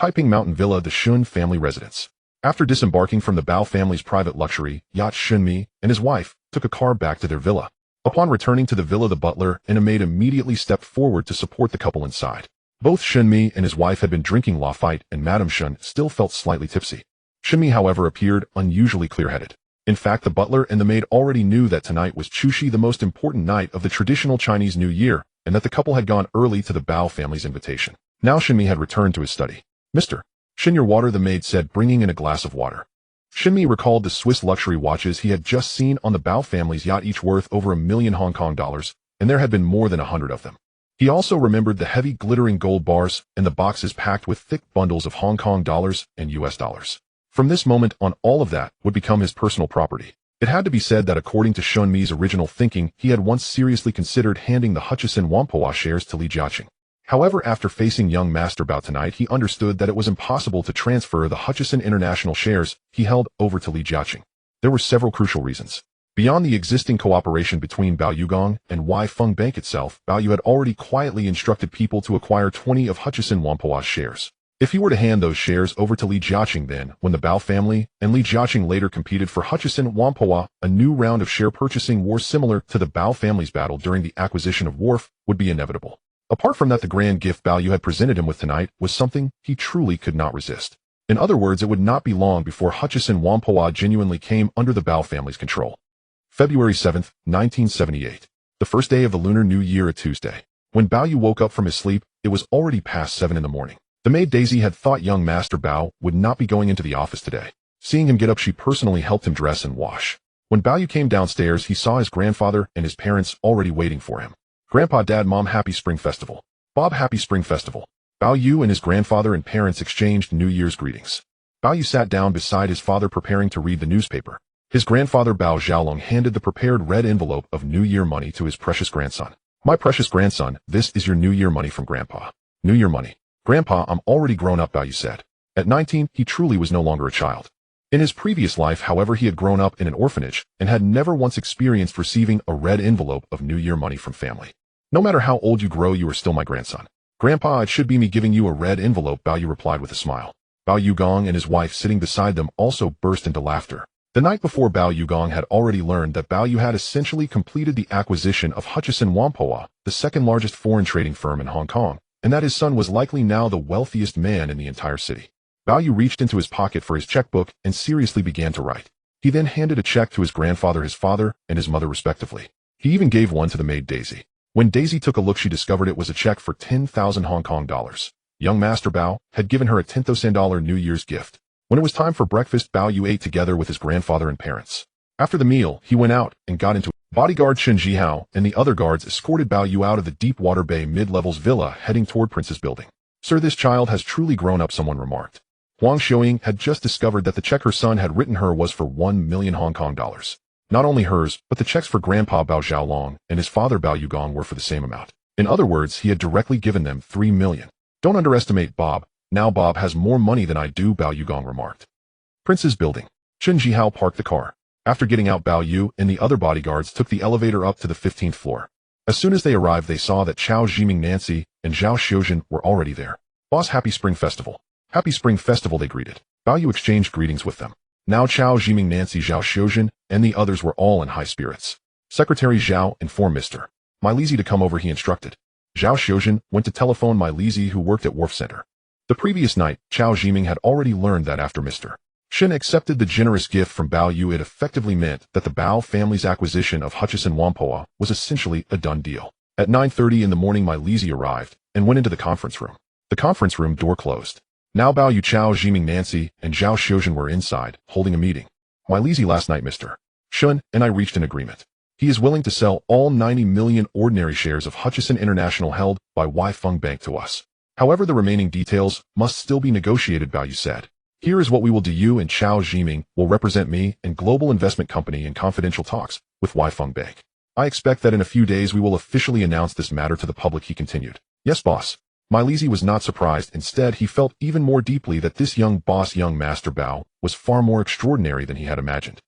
Taiping Mountain Villa, the Shun family residence. After disembarking from the Bao family's private luxury yacht, Shunmi and his wife took a car back to their villa. Upon returning to the villa, the butler and a maid immediately stepped forward to support the couple inside. Both Shunmi and his wife had been drinking Lafite, and Madame Shun still felt slightly tipsy. Shunmi, however, appeared unusually clear-headed. In fact, the butler and the maid already knew that tonight was Chushi, the most important night of the traditional Chinese New Year, and that the couple had gone early to the Bao family's invitation. Now Shunmi had returned to his study. "Mr. Shin, your water," the maid said, bringing in a glass of water. Shunmi recalled the Swiss luxury watches he had just seen on the Bao family's yacht, each worth over $1 million Hong Kong dollars, and there had been more than 100 of them. He also remembered the heavy glittering gold bars and the boxes packed with thick bundles of Hong Kong dollars and US dollars. From this moment on, all of that would become his personal property. It had to be said that according to Shunmi's original thinking, he had once seriously considered handing the Hutchison Whampoa shares to Li Jiaqing. However, after facing young Master Bao tonight, he understood that it was impossible to transfer the Hutchison International shares he held over to Li Jiaqing. There were several crucial reasons. Beyond the existing cooperation between Bao Yugong and Wai Feng Bank itself, Bao Yu had already quietly instructed people to acquire 20 of Hutchison Whampoa's shares. If he were to hand those shares over to Li Jiaqing, then, when the Bao family and Li Jiaqing later competed for Hutchison Whampoa, a new round of share purchasing war similar to the Bao family's battle during the acquisition of Wharf would be inevitable. Apart from that, the grand gift Bao Yu had presented him with tonight was something he truly could not resist. In other words, it would not be long before Hutchison Whampoa genuinely came under the Bao family's control. February 7, 1978. The first day of the Lunar New Year, a Tuesday. When Bao Yu woke up from his sleep, it was already past 7 in the morning. The maid Daisy had thought young Master Bao would not be going into the office today. Seeing him get up, she personally helped him dress and wash. When Bao Yu came downstairs, he saw his grandfather and his parents already waiting for him. "Grandpa, Dad, Mom, happy Spring Festival." "Bob, happy Spring Festival." Bao Yu and his grandfather and parents exchanged New Year's greetings. Bao Yu sat down beside his father, preparing to read the newspaper. His grandfather Bao Xiaolong handed the prepared red envelope of New Year money to his precious grandson. "My precious grandson, this is your New Year money from Grandpa." "New Year money? Grandpa, I'm already grown up," Bao Yu said. At 19, he truly was no longer a child. In his previous life, however, he had grown up in an orphanage and had never once experienced receiving a red envelope of New Year money from family. "No matter how old you grow, you are still my grandson." "Grandpa, it should be me giving you a red envelope," Bao Yu replied with a smile. Bao Yugong and his wife sitting beside them also burst into laughter. The night before, Bao Yugong had already learned that Bao Yu had essentially completed the acquisition of Hutchison Whampoa, the second largest foreign trading firm in Hong Kong, and that his son was likely now the wealthiest man in the entire city. Bao Yu reached into his pocket for his checkbook and seriously began to write. He then handed a check to his grandfather, his father, and his mother respectively. He even gave one to the maid Daisy. When Daisy took a look, she discovered it was a check for 10,000 Hong Kong dollars. Young Master Bao had given her a $10,000 New Year's gift. When it was time for breakfast, Bao Yu ate together with his grandfather and parents. After the meal, he went out and got into it. Bodyguard Chen Jihao and the other guards escorted Bao Yu out of the Deepwater Bay mid-levels villa, heading toward Prince's building. "Sir, this child has truly grown up," someone remarked. Huang Xiuying had just discovered that the check her son had written her was for 1 million Hong Kong dollars. Not only hers, but the checks for Grandpa Bao Xiaolong and his father Bao Yugong were for the same amount. In other words, he had directly given them 3 million. "Don't underestimate Bob. Now Bob has more money than I do," Bao Yugong remarked. Prince's building. Chen Jihao parked the car. After getting out, Bao Yu and the other bodyguards took the elevator up to the 15th floor. As soon as they arrived, they saw that Chao Jiming Nancy and Zhao Xiuzhen were already there. "Boss, happy Spring Festival." "Happy Spring Festival," they greeted. Bao Yu exchanged greetings with them. Now Chao Jiming Nancy, Zhao Xiuzhen, and the others were all in high spirits. Secretary Zhao informed Mr. Milesi to come over, he instructed. Zhao Xiuzhen went to telephone Milesi, who worked at Wharf Center. The previous night, Chao Jiming had already learned that after Mr. Shin accepted the generous gift from Bao Yu, it effectively meant that the Bao family's acquisition of Hutchison Whampoa was essentially a done deal. At 9:30 in the morning, Milesi arrived and went into the conference room. The conference room door closed. Now Bao Yu, Chao Jiming Nancy, and Zhao Xiuzhen were inside, holding a meeting. "Milesi, last night Mr. Shun and I reached an agreement. He is willing to sell all 90 million ordinary shares of Hutchison International held by Wai Feng Bank to us. However, the remaining details must still be negotiated," Bao Yu said. "Here is what we will do. You and Chao Jiming will represent me and Global Investment Company in confidential talks with Wai Feng Bank. I expect that in a few days we will officially announce this matter to the public," he continued. "Yes, boss." Milesi was not surprised. Instead, he felt even more deeply that this young boss, young Master Bao, was far more extraordinary than he had imagined.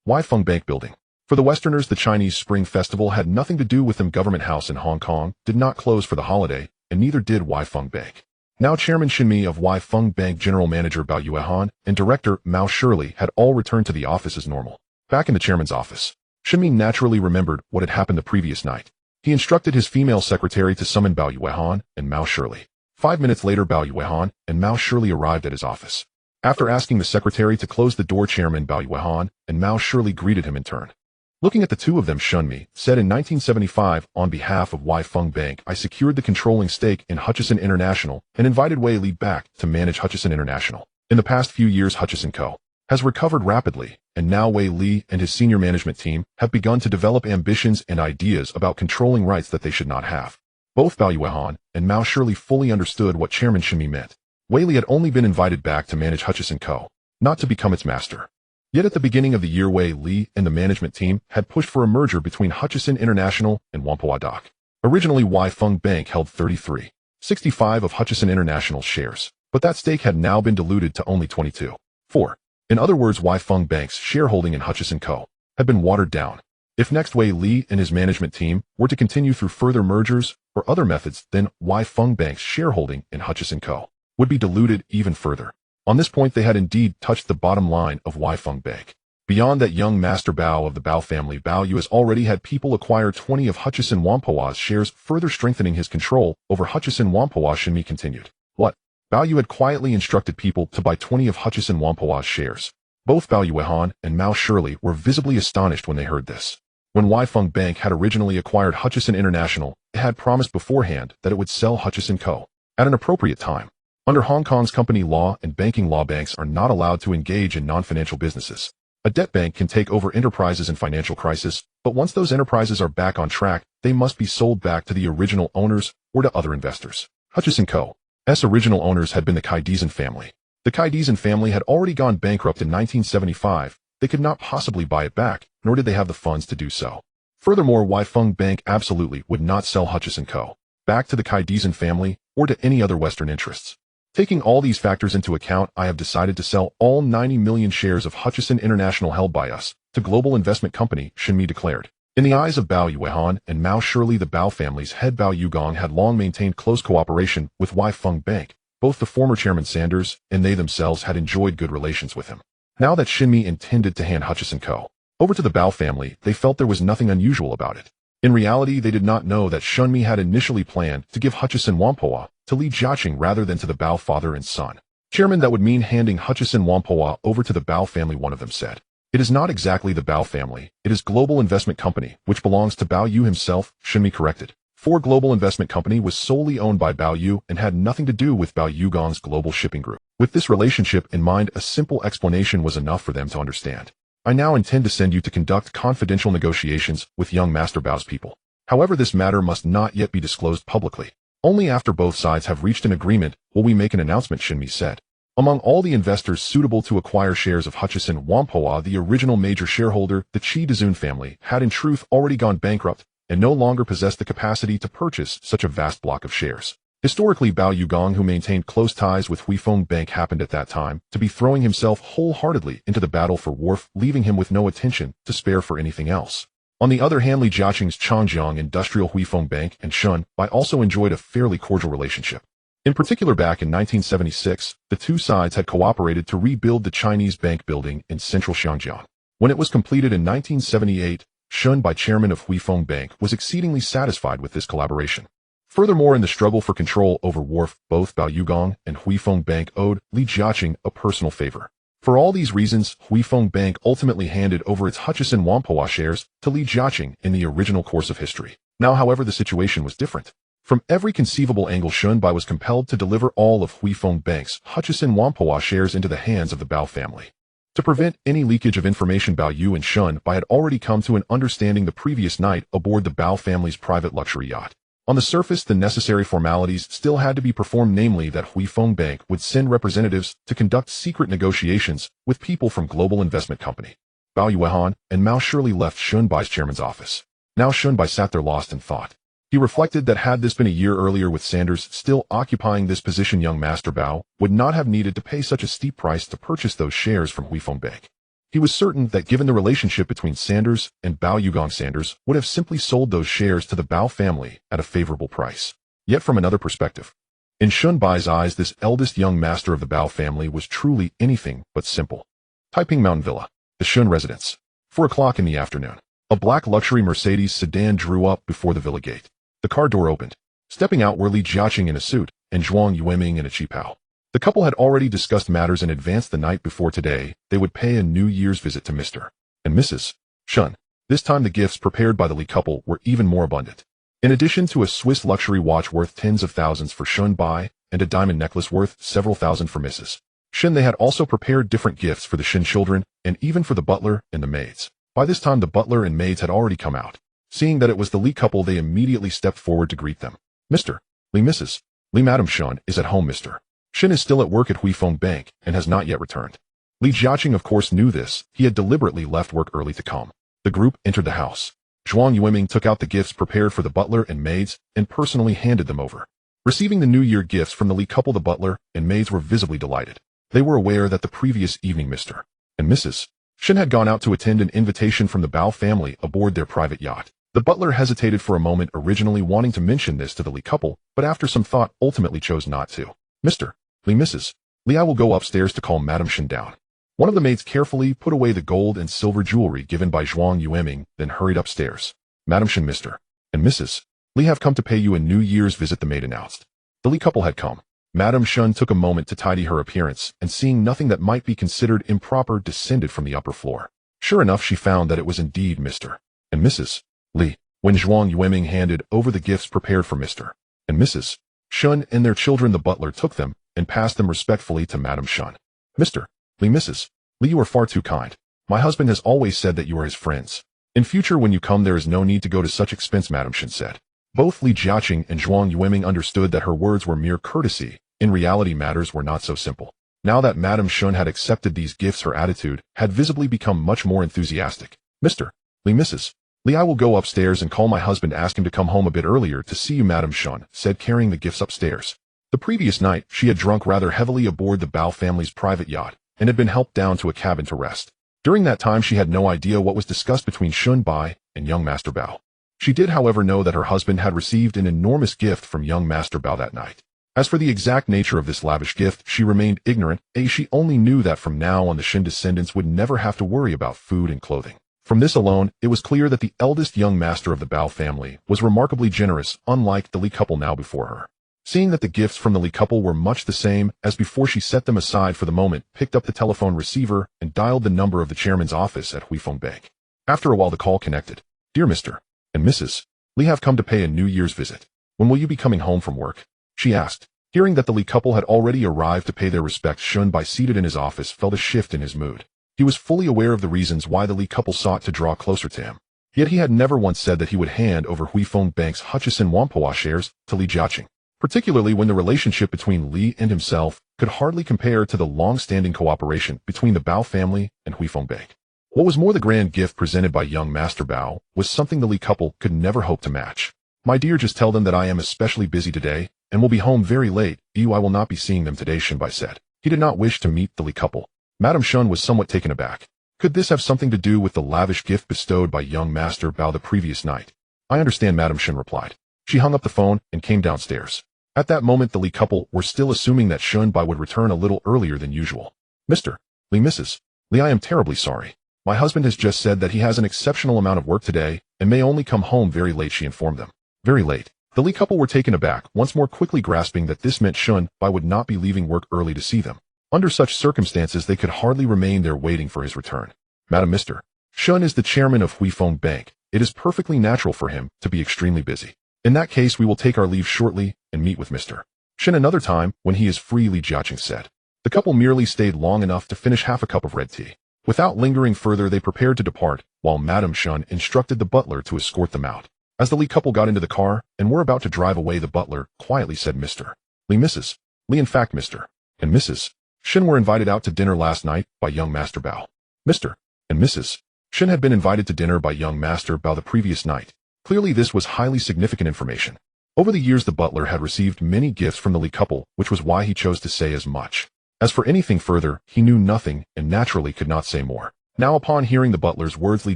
Wai Feng Bank building. For the Westerners, the Chinese Spring Festival had nothing to do with them. Government House in Hong Kong did not close for the holiday, and neither did Wai Feng Bank. Now Chairman Shinmi of Weifeng Bank, General Manager Bao Yuehan, and Director Mao Shirley had all returned to the office as normal. Back in the chairman's office, Shinmi naturally remembered what had happened the previous night. He instructed his female secretary to summon Bao Yuehan and Mao Shirley. 5 minutes later, Bao Yuehan and Mao Shirley arrived at his office. After asking the secretary to close the door, Chairman Bao Yuehan and Mao Shirley greeted him in turn. Looking at the two of them, Shunmi said, in 1975, on behalf of Weifeng Bank, I secured the controlling stake in Hutchison International and invited Wei Li back to manage Hutchison International. In the past few years, Hutchison Co. has recovered rapidly, and now Wei Li and his senior management team have begun to develop ambitions and ideas about controlling rights that they should not have. Both Bao Yuehan and Mao Shirley fully understood what Chairman Shinmi meant. Wei Li had only been invited back to manage Hutchison Co., not to become its master. Yet at the beginning of the year, Wei Li and the management team had pushed for a merger between Hutchison International and Whampoa Dock. Originally, Weifeng Bank held 33.65% of Hutchison International's shares, but that stake had now been diluted to only 22.4%. In other words, Weifeng Bank's shareholding in Hutchison Co. had been watered down. If next Wei Li and his management team were to continue through further mergers or other methods, then Weifeng Bank's shareholding in Hutchison Co. would be diluted even further. On this point, they had indeed touched the bottom line of Weifeng Bank. Beyond that, young Master Bao of the Bao family, Bao Yu, has already had people acquire 20 of Hutchison Whampoa's shares, further strengthening his control over Hutchison Whampoa. Shinmi continued. What? Bao Yu had quietly instructed people to buy 20 of Hutchison Whampoa's shares. Both Bao Yuehan and Mao Shirley were visibly astonished when they heard this. When Weifeng Bank had originally acquired Hutchison International, it had promised beforehand that it would sell Hutchison Co. at an appropriate time. Under Hong Kong's company law and banking law, banks are not allowed to engage in non-financial businesses. A debt bank can take over enterprises in financial crisis, but once those enterprises are back on track, they must be sold back to the original owners or to other investors. Hutchison Co.'s original owners had been the Kaidizan family. The Kaidizan family had already gone bankrupt in 1975. They could not possibly buy it back, nor did they have the funds to do so. Furthermore, Weifeng Bank absolutely would not sell Hutchison Co. back to the Kaidizan family or to any other Western interests. Taking all these factors into account, I have decided to sell all 90 million shares of Hutchison International held by us to Global Investment Company, Shinmi declared. In the eyes of Bao Yuehan and Mao Shirley, the Bao family's head Bao Yugong had long maintained close cooperation with Weifeng Bank. Both the former Chairman Sanders and they themselves had enjoyed good relations with him. Now that Shinmi intended to hand Hutchison Co. over to the Bao family, they felt there was nothing unusual about it. In reality, they did not know that Shinmi had initially planned to give Hutchison Whampoa to Li Jiaqing rather than to the Bao father and son. Chairman, that would mean handing Hutchison Whampoa over to the Bao family, one of them said. It is not exactly the Bao family, it is Global Investment Company, which belongs to Bao Yu himself, Shinmi corrected. For Global Investment Company was solely owned by Bao Yu and had nothing to do with Bao Yugong's Global Shipping Group. With this relationship in mind, a simple explanation was enough for them to understand. I now intend to send you to conduct confidential negotiations with young Master Bao's people. However, this matter must not yet be disclosed publicly. Only after both sides have reached an agreement will we make an announcement, Shinmi said. Among all the investors suitable to acquire shares of Hutchison Whampoa, the original major shareholder, the Chi Dezun family, had in truth already gone bankrupt and no longer possessed the capacity to purchase such a vast block of shares. Historically, Bao Yugong, who maintained close ties with Weifeng Bank, happened at that time to be throwing himself wholeheartedly into the battle for Wharf, leaving him with no attention to spare for anything else. On the other hand, Li Jiaqing's Changjiang Industrial Weifeng Bank and Shun Bai also enjoyed a fairly cordial relationship. In particular, back in 1976, the two sides had cooperated to rebuild the Chinese bank building in central Xiangjiang. When it was completed in 1978, Shun Bai, chairman of Weifeng Bank, was exceedingly satisfied with this collaboration. Furthermore, in the struggle for control over Wharf, both Bao Yugong and Weifeng Bank owed Li Jiaqing a personal favor. For all these reasons, Weifeng Bank ultimately handed over its Hutchison Whampoa shares to Li Jiaqing in the original course of history. Now, however, the situation was different. From every conceivable angle, Shun Bai was compelled to deliver all of Weifeng Bank's Hutchison Whampoa shares into the hands of the Bao family. To prevent any leakage of information, Bao Yu and Shun Bai had already come to an understanding the previous night aboard the Bao family's private luxury yacht. On the surface, the necessary formalities still had to be performed, namely that Weifeng Bank would send representatives to conduct secret negotiations with people from Global Investment Company. Bao Yuehan and Mao Shirley left Shun Bai's chairman's office. Now Shun Bai sat there lost in thought. He reflected that had this been a year earlier with Sanders still occupying this position, young Master Bao would not have needed to pay such a steep price to purchase those shares from Weifeng Bank. He was certain that given the relationship between Sanders and Bao Yugong, Sanders would have simply sold those shares to the Bao family at a favorable price. Yet from another perspective, In Shun Bai's eyes, this eldest young master of the Bao family was truly anything but simple. Taiping Mountain Villa, the Shun residence. 4 o'clock in the afternoon. A black luxury Mercedes sedan drew up before the villa gate. The car door opened. Stepping out were Li Jiaqing in a suit and Zhuang Yueming in a qipao. The couple had already discussed matters in advance. The night before today, they would pay a New Year's visit to Mr. and Mrs. Shun. This time the gifts prepared by the Li couple were even more abundant. In addition to a Swiss luxury watch worth tens of thousands for Shun Bai and a diamond necklace worth several thousand for Mrs. Shun, they had also prepared different gifts for the Shun children and even for the butler and the maids. By this time the butler and maids had already come out. Seeing that it was the Li couple, they immediately stepped forward to greet them. Mr. Li, Mrs. Li, Madam Shun is at home. Mr. Shun is still at work at Huifeng Bank and has not yet returned. Li Jiaqing of course knew this. He had deliberately left work early to come. The group entered the house. Zhuang Yueming took out the gifts prepared for the butler and maids and personally handed them over. Receiving the New Year gifts from the Li couple, the butler and maids were visibly delighted. They were aware that the previous evening Mr. and Mrs. Shun had gone out to attend an invitation from the Bao family aboard their private yacht. The butler hesitated for a moment, originally wanting to mention this to the Li couple, but after some thought ultimately chose not to. Mr. Li, Mrs. Li, I will go upstairs to calm Madam Shun down. One of the maids carefully put away the gold and silver jewelry given by Zhuang Yueming, then hurried upstairs. Madam Shun, Mr. and Mrs. Li have come to pay you a New Year's visit, the maid announced. The Li couple had come. Madam Shun took a moment to tidy her appearance, and seeing nothing that might be considered improper, descended from the upper floor. Sure enough, she found that it was indeed Mr. and Mrs. Li. When Zhuang Yueming handed over the gifts prepared for Mr. and Mrs. Shun and their children, the butler took them and passed them respectfully to Madam Shun. Mr. Li, Mrs. Li, you are far too kind. My husband has always said that you are his friends. In future when you come, there is no need to go to such expense, Madam Shun said. Both Li Jiaqing and Zhuang Yueming understood that her words were mere courtesy. In reality, matters were not so simple. Now that Madam Shun had accepted these gifts, her attitude had visibly become much more enthusiastic. Mr. Li, Mrs. Li, I will go upstairs and call my husband, ask him to come home a bit earlier to see you, Madam Shun said, carrying the gifts upstairs. The previous night, she had drunk rather heavily aboard the Bao family's private yacht and had been helped down to a cabin to rest. During that time, she had no idea what was discussed between Shun Bai and young Master Bao. She did, however, know that her husband had received an enormous gift from young Master Bao that night. As for the exact nature of this lavish gift, she remained ignorant. She only knew that from now on the Shun descendants would never have to worry about food and clothing. From this alone, it was clear that the eldest young master of the Bao family was remarkably generous, unlike the Li couple now before her. Seeing that the gifts from the Li couple were much the same as before, she set them aside for the moment, picked up the telephone receiver, and dialed the number of the chairman's office at Huifeng Bank. After a while the call connected. Dear Mr. and Mrs. Li have come to pay a New Year's visit. When will you be coming home from work? She asked. Hearing that the Li couple had already arrived to pay their respects, Shun Bai, seated in his office, felt a shift in his mood. He was fully aware of the reasons why the Li couple sought to draw closer to him. Yet he had never once said that he would hand over Huifeng Bank's Hutchison Whampoa shares to Li Jiaqing, particularly when the relationship between Li and himself could hardly compare to the long-standing cooperation between the Bao family and Huifeng Bank. What was more, the grand gift presented by young Master Bao was something the Li couple could never hope to match. My dear, just tell them that I am especially busy today and will be home very late. I will not be seeing them today, Shun Bai said. He did not wish to meet the Li couple. Madam Shun was somewhat taken aback. Could this have something to do with the lavish gift bestowed by young Master Bao the previous night? I understand, Madam Shun replied. She hung up the phone and came downstairs. At that moment the Li couple were still assuming that Shun Bai would return a little earlier than usual. Mr. Li, Mrs. Li, I am terribly sorry. My husband has just said that he has an exceptional amount of work today and may only come home very late, she informed them. Very late. The Li couple were taken aback, once more quickly grasping that this meant Shun Bai would not be leaving work early to see them. Under such circumstances they could hardly remain there waiting for his return. Madam, Mr. Shun is the chairman of Huifeng Bank. It is perfectly natural for him to be extremely busy. In that case we will take our leave shortly and meet with Mr. Shun another time when he is free, Li Jiaqing said. The couple merely stayed long enough to finish half a cup of red tea. Without lingering further they prepared to depart, while Madam Shun instructed the butler to escort them out. As the Li couple got into the car and were about to drive away, the butler quietly said, Mr. Li, Mrs. Li, in fact Mr. and Mrs. Shun were invited out to dinner last night by young Master Bao. Mr. and Mrs. Shun had been invited to dinner by young Master Bao the previous night. Clearly this was highly significant information. Over the years the butler had received many gifts from the Li couple, which was why he chose to say as much. As for anything further, he knew nothing and naturally could not say more. Now upon hearing the butler's words, Li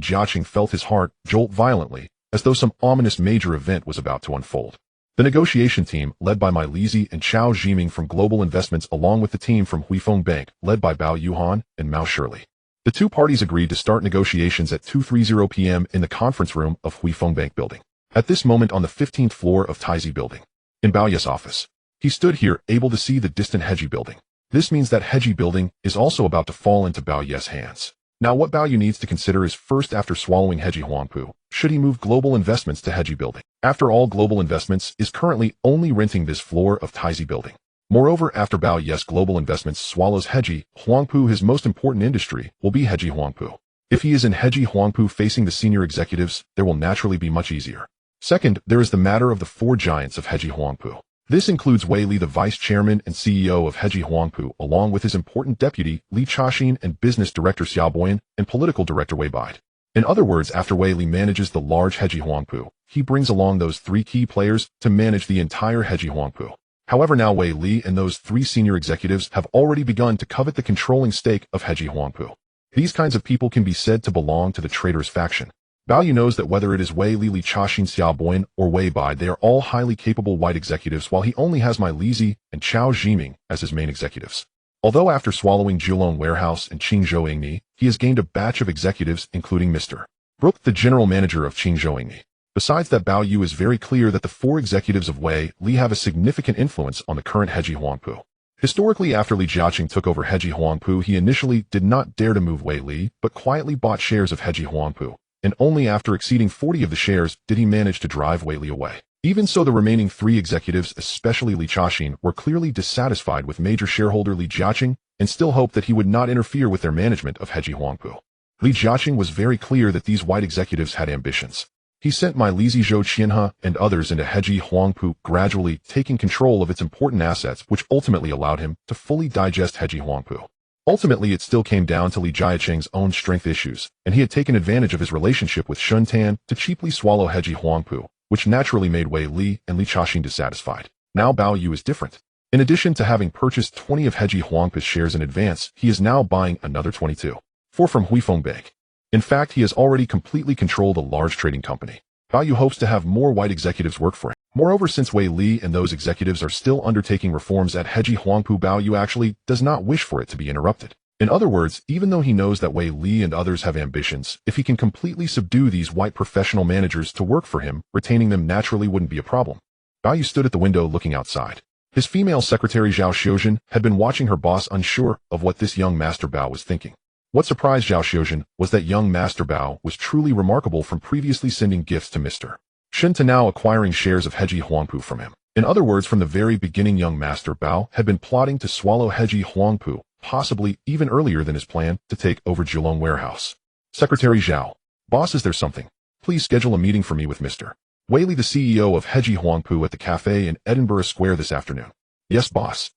Jiaqing felt his heart jolt violently, as though some ominous major event was about to unfold. The negotiation team, led by Mai Lizi and Chao Jiming from Global Investments along with the team from Huifeng Bank, led by Bao Yuhan and Mao Shirley. The two parties agreed to start negotiations at 2:30 p.m. in the conference room of Huifeng Bank building. At this moment on the 15th floor of Taizi building. In Bao Ye's office. He stood here, able to see the distant Heji building. This means that Heji building is also about to fall into Bao Ye's hands. Now what Bao Yu needs to consider is first, after swallowing Heji Huangpu, should he move Global Investments to Heji building? After all, Global Investments is currently only renting this floor of Taizi building. Moreover, after Bao Ye's Global Investments swallows Heji Huangpu, his most important industry will be Heji Huangpu. If he is in Heji Huangpu facing the senior executives, there will naturally be much easier. Second, there is the matter of the four giants of Heji Huangpu. This includes Wei Li, the vice chairman and CEO of Heji Huangpu, along with his important deputy, Li Chaxin, and business director Xiao Boyan, and political director Wei Bide. In other words, after Wei Li manages the large Heji Huangpu, he brings along those three key players to manage the entire Heji Huangpu. However, now Wei Li and those three senior executives have already begun to covet the controlling stake of Heji Huangpu. These kinds of people can be said to belong to the traitors faction. Bao Yu knows that whether it is Wei Li, Li Chaxin, Xiao Boyan, or Wei Bide, they are all highly capable white executives, while he only has Mai Lizi and Chao Jiming as his main executives. Although after swallowing Kowloon Warehouse and Qingzhou Ingni, he has gained a batch of executives, including Mr. Brook, the general manager of Qingzhou Ingni. Besides that, Bao Yu is very clear that the four executives of Wei Li have a significant influence on the current Heji Huangpu. Historically, after Li Jiaqing took over Heji Huangpu, he initially did not dare to move Wei Li, but quietly bought shares of Heji Huangpu. And only after exceeding 40 of the shares did he manage to drive Wei Li away. Even so, the remaining three executives, especially Li Chaxin, were clearly dissatisfied with major shareholder Li Jiaqing and still hoped that he would not interfere with their management of Heji Huangpu. Li Jiaqing was very clear that these white executives had ambitions. He sent Mai Lizi, Zhou Qianhe, and others into Heji Huangpu, gradually taking control of its important assets, which ultimately allowed him to fully digest Heji Huangpu. Ultimately, it still came down to Li Jiaqing's own strength issues, and he had taken advantage of his relationship with Shun Tan to cheaply swallow Heji Huangpu, which naturally made Wei Li and Li Chaxin dissatisfied. Now Bao Yu is different. In addition to having purchased 20 of Heji Huangpu's shares in advance, he is now buying another 22. 4 from Huifeng Bank. In fact, he has already completely controlled a large trading company. Bao Yu hopes to have more white executives work for him. Moreover, since Wei Li and those executives are still undertaking reforms at Heji Huangpu, Bao Yu actually does not wish for it to be interrupted. In other words, even though he knows that Wei Li and others have ambitions, if he can completely subdue these white professional managers to work for him, retaining them naturally wouldn't be a problem. Bao Yu stood at the window looking outside. His female secretary Zhao Xiuzhen had been watching her boss, unsure of what this young Master Bao was thinking. What surprised Zhao Xiuzhen was that young Master Bao was truly remarkable, from previously sending gifts to Mr. Shen to now acquiring shares of Heji Huangpu from him. In other words, from the very beginning, young Master Bao had been plotting to swallow Heji Huangpu, possibly even earlier than his plan to take over Kowloon Warehouse. Secretary Zhao. Boss, is there something? Please schedule a meeting for me with Mr. Wei Li, the CEO of Heji Huangpu, at the cafe in Edinburgh Square this afternoon. Yes, boss.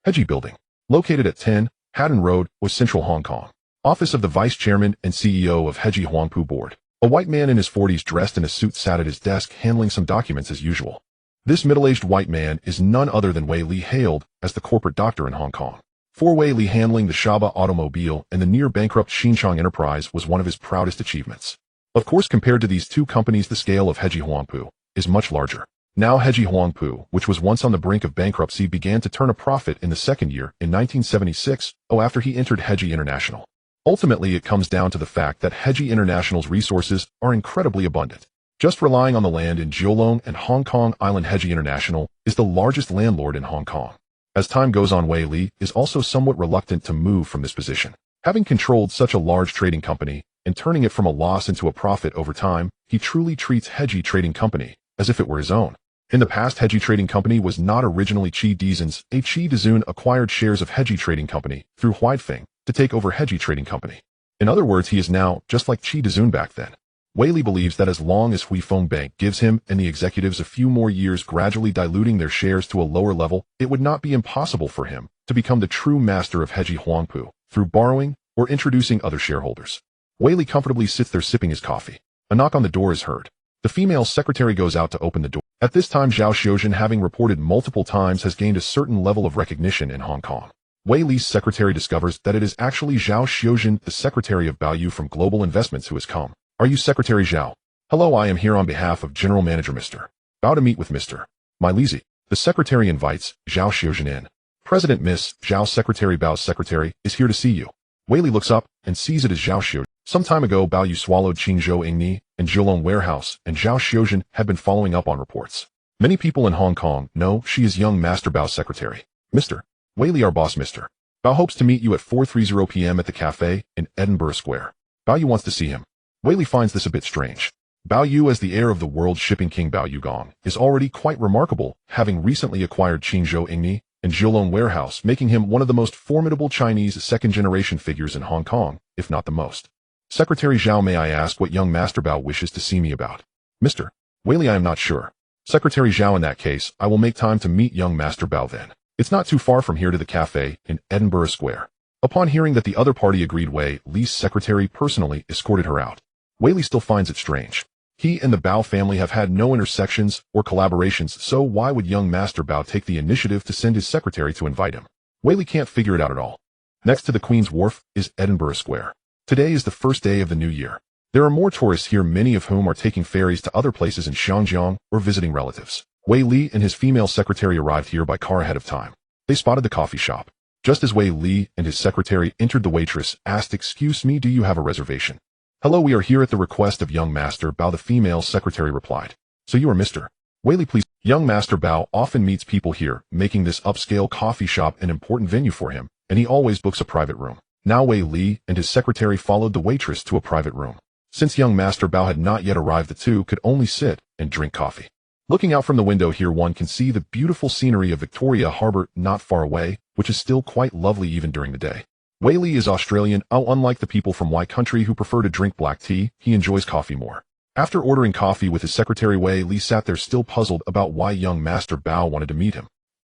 Heji Building. Located at 10 Haddon Road, was Central Hong Kong. Office of the Vice Chairman and CEO of Heji Huangpu Board. A white man in his 40s dressed in a suit sat at his desk handling some documents as usual. This middle-aged white man is none other than Wei Li, hailed as the corporate doctor in Hong Kong. For Wei Li, handling the Shaba automobile and the near-bankrupt Xinchang enterprise was one of his proudest achievements. Of course, compared to these two companies, the scale of Heji Huangpu is much larger. Now Heji Huangpu, which was once on the brink of bankruptcy, began to turn a profit in the second year, in 1976, after he entered Heji International. Ultimately, it comes down to the fact that Heji International's resources are incredibly abundant. Just relying on the land in Kowloon and Hong Kong Island, Heji International is the largest landlord in Hong Kong. As time goes on, Wei Li is also somewhat reluctant to move from this position. Having controlled such a large trading company and turning it from a loss into a profit over time, he truly treats Heji Trading Company as if it were his own. In the past, Heji Trading Company was not originally Qi Dizun's. Qi Dizun acquired shares of Heji Trading Company through Huifeng to take over Heji Trading Company. In other words, he is now just like Qi Dizun back then. Wei Li believes that as long as Huifeng Bank gives him and the executives a few more years, gradually diluting their shares to a lower level, it would not be impossible for him to become the true master of Heji Huangpu through borrowing or introducing other shareholders. Wei Li comfortably sits there sipping his coffee. A knock on the door is heard. The female secretary goes out to open the door. At this time, Zhao Xiuzhen, having reported multiple times, has gained a certain level of recognition in Hong Kong. Wei Li's secretary discovers that it is actually Zhao Xiuzhen, the secretary of Bao Yu from Global Investments, who has come. Are you Secretary Zhao? Hello, I am here on behalf of General Manager Mr. Bao to meet with Mr. My Lizzie. The secretary invites Zhao Xiuzhen in. President Miss Zhao Secretary Bao's secretary is here to see you. Wei Li looks up and sees it as Zhao Xiuzhen. Some time ago, Bao Yu swallowed Qingzhou Yingni and Kowloon warehouse, and Zhao Xiuzhen had been following up on reports. Many people in Hong Kong know she is young Master Bao's secretary. Mr. Wei Li, our boss, Mr. Bao hopes to meet you at 4:30 p.m. at the cafe in Edinburgh Square. Bao Yu wants to see him. Wei Li finds this a bit strange. Bao Yu, as the heir of the world shipping king Bao Yugong, is already quite remarkable, having recently acquired Qingzhou Yingni and Kowloon warehouse, making him one of the most formidable Chinese second-generation figures in Hong Kong, if not the most. Secretary Zhao, may I ask what young Master Bao wishes to see me about? Mr. Wei Li, I am not sure. Secretary Zhao, in that case, I will make time to meet young Master Bao then. It's not too far from here to the cafe in Edinburgh Square. Upon hearing that the other party agreed, Wei Li's secretary personally escorted her out. Wei Li still finds it strange. He and the Bao family have had no intersections or collaborations, so why would young Master Bao take the initiative to send his secretary to invite him? Wei Li can't figure it out at all. Next to the Queen's Wharf is Edinburgh Square. Today is the first day of the new year. There are more tourists here, many of whom are taking ferries to other places in Xinjiang or visiting relatives. Wei Li and his female secretary arrived here by car ahead of time. They spotted the coffee shop. Just as Wei Li and his secretary entered, the waitress asked, "Excuse me, do you have a reservation?" "Hello, we are here at the request of young Master Bao," the female secretary replied. "So you are Mr. Wei Li, please." Young Master Bao often meets people here, making this upscale coffee shop an important venue for him, and he always books a private room. Now Wei Li and his secretary followed the waitress to a private room. Since young Master Bao had not yet arrived, the two could only sit and drink coffee. Looking out from the window here, one can see the beautiful scenery of Victoria Harbour not far away, which is still quite lovely even during the day. Wei Li is Australian. Unlike the people from Y country who prefer to drink black tea, he enjoys coffee more. After ordering coffee with his secretary, Wei Li sat there still puzzled about why young Master Bao wanted to meet him.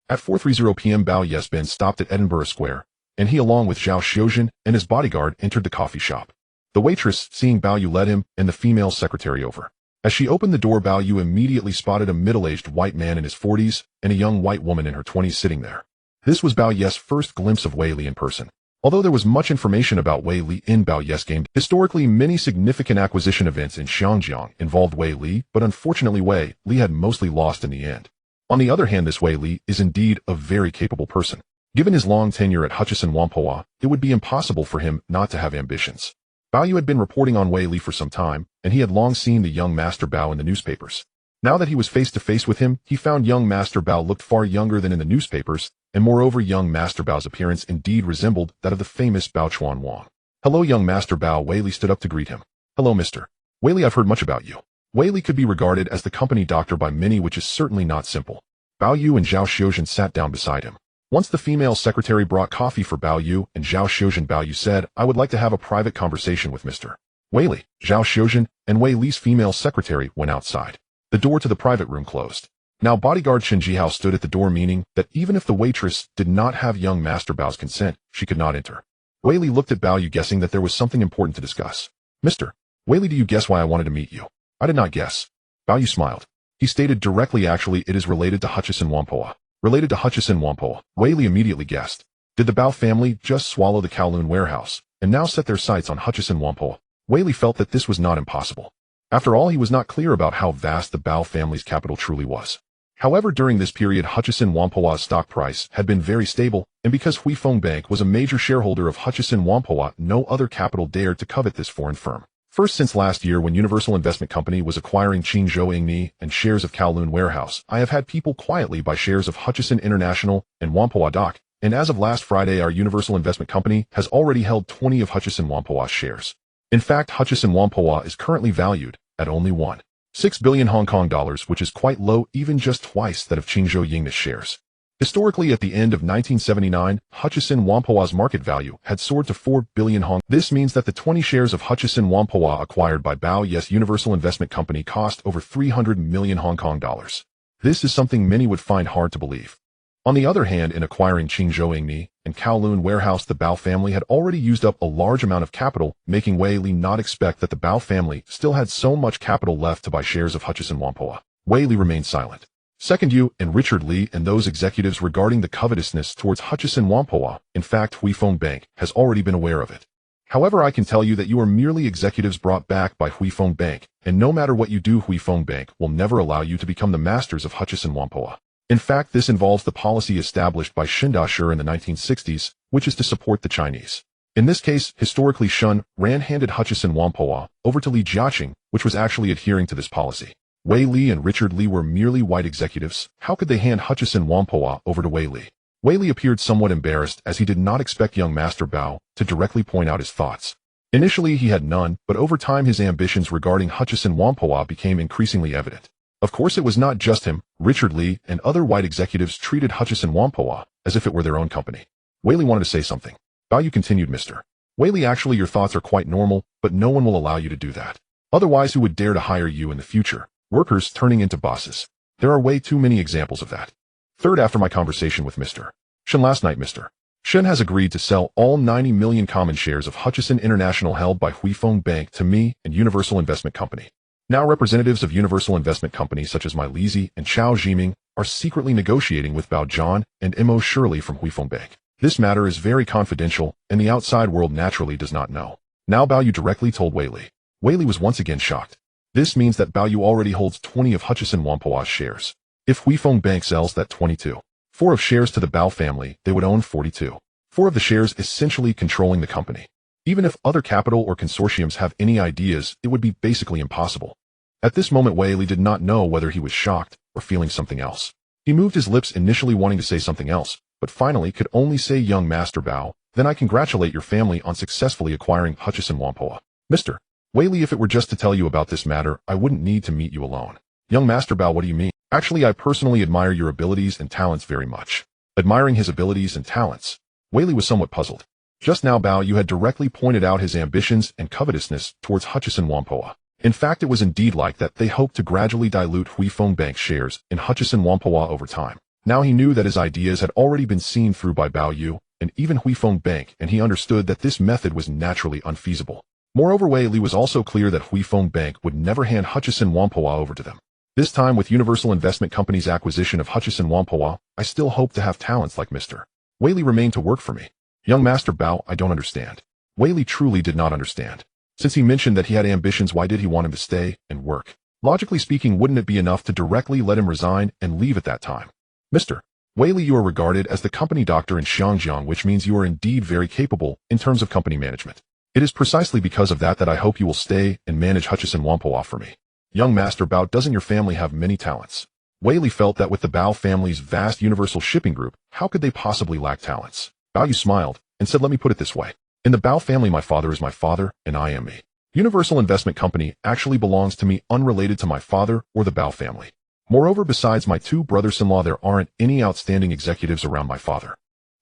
At 4:30 p.m. Bao Yes Ben stopped at Edinburgh Square, and he, along with Zhao Xiuzhen and his bodyguard, entered the coffee shop. The waitress, seeing Bao Yu, led him and the female secretary over. As she opened the door, Bao Yu immediately spotted a middle-aged white man in his 40s and a young white woman in her 20s sitting there. This was Bao Yes' first glimpse of Wei Li in person. Although there was much information about Wei Li in Bao Yes game, historically many significant acquisition events in Xinjiang involved Wei Li, but unfortunately Wei Li had mostly lost in the end. On the other hand, this Wei Li is indeed a very capable person. Given his long tenure at Hutchison Whampoa, it would be impossible for him not to have ambitions. Bao Yu had been reporting on Wei Li for some time, and he had long seen the young Master Bao in the newspapers. Now that he was face to face with him, he found young Master Bao looked far younger than in the newspapers, and moreover young Master Bao's appearance indeed resembled that of the famous Bao Chuan Wang. "Hello, young Master Bao." Wei Li stood up to greet him. "Hello, Mr. Wei Li, I've heard much about you." Wei Li could be regarded as the company doctor by many, which is certainly not simple. Bao Yu and Zhao Xiuzhen sat down beside him. Once the female secretary brought coffee for Bao Yu and Zhao Xiuzhen, Bao Yu said, "I would like to have a private conversation with Mr. Wei Li." Zhao Xiuzhen and Wei Li's female secretary went outside. The door to the private room closed. Now bodyguard Chen Jihao stood at the door, meaning that even if the waitress did not have young Master Bao's consent, she could not enter. Wei Li looked at Bao Yu, guessing that there was something important to discuss. "Mr. Wei Li, do you guess why I wanted to meet you?" "I did not guess." Bao Yu smiled. He stated directly, "Actually, it is related to Hutchison Whampoa." Related to Hutchison Whampoa, Wei Li immediately guessed. Did the Bao family just swallow the Kowloon warehouse and now set their sights on Hutchison Whampoa? Wei Li felt that this was not impossible. After all, he was not clear about how vast the Bao family's capital truly was. However, during this period, Hutchison Whampoa's stock price had been very stable, and because Hui Feng Bank was a major shareholder of Hutchison Whampoa, no other capital dared to covet this foreign firm. First, since last year when Universal Investment Company was acquiring Qingzhou Yingni and shares of Kowloon Warehouse, I have had people quietly buy shares of Hutchison International and Whampoa Dock, and as of last Friday, our Universal Investment Company has already held 20 of Hutchison Whampoa's shares. In fact, Hutchison Whampoa is currently valued at only 1.6 billion Hong Kong dollars, which is quite low, even just twice that of Qingzhou Yingni's shares. Historically, at the end of 1979, Hutchison Whampoa's market value had soared to 4 billion Hong. This means that the 20 shares of Hutchison Whampoa acquired by Bao Yes Universal Investment Company cost over 300 million Hong Kong dollars. This is something many would find hard to believe. On the other hand, in acquiring Qingzhou Yingni and Kowloon Warehouse, the Bao family had already used up a large amount of capital, making Wei Li not expect that the Bao family still had so much capital left to buy shares of Hutchison Whampoa. Wei Li remained silent. Second, you and Richard Li and those executives regarding the covetousness towards Hutchison Whampoa. In fact, Hui Feng Bank has already been aware of it. However, I can tell you that you are merely executives brought back by Huifeng Bank, and no matter what you do, Huifeng Bank will never allow you to become the masters of Hutchison Whampoa. In fact, this involves the policy established by Shindashur in the 1960s, which is to support the Chinese. In this case, historically Shun handed Hutchison Whampoa over to Li Jiaqing, which was actually adhering to this policy. Wei Li and Richard Li were merely white executives. How could they hand Hutchison Whampoa over to Wei Li? Wei Li appeared somewhat embarrassed as he did not expect young Master Bao to directly point out his thoughts. Initially he had none, but over time his ambitions regarding Hutchison Whampoa became increasingly evident. Of course it was not just him. Richard Li and other white executives treated Hutchison Whampoa as if it were their own company. Wei Li wanted to say something. Bao Yu continued, Mr. Wei Li, actually your thoughts are quite normal, but no one will allow you to do that. Otherwise who would dare to hire you in the future? Workers turning into bosses. There are way too many examples of that. Third, after my conversation with Mr. Shen last night, Mr. Shen has agreed to sell all 90 million common shares of Hutchison International held by Huifeng Bank to me and Universal Investment Company. Now representatives of Universal Investment Company such as Mai Lizi and Chao Jiming are secretly negotiating with Bao Zhan and Mo Shirley from Huifeng Bank. This matter is very confidential, and the outside world naturally does not know. Now Bao Yu directly told Wei Li. Wei Li was once again shocked. This means that Bao Yu already holds 20 of Hutchison Whampoa's shares. If Huifeng Bank sells that 4 of shares to the Bao family, they would own 42. 4 of the shares essentially controlling the company. Even if other capital or consortiums have any ideas, it would be basically impossible. At this moment Wei Li did not know whether he was shocked or feeling something else. He moved his lips, initially wanting to say something else, but finally could only say, young Master Bao, then I congratulate your family on successfully acquiring Hutchison Whampoa. Mr. Wei Li, if it were just to tell you about this matter, I wouldn't need to meet you alone. Young Master Bao, what do you mean? Actually, I personally admire your abilities and talents very much. Admiring his abilities and talents. Wei Li was somewhat puzzled. Just now Bao Yu had directly pointed out his ambitions and covetousness towards Hutchison Whampoa. In fact, it was indeed like that they hoped to gradually dilute Huifeng Bank's shares in Hutchison Whampoa over time. Now he knew that his ideas had already been seen through by Bao Yu and even Huifeng Bank, and he understood that this method was naturally unfeasible. Moreover, Wei Li was also clear that Huifeng Bank would never hand Hutchison Whampoa over to them. This time, with Universal Investment Company's acquisition of Hutchison Whampoa, I still hope to have talents like Mr. Wei Li remain to work for me. Young Master Bao, I don't understand. Wei Li truly did not understand. Since he mentioned that he had ambitions, why did he want him to stay and work? Logically speaking, wouldn't it be enough to directly let him resign and leave at that time? Mr. Wei Li, you are regarded as the company doctor in Xiangjiang, which means you are indeed very capable in terms of company management. It is precisely because of that I hope you will stay and manage Hutchison Whampoa for me. Young Master Bao, doesn't your family have many talents? Wei Li felt that with the Bao family's vast universal shipping group, how could they possibly lack talents? Bao Yu smiled and said, let me put it this way. In the Bao family, my father is my father and I am me. Universal Investment Company actually belongs to me, unrelated to my father or the Bao family. Moreover, besides my 2 brothers-in-law, there aren't any outstanding executives around my father.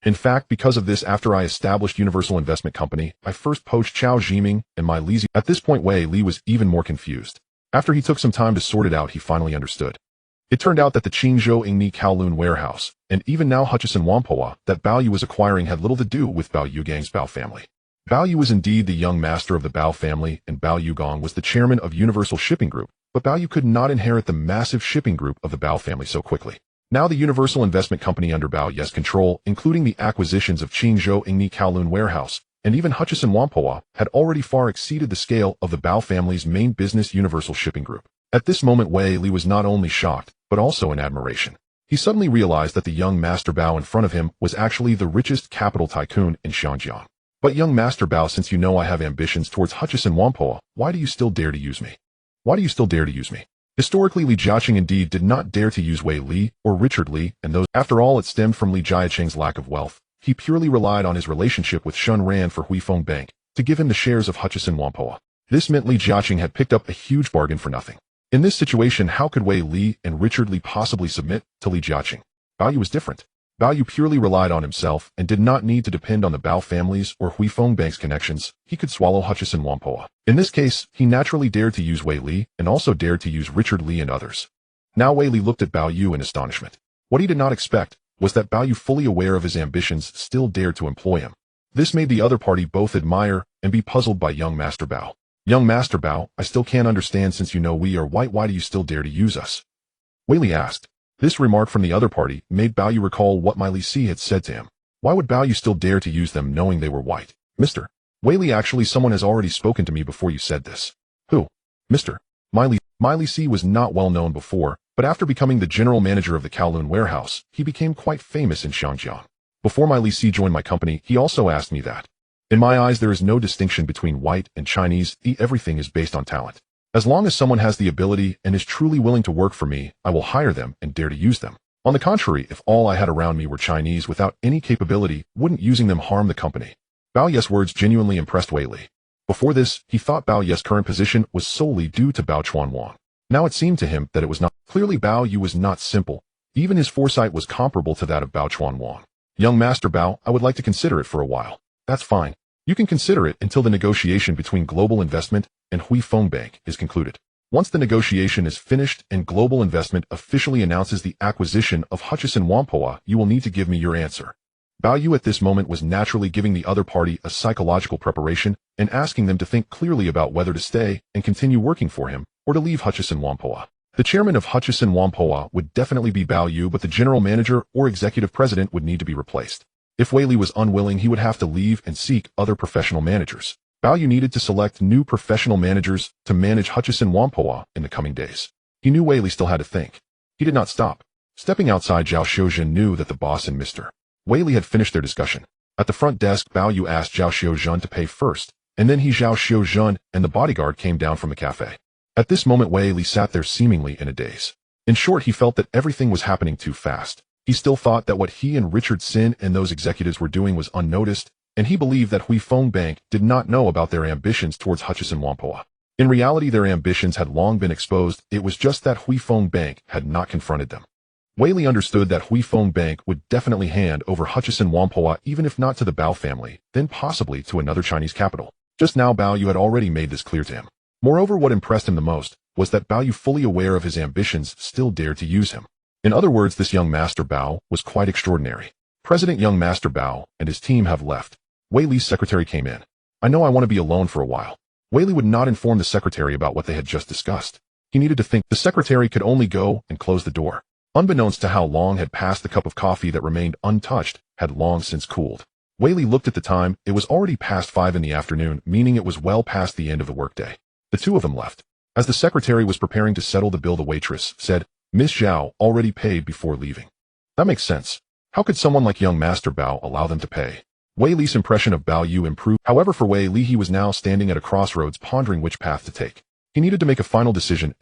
In fact, because of this, after I established Universal Investment Company, I first poached Chao Jiming and Mai Lizi. At this point, Wei Li was even more confused. After he took some time to sort it out, he finally understood. It turned out that the Qingzhou Ingni Kowloon warehouse, and even now Hutchison Whampoa, that Bao Yu was acquiring had little to do with Bao Yugang's Bao family. Bao Yu was indeed the young master of the Bao family, and Bao Yugang was the chairman of Universal Shipping Group, but Bao Yu could not inherit the massive shipping group of the Bao family so quickly. Now the Universal Investment Company under Bao Yu's control, including the acquisitions of Qingzhou Ingni Kowloon warehouse, and even Hutchison Whampoa, had already far exceeded the scale of the Bao family's main business, Universal Shipping Group. At this moment, Wei Li was not only shocked, but also in admiration. He suddenly realized that the young Master Bao in front of him was actually the richest capital tycoon in Xiangjiang. But young Master Bao, since you know I have ambitions towards Hutchison Whampoa, why do you still dare to use me? Why do you still dare to use me? Historically, Li Jiaqing indeed did not dare to use Wei Li or Richard Li, and those, after all, it stemmed from Li Jiaqing's lack of wealth. He purely relied on his relationship with Shun Ran for Huifeng Bank to give him the shares of Hutchison Whampoa. This meant Li Jiaqing had picked up a huge bargain for nothing. In this situation, how could Wei Li and Richard Li possibly submit to Li Jiaqing? Bao Yu was different. Bao Yu purely relied on himself and did not need to depend on the Bao family's or Huifeng Bank's connections. He could swallow Hutchison Whampoa. In this case, he naturally dared to use Wei Li and also dared to use Richard Li and others. Now Wei Li looked at Bao Yu in astonishment. What he did not expect was that Bao Yu, fully aware of his ambitions, still dared to employ him. This made the other party both admire and be puzzled by young Master Bao. Young Master Bao, I still can't understand, since you know we are white, why do you still dare to use us? Wei Li asked. This remark from the other party made Bao Yu recall what Mai Lizi had said to him. Why would Bao Yu still dare to use them knowing they were white? Mr. Wei actually someone has already spoken to me before you said this. Who? Mr. Miley C was not well known before, but after becoming the general manager of the Kowloon warehouse, he became quite famous in Xiangjiang. Before Miley C joined my company, he also asked me that. In my eyes, there is no distinction between white and Chinese. Everything is based on talent. As long as someone has the ability and is truly willing to work for me, I will hire them and dare to use them. On the contrary, if all I had around me were Chinese without any capability, wouldn't using them harm the company? Bao Ye's words genuinely impressed Wei Li. Before this, he thought Bao Ye's current position was solely due to Bao Chuan Wang. Now it seemed to him that it was not. Clearly Bao Yu was not simple. Even his foresight was comparable to that of Bao Chuan Wang. Young Master Bao, I would like to consider it for a while. That's fine. You can consider it until the negotiation between Global Investment and Hui Feng Bank is concluded. Once the negotiation is finished and Global Investment officially announces the acquisition of Hutchison Whampoa, you will need to give me your answer. Bao Yu at this moment was naturally giving the other party a psychological preparation and asking them to think clearly about whether to stay and continue working for him or to leave Hutchison Whampoa. The chairman of Hutchison Whampoa would definitely be Bao Yu, but the general manager or executive president would need to be replaced. If Wei Li was unwilling, he would have to leave and seek other professional managers. Bao Yu needed to select new professional managers to manage Hutchison Whampoa in the coming days. He knew Wei Li still had to think. He did not stop. Stepping outside, Zhao Xiuzhen knew that the boss and Mr. Wei Li had finished their discussion. At the front desk, Bao Yu asked Zhao Xiuzhen to pay first, and then Zhao Xiuzhen and the bodyguard came down from the cafe. At this moment, Wei Li sat there seemingly in a daze. In short, he felt that everything was happening too fast. He still thought that what he and Richard Sin and those executives were doing was unnoticed, and he believed that Hui Feng Bank did not know about their ambitions towards Hutchison Whampoa. In reality, their ambitions had long been exposed. It was just that Hui Feng Bank had not confronted them. Wei Li understood that Hui Feng Bank would definitely hand over Hutchison Whampoa, even if not to the Bao family, then possibly to another Chinese capital. Just now, Bao Yu had already made this clear to him. Moreover, what impressed him the most was that Bao Yu, fully aware of his ambitions, still dared to use him. In other words, this young Master Bao was quite extraordinary. President Young Master Bao and his team have left. Wei Li's secretary came in. I know I want to be alone for a while. Wei Li would not inform the secretary about what they had just discussed. He needed to think. The secretary could only go and close the door. Unbeknownst to how long had passed, the cup of coffee that remained untouched had long since cooled. Wei Li looked at the time. It was already past 5 in the afternoon, meaning it was well past the end of the workday. The two of them left. As the secretary was preparing to settle the bill, the waitress said, "Miss Zhao already paid before leaving." That makes sense. How could someone like young Master Bao allow them to pay? Wei Li's impression of Bao Yu improved. However, for Wei Li, he was now standing at a crossroads, pondering which path to take. He needed to make a final decision.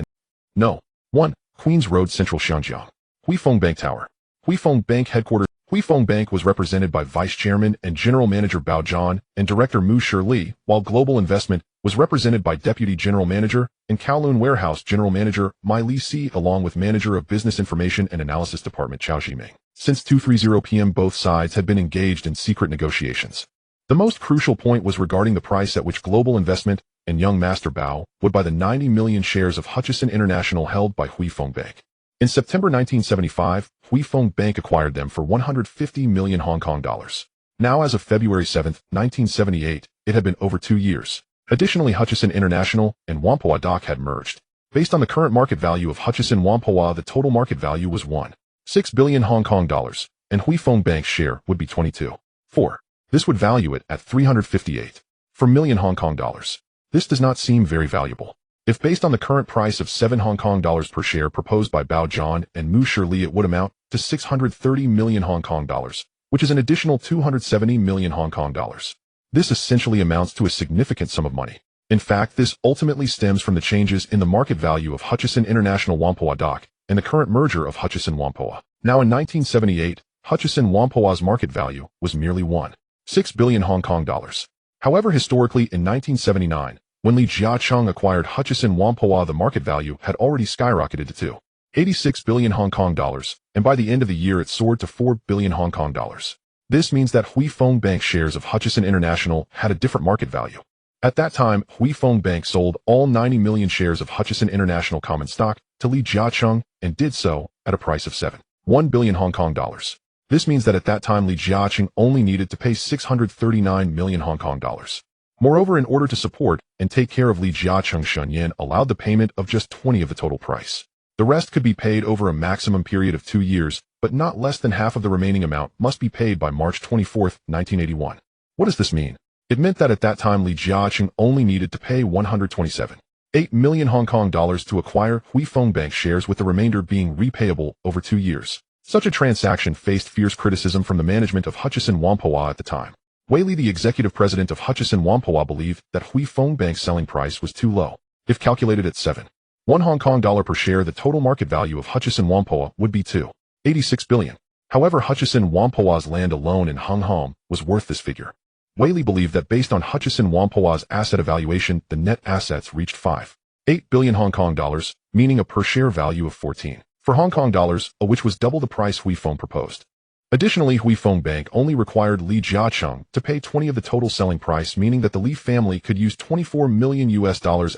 No. 1. Queens Road, Central Xiangjiang. Hui Feng Bank Tower. Hui Feng Bank headquarters. Hui Feng Bank was represented by Vice Chairman and General Manager Bao Zhan and Director Mu Shili, while Global Investment was represented by Deputy General Manager and Kowloon Warehouse General Manager Miley C, along with Manager of Business Information and Analysis Department Chao Zhiming. Since 2:30 p.m., both sides had been engaged in secret negotiations. The most crucial point was regarding the price at which Global Investment and young Master Bao would buy the 90 million shares of Hutchison International held by Hui Feng Bank. In September 1975, Hui Feng Bank acquired them for 150 million Hong Kong dollars. Now, as of February 7, 1978, it had been over 2 years. Additionally, Hutchison International and Whampoa Dock had merged. Based on the current market value of Hutchison Whampoa, the total market value was 1.6 billion Hong Kong dollars, and Hui Feng Bank's share would be 22.4. This would value it at 358.4 million Hong Kong dollars. This does not seem very valuable. If based on the current price of 7 Hong Kong dollars per share proposed by Bao Zhan and Mu Shili, it would amount to 630 million Hong Kong dollars, which is an additional 270 million Hong Kong dollars. This essentially amounts to a significant sum of money. In fact, this ultimately stems from the changes in the market value of Hutchison International Whampoa Dock and the current merger of Hutchison Whampoa. Now, in 1978, Hutchison Whampoa's market value was merely 1.6 billion Hong Kong dollars. However, historically, in 1979, when Li Jiacheng acquired Hutchison Whampoa, the market value had already skyrocketed to 2.86 billion Hong Kong dollars, and by the end of the year it soared to 4 billion Hong Kong dollars. This means that Hui Feng Bank shares of Hutchison International had a different market value. At that time, Hui Feng Bank sold all 90 million shares of Hutchison International common stock to Li Jiacheng and did so at a price of 7.1 billion Hong Kong dollars. This means that at that time Li Jiacheng only needed to pay 639 million Hong Kong dollars. Moreover, in order to support and take care of Li Jiacheng, Shenyan allowed the payment of just 20 of the total price. The rest could be paid over a maximum period of 2 years, but not less than half of the remaining amount must be paid by March 24, 1981. What does this mean? It meant that at that time Li Jiaqing only needed to pay 127.8 million Hong Kong dollars to acquire Hui Feng Bank shares, with the remainder being repayable over 2 years. Such a transaction faced fierce criticism from the management of Hutchison Whampoa at the time. Wei Li, the executive president of Hutchison Whampoa, believed that Hui Feng Bank's selling price was too low. If calculated at 7.1 Hong Kong dollar per share, the total market value of Hutchison Whampoa would be 2.86 billion. However, Hutchison Whampoa's land alone in Hung Hom was worth this figure. Wei Li believed that based on Hutchison Whampoa's asset evaluation, the net assets reached 5.8 billion Hong Kong dollars, meaning a per share value of 14 for Hong Kong dollars, which was double the price Hui Feng proposed. Additionally, Hui Feng Bank only required Li Jiaqing to pay 20 of the total selling price, meaning that the Li family could use $24 million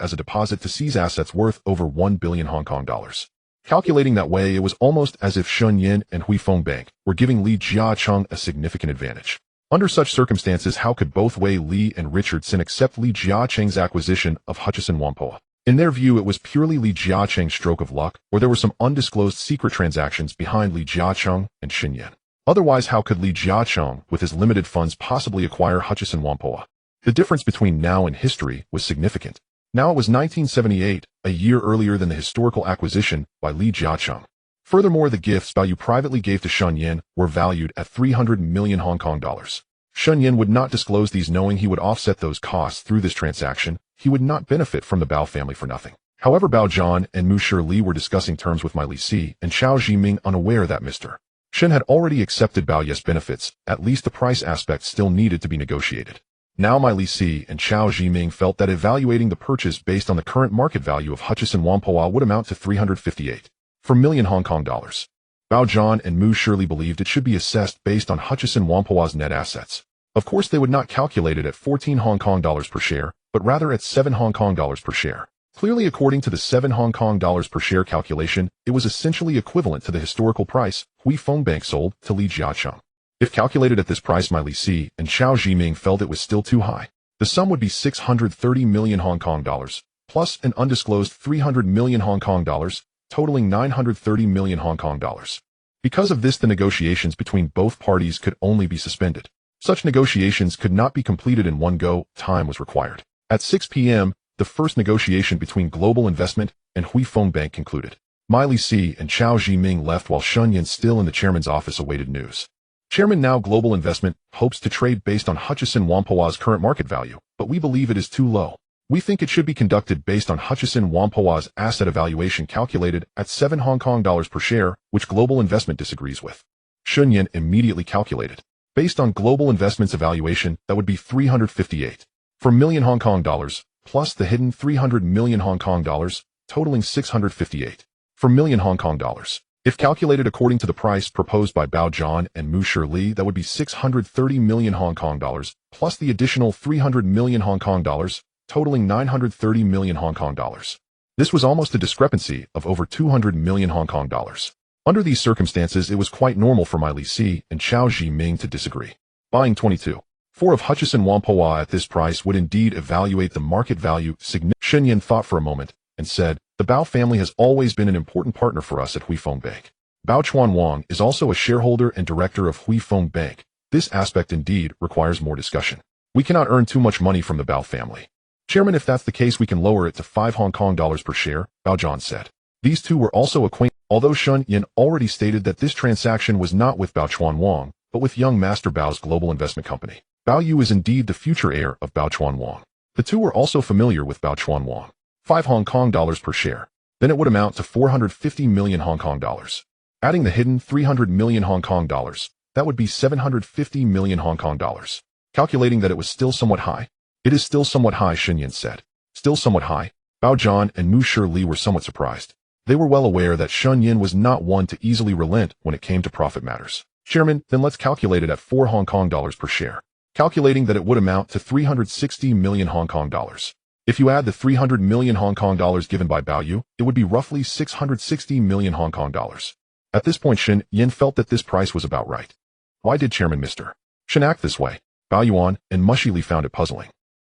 as a deposit to seize assets worth over 1 billion Hong Kong dollars. Calculating that way, it was almost as if Shun Yin and Hui Feng Bank were giving Li Jiaqing a significant advantage. Under such circumstances, how could both Wei Li and Richardson accept Li Jiaqing's acquisition of Hutchison Whampoa? In their view, it was purely Li Jiaqing's stroke of luck, or there were some undisclosed secret transactions behind Li Jiaqing and Shun Yin. Otherwise, how could Li Jiaqing, with his limited funds, possibly acquire Hutchison Whampoa? The difference between now and history was significant. Now it was 1978, a year earlier than the historical acquisition by Li Jiaqing. Furthermore, the gifts Bao Yu privately gave to Shun Yin were valued at 300 million Hong Kong dollars. Shun Yin would not disclose these, knowing he would offset those costs through this transaction. He would not benefit from the Bao family for nothing. However, Bao Zhan and Mu Shili were discussing terms with Mai Si and Chao Zhiming, unaware that Mr. Shen had already accepted Bao Ye's benefits. At least the price aspect still needed to be negotiated. Now Mai Si and Chao Zhiming felt that evaluating the purchase based on the current market value of Hutchison Whampoa would amount to 358.4 million Hong Kong dollars. Bao Zhan and Mu Shili believed it should be assessed based on Hutchison Whampoa's net assets. Of course, they would not calculate it at 14 Hong Kong dollars per share, but rather at 7 Hong Kong dollars per share. Clearly, according to the 7 Hong Kong dollars per share calculation, it was essentially equivalent to the historical price Hui Feng Bank sold to Li Jiaqing. If calculated at this price, Mai Si and Chao Zhiming felt it was still too high. The sum would be 630 million Hong Kong dollars, plus an undisclosed 300 million Hong Kong dollars, totaling 930 million Hong Kong dollars. Because of this, the negotiations between both parties could only be suspended. Such negotiations could not be completed in one go. Time was required. At 6 p.m., the first negotiation between Global Investment and Hui Feng Bank concluded. Mai Si and Chao Zhiming left while Shun Yin, still in the chairman's office, awaited news. Chairman, now Global Investment hopes to trade based on Hutchison Whampoa's current market value, but we believe it is too low. We think it should be conducted based on Hutchison Whampoa's asset evaluation calculated at 7 Hong Kong dollars per share, which Global Investment disagrees with. Shun Yin immediately calculated. Based on Global Investment's evaluation, that would be 358.4 million Hong Kong dollars, plus the hidden 300 million Hong Kong dollars, totaling 658.4 million Hong Kong dollars. If calculated according to the price proposed by Bao Zhan and Mu Shili, that would be 630 million Hong Kong dollars, plus the additional 300 million Hong Kong dollars, totaling 930 million Hong Kong dollars. This was almost a discrepancy of over 200 million Hong Kong dollars. Under these circumstances, it was quite normal for Mai Si and Chao Zhiming to disagree. Buying 22.4 of Hutchison Whampoa at this price would indeed evaluate the market value significantly. Shun Yin thought for a moment and said, "The Bao family has always been an important partner for us at Hui Feng Bank. Bao Chuan Wang is also a shareholder and director of Hui Feng Bank. This aspect indeed requires more discussion. We cannot earn too much money from the Bao family." "Chairman, if that's the case, we can lower it to 5 Hong Kong dollars per share," Bao Zhan said. These two were also acquainted, although Shun Yin already stated that this transaction was not with Bao Chuan Wang, but with young Master Bao's Global Investment Company. Bao Yu is indeed the future heir of Bao Chuan Wang. The two were also familiar with Bao Chuan Wang. 5 Hong Kong dollars per share. Then it would amount to 450 million Hong Kong dollars. Adding the hidden 300 million Hong Kong dollars, that would be 750 million Hong Kong dollars. Calculating that it was still somewhat high. "It is still somewhat high," Shun Yin said. "Still somewhat high?" Bao Zhan and Mu Shili were somewhat surprised. They were well aware that Shun Yin was not one to easily relent when it came to profit matters. "Chairman, then let's calculate it at 4 Hong Kong dollars per share." Calculating that it would amount to 360 million Hong Kong dollars. If you add the 300 million Hong Kong dollars given by Bao Yu, it would be roughly 660 million Hong Kong dollars. At this point, Shun Yin felt that this price was about right. Why did Chairman Mr. Shen act this way? Bao Yuan and Mu Shili found it puzzling.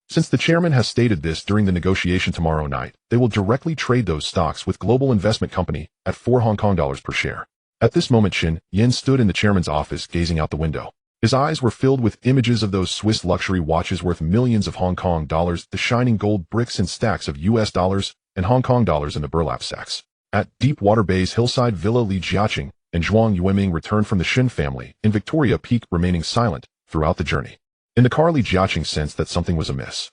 Since the chairman has stated this during the negotiation tomorrow night, they will directly trade those stocks with Global Investment Company at 4 Hong Kong dollars per share. At this moment, Shun Yin stood in the chairman's office gazing out the window. His eyes were filled with images of those Swiss luxury watches worth millions of Hong Kong dollars, the shining gold bricks and stacks of US dollars and Hong Kong dollars in the burlap sacks. At Deepwater Bay's hillside villa, Li Jiaqing and Zhuang Yueming returned from the Shun family in Victoria Peak, remaining silent throughout the journey. In the car, Li Jiaqing sensed that something was amiss.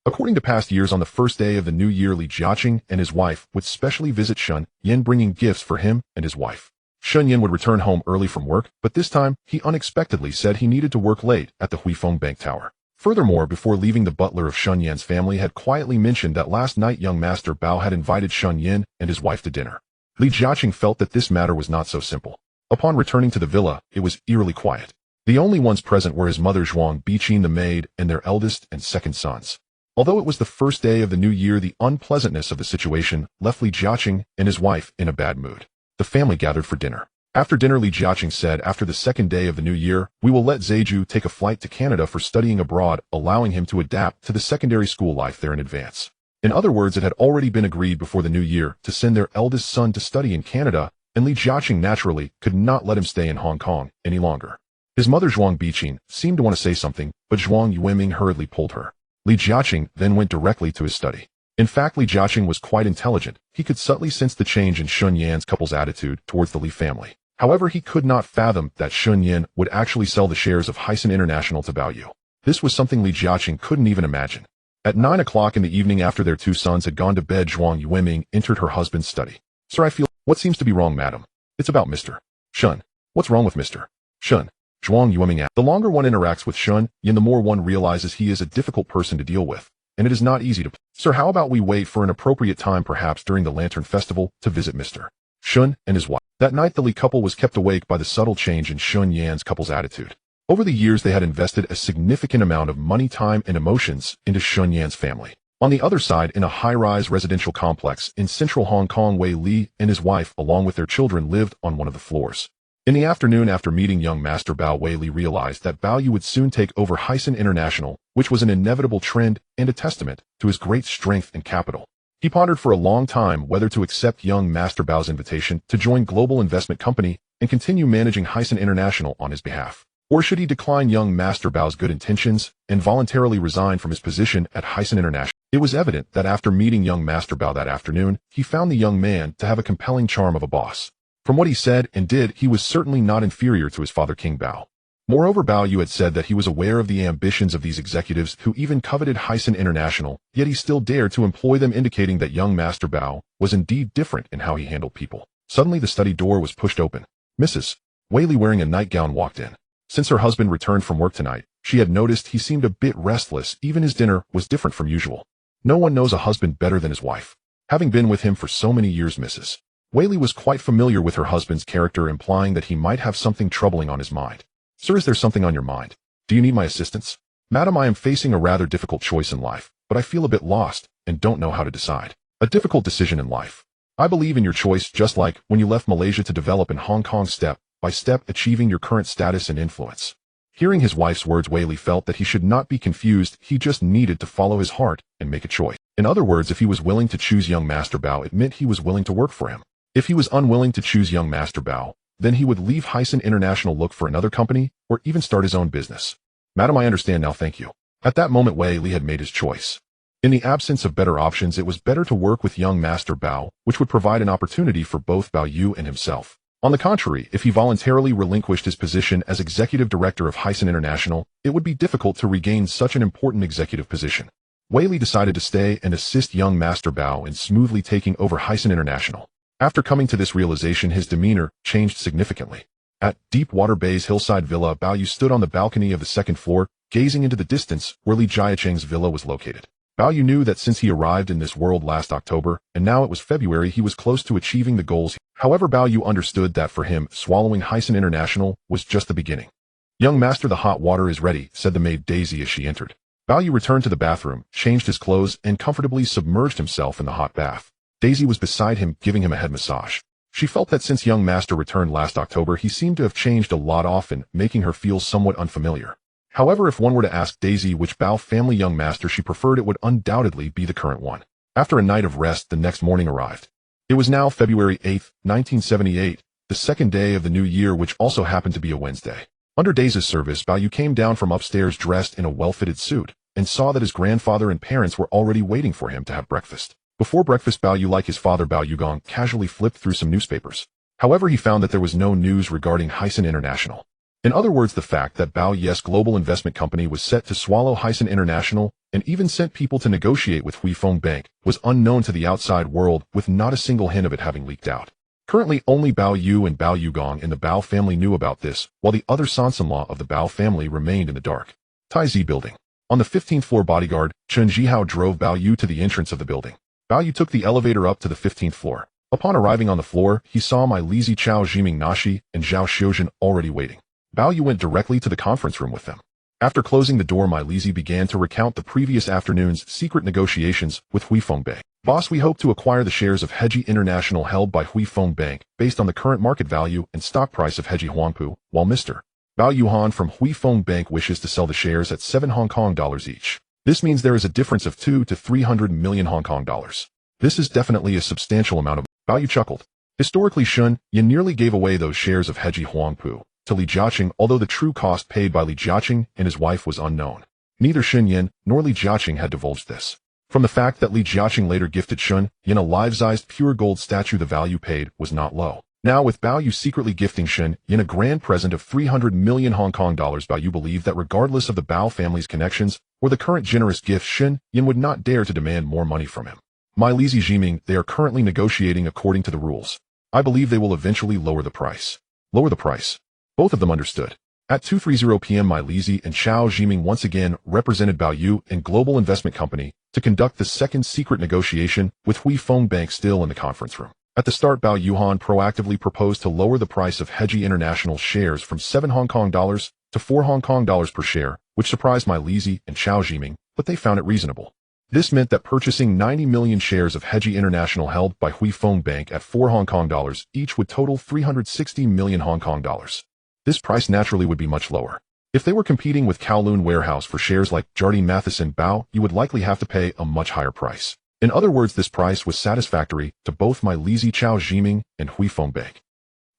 According to past years, on the first day of the new year, Li Jiaqing and his wife would specially visit Shun Yin, bringing gifts for him and his wife. Shun Yin would return home early from work, but this time he unexpectedly said he needed to work late at the Huifeng Bank Tower. Furthermore, before leaving, the butler of Shun Yan's family had quietly mentioned that last night young Master Bao had invited Shun Yin and his wife to dinner. Li Jiaqing felt that this matter was not so simple. Upon returning to the villa, it was eerily quiet. The only ones present were his mother Zhuang Biqin, the maid, and their eldest and second sons. Although it was the first day of the new year, the unpleasantness of the situation left Li Jiaqing and his wife in a bad mood. The family gathered for dinner. After dinner, Li Jiaqing said, after the second day of the new year, we will let Zeju take a flight to Canada for studying abroad, allowing him to adapt to the secondary school life there in advance. In other words, it had already been agreed before the new year to send their eldest son to study in Canada, and Li Jiaqing naturally could not let him stay in Hong Kong any longer. His mother Zhuang Biqin seemed to want to say something, but Zhuang Yueming hurriedly pulled her. Li Jiaqing then went directly to his study. In fact, Li Jiaqing was quite intelligent. He could subtly sense the change in Shun Yan's couple's attitude towards the Li family. However, he could not fathom that Shun Yin would actually sell the shares of Hysan International to Bao Yu. This was something Li Jiaqing couldn't even imagine. At 9 o'clock in the evening, after their two sons had gone to bed, Zhuang Yueming entered her husband's study. Sir, I feel... What seems to be wrong, madam? It's about Mr. Shun. What's wrong with Mr. Shun? Zhuang Yueming asked. The longer one interacts with Shun Yin, the more one realizes he is a difficult person to deal with, and it is not easy to... Sir, how about we wait for an appropriate time, perhaps during the Lantern Festival, to visit Mr. Shun and his wife. That night, the Li couple was kept awake by the subtle change in Shun Yan's couple's attitude. Over the years, they had invested a significant amount of money, time, and emotions into Shun Yan's family. On the other side, in a high-rise residential complex in central Hong Kong, Wei Li and his wife, along with their children, lived on one of the floors. In the afternoon, after meeting young Master Bao, Wei Li realized that Bao Yu would soon take over Hysan International, which was an inevitable trend and a testament to his great strength and capital. He pondered for a long time whether to accept young Master Bao's invitation to join Global Investment Company and continue managing Hysan International on his behalf. Or should he decline young Master Bao's good intentions and voluntarily resign from his position at Hysan International? It was evident that after meeting young Master Bao that afternoon, he found the young man to have a compelling charm of a boss. From what he said and did, he was certainly not inferior to his father, King Bao. Moreover, Bao Yu had said that he was aware of the ambitions of these executives who even coveted Hysan International, yet he still dared to employ them, indicating that young Master Bao was indeed different in how he handled people. Suddenly, the study door was pushed open. Mrs. Wei Li, wearing a nightgown, walked in. Since her husband returned from work tonight, she had noticed he seemed a bit restless. Even his dinner was different from usual. No one knows a husband better than his wife. Having been with him for so many years, Mrs. Wei Li was quite familiar with her husband's character, implying that he might have something troubling on his mind. Sir, is there something on your mind? Do you need my assistance? Madam, I am facing a rather difficult choice in life, but I feel a bit lost and don't know how to decide. A difficult decision in life. I believe in your choice, just like when you left Malaysia to develop in Hong Kong, step by step achieving your current status and influence. Hearing his wife's words, Wei Li felt that he should not be confused. He just needed to follow his heart and make a choice. In other words, if he was willing to choose young Master Bao, it meant he was willing to work for him. If he was unwilling to choose young Master Bao, then he would leave Hysan International, look for another company, or even start his own business. Madam, I understand now, thank you. At that moment, Wei Li had made his choice. In the absence of better options, it was better to work with young Master Bao, which would provide an opportunity for both Bao Yu and himself. On the contrary, if he voluntarily relinquished his position as executive director of Hysan International, it would be difficult to regain such an important executive position. Wei Li decided to stay and assist young Master Bao in smoothly taking over Hysan International. After coming to this realization, his demeanor changed significantly. At Deepwater Bay's hillside villa, Bao Yu stood on the balcony of the second floor, gazing into the distance where Li Jiaqing's villa was located. Bao Yu knew that since he arrived in this world last October, and now it was February, he was close to achieving the goals. However, Bao Yu understood that for him, swallowing Hysan International was just the beginning. Young master, the hot water is ready, said the maid Daisy as she entered. Bao Yu returned to the bathroom, changed his clothes, and comfortably submerged himself in the hot bath. Daisy was beside him, giving him a head massage. She felt that since young master returned last October, he seemed to have changed a lot, often making her feel somewhat unfamiliar. However, if one were to ask Daisy which Bao family young master she preferred, it would undoubtedly be the current one. After a night of rest, the next morning arrived. It was now February 8, 1978, the second day of the new year, which also happened to be a Wednesday. Under Days' service, Bao Yu came down from upstairs dressed in a well-fitted suit and saw that his grandfather and parents were already waiting for him to have breakfast. Before breakfast, Bao Yu, like his father Bao Yugong, casually flipped through some newspapers. However, he found that there was no news regarding Hysan International. In other words, the fact that Bao Yu's global investment company was set to swallow Hysan International and even sent people to negotiate with Huifeng Bank was unknown to the outside world, with not a single hint of it having leaked out. Currently, only Bao Yu and Bao Yugong in the Bao family knew about this, while the other sons-in-law of the Bao family remained in the dark. Taizi Building. On the 15th floor, bodyguard Chen Jihao drove Bao Yu to the entrance of the building. Bao Yu took the elevator up to the 15th floor. Upon arriving on the floor, he saw My Lizi Chao Jiming Nashi and Zhao Xiuzhen already waiting. Bao Yu went directly to the conference room with them. After closing the door, My Lizi began to recount the previous afternoon's secret negotiations with Huifeng Bank. Boss, we hope to acquire the shares of Heji International held by Huifeng Bank based on the current market value and stock price of Heji Huangpu, while Mr. Bao Yuhan from Huifeng Bank wishes to sell the shares at 7 Hong Kong dollars each. This means there is a difference of 2 to 300 million Hong Kong dollars. This is definitely a substantial amount of. Bao Yu chuckled. Historically, Shun Yin nearly gave away those shares of Heji Huangpu to Li Jiaqing, although the true cost paid by Li Jiaqing and his wife was unknown. Neither Shun Yin nor Li Jiaqing had divulged this. From the fact that Li Jiaqing later gifted Shun Yin a life-sized pure gold statue, the value paid was not low. Now, with Bao Yu secretly gifting Shun Yin a grand present of 300 million Hong Kong dollars, Bao Yu believed that regardless of the Bao family's connections or the current generous gift, Shun Yin would not dare to demand more money from him. My Lizi Jiming, they are currently negotiating according to the rules. I believe they will eventually lower the price. Lower the price. Both of them understood. At 2:30 p.m. My Lizi and Chao Jiming once again represented Bao Yu and Global Investment Company to conduct the second secret negotiation with Huifeng Bank still in the conference room. At the start, Bao Yuhan proactively proposed to lower the price of Heji International shares from 7 Hong Kong dollars to 4 Hong Kong dollars per share, which surprised My Lizi and Chao Jiming, but they found it reasonable. This meant that purchasing 90 million shares of Heji International held by Huifeng Bank at 4 Hong Kong dollars each would total 360 million Hong Kong dollars. This price naturally would be much lower. If they were competing with Kowloon Warehouse for shares like Jardine Matheson Bao, you would likely have to pay a much higher price. In other words, this price was satisfactory to both My Lizi Chao Jiming and Huifeng Bank.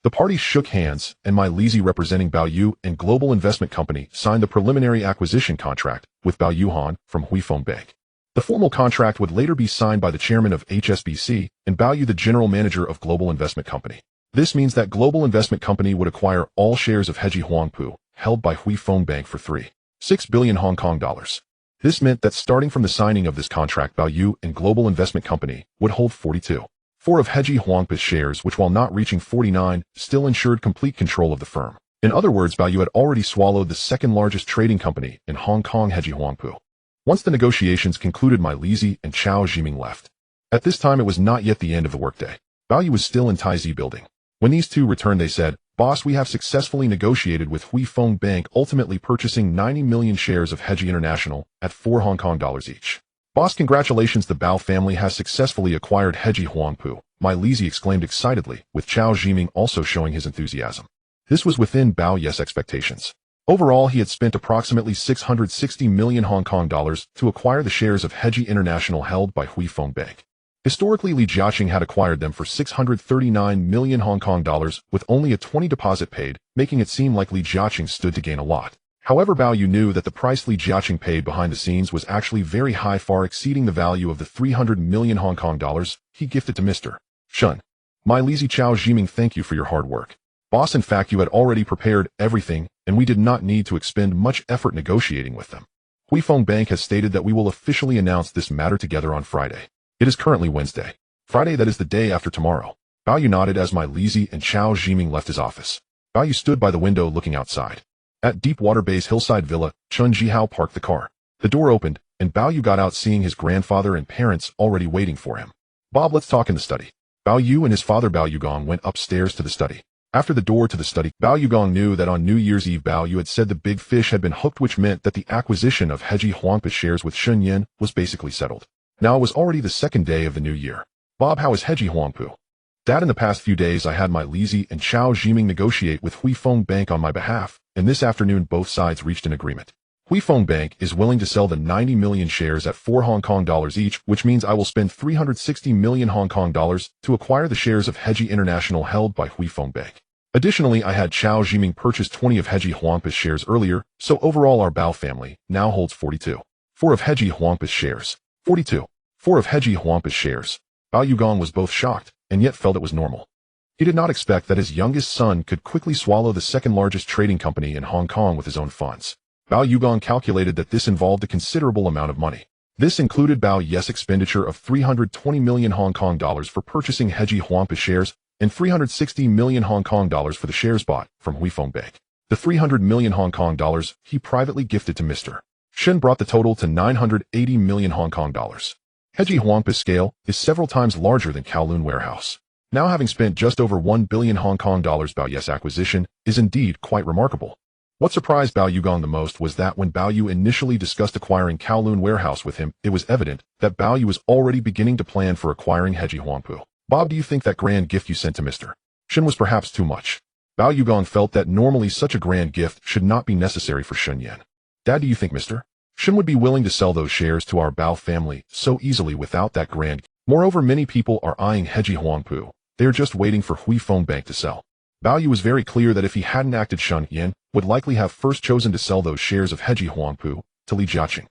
The parties shook hands, and My Lizi, representing Bao Yu and Global Investment Company, signed the preliminary acquisition contract with Bao Yuhan from Huifeng Bank. The formal contract would later be signed by the chairman of HSBC and Bao Yu, the general manager of Global Investment Company. This means that Global Investment Company would acquire all shares of Heji Huangpu, held by Huifeng Bank, for 3.6 billion Hong Kong dollars. This meant that starting from the signing of this contract, Bao Yu and Global Investment Company would hold 42.4% of Heji Huangpu's shares, which, while not reaching 49%, still ensured complete control of the firm. In other words, Bao Yu had already swallowed the second largest trading company in Hong Kong, Heji Huangpu. Once the negotiations concluded, My Lizi and Chao Jiming left. At this time, it was not yet the end of the workday. Bao Yu was still in Taizi Building. When these two returned, they said, "Boss, we have successfully negotiated with Huifeng Bank, ultimately purchasing 90 million shares of Heji International at 4 Hong Kong dollars each. Boss, congratulations, the Bao family has successfully acquired Heji Huangpu," My Lizi exclaimed excitedly, with Chao Jiming also showing his enthusiasm. This was within Bao Yu's expectations. Overall, he had spent approximately 660 million Hong Kong dollars to acquire the shares of Heji International held by Huifeng Bank. Historically, Li Jiaqing had acquired them for 639 million Hong Kong dollars with only a 20% deposit paid, making it seem like Li Jiaqing stood to gain a lot. However, Bao Yu knew that the price Li Jiaqing paid behind the scenes was actually very high, far exceeding the value of the 300 million Hong Kong dollars he gifted to Mr. Shun. My Lizi Chao Jiming, thank you for your hard work. Boss, in fact, you had already prepared everything, and we did not need to expend much effort negotiating with them. Huifeng Bank has stated that we will officially announce this matter together on Friday. It is currently Wednesday. Friday, that is the day after tomorrow. Bao Yu nodded as My Lizi and Chao Jiming left his office. Bao Yu stood by the window looking outside. At Deepwater Bay's hillside villa, Chen Jihao parked the car. The door opened, and Bao Yu got out, seeing his grandfather and parents already waiting for him. "Bob, let's talk in the study." Bao Yu and his father Bao Yugong went upstairs to the study. After the door to the study, Bao Yugong knew that on New Year's Eve Bao Yu had said the big fish had been hooked, which meant that the acquisition of Heji Huangpa shares with Shun Yin was basically settled. Now it was already the second day of the new year. "Bob, how is Heji Huangpu?" "Dad, in the past few days I had My Lizi and Chao Jiming negotiate with Huifeng Bank on my behalf, and this afternoon both sides reached an agreement. Huifeng Bank is willing to sell the 90 million shares at 4 Hong Kong dollars each, which means I will spend 360 million Hong Kong dollars to acquire the shares of Heji International held by Huifeng Bank. Additionally, I had Chao Jiming purchase 20 of Heji Huangpa's shares earlier, so overall our Bao family now holds 42. 4 of Heji Huangpa's shares. 42. 4 of Heji Huangpa's shares. Bao Yugong was both shocked, and yet felt it was normal. He did not expect that his youngest son could quickly swallow the second largest trading company in Hong Kong with his own funds. Bao Yugong calculated that this involved a considerable amount of money. This included Bao Ye's expenditure of 320 million Hong Kong dollars for purchasing Heji Huangpa's shares and 360 million Hong Kong dollars for the shares bought from Huifeng Bank. The 300 million Hong Kong dollars he privately gifted to Mr. Shen brought the total to 980 million Hong Kong dollars. Heji Huangpa's scale is several times larger than Kowloon warehouse. Now having spent just over 1 billion Hong Kong dollars, Bao Ye's acquisition is indeed quite remarkable. What surprised Bao Yugong the most was that when Bao Yu initially discussed acquiring Kowloon warehouse with him, it was evident that Bao Yu was already beginning to plan for acquiring Heji Huangpu. Bob, do you think that grand gift you sent to Mr. Shen was perhaps too much? Bao Yugong felt that normally such a grand gift should not be necessary for Shen Yan. Dad, do you think Mr. Shen would be willing to sell those shares to our Bao family so easily without that grand gift? Moreover, many people are eyeing Heji Huangpu. They are just waiting for Huifeng Bank to sell. Bao Yu was very clear that if he hadn't acted, Shen Yan would likely have first chosen to sell those shares of Heji Huangpu to Li Jiaqing.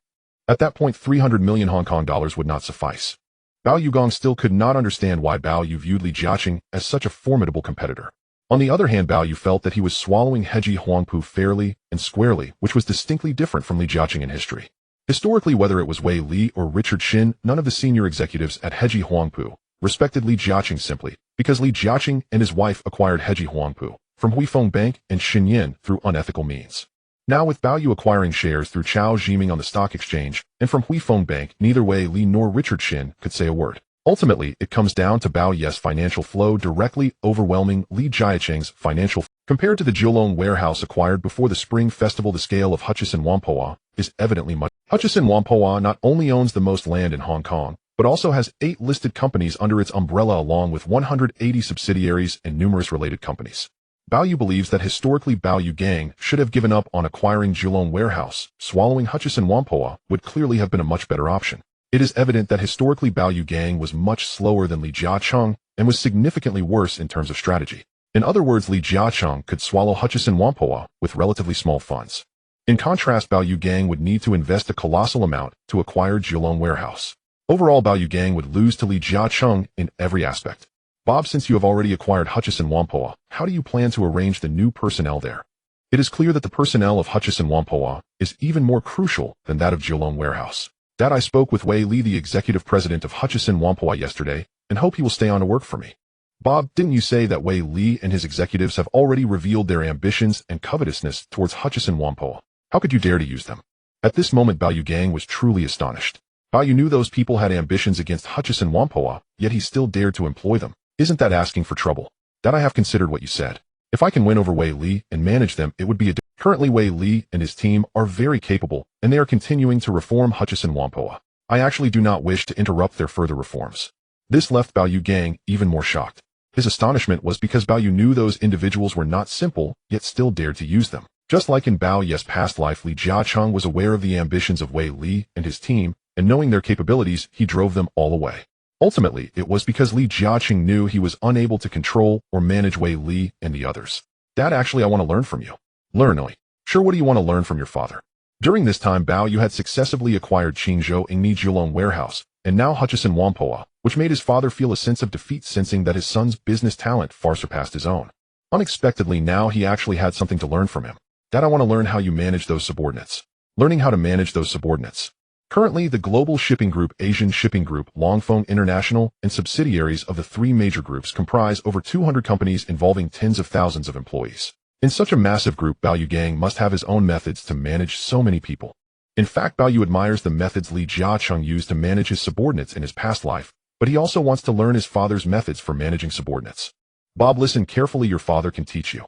At that point, 300 million Hong Kong dollars would not suffice. Bao Yugong still could not understand why Bao Yu viewed Li Jiaqing as such a formidable competitor. On the other hand, Bao Yu felt that he was swallowing Heji Huangpu fairly and squarely, which was distinctly different from Li Jiaqing in history. Historically, whether it was Wei Li or Richard Shin, none of the senior executives at Heji Huangpu respected Li Jiaqing simply because Li Jiaqing and his wife acquired Heji Huangpu from Huifeng Bank and Xinyan through unethical means. Now with Bao Yu acquiring shares through Chao Jiming on the stock exchange and from Huifeng Bank, neither Wei Li nor Richard Shin could say a word. Ultimately, it comes down to Bao Ye's financial flow directly overwhelming Li Jiaqing's financial flow. Compared to the Kowloon warehouse acquired before the Spring Festival, the scale of Hutchison Whampoa is evidently much. Hutchison Whampoa not only owns the most land in Hong Kong, but also has 8 listed companies under its umbrella along with 180 subsidiaries and numerous related companies. Bao Yu believes that historically Bao Yugong should have given up on acquiring Kowloon warehouse. Swallowing Hutchison Whampoa would clearly have been a much better option. It is evident that historically Bao Yugong was much slower than Li Jiaqing and was significantly worse in terms of strategy. In other words, Li Jiaqing could swallow Hutchison Whampoa with relatively small funds. In contrast, Bao Yugong would need to invest a colossal amount to acquire Kowloon warehouse. Overall, Bao Yugong would lose to Li Jiaqing in every aspect. Bob, since you have already acquired Hutchison Whampoa, how do you plan to arrange the new personnel there? It is clear that the personnel of Hutchison Whampoa is even more crucial than that of Kowloon warehouse. Dad, I spoke with Wei Li, the executive president of Hutchison Whampoa yesterday, and hope he will stay on to work for me. Bob, didn't you say that Wei Li and his executives have already revealed their ambitions and covetousness towards Hutchison Whampoa? How could you dare to use them? At this moment, Bao Yugong was truly astonished. Bao Yu knew those people had ambitions against Hutchison Whampoa, yet he still dared to employ them. Isn't that asking for trouble? Dad, I have considered what you said. If I can win over Wei Li and manage them, it would be a... Currently, Wei Li and his team are very capable, and they are continuing to reform Hutchison Whampoa. I actually do not wish to interrupt their further reforms. This left Bao Yugong even more shocked. His astonishment was because Bao Yu knew those individuals were not simple, yet still dared to use them. Just like in Bao Ye's past life, Li Jiaqing was aware of the ambitions of Wei Li and his team, and knowing their capabilities, he drove them all away. Ultimately, it was because Li Jiaqing knew he was unable to control or manage Wei Li and the others. Dad, actually, I want to learn from you. Learn, Oi. Sure, what do you want to learn from your father? During this time, Bao Yu had successively acquired Qingzhou Ingni Kowloon warehouse, and now Hutchison Whampoa, which made his father feel a sense of defeat, sensing that his son's business talent far surpassed his own. Unexpectedly, now he actually had something to learn from him. Dad, I want to learn how you manage those subordinates. Learning how to manage those subordinates. Currently, the global shipping group, Asian Shipping Group, Longfeng International, and subsidiaries of the 3 major groups comprise over 200 companies involving tens of thousands of employees. In such a massive group, Bao Yugong must have his own methods to manage so many people. In fact, Bao Yu admires the methods Li Jiaqing used to manage his subordinates in his past life, but he also wants to learn his father's methods for managing subordinates. Bob, listen carefully, your father can teach you.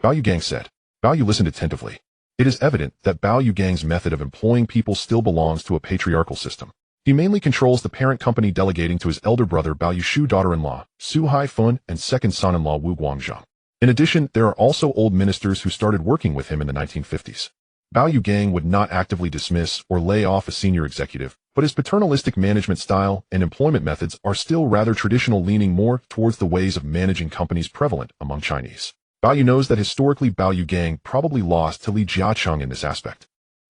Bao Yugong said. Bao Yu listened attentively. It is evident that Bao Yugong's method of employing people still belongs to a patriarchal system. He mainly controls the parent company, delegating to his elder brother Bao Yushu, daughter-in-law Su Haifun, and second son-in-law Wu Guangzheng. In addition, there are also old ministers who started working with him in the 1950s. Bao Yugong would not actively dismiss or lay off a senior executive, but his paternalistic management style and employment methods are still rather traditional, leaning more towards the ways of managing companies prevalent among Chinese. Bao Yu knows that historically Bao Yu gang probably lost to Li Jiacheng in this aspect.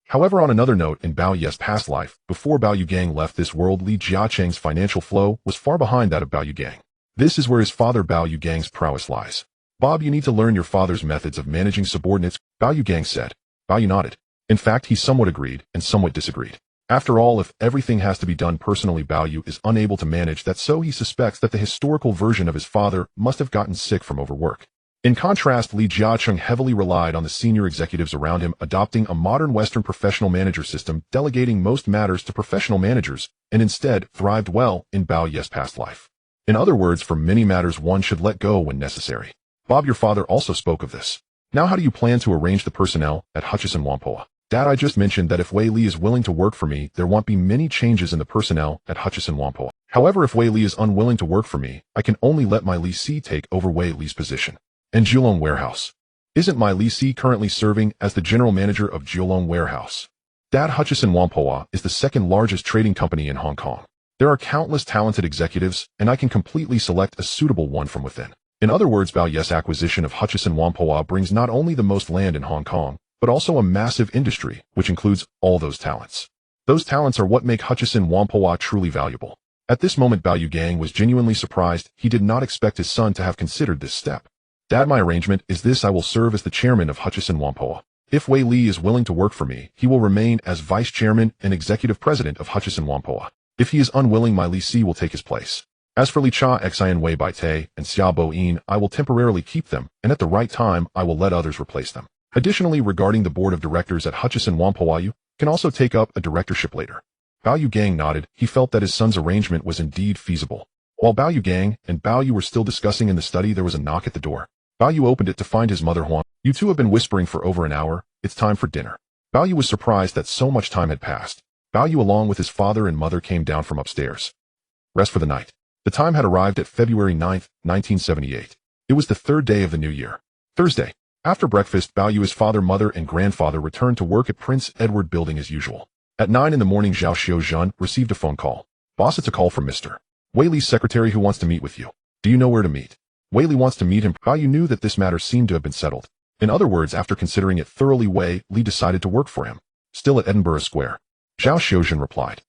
However, on another note, in Bao Yu's past life, before Bao Yu gang left this world, Li Jiacheng's financial flow was far behind that of Bao Yu gang. This is where his father Bao Yu gang's prowess lies. Bob, you need to learn your father's methods of managing subordinates, Bao Yu gang said. Bao Yu nodded. In fact, he somewhat agreed and somewhat disagreed. After all, if everything has to be done personally, Bao Yu is unable to manage that, so he suspects that the historical version of his father must have gotten sick from overwork. In contrast, Li Jiacheng heavily relied on the senior executives around him, adopting a modern Western professional manager system, delegating most matters to professional managers, and instead thrived well in Bao Yu's past life. In other words, for many matters one should let go when necessary. Bob, your father also spoke of this. Now how do you plan to arrange the personnel at Hutchison Whampoa? Dad, I just mentioned that if Wei Li is willing to work for me, there won't be many changes in the personnel at Hutchison Whampoa. However, if Wei Li is unwilling to work for me, I can only let my Li Si take over Wei Li's position. And Kowloon Warehouse. Isn't my Li Si currently serving as the general manager of Kowloon Warehouse? Dad, Hutchison Whampoa is the second largest trading company in Hong Kong. There are countless talented executives, and I can completely select a suitable one from within. In other words, Bao Yu's acquisition of Hutchison Whampoa brings not only the most land in Hong Kong, but also a massive industry, which includes all those talents. Those talents are what make Hutchison Whampoa truly valuable. At this moment, Bao Yu gang was genuinely surprised. He did not expect his son to have considered this step. Dad, my arrangement is this: I will serve as the chairman of Hutchison Whampoa. If Wei Li is willing to work for me, he will remain as vice chairman and executive president of Hutchison Whampoa. If he is unwilling, my Li Si will take his place. As for Li Cha, Xian Wei Bai Te, and Xia Bo Yin, I will temporarily keep them, and at the right time, I will let others replace them. Additionally, regarding the board of directors at Hutchison Whampoa, you can also take up a directorship later. Bao Yu gang nodded. He felt that his son's arrangement was indeed feasible. While Bao Yu gang and Bao Yu were still discussing in the study, there was a knock at the door. Bao Yu opened it to find his mother Huang. You two have been whispering for over an hour. It's time for dinner. Bao Yu was surprised that so much time had passed. Bao Yu, along with his father and mother, came down from upstairs. Rest for the night. The time had arrived at February 9th, 1978. It was the third day of the new year. Thursday. After breakfast, Bao Yu, his father, mother, and grandfather returned to work at Prince Edward Building as usual. At 9 in the morning, Zhao Xiuzhen received a phone call. Boss, it's a call from Mr. Wei Li's secretary who wants to meet with you. Do you know where to meet? Wei Li wants to meet him. Bao Yu knew that this matter seemed to have been settled. In other words, after considering it thoroughly, Wei Li decided to work for him. Still at Edinburgh Square. Zhao Xiuzhen replied.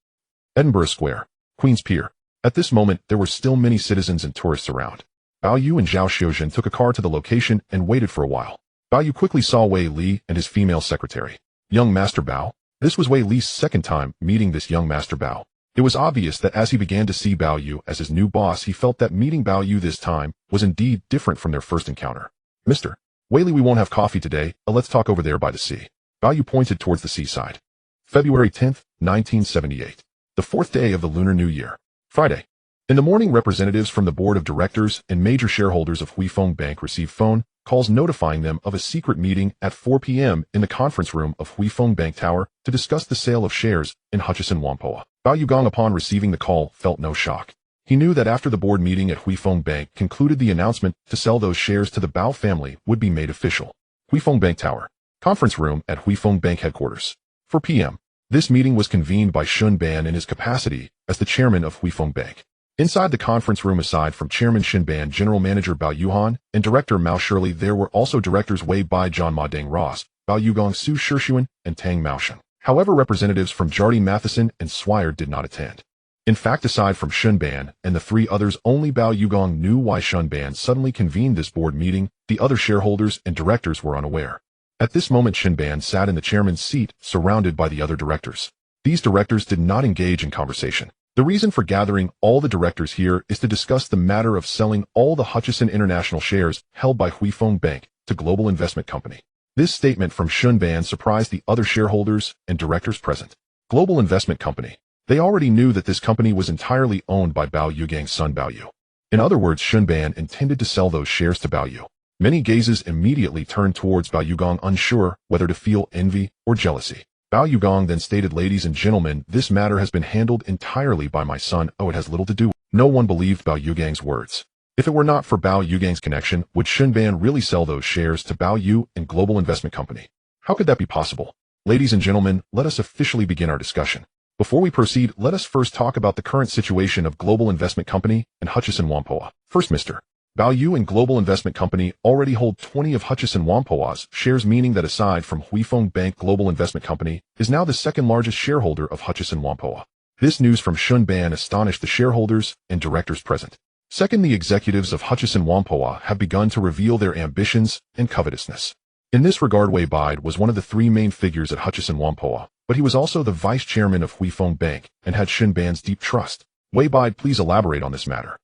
Edinburgh Square, Queen's Pier. At this moment, there were still many citizens and tourists around. Bao Yu and Zhao Xiuzhen took a car to the location and waited for a while. Bao Yu quickly saw Wei Li and his female secretary. Young Master Bao. This was Wei Li's second time meeting this young Master Bao. It was obvious that as he began to see Bao Yu as his new boss, he felt that meeting Bao Yu this time was indeed different from their first encounter. Mr. Wei Li, we won't have coffee today. Let's talk over there by the sea. Bao Yu pointed towards the seaside. February 10th, 1978. The fourth day of the Lunar New Year. Friday. In the morning, representatives from the board of directors and major shareholders of Huifeng Bank received phone calls notifying them of a secret meeting at 4 p.m. in the conference room of Huifeng Bank Tower to discuss the sale of shares in Hutchison Whampoa. Bao Yu Gong, upon receiving the call, felt no shock. He knew that after the board meeting at Huifeng Bank concluded, the announcement to sell those shares to the Bao family would be made official. Huifeng Bank Tower. Conference room at Huifeng Bank headquarters. 4 p.m. This meeting was convened by Xun Ban in his capacity as the chairman of Huifeng Bank. Inside the conference room, aside from Chairman Xun Ban, General Manager Bao Yuhan, and Director Mao Shirley, there were also directors Wei Bai, John Ma Deng Ross, Bao Yugong, Su Shishuen, and Tang Maoshen. However, representatives from Jardine Matheson and Swire did not attend. In fact, aside from Xun Ban and the three others, only Bao Yugong knew why Xun Ban suddenly convened this board meeting. The other shareholders and directors were unaware. At this moment, Xun Ban sat in the chairman's seat, surrounded by the other directors. These directors did not engage in conversation. The reason for gathering all the directors here is to discuss the matter of selling all the Hutchison International shares held by Huifeng Bank to Global Investment Company. This statement from Xun Ban surprised the other shareholders and directors present. Global Investment Company. They already knew that this company was entirely owned by Bao Yugang's son Bao Yu. In other words, Xun Ban intended to sell those shares to Bao Yu. Many gazes immediately turned towards Bao Yugong, unsure whether to feel envy or jealousy. Bao Yugong then stated, ladies and gentlemen, this matter has been handled entirely by my son. Oh, it has little to do. No one believed Bao Yugang's words. If it were not for Bao Yugang's connection, would Xun Ban really sell those shares to Bao Yu and Global Investment Company? How could that be possible? Ladies and gentlemen, let us officially begin our discussion. Before we proceed, let us first talk about the current situation of Global Investment Company and Hutchison Whampoa. First, Mr. Bao Yu and Global Investment Company already hold 20 of Hutchison Whampoa's shares, meaning that aside from Huifeng Bank, Global Investment Company is now the second largest shareholder of Hutchison Whampoa. This news from Shun Ban astonished the shareholders and directors present. Second, the executives of Hutchison Whampoa have begun to reveal their ambitions and covetousness. In this regard, Wei Bide was one of the three main figures at Hutchison Whampoa, but he was also the vice chairman of Huifeng Bank and had Shun Ban's deep trust. Wei Bide, please elaborate on this matter.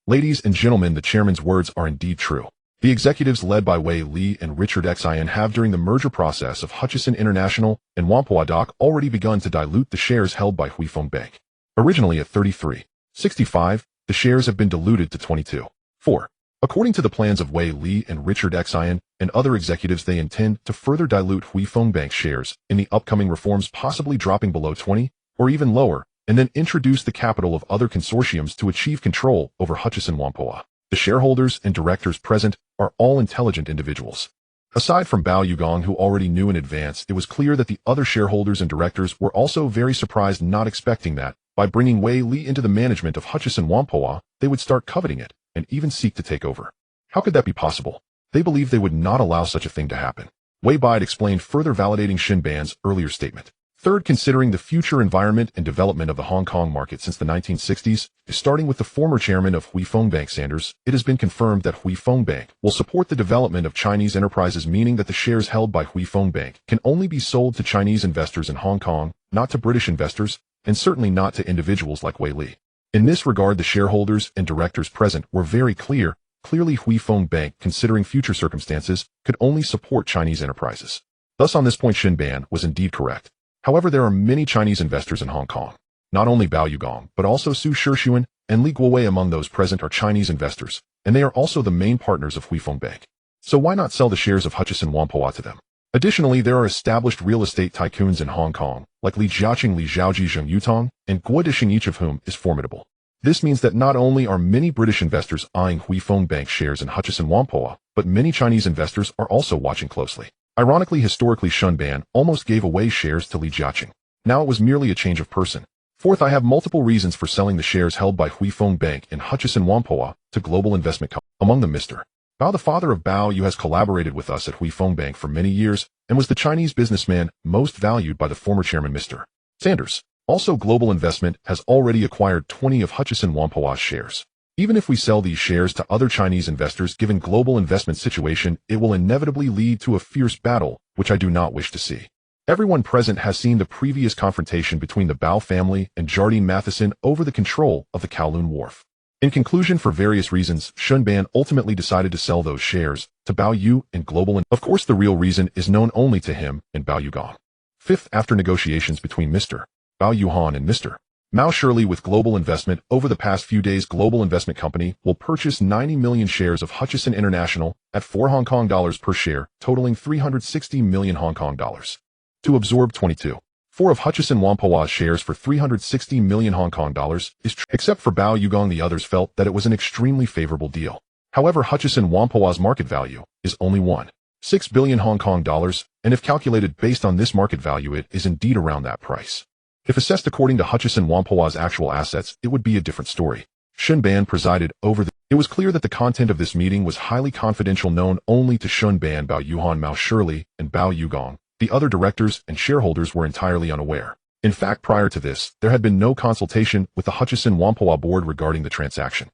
Ladies and gentlemen, the chairman's words are indeed true. The executives led by Wei Li and Richard Xin have during the merger process of Hutchison International and Whampoa Doc already begun to dilute the shares held by Huifeng Bank. Originally at 33.65, the shares have been diluted to 22.4. According to the plans of Wei Li and Richard Xin and other executives, they intend to further dilute Huifeng Bank shares in the upcoming reforms, possibly dropping below 20 or even lower, and then introduce the capital of other consortiums to achieve control over Hutchison Whampoa. The shareholders and directors present are all intelligent individuals. Aside from Bao Yugong, who already knew in advance, it was clear that the other shareholders and directors were also very surprised, not expecting that, by bringing Wei Li into the management of Hutchison Whampoa, they would start coveting it and even seek to take over. How could that be possible? They believed they would not allow such a thing to happen. Wei Bide explained, further validating Shun Ban's earlier statement. Third, considering the future environment and development of the Hong Kong market since the 1960s, starting with the former chairman of Huifeng Bank Sanders, it has been confirmed that Huifeng Bank will support the development of Chinese enterprises, meaning that the shares held by Huifeng Bank can only be sold to Chinese investors in Hong Kong, not to British investors, and certainly not to individuals like Wei Li. In this regard, the shareholders and directors present were very clear. Clearly, Huifeng Bank, considering future circumstances, could only support Chinese enterprises. Thus, on this point, Shun Ban was indeed correct. However, there are many Chinese investors in Hong Kong. Not only Bao Yugong, but also Su Shixuan and Li Guowei among those present are Chinese investors, and they are also the main partners of Huifeng Bank. So why not sell the shares of Hutchison Whampoa to them? Additionally, there are established real estate tycoons in Hong Kong, like Li Jiaqing, Li Zhaoji, Zheng Yutong, and Guo Disheng, each of whom is formidable. This means that not only are many British investors eyeing Huifeng Bank shares in Hutchison Whampoa, but many Chinese investors are also watching closely. Ironically, historically, Shun Ban almost gave away shares to Li Jiaqing. Now it was merely a change of person. Fourth, I have multiple reasons for selling the shares held by Huifeng Bank in Hutchison Whampoa to Global Investment Company. Among them, Mr. Bao, the father of Bao Yu, has collaborated with us at Huifeng Bank for many years and was the Chinese businessman most valued by the former chairman, Mr. Sanders. Also, Global Investment has already acquired 20 of Hutchison Whampoa's shares. Even if we sell these shares to other Chinese investors, given Global Investment's situation, it will inevitably lead to a fierce battle, which I do not wish to see. Everyone present has seen the previous confrontation between the Bao family and Jardine Matheson over the control of the Kowloon wharf. In conclusion, for various reasons, Shun Ban ultimately decided to sell those shares to Bao Yu and Global. Of course, the real reason is known only to him and Bao Yugong. Fifth, after negotiations between Mr. Bao Yuhan and Mr. Mao Shirley with Global Investment over the past few days, Global Investment Company will purchase 90 million shares of Hutchison International at 4 Hong Kong dollars per share, totaling 360 million Hong Kong dollars. To absorb 22.4 of Hutchison Whampoa's shares for 360 million Hong Kong dollars is except for Bao Yugong, the others felt that it was an extremely favorable deal. However, Hutchison Whampoa's market value is only 1.6 billion Hong Kong dollars, and if calculated based on this market value, it is indeed around that price. If assessed according to Hutchison Whampoa's actual assets, it would be a different story. Shun Ban presided over It was clear that the content of this meeting was highly confidential, known only to Shun Ban, Bao Yuhan, Mao Shirley, and Bao Yugong. The other directors and shareholders were entirely unaware. In fact, prior to this, there had been no consultation with the Hutchison Whampoa board regarding the transaction.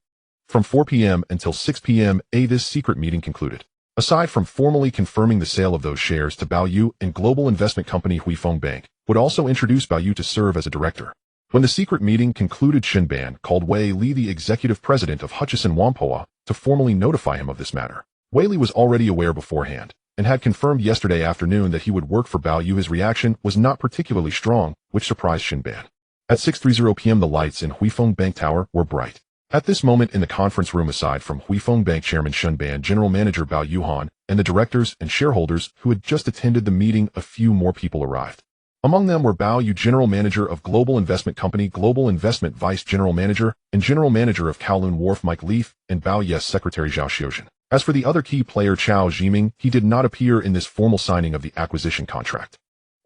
From 4 p.m. until 6 p.m. this secret meeting concluded. Aside from formally confirming the sale of those shares to Bao Yu and Global Investment Company, Huifeng Bank would also introduce Bao Yu to serve as a director. When the secret meeting concluded, Shun Ban called Wei Li, the executive president of Hutchison Whampoa, to formally notify him of this matter. Wei Li was already aware beforehand and had confirmed yesterday afternoon that he would work for Bao Yu. His reaction was not particularly strong, which surprised Shun Ban. At 6:30 p.m. the lights in Huifeng Bank Tower were bright. At this moment in the conference room, aside from Huifeng Bank Chairman Shun Ban, General Manager Bao Yuhan, and the directors and shareholders who had just attended the meeting, a few more people arrived. Among them were Bao Yu, General Manager of Global Investment Company, Global Investment Vice General Manager, and General Manager of Kowloon Wharf Mike Leaf, and Bao Yes Secretary Zhao Xiuzhen. As for the other key player Chao Zhiming, he did not appear in this formal signing of the acquisition contract.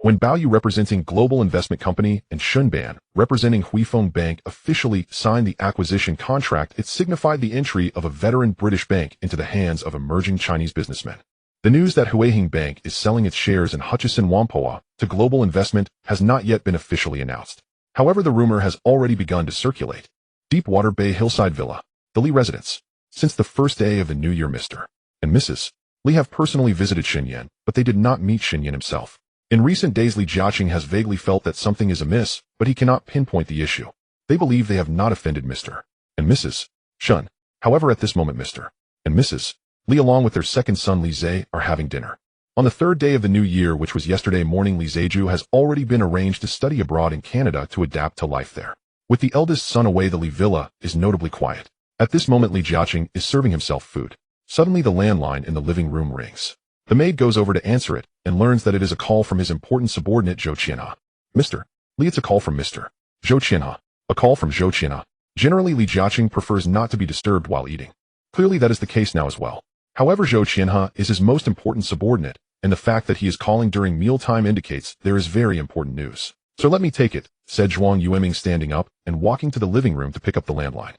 When Baoyu representing Global Investment Company and Shunban representing Huifeng Bank officially signed the acquisition contract, it signified the entry of a veteran British bank into the hands of emerging Chinese businessmen. The news that Huifeng Bank is selling its shares in Hutchison Whampoa to Global Investment has not yet been officially announced. However, the rumor has already begun to circulate. Deepwater Bay Hillside Villa, the Li residence. Since the first day of the new year, Mr. and Mrs. Li have personally visited Xinyan, but they did not meet Xinyan himself. In recent days, Li Jiaqing has vaguely felt that something is amiss, but he cannot pinpoint the issue. They believe they have not offended Mr. and Mrs. Shun. However, at this moment, Mr. and Mrs. Li along with their second son Li Zhe are having dinner. On the third day of the new year, which was yesterday morning, Li Zeju has already been arranged to study abroad in Canada to adapt to life there. With the eldest son away, the Li villa is notably quiet. At this moment, Li Jiaqing is serving himself food. Suddenly, the landline in the living room rings. The maid goes over to answer it and learns that it is a call from his important subordinate Zhou Qianhe. Mr. Li, it's a call from Mr. Zhou Qianhe. A call from Zhou Qianhe. Generally, Li Jiaqing prefers not to be disturbed while eating. Clearly, that is the case now as well. However, Zhou Qianhe is his most important subordinate, and the fact that he is calling during mealtime indicates there is very important news. So let me take it, said Zhuang Yueming, standing up and walking to the living room to pick up the landline.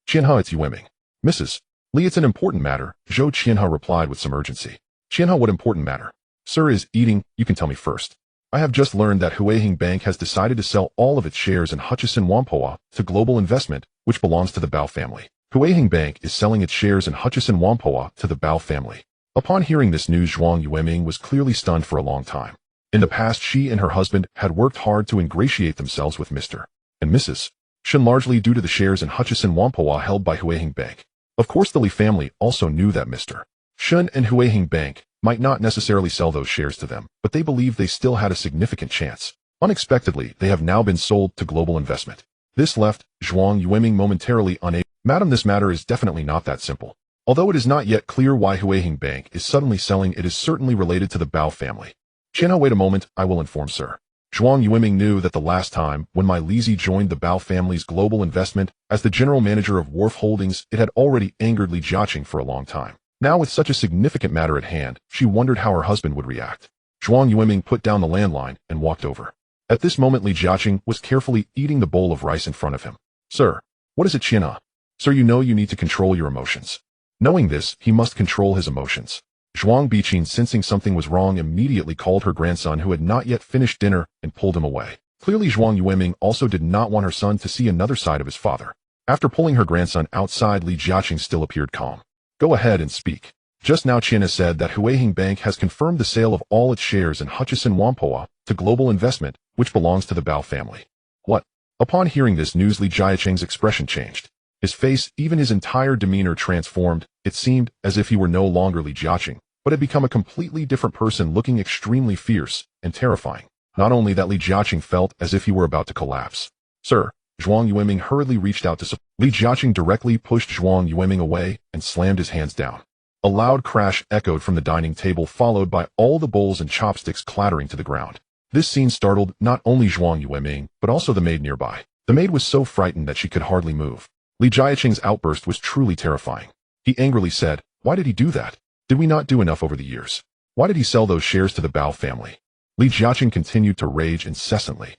Qianhe, it's Yueming. Mrs. Li, it's an important matter, Zhou Qianhe replied with some urgency. Qianhe, what important matter? Sir, is eating, you can tell me first. I have just learned that Huifeng Bank has decided to sell all of its shares in Hutchison Whampoa to Global Investment, which belongs to the Bao family. Huifeng Bank is selling its shares in Hutchison Whampoa to the Bao family. Upon hearing this news, Zhuang Yueming was clearly stunned for a long time. In the past, she and her husband had worked hard to ingratiate themselves with Mr. and Mrs. Shun, largely due to the shares in Hutchison Whampoa held by Huifeng Bank. Of course, the Li family also knew that Mr. Shun and Huifeng Bank might not necessarily sell those shares to them, but they believed they still had a significant chance. Unexpectedly, they have now been sold to Global Investment. This left Zhuang Yueming momentarily unable. Madam, this matter is definitely not that simple. Although it is not yet clear why Huifeng Bank is suddenly selling, it is certainly related to the Bao family. Qianhe, wait a moment, I will inform sir. Zhuang Yueming knew that the last time when my Lizi joined the Bao family's Global Investment as the general manager of Wharf Holdings, it had already angered Li Jiaqing for a long time. Now, with such a significant matter at hand, she wondered how her husband would react. Zhuang Yueming put down the landline and walked over. At this moment, Li Jiaqing was carefully eating the bowl of rice in front of him. Sir, what is it, Qianhe? Sir, you know you need to control your emotions. Knowing this, he must control his emotions. Zhuang Biqin, sensing something was wrong, immediately called her grandson, who had not yet finished dinner, and pulled him away. Clearly, Zhuang Yueming also did not want her son to see another side of his father. After pulling her grandson outside, Li Jiaqing still appeared calm. Go ahead and speak. Just now, Qianhe said that Huifeng Bank has confirmed the sale of all its shares in Hutchison Whampoa to Global Investment, which belongs to the Bao family. What? Upon hearing this news, Li Jiaqing's expression changed. His face, even his entire demeanor transformed. It seemed as if he were no longer Li Jiaqing, but had become a completely different person, looking extremely fierce and terrifying. Not only that, Li Jiaqing felt as if he were about to collapse. Sir, Zhuang Yueming hurriedly reached out to support. Li Jiaqing directly pushed Zhuang Yueming away and slammed his hands down. A loud crash echoed from the dining table, followed by all the bowls and chopsticks clattering to the ground. This scene startled not only Zhuang Yueming, but also the maid nearby. The maid was so frightened that she could hardly move. Li Jiaqing's outburst was truly terrifying. He angrily said, "Why did he do that? Did we not do enough over the years? Why did he sell those shares to the Bao family?" Li Jiaqing continued to rage incessantly.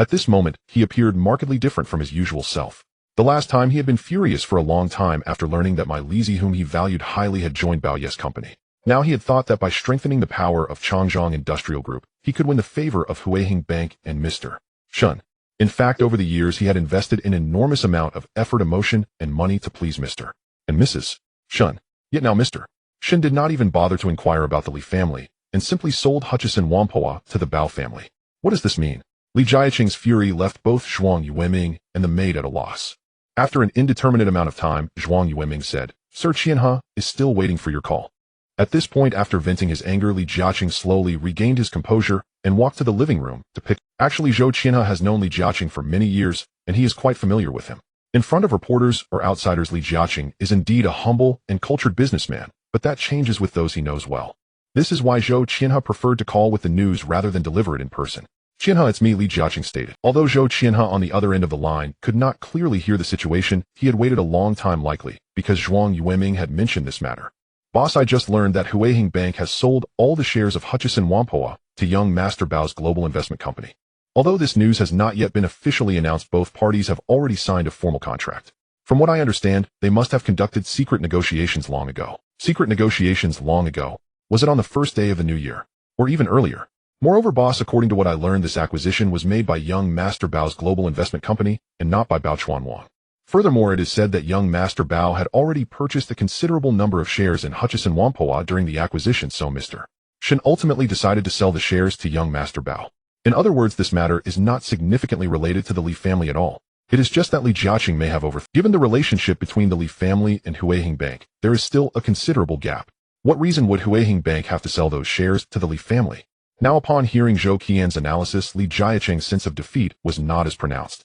At this moment, he appeared markedly different from his usual self. The last time, he had been furious for a long time after learning that my Lizi, whom he valued highly, had joined Baoyu's company. Now he had thought that by strengthening the power of Changjiang Industrial Group, he could win the favor of Huifeng Bank and Mr. Shun. In fact, over the years, he had invested an enormous amount of effort, emotion, and money to please Mr. and Mrs. Shun. Yet now Mr. Shun did not even bother to inquire about the Li family, and simply sold Hutchison Whampoa to the Bao family. What does this mean? Li Jiaqing's fury left both Zhuang Yueming and the maid at a loss. After an indeterminate amount of time, Zhuang Yueming said, "Sir, Qianhe is still waiting for your call." At this point, after venting his anger, Li Jiaqing slowly regained his composure and walked to the living room to pick. Actually, Zhou Qianhe has known Li Jiaqing for many years, and he is quite familiar with him. In front of reporters or outsiders, Li Jiaqing is indeed a humble and cultured businessman, but that changes with those he knows well. This is why Zhou Qianhe preferred to call with the news rather than deliver it in person. "Qianhe, it's me," Li Jiaqing stated. Although Zhou Qianhe on the other end of the line could not clearly hear the situation, he had waited a long time, likely because Zhuang Yueming had mentioned this matter. "Boss, I just learned that Huifeng Bank has sold all the shares of Hutchison Whampoa to young Master Bao's global investment company. Although this news has not yet been officially announced, both parties have already signed a formal contract. From what I understand, they must have conducted secret negotiations long ago. Secret negotiations long ago? Was it on the first day of the new year? Or even earlier? Moreover, boss, according to what I learned, this acquisition was made by young Master Bao's global investment company and not by Bao Chuanwang. Furthermore, it is said that young Master Bao had already purchased a considerable number of shares in Hutchison Whampoa during the acquisition, so Mr. Shen ultimately decided to sell the shares to young Master Bao. In other words, this matter is not significantly related to the Li family at all. It is just that Li Jiaqing may have Given the relationship between the Li family and Huiheng Bank, there is still a considerable gap. What reason would Huiheng Bank have to sell those shares to the Li family? Now, upon hearing Zhou Qian's analysis, Li Jiaqing's sense of defeat was not as pronounced.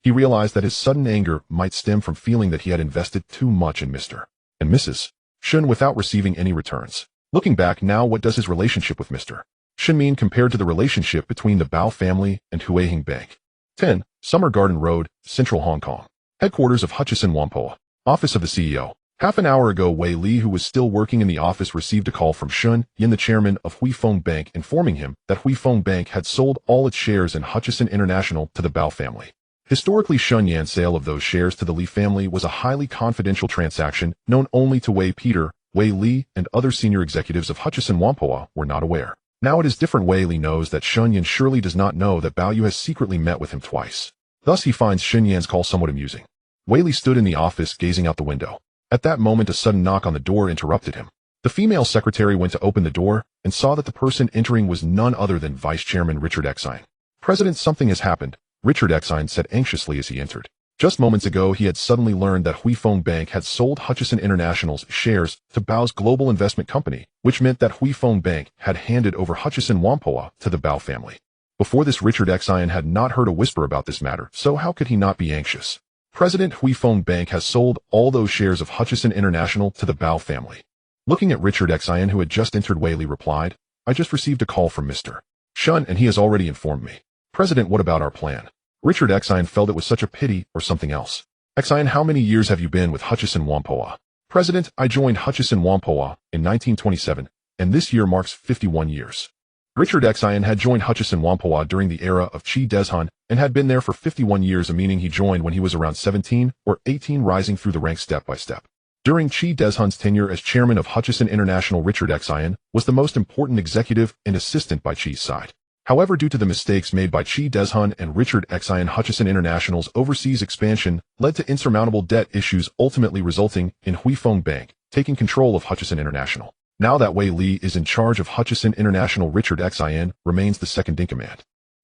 He realized that his sudden anger might stem from feeling that he had invested too much in Mr. and Mrs. Shen without receiving any returns. Looking back now, what does his relationship with Mr. Shen mean compared to the relationship between the Bao family and Huiheng Bank? 10. Summer Garden Road, Central Hong Kong. Headquarters of Hutchison Whampoa. Office of the CEO. Half an hour ago, Wei Li, who was still working in the office, received a call from Shun Yin, the chairman of Huifeng Bank, informing him that Huifeng Bank had sold all its shares in Hutchison International to the Bao family. Historically, Shun Yan's sale of those shares to the Li family was a highly confidential transaction known only to Wei Peter. Wei Li and other senior executives of Hutchison Whampoa were not aware. Now it is different. Wei Li knows that Shun Yan surely does not know that Bao Yu has secretly met with him twice. Thus he finds Shun Yan's call somewhat amusing. Wei Li stood in the office gazing out the window. At that moment, a sudden knock on the door interrupted him. The female secretary went to open the door and saw that the person entering was none other than Vice Chairman Richard Exine. President, something has happened, Richard Exine said anxiously as he entered. Just moments ago, he had suddenly learned that Huifeng Bank had sold Hutchison International's shares to Bao's global investment company, which meant that Huifeng Bank had handed over Hutchison Whampoa to the Bao family. Before this, Richard Exine had not heard a whisper about this matter, so how could he not be anxious? President, Huifeng Bank has sold all those shares of Hutchison International to the Bao family. Looking at Richard Exine, who had just entered, Wei Li replied, I just received a call from Mr. Shun and he has already informed me. President, what about our plan? Richard Exine felt it was such a pity or something else. Exine, how many years have you been with Hutchison Whampoa? President, I joined Hutchison Whampoa in 1927, and this year marks 51 years. Richard Exine had joined Hutchison Whampoa during the era of Qi Dezhun and had been there for 51 years, meaning he joined when he was around 17 or 18, rising through the ranks step by step. During Qi Dezhun's tenure as chairman of Hutchison International, Richard Exine was the most important executive and assistant by Qi's side. However, due to the mistakes made by Qi Dezhun and Richard Exine, Hutchison International's overseas expansion led to insurmountable debt issues, ultimately resulting in Huifeng Bank taking control of Hutchison International. Now that Wei Li is in charge of Hutchison International, Richard Exine remains the second in command.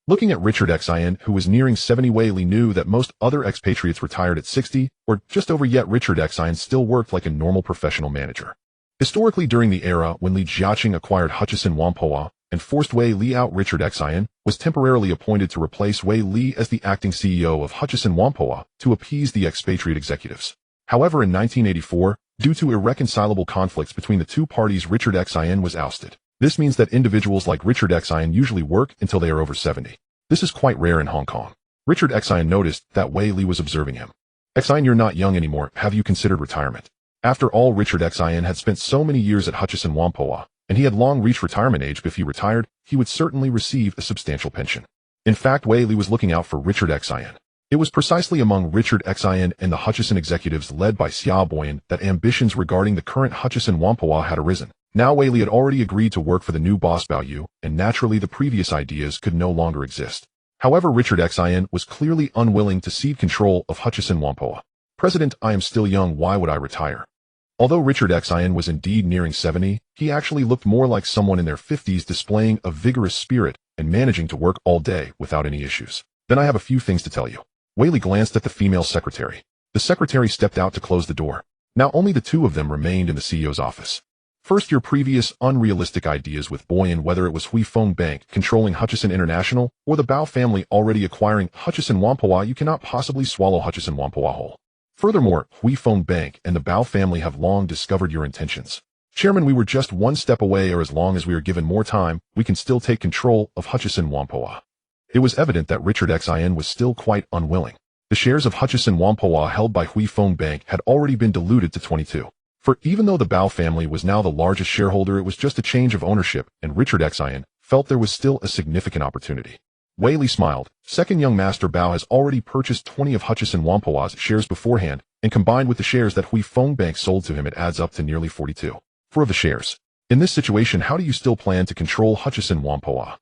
Looking at Richard Exine, who was nearing 70, Wei Li knew that most other expatriates retired at 60 or just over, yet Richard Exine still worked like a normal professional manager. Historically, during the era when Li Jiaqing acquired Hutchison Whampoa and forced Wei Li out, Richard Exine was temporarily appointed to replace Wei Li as the acting CEO of Hutchison Whampoa to appease the expatriate executives. However, in 1984, due to irreconcilable conflicts between the two parties, Richard Exine was ousted. This means that individuals like Richard Exine usually work until they are over 70. This is quite rare in Hong Kong. Richard Exine noticed that Wei Li was observing him. Exine, you're not young anymore. Have you considered retirement? After all, Richard Exine had spent so many years at Hutchison Whampoa, and he had long reached retirement age. But if he retired, he would certainly receive a substantial pension. In fact, Wei Li was looking out for Richard Exine. It was precisely among Richard Exine and the Hutchison executives led by Xia Boyan that ambitions regarding the current Hutchison Whampoa had arisen. Now Wei Li had already agreed to work for the new boss Bao Yu, and naturally the previous ideas could no longer exist. However, Richard Exine was clearly unwilling to cede control of Hutchison Whampoa. President, I am still young, why would I retire? Although Richard Exine was indeed nearing 70, he actually looked more like someone in their 50s, displaying a vigorous spirit and managing to work all day without any issues. Then I have a few things to tell you. Wei Li glanced at the female secretary. The secretary stepped out to close the door. Now only the two of them remained in the CEO's office. First, your previous unrealistic ideas with Boyan, whether it was Huifeng Bank controlling Hutchison International or the Bao family already acquiring Hutchison Whampoa, you cannot possibly swallow Hutchison Whampoa whole. Furthermore, Huifeng Bank and the Bao family have long discovered your intentions. Chairman, we were just one step away, or as long as we are given more time, we can still take control of Hutchison Whampoa. It was evident that Richard Exine was still quite unwilling. The shares of Hutchison Whampoa held by Huifeng Bank had already been diluted to 22. For even though the Bao family was now the largest shareholder, it was just a change of ownership, and Richard Exine felt there was still a significant opportunity. Wei Li smiled. Second young master Bao has already purchased 20 of Hutchison Whampoa's shares beforehand, and combined with the shares that Hui Feng Bank sold to him, it adds up to nearly 42. 4 of the shares. In this situation, how do you still plan to control Hutchison Whampoa?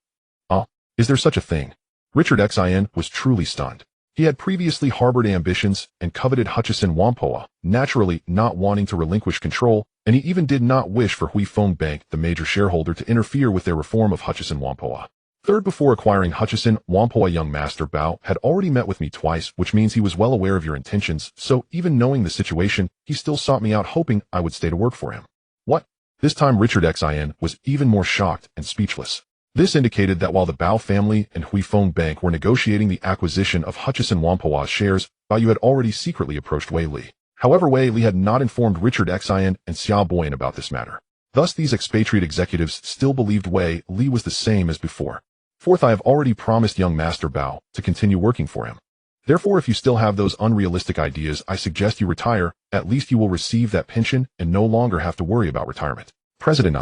Is there such a thing? Richard Xin was truly stunned. He had previously harbored ambitions and coveted Hutchison Whampoa, naturally not wanting to relinquish control, and he even did not wish for Hui Feng Bank, the major shareholder, to interfere with their reform of Hutchison Whampoa. Third, before acquiring Hutchison Whampoa, young master Bao had already met with me twice, which means he was well aware of your intentions, so even knowing the situation, he still sought me out hoping I would stay to work for him. What? This time Richard Xin was even more shocked and speechless. This indicated that while the Bao family and Hui Feng Bank were negotiating the acquisition of Hutchison Whampoa's shares, Bao Yu had already secretly approached Wei Li. However, Wei Li had not informed Richard Xin and Xia Boyan about this matter. Thus, these expatriate executives still believed Wei Li was the same as before. Fourth, I have already promised young master Bao to continue working for him. Therefore, if you still have those unrealistic ideas, I suggest you retire. At least you will receive that pension and no longer have to worry about retirement. President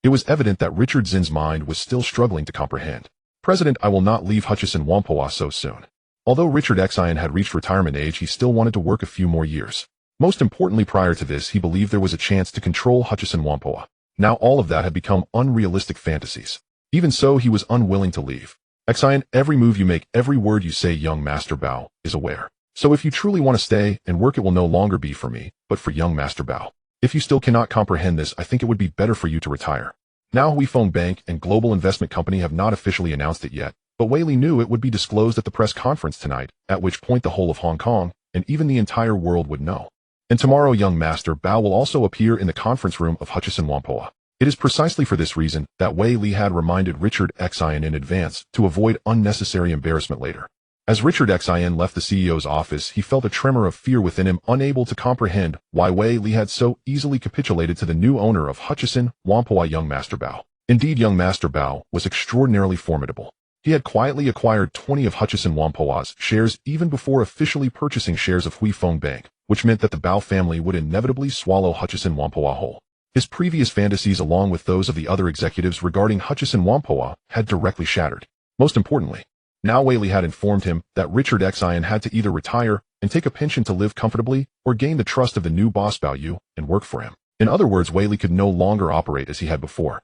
It was evident that Richard Zin's mind was still struggling to comprehend. President, I will not leave Hutchison Whampoa so soon. Although Richard Xin had reached retirement age, he still wanted to work a few more years. Most importantly, prior to this, he believed there was a chance to control Hutchison Whampoa. Now all of that had become unrealistic fantasies. Even so, he was unwilling to leave. Xin, every move you make, every word you say, young master Bao is aware. So if you truly want to stay and work, it will no longer be for me, but for young master Bao. If you still cannot comprehend this, I think it would be better for you to retire. Now Hui Feng Bank and Global Investment Company have not officially announced it yet, but Wei Li knew it would be disclosed at the press conference tonight, at which point the whole of Hong Kong, and even the entire world would know. And tomorrow young master Bao will also appear in the conference room of Hutchison Whampoa. It is precisely for this reason that Wei Li had reminded Richard Xin in advance to avoid unnecessary embarrassment later. As Richard Xin left the CEO's office, he felt a tremor of fear within him, unable to comprehend why Wei Li had so easily capitulated to the new owner of Hutchison Whampoa, young master Bao. Indeed, young master Bao was extraordinarily formidable. He had quietly acquired 20 of Hutchison Whampoa's shares even before officially purchasing shares of Hui Feng Bank, which meant that the Bao family would inevitably swallow Hutchison Whampoa whole. His previous fantasies, along with those of the other executives regarding Hutchison Whampoa, had directly shattered. Most importantly, now Wei Li had informed him that Richard Xin had to either retire and take a pension to live comfortably or gain the trust of the new boss Bao Yu and work for him. In other words, Wei Li could no longer operate as he had before.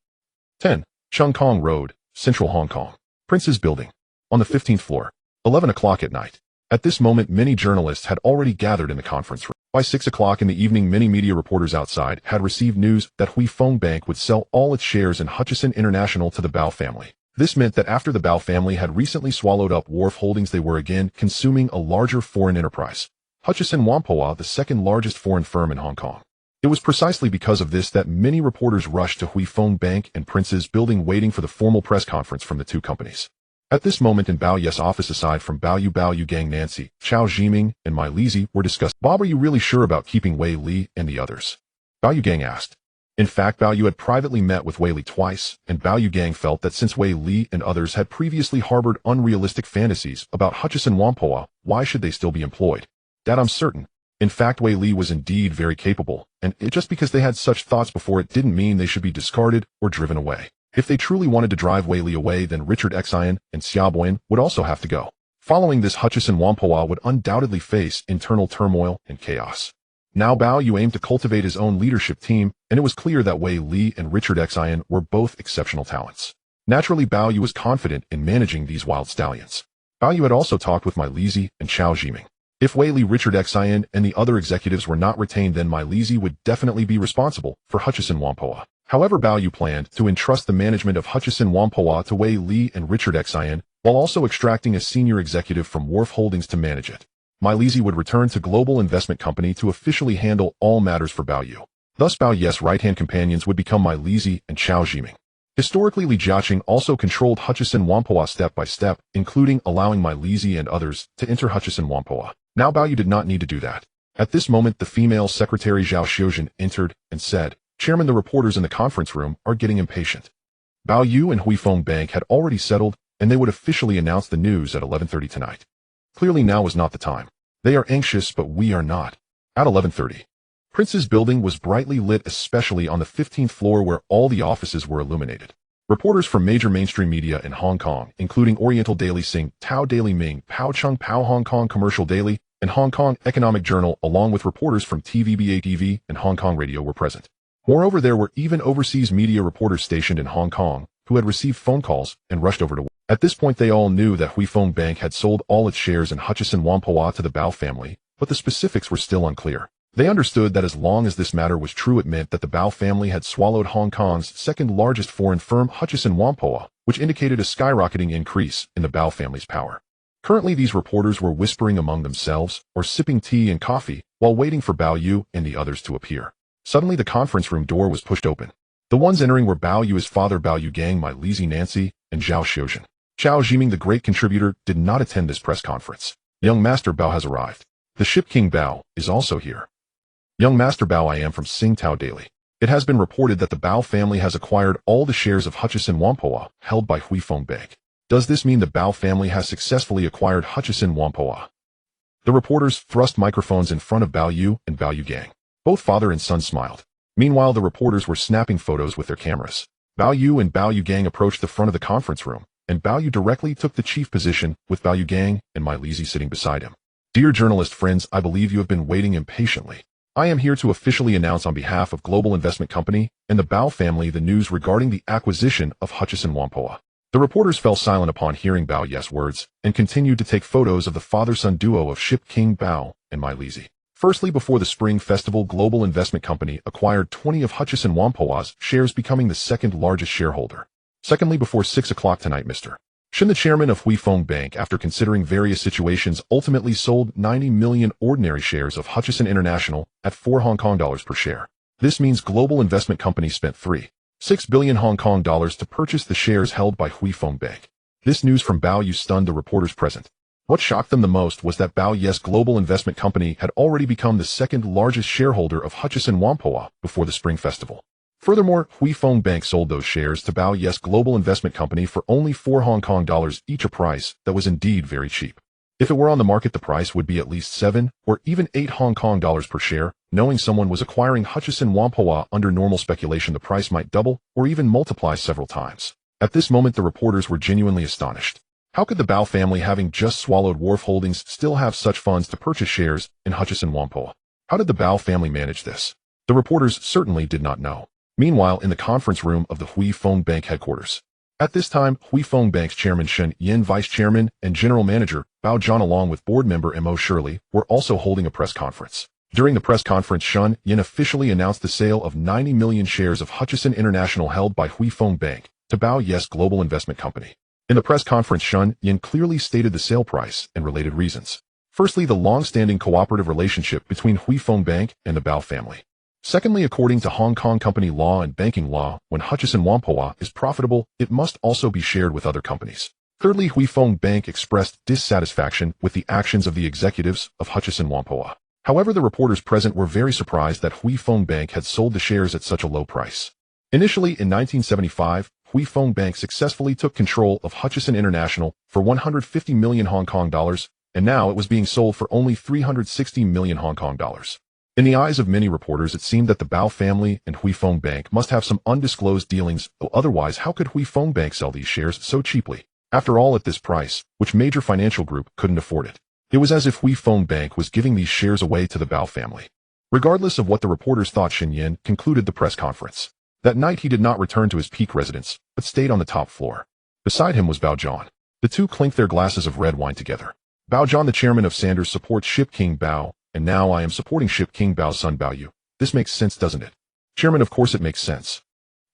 10. Chung Kong Road, Central Hong Kong. Prince's Building. On the 15th floor. 11 o'clock at night. At this moment, many journalists had already gathered in the conference room. By 6 o'clock in the evening, many media reporters outside had received news that Hui Feng Bank would sell all its shares in Hutchison International to the Bao family. This meant that after the Bao family had recently swallowed up Wharf Holdings, they were again consuming a larger foreign enterprise, Hutchison Whampoa, the second largest foreign firm in Hong Kong. It was precisely because of this that many reporters rushed to Hui Feng Bank and Prince's Building, waiting for the formal press conference from the two companies. At this moment in Bao Yu's office, aside from Bao Yu Gang, Nancy, Chao Jiming, and Mai Lizi were discussing. Bob, are you really sure about keeping Wei Li and the others? Bao Yu Gang asked. In fact, Bao Yu had privately met with Wei Li twice, and Bao Yu Gang felt that since Wei Li and others had previously harbored unrealistic fantasies about Hutchison Whampoa, why should they still be employed? That I'm certain. In fact, Wei Li was indeed very capable, and just because they had such thoughts before, it didn't mean they should be discarded or driven away. If they truly wanted to drive Wei Li away, then Richard Xin and Xia Boyan would also have to go. Following this, Hutchison Whampoa would undoubtedly face internal turmoil and chaos. Now Bao Yu aimed to cultivate his own leadership team, and it was clear that Wei Li and Richard Xin were both exceptional talents. Naturally, Bao Yu was confident in managing these wild stallions. Bao Yu had also talked with Mai Lizi and Chao Jiming. If Wei Li, Richard Xin, and the other executives were not retained, then Mai Lizi would definitely be responsible for Hutchison Whampoa. However, Bao Yu planned to entrust the management of Hutchison Whampoa to Wei Li and Richard Xin, while also extracting a senior executive from Wharf Holdings to manage it. Mai Lizi would return to Global Investment Company to officially handle all matters for Bao Yu. Thus, Bao Yu's right-hand companions would become Mai Lizi and Chao Jiming. Historically, Li Jiaqing also controlled Hutchison Whampoa step by step, including allowing Mai Lizi and others to enter Hutchison Whampoa. Now Bao Yu did not need to do that. At this moment, the female secretary Zhao Xiuzhen entered and said, "Chairman, the reporters in the conference room are getting impatient." Bao Yu and Hui Feng Bank had already settled, and they would officially announce the news at 11:30 tonight. Clearly now was not the time. They are anxious, but we are not. At 11:30. Prince's Building was brightly lit, especially on the 15th floor where all the offices were illuminated. Reporters from major mainstream media in Hong Kong, including Oriental Daily Sing, Tao Daily Ming, Pao Chung Pao Hong Kong Commercial Daily, and Hong Kong Economic Journal, along with reporters from TVBA TV and Hong Kong Radio were present. Moreover, there were even overseas media reporters stationed in Hong Kong who had received phone calls and rushed over to. At this point, they all knew that Hui Fong Bank had sold all its shares in Hutchison Whampoa to the Bao family, but the specifics were still unclear. They understood that as long as this matter was true, it meant that the Bao family had swallowed Hong Kong's second-largest foreign firm, Hutchison Whampoa, which indicated a skyrocketing increase in the Bao family's power. Currently, these reporters were whispering among themselves or sipping tea and coffee while waiting for Bao Yu and the others to appear. Suddenly, the conference room door was pushed open. The ones entering were Bao Yu's father, Bao Yu Gang, My Lizzie Nancy, and Zhao Xiuzhen. Chao Jiming, the great contributor, did not attend this press conference. Young Master Bao has arrived. The Ship King Bao is also here. Young Master Bao, I am from Sing Tao Daily. It has been reported that the Bao family has acquired all the shares of Hutchison Whampoa held by Hui Fong Bank. Does this mean the Bao family has successfully acquired Hutchison Whampoa? The reporters thrust microphones in front of Bao Yu and Bao Yu Gang. Both father and son smiled. Meanwhile, the reporters were snapping photos with their cameras. Bao Yu and Bao Yu Gang approached the front of the conference room, and Bao Yu directly took the chief position with Bao Yu Gang and My Lizzie sitting beside him. Dear journalist friends, I believe you have been waiting impatiently. I am here to officially announce on behalf of Global Investment Company and the Bao family the news regarding the acquisition of Hutchison Whampoa. The reporters fell silent upon hearing Bao Yu's words and continued to take photos of the father-son duo of Ship King Bao and My Lizzie. Firstly, before the Spring Festival, Global Investment Company acquired 20 of Hutchison Whampoa's shares, becoming the second-largest shareholder. Secondly, before 6 o'clock tonight, Mr. Shin, the chairman of Hui Fong Bank, after considering various situations, ultimately sold 90 million ordinary shares of Hutchison International at 4 Hong Kong dollars per share. This means Global Investment Company spent 3.6 billion Hong Kong dollars to purchase the shares held by Hui Fong Bank. This news from Bao Yu stunned the reporters present. What shocked them the most was that Bao Yu's Global Investment Company had already become the second-largest shareholder of Hutchison Whampoa before the Spring Festival. Furthermore, Hui Fong Bank sold those shares to Bao Yu's Global Investment Company for only 4 Hong Kong dollars each, a price that was indeed very cheap. If it were on the market, the price would be at least 7 or even 8 Hong Kong dollars per share. Knowing someone was acquiring Hutchison Whampoa under normal speculation, the price might double or even multiply several times. At this moment, the reporters were genuinely astonished. How could the Bao family, having just swallowed Wharf Holdings, still have such funds to purchase shares in Hutchison Whampoa? How did the Bao family manage this? The reporters certainly did not know. Meanwhile, in the conference room of the Hui Fong Bank headquarters. At this time, Hui Fong Bank's chairman Shen Yin, vice chairman and general manager Bao Zhan, along with board member Mo Shirley, were also holding a press conference. During the press conference, Shen Yin officially announced the sale of 90 million shares of Hutchison International held by Hui Fong Bank to Bao Yu's Global Investment Company. In the press conference, Shen Yin clearly stated the sale price and related reasons. Firstly, the long-standing cooperative relationship between Hui Fong Bank and the Bao family. Secondly, according to Hong Kong company law and banking law, when Hutchison Whampoa is profitable, it must also be shared with other companies. Thirdly, Hui Fong Bank expressed dissatisfaction with the actions of the executives of Hutchison Whampoa. However, the reporters present were very surprised that Hui Fong Bank had sold the shares at such a low price. Initially, in 1975, Hui Fong Bank successfully took control of Hutchison International for 150 million Hong Kong dollars, and now it was being sold for only 360 million Hong Kong dollars. In the eyes of many reporters, it seemed that the Bao family and Hui Fong Bank must have some undisclosed dealings, though otherwise how could Hui Fong Bank sell these shares so cheaply? After all, at this price, which major financial group couldn't afford it. It was as if Hui Fong Bank was giving these shares away to the Bao family. Regardless of what the reporters thought, Shen Yin concluded the press conference. That night he did not return to his peak residence, but stayed on the top floor. Beside him was Bao Zhan. The two clinked their glasses of red wine together. Bao Zhan, the chairman of Sanders, supports Ship King Bao, and now I am supporting Ship King Bao's son Bao Yu. This makes sense, doesn't it? Chairman, of course it makes sense.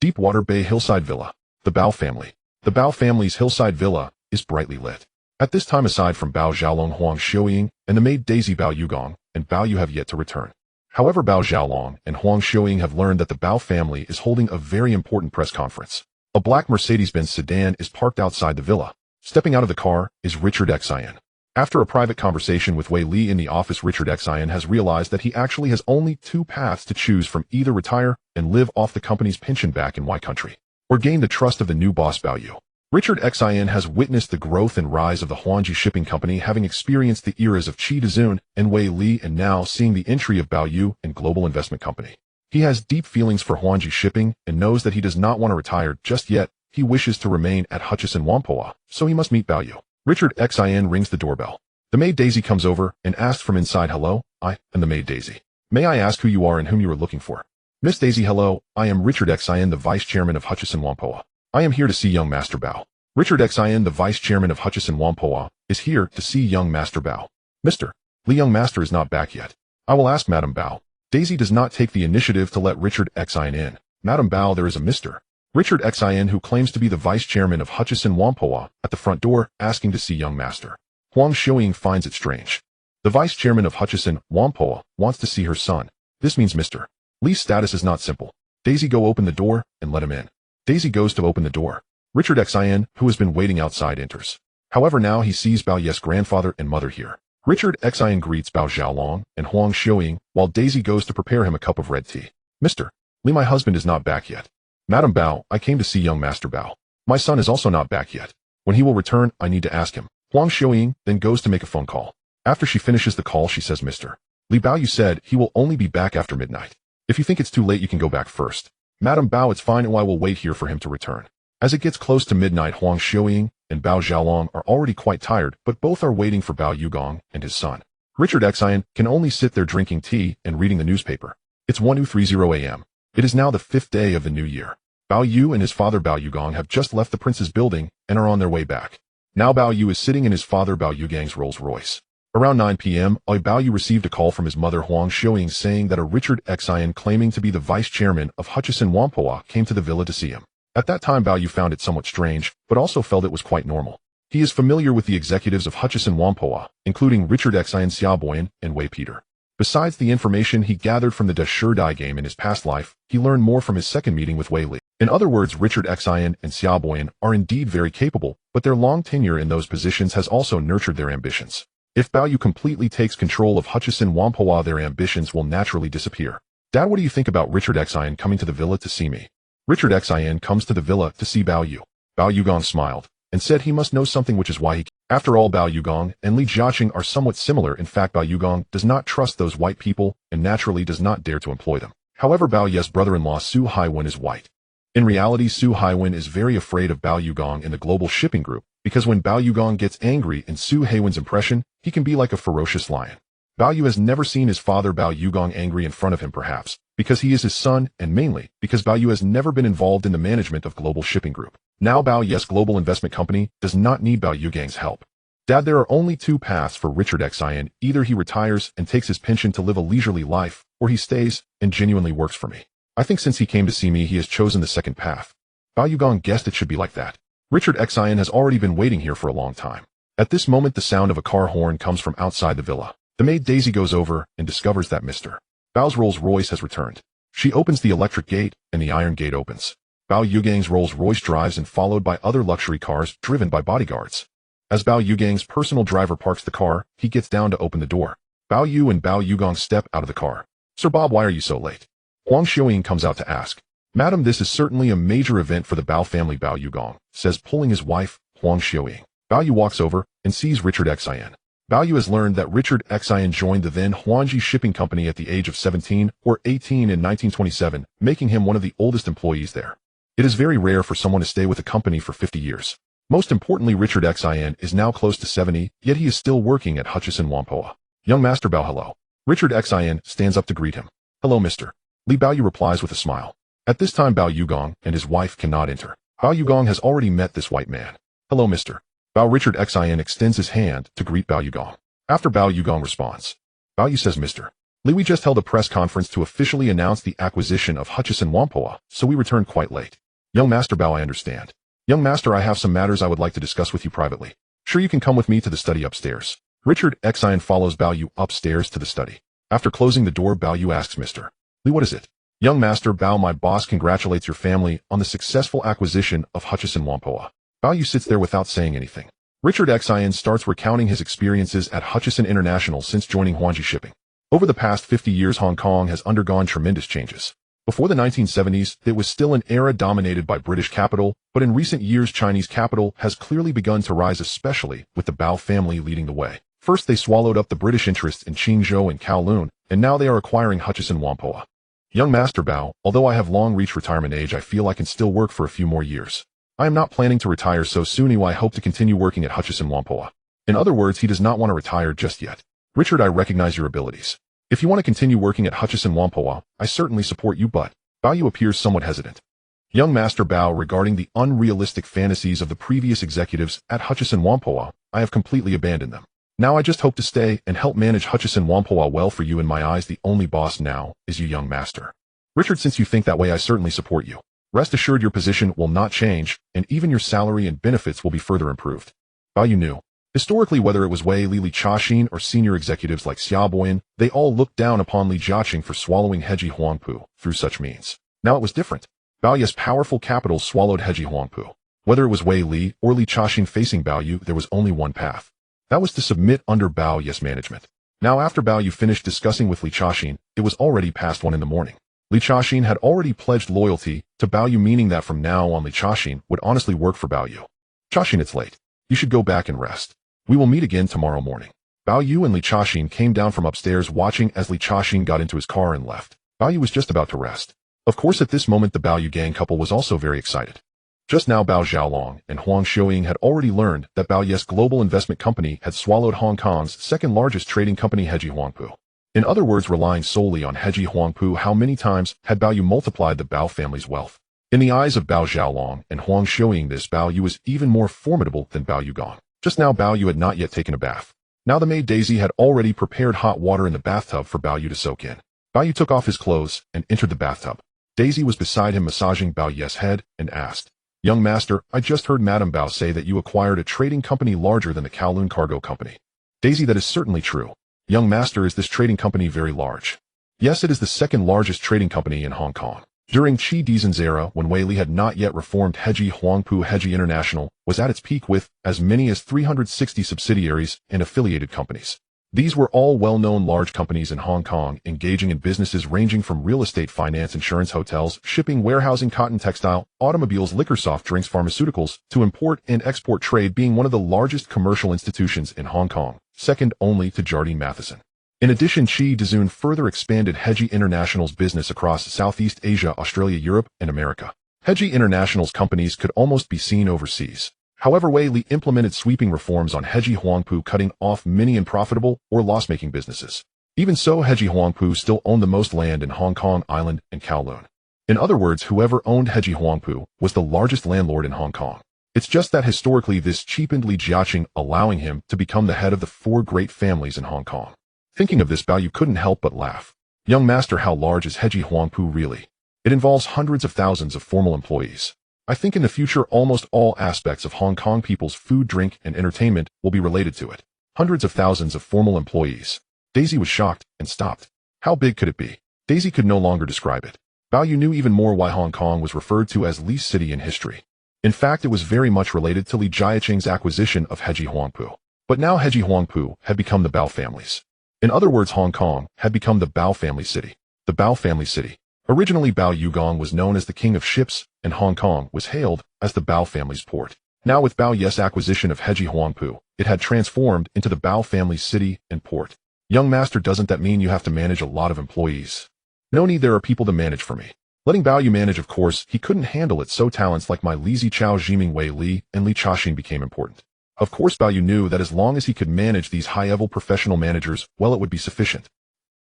Deepwater Bay Hillside Villa. The Bao family. The Bao family's hillside villa is brightly lit. At this time, aside from Bao Xiaolong, Huang Xiuying, and the maid Daisy, Bao Yugong and Bao Yu have yet to return. However, Bao Xiaolong and Huang Xiuying have learned that the Bao family is holding a very important press conference. A black Mercedes-Benz sedan is parked outside the villa. Stepping out of the car is Richard Xian. After a private conversation with Wei Li in the office, Richard Xian has realized that he actually has only 2 paths to choose from: either retire and live off the company's pension back in Y country, or gain the trust of the new boss Bao Yu. Richard Xian has witnessed the growth and rise of the Huangji Shipping Company, having experienced the eras of Qi Dezun and Wei Li, and now seeing the entry of Bao Yu and Global Investment Company. He has deep feelings for Huangji Shipping and knows that he does not want to retire just yet, he wishes to remain at Hutchison Whampoa, so he must meet Bao Yu. Richard Xin rings the doorbell. The maid Daisy comes over and asks from inside, "Hello, I am the maid Daisy. May I ask who you are and whom you are looking for?" "Miss Daisy, hello, I am Richard Xin, the vice chairman of Hutchison Whampoa. I am here to see young Master Bao." Richard Xin, the vice chairman of Hutchison Whampoa, is here to see young Master Bao. "Mr. Li, young master is not back yet. I will ask Madame Bao." Daisy does not take the initiative to let Richard Xin in. "Madame Bao, there is a Mr. Richard Xin who claims to be the vice chairman of Hutchison Whampoa at the front door asking to see young master." Huang Xiuying finds it strange. The vice chairman of Hutchison Whampoa wants to see her son. This means Mr. Li's status is not simple. Daisy, go open the door and let him in. Daisy goes to open the door. Richard Xin, who has been waiting outside, enters. However, now he sees Bao Ye's grandfather and mother here. Richard Xin greets Bao Xiaolong and Huang Xiuying while Daisy goes to prepare him a cup of red tea. "Mr. Li, my husband is not back yet. Madame Bao, I came to see young Master Bao. My son is also not back yet. When he will return, I need to ask him." Huang Xiuying then goes to make a phone call. After she finishes the call, she says, "Mr. Li, Bao Yu said he will only be back after midnight. If you think it's too late, you can go back first." "Madame Bao, it's fine, and I will wait here for him to return." As it gets close to midnight, Huang Xiuying and Bao Xiaolong are already quite tired, but both are waiting for Bao Yugong and his son. Richard Xin can only sit there drinking tea and reading the newspaper. It's 1:30 a.m. It is now the 5th day of the new year. Bao Yu and his father Bao Yugong have just left the prince's building and are on their way back. Now Bao Yu is sitting in his father Bao Yugong's Rolls Royce. Around 9 p.m., Bao Yu received a call from his mother Huang Xiuying saying that a Richard Xin claiming to be the vice chairman of Hutchison Whampoa came to the villa to see him. At that time, Bao Yu found it somewhat strange, but also felt it was quite normal. He is familiar with the executives of Hutchison Whampoa, including Richard Xin, Xiaoboyan, and Wei Peter. Besides the information he gathered from the De Shi Dai game in his past life, he learned more from his second meeting with Wei Li. In other words, Richard Xin and Xiaoboyan are indeed very capable, but their long tenure in those positions has also nurtured their ambitions. If Bao Yu completely takes control of Hutchison Whampoa, their ambitions will naturally disappear. "Dad, what do you think about Richard Xin coming to the villa to see me?" Richard Xin comes to the villa to see Bao Yu. Bao Yugong smiled and said he must know something, which is why he came. After all, Bao Yugong and Li Jiaqing are somewhat similar. In fact, Bao Yugong does not trust those white people and naturally does not dare to employ them. However, Bao Ye's brother-in-law Su Haiwen is white. In reality, Su Haiwen is very afraid of Bao Yugong in the global shipping group, because when Bao Yugong gets angry, in Su Haiwen's impression, he can be like a ferocious lion. Bao Yu has never seen his father Bao Yugong angry in front of him, perhaps because he is his son, and mainly because Bao Yu has never been involved in the management of global shipping group. Now Bao Ye's global investment company does not need Bao Yugong's help. "Dad, there are only two paths for Richard Xin. Either he retires and takes his pension to live a leisurely life, or he stays and genuinely works for me. I think since he came to see me, he has chosen the second path." Bao Yugong guessed it should be like that. Richard Xin has already been waiting here for a long time. At this moment, the sound of a car horn comes from outside the villa. The maid Daisy goes over and discovers that Mr. Bao's Rolls Royce has returned. She opens the electric gate, and the iron gate opens. Bao Yugong's Rolls Royce drives and followed by other luxury cars driven by bodyguards. As Bao Yugong's personal driver parks the car, he gets down to open the door. Bao Yu and Bao Yugong step out of the car. "Sir Bob, why are you so late?" Huang Xiuying comes out to ask. "Madam, this is certainly a major event for the Bao family," Bao Yugong says, pulling his wife, Huang Xiuying. Bao Yu walks over and sees Richard Xin. Bao Yu has learned that Richard Xin joined the then Huangji Shipping Company at the age of 17 or 18 in 1927, making him one of the oldest employees there. It is very rare for someone to stay with a company for 50 years. Most importantly, Richard Xin is now close to 70, yet he is still working at Hutchison Whampoa. "Young Master Bao, hello." Richard Xin stands up to greet him. "Hello, Mr. Li." Bao Yu replies with a smile. At this time, Bao Yugong and his wife cannot enter. Bao Yugong has already met this white man. "Hello, Mr. Bao." Richard Xin extends his hand to greet Bao Yugong. After Bao Yugong responds, Bao Yu says, "Mr. Li, we just held a press conference to officially announce the acquisition of Hutchison Whampoa, so we returned quite late." "Young Master Bao, I understand. Young Master, I have some matters I would like to discuss with you privately. Sure, you can come with me to the study upstairs." Richard Xin follows Bao Yu upstairs to the study. After closing the door, Bao Yu asks Mr. Li, "What is it?" "Young Master Bao, my boss congratulates your family on the successful acquisition of Hutchison Whampoa." Bao Yu sits there without saying anything. Richard Xin starts recounting his experiences at Hutchison International since joining Huangji Shipping. Over the past 50 years, Hong Kong has undergone tremendous changes. Before the 1970s, it was still an era dominated by British capital, but in recent years, Chinese capital has clearly begun to rise, especially with the Bao family leading the way. First, they swallowed up the British interests in Qingzhou and Kowloon, and now they are acquiring Hutchison Whampoa. "Young Master Bao, although I have long reached retirement age, I feel I can still work for a few more years. I am not planning to retire so soon. I hope to continue working at Hutchison Whampoa. In other words, he does not want to retire just yet. Richard, I recognize your abilities. If you want to continue working at Hutchison Whampoa, I certainly support you, but Bao appears somewhat hesitant. Young Master Bao, regarding the unrealistic fantasies of the previous executives at Hutchison Whampoa, I have completely abandoned them. Now I just hope to stay and help manage Hutchison Whampoa well. For you, in my eyes, the only boss now is you, young master. Richard, since you think that way, I certainly support you. Rest assured your position will not change, and even your salary and benefits will be further improved. Bao knew. Historically, whether it was Wei Li Chaqing or senior executives like Xiaoboyan, they all looked down upon Li Jiaqing for swallowing Heji Huangpu through such means. Now it was different. Bao's powerful capital swallowed Heji Huangpu. Whether it was Wei Li or Li Jiaqing facing Bao, there was only one path. That was to submit under Bao's management. Now after Bao finished discussing with Li Jiaqing, it was already past 1 in the morning. Li Jiaqing had already pledged loyalty to Bao, meaning that from now on Li Jiaqing would honestly work for Bao. Jiaqing, it's late. You should go back and rest. We will meet again tomorrow morning. Bao and Li Jiaqing came down from upstairs, watching as Li Jiaqing got into his car and left. Bao was just about to rest. Of course, at this moment the Bao gang couple was also very excited. Just now Bao Xiaolong and Huang Xiuying had already learned that Bao's global investment company had swallowed Hong Kong's second largest trading company, Heji Huangpu. In other words, relying solely on Heji Huangpu, how many times had Bao multiplied the Bao family's wealth? In the eyes of Bao Xiaolong and Huang Xiuying, this Bao was even more formidable than Bao Gong. Just now Bao had not yet taken a bath. Now the maid Daisy had already prepared hot water in the bathtub for Bao to soak in. Bao took off his clothes and entered the bathtub. Daisy was beside him, massaging Bao's head, and asked, "Young master, I just heard Madame Bao say that you acquired a trading company larger than the Kowloon Cargo Company." Daisy, that is certainly true. Young master, is this trading company very large? Yes, it is the second largest trading company in Hong Kong. During Qi Dizhen's era, when Wei Li had not yet reformed, Heji Huangpu Heji International was at its peak with as many as 360 subsidiaries and affiliated companies. These were all well-known large companies in Hong Kong, engaging in businesses ranging from real estate, finance, insurance, hotels, shipping, warehousing, cotton, textile, automobiles, liquor, soft drinks, pharmaceuticals, to import and export trade, being one of the largest commercial institutions in Hong Kong, second only to Jardine Matheson. In addition, Qi Dizhen further expanded Heji International's business across Southeast Asia, Australia, Europe, and America. Heji International's companies could almost be seen overseas. However, Wei Li implemented sweeping reforms on Heji Huangpu, cutting off many unprofitable or loss-making businesses. Even so, Heji Huangpu still owned the most land in Hong Kong Island and Kowloon. In other words, whoever owned Heji Huangpu was the largest landlord in Hong Kong. It's just that historically this cheapened Li Jiaqing, allowing him to become the head of the 4 great families in Hong Kong. Thinking of this, Bao couldn't help but laugh. Young master, how large is Heji Huangpu really? It involves hundreds of thousands of formal employees. I think in the future almost all aspects of Hong Kong people's food, drink, and entertainment will be related to it. Hundreds of thousands of formal employees. Daisy was shocked and stopped. How big could it be? Daisy could no longer describe it. Bao knew even more why Hong Kong was referred to as Li's city in history. In fact, it was very much related to Li Jiaqing's acquisition of Heji Huangpu. But now Heji Huangpu had become the Bao families. In other words, Hong Kong had become the Bao family city. The Bao family city. Originally, Bao Yugong was known as the king of ships, and Hong Kong was hailed as the Bao family's port. Now with Bao's acquisition of Heji Huangpu, it had transformed into the Bao family's city and port. Young master, doesn't that mean you have to manage a lot of employees? No need, there are people to manage for me. Letting Bao manage, of course, he couldn't handle it, so talents like my Li Zichao, Jiming Wei Li, and Li Jiaqing became important. Of course, Bao knew that as long as he could manage these high-level professional managers, well, it would be sufficient.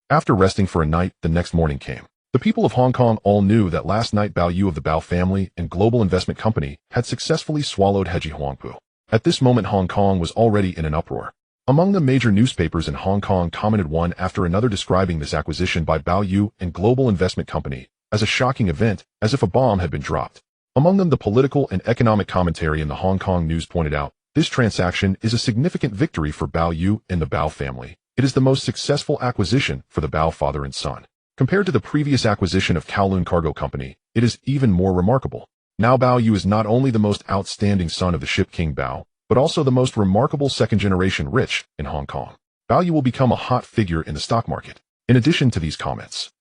After resting for a night, the next morning came. The people of Hong Kong all knew that last night Bao of the Bao family and global investment company had successfully swallowed Heji Huangpu. At this moment, Hong Kong was already in an uproar. Among the major newspapers in Hong Kong commented one after another, describing this acquisition by Bao and global investment company as a shocking event, as if a bomb had been dropped. Among them, the political and economic commentary in the Hong Kong news pointed out, this transaction is a significant victory for Bao and the Bao family. It is the most successful acquisition for the Bao father and son. Compared to the previous acquisition of Kowloon Cargo Company, it is even more remarkable. Now Bao is not only the most outstanding son of the ship king Bao, but also the most remarkable second-generation rich in Hong Kong. Bao will become a hot figure in the stock market. In addition to these comments,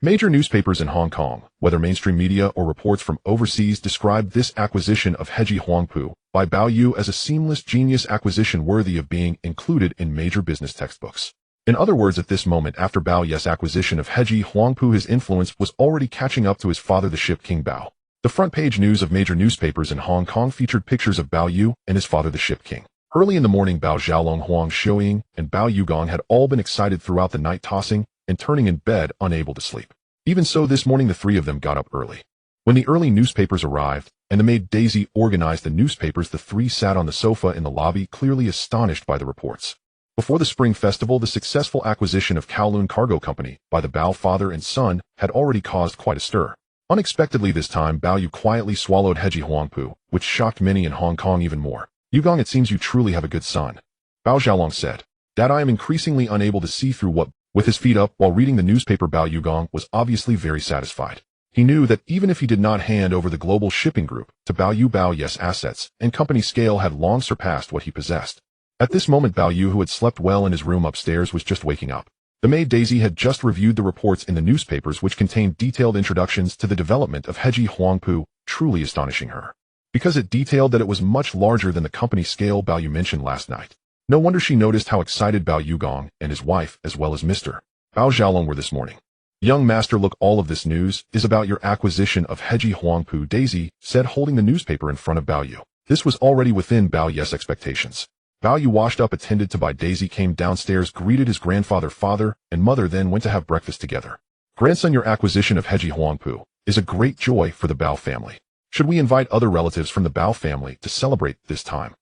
major newspapers in Hong Kong, whether mainstream media or reports from overseas, described this acquisition of Heji Huangpu by Bao as a seamless genius acquisition worthy of being included in major business textbooks. In other words, at this moment after Bao's acquisition of Heji Huangpu, his influence was already catching up to his father, the ship king Bao. The front-page news of major newspapers in Hong Kong featured pictures of Bao Yu and his father, the Ship King. Early in the morning, Bao Xiaolong, Huang Xiuying, and Bao Yugong had all been excited throughout the night, tossing and turning in bed, unable to sleep. Even so, this morning the three of them got up early. When the early newspapers arrived, and the maid Daisy organized the newspapers, the three sat on the sofa in the lobby, clearly astonished by the reports. Before the Spring Festival, the successful acquisition of Kowloon Cargo Company by the Bao father and son had already caused quite a stir. Unexpectedly this time, Bao Yu quietly swallowed Heji Huangpu, which shocked many in Hong Kong even more. "Yugong, it seems you truly have a good son," Bao Xiaolong said. "Dad, I am increasingly unable to see through what..." With his feet up while reading the newspaper, Bao Yugong was obviously very satisfied. He knew that even if he did not hand over the global shipping group to Bao Yu, Bao Yu's assets and company scale had long surpassed what he possessed. At this moment, Bao Yu, who had slept well in his room upstairs, was just waking up. The maid Daisy had just reviewed the reports in the newspapers, which contained detailed introductions to the development of Heji Huangpu, truly astonishing her. Because it detailed that it was much larger than the company scale Bao Yu mentioned last night. No wonder she noticed how excited Bao Yugong and his wife, as well as Mr. Bao Xiaolong, were this morning. "Young master, look, all of this news is about your acquisition of Heji Huangpu," Daisy said, holding the newspaper in front of Bao Yu. This was already within Bao Yu's expectations. Bao Yu washed up, attended to by Daisy, came downstairs, greeted his grandfather, father, and mother, then went to have breakfast together. "Grandson, your acquisition of Heji Huangpu is a great joy for the Bao family. Should we invite other relatives from the Bao family to celebrate this time?"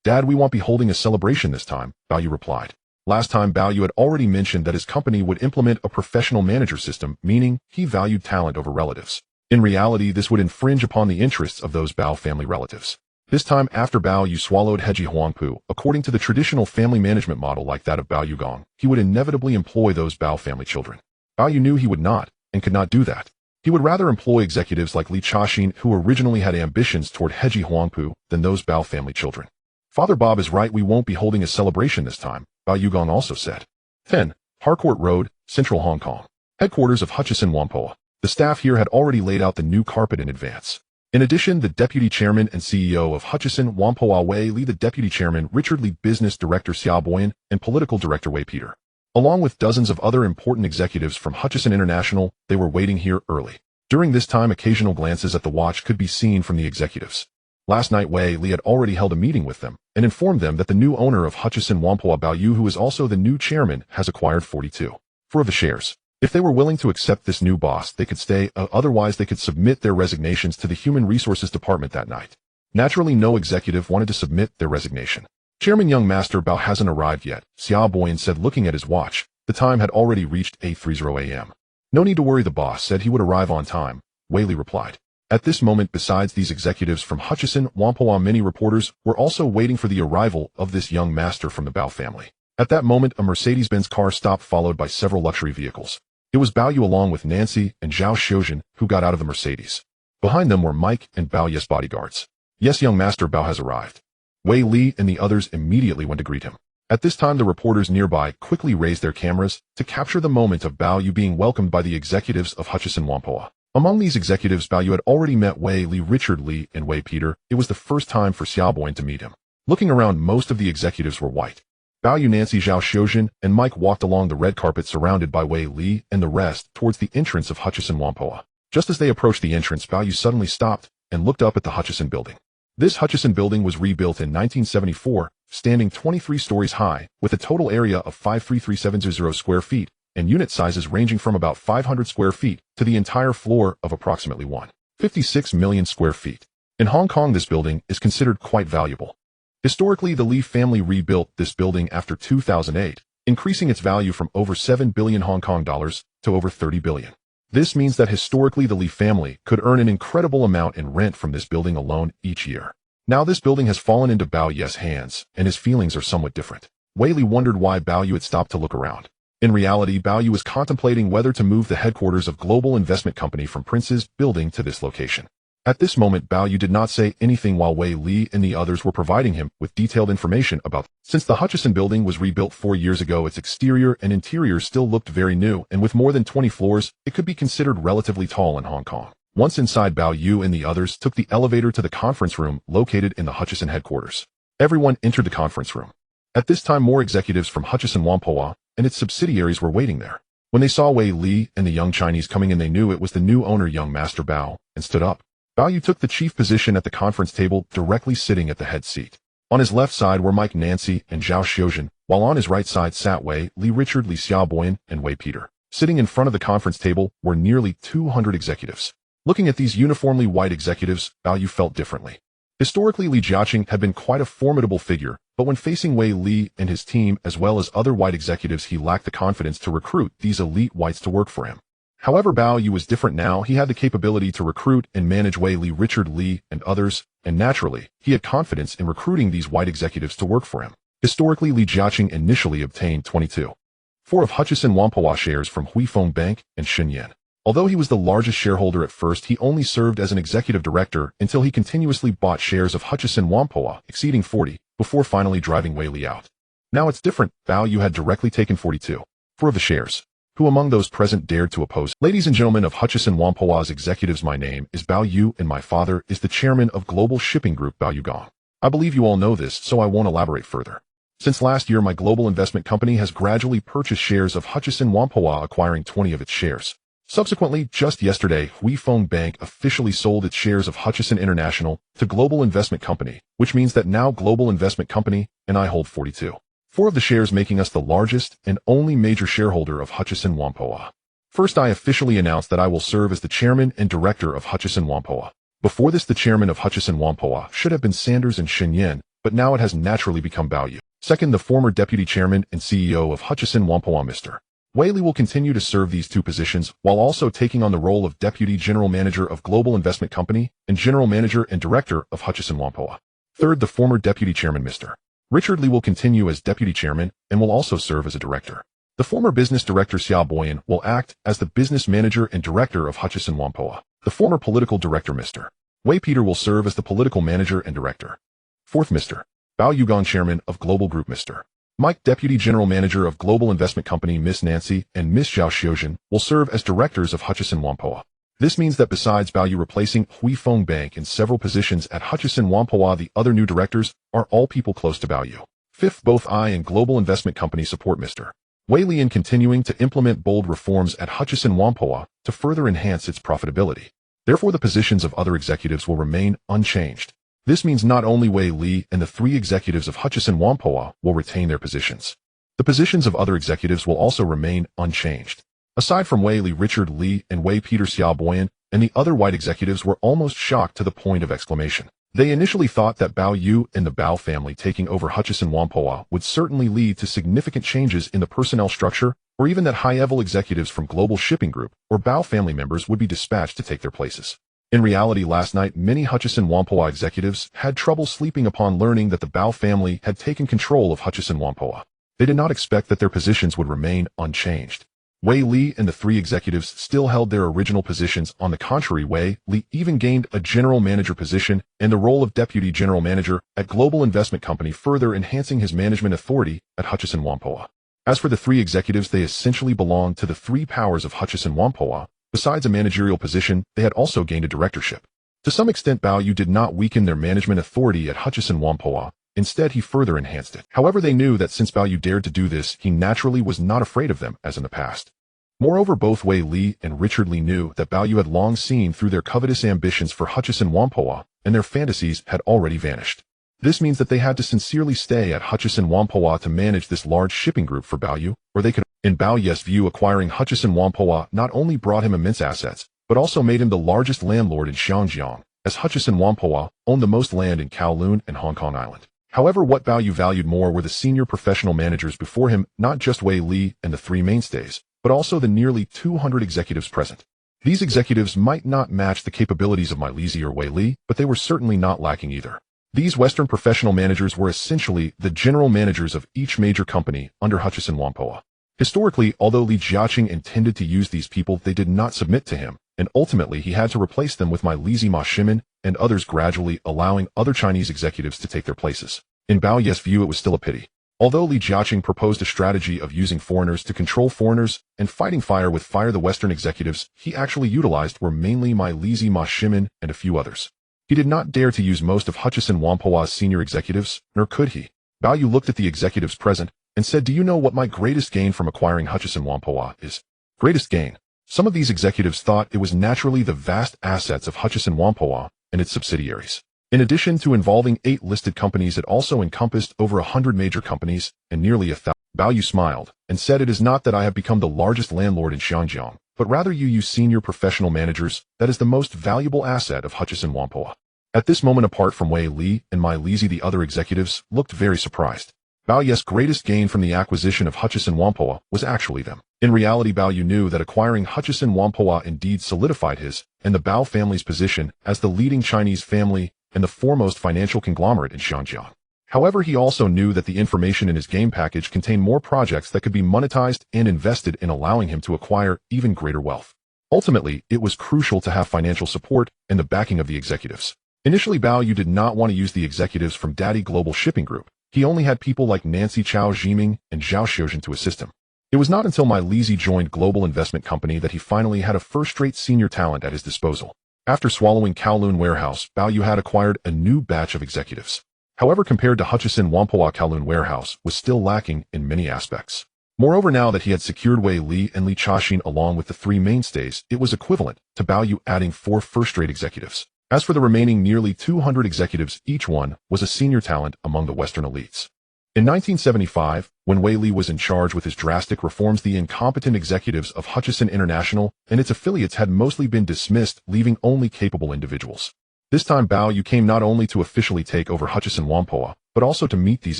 "Dad, we won't be holding a celebration this time," Bao Yu replied. Last time, Bao Yu had already mentioned that his company would implement a professional manager system, meaning he valued talent over relatives. In reality, this would infringe upon the interests of those Bao family relatives. This time, after Bao Yu swallowed Heji Huangpu, according to the traditional family management model like that of Bao Yugong, he would inevitably employ those Bao family children. Bao Yu knew he would not, and could not do that. He would rather employ executives like Li Chaxin, who originally had ambitions toward Heji Huangpu, than those Bao family children. "Father Bob is right, we won't be holding a celebration this time," Bao Yugong also said. 10. Harcourt Road, Central Hong Kong. Headquarters of Hutchison Whampoa. The staff here had already laid out the new carpet in advance. In addition, the Deputy Chairman and CEO of Hutchison Whampoa, Wei Li, the Deputy Chairman Richard Li, Business Director Xiao Boyan, and Political Director Wei Peter. Along with dozens of other important executives from Hutchison International, they were waiting here early. During this time, occasional glances at the watch could be seen from the executives. Last night, Wei Li had already held a meeting with them and informed them that the new owner of Hutchison Whampoa, Bao Yu, who is also the new chairman, has acquired 42% of the shares. If they were willing to accept this new boss, they could stay, otherwise they could submit their resignations to the Human Resources Department that night. Naturally, no executive wanted to submit their resignation. "Chairman, young master Bao hasn't arrived yet," Xiao Boyan said, looking at his watch. The time had already reached 8:30 a.m. "No need to worry, the boss said he would arrive on time," Wei Li replied. At this moment, besides these executives from Hutchison Whampoa, many reporters were also waiting for the arrival of this young master from the Bao family. At that moment, a Mercedes-Benz car stopped, followed by several luxury vehicles. It was Bao Yu along with Nancy and Zhao Xiuzhen who got out of the Mercedes. Behind them were Mike and Bao Yu's bodyguards. "Yes, young master Bao has arrived." Wei Li and the others immediately went to greet him. At this time, the reporters nearby quickly raised their cameras to capture the moment of Bao Yu being welcomed by the executives of Hutchison Whampoa. Among these executives, Bao Yu had already met Wei Li, Richard Li, and Wei Peter. It was the first time for Xiao Boyan to meet him. Looking around, most of the executives were white. Bao Yu, Nancy, Zhao Xiuzhen, and Mike walked along the red carpet surrounded by Wei Li and the rest towards the entrance of Hutchison Whampoa. Just as they approached the entrance, Bao Yu suddenly stopped and looked up at the Hutchison building. This Hutchison building was rebuilt in 1974, standing 23 stories high, with a total area of 533,700 square feet, and unit sizes ranging from about 500 square feet to the entire floor of approximately 156 million square feet. In Hong Kong, this building is considered quite valuable. Historically, the Li family rebuilt this building after 2008, increasing its value from over 7 billion Hong Kong dollars to over 30 billion. This means that historically the Li family could earn an incredible amount in rent from this building alone each year. Now this building has fallen into Bao Yu's hands, and his feelings are somewhat different. Wei Li wondered why Bao Yu had stopped to look around. In reality, Bao Yu was contemplating whether to move the headquarters of Global Investment Company from Prince's building to this location. At this moment, Bao Yu did not say anything while Wei Li and the others were providing him with detailed information about. Since the Hutchison building was rebuilt 4 years ago, its exterior and interior still looked very new, and with more than 20 floors, it could be considered relatively tall in Hong Kong. Once inside, Bao Yu and the others took the elevator to the conference room located in the Hutchison headquarters. Everyone entered the conference room. At this time, more executives from Hutchison Whampoa and its subsidiaries were waiting there. When they saw Wei Li and the young Chinese coming in, they knew it was the new owner, young Master Bao, and stood up. Bao Yu took the chief position at the conference table, directly sitting at the head seat. On his left side were Mike Nancy and Zhao Xiuzhen, while on his right side sat Wei Li Richard, Li Xiaoboyan, and Wei Peter. Sitting in front of the conference table were nearly 200 executives. Looking at these uniformly white executives, Bao Yu felt differently. Historically, Li Jiaqing had been quite a formidable figure, but when facing Wei Li and his team as well as other white executives, he lacked the confidence to recruit these elite whites to work for him. However, Bao Yu was different now. He had the capability to recruit and manage Wei Li, Richard Li, and others, and naturally, he had confidence in recruiting these white executives to work for him. Historically, Li Jiaqing initially obtained 22.4% of Hutchison Whampoa shares from Huifeng Bank and Shenyang. Although he was the largest shareholder at first, he only served as an executive director until he continuously bought shares of Hutchison Whampoa, exceeding 40%, before finally driving Wei Li out. Now it's different. Bao Yu had directly taken 42.4% of the shares. Who among those present dared to oppose? Ladies and gentlemen of Hutchison Whampoa's executives, my name is Bao Yu and my father is the chairman of Global Shipping Group, Bao Yu Gong. I believe you all know this, so I won't elaborate further. Since last year, my global investment company has gradually purchased shares of Hutchison Whampoa, acquiring 20 of its shares. Subsequently, just yesterday, Huifeng Bank officially sold its shares of Hutchison International to Global Investment Company, which means that now Global Investment Company and I hold 42.4% of the shares, making us the largest and only major shareholder of Hutchison Whampoa. First, I officially announced that I will serve as the chairman and director of Hutchison Whampoa. Before this, the chairman of Hutchison Whampoa should have been Sanders and Shenyang, but now it has naturally become Bao Yu. Second, the former deputy chairman and CEO of Hutchison Whampoa, Mr. Wei Li, will continue to serve these two positions while also taking on the role of Deputy General Manager of Global Investment Company and General Manager and Director of Hutchison Whampoa. Third, the former Deputy Chairman Mr. Richard Li will continue as Deputy Chairman and will also serve as a Director. The former Business Director Xiaoboyan will act as the Business Manager and Director of Hutchison Whampoa. The former Political Director Mr. Wei Peter will serve as the Political Manager and Director. Fourth, Mr. Bao Yu Gong, Chairman of Global Group Mr. Mike, Deputy General Manager of Global Investment Company, Miss Nancy, and Miss Zhao Xiuzhen will serve as directors of Hutchison Whampoa. This means that besides Bao Yu replacing Huifeng Bank in several positions at Hutchison Whampoa, the other new directors are all people close to Bao Yu. Fifth, both I and Global Investment Company support Mr. Wei Li in continuing to implement bold reforms at Hutchison Whampoa to further enhance its profitability. Therefore, the positions of other executives will remain unchanged. This means not only Wei Li and the three executives of Hutchison Whampoa will retain their positions. The positions of other executives will also remain unchanged. Aside from Wei Li, Richard Li, and Wei Peter Xiaoboyan, and the other white executives were almost shocked to the point of exclamation. They initially thought that Bao Yu and the Bao family taking over Hutchison Whampoa would certainly lead to significant changes in the personnel structure, or even that high-level executives from Global Shipping Group or Bao family members would be dispatched to take their places. In reality, last night, many Hutchison Whampoa executives had trouble sleeping upon learning that the Bao family had taken control of Hutchison Whampoa. They did not expect that their positions would remain unchanged. Wei Li and the three executives still held their original positions. On the contrary, Wei Li even gained a general manager position and the role of deputy general manager at Global Investment Company, further enhancing his management authority at Hutchison Whampoa. As for the three executives, they essentially belonged to the three powers of Hutchison Whampoa. Besides a managerial position, they had also gained a directorship. To some extent, Bao Yu did not weaken their management authority at Hutchison Whampoa. Instead, he further enhanced it. However, they knew that since Bao Yu dared to do this, he naturally was not afraid of them as in the past. Moreover, both Wei Li and Richard Li knew that Bao Yu had long seen through their covetous ambitions for Hutchison Whampoa, and their fantasies had already vanished. This means that they had to sincerely stay at Hutchison Whampoa to manage this large shipping group for Bao Yu, or they could. In Bao Yu's view, acquiring Hutchison Whampoa not only brought him immense assets, but also made him the largest landlord in Xinjiang, as Hutchison Whampoa owned the most land in Kowloon and Hong Kong Island. However, what Bao Yu valued more were the senior professional managers before him, not just Wei Li and the three mainstays, but also the nearly 200 executives present. These executives might not match the capabilities of my Li or Wei Li, but they were certainly not lacking either. These Western professional managers were essentially the general managers of each major company under Hutchison Whampoa. Historically, although Li Jiaqing intended to use these people, they did not submit to him, and ultimately he had to replace them with my Li Ma Shimin and others, gradually allowing other Chinese executives to take their places. In Bao Yu's view, it was still a pity. Although Li Jiaqing proposed a strategy of using foreigners to control foreigners and fighting fire with fire, the Western executives he actually utilized were mainly my Li Ma Shimin and a few others. He did not dare to use most of Hutchison Whampoa's senior executives, nor could he. Bao Yu looked at the executives present and said, "Do you know what my greatest gain from acquiring Hutchison Whampoa is?" Greatest gain? Some of these executives thought it was naturally the vast assets of Hutchison Whampoa and its subsidiaries. In addition to involving 8 listed companies, it also encompassed over 100 major companies and nearly 1,000. Bao Yu smiled and said, "It is not that I have become the largest landlord in Xinjiang, but rather you use senior professional managers. That is the most valuable asset of Hutchison Whampoa." At this moment, apart from Wei Li and Mai Lizi, the other executives looked very surprised. Bao Yu's greatest gain from the acquisition of Hutchison Whampoa was actually them. In reality, Bao Yu knew that acquiring Hutchison Whampoa indeed solidified his and the Bao family's position as the leading Chinese family and the foremost financial conglomerate in Xinjiang. However, he also knew that the information in his game package contained more projects that could be monetized and invested in, allowing him to acquire even greater wealth. Ultimately, it was crucial to have financial support and the backing of the executives. Initially, Bao Yu did not want to use the executives from Daddy Global Shipping Group. He only had people like Nancy Chao Jiming and Zhao Xiuzhen to assist him. It was not until Mai Lizi joined Global Investment Company that he finally had a first-rate senior talent at his disposal. After swallowing Kowloon Warehouse, Bao Yu had acquired a new batch of executives. However, compared to Hutchison Whampoa, Kowloon Warehouse was still lacking in many aspects. Moreover, now that he had secured Wei Li and Li Chaxin along with the 3 mainstays, it was equivalent to Bao Yu adding 4 first-rate executives. As for the remaining nearly 200 executives, each one was a senior talent among the Western elites. In 1975, when Wei Li was in charge with his drastic reforms, the incompetent executives of Hutchison International and its affiliates had mostly been dismissed, leaving only capable individuals. This time, Bao Yu came not only to officially take over Hutchison Whampoa, but also to meet these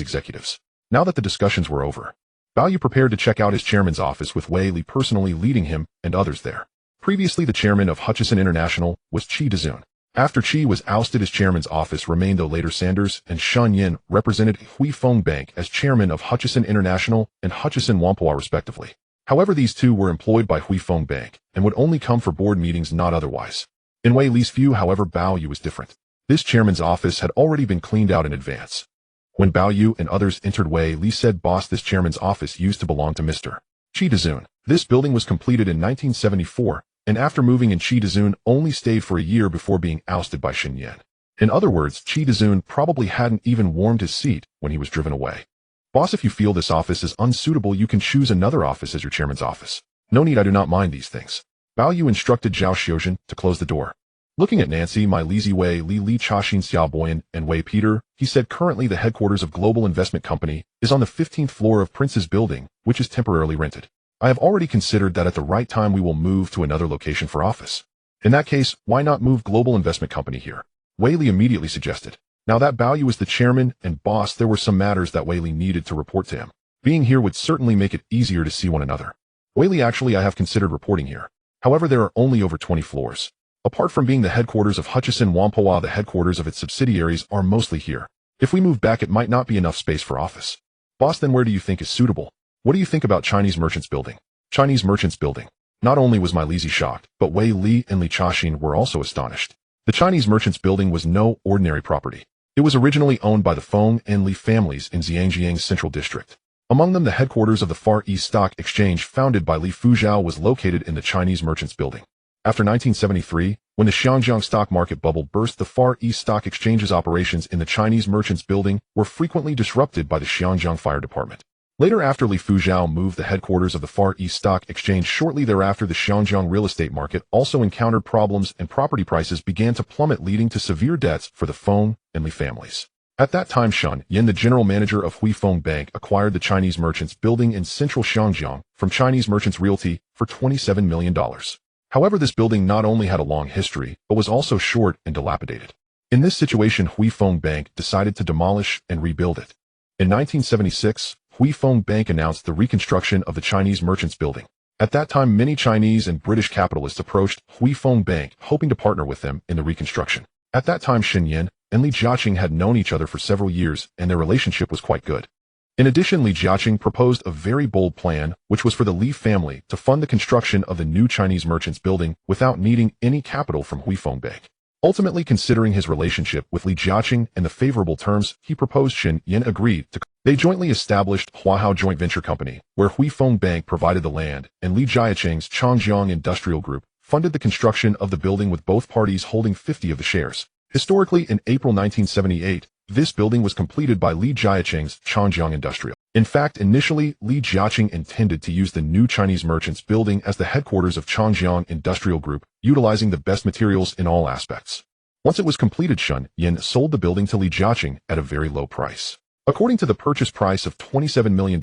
executives. Now that the discussions were over, Bao Yu prepared to check out his chairman's office with Wei Li personally leading him and others there. Previously, the chairman of Hutchison International was Qi Dezun. After Qi was ousted, his chairman's office remained, though later Sanders and Shen Yin represented Huifeng Bank as chairman of Hutchison International and Hutchison Whampoa respectively. However, these two were employed by Huifeng Bank and would only come for board meetings, not otherwise. In Wei Li's view, however, Bao Yu was different. This chairman's office had already been cleaned out in advance. When Bao Yu and others entered, Wei Li said, "Boss, this chairman's office used to belong to Mr. Qi Dezun. This building was completed in 1974, and after moving in, Qi Dezun only stayed for a year before being ousted by Shen Yin. In other words, Qi Dezun probably hadn't even warmed his seat when he was driven away. Boss, if you feel this office is unsuitable, you can choose another office as your chairman's office. No need, I do not mind these things." Bao Yu instructed Zhao Xiuzhen to close the door. Looking at Nancy, Mai Lizi, Wei Li, Li Chaxin, Xiao Boyan, and Wei Peter, he said, "Currently the headquarters of Global Investment Company is on the 15th floor of Prince's building, which is temporarily rented. I have already considered that at the right time we will move to another location for office. In that case, why not move Global Investment Company here?" Wei Li immediately suggested. Now that Bao Yu was the chairman and boss, there were some matters that Wei Li needed to report to him. Being here would certainly make it easier to see one another. Wei Li, actually, I have considered reporting here. However, there are only over 20 floors. Apart from being the headquarters of Hutchison Whampoa, the headquarters of its subsidiaries are mostly here. If we move back, it might not be enough space for office. Boss, then where do you think is suitable? What do you think about Chinese Merchants Building? Chinese Merchants Building. Not only was Mai Lizi shocked, but Wei Li and Li Chaxin were also astonished. The Chinese Merchants Building was no ordinary property. It was originally owned by the Feng and Li families in Zhangjiang's central district. Among them, the headquarters of the Far East Stock Exchange, founded by Li Fuzhao, was located in the Chinese Merchants Building. After 1973, when the Xinjiang stock market bubble burst, the Far East Stock Exchange's operations in the Chinese Merchants Building were frequently disrupted by the Xinjiang Fire Department. Later, after Li Fuzhao moved the headquarters of the Far East Stock Exchange, shortly thereafter the Xinjiang real estate market also encountered problems and property prices began to plummet, leading to severe debts for the Feng and Li families. At that time, Shen Yin, the general manager of Huifeng Bank, acquired the Chinese Merchants Building in central Xinjiang from Chinese Merchants Realty for $27 million. However, this building not only had a long history, but was also short and dilapidated. In this situation, Huifeng Bank decided to demolish and rebuild it. In 1976, Huifeng Bank announced the reconstruction of the Chinese Merchants Building. At that time, many Chinese and British capitalists approached Huifeng Bank, hoping to partner with them in the reconstruction. At that time, Shen Yin and Li Jiaqing had known each other for several years, and their relationship was quite good. In addition, Li Jiaqing proposed a very bold plan, which was for the Li family to fund the construction of the new Chinese Merchants Building without needing any capital from Huifeng Bank. Ultimately, considering his relationship with Li Jiaqing and the favorable terms he proposed, Shen Yin agreed to. They jointly established Huahao Joint Venture Company, where Huifeng Bank provided the land, and Li Jiaqing's Changjiang Industrial Group funded the construction of the building, with both parties holding 50 of the shares. Historically, in April 1978, this building was completed by Li Jiaqing's Changjiang Industrial. In fact, initially, Li Jiaqing intended to use the new Chinese merchants building as the headquarters of Changjiang Industrial Group, utilizing the best materials in all aspects. Once it was completed, Shun Yin sold the building to Li Jiaqing at a very low price. According to the purchase price of $27 million,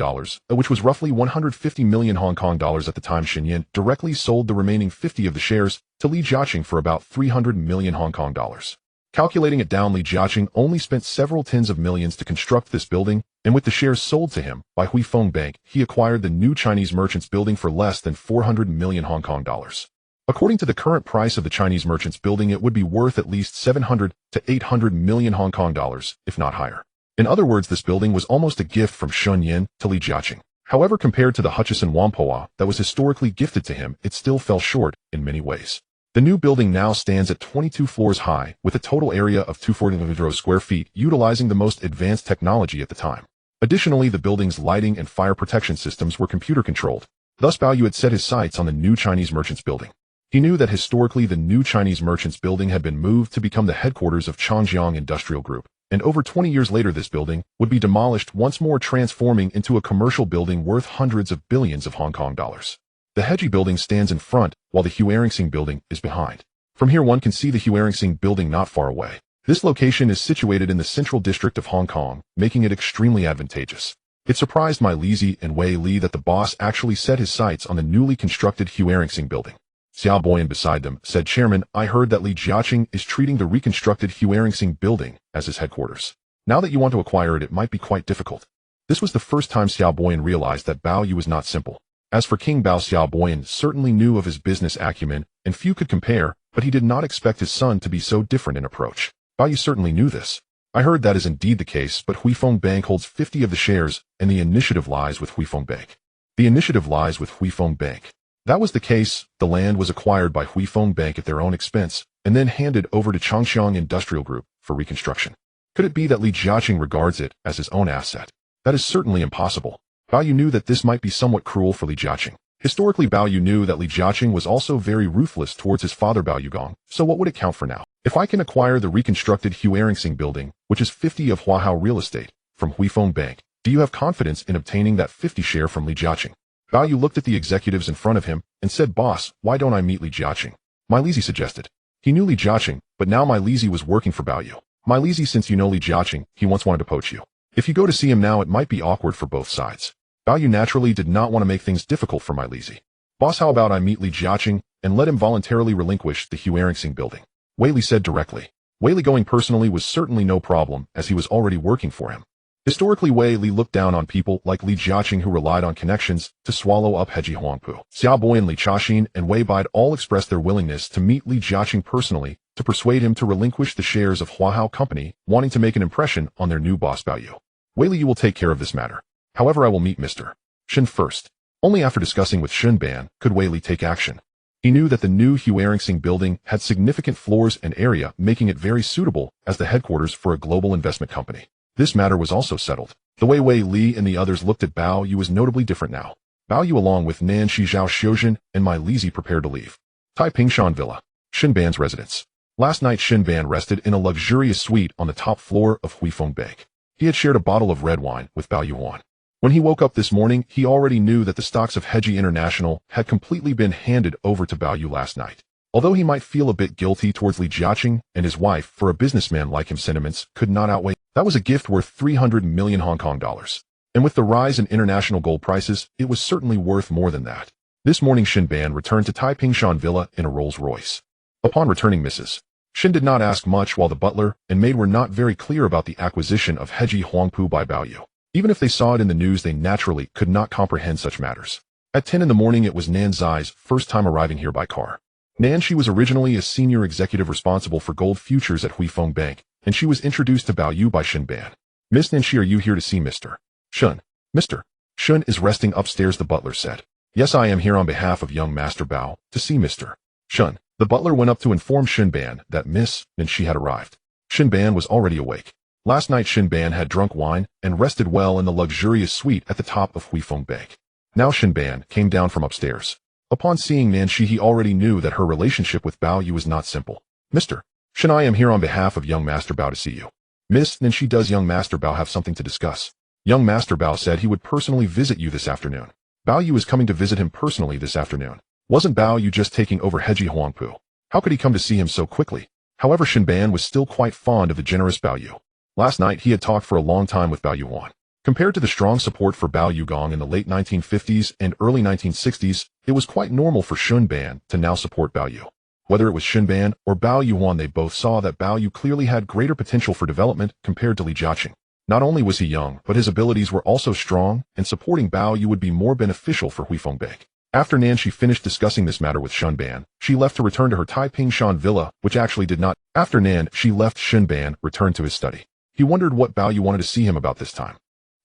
which was roughly 150 million Hong Kong dollars at the time, Shun Yin directly sold the remaining 50 of the shares to Li Jiaqing for about 300 million Hong Kong dollars. Calculating it down, Li Jiaqing only spent several tens of millions to construct this building, and with the shares sold to him by Huifeng Bank, he acquired the new Chinese merchants building for less than 400 million Hong Kong dollars. According to the current price of the Chinese merchants building, it would be worth at least 700 to 800 million Hong Kong dollars, if not higher. In other words, this building was almost a gift from Shun Yin to Li Jiaqing. However, compared to the Hutchison Whampoa that was historically gifted to him, it still fell short in many ways. The new building now stands at 22 floors high, with a total area of 240 square feet, utilizing the most advanced technology at the time. Additionally, the building's lighting and fire protection systems were computer-controlled. Thus, Bao Yu had set his sights on the new Chinese merchants building. He knew that historically the new Chinese merchants building had been moved to become the headquarters of Changjiang Industrial Group, and over 20 years later this building would be demolished, once more transforming into a commercial building worth hundreds of billions of Hong Kong dollars. The Heji building stands in front, while the Hueringsing building is behind. From here one can see the Hueringsing building not far away. This location is situated in the central district of Hong Kong, making it extremely advantageous. It surprised my Lizi and Wei Li that the boss actually set his sights on the newly constructed Hueringsing building. Xiao Boyan beside them said, "Chairman, I heard that Li Jiaqing is treating the reconstructed Hueringsing building as his headquarters. Now that you want to acquire it, it might be quite difficult." This was the first time Xiao Boyan realized that Bao Yu was not simple. As for King Bao, Xiao Boyan certainly knew of his business acumen, and few could compare, but he did not expect his son to be so different in approach. Bao Yu certainly knew this. "I heard that is indeed the case, but Huifeng Bank holds 50 of the shares, and the initiative lies with Huifeng Bank." The initiative lies with Huifeng Bank. That was the case. The land was acquired by Huifeng Bank at their own expense, and then handed over to Changjiang Industrial Group for reconstruction. Could it be that Li Jiaqing regards it as his own asset? That is certainly impossible. Bao Yu knew that this might be somewhat cruel for Li Jiaqing. Historically, Bao Yu knew that Li Jiaqing was also very ruthless towards his father Bao Yugong, so what would it count for now? If I can acquire the reconstructed Hueringsing building, which is 50 of Huahao real estate, from Huifeng Bank, do you have confidence in obtaining that 50 share from Li Jiaqing? Bao Yu looked at the executives in front of him and said, "Boss, why don't I meet Li Jiaqing?" My Lizi suggested. He knew Li Jiaqing, but now My Lizi was working for Bao Yu. My Lizi, since you know Li Jiaqing, he once wanted to poach you. If you go to see him now, it might be awkward for both sides. Bao Yu naturally did not want to make things difficult for My Lizi. "Boss, how about I meet Li Jiaqing and let him voluntarily relinquish the Hueringsing building?" Wei Li said directly. Wei Li going personally was certainly no problem, as he was already working for him. Historically, Wei Li looked down on people like Li Jiaqing who relied on connections to swallow up Heji Huangpu. Xiao Boyan, Li Chaxin, and Wei Bide all expressed their willingness to meet Li Jiaqing personally to persuade him to relinquish the shares of Huahao Company, wanting to make an impression on their new boss Bao Yu. "Wei Li, you will take care of this matter. However, I will meet Mr. Shen first." Only after discussing with Shun Ban could Wei Li take action. He knew that the new Hueringsing building had significant floors and area, making it very suitable as the headquarters for a global investment company. This matter was also settled. The way Wei Li and the others looked at Bao Yu was notably different now. Bao Yu, along with Nan Shizhao Xiuzhen and My Lizi, prepared to leave. Tai Pingshan Villa, Shin Ban's residence. Last night Shin Ban rested in a luxurious suite on the top floor of Huifeng Bank. He had shared a bottle of red wine with Bao Yuan. When he woke up this morning, he already knew that the stocks of Heji International had completely been handed over to Bao Yu last night. Although he might feel a bit guilty towards Li Jiaqing and his wife, for a businessman like him, sentiments could not outweigh. That was a gift worth 300 million Hong Kong dollars. And with the rise in international gold prices, it was certainly worth more than that. This morning Shin Ban returned to Tai Pingshan Villa in a Rolls Royce. Upon returning, Mrs. Shin did not ask much, while the butler and maid were not very clear about the acquisition of Heji Huangpu by Bao Yu. Even if they saw it in the news, they naturally could not comprehend such matters. At 10 in the morning, it was Nan Zai's first time arriving here by car. Nan, she was originally a senior executive responsible for gold futures at Huifeng Bank, and she was introduced to Bao Yu by Shin Ban. "Miss Nan, are you here to see Mr. Shun?" "Mr. Shun is resting upstairs," the butler said. "Yes, I am here on behalf of young Master Bao to see Mr. Shun." The butler went up to inform Shin Ban that Miss Nan had arrived. Shin Ban was already awake. Last night Shin Ban had drunk wine and rested well in the luxurious suite at the top of Huifeng Bank. Now Shin Ban came down from upstairs. Upon seeing Nan, he already knew that her relationship with Bao Yu was not simple. "Mr. Shin, I am here on behalf of young Master Bao to see you." "Miss Nan, does young Master Bao have something to discuss?" Young Master Bao said he would personally visit you this afternoon. Bao Yu is coming to visit him personally this afternoon. Wasn't Bao Yu just taking over Heji Huangpu? How could he come to see him so quickly? However, Shinban was still quite fond of the generous Bao Yu. Last night he had talked for a long time with Bao Yuan. Compared to the strong support for Bao Yugong in the late 1950s and early 1960s, it was quite normal for Shunban to now support Bao Yu. Whether it was Shinban or Bao Yuan, they both saw that Bao Yu clearly had greater potential for development compared to Li Jiaqing. Not only was he young, but his abilities were also strong, and supporting Bao Yu would be more beneficial for Huifeng Bank. After Nanshi finished discussing this matter with Shunban, she left to return to her Taipingshan villa, which actually did not. After she left, Shunban returned to his study. He wondered what Bao Yu wanted to see him about this time.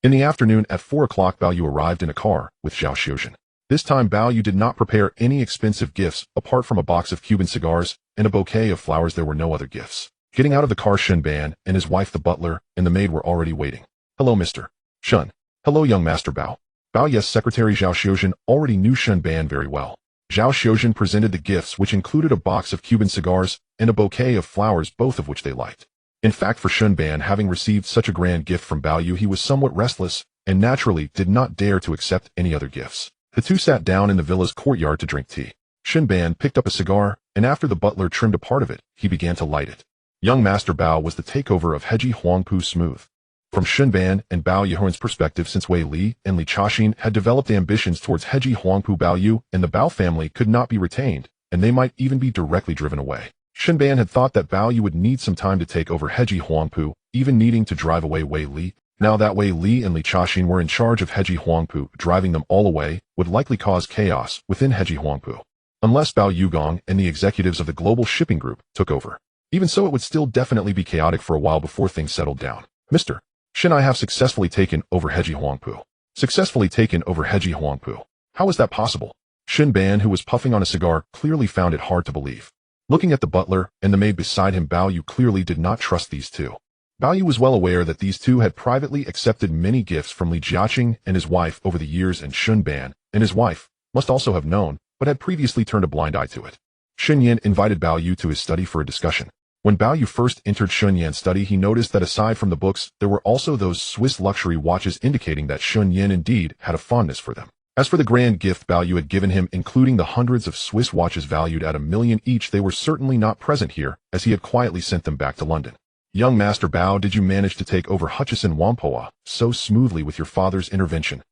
In the afternoon at 4 o'clock, Bao Yu arrived in a car with Zhao Xiuzhen. This time Bao Yu did not prepare any expensive gifts apart from a box of Cuban cigars and a bouquet of flowers. There were no other gifts. Getting out of the car, Shunban and his wife the butler and the maid were already waiting. Hello, Mr. Shun. Hello, young Master Bao. Bao Yu's secretary Zhao Xiuzhen already knew Shunban very well. Zhao Xiuzhen presented the gifts, which included a box of Cuban cigars and a bouquet of flowers, both of which they liked. In fact, for Shunban, having received such a grand gift from Bao Yu, he was somewhat restless and naturally did not dare to accept any other gifts. The two sat down in the villa's courtyard to drink tea. Shunban picked up a cigar, and after the butler trimmed a part of it, he began to light it. Young Master Bao was the takeover of Heji Huangpu smooth. From Shunban and Bao Yuan's perspective, since Wei Li and Li Jiaqing had developed ambitions towards Heji Huangpu, Bao Yu and the Bao family could not be retained, and they might even be directly driven away. Shunban had thought that Bao Yu would need some time to take over Heji Huangpu, even needing to drive away Wei Li. Now that Wei Li and Li Jiaqing were in charge of Heji Huangpu, driving them all away would likely cause chaos within Heji Huangpu. Unless Bao Yugong and the executives of the global shipping group took over. Even so, it would still definitely be chaotic for a while before things settled down. Mr. Shin, I have successfully taken over Heji Huangpu. Successfully taken over Heji Huangpu. How is that possible? Shunban, who was puffing on a cigar, clearly found it hard to believe. Looking at the butler and the maid beside him, Bao Yu clearly did not trust these two. Bao Yu was well aware that these two had privately accepted many gifts from Li Jiaqing and his wife over the years, and Shunban and his wife must also have known, but had previously turned a blind eye to it. Shunyan invited Bao Yu to his study for a discussion. When Bao Yu first entered Shunyan's study, he noticed that aside from the books, there were also those Swiss luxury watches, indicating that Shunyan indeed had a fondness for them. As for the grand gift Bao Yu had given him, including the hundreds of Swiss watches valued at $1 million each, they were certainly not present here, as he had quietly sent them back to London. Young Master Bao, did you manage to take over Hutchison Whampoa so smoothly with your father's intervention?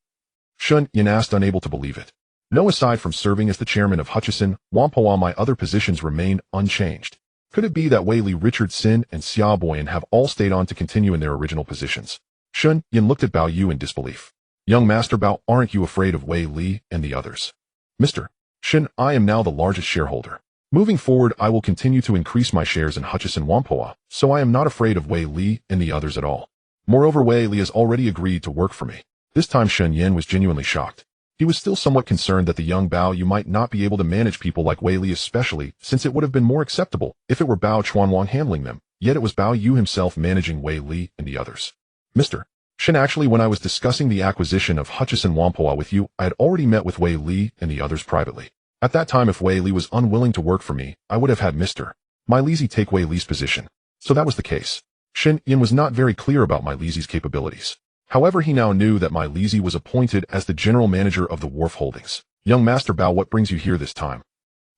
Shun Yin asked, unable to believe it. No, aside from serving as the chairman of Hutchison Whampoa, my other positions remain unchanged. Could it be that Wei Li, Richard Sin, and Xia Boyan have all stayed on to continue in their original positions? Shun Yin looked at Bao Yu in disbelief. Young Master Bao, aren't you afraid of Wei Li and the others? Mr. Shin, I am now the largest shareholder. Moving forward, I will continue to increase my shares in Hutchison Whampoa, so I am not afraid of Wei Li and the others at all. Moreover, Wei Li has already agreed to work for me. This time Shen Yin was genuinely shocked. He was still somewhat concerned that the young Bao Yu might not be able to manage people like Wei Li, especially since it would have been more acceptable if it were Bao Chuanwang handling them, yet it was Bao Yu himself managing Wei Li and the others. Mr. Shen, actually, when I was discussing the acquisition of Hutchison Whampoa with you, I had already met with Wei Li and the others privately. At that time, if Wei Li was unwilling to work for me, I would have had Mr. My Lizi take Wei Li's position. So that was the case. Shen Yin was not very clear about My Lizi's capabilities. However, he now knew that My Lizi was appointed as the general manager of the Wharf Holdings. Young Master Bao, what brings you here this time?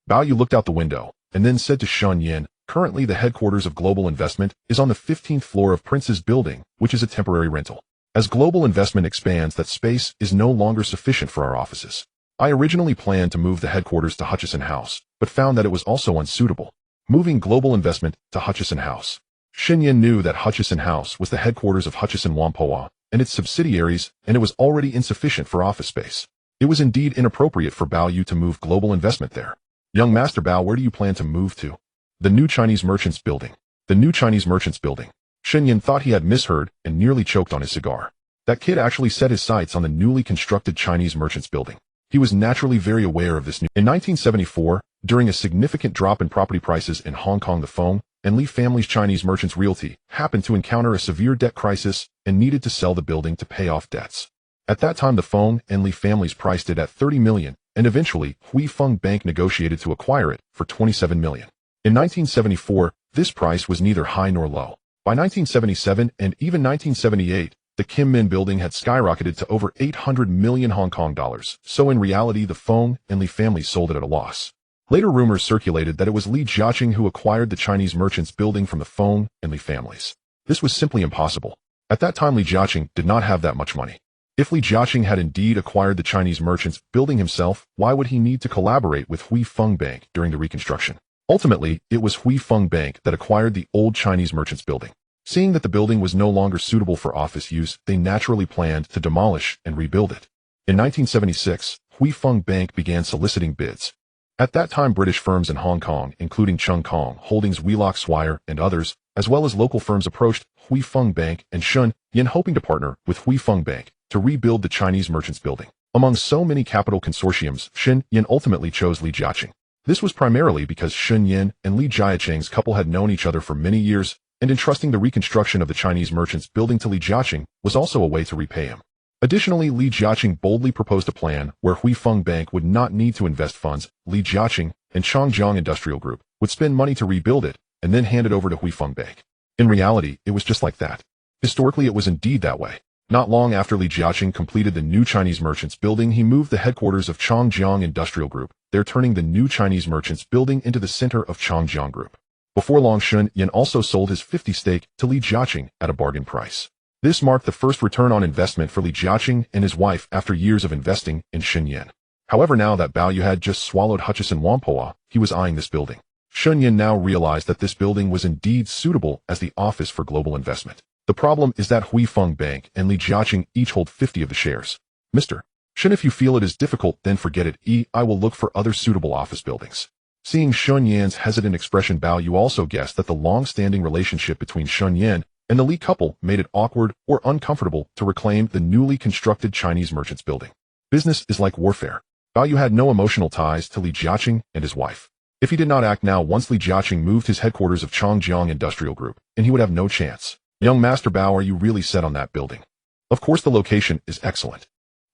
Bao Yu looked out the window, and then said to Shen Yin, currently the headquarters of Global Investment is on the 15th floor of Prince's Building, which is a temporary rental. As Global Investment expands, that space is no longer sufficient for our offices. I originally planned to move the headquarters to Hutchison House, but found that it was also unsuitable. Moving Global Investment to Hutchison House. Shen Yin knew that Hutchison House was the headquarters of Hutchison Whampoa and its subsidiaries, and it was already insufficient for office space. It was indeed inappropriate for Bao Yu to move Global Investment there. Young Master Bao, where do you plan to move to? The new Chinese Merchants Building. The new Chinese Merchants Building. Shen Yin thought he had misheard and nearly choked on his cigar. That kid actually set his sights on the newly constructed Chinese Merchants Building. He was naturally very aware of this news. In 1974, during a significant drop in property prices in Hong Kong, the Feng and Li family's Chinese Merchants Realty happened to encounter a severe debt crisis and needed to sell the building to pay off debts. At that time, the Feng and Li families priced it at $30 million, and eventually, Huifeng Bank negotiated to acquire it for $27 million. In 1974, this price was neither high nor low. By 1977 and even 1978, the Kim Min building had skyrocketed to over 800 million Hong Kong dollars, so in reality the Feng and Li families sold it at a loss. Later rumors circulated that it was Li Jiaqing who acquired the Chinese merchants building from the Feng and Li families. This was simply impossible. At that time Li Jiaqing did not have that much money. If Li Jiaqing had indeed acquired the Chinese merchants building himself, why would he need to collaborate with Hui Feng Bank during the reconstruction? Ultimately, it was Hui Feng Bank that acquired the old Chinese merchants building. Seeing that the building was no longer suitable for office use, they naturally planned to demolish and rebuild it. In 1976, Hui Feng Bank began soliciting bids. At that time, British firms in Hong Kong, including Chung Kong Holdings, Wheelock Swire, and others, as well as local firms approached Hui Feng Bank and Shun Yin hoping to partner with Hui Feng Bank to rebuild the Chinese merchants building. Among so many capital consortiums, Shun Yin ultimately chose Li Jiaqing. This was primarily because Shun Yin and Li Jiaqing's couple had known each other for many years, and entrusting the reconstruction of the Chinese merchants building to Li Jiaqing was also a way to repay him. Additionally, Li Jiaqing boldly proposed a plan where Hui Feng Bank would not need to invest funds. Li Jiaqing and Changjiang Industrial Group would spend money to rebuild it and then hand it over to Hui Feng Bank. In reality, it was just like that. Historically, it was indeed that way. Not long after Li Jiaqing completed the new Chinese merchants building, he moved the headquarters of Changjiang Industrial Group, there turning the new Chinese merchants building into the center of Changjiang Group. Before long, Shun Yin also sold his 50 stake to Li Jiaqing at a bargain price. This marked the first return on investment for Li Jiaqing and his wife after years of investing in Shun Yin. However, now that Bao Yu had just swallowed Hutchison Whampoa, he was eyeing this building. Shun Yin now realized that this building was indeed suitable as the office for global investment. The problem is that Hui Feng Bank and Li Jiaqing each hold 50 of the shares. Mr. Shun, if you feel it is difficult, then forget it. I will look for other suitable office buildings. Seeing Shun Yin's hesitant expression, Bao Yu also guessed that the long-standing relationship between Shun Yin and the Li couple made it awkward or uncomfortable to reclaim the newly constructed Chinese merchants building. Business is like warfare. Bao Yu had no emotional ties to Li Jiaqing and his wife. If he did not act now, once Li Jiaqing moved his headquarters of Changjiang Industrial Group, and he would have no chance. Young Master Bao, are you really set on that building? Of course the location is excellent.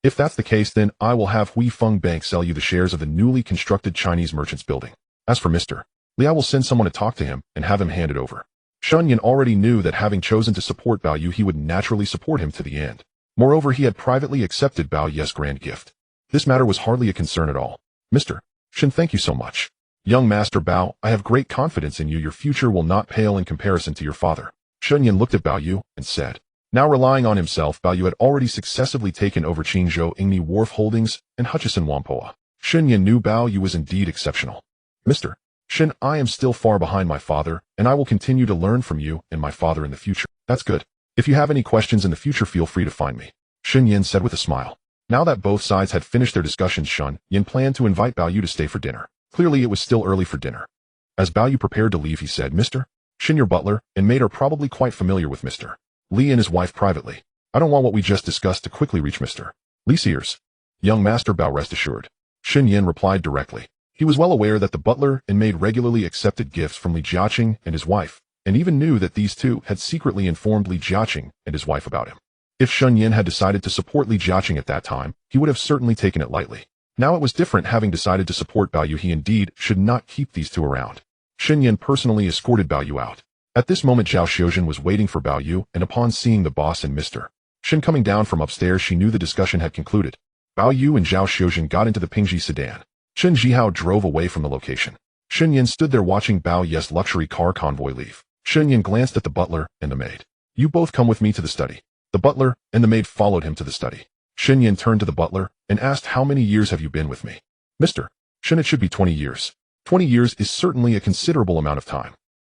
If that's the case, then I will have Hui Feng Bank sell you the shares of the newly constructed Chinese merchants building. As for Mr. Li, I will send someone to talk to him and have him hand it over. Shun Yin already knew that having chosen to support Bao Yu, he would naturally support him to the end. Moreover, he had privately accepted Bao Yu's grand gift. This matter was hardly a concern at all. Mr. Shin, thank you so much. Young Master Bao, I have great confidence in you. Your future will not pale in comparison to your father. Shun Yin looked at Bao Yu and said. Now relying on himself, Bao Yu had already successively taken over Qingzhou Ingni Wharf Holdings and Hutchison Whampoa. Shun Yin knew Bao Yu was indeed exceptional. Mr. Shin, I am still far behind my father, and I will continue to learn from you and my father in the future. That's good. If you have any questions in the future, feel free to find me. Shun Yin said with a smile. Now that both sides had finished their discussions, Shun Yin planned to invite Bao Yu to stay for dinner. Clearly, it was still early for dinner. As Bao Yu prepared to leave, he said, Mr. Shin, your butler and maid are probably quite familiar with Mr. Li and his wife privately. I don't want what we just discussed to quickly reach Mr. Li's ears. Young Master Bao, rest assured. Shun Yin replied directly. He was well aware that the butler and maid regularly accepted gifts from Li Jiaqing and his wife, and even knew that these two had secretly informed Li Jiaqing and his wife about him. If Shun Yin had decided to support Li Jiaqing at that time, he would have certainly taken it lightly. Now it was different. Having decided to support Bao Yu, he indeed should not keep these two around. Shun Yin personally escorted Bao Yu out. At this moment, Zhao Xiuzhen was waiting for Bao Yu, and upon seeing the boss and Mr. Shin coming down from upstairs, she knew the discussion had concluded. Bao Yu and Zhao Xiuzhen got into the Pingji sedan. Chen Jihao drove away from the location. Shun Yin stood there watching Bao Yu's luxury car convoy leave. Shun Yin glanced at the butler and the maid. You both come with me to the study. The butler and the maid followed him to the study. Shun Yin turned to the butler and asked, how many years have you been with me? Mr. Shin, it should be 20 years. 20 years is certainly a considerable amount of time.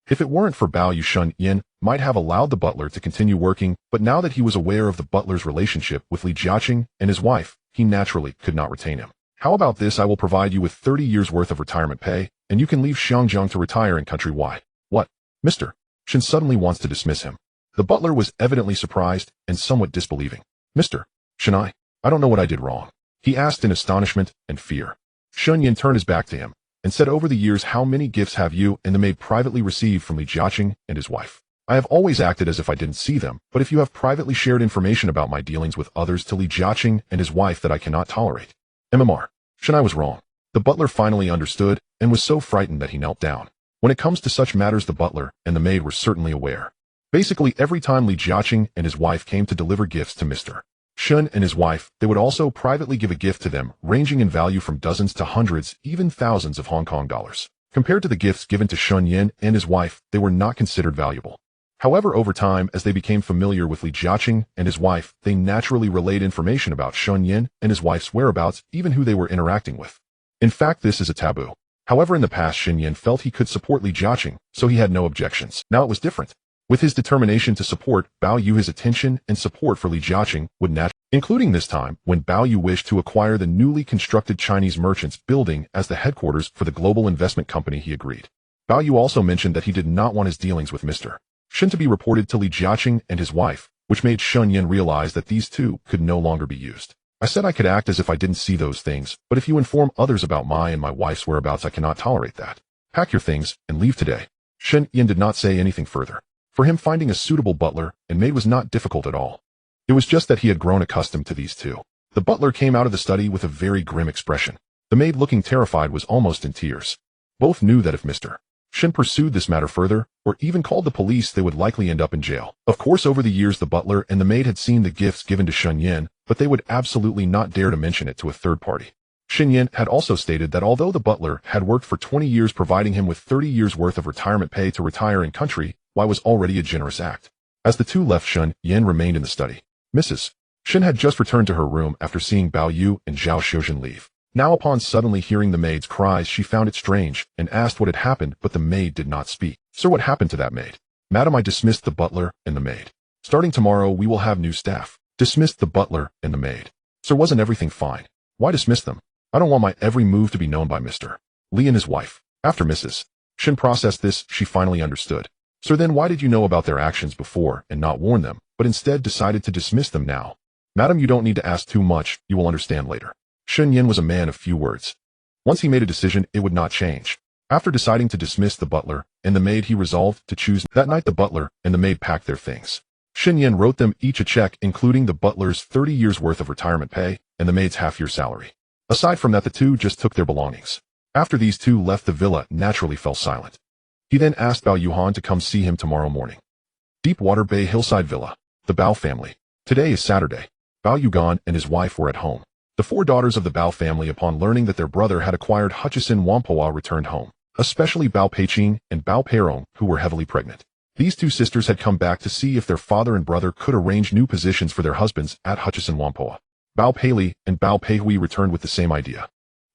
If it weren't for Bao Yu, Shun Yin might have allowed the butler to continue working, but now that he was aware of the butler's relationship with Li Jiaqing and his wife, he naturally could not retain him. How about this? I will provide you with 30 years worth of retirement pay, and you can leave Xiangjiang to retire in country. Why? What? Mr. Shin suddenly wants to dismiss him. The butler was evidently surprised and somewhat disbelieving. Mr. Shin, I don't know what I did wrong. He asked in astonishment and fear. Shun Yin turned his back to him and said, over the years, how many gifts have you and the maid privately received from Li Jiaqing and his wife? I have always acted as if I didn't see them, but if you have privately shared information about my dealings with others to Li Jiaqing and his wife that I cannot tolerate. MMR. Shin, I was wrong. The butler finally understood and was so frightened that he knelt down. When it comes to such matters, the butler and the maid were certainly aware. Basically, every time Li Jiaqing and his wife came to deliver gifts to Mr. Shun and his wife, they would also privately give a gift to them, ranging in value from dozens to hundreds, even thousands of Hong Kong dollars. Compared to the gifts given to Shun Yin and his wife, they were not considered valuable. However, over time, as they became familiar with Li Jiaqing and his wife, they naturally relayed information about Shun Yin and his wife's whereabouts, even who they were interacting with. In fact, this is a taboo. However, in the past, Shun Yin felt he could support Li Jiaqing, so he had no objections. Now it was different. With his determination to support Bao Yu, his attention and support for Li Jiaqing would naturally, including this time when Bao Yu wished to acquire the newly constructed Chinese merchants building as the headquarters for the global investment company, he agreed. Bao Yu also mentioned that he did not want his dealings with Mr. Shun to be reported to Li Jiaqing and his wife, which made Shun Yin realize that these two could no longer be used. I said I could act as if I didn't see those things, but if you inform others about my and my wife's whereabouts, I cannot tolerate that. Pack your things and leave today. Shun Yin did not say anything further. For him, finding a suitable butler and maid was not difficult at all. It was just that he had grown accustomed to these two. The butler came out of the study with a very grim expression. The maid, looking terrified, was almost in tears. Both knew that if Mr. Shun pursued this matter further, or even called the police, they would likely end up in jail. Of course, over the years, the butler and the maid had seen the gifts given to Shun Yin, but they would absolutely not dare to mention it to a third party. Shun Yin had also stated that although the butler had worked for 20 years, providing him with 30 years worth of retirement pay to retire in country, why was already a generous act. As the two left, Shun Yin remained in the study. Mrs. Shun had just returned to her room after seeing Bao Yu and Zhao Xiuzhen leave. Now, upon suddenly hearing the maid's cries, she found it strange and asked what had happened, but the maid did not speak. Sir, what happened to that maid? Madam, I dismissed the butler and the maid. Starting tomorrow, we will have new staff. Dismissed the butler and the maid. Sir, wasn't everything fine? Why dismiss them? I don't want my every move to be known by Mr. Li and his wife. After Mrs. Shun processed this, she finally understood. Sir, then why did you know about their actions before and not warn them, but instead decided to dismiss them now? Madam, you don't need to ask too much, you will understand later. Shun Yin was a man of few words. Once he made a decision, it would not change. After deciding to dismiss the butler and the maid, he resolved to choose. That night, the butler and the maid packed their things. Shun Yin wrote them each a check, including the butler's 30 years worth of retirement pay and the maid's half-year salary. Aside from that, the two just took their belongings. After these two left, the villa naturally fell silent. He then asked Bao Yuhan to come see him tomorrow morning. Deepwater Bay Hillside Villa. The Bao family. Today is Saturday. Bao Yugan and his wife were at home. The four daughters of the Bao family, upon learning that their brother had acquired Hutchison Whampoa, returned home, especially Bao Peiqing and Bao Peirong, who were heavily pregnant. These two sisters had come back to see if their father and brother could arrange new positions for their husbands at Hutchison Whampoa. Bao Peili and Bao Peihui returned with the same idea.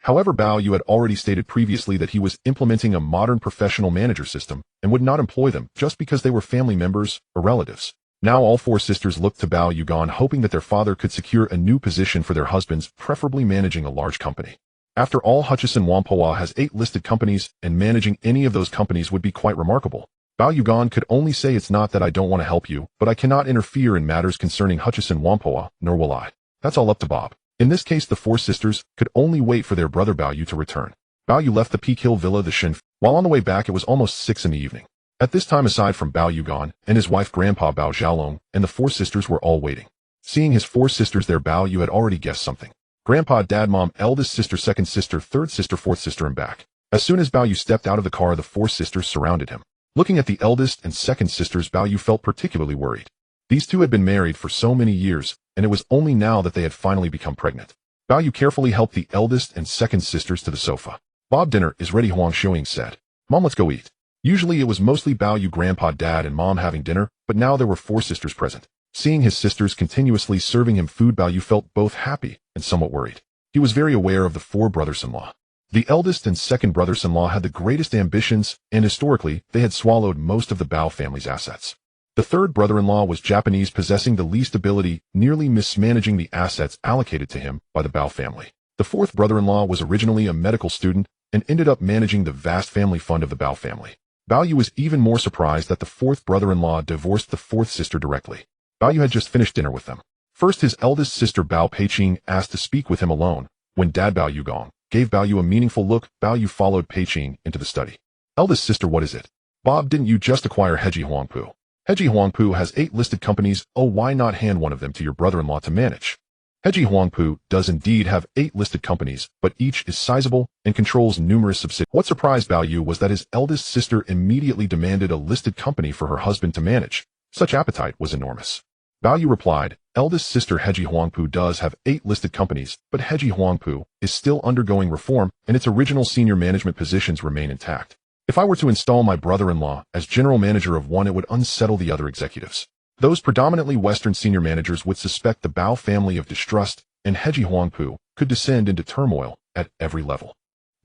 However, Bao Yu had already stated previously that he was implementing a modern professional manager system and would not employ them just because they were family members or relatives. Now all four sisters looked to Bao Yugan, hoping that their father could secure a new position for their husbands, preferably managing a large company. After all, Hutchison Whampoa has 8 listed companies, and managing any of those companies would be quite remarkable. Bao Yugan could only say, it's not that I don't want to help you, but I cannot interfere in matters concerning Hutchison Whampoa, nor will I. That's all up to Bob. In this case, the four sisters could only wait for their brother Bao Yu to return. Bao Yu left the Peak Hill Villa, the Shin. While on the way back, it was almost 6 in the evening. At this time, aside from Bao Yugan and his wife Grandpa Bao Xiaolong and the four sisters were all waiting. Seeing his four sisters there, Bao Yu had already guessed something. Grandpa, Dad, Mom, eldest sister, second sister, third sister, fourth sister, and back. As soon as Bao Yu stepped out of the car, the four sisters surrounded him. Looking at the eldest and second sisters, Bao Yu felt particularly worried. These two had been married for so many years, and it was only now that they had finally become pregnant. Bao Yu carefully helped the eldest and second sisters to the sofa. Bob, dinner is ready, Huang Shuing said. Mom, let's go eat. Usually it was mostly Bao Yu, Grandpa, Dad, and Mom having dinner, but now there were four sisters present. Seeing his sisters continuously serving him food, Bao Yu felt both happy and somewhat worried. He was very aware of the four brothers-in-law. The eldest and second brothers-in-law had the greatest ambitions, and historically, they had swallowed most of the Bao family's assets. The third brother-in-law was Japanese, possessing the least ability, nearly mismanaging the assets allocated to him by the Bao family. The fourth brother-in-law was originally a medical student and ended up managing the vast family fund of the Bao family. Bao Yu was even more surprised that the fourth brother-in-law divorced the fourth sister directly. Bao Yu had just finished dinner with them. First, his eldest sister Bao Peiqing asked to speak with him alone. When Dad Bao Yugong gave Bao Yu a meaningful look, Bao Yu followed Peiqing into the study. Eldest sister, what is it? Bob, didn't you just acquire Heji Huangpu? Heji Huangpu has 8 listed companies. Oh, why not hand one of them to your brother-in-law to manage? Heji Huangpu does indeed have 8 listed companies, but each is sizable and controls numerous subsidiaries. What surprised Bao Yu was that his eldest sister immediately demanded a listed company for her husband to manage. Such appetite was enormous. Bao Yu replied, eldest sister Heji Huangpu does have 8 listed companies, but Heji Huangpu is still undergoing reform and its original senior management positions remain intact. If I were to install my brother-in-law as general manager of one, it would unsettle the other executives. Those predominantly Western senior managers would suspect the Bao family of distrust, and Heji Huangpu could descend into turmoil at every level.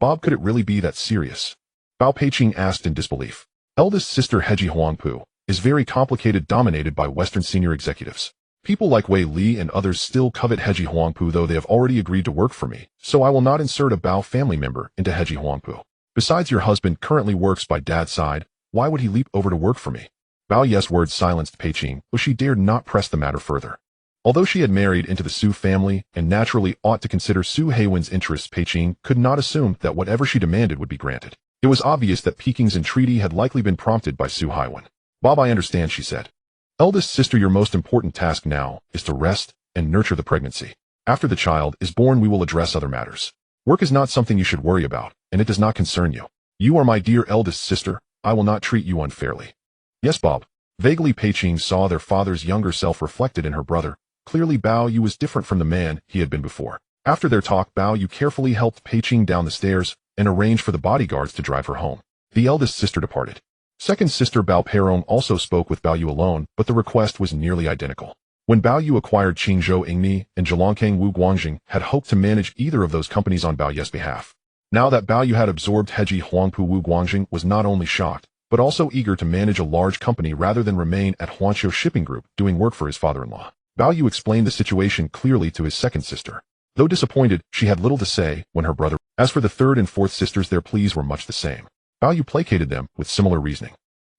Bob, could it really be that serious? Bao Peiqing asked in disbelief. Eldest sister Heji Huangpu is very complicated, dominated by Western senior executives. People like Wei Li and others still covet Heji Huangpu, though they have already agreed to work for me, so I will not insert a Bao family member into Heji Huangpu. Besides, your husband currently works by dad's side. Why would he leap over to work for me? Bao Ye's words silenced Peiqing, though she dared not press the matter further. Although she had married into the Su family and naturally ought to consider Su Heiwen's interests, Peiqing could not assume that whatever she demanded would be granted. It was obvious that Peking's entreaty had likely been prompted by Su Heiwen. Bob, I understand, she said. Eldest sister, your most important task now is to rest and nurture the pregnancy. After the child is born, we will address other matters. Work is not something you should worry about, and it does not concern you. You are my dear eldest sister. I will not treat you unfairly. Yes, Bob. Vaguely, Peiqing saw their father's younger self reflected in her brother. Clearly, Bao Yu was different from the man he had been before. After their talk, Bao Yu carefully helped Peiqing down the stairs and arranged for the bodyguards to drive her home. The eldest sister departed. Second sister Bao Peirong also spoke with Bao Yu alone, but the request was nearly identical. When Bao Yu acquired Qingzhou Ingni and Zhelongkang Wu Guangjing had hoped to manage either of those companies on Bao Ye's behalf. Now that Bao Yu had absorbed Heji Huangpu, Wu Guangjing was not only shocked, but also eager to manage a large company rather than remain at Huanqiu Shipping Group doing work for his father-in-law. Bao Yu explained the situation clearly to his second sister. Though disappointed, she had little to say when her brother. As for the third and fourth sisters, their pleas were much the same. Bao Yu placated them with similar reasoning.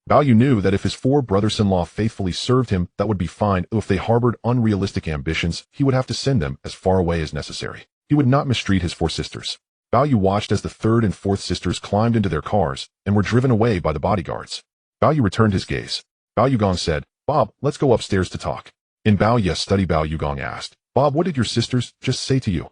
Bao Yu knew that if his 4 brothers-in-law faithfully served him, that would be fine. If they harbored unrealistic ambitions, he would have to send them as far away as necessary. He would not mistreat his 4 sisters. Bao Yu watched as the third and fourth sisters climbed into their cars and were driven away by the bodyguards. Bao Yu returned his gaze. Bao Yugong said, Bob, let's go upstairs to talk. In Bao Ye's study, Bao Yugong asked, Bob, what did your sisters just say to you?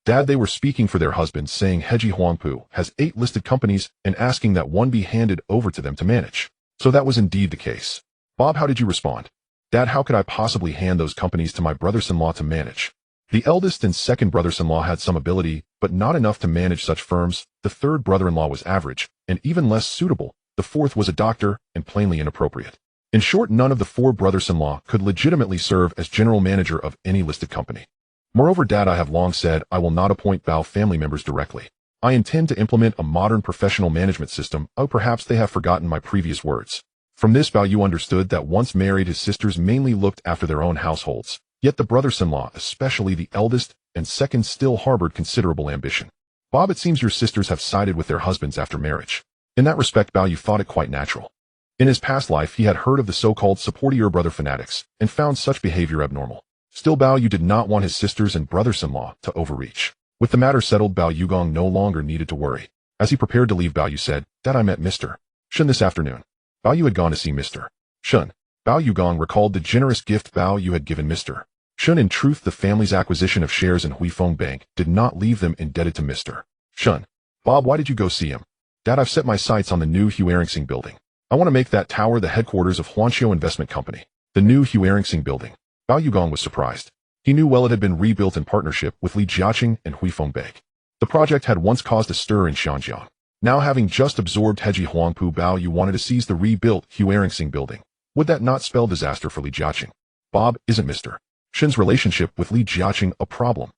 Dad, they were speaking for their husbands, saying Heji Huangpu has 8 listed companies and asking that one be handed over to them to manage. So that was indeed the case. Bob, how did you respond? Dad, how could I possibly hand those companies to my brothers-in-law to manage? The eldest and second brothers-in-law had some ability, but not enough to manage such firms. The third brother-in-law was average, and even less suitable. The fourth was a doctor, and plainly inappropriate. In short, none of the 4 brothers-in-law could legitimately serve as general manager of any listed company. Moreover, Dad, I have long said I will not appoint Bao family members directly. I intend to implement a modern professional management system. Oh, perhaps they have forgotten my previous words. From this, Bao Yu understood that once married, his sisters mainly looked after their own households. Yet the brothers-in-law, especially the eldest and second, still harbored considerable ambition. Bob, it seems your sisters have sided with their husbands after marriage. In that respect, Bao Yu thought it quite natural. In his past life, he had heard of the so-called supportier brother fanatics and found such behavior abnormal. Still, Bao Yu did not want his sisters and brothers-in-law to overreach. With the matter settled, Bao Yugong no longer needed to worry. As he prepared to leave, Bao Yu said, Dad, I met Mr. Shun this afternoon. Bao Yu had gone to see Mr. Shun. Bao Yugong recalled the generous gift Bao Yu had given Mr. Shun. In truth, the family's acquisition of shares in Huifeng Bank did not leave them indebted to Mr. Shun. Bob, why did you go see him? Dad, I've set my sights on the new Hueringsing building. I want to make that tower the headquarters of Huanqiu Investment Company. The new Hueringsing building. Bao Yugong was surprised. He knew well it had been rebuilt in partnership with Li Jiaqing and Huifeng Bank. The project had once caused a stir in Xinjiang. Now, having just absorbed Heji Huangpu, Bao Yu wanted to seize the rebuilt Hueringsing building. Would that not spell disaster for Li Jiaqing? Bob, isn't Mr. Shin's relationship with Li Jiaqing a problem?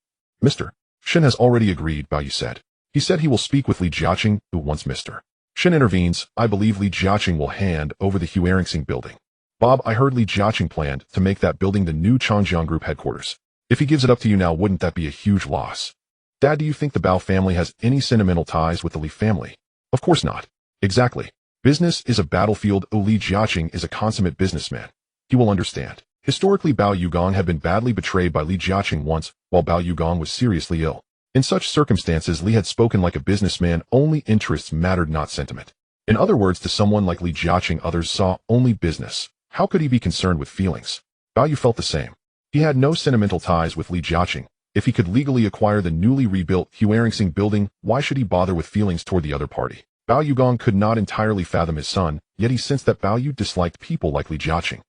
Mr. Shin has already agreed, Bao Yu said. He said he will speak with Li Jiaqing, who wants Mr. Shin intervenes. I believe Li Jiaqing will hand over the Hueringsing building. Bob, I heard Li Jiaqing planned to make that building the new Changjiang Group headquarters. If he gives it up to you now, wouldn't that be a huge loss? Dad, do you think the Bao family has any sentimental ties with the Li family? Of course not. Exactly. Business is a battlefield. Li Jiaqing is a consummate businessman. He will understand. Historically, Bao Yugong had been badly betrayed by Li Jiaqing once, while Bao Yugong was seriously ill. In such circumstances, Li had spoken like a businessman. Only interests mattered, not sentiment. In other words, to someone like Li Jiaqing, others saw only business. How could he be concerned with feelings? Bao Yu felt the same. He had no sentimental ties with Li Jiaqing. If he could legally acquire the newly rebuilt Hueringsing building, why should he bother with feelings toward the other party? Bao Yugong could not entirely fathom his son, yet he sensed that Bao Yu disliked people like Li Jiaqing.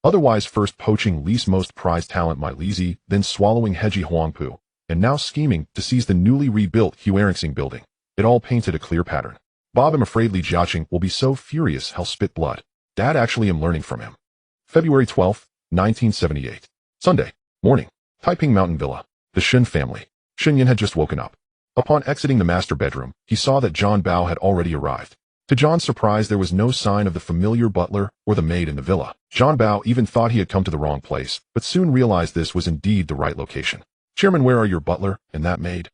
Otherwise first poaching Li's most prized talent My Lizi, then swallowing Heji Huangpu, and now scheming to seize the newly rebuilt Huaringsing building. It all painted a clear pattern. Bob, I'm afraid Li Jiaqing will be so furious he'll spit blood. Dad, actually am learning from him. February 12, 1978. Sunday, morning. Taiping Mountain Villa. The Shun family. Shun Yin had just woken up. Upon exiting the master bedroom, he saw that John Bao had already arrived. To John's surprise, there was no sign of the familiar butler or the maid in the villa. John Bao even thought he had come to the wrong place, but soon realized this was indeed the right location. Chairman, where are your butler and that maid?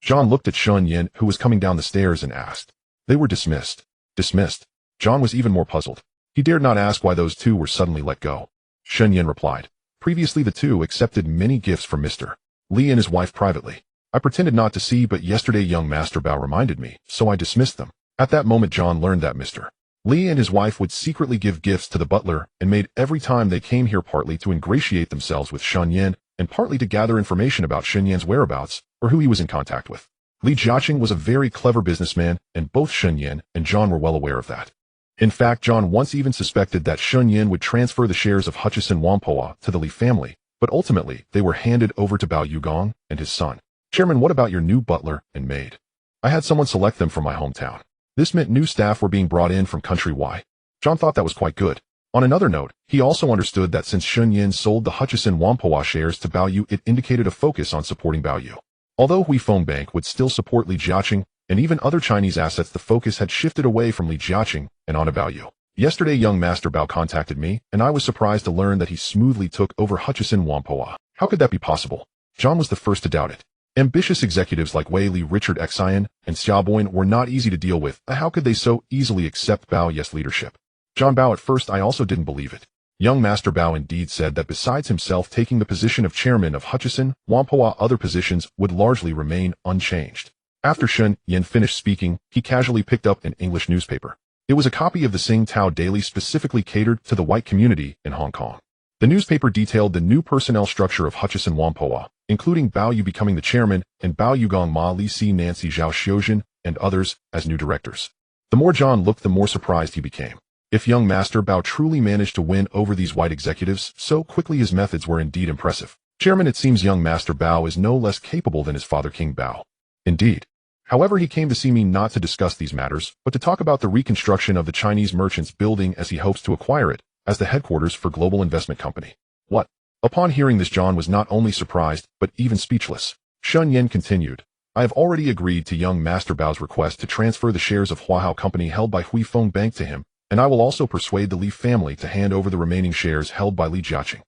John looked at Shun Yin, who was coming down the stairs, and asked. They were dismissed. Dismissed? John was even more puzzled. He dared not ask why those two were suddenly let go. Shun Yin replied. Previously the two accepted many gifts from Mr. Li and his wife privately. I pretended not to see, but yesterday young Master Bao reminded me, so I dismissed them. At that moment John learned that Mr. Li and his wife would secretly give gifts to the butler and maid every time they came here, partly to ingratiate themselves with Shun Yin and partly to gather information about Shun Yin's whereabouts or who he was in contact with. Li Jiaqing was a very clever businessman, and both Shun Yin and John were well aware of that. In fact, John once even suspected that Shun Yin would transfer the shares of Hutchison Whampoa to the Li family, but ultimately they were handed over to Bao Yugong and his son. Chairman, what about your new butler and maid? I had someone select them from my hometown. This meant new staff were being brought in from country Y. John thought that was quite good. On another note, he also understood that since Shun Yin sold the Hutchison Whampoa shares to Bao Yu, it indicated a focus on supporting Bao Yu. Although Hui Feng Bank would still support Li Jiaqing and even other Chinese assets, the focus had shifted away from Li Jiaqing and onto Bao Yu. Yesterday young Master Bao contacted me, and I was surprised to learn that he smoothly took over Hutchison Whampoa. How could that be possible? John was the first to doubt it. Ambitious executives like Wei Li, Richard Xian, and Xiaoboin were not easy to deal with. How could they so easily accept Bao Yu's leadership? John Bao, at first I also didn't believe it. Young Master Bao indeed said that besides himself taking the position of chairman of Hutchison Whampoa, other positions would largely remain unchanged. After Shun Yin finished speaking, he casually picked up an English newspaper. It was a copy of the Sing Tao Daily, specifically catered to the white community in Hong Kong. The newspaper detailed the new personnel structure of Hutchison Whampoa, including Bao Yu becoming the chairman and Bao Yugong, Ma Li Si, Nancy Zhao Xiuzhen, and others as new directors. The more John looked, the more surprised he became. If young Master Bao truly managed to win over these white executives so quickly, his methods were indeed impressive. Chairman, it seems young Master Bao is no less capable than his father King Bao. Indeed. However, he came to see me not to discuss these matters, but to talk about the reconstruction of the Chinese Merchants Building, as he hopes to acquire it as the headquarters for Global Investment Company. What? Upon hearing this, John was not only surprised, but even speechless. Shun Yin continued. I have already agreed to young Master Bao's request to transfer the shares of Huahao Company held by Hui Feng Bank to him, and I will also persuade the Li family to hand over the remaining shares held by Li Jiaqing.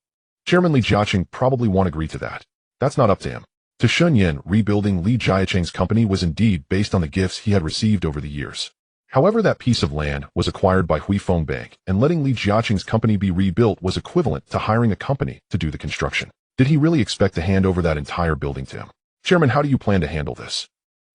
Chairman Li Jiaqing probably won't agree to that. That's not up to him. To Shun Yin, rebuilding Li Jiaqing's company was indeed based on the gifts he had received over the years. However, that piece of land was acquired by Hui Feng Bank, and letting Li Jiaqing's company be rebuilt was equivalent to hiring a company to do the construction. Did he really expect to hand over that entire building to him? Chairman, how do you plan to handle this?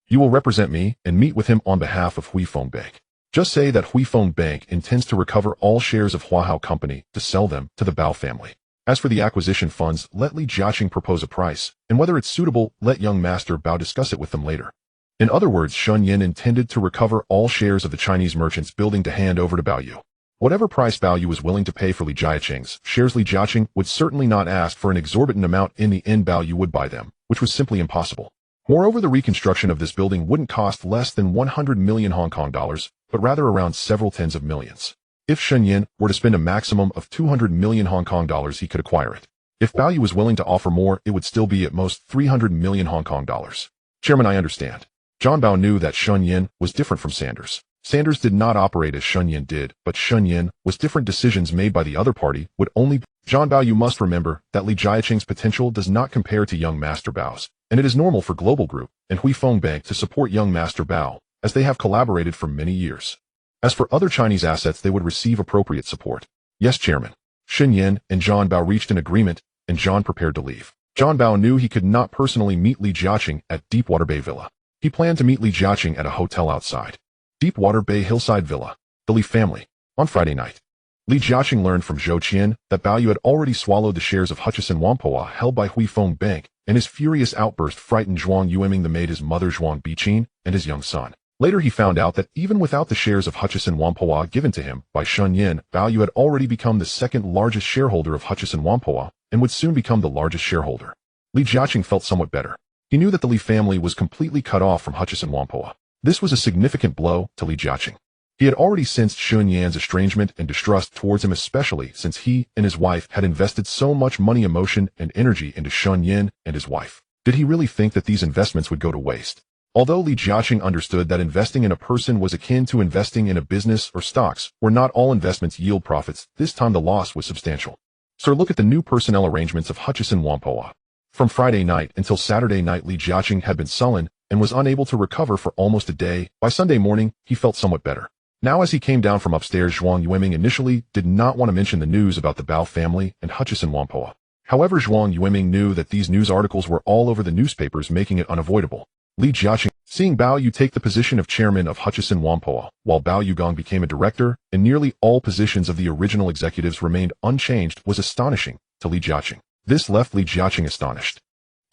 You will represent me and meet with him on behalf of Hui Feng Bank. Just say that Hui Feng Bank intends to recover all shares of Huahao Company to sell them to the Bao family. As for the acquisition funds, let Li Jiaqing propose a price, and whether it's suitable, let young Master Bao discuss it with them later. In other words, Shun Yin intended to recover all shares of the Chinese Merchants Building to hand over to Bao Yu. Whatever price Bao Yu was willing to pay for Li Jiaqing's shares, Li Jiaqing would certainly not ask for an exorbitant amount. In the end, Bao Yu would buy them, which was simply impossible. Moreover, the reconstruction of this building wouldn't cost less than 100 million Hong Kong dollars, but rather around several tens of millions. If Shun Yin were to spend a maximum of 200 million Hong Kong dollars, he could acquire it. If Bao Yu was willing to offer more, it would still be at most 300 million Hong Kong dollars. Chairman, I understand. John Bao knew that Shun Yin was different from Sanders. Sanders did not operate as Shun Yin did, but Shun Yin was different. Decisions made by the other party would only... John Bao, you must remember that Li Jiaqing's potential does not compare to young Master Bao's, and it is normal for Global Group and Hui Feng Bank to support young Master Bao, as they have collaborated for many years. As for other Chinese assets, they would receive appropriate support. Yes, Chairman. Shun Yin and John Bao reached an agreement, and John prepared to leave. John Bao knew he could not personally meet Li Jiaqing at Deepwater Bay Villa. He planned to meet Li Jiaqing at a hotel outside Deepwater Bay Hillside Villa, the Li family, on Friday night. Li Jiaqing learned from Zhou Qian that Bao Yu had already swallowed the shares of Hutchison Whampoa held by Hui Feng Bank, and his furious outburst frightened Zhuang Yueming, the maid, his mother Zhuang Biqin, and his young son. Later he found out that even without the shares of Hutchison Whampoa given to him by Shun Yin, Bao Yu had already become the second largest shareholder of Hutchison Whampoa and would soon become the largest shareholder. Li Jiaqing felt somewhat better. He knew that the Li family was completely cut off from Hutchison Whampoa. This was a significant blow to Li Jiaqing. He had already sensed Shun Yan's estrangement and distrust towards him, especially since he and his wife had invested so much money, emotion, and energy into Shun Yin and his wife. Did he really think that these investments would go to waste? Although Li Jiaqing understood that investing in a person was akin to investing in a business or stocks, where not all investments yield profits, this time the loss was substantial. Sir, look at the new personnel arrangements of Hutchison Whampoa. From Friday night until Saturday night, Li Jiaqing had been sullen and was unable to recover for almost a day. By Sunday morning, he felt somewhat better. Now as he came down from upstairs, Zhuang Yueming initially did not want to mention the news about the Bao family and Hutchison Whampoa. However, Zhuang Yueming knew that these news articles were all over the newspapers, making it unavoidable. Li Jiaqing, seeing Bao Yu take the position of chairman of Hutchison Whampoa, while Bao Yugong became a director, and nearly all positions of the original executives remained unchanged, was astonishing to Li Jiaqing. This left Li Jiaqing astonished.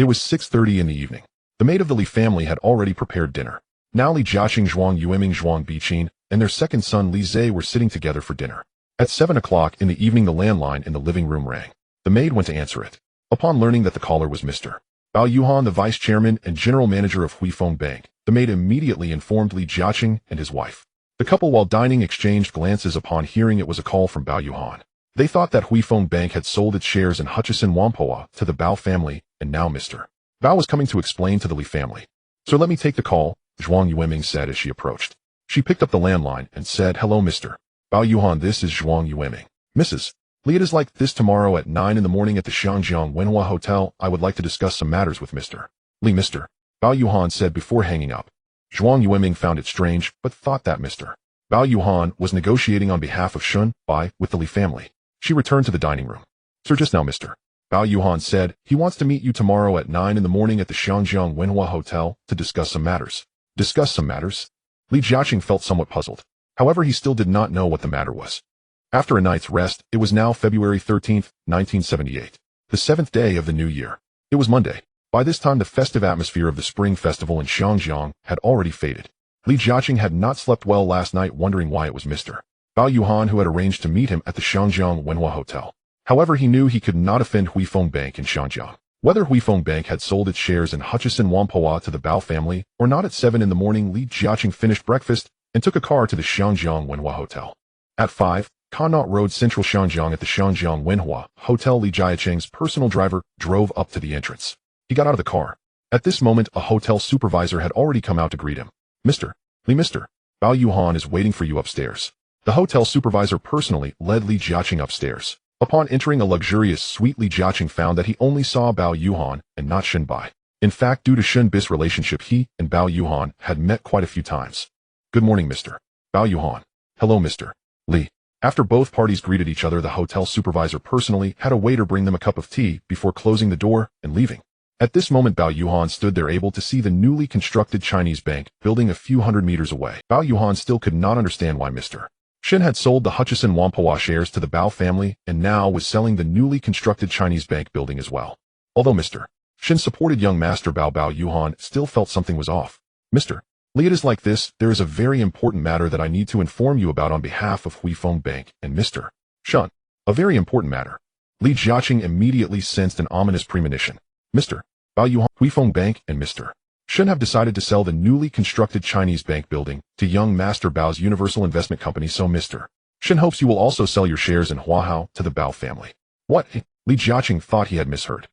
It was 6:30 in the evening. The maid of the Li family had already prepared dinner. Now Li Jiaqing, Zhuang Yueming, Zhuang Biqin, and their second son Li Zhe were sitting together for dinner. At 7 o'clock in the evening, the landline in the living room rang. The maid went to answer it. Upon learning that the caller was Mr. Bao Yuhan, the vice chairman and general manager of Huifeng Bank, the maid immediately informed Li Jiaqing and his wife. The couple, while dining, exchanged glances upon hearing it was a call from Bao Yuhan. They thought that Huifeng Bank had sold its shares in Hutchison Whampoa to the Bao family, and now Mr. Bao was coming to explain to the Li family. "So let me take the call," Zhuang Yueming said as she approached. She picked up the landline and said, "Hello, Mr. Bao Yuhan, this is Zhuang Yueming. Mrs. Li, it is like this: tomorrow at 9 in the morning at the Xiangjiang Wenhua Hotel, I would like to discuss some matters with Mr. Li." Mr. Bao Yuhan said before hanging up. Zhuang Yueming found it strange, but thought that Mr. Bao Yuhan was negotiating on behalf of Shun Bai with the Li family. She returned to the dining room. "Sir, just now Mr. Bao Yuhan said he wants to meet you tomorrow at 9 in the morning at the Xiangjiang Wenhua Hotel to discuss some matters." Discuss some matters? Li Jiaqing felt somewhat puzzled. However, he still did not know what the matter was. After a night's rest, it was now February 13th, 1978, the 7th day of the new year. It was Monday. By this time, the festive atmosphere of the Spring Festival in Xiangjiang had already faded. Li Jiaqing had not slept well last night, wondering why it was Mr. Bao Yuhan who had arranged to meet him at the Xiangjiang Wenhua Hotel. However, he knew he could not offend Huifeng Bank in Xiangjiang. Whether Huifeng Bank had sold its shares in Hutchison Whampoa to the Bao family or not, at 7 in the morning, Li Jiaqing finished breakfast and took a car to the Xiangjiang Wenhua Hotel. At 5, Connaught Road, Central Xiangjiang, at the Xiangjiang Wenhua Hotel, Li Jiaqing's personal driver drove up to the entrance. He got out of the car. At this moment, a hotel supervisor had already come out to greet him. "Mr. Li, Mr. Bao Yuhan is waiting for you upstairs." The hotel supervisor personally led Li Jiaqing upstairs. Upon entering a luxurious suite, Li Jiaqing found that he only saw Bao Yuhan and not Shun Bai. In fact, due to Shun Bai's relationship, he and Bao Yuhan had met quite a few times. "Good morning, Mr. Bao Yuhan." "Hello, Mr. Li." After both parties greeted each other, the hotel supervisor personally had a waiter bring them a cup of tea before closing the door and leaving. At this moment, Bao Yuhan stood there, able to see the newly constructed Chinese bank building a few hundred meters away. Bao Yuhan still could not understand why Mr. Shin had sold the Hutchison Whampoa shares to the Bao family and now was selling the newly constructed Chinese bank building as well. Although Mr. Shin supported young master Bao Yuhan still felt something was off. "Mr. Li, it is like this: there is a very important matter that I need to inform you about on behalf of Huifeng Bank and Mr. Shun." "A very important matter." Li Jiaqing immediately sensed an ominous premonition. "Mr. Bao Yuhan, Huifeng Bank and Mr. Shun have decided to sell the newly constructed Chinese bank building to young master Bao's Universal Investment Company, so Mr. Shin hopes you will also sell your shares in Huahao to the Bao family." "What?" Li Jiaqing thought he had misheard.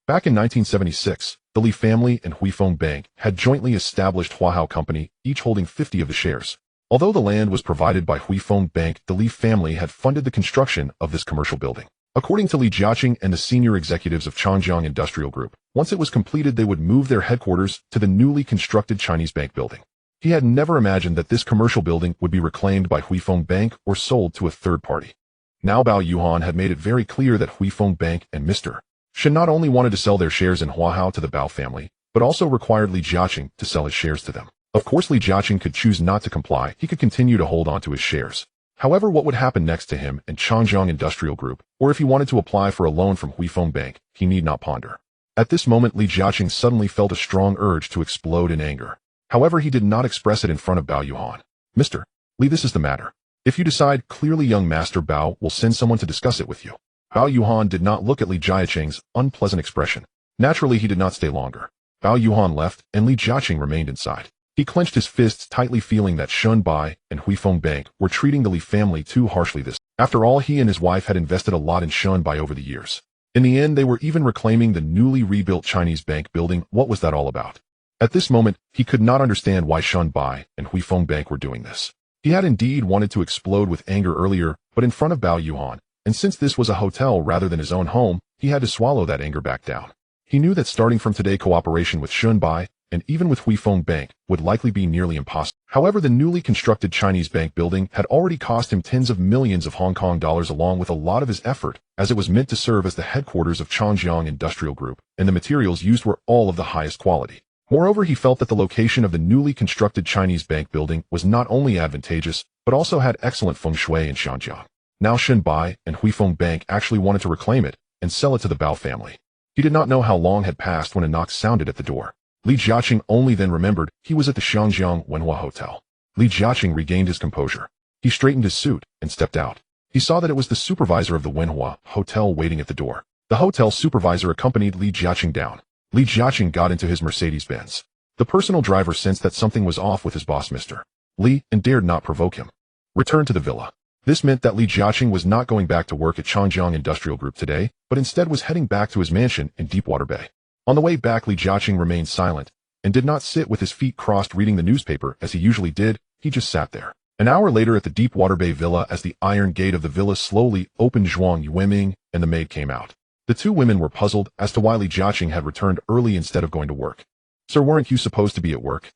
Back in 1976, the Li family and Huifeng Bank had jointly established Huahao Company, each holding 50 of the shares. Although the land was provided by Huifeng Bank, the Li family had funded the construction of this commercial building. According to Li Jiaqing and the senior executives of Changjiang Industrial Group, once it was completed, they would move their headquarters to the newly constructed Chinese bank building. He had never imagined that this commercial building would be reclaimed by Huifeng Bank or sold to a third party. Now Bao Yuhan had made it very clear that Huifeng Bank and Mr. Shin not only wanted to sell their shares in Huahao to the Bao family, but also required Li Jiaqing to sell his shares to them. Of course, Li Jiaqing could choose not to comply. He could continue to hold on to his shares. However, what would happen next to him and Changjiang Industrial Group, or if he wanted to apply for a loan from Huifeng Bank, he need not ponder. At this moment, Li Jiaqing suddenly felt a strong urge to explode in anger. However, he did not express it in front of Bao Yuhan. Mr. Li, this is the matter. If you decide, clearly young Master Bao will send someone to discuss it with you. Bao Yuhan did not look at Li Jiaqing's unpleasant expression. Naturally, he did not stay longer. Bao Yuhan left, and Li Jiaqing remained inside. He clenched his fists tightly, feeling that Shun Bai and Huifeng Bank were treating the Li family too harshly this. After all, he and his wife had invested a lot in Shun Bai over the years. In the end, they were even reclaiming the newly rebuilt Chinese bank building. What was that all about? At this moment, he could not understand why Shun Bai and Huifeng Bank were doing this. He had indeed wanted to explode with anger earlier, but in front of Bao Yuhan, and since this was a hotel rather than his own home, he had to swallow that anger back down. He knew that starting from today, cooperation with Shun Bai, and even with Huifeng Bank, would likely be nearly impossible. However, the newly constructed Chinese bank building had already cost him tens of millions of Hong Kong dollars, along with a lot of his effort, as it was meant to serve as the headquarters of Changjiang Industrial Group, and the materials used were all of the highest quality. Moreover, he felt that the location of the newly constructed Chinese bank building was not only advantageous, but also had excellent feng shui in Changjiang. Now Shun Bai and Huifeng Bank actually wanted to reclaim it and sell it to the Bao family. He did not know how long had passed when a knock sounded at the door. Li Jiaqing only then remembered he was at the Xiangjiang Wenhua Hotel. Li Jiaqing regained his composure. He straightened his suit and stepped out. He saw that it was the supervisor of the Wenhua Hotel waiting at the door. The hotel supervisor accompanied Li Jiaqing down. Li Jiaqing got into his Mercedes-Benz. The personal driver sensed that something was off with his boss, Mr. Li, and dared not provoke him. Return to the villa. This meant that Li Jiaqing was not going back to work at Changjiang Industrial Group today, but instead was heading back to his mansion in Deepwater Bay. On the way back, Li Jiaqing remained silent and did not sit with his feet crossed reading the newspaper as he usually did. He just sat there. An hour later at the Deepwater Bay villa, as the iron gate of the villa slowly opened, Zhuang Yueming and the maid came out. The two women were puzzled as to why Li Jiaqing had returned early instead of going to work. Sir, weren't you supposed to be at work?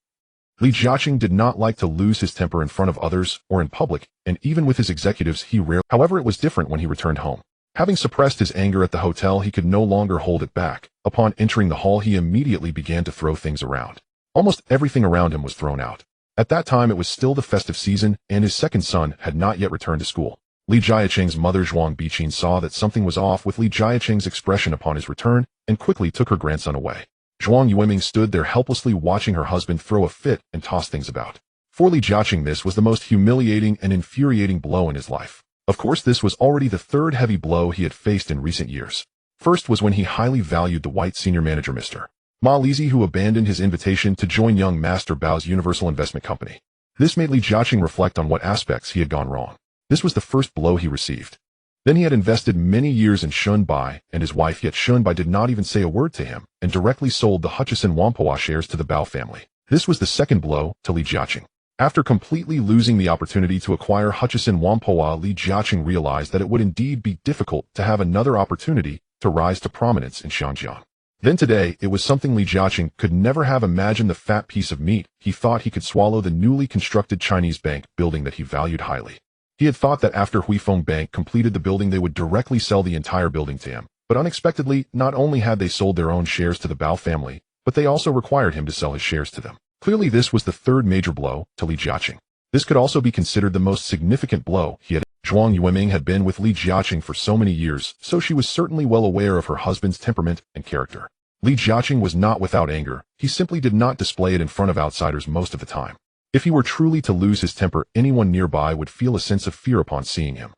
Li Jiaqing did not like to lose his temper in front of others or in public, and even with his executives he rarely. However, it was different when he returned home. Having suppressed his anger at the hotel, he could no longer hold it back. Upon entering the hall, he immediately began to throw things around. Almost everything around him was thrown out. At that time, it was still the festive season, and his second son had not yet returned to school. Li Jiaqing's mother, Zhuang Biqin, saw that something was off with Li Jiaqing's expression upon his return, and quickly took her grandson away. Zhuang Yueming stood there helplessly watching her husband throw a fit and toss things about. For Li Jiaqing, this was the most humiliating and infuriating blow in his life. Of course, this was already the third heavy blow he had faced in recent years. First was when he highly valued the white senior manager, Mr. Ma Lizi, who abandoned his invitation to join young Master Bao's Universal Investment Company. This made Li Jiaqing reflect on what aspects he had gone wrong. This was the first blow he received. Then he had invested many years in Shun Bai and his wife, yet Shun Bai did not even say a word to him and directly sold the Hutchison Whampoa shares to the Bao family. This was the second blow to Li Jiaqing. After completely losing the opportunity to acquire Hutchison Whampoa, Li Jiaqing realized that it would indeed be difficult to have another opportunity to rise to prominence in Xinjiang. Then today, it was something Li Jiaqing could never have imagined. The fat piece of meat he thought he could swallow, the newly constructed Chinese bank building that he valued highly. He had thought that after Huifeng Bank completed the building, they would directly sell the entire building to him. But unexpectedly, not only had they sold their own shares to the Bao family, but they also required him to sell his shares to them. Clearly, this was the third major blow to Li Jiaqing. This could also be considered the most significant blow he had. Zhuang Yueming had been with Li Jiaqing for so many years, so she was certainly well aware of her husband's temperament and character. Li Jiaqing was not without anger. He simply did not display it in front of outsiders most of the time. If he were truly to lose his temper, anyone nearby would feel a sense of fear upon seeing him.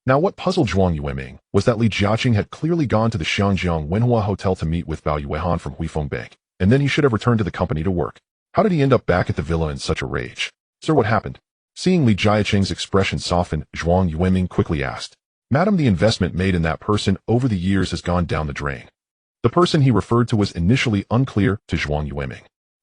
Now, what puzzled Zhuang Yueming was that Li Jiaqing had clearly gone to the Xiangjiang Wenhua Hotel to meet with Bao Yuehan from Huifeng Bank, and then he should have returned to the company to work. How did he end up back at the villa in such a rage? Sir, what happened? Seeing Li Jiaqing's expression soften, Zhuang Yueming quickly asked. Madam, the investment made in that person over the years has gone down the drain. The person he referred to was initially unclear to Zhuang Yueming.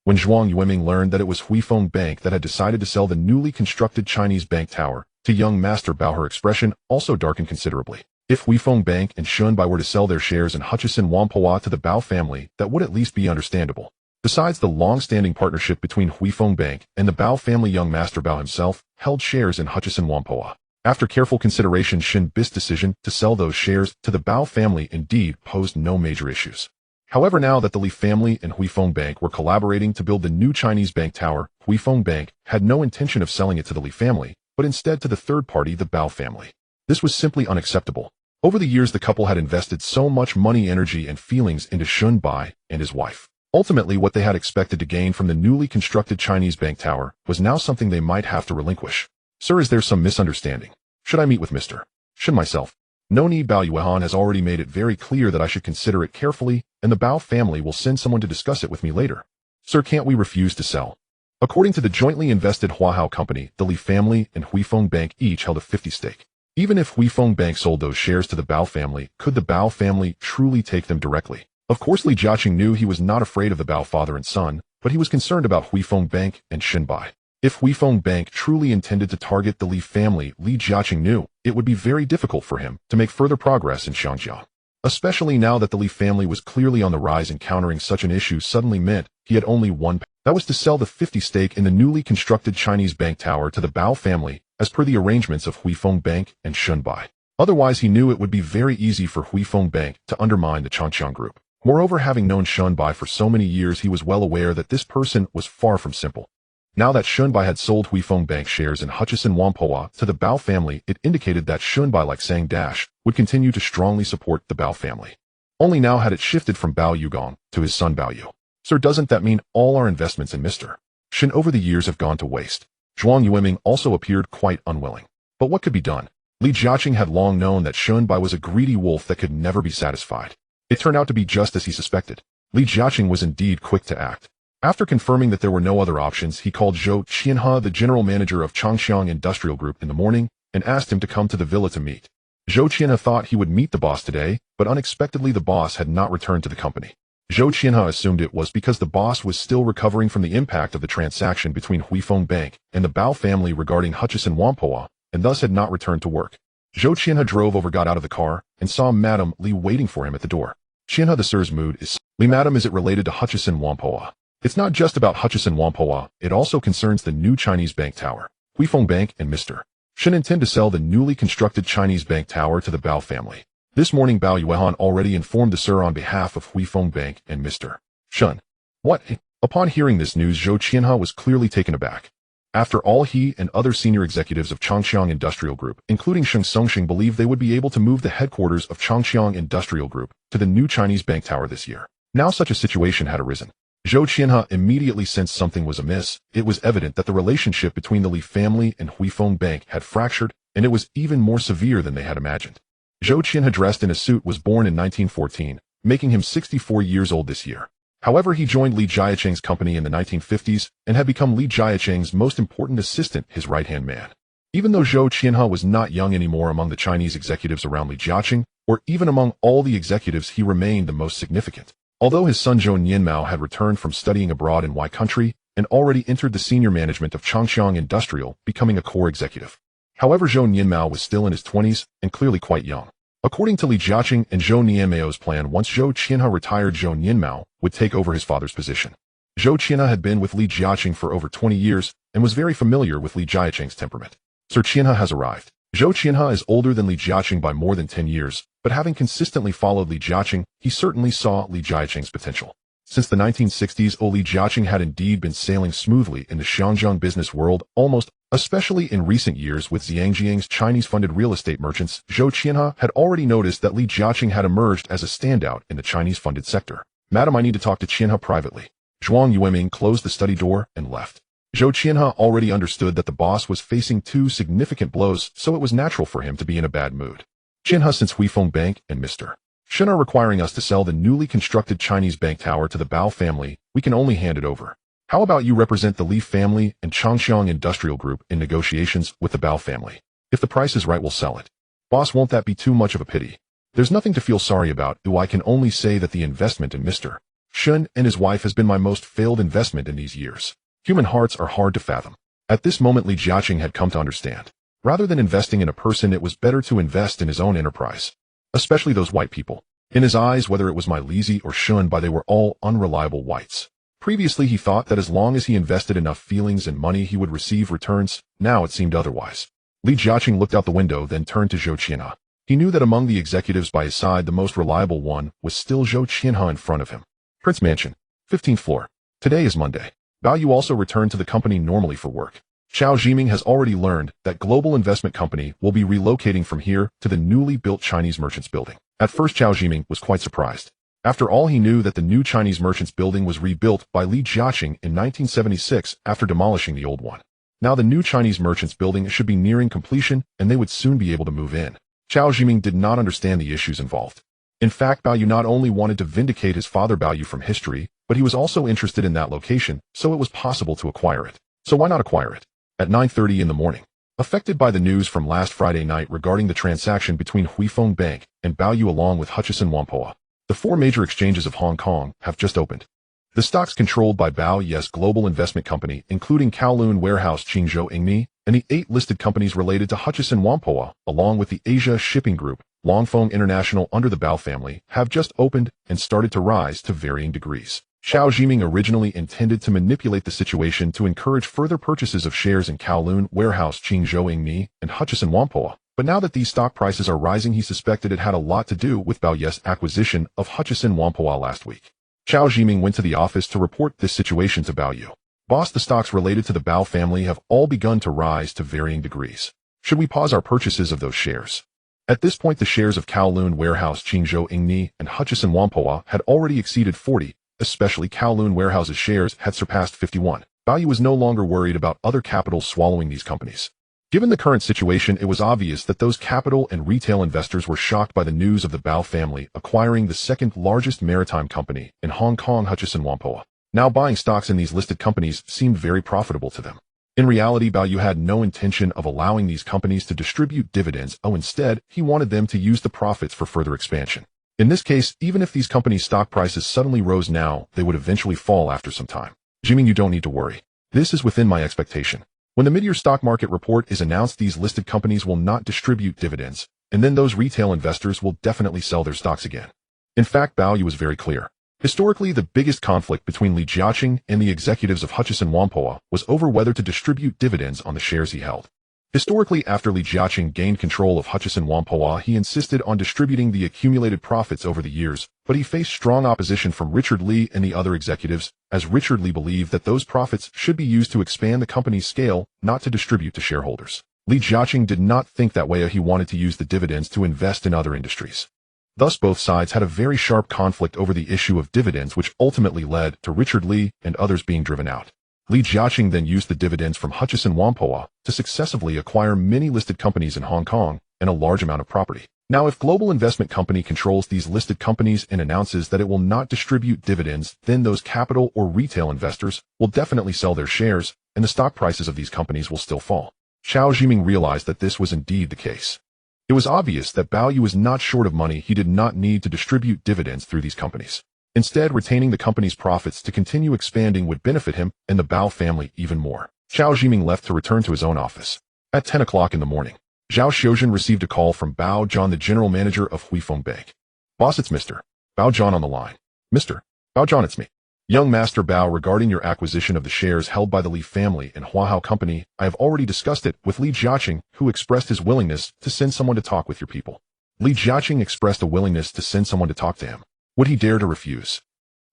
When Zhuang Yueming learned that it was Huifeng Bank that had decided to sell the newly constructed Chinese bank tower to young Master Bao, her expression also darkened considerably. If Huifeng Bank and Shun Bai were to sell their shares in Hutchison Whampoa to the Bao family, that would at least be understandable. Besides the long-standing partnership between Huifeng Bank and the Bao family, young Master Bao himself held shares in Hutchison Whampoa. After careful consideration, Shin Bi's decision to sell those shares to the Bao family indeed posed no major issues. However, now that the Li family and Huifeng Bank were collaborating to build the new Chinese bank tower, Huifeng Bank had no intention of selling it to the Li family, but instead to the third party, the Bao family. This was simply unacceptable. Over the years, the couple had invested so much money, energy, and feelings into Shun Bai and his wife. Ultimately, what they had expected to gain from the newly constructed Chinese bank tower was now something they might have to relinquish. Sir, is there some misunderstanding? Should I meet with Mr. Shen myself? No need. Bao Yuan has already made it very clear that I should consider it carefully, and the Bao family will send someone to discuss it with me later. Sir, can't we refuse to sell? According to the jointly invested Huahao company, the Li family and Huifeng Bank each held a 50 stake. Even if Huifeng Bank sold those shares to the Bao family, could the Bao family truly take them directly? Of course, Li Jiaqing knew he was not afraid of the Bao father and son, but he was concerned about Huifeng Bank and Shenbai. If Huifeng Bank truly intended to target the Li family, Li Jiaqing knew it would be very difficult for him to make further progress in Xiangjiang. Especially now that the Li family was clearly on the rise, encountering such an issue suddenly meant he had only one path. That was to sell the 50 stake in the newly constructed Chinese bank tower to the Bao family, as per the arrangements of Huifeng Bank and Shenbai. Otherwise, he knew it would be very easy for Huifeng Bank to undermine the Changqiang Group. Moreover, having known Shenbai for so many years, he was well aware that this person was far from simple. Now that Shenbai had sold Huifeng Bank shares in Hutchison Whampoa to the Bao family, it indicated that Shenbai, like Sang Dash, would continue to strongly support the Bao family. Only now had it shifted from Bao Yugong to his son Bao Yu. Sir, doesn't that mean all our investments in Mr. Shen over the years have gone to waste? Zhuang Yueming also appeared quite unwilling. But what could be done? Li Jiaqing had long known that Shenbai was a greedy wolf that could never be satisfied. It turned out to be just as he suspected. Li Jiaqing was indeed quick to act. After confirming that there were no other options, he called Zhou Qianhe, the general manager of Changqiang Industrial Group, in the morning and asked him to come to the villa to meet. Zhou Qianhe thought he would meet the boss today, but unexpectedly the boss had not returned to the company. Zhou Qianhe assumed it was because the boss was still recovering from the impact of the transaction between Huifeng Bank and the Bao family regarding Hutchison Whampoa, and thus had not returned to work. Zhou Qianhe drove over, got out of the car, and saw Madame Li waiting for him at the door. Qianhe, the sir's mood is... Li, madam, is it related to Hutchison Whampoa? It's not just about Hutchison Whampoa, it also concerns the new Chinese bank tower. Huifeng Bank and Mr. Shen intend to sell the newly constructed Chinese bank tower to the Bao family. This morning Bao Yuan already informed the sir on behalf of Huifeng Bank and Mr. Shen. What? Upon hearing this news, Zhou Qianhe was clearly taken aback. After all, he and other senior executives of Changqiang Industrial Group, including Sheng Songxing, believed they would be able to move the headquarters of Changqiang Industrial Group to the new Chinese bank tower this year. Now such a situation had arisen. Zhou Qianhe immediately sensed something was amiss. It was evident that the relationship between the Li family and Huifeng Bank had fractured, and it was even more severe than they had imagined. Zhou Qianhe, dressed in a suit, was born in 1914, making him 64 years old this year. However, he joined Li Jiaqing's company in the 1950s and had become Li Jiaqing's most important assistant, his right-hand man. Even though Zhou Qianhe was not young anymore among the Chinese executives around Li Jiaqing, or even among all the executives, he remained the most significant. Although his son Zhou Nianmao had returned from studying abroad in Y country and already entered the senior management of Changqiang Industrial, becoming a core executive. However, Zhou Nianmao was still in his 20s and clearly quite young. According to Li Jiaqing and Zhou Nianmao's plan, once Zhou Qianhe retired, Zhou Nianmao would take over his father's position. Zhou Qianhe had been with Li Jiaqing for over 20 years and was very familiar with Li Jiaqing's temperament. Sir Qianhe has arrived. Zhou Qianhe is older than Li Jiaqing by more than 10 years, but having consistently followed Li Jiaqing, he certainly saw Li Jiaqing's potential. Since the 1960s, Li Jiaqing had indeed been sailing smoothly in the Xiangjiang business world, almost, especially in recent years with Zhangjiang's Chinese-funded real estate merchants. Zhou Qianhe had already noticed that Li Jiaqing had emerged as a standout in the Chinese-funded sector. Madam, I need to talk to Qianhe privately. Zhuang Yueming closed the study door and left. Zhou Qianhe already understood that the boss was facing two significant blows, so it was natural for him to be in a bad mood. Qianhe, since Huifeng Bank and Mr. Shen are requiring us to sell the newly constructed Chinese bank tower to the Bao family, we can only hand it over. How about you represent the Li family and Changqiang Industrial Group in negotiations with the Bao family? If the price is right, we'll sell it. Boss, won't that be too much of a pity? There's nothing to feel sorry about. I can only say that the investment in Mr. Shen and his wife has been my most failed investment in these years. Human hearts are hard to fathom. At this moment, Li Jiaqing had come to understand. Rather than investing in a person, it was better to invest in his own enterprise. Especially those white people. In his eyes, whether it was my Lizi or Shenbai, they were all unreliable whites. Previously, he thought that as long as he invested enough feelings and money, he would receive returns. Now it seemed otherwise. Li Jiaqing looked out the window, then turned to Zhou Qianhe. He knew that among the executives by his side, the most reliable one was still Zhou Qianhe in front of him. Prince Mansion, 15th floor. Today is Monday. Bao Yu also returned to the company normally for work. Xiao Jiming has already learned that Global Investment Company will be relocating from here to the newly built Chinese Merchants Building. At first, Xiao Jiming was quite surprised. After all, he knew that the new Chinese merchants building was rebuilt by Li Jiaqing in 1976 after demolishing the old one. Now the new Chinese merchants building should be nearing completion and they would soon be able to move in. Zhao Jiming did not understand the issues involved. In fact, Bao Yu not only wanted to vindicate his father Bao Yu from history, but he was also interested in that location, so it was possible to acquire it. So why not acquire it? At 9:30 in the morning. Affected by the news from last Friday night regarding the transaction between Huifeng Bank and Bao Yu along with Hutchison Whampoa, the 4 major exchanges of Hong Kong have just opened. The stocks controlled by Bao Yu's global investment company, including Kowloon Warehouse Qingzhou Ingmi, and the 8 listed companies related to Hutchison Whampoa, along with the Asia Shipping Group, Longfeng International under the Bao family, have just opened and started to rise to varying degrees. Zhao Jiming originally intended to manipulate the situation to encourage further purchases of shares in Kowloon Warehouse Qingzhou Ingmi and Hutchison Whampoa, but now that these stock prices are rising, he suspected it had a lot to do with Bao Yu's acquisition of Hutchison Whampoa last week. Zhao Jiming went to the office to report this situation to Bao Yu. Boss, the stocks related to the Bao family have all begun to rise to varying degrees. Should we pause our purchases of those shares? At this point, the shares of Kowloon Warehouse Qingzhou Ingmi and Hutchison Whampoa had already exceeded 40, especially Kowloon Warehouse's shares had surpassed 51. Bao Yu was no longer worried about other capitals swallowing these companies. Given the current situation, it was obvious that those capital and retail investors were shocked by the news of the Bao family acquiring the second largest maritime company in Hong Kong, Hutchison Whampoa. Now buying stocks in these listed companies seemed very profitable to them. In reality, Bao Yu had no intention of allowing these companies to distribute dividends. Instead, he wanted them to use the profits for further expansion. In this case, even if these companies' stock prices suddenly rose now, they would eventually fall after some time. Jiming, you don't need to worry. This is within my expectation. When the mid-year stock market report is announced, these listed companies will not distribute dividends, and then those retail investors will definitely sell their stocks again. In fact, Bao Yu was very clear. Historically, the biggest conflict between Li Jiaqing and the executives of Hutchison Whampoa was over whether to distribute dividends on the shares he held. Historically, after Li Jiaqing gained control of Hutchison Whampoa, he insisted on distributing the accumulated profits over the years, but he faced strong opposition from Richard Li and the other executives, as Richard Li believed that those profits should be used to expand the company's scale, not to distribute to shareholders. Li Jiaqing did not think that way. He wanted to use the dividends to invest in other industries. Thus, both sides had a very sharp conflict over the issue of dividends, which ultimately led to Richard Li and others being driven out. Li Jiaqing then used the dividends from Hutchison Whampoa to successively acquire many listed companies in Hong Kong and a large amount of property. Now, if Global Investment Company controls these listed companies and announces that it will not distribute dividends, then those capital or retail investors will definitely sell their shares, and the stock prices of these companies will still fall. Zhao Jiming realized that this was indeed the case. It was obvious that Bao Yu was not short of money. He did not need to distribute dividends through these companies. Instead, retaining the company's profits to continue expanding would benefit him and the Bao family even more. Zhao Jiming left to return to his own office. At 10 o'clock in the morning, Zhao Xiuzhen received a call from Bao John, the general manager of Huifeng Bank. Boss, it's Mr. Bao John on the line. Mr. Bao John, it's me. Young Master Bao, regarding your acquisition of the shares held by the Li family and Huahao Company, I have already discussed it with Li Jiaqing, who expressed his willingness to send someone to talk with your people. Li Jiaqing expressed a willingness to send someone to talk to him. Would he dare to refuse?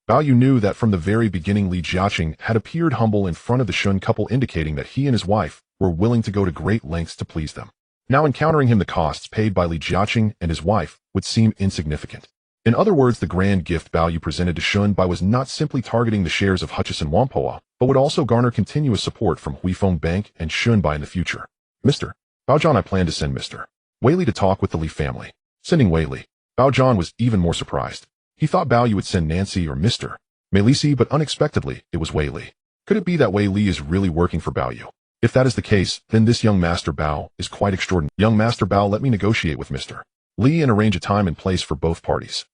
Bao Yu knew that from the very beginning Li Jiaqing had appeared humble in front of the Shun couple, indicating that he and his wife were willing to go to great lengths to please them. Now encountering him, the costs paid by Li Jiaqing and his wife would seem insignificant. In other words, the grand gift Bao Yu presented to Shun Bai was not simply targeting the shares of Hutchison Whampoa, but would also garner continuous support from Huifeng Bank and Shun Bai in the future. Mr. Bao John, I plan to send Mr. Wei Li to talk with the Li family. Sending Wei Li. Bao John was even more surprised. He thought Bao Yu would send Nancy or Mr. Meilisi, but unexpectedly, it was Wei Li. Could it be that Wei Li is really working for Bao Yu? If that is the case, then this young Master Bao is quite extraordinary. Young Master Bao, let me negotiate with Mr. Li and arrange a time and place for both parties.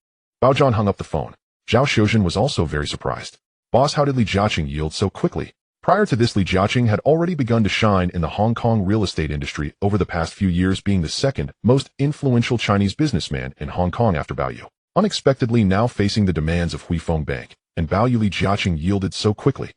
Bao John hung up the phone. Zhao Xiuzhen was also very surprised. Boss, how did Li Jiaqing yield so quickly? Prior to this, Li Jiaqing had already begun to shine in the Hong Kong real estate industry over the past few years, being the second most influential Chinese businessman in Hong Kong after Bao Yu. Unexpectedly now facing the demands of Huifeng Bank, and Bao Yu, Li Jiaqing yielded so quickly.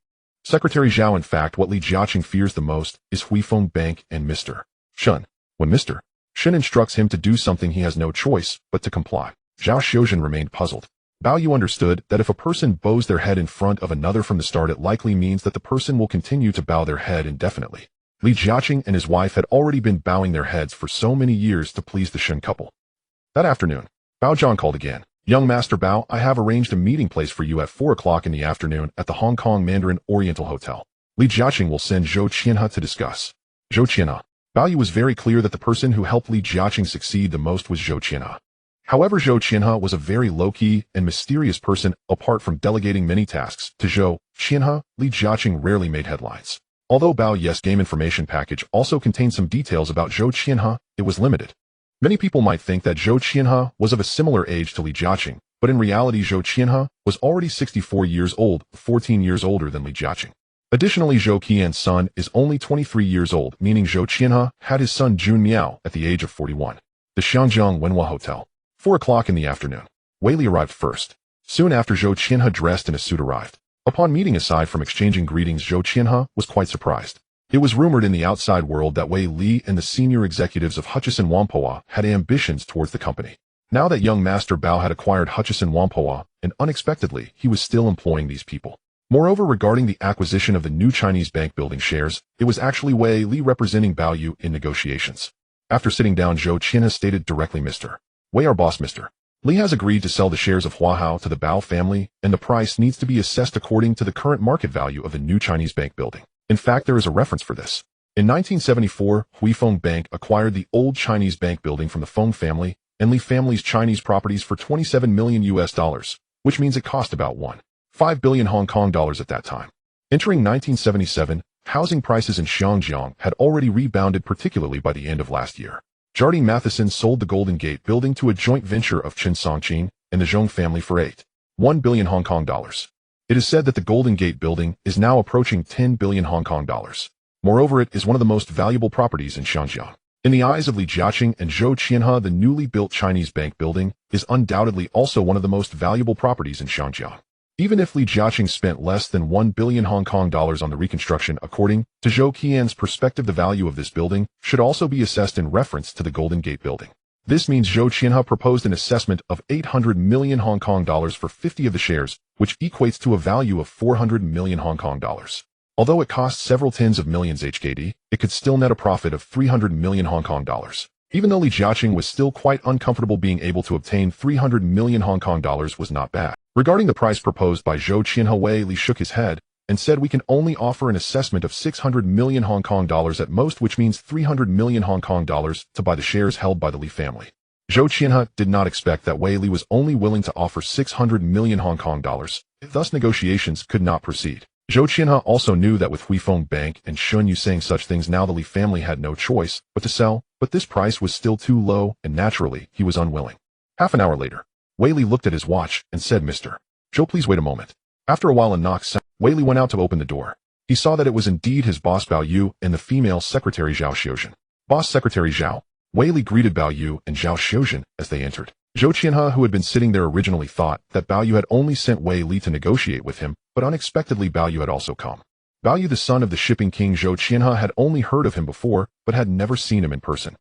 Secretary Zhao, in fact, what Li Jiaqing fears the most is Huifeng Bank and Mr. Shun. When Mr. Shun instructs him to do something, he has no choice but to comply. Zhao Xiuzhen remained puzzled. Bao Yu understood that if a person bows their head in front of another from the start, it likely means that the person will continue to bow their head indefinitely. Li Jiaqing and his wife had already been bowing their heads for so many years to please the Shun couple. That afternoon, Bao John called again. Young Master Bao, I have arranged a meeting place for you at 4 o'clock in the afternoon at the Hong Kong Mandarin Oriental Hotel. Li Jiaqing will send Zhou Qianhe to discuss. Zhou Qianhe. Bao was very clear that the person who helped Li Jiaqing succeed the most was Zhou Qianhe. However, Zhou Qianhe was a very low-key and mysterious person. Apart from delegating many tasks to Zhou Qianhe, Li Jiaqing rarely made headlines. Although Bao's game information package also contained some details about Zhou Qianhe, it was limited. Many people might think that Zhou Qianhe was of a similar age to Li Jiaqing, but in reality Zhou Qianhe was already 64 years old, 14 years older than Li Jiaqing. Additionally, Zhou Qian's son is only 23 years old, meaning Zhou Qianhe had his son Jun Miao at the age of 41. The Xiangjiang Wenhua Hotel. 4 o'clock in the afternoon. Wei Li arrived first. Soon after, Zhou Qianhe dressed in a suit arrived. Upon meeting, aside from exchanging greetings, Zhou Qianhe was quite surprised. It was rumored in the outside world that Wei Li and the senior executives of Hutchison Whampoa had ambitions towards the company. Now that young Master Bao had acquired Hutchison Whampoa, and unexpectedly, he was still employing these people. Moreover, regarding the acquisition of the new Chinese bank building shares, it was actually Wei Li representing Bao in negotiations. After sitting down, Zhou Qianhe stated directly, Mr. Wei, our boss, Mr. Li has agreed to sell the shares of Huahao to the Bao family, and the price needs to be assessed according to the current market value of the new Chinese bank building. In fact, there is a reference for this. In 1974, Huifeng Bank acquired the old Chinese bank building from the Feng family and Li family's Chinese properties for $27 million, which means it cost about 1.5 billion Hong Kong dollars at that time. Entering 1977, housing prices in Xiangjiang had already rebounded, particularly by the end of last year. Jardine Matheson sold the Golden Gate building to a joint venture of Chen Songqing and the Zhong family for 8.1 billion Hong Kong dollars. It is said that the Golden Gate building is now approaching 10 billion Hong Kong dollars. Moreover, it is one of the most valuable properties in Xiangjiang. In the eyes of Li Jiaqing and Zhou Qianhe, the newly built Chinese bank building is undoubtedly also one of the most valuable properties in Xiangjiang. Even if Li Jiaqing spent less than 1 billion Hong Kong dollars on the reconstruction, according to Zhou Qian's perspective, the value of this building should also be assessed in reference to the Golden Gate building. This means Zhou Qianhe proposed an assessment of 800 million Hong Kong dollars for 50 of the shares, which equates to a value of 400 million Hong Kong dollars. Although it costs several tens of millions HKD, it could still net a profit of 300 million Hong Kong dollars. Even though Li Jiaqing was still quite uncomfortable, being able to obtain 300 million Hong Kong dollars was not bad. Regarding the price proposed by Zhou Qianhe, Wei Li shook his head and said, we can only offer an assessment of 600 million Hong Kong dollars at most, which means 300 million Hong Kong dollars to buy the shares held by the Li family. Zhou Qianhe did not expect that Wei Li was only willing to offer 600 million Hong Kong dollars. Thus, negotiations could not proceed. Zhou Qianhe also knew that with Huifeng Bank and Shun Yu saying such things, now the Li family had no choice but to sell, but this price was still too low, and naturally, he was unwilling. Half an hour later, Wei Li looked at his watch and said, Mr. Zhou, please wait a moment. After a while, a knock sounded. Wei Li went out to open the door. He saw that it was indeed his boss Bao Yu and the female secretary Zhao Xiuzhen. Boss Secretary Zhao. Wei Li greeted Bao Yu and Zhao Xiuzhen as they entered. Zhou Qianhe, who had been sitting there, originally thought that Bao Yu had only sent Wei Li to negotiate with him, but unexpectedly Bao Yu had also come. Bao Yu, the son of the shipping king Zhou Qianhe, had only heard of him before, but had never seen him in person.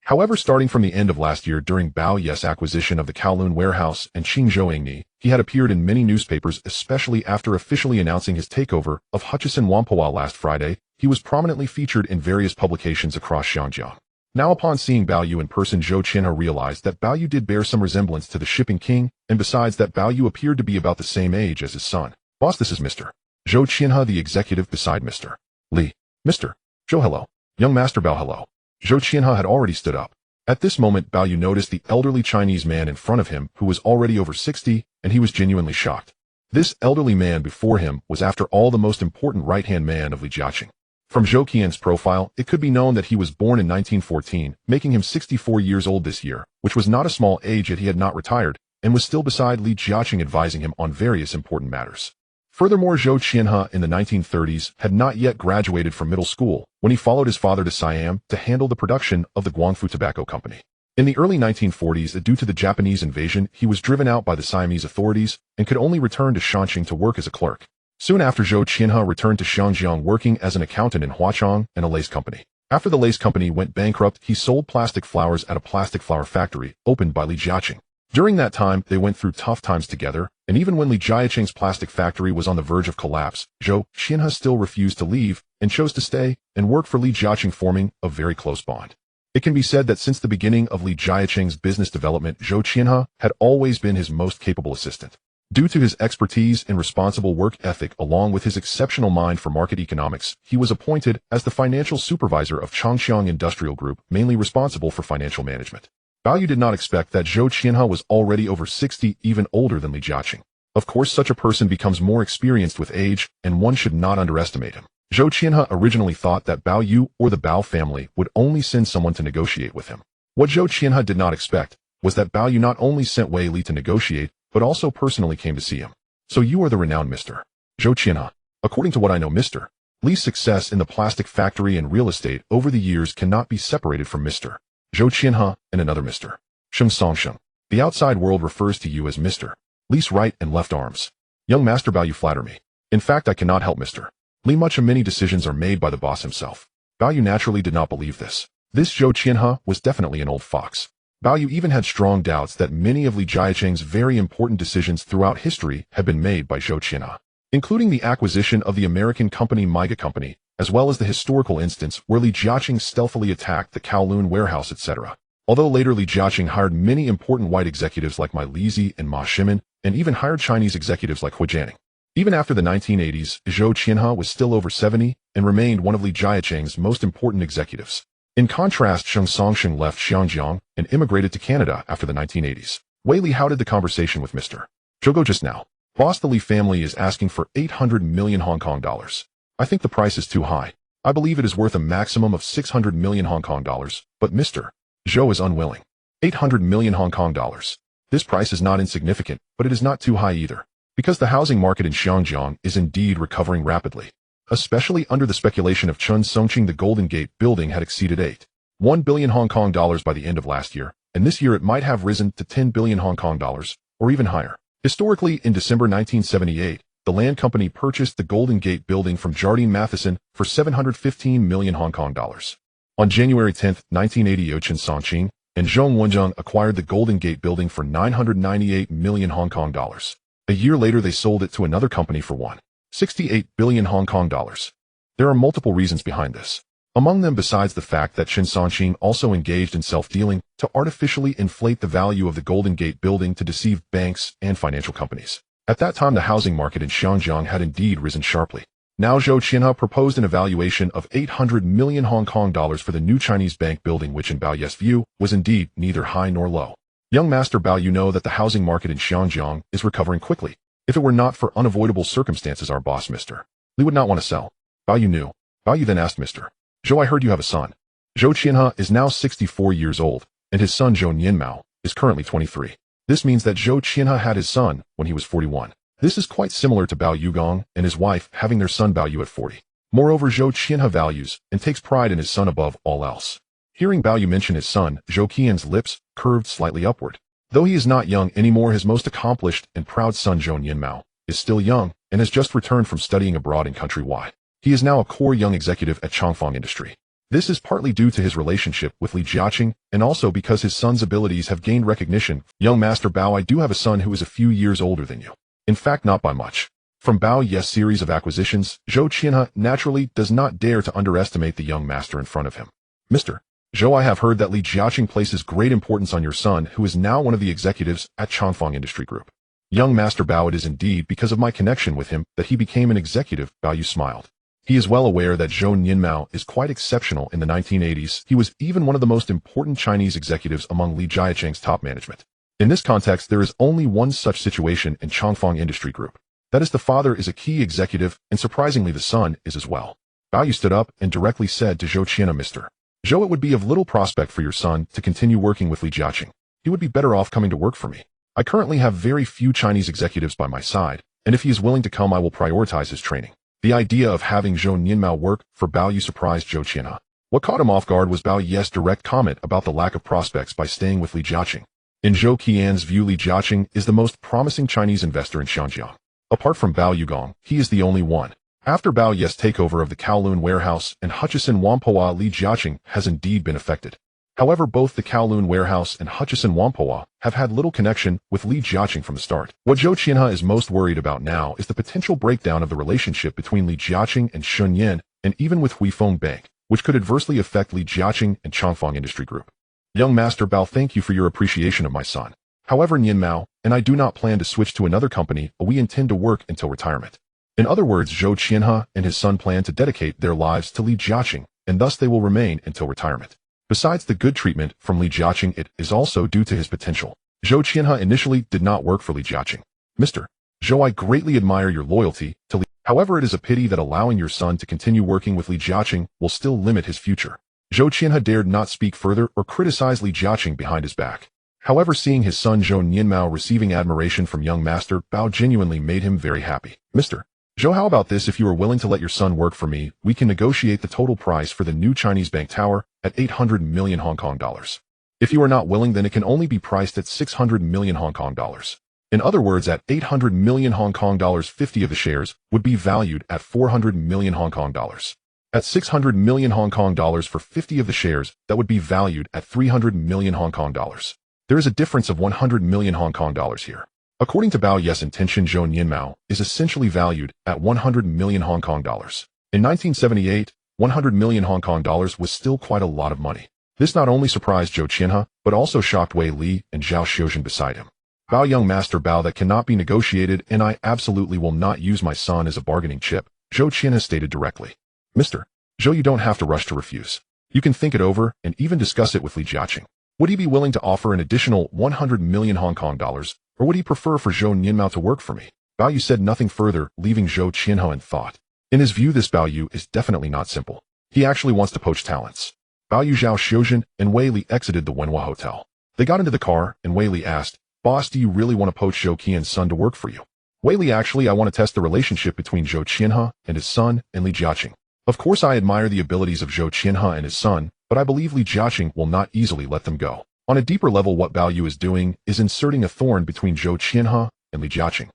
However, starting from the end of last year during Bao Yu's acquisition of the Kowloon warehouse and Qingzhouingni, he had appeared in many newspapers, especially after officially announcing his takeover of Hutchison Whampoa last Friday. He was prominently featured in various publications across Xiangjiang. Now, upon seeing Bao Yu in person, Zhou Qianhe realized that Bao Yu did bear some resemblance to the shipping king, and besides that, Bao Yu appeared to be about the same age as his son. Boss, this is Mr. Zhou Qianhe, the executive beside Mr. Li. Mr. Zhou, hello. Young Master Bao, hello. Zhou Qianhe had already stood up. At this moment, Bao Yu noticed the elderly Chinese man in front of him, who was already over 60, and he was genuinely shocked. This elderly man before him was, after all, the most important right-hand man of Li Jiaqing. From Zhou Qian's profile, it could be known that he was born in 1914, making him 64 years old this year, which was not a small age, yet he had not retired, and was still beside Li Jiaqing, advising him on various important matters. Furthermore, Zhou Qianhe in the 1930s had not yet graduated from middle school when he followed his father to Siam to handle the production of the Guangfu Tobacco Company. In the early 1940s, due to the Japanese invasion, he was driven out by the Siamese authorities and could only return to Shanxing to work as a clerk. Soon after, Zhou Qianhe returned to Xiangjiang, working as an accountant in Huachong and a lace company. After the lace company went bankrupt, he sold plastic flowers at a plastic flower factory opened by Li Jiaqing. During that time, they went through tough times together, and even when Li Jiaqing's plastic factory was on the verge of collapse, Zhou Qianhe still refused to leave and chose to stay and work for Li Jiaqing, forming a very close bond. It can be said that since the beginning of Li Jiaqing's business development, Zhou Qianhe had always been his most capable assistant. Due to his expertise and responsible work ethic along with his exceptional mind for market economics, he was appointed as the financial supervisor of Changxiang Industrial Group, mainly responsible for financial management. Bao Yu did not expect that Zhou Qianhe was already over 60, even older than Li Jiaqing. Of course, such a person becomes more experienced with age, and one should not underestimate him. Zhou Qianhe originally thought that Bao Yu or the Bao family would only send someone to negotiate with him. What Zhou Qianhe did not expect was that Bao Yu not only sent Wei Li to negotiate, but also personally came to see him. So you are the renowned Mr. Zhou Qianhe. According to what I know, Mr. Li's success in the plastic factory and real estate over the years cannot be separated from Mr. Zhou Qianhe and another Mr. Sheng Songsheng. The outside world refers to you as Mr. Li's right and left arms. Young Master Bao Yu flatter me. In fact, I cannot help Mr. Li much of many decisions are made by the boss himself. Bao Yu naturally did not believe this. This Zhou Qianhe was definitely an old fox. Bao Yu even had strong doubts that many of Li Jiaqing's very important decisions throughout history had been made by Zhou Qianhe, including the acquisition of the American company Miga Company, as well as the historical instance where Li Jiaqing stealthily attacked the Kowloon warehouse, etc. Although later Li Jiaqing hired many important white executives like Ma Lizi and Ma Shimin, and even hired Chinese executives like Hui Jianing. Even after the 1980s, Zhou Qianhe was still over 70 and remained one of Li Jiaqing's most important executives. In contrast, Sheng Songsheng left Xianjiang and immigrated to Canada after the 1980s. Wei Li, how did the conversation with Mr. Zhou go just now? Boss, the Li family is asking for 800 million Hong Kong dollars. I think the price is too high. I believe it is worth a maximum of 600 million Hong Kong dollars, but Mr. Zhou is unwilling. 800 million Hong Kong dollars. This price is not insignificant, but it is not too high either. Because the housing market in Xianjiang is indeed recovering rapidly. Especially under the speculation of Chun Songqing, the Golden Gate building had exceeded 1 billion Hong Kong dollars by the end of last year, and this year it might have risen to 10 billion Hong Kong dollars, or even higher. Historically, in December 1978, the land company purchased the Golden Gate building from Jardine Matheson for 715 million Hong Kong dollars. On January 10, 1980, Chun Songqing and Zhong Wenjiang acquired the Golden Gate building for 998 million Hong Kong dollars. A year later, they sold it to another company for 168 billion Hong Kong dollars. There are multiple reasons behind this. Among them, besides the fact that Chun Songqing also engaged in self-dealing to artificially inflate the value of the Golden Gate building to deceive banks and financial companies. At that time, the housing market in Xianjiang had indeed risen sharply. Now Zhou Qianhe proposed an evaluation of 800 million Hong Kong dollars for the new Chinese bank building, which in Bao Yu's view was indeed neither high nor low. Young Master Bao, you know that the housing market in Xianjiang is recovering quickly. If it were not for unavoidable circumstances, our boss, Mr. Li, would not want to sell. Bao Yu knew. Bao Yu then asked Mr. Zhou, I heard you have a son. Zhou Qianhe is now 64 years old, and his son Zhou Nianmao is currently 23. This means that Zhou Qianhe had his son when he was 41. This is quite similar to Bao Yugong and his wife having their son Bao Yu at 40. Moreover, Zhou Qianhe values and takes pride in his son above all else. Hearing Bao Yu mention his son, Zhou Qian's lips curved slightly upward. Though he is not young anymore, his most accomplished and proud son Zhou Nianmao is still young and has just returned from studying abroad in countrywide. He is now a core young executive at Changfang Industry. This is partly due to his relationship with Li Jiaqing and also because his son's abilities have gained recognition. Young Master Bao, I do have a son who is a few years older than you. In fact, not by much. From Bao Yu's series of acquisitions, Zhou Qianhe naturally does not dare to underestimate the young master in front of him. Mr. Zhou, I have heard that Li Jiaqing places great importance on your son, who is now one of the executives at Changfang Industry Group. Young Master Bao, it is indeed because of my connection with him that he became an executive. Bao Yu smiled. He is well aware that Zhou Nianmao is quite exceptional. In the 1980s, he was even one of the most important Chinese executives among Li Jiaqing's top management. In this context, there is only one such situation in Changfang Industry Group. That is, the father is a key executive, and surprisingly the son is as well. Bao Yu stood up and directly said to Zhou Qianhe, Mr. Zhou, it would be of little prospect for your son to continue working with Li Jiaqing. He would be better off coming to work for me. I currently have very few Chinese executives by my side, and if he is willing to come, I will prioritize his training. The idea of having Zhou Nianmao work for Bao Yu surprised Zhou Qianhe. What caught him off guard was Bao Yu's direct comment about the lack of prospects by staying with Li Jiaqing. In Zhou Qian's view, Li Jiaqing is the most promising Chinese investor in Xianjiang. Apart from Bao Yugong, he is the only one. After Bao Yu's takeover of the Kowloon warehouse and Hutchison Whampoa, Li Jiaqing has indeed been affected. However, both the Kowloon warehouse and Hutchison Whampoa have had little connection with Li Jiaqing from the start. What Zhou Qianhe is most worried about now is the potential breakdown of the relationship between Li Jiaqing and Shunyan, and even with Huifeng Bank, which could adversely affect Li Jiaqing and Changfang Industry Group. Young Master Bao, thank you for your appreciation of my son. However, Nian Mao and I do not plan to switch to another company, but we intend to work until retirement. In other words, Zhou Qianhe and his son plan to dedicate their lives to Li Jiaqing, and thus they will remain until retirement. Besides the good treatment from Li Jiaqing, it is also due to his potential. Zhou Qianhe initially did not work for Li Jiaqing. Mr. Zhou, I greatly admire your loyalty to Li. However, it is a pity that allowing your son to continue working with Li Jiaqing will still limit his future. Zhou Qianhe dared not speak further or criticize Li Jiaqing behind his back. However, seeing his son Zhou Nianmao receiving admiration from young Master Bao genuinely made him very happy. Mr. Zhou, how about this? If you are willing to let your son work for me, we can negotiate the total price for the new Chinese bank tower at 800 million Hong Kong dollars. If you are not willing, then it can only be priced at 600 million Hong Kong dollars. In other words, at 800 million Hong Kong dollars, 50 of the shares would be valued at 400 million Hong Kong dollars. At 600 million Hong Kong dollars for 50 of the shares, that would be valued at 300 million Hong Kong dollars. There is a difference of 100 million Hong Kong dollars here. According to Bao Ye's intention, Zhou Nianmao is essentially valued at 100 million Hong Kong dollars. In 1978, 100 million Hong Kong dollars was still quite a lot of money. This not only surprised Zhou Qianhe, but also shocked Wei Li and Zhao Xiuzhen beside him. Bao, young Master Bao, that cannot be negotiated, and I absolutely will not use my son as a bargaining chip, Zhou Qianhe stated directly. Mr. Zhou, you don't have to rush to refuse. You can think it over and even discuss it with Li Jiaqing. Would he be willing to offer an additional 100 million Hong Kong dollars, or would he prefer for Zhou Nianmao to work for me? Bao Yu said nothing further, leaving Zhou Qianhe in thought. In his view, this Bao Yu is definitely not simple. He actually wants to poach talents. Bao Yu, Zhao Xiuzhen, and Wei Li exited the Wenhua Hotel. They got into the car, and Wei Li asked, "Boss, do you really want to poach Zhou Qian's son to work for you?" Wei Li, actually, I want to test the relationship between Zhou Qianhe and his son and Li Jiaqing. Of course, I admire the abilities of Zhou Qianhe and his son, but I believe Li Jiaqing will not easily let them go. On a deeper level, what Bao Yu is doing is inserting a thorn between Zhou Qianhe and Li Jiaqing.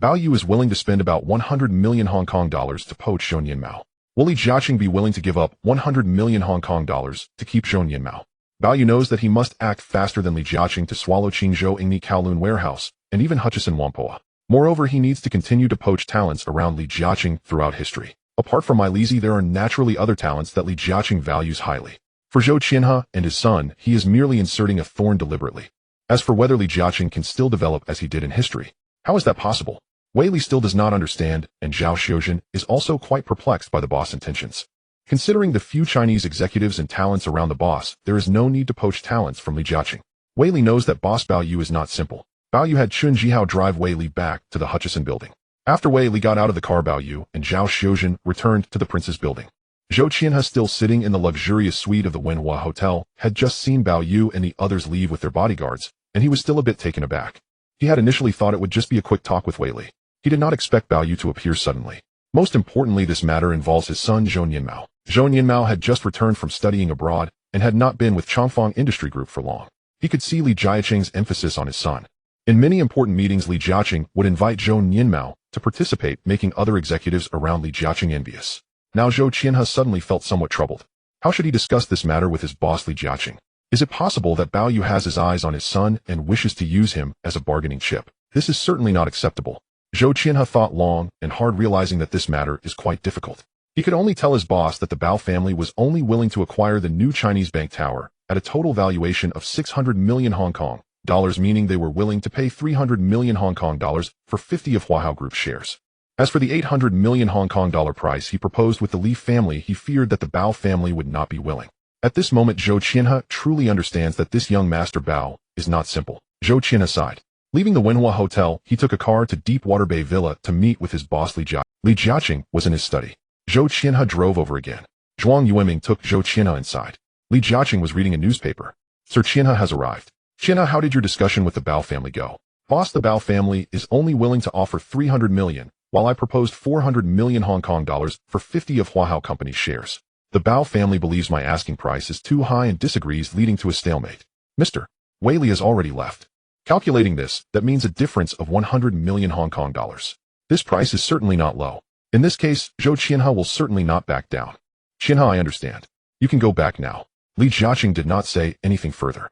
Bao Yu is willing to spend about 100 million Hong Kong dollars to poach Zhou Nianmao. Will Li Jiaqing be willing to give up 100 million Hong Kong dollars to keep Zhou Nianmao? Bao Yu knows that he must act faster than Li Jiaqing to swallow Qingzhou Ingni Kowloon warehouse and even Hutchison Whampoa. Moreover, he needs to continue to poach talents around Li Jiaqing throughout history. Apart from Milezi, there are naturally other talents that Li Jiaqing values highly. For Zhou Qianhe and his son, he is merely inserting a thorn deliberately. As for whether Li Jiaqing can still develop as he did in history, how is that possible? Wei Li still does not understand, and Zhao Xiuzhen is also quite perplexed by the boss' intentions. Considering the few Chinese executives and talents around the boss, there is no need to poach talents from Li Jiaqing. Wei Li knows that boss Bao Yu is not simple. Bao Yu had Chun Jihao drive Wei Li back to the Hutchison building. After Wei Li got out of the car, Bao Yu and Zhao Xiuzhen returned to the prince's building. Zhou Qianhe, still sitting in the luxurious suite of the Wenhua Hotel, had just seen Bao Yu and the others leave with their bodyguards, and he was still a bit taken aback. He had initially thought it would just be a quick talk with Wei Li. He did not expect Bao Yu to appear suddenly. Most importantly, this matter involves his son Zhou Nianmao. Zhou Nianmao had just returned from studying abroad and had not been with Changfang Industry Group for long. He could see Li Jiaqing's emphasis on his son. In many important meetings, Li Jiaqing would invite Zhou Nianmao to participate, making other executives around Li Jiaqing envious. Now Zhou Qianhe suddenly felt somewhat troubled. How should he discuss this matter with his boss Li Jiaqing? Is it possible that Bao Yu has his eyes on his son and wishes to use him as a bargaining chip? This is certainly not acceptable. Zhou Qianhe thought long and hard, realizing that this matter is quite difficult. He could only tell his boss that the Bao family was only willing to acquire the new Chinese bank tower at a total valuation of 600 million Hong Kong dollars, meaning they were willing to pay 300 million Hong Kong dollars for 50 of Huahao Group shares. As for the 800 million Hong Kong dollar price he proposed with the Li family, he feared that the Bao family would not be willing. At this moment, Zhou Qianhe truly understands that this young Master Bao is not simple. Zhou Qianhe sighed. Leaving the Wenhua Hotel, he took a car to Deepwater Bay Villa to meet with his boss Li Jiaqing. Li Jiaqing was in his study. Zhou Qianhe drove over again. Zhuang Yueming took Zhou Qianhe inside. Li Jiaqing was reading a newspaper. Sir Qianhe has arrived. Qianhe, how did your discussion with the Bao family go? Boss, the Bao family is only willing to offer 300 million. While I proposed 400 million Hong Kong dollars for 50 of Huahao Company's shares. The Bao family believes my asking price is too high and disagrees, leading to a stalemate. Mr. Wei Li has already left. Calculating this, that means a difference of 100 million Hong Kong dollars. This price is certainly not low. In this case, Zhou Qianhe will certainly not back down. Qianhe, I understand. You can go back now. Li Jiaqing did not say anything further.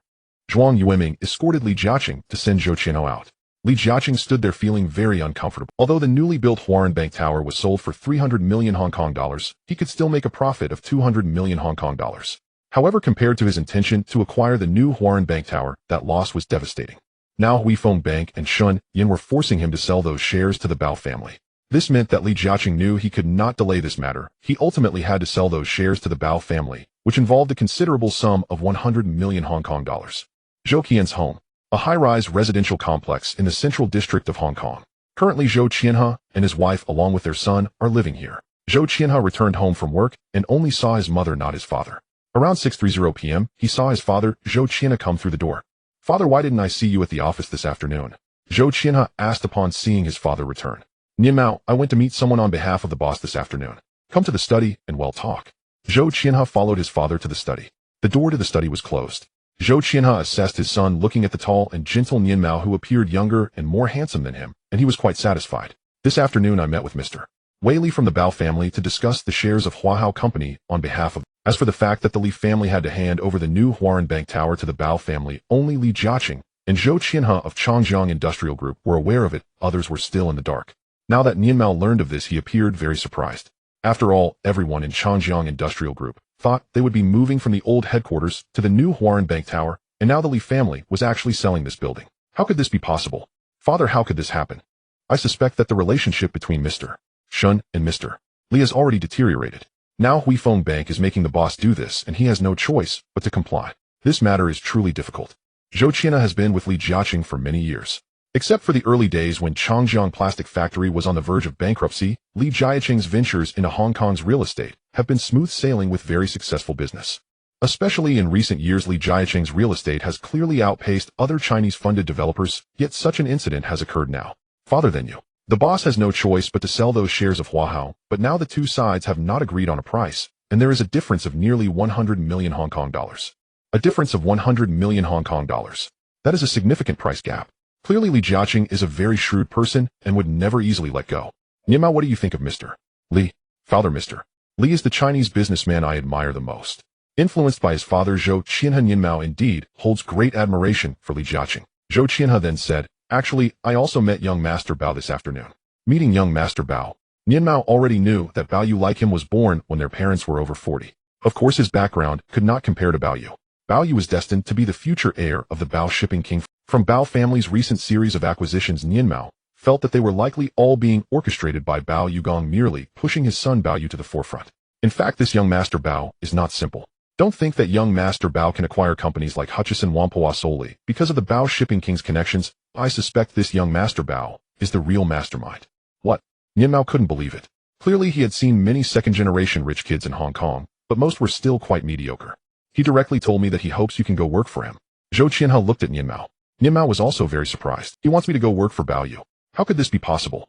Zhuang Yueming escorted Li Jiaqing to send Zhou Qianhe out. Li Jiaqing stood there feeling very uncomfortable. Although the newly built Huarun Bank Tower was sold for 300 million Hong Kong dollars, he could still make a profit of 200 million Hong Kong dollars. However, compared to his intention to acquire the new Huarun Bank Tower, that loss was devastating. Now Huifeng Bank and Shun Yin were forcing him to sell those shares to the Bao family. This meant that Li Jiaqing knew he could not delay this matter. He ultimately had to sell those shares to the Bao family, which involved a considerable sum of 100 million Hong Kong dollars. Zhou Qian's home, a high-rise residential complex in the central district of Hong Kong. Currently, Zhou Qianhe and his wife, along with their son, are living here. Zhou Qianhe returned home from work and only saw his mother, not his father. Around 6:30 p.m., he saw his father, Zhou Qianhe, come through the door. "Father, why didn't I see you at the office this afternoon?" Zhou Qianhe asked upon seeing his father return. "Nian Mao, I went to meet someone on behalf of the boss this afternoon. Come to the study and we'll talk." Zhou Qianhe followed his father to the study. The door to the study was closed. Zhou Qianhe assessed his son, looking at the tall and gentle Nian Mao, who appeared younger and more handsome than him, and he was quite satisfied. "This afternoon I met with Mr. Wei Li from the Bao family to discuss the shares of Huahao Company on behalf of. As for the fact that the Li family had to hand over the new Huarun Bank Tower to the Bao family, only Li Jiaqing and Zhou Qianhe of Changjiang Industrial Group were aware of it, others were still in the dark. Now that Nian Mao learned of this, he appeared very surprised. After all, everyone in Changjiang Industrial Group thought they would be moving from the old headquarters to the new Huarun Bank Tower, and now the Li family was actually selling this building. How could this be possible? Father, how could this happen? I suspect that the relationship between Mr. Shun and Mr. Li has already deteriorated. Now Huifeng Bank is making the boss do this, and he has no choice but to comply. This matter is truly difficult. Zhou Qianhe has been with Li Jiaqing for many years. Except for the early days when Changjiang Plastic Factory was on the verge of bankruptcy, Li Jiaqing's ventures into Hong Kong's real estate have been smooth sailing with very successful business. Especially in recent years, Li Jiaqing's real estate has clearly outpaced other Chinese-funded developers, yet such an incident has occurred now. Father, then you. The boss has no choice but to sell those shares of Huahao, but now the two sides have not agreed on a price, and there is a difference of nearly 100 million Hong Kong dollars. A difference of 100 million Hong Kong dollars. That is a significant price gap. Clearly Li Jiaqing is a very shrewd person and would never easily let go. Nian Mao, what do you think of Mr. Li? Father, Mr. Li is the Chinese businessman I admire the most. Influenced by his father Zhou Qianhe, Nian Mao indeed holds great admiration for Li Jiaqing. Zhou Qianhe then said, "Actually, I also met young Master Bao this afternoon." Meeting young Master Bao. Nian Mao already knew that Bao Yu, like him, was born when their parents were over 40. Of course, his background could not compare to Bao Yu. Bao Yu was destined to be the future heir of the Bao shipping king. From Bao family's recent series of acquisitions, Nian Mao felt that they were likely all being orchestrated by Bao Yugong, merely pushing his son Bao Yu to the forefront. In fact, this young Master Bao is not simple. Don't think that young Master Bao can acquire companies like Hutchison Whampoa solely because of the Bao shipping king's connections. I suspect this young Master Bao is the real mastermind. What? Nian Mao couldn't believe it. Clearly he had seen many second-generation rich kids in Hong Kong, but most were still quite mediocre. He directly told me that he hopes you can go work for him. Zhou Qianhe looked at Nian Mao. Nian Mao was also very surprised. He wants me to go work for Bao Yu. How could this be possible?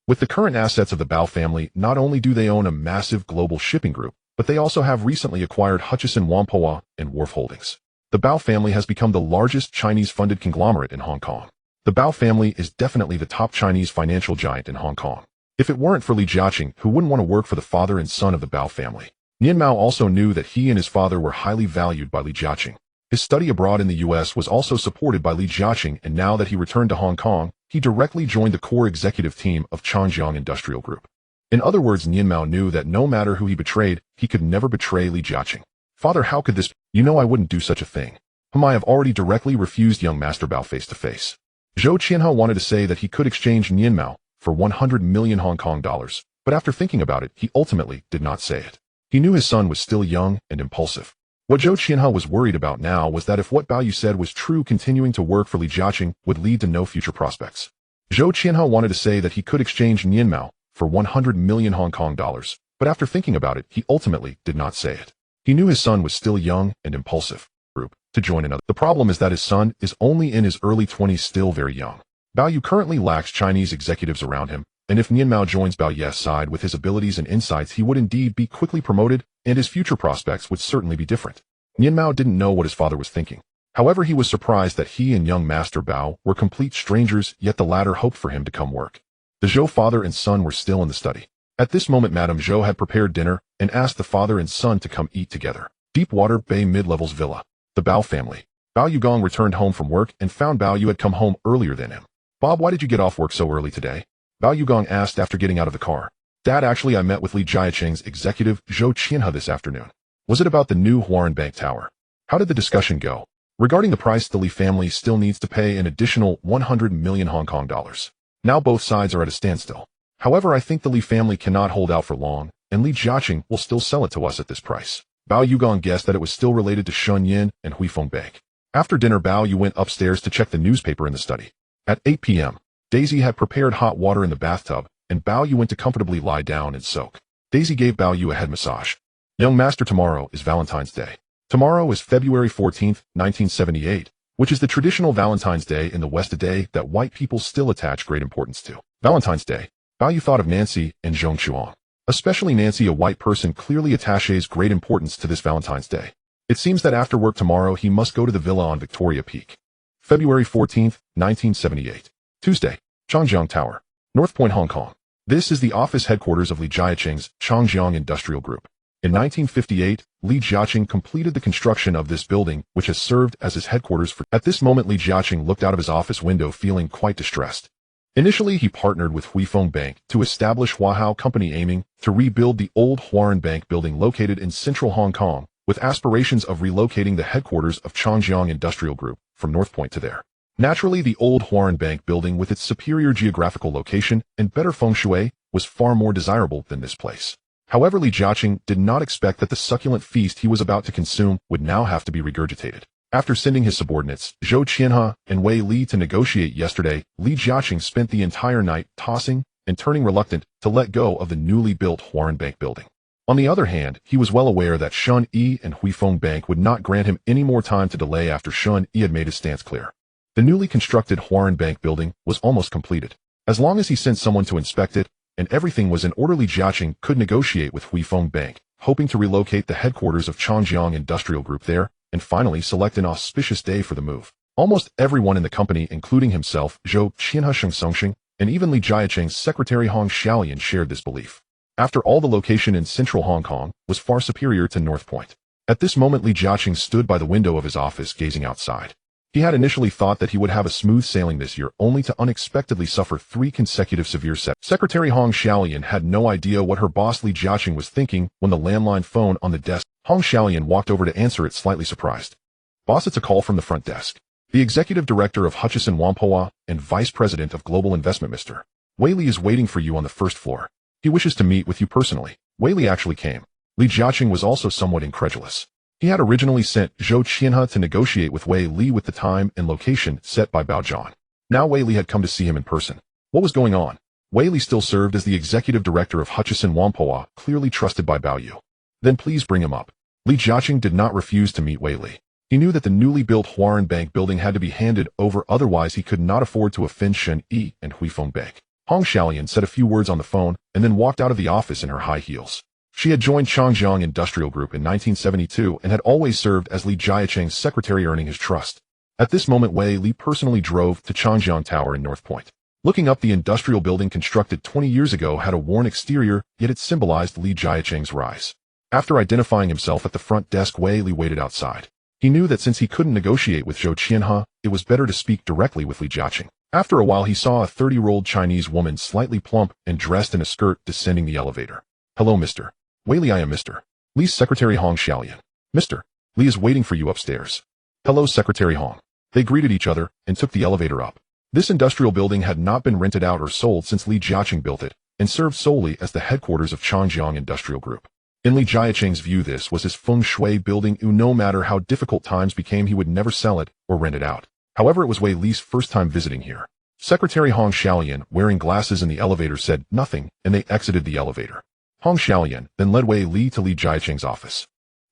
With the current assets of the Bao family, not only do they own a massive global shipping group, but they also have recently acquired Hutchison Whampoa and Wharf Holdings. The Bao family has become the largest Chinese-funded conglomerate in Hong Kong. The Bao family is definitely the top Chinese financial giant in Hong Kong. If it weren't for Li Jiaqing, who wouldn't want to work for the father and son of the Bao family? Nian Mao also knew that he and his father were highly valued by Li Jiaqing. His study abroad in the U.S. was also supported by Li Jiaqing, and now that he returned to Hong Kong, he directly joined the core executive team of Changjiang Industrial Group. In other words, Nian Mao knew that no matter who he betrayed, he could never betray Li Jiaqing. Father, how could this? You know I wouldn't do such a thing. I have already directly refused young Master Bao face to face. Zhou Qianhe wanted to say that he could exchange Nian Mao for 100 million Hong Kong dollars, but after thinking about it, he ultimately did not say it. He knew his son was still young and impulsive. What Zhou Qianhe was worried about now was that if what Bao Yu said was true, continuing to work for Li Jiaqing would lead to no future prospects. Zhou Qianhe wanted to say that he could exchange Nian Mao for 100 million Hong Kong dollars, but after thinking about it, he ultimately did not say it. He knew his son was still young and impulsive. To join another. The problem is that his son is only in his early 20s, still very young. Bao Yu currently lacks Chinese executives around him, and if Nian Mao joins Bao Yu's side with his abilities and insights, he would indeed be quickly promoted, and his future prospects would certainly be different. Nian Mao didn't know what his father was thinking. However, he was surprised that he and young Master Bao were complete strangers, yet the latter hoped for him to come work. The Zhou father and son were still in the study. At this moment, Madame Zhou had prepared dinner and asked the father and son to come eat together. Deepwater Bay Mid-Levels Villa. The Bao family. Bao Yugong returned home from work and found Bao Yu had come home earlier than him. Bob, why did you get off work so early today? Bao Yugong asked after getting out of the car. Dad, actually I met with Li Jiaqing's executive Zhou Qianhe this afternoon. Was it about the new Huaran Bank Tower? How did the discussion go? Regarding the price, the Li family still needs to pay an additional 100 million Hong Kong dollars. Now both sides are at a standstill. However, I think the Li family cannot hold out for long, and Li Jiaqing will still sell it to us at this price. Bao Yugong guessed that it was still related to Shun Yin and Huifeng Bank. After dinner, Bao Yu went upstairs to check the newspaper in the study. At 8 p.m., Daisy had prepared hot water in the bathtub, and Bao Yu went to comfortably lie down and soak. Daisy gave Bao Yu a head massage. Young master, tomorrow is Valentine's Day. Tomorrow is February 14th, 1978, which is the traditional Valentine's Day in the West, a day that white people still attach great importance to. Valentine's Day. Bao Yu thought of Nancy and Zhong Chuang. Especially Nancy, a white person, clearly attaches great importance to this Valentine's Day. It seems that after work tomorrow he must go to the villa on Victoria Peak. February 14th, 1978. Tuesday. Changjiang Tower. North Point, Hong Kong. This is the office headquarters of Li Jiaqing's Changjiang Industrial Group. In 1958, Li Jiaqing completed the construction of this building, which has served as his headquarters for. At this moment, Li Jiaqing looked out of his office window feeling quite distressed. Initially, he partnered with Huifeng Bank to establish Huahao Company, aiming to rebuild the old Huaran Bank building located in central Hong Kong, with aspirations of relocating the headquarters of Changjiang Industrial Group from North Point to there. Naturally, the old Huaran Bank building, with its superior geographical location and better feng shui, was far more desirable than this place. However, Li Jiaqing did not expect that the succulent feast he was about to consume would now have to be regurgitated. After sending his subordinates, Zhou Qianhe and Wei Li, to negotiate yesterday, Li Jiaqing spent the entire night tossing and turning, reluctant to let go of the newly built Huaran Bank building. On the other hand, he was well aware that Shun Yi and Huifeng Bank would not grant him any more time to delay after Shun Yi had made his stance clear. The newly constructed Huaran Bank building was almost completed. As long as he sent someone to inspect it, and everything was in order, Li Jiaqing could negotiate with Huifeng Bank, hoping to relocate the headquarters of Changjiang Industrial Group there, and finally select an auspicious day for the move. Almost everyone in the company, including himself, Zhou Qianhe, Sheng Songxing, and even Li Jiaqing's secretary Hong Xiaolian, shared this belief. After all, the location in central Hong Kong was far superior to North Point. At this moment, Li Jiaqing stood by the window of his office gazing outside. He had initially thought that he would have a smooth sailing this year, only to unexpectedly suffer 3 consecutive severe setbacks. Secretary Hong Xiaolian had no idea what her boss Li Jiaqing was thinking when the landline phone on the desk. Hong Xiaolian walked over to answer it, slightly surprised. Boss, it's a call from the front desk. The executive director of Hutchison Whampoa and vice president of global investment, Mr. Wei Li, is waiting for you on the first floor. He wishes to meet with you personally. Wei Li actually came. Li Jiaqing was also somewhat incredulous. He had originally sent Zhou Qianhe to negotiate with Wei Li with the time and location set by Bao Zhan. Now Wei Li had come to see him in person. What was going on? Wei Li still served as the executive director of Hutchison Whampoa, clearly trusted by Bao Yu. Then please bring him up. Li Jiaqing did not refuse to meet Wei Li. He knew that the newly built Huaran Bank building had to be handed over, otherwise he could not afford to offend Shen Yi and Huifeng Bank. Hong Xiaolian said a few words on the phone and then walked out of the office in her high heels. She had joined Changjiang Industrial Group in 1972 and had always served as Li Jiaqing's secretary, earning his trust. At this moment, Wei Li personally drove to Changjiang Tower in North Point. Looking up, the industrial building constructed 20 years ago had a worn exterior, yet it symbolized Li Jiaqing's rise. After identifying himself at the front desk, Wei Li waited outside. He knew that since he couldn't negotiate with Zhou Qianhe, it was better to speak directly with Li Jiaqing. After a while, he saw a 30-year-old Chinese woman, slightly plump and dressed in a skirt, descending the elevator. Hello, Mr. Wei Li, I am Mr. Li's secretary Hong Xiaolian. Mr. Li is waiting for you upstairs. Hello, Secretary Hong. They greeted each other and took the elevator up. This industrial building had not been rented out or sold since Li Jiaqing built it, and served solely as the headquarters of Changjiang Industrial Group. In Li Jiaqing's view, this was his feng shui building, no matter how difficult times became, he would never sell it or rent it out. However, it was Wei Li's first time visiting here. Secretary Hong Xiaolian, wearing glasses in the elevator, said nothing, and they exited the elevator. Hong Xiaolian then led Wei Li to Li Jiaqing's office.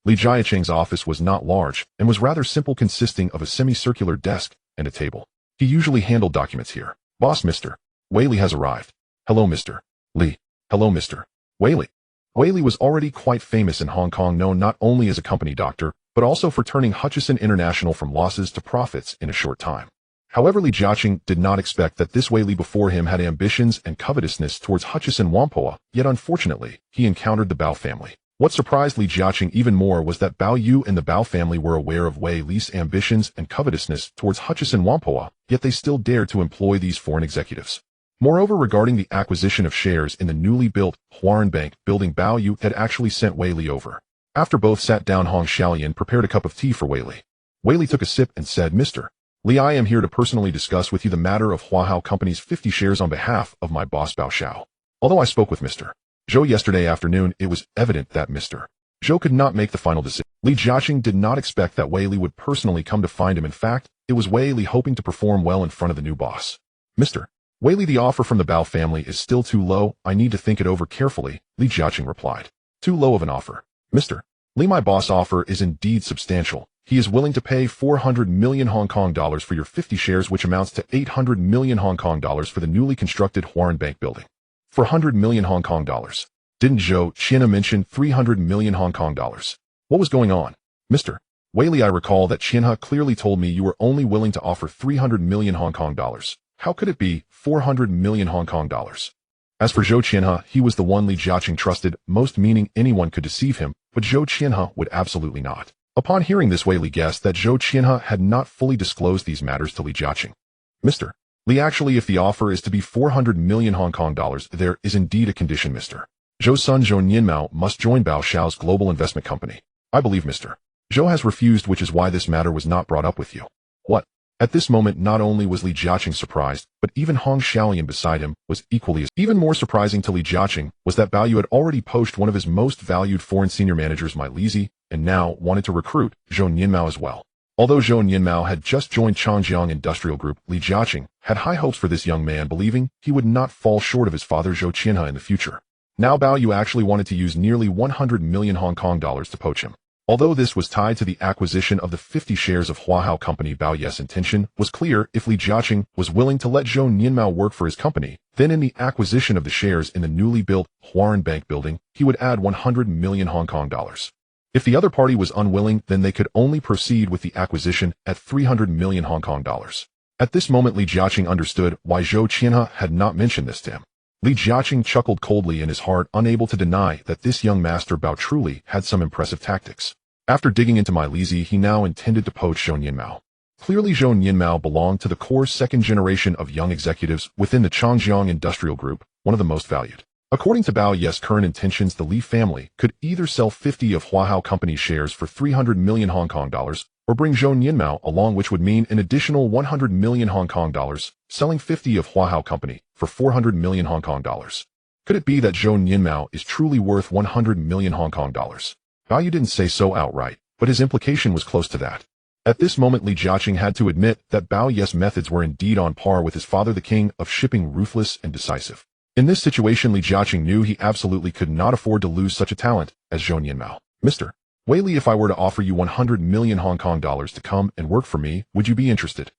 Li Jiaqing's office was not large and was rather simple, consisting of a semicircular desk and a table. He usually handled documents here. Boss, Mr. Wei Li has arrived. Hello, Mr. Li. Hello, Mr. Wei Li. Wei Li was already quite famous in Hong Kong, known not only as a company doctor, but also for turning Hutchison International from losses to profits in a short time. However, Li Jiaqing did not expect that this Wei Li before him had ambitions and covetousness towards Hutchison Whampoa, yet unfortunately, he encountered the Bao family. What surprised Li Jiaqing even more was that Bao Yu and the Bao family were aware of Wei Li's ambitions and covetousness towards Hutchison Whampoa, yet they still dared to employ these foreign executives. Moreover, regarding the acquisition of shares in the newly built Huarun Bank building, Bao Yu had actually sent Wei Li over. After both sat down, Hong Xiaolian prepared a cup of tea for Wei Li. Wei Li took a sip and said, "Mr. Li, I am here to personally discuss with you the matter of Huahao Company's 50 shares on behalf of my boss Bao Xiao. Although I spoke with Mr. Zhou yesterday afternoon, it was evident that Mr. Zhou could not make the final decision." Li Jiaqing did not expect that Wei Li would personally come to find him. In fact, it was Wei Li hoping to perform well in front of the new boss. "Mr. Wei Li, the offer from the Bao family is still too low. I need to think it over carefully," Li Jiaqing replied. "Too low of an offer? Mr. Li, my boss' offer is indeed substantial. He is willing to pay 400 million Hong Kong dollars for your 50 shares, which amounts to 800 million Hong Kong dollars for the newly constructed Huarun Bank building. 400 million Hong Kong dollars. Didn't Zhou Qianhe mention 300 million Hong Kong dollars? What was going on? Mr. Wei Li, I recall that Qianhe clearly told me you were only willing to offer 300 million Hong Kong dollars. How could it be 400 million Hong Kong dollars? As for Zhou Qianhe, he was the one Li Jiaqing trusted most, meaning anyone could deceive him, but Zhou Qianhe would absolutely not. Upon hearing this, Wei Li guessed that Zhou Qianhe had not fully disclosed these matters to Li Jiaqing. "Mr. Li, actually, if the offer is to be 400 million Hong Kong dollars, there is indeed a condition. Mr. Zhou's son Zhou Nianmao must join Bao Xiao's global investment company. I believe Mr. Zhou has refused, which is why this matter was not brought up with you." "What?" At this moment, not only was Li Jiaqing surprised, but even Hong Xiaolian beside him was equally as. Even more surprising to Li Jiaqing was that Bao Yu had already poached one of his most valued foreign senior managers, Mai Lizi, and now wanted to recruit Zhou Nianmao as well. Although Zhou Nianmao had just joined Changjiang Industrial Group, Li Jiaqing had high hopes for this young man, believing he would not fall short of his father Zhou Qianhe in the future. Now Bao Yu actually wanted to use nearly 100 million Hong Kong dollars to poach him. Although this was tied to the acquisition of the 50 shares of Huahao Company, Bao Yu's intention was clear. If Li Jiaqing was willing to let Zhou Nianmao work for his company, then in the acquisition of the shares in the newly built Huarun Bank building, he would add 100 million Hong Kong dollars. If the other party was unwilling, then they could only proceed with the acquisition at 300 million Hong Kong dollars. At this moment, Li Jiaqing understood why Zhou Qianhe had not mentioned this to him. Li Jiaqing chuckled coldly in his heart, unable to deny that this young master Bao truly had some impressive tactics. After digging into Mai Lizi, he now intended to poach Zhou Nianmao. Clearly, Zhou Nianmao belonged to the core second generation of young executives within the Changjiang Industrial Group, one of the most valued. According to Bao Yu's current intentions, the Li family could either sell 50 of Huahao Company shares for 300 million Hong Kong dollars, or bring Zhou Nianmao along, which would mean an additional 100 million Hong Kong dollars, selling 50 of Huahao Company for 400 million Hong Kong dollars. Could it be that Zhou Nianmao is truly worth 100 million Hong Kong dollars? Bao Yu didn't say so outright, but his implication was close to that. At this moment, Li Jiaqing had to admit that Bao Yu's methods were indeed on par with his father, the king of shipping, ruthless and decisive. In this situation, Li Jiaqing knew he absolutely could not afford to lose such a talent as Zhou Nianmao. "Mr. Wei Li, if I were to offer you 100 million Hong Kong dollars to come and work for me, would you be interested?"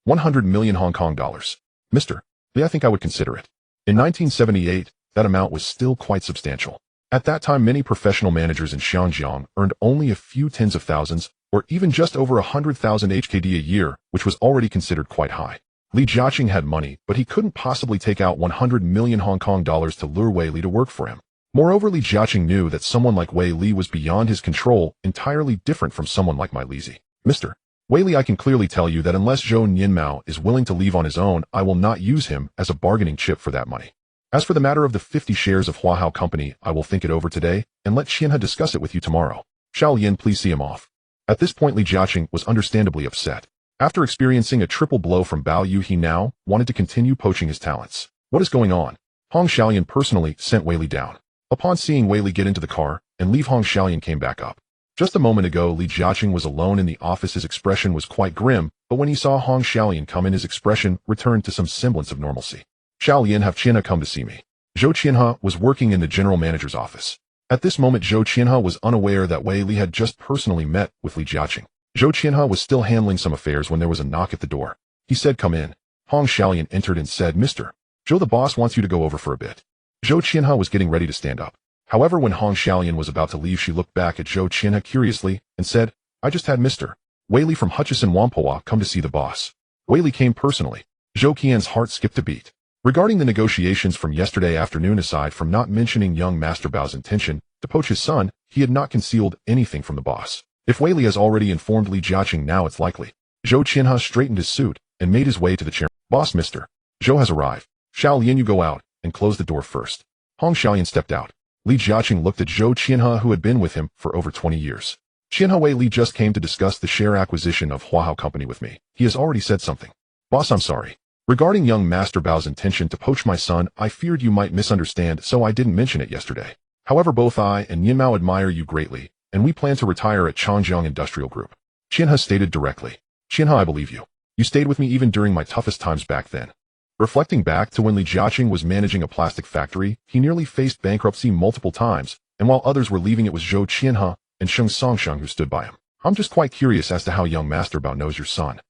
100 million Hong Kong dollars. "Mr. Li, I think I would consider it." In 1978, that amount was still quite substantial. At that time, many professional managers in Xinjiang earned only a few tens of thousands, or even just over 100,000 HKD a year, which was already considered quite high. Li Jiaqing had money, but he couldn't possibly take out 100 million Hong Kong dollars to lure Wei Li to work for him. Moreover, Li Jiaqing knew that someone like Wei Li was beyond his control, entirely different from someone like Mai Lizi. "Mr. Wei Li, I can clearly tell you that unless Zhou Nianmao is willing to leave on his own, I will not use him as a bargaining chip for that money. As for the matter of the 50 shares of Huahao Company, I will think it over today and let Qianhe discuss it with you tomorrow. Xiaolian, please see him off." At this point, Li Jiaqing was understandably upset. After experiencing a triple blow from Bao Yu, he now wanted to continue poaching his talents. "What is going on?" Hong Xiaolian personally sent Wei Li down. Upon seeing Wei Li get into the car and leave, Hong Xiaolian came back up. Just a moment ago, Li Jiaqing was alone in the office. His expression was quite grim, but when he saw Hong Xiaolian come in, his expression returned to some semblance of normalcy. "Xiaolian, have Qianhe come to see me." Zhou Qianhe was working in the general manager's office. At this moment, Zhou Qianhe was unaware that Wei Li had just personally met with Li Jiaqing. Zhou Qianhe was still handling some affairs when there was a knock at the door. He said, "Come in." Hong Xiaolian entered and said, "Mr. Zhou, the boss wants you to go over for a bit." Zhou Qianhe was getting ready to stand up. However, when Hong Xiaolian was about to leave, she looked back at Zhou Qianhe curiously and said, "I just had Mr. Wei Li from Hutchison Whampoa come to see the boss." Wei Li came personally. Zhou Qian's heart skipped a beat. Regarding the negotiations from yesterday afternoon, aside from not mentioning young Master Bao's intention to poach his son, he had not concealed anything from the boss. If Wei Li has already informed Li Jiaqing, now it's likely. Zhou Qianhe straightened his suit and made his way to the chair. Boss, Mr. Zhou has arrived. Xiao Lian, you go out and close the door first. Hong Xiaoyan stepped out. Li Jiaqing looked at Zhou Qianhe, who had been with him for over 20 years. Qianhe Wei Li just came to discuss the share acquisition of Huahao Company with me. He has already said something. Boss, I'm sorry. Regarding young Master Bao's intention to poach my son, I feared you might misunderstand, so I didn't mention it yesterday. However, both I and Yin Mao admire you greatly, and we plan to retire at Changjiang Industrial Group. Qianhe stated directly. Qianhe, I believe you. You stayed with me even during my toughest times back then. Reflecting back to when Li Jiaqing was managing a plastic factory, he nearly faced bankruptcy multiple times, and while others were leaving, it was Zhou Qianhe and Sheng Songsheng who stood by him. I'm just quite curious as to how young Master Bao knows your son.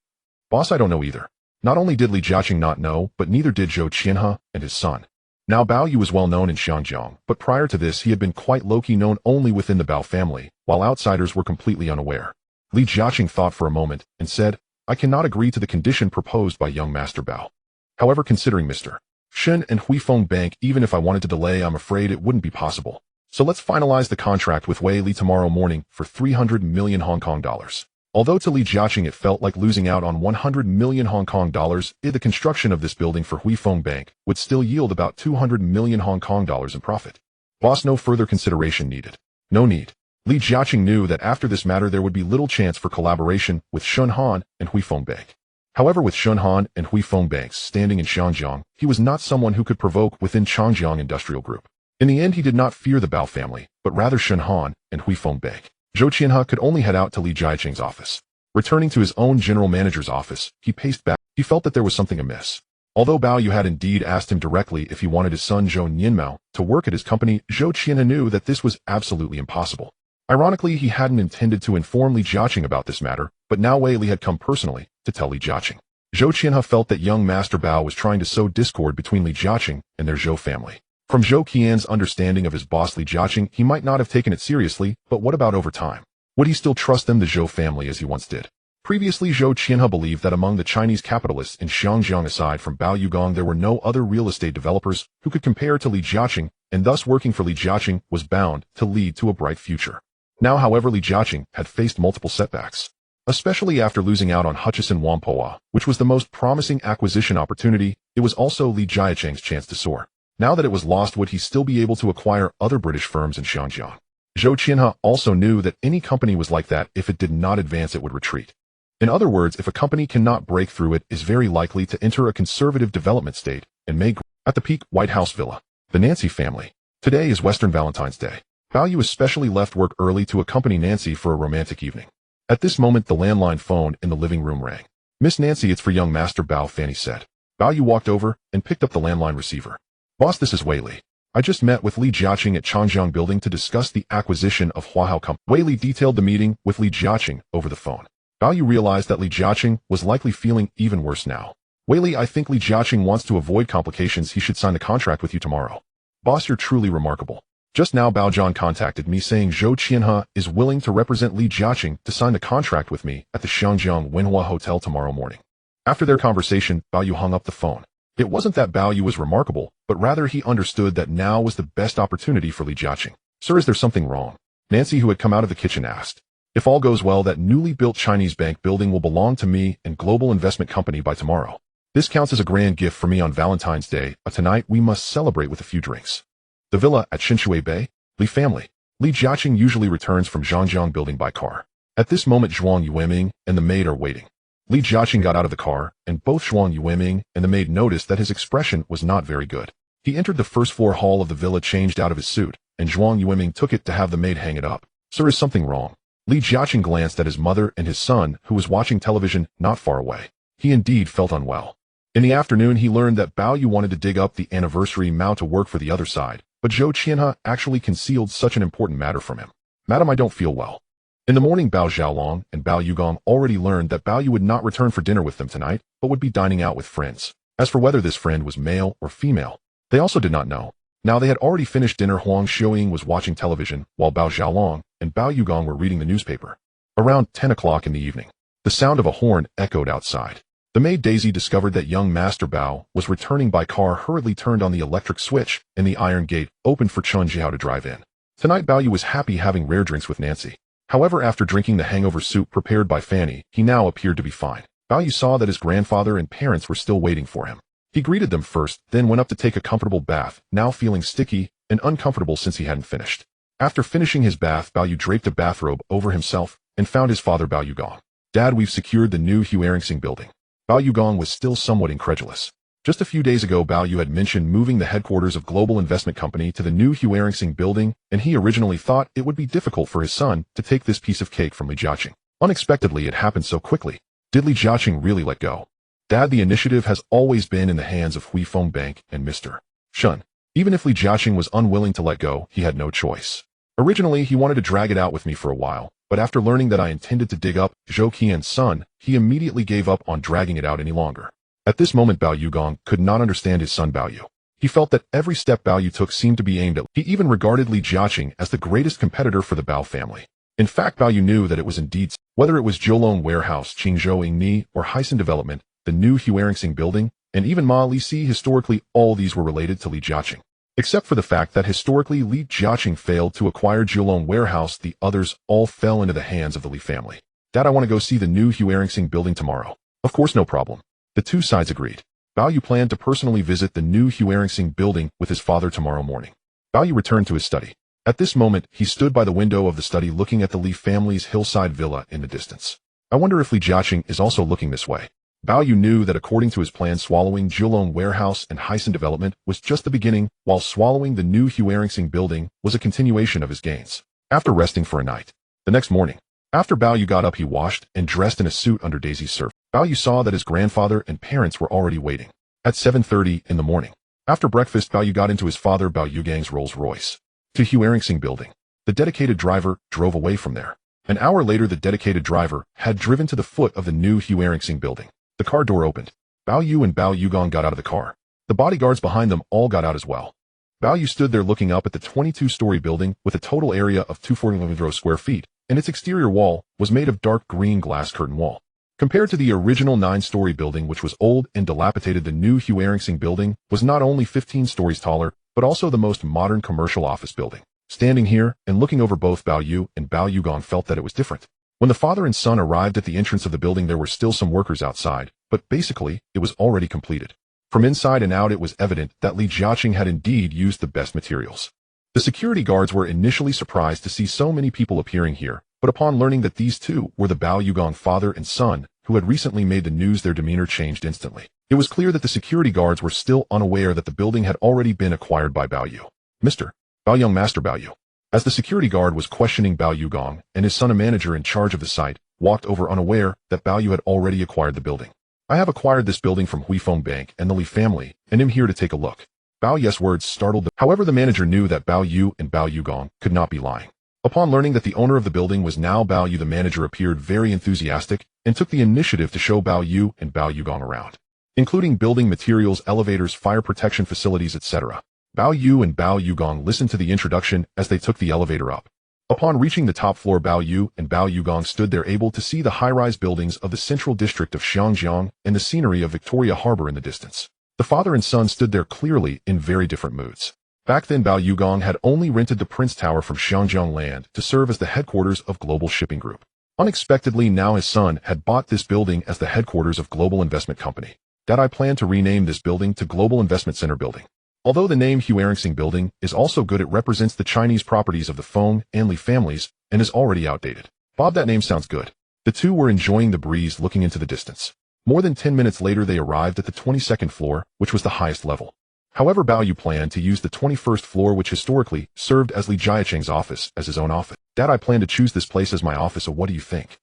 Boss, I don't know either. Not only did Li Jiaqing not know, but neither did Zhou Qianhe and his son. Now Bao Yu was well known in Xiangjiang, but prior to this he had been quite low-key known only within the Bao family, while outsiders were completely unaware. Li Jiaqing thought for a moment and said, I cannot agree to the condition proposed by young Master Bao. However, considering Mr. Shen and Huifeng Bank, even if I wanted to delay, I'm afraid it wouldn't be possible. So let's finalize the contract with Wei Li tomorrow morning for 300 million Hong Kong dollars. Although to Li Jiaqing it felt like losing out on 100 million Hong Kong dollars, the construction of this building for Huifeng Bank would still yield about 200 million Hong Kong dollars in profit. Boss, no further consideration needed. No need. Li Jiaqing knew that after this matter there would be little chance for collaboration with Shunhan and Huifeng Bank. However, with Shunhan and Huifeng Banks standing in Xiangjiang, he was not someone who could provoke within Changjiang Industrial Group. In the end, he did not fear the Bao family, but rather Shunhan and Huifeng Bank. Zhou Qianhe could only head out to Li Jiaqing's office. Returning to his own general manager's office, he paced back. He felt that there was something amiss. Although Bao Yu had indeed asked him directly if he wanted his son Zhou Nianmao to work at his company, Zhou Qianhe knew that this was absolutely impossible. Ironically, he hadn't intended to inform Li Jiaqing about this matter, but now Wei Li had come personally to tell Li Jiaqing. Zhou Qianhe felt that young Master Bao was trying to sow discord between Li Jiaqing and their Zhou family. From Zhou Qian's understanding of his boss Li Jiaqing, he might not have taken it seriously, but what about over time? Would he still trust them, the Zhou family, as he once did? Previously, Zhou Qianhe believed that among the Chinese capitalists in Xiangjiang aside from Bao Yugong there were no other real estate developers who could compare to Li Jiaqing, and thus working for Li Jiaqing was bound to lead to a bright future. Now, however, Li Jiaqing had faced multiple setbacks. Especially after losing out on Hutchison Whampoa, which was the most promising acquisition opportunity, it was also Li Jiaqing's chance to soar. Now that it was lost, would he still be able to acquire other British firms in Xiangjiang? Zhou Qianhe also knew that any company was like that. If it did not advance, it would retreat. In other words, if a company cannot break through, it is very likely to enter a conservative development state and may grow. At the peak White House Villa, the Nancy family. Today is Western Valentine's Day. Bao Yu especially left work early to accompany Nancy for a romantic evening. At this moment, the landline phone in the living room rang. Miss Nancy, it's for young Master Bao, Fanny said. Bao Yu walked over and picked up the landline receiver. Boss, this is Wei Li. I just met with Li Jiaqing at Changjiang Building to discuss the acquisition of Huahao Company. Wei Li detailed the meeting with Li Jiaqing over the phone. Bao Yu realized that Li Jiaqing was likely feeling even worse now. Wei Li, I think Li Jiaqing wants to avoid complications. He should sign the contract with you tomorrow. Boss, you're truly remarkable. Just now Bao Zhan contacted me saying Zhou Qianhe is willing to represent Li Jiaqing to sign the contract with me at the Xiangjiang Wenhua Hotel tomorrow morning. After their conversation, Bao Yu hung up the phone. It wasn't that Bao Yu was remarkable, but rather he understood that now was the best opportunity for Li Jiaqing. Sir, is there something wrong? Nancy, who had come out of the kitchen, asked. If all goes well, that newly built Chinese bank building will belong to me and Global Investment Company by tomorrow. This counts as a grand gift for me on Valentine's Day, but tonight we must celebrate with a few drinks. The villa at Shinshui Bay, Li family. Li Jiaqing usually returns from Zhangjiang Building by car. At this moment, Zhuang Yueming and the maid are waiting. Li Jiaqing got out of the car, and both Zhuang Yueming and the maid noticed that his expression was not very good. He entered the first floor hall of the villa, changed out of his suit, and Zhuang Yueming took it to have the maid hang it up. Sir, is something wrong? Li Jiaqing glanced at his mother and his son, who was watching television not far away. He indeed felt unwell. In the afternoon, he learned that Bao Yu wanted to dig up the anniversary Mao to work for the other side, but Zhou Qianhe actually concealed such an important matter from him. Madam, I don't feel well. In the morning, Bao Xiaolong and Bao Yugong already learned that Bao Yu would not return for dinner with them tonight, but would be dining out with friends. As for whether this friend was male or female, they also did not know. Now they had already finished dinner. Huang Xiuying was watching television, while Bao Xiaolong and Bao Yugong were reading the newspaper. Around 10 o'clock in the evening, the sound of a horn echoed outside. The maid Daisy discovered that young Master Bao was returning by car, hurriedly turned on the electric switch, and the iron gate opened for Chun Jiao to drive in. Tonight Bao Yu was happy having rare drinks with Nancy. However, after drinking the hangover soup prepared by Fanny, he now appeared to be fine. Bao Yu saw that his grandfather and parents were still waiting for him. He greeted them first, then went up to take a comfortable bath, now feeling sticky and uncomfortable since he hadn't finished. After finishing his bath, Bao Yu draped a bathrobe over himself and found his father Bao Yugong. "Dad, we've secured the new Hueringsing building." Bao Yugong was still somewhat incredulous. Just a few days ago, Bao Yu had mentioned moving the headquarters of Global Investment Company to the new Hueringsing building, and he originally thought it would be difficult for his son to take this piece of cake from Li Jiaqing. Unexpectedly, it happened so quickly. Did Li Jiaqing really let go? "Dad, the initiative has always been in the hands of Huifeng Bank and Mr. Shun." Even if Li Jiaqing was unwilling to let go, he had no choice. Originally, he wanted to drag it out with me for a while, but after learning that I intended to dig up Zhou Qian's son, he immediately gave up on dragging it out any longer. At this moment, Bao Yugong could not understand his son Bao Yu. He felt that every step Bao Yu took seemed to be aimed at. He even regarded Li Jiaqing as the greatest competitor for the Bao family. In fact, Bao Yu knew that it was indeed, whether it was Kowloon Warehouse, Qingzhou Ingni, or Heisen Development, the new Hueringsing building, and even Ma Li Si, historically all these were related to Li Jiaqing. Except for the fact that historically Li Jiaqing failed to acquire Kowloon Warehouse, the others all fell into the hands of the Li family. "Dad, I want to go see the new Hueringsing building tomorrow." "Of course, no problem." The two sides agreed. Bao Yu planned to personally visit the new Hueringsing building with his father tomorrow morning. Bao Yu returned to his study. At this moment, he stood by the window of the study looking at the Li family's hillside villa in the distance. I wonder if Li Jiaqing is also looking this way. Bao Yu knew that according to his plan, swallowing Kowloon Warehouse and Heisen Development was just the beginning, while swallowing the new Hueringsing building was a continuation of his gains. After resting for a night, the next morning, after Bao Yu got up, he washed and dressed in a suit under Daisy's service. Bao Yu saw that his grandfather and parents were already waiting. At 7:30 in the morning, after breakfast, Bao Yu got into his father Bao Yugang's Rolls-Royce to Hueringsing building. The dedicated driver drove away from there. An hour later, the dedicated driver had driven to the foot of the new Hueringsing building. The car door opened. Bao Yu and Bao Yugong got out of the car. The bodyguards behind them all got out as well. Bao Yu stood there looking up at the 22-story building with a total area of 240 square feet, and its exterior wall was made of dark green glass curtain wall. Compared to the original 9-story building, which was old and dilapidated, the new Hueringsing building was not only 15 stories taller, but also the most modern commercial office building. Standing here and looking over, both Bao Yu and Bao Yugong felt that it was different. When the father and son arrived at the entrance of the building, there were still some workers outside, but basically, it was already completed. From inside and out, it was evident that Li Jiaqing had indeed used the best materials. The security guards were initially surprised to see so many people appearing here, but upon learning that these two were the Bao Yugong father and son, who had recently made the news, their demeanor changed instantly. It was clear that the security guards were still unaware that the building had already been acquired by Bao Yu. "Mr. Bao Young, Master Bao Yu." As the security guard was questioning Bao Yugong, and his son, a manager in charge of the site, walked over unaware that Bao Yu had already acquired the building. "I have acquired this building from Huifeng Bank and the Li family, and am here to take a look." Bao Yu's words startled them. However, the manager knew that Bao Yu and Bao Yugong could not be lying. Upon learning that the owner of the building was now Bao Yu, the manager appeared very enthusiastic and took the initiative to show Bao Yu and Bao Yugong around, including building materials, elevators, fire protection facilities, etc. Bao Yu and Bao Yugong listened to the introduction as they took the elevator up. Upon reaching the top floor, Bao Yu and Bao Yugong stood there able to see the high-rise buildings of the central district of Xiangjiang and the scenery of Victoria Harbor in the distance. The father and son stood there clearly in very different moods. Back then, Bao Yugong had only rented the Prince Tower from Xiangjiang Land to serve as the headquarters of Global Shipping Group. Unexpectedly, now his son had bought this building as the headquarters of Global Investment Company. "Dad, I plan to rename this building to Global Investment Center Building." Although the name Hueringsing Building is also good, it represents the Chinese properties of the Feng and Li families and is already outdated. "Bob, that name sounds good." The two were enjoying the breeze looking into the distance. More than 10 minutes later, they arrived at the 22nd floor, which was the highest level. However, Bao Yu planned to use the 21st floor, which historically served as Li Jiaqing's office, as his own office. "Dad, I plan to choose this place as my office, so what do you think?"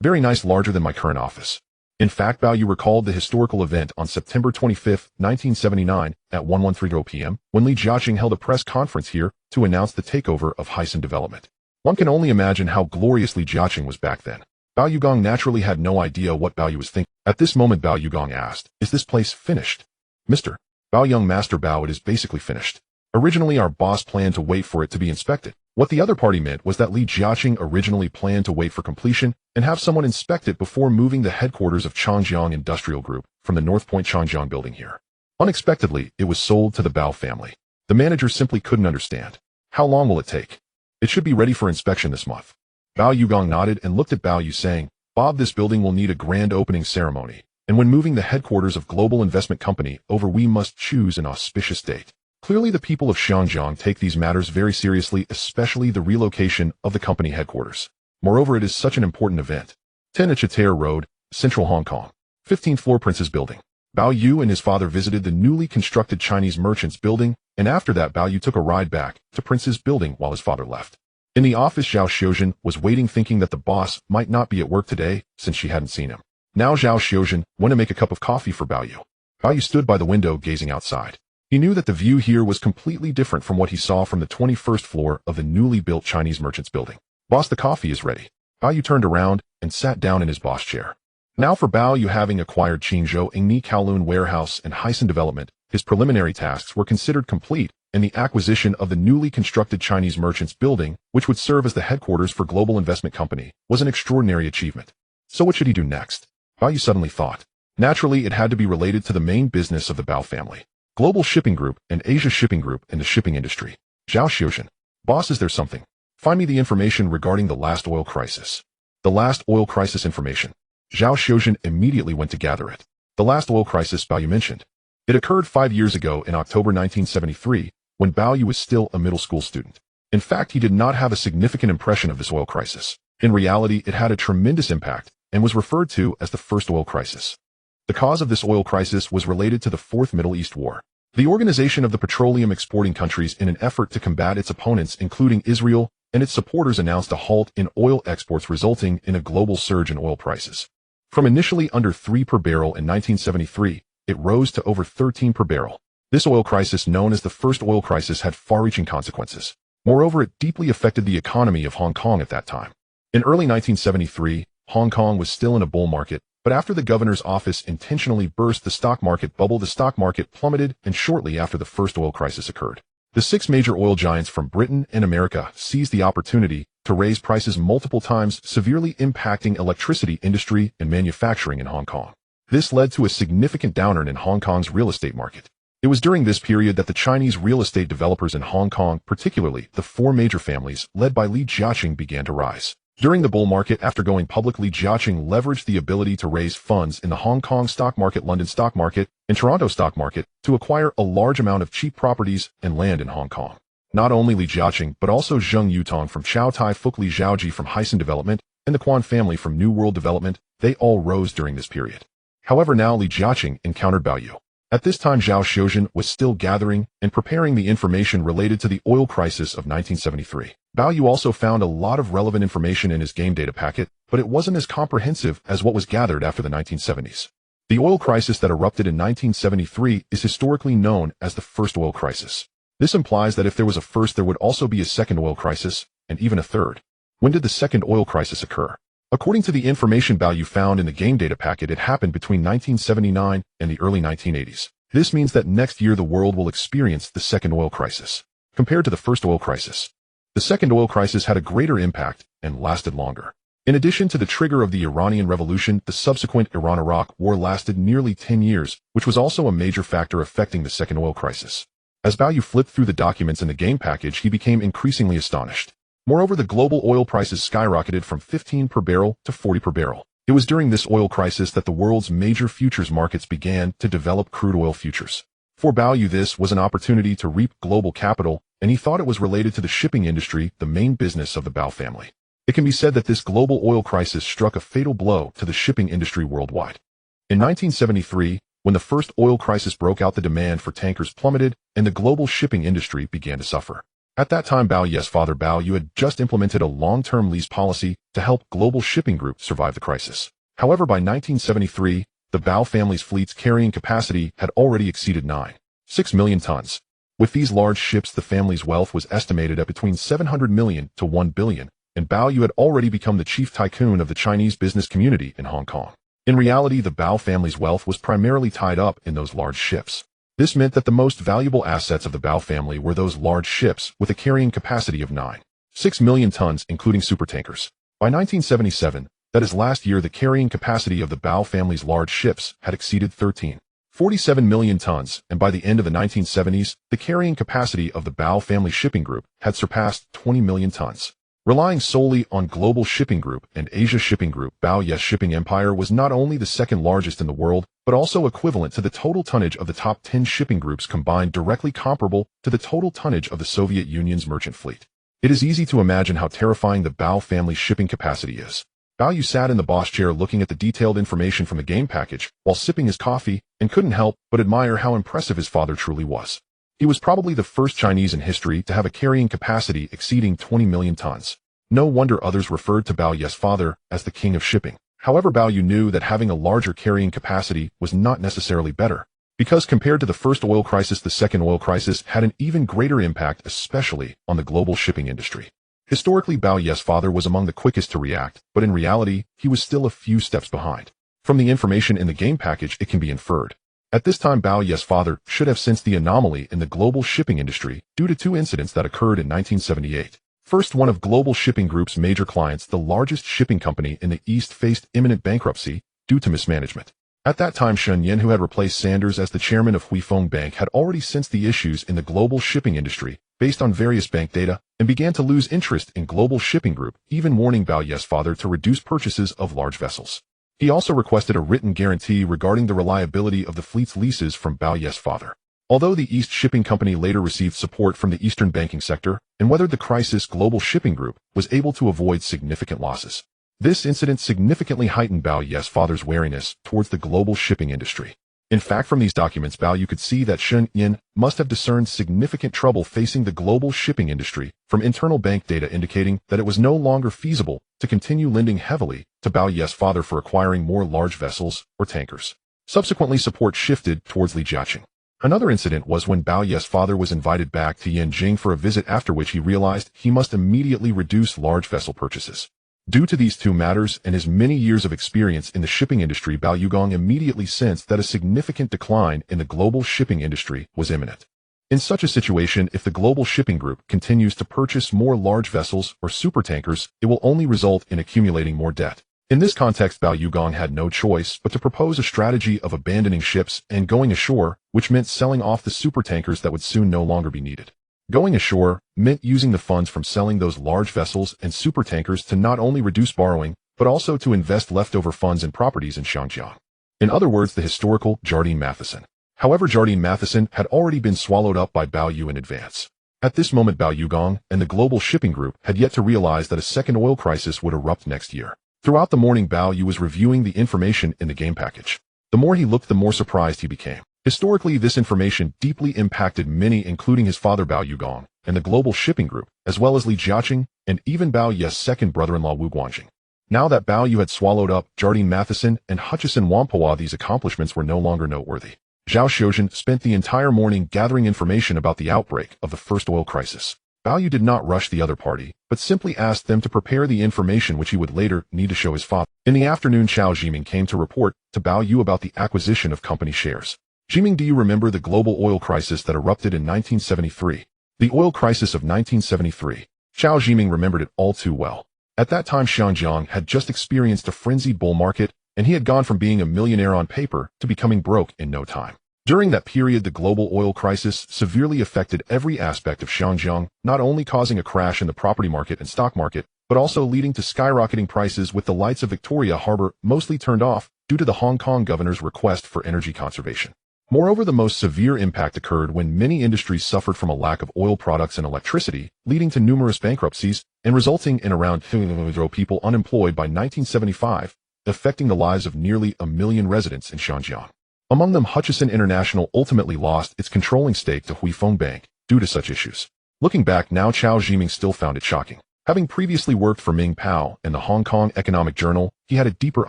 "Very nice, larger than my current office." In fact, Bao Yu recalled the historical event on September 25, 1979, at 1:13 p.m., when Li Jiaqing held a press conference here to announce the takeover of Heisen Development. One can only imagine how glorious Li Jiaqing was back then. Bao Yugong naturally had no idea what Bao Yu was thinking. At this moment, Bao Yugong asked, "Is this place finished?" "Mr. Bao Young, Master Bao, it is basically finished. Originally, our boss planned to wait for it to be inspected." What the other party meant was that Li Jiaqing originally planned to wait for completion and have someone inspect it before moving the headquarters of Changjiang Industrial Group from the North Point Changjiang building here. Unexpectedly, it was sold to the Bao family. The manager simply couldn't understand. "How long will it take?" "It should be ready for inspection this month." Bao Yugong nodded and looked at Bao Yu saying, "Bob, this building will need a grand opening ceremony, and when moving the headquarters of Global Investment Company over, we must choose an auspicious date." Clearly, the people of Xinjiang take these matters very seriously, especially the relocation of the company headquarters. Moreover, it is such an important event. 10 Achater Road, Central Hong Kong. 15th floor, Prince's Building. Bao Yu and his father visited the newly constructed Chinese Merchants Building, and after that Bao Yu took a ride back to Prince's Building while his father left. In the office, Zhao Xiuzhen was waiting, thinking that the boss might not be at work today since she hadn't seen him. Now Zhao Xiuzhen went to make a cup of coffee for Bao Yu. Bao Yu stood by the window gazing outside. He knew that the view here was completely different from what he saw from the 21st floor of the newly built Chinese Merchants Building. "Boss, the coffee is ready." Bao Yu turned around and sat down in his boss chair. Now for Bao Yu, having acquired Qingzhou Ingni Kowloon Warehouse and Heisen Development, his preliminary tasks were considered complete, and the acquisition of the newly constructed Chinese Merchants Building, which would serve as the headquarters for Global Investment Company, was an extraordinary achievement. So what should he do next? Bao Yu suddenly thought. Naturally, it had to be related to the main business of the Bao family. Global Shipping Group and Asia Shipping Group in the shipping industry. Zhao Xiuzhen. "Boss, is there something? Find me the information regarding the last oil crisis." The last oil crisis information. Zhao Xiuzhen immediately went to gather it. The last oil crisis Bao Yu mentioned. It occurred 5 years ago in October 1973, when Bao Yu was still a middle school student. In fact, he did not have a significant impression of this oil crisis. In reality, it had a tremendous impact and was referred to as the first oil crisis. The cause of this oil crisis was related to the Fourth Middle East War. The organization of the petroleum exporting countries, in an effort to combat its opponents, including Israel, and its supporters, announced a halt in oil exports, resulting in a global surge in oil prices. From initially under 3 per barrel in 1973, it rose to over 13 per barrel. This oil crisis, known as the first oil crisis, had far-reaching consequences. Moreover, it deeply affected the economy of Hong Kong at that time. In early 1973, Hong Kong was still in a bull market, but after the governor's office intentionally burst the stock market bubble, the stock market plummeted, and shortly after the first oil crisis occurred, the 6 major oil giants from Britain and America seized the opportunity to raise prices multiple times, severely impacting electricity industry and manufacturing in Hong Kong. This led to a significant downturn in Hong Kong's real estate market. It was during this period that the Chinese real estate developers in Hong Kong, particularly the 4 major families led by Li Jiaqing, began to rise. During the bull market, after going public, Li Jiaqing leveraged the ability to raise funds in the Hong Kong stock market, London stock market, and Toronto stock market to acquire a large amount of cheap properties and land in Hong Kong. Not only Li Jiaqing, but also Zheng Yutong from Chow Tai Fook, Li Zhaoji from Heisen Development, and the Quan family from New World Development, they all rose during this period. However, now Li Jiaqing encountered Bao Yu. At this time, Zhao Xiuzhen was still gathering and preparing the information related to the oil crisis of 1973. Bao Yu also found a lot of relevant information in his game data packet, but it wasn't as comprehensive as what was gathered after the 1970s. The oil crisis that erupted in 1973 is historically known as the first oil crisis. This implies that if there was a first, there would also be a second oil crisis, and even a third. When did the second oil crisis occur? According to the information Bao Yu found in the game data packet, it happened between 1979 and the early 1980s. This means that next year the world will experience the second oil crisis. Compared to the first oil crisis, the second oil crisis had a greater impact and lasted longer. In addition to the trigger of the Iranian Revolution, the subsequent Iran-Iraq War lasted nearly 10 years, which was also a major factor affecting the second oil crisis. As Bao Yu flipped through the documents in the game package, he became increasingly astonished. Moreover, the global oil prices skyrocketed from 15 per barrel to 40 per barrel. It was during this oil crisis that the world's major futures markets began to develop crude oil futures. For Bao Yu, this was an opportunity to reap global capital, and he thought it was related to the shipping industry, the main business of the Bao family. It can be said that this global oil crisis struck a fatal blow to the shipping industry worldwide. In 1973, when the first oil crisis broke out, the demand for tankers plummeted, and the global shipping industry began to suffer. At that time, Bao Yu's father Bao Yu had just implemented a long-term lease policy to help Global Shipping Group survive the crisis. However, by 1973, the Bao family's fleet's carrying capacity had already exceeded 9.6 million tons. With these large ships, the family's wealth was estimated at between 700 million to 1 billion, and Bao Yu had already become the chief tycoon of the Chinese business community in Hong Kong. In reality, the Bao family's wealth was primarily tied up in those large ships. This meant that the most valuable assets of the Bao family were those large ships with a carrying capacity of 9.6 million tons, including supertankers. By 1977, that is last year, the carrying capacity of the Bao family's large ships had exceeded 13.47 million tons, and by the end of the 1970s, the carrying capacity of the Bao family shipping group had surpassed 20 million tons. Relying solely on Global Shipping Group and Asia Shipping Group, Bao-Yes shipping empire was not only the second largest in the world, but also equivalent to the total tonnage of the top 10 shipping groups combined, directly comparable to the total tonnage of the Soviet Union's merchant fleet. It is easy to imagine how terrifying the Bao family's shipping capacity is. Bao sat in the boss chair looking at the detailed information from the game package while sipping his coffee and couldn't help but admire how impressive his father truly was. He was probably the first Chinese in history to have a carrying capacity exceeding 20 million tons. No wonder others referred to Bao-Yes' father as the king of shipping. However, Bao knew that having a larger carrying capacity was not necessarily better, because compared to the first oil crisis, the second oil crisis had an even greater impact, especially on the global shipping industry. Historically, Bao-Yes' father was among the quickest to react, but in reality, he was still a few steps behind. From the information in the game package, it can be inferred. At this time, Bao-Yes' father should have sensed the anomaly in the global shipping industry due to two incidents that occurred in 1978. First, one of Global Shipping Group's major clients, the largest shipping company in the East, faced imminent bankruptcy due to mismanagement. At that time, Shen Yin, who had replaced Sanders as the chairman of Huifeng Bank, had already sensed the issues in the global shipping industry based on various bank data and began to lose interest in Global Shipping Group, even warning Bao-Yes' father to reduce purchases of large vessels. He also requested a written guarantee regarding the reliability of the fleet's leases from Bao-Yes' father. Although the East Shipping Company later received support from the Eastern banking sector and weathered the crisis, Global Shipping Group was able to avoid significant losses. This incident significantly heightened Bao-Yes' father's wariness towards the global shipping industry. In fact, from these documents, Bao could see that Shen Yin must have discerned significant trouble facing the global shipping industry from internal bank data indicating that it was no longer feasible to continue lending heavily to Bao-Yes' father for acquiring more large vessels or tankers. Subsequently, support shifted towards Li Jiaqing. Another incident was when Bao-Yes' father was invited back to Yanjing for a visit, after which he realized he must immediately reduce large vessel purchases. Due to these two matters and his many years of experience in the shipping industry, Bao immediately sensed that a significant decline in the global shipping industry was imminent. In such a situation, if the global shipping group continues to purchase more large vessels or supertankers, it will only result in accumulating more debt. In this context, Bao had no choice but to propose a strategy of abandoning ships and going ashore, which meant selling off the supertankers that would soon no longer be needed. Going ashore meant using the funds from selling those large vessels and supertankers to not only reduce borrowing, but also to invest leftover funds in properties in Shanjiang. In other words, the historical Jardine Matheson. However, Jardine Matheson had already been swallowed up by Bao in advance. At this moment, Bao and the Global Shipping Group had yet to realize that a second oil crisis would erupt next year. Throughout the morning, Bao was reviewing the information in the game package. The more he looked, the more surprised he became. Historically, this information deeply impacted many, including his father Bao and the Global Shipping Group, as well as Li Jiaqing and even Bao-Yes' second brother-in-law Wu Guanjing. Now that Bao had swallowed up Jardine Matheson and Hutchison Whampoa, these accomplishments were no longer noteworthy. Zhao Xiuzhen spent the entire morning gathering information about the outbreak of the first oil crisis. Bao did not rush the other party, but simply asked them to prepare the information which he would later need to show his father. In the afternoon, Chao Zhiming came to report to Bao about the acquisition of company shares. Zhiming, do you remember the global oil crisis that erupted in 1973? The oil crisis of 1973. Chao Zhiming remembered it all too well. At that time, Shanjiang had just experienced a frenzied bull market, and he had gone from being a millionaire on paper to becoming broke in no time. During that period, the global oil crisis severely affected every aspect of Shanjiang, not only causing a crash in the property market and stock market, but also leading to skyrocketing prices, with the lights of Victoria Harbor mostly turned off due to the Hong Kong governor's request for energy conservation. Moreover, the most severe impact occurred when many industries suffered from a lack of oil products and electricity, leading to numerous bankruptcies and resulting in around 200,000 people unemployed by 1975, affecting the lives of nearly 1 million residents in Shanjiang. Among them, Hutchison International ultimately lost its controlling stake to Huifeng Bank due to such issues. Looking back now, Chao Zhiming still found it shocking. Having previously worked for Ming Pao and the Hong Kong Economic Journal, he had a deeper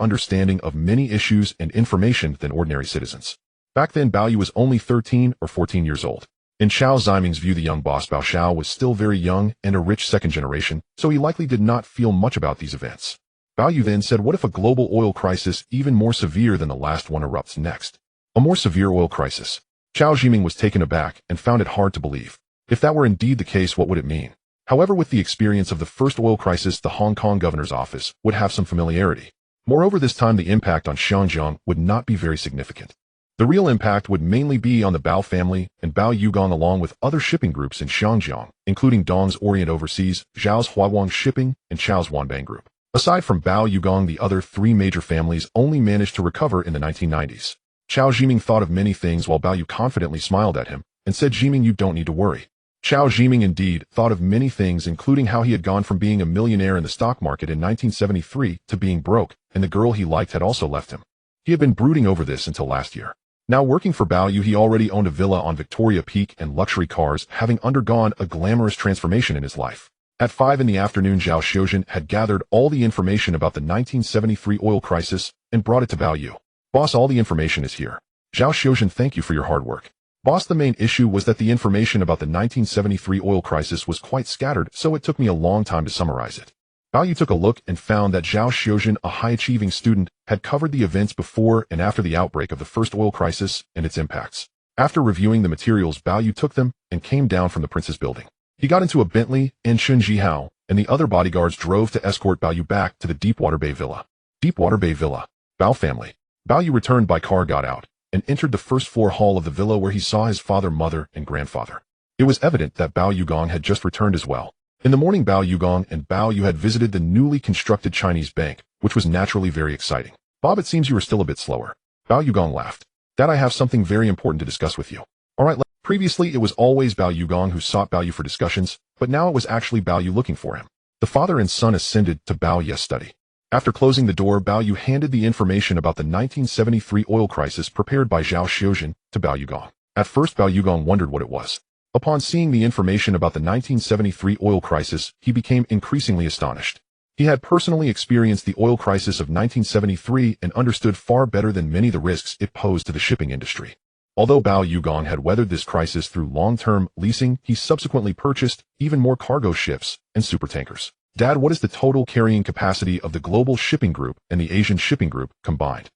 understanding of many issues and information than ordinary citizens. Back then, Bao was only 13 or 14 years old. In Chao Zhiming's view, the young boss Bao Xiao was still very young and a rich second generation, so he likely did not feel much about these events. Bao then said, what if a global oil crisis even more severe than the last one erupts next? A more severe oil crisis. Chao Zhiming was taken aback and found it hard to believe. If that were indeed the case, what would it mean? However, with the experience of the first oil crisis, the Hong Kong governor's office would have some familiarity. Moreover, this time the impact on Shanjiang would not be very significant. The real impact would mainly be on the Bao family and Bao Yugong along with other shipping groups in Xiangjiang, including Dong's Orient Overseas, Zhao's Huawang Shipping, and Chao's Wanbang Group. Aside from Bao Yugong, the other three major families only managed to recover in the 1990s. Chao Zhiming thought of many things while Bao Yu confidently smiled at him and said, "Zhiming, you don't need to worry." Chao Zhiming indeed thought of many things, including how he had gone from being a millionaire in the stock market in 1973 to being broke, and the girl he liked had also left him. He had been brooding over this until last year. Now working for Bao Yu, he already owned a villa on Victoria Peak and luxury cars, having undergone a glamorous transformation in his life. At 5 in the afternoon, Zhao Xiuzhen had gathered all the information about the 1973 oil crisis and brought it to Bao Yu. "Boss, all the information is here." "Zhao Xiuzhen, thank you for your hard work." "Boss, the main issue was that the information about the 1973 oil crisis was quite scattered, so it took me a long time to summarize it." Bao Yu took a look and found that Zhao Xiuzhen, a high-achieving student, had covered the events before and after the outbreak of the first oil crisis and its impacts. After reviewing the materials, Bao Yu took them and came down from the prince's building. He got into a Bentley, and Shun Jihao and the other bodyguards drove to escort Bao Yu back to the Deepwater Bay Villa. Deepwater Bay Villa. Bao family. Bao Yu returned by car, got out, and entered the first-floor hall of the villa where he saw his father, mother, and grandfather. It was evident that Bao Yugong had just returned as well. In the morning, Bao Yugong and Bao Yu had visited the newly constructed Chinese bank, which was naturally very exciting. "Bob, it seems you were still a bit slower." Bao Yugong laughed. "Dad, I have something very important to discuss with you." "All right." Previously, it was always Bao Yugong who sought Bao Yu for discussions, but now it was actually Bao Yu looking for him. The father and son ascended to Bao Yu's study. After closing the door, Bao Yu handed the information about the 1973 oil crisis prepared by Zhao Xiuzhen to Bao Yugong. At first, Bao Yugong wondered what it was. Upon seeing the information about the 1973 oil crisis, he became increasingly astonished. He had personally experienced the oil crisis of 1973 and understood far better than many the risks it posed to the shipping industry. Although Bao Yugong had weathered this crisis through long-term leasing, he subsequently purchased even more cargo ships and supertankers. "Dad, what is the total carrying capacity of the global shipping group and the Asian shipping group combined?"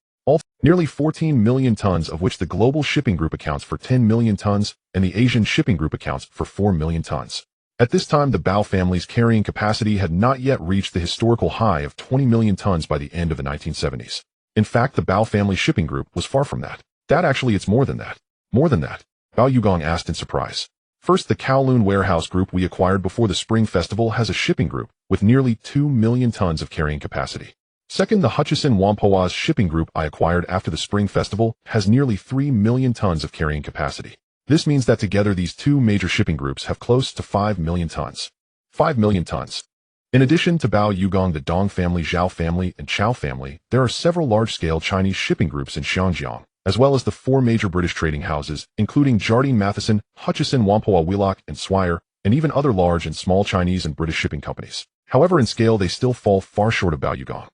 Nearly 14 million tons, of which the global shipping group accounts for 10 million tons and the Asian shipping group accounts for 4 million tons. At this time, the Bao family's carrying capacity had not yet reached the historical high of 20 million tons by the end of the 1970s. In fact, the Bao family shipping group was far from that. "Dad, actually, it's more than that." "More than that?" Bao Yugong asked in surprise. "First, the Kowloon warehouse group we acquired before the Spring Festival has a shipping group with nearly 2 million tons of carrying capacity. Second, the Hutchison Whampoa's shipping group I acquired after the Spring Festival has nearly 3 million tons of carrying capacity. This means that together these two major shipping groups have close to 5 million tons. 5 million tons. In addition to Bao Yugong, the Dong family, Zhao family, and Chao family, there are several large-scale Chinese shipping groups in Xiangjiang, as well as the 4 major British trading houses, including Jardine Matheson, Hutchison Whampoa Wheelock, and Swire, and even other large and small Chinese and British shipping companies. However, in scale, they still fall far short of Bao Yugong.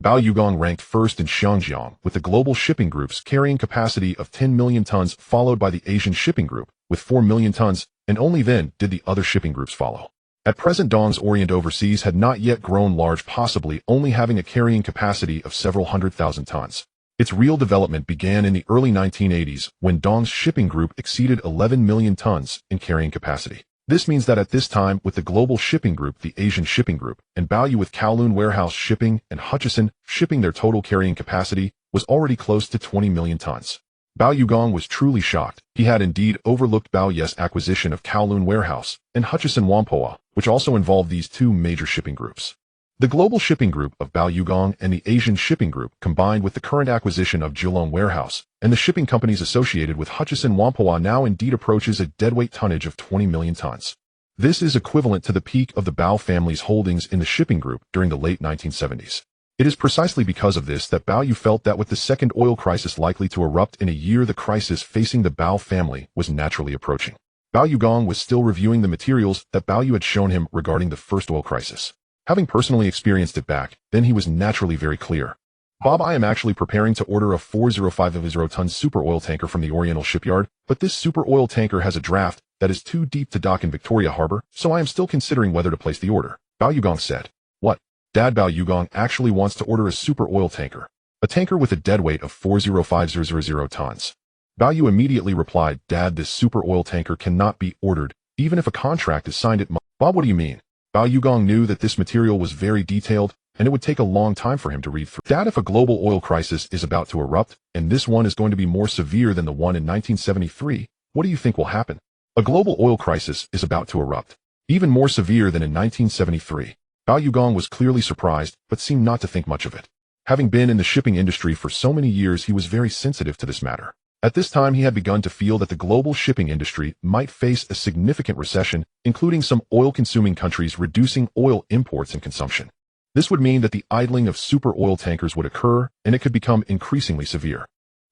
Bao Yugong ranked first in Xiangjiang, with the global shipping groups carrying capacity of 10 million tons, followed by the Asian shipping group, with 4 million tons, and only then did the other shipping groups follow. At present, Dong's Orient Overseas had not yet grown large, possibly only having a carrying capacity of several 100,000 tons. Its real development began in the early 1980s, when Dong's shipping group exceeded 11 million tons in carrying capacity. This means that at this time, with the global shipping group, the Asian shipping group, and Bao Yu with Kowloon Warehouse Shipping and Hutchison Shipping, their total carrying capacity was already close to 20 million tons. Bao Yugong was truly shocked. He had indeed overlooked Bao Yu's acquisition of Kowloon Warehouse and Hutchison Whampoa, which also involved these two major shipping groups. The global shipping group of Bao Yugong and the Asian shipping group, combined with the current acquisition of Geelong Warehouse and the shipping companies associated with Hutchison Whampoa, now indeed approaches a deadweight tonnage of 20 million tons. This is equivalent to the peak of the Bao family's holdings in the shipping group during the late 1970s. It is precisely because of this that Bao Yu felt that with the second oil crisis likely to erupt in a year, the crisis facing the Bao family was naturally approaching. Bao Yugong was still reviewing the materials that Bao Yu had shown him regarding the first oil crisis. Having personally experienced it back then, he was naturally very clear. "Bob, I am actually preparing to order a 405-ton super oil tanker from the Oriental shipyard, but this super oil tanker has a draft that is too deep to dock in Victoria Harbor, so I am still considering whether to place the order," Bao Yugong said. "What? Dad?" Bao Yugong actually wants to order a super oil tanker. A tanker with a deadweight of 405,000 tons. Bao Yu immediately replied, "Dad, this super oil tanker cannot be ordered, even if a contract is signed at Bob, what do you mean?" Bao Yugong knew that this material was very detailed and it would take a long time for him to read through. Dad, if a global oil crisis is about to erupt, and this one is going to be more severe than the one in 1973, what do you think will happen? A global oil crisis is about to erupt, even more severe than in 1973. Bao Yugong was clearly surprised, but seemed not to think much of it. Having been in the shipping industry for so many years, he was very sensitive to this matter. At this time, he had begun to feel that the global shipping industry might face a significant recession, including some oil-consuming countries reducing oil imports and consumption. This would mean that the idling of super oil tankers would occur, and it could become increasingly severe.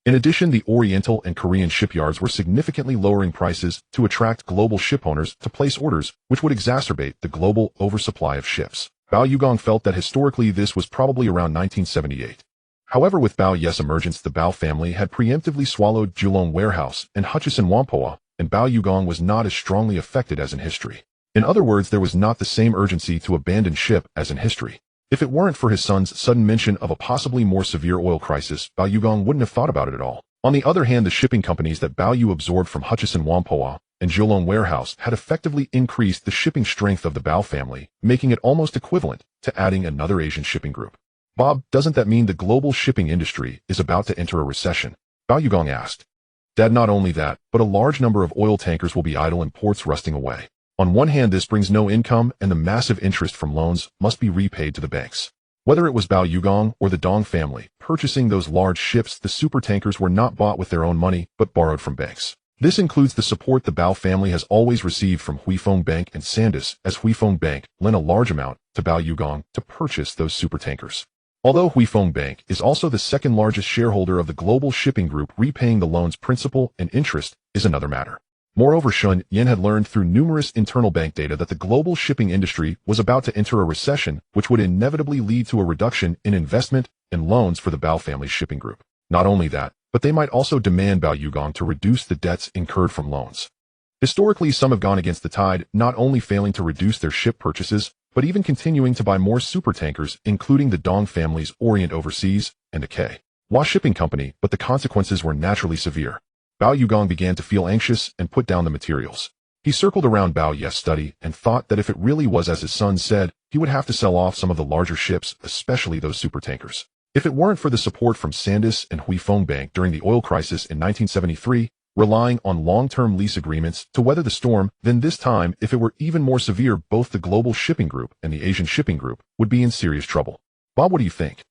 In addition, the Oriental and Korean shipyards were significantly lowering prices to attract global shipowners to place orders, which would exacerbate the global oversupply of ships. Bao Yugong felt that historically this was probably around 1978. However, with Bao Ye's emergence, the Bao family had preemptively swallowed Kowloon Warehouse and Hutchison Whampoa, and Bao Yugong was not as strongly affected as in history. In other words, there was not the same urgency to abandon ship as in history. If it weren't for his son's sudden mention of a possibly more severe oil crisis, Bao Yugong wouldn't have thought about it at all. On the other hand, the shipping companies that Bao Yu absorbed from Hutchison Whampoa and Kowloon Warehouse had effectively increased the shipping strength of the Bao family, making it almost equivalent to adding another Asian shipping group. Bob, doesn't that mean the global shipping industry is about to enter a recession? Bao Yugong asked. Dad, not only that, but a large number of oil tankers will be idle and ports rusting away. On one hand, this brings no income, and the massive interest from loans must be repaid to the banks. Whether it was Bao Yugong or the Dong family purchasing those large ships, the supertankers were not bought with their own money, but borrowed from banks. This includes the support the Bao family has always received from Huifeng Bank and Sandus, as Huifeng Bank lent a large amount to Bao Yugong to purchase those supertankers. Although Huifeng Bank is also the second largest shareholder of the global shipping group, repaying the loan's principal and interest is another matter. Moreover, Shun Yin had learned through numerous internal bank data that the global shipping industry was about to enter a recession, which would inevitably lead to a reduction in investment and loans for the Bao family shipping group. Not only that, but they might also demand Bao Yugong to reduce the debts incurred from loans. Historically, some have gone against the tide, not only failing to reduce their ship purchases, but even continuing to buy more supertankers, including the Dong family's Orient Overseas and the Kowloon Shipping Company, but the consequences were naturally severe. Bao Yugong began to feel anxious and put down the materials. He circled around Bao Ye's study and thought that if it really was as his son said, he would have to sell off some of the larger ships, especially those supertankers. If it weren't for the support from Sandus and Huifeng Bank during the oil crisis in 1973, relying on long-term lease agreements to weather the storm, then this time, if it were even more severe, both the global shipping group and the Asian shipping group would be in serious trouble. Bob, what do you think?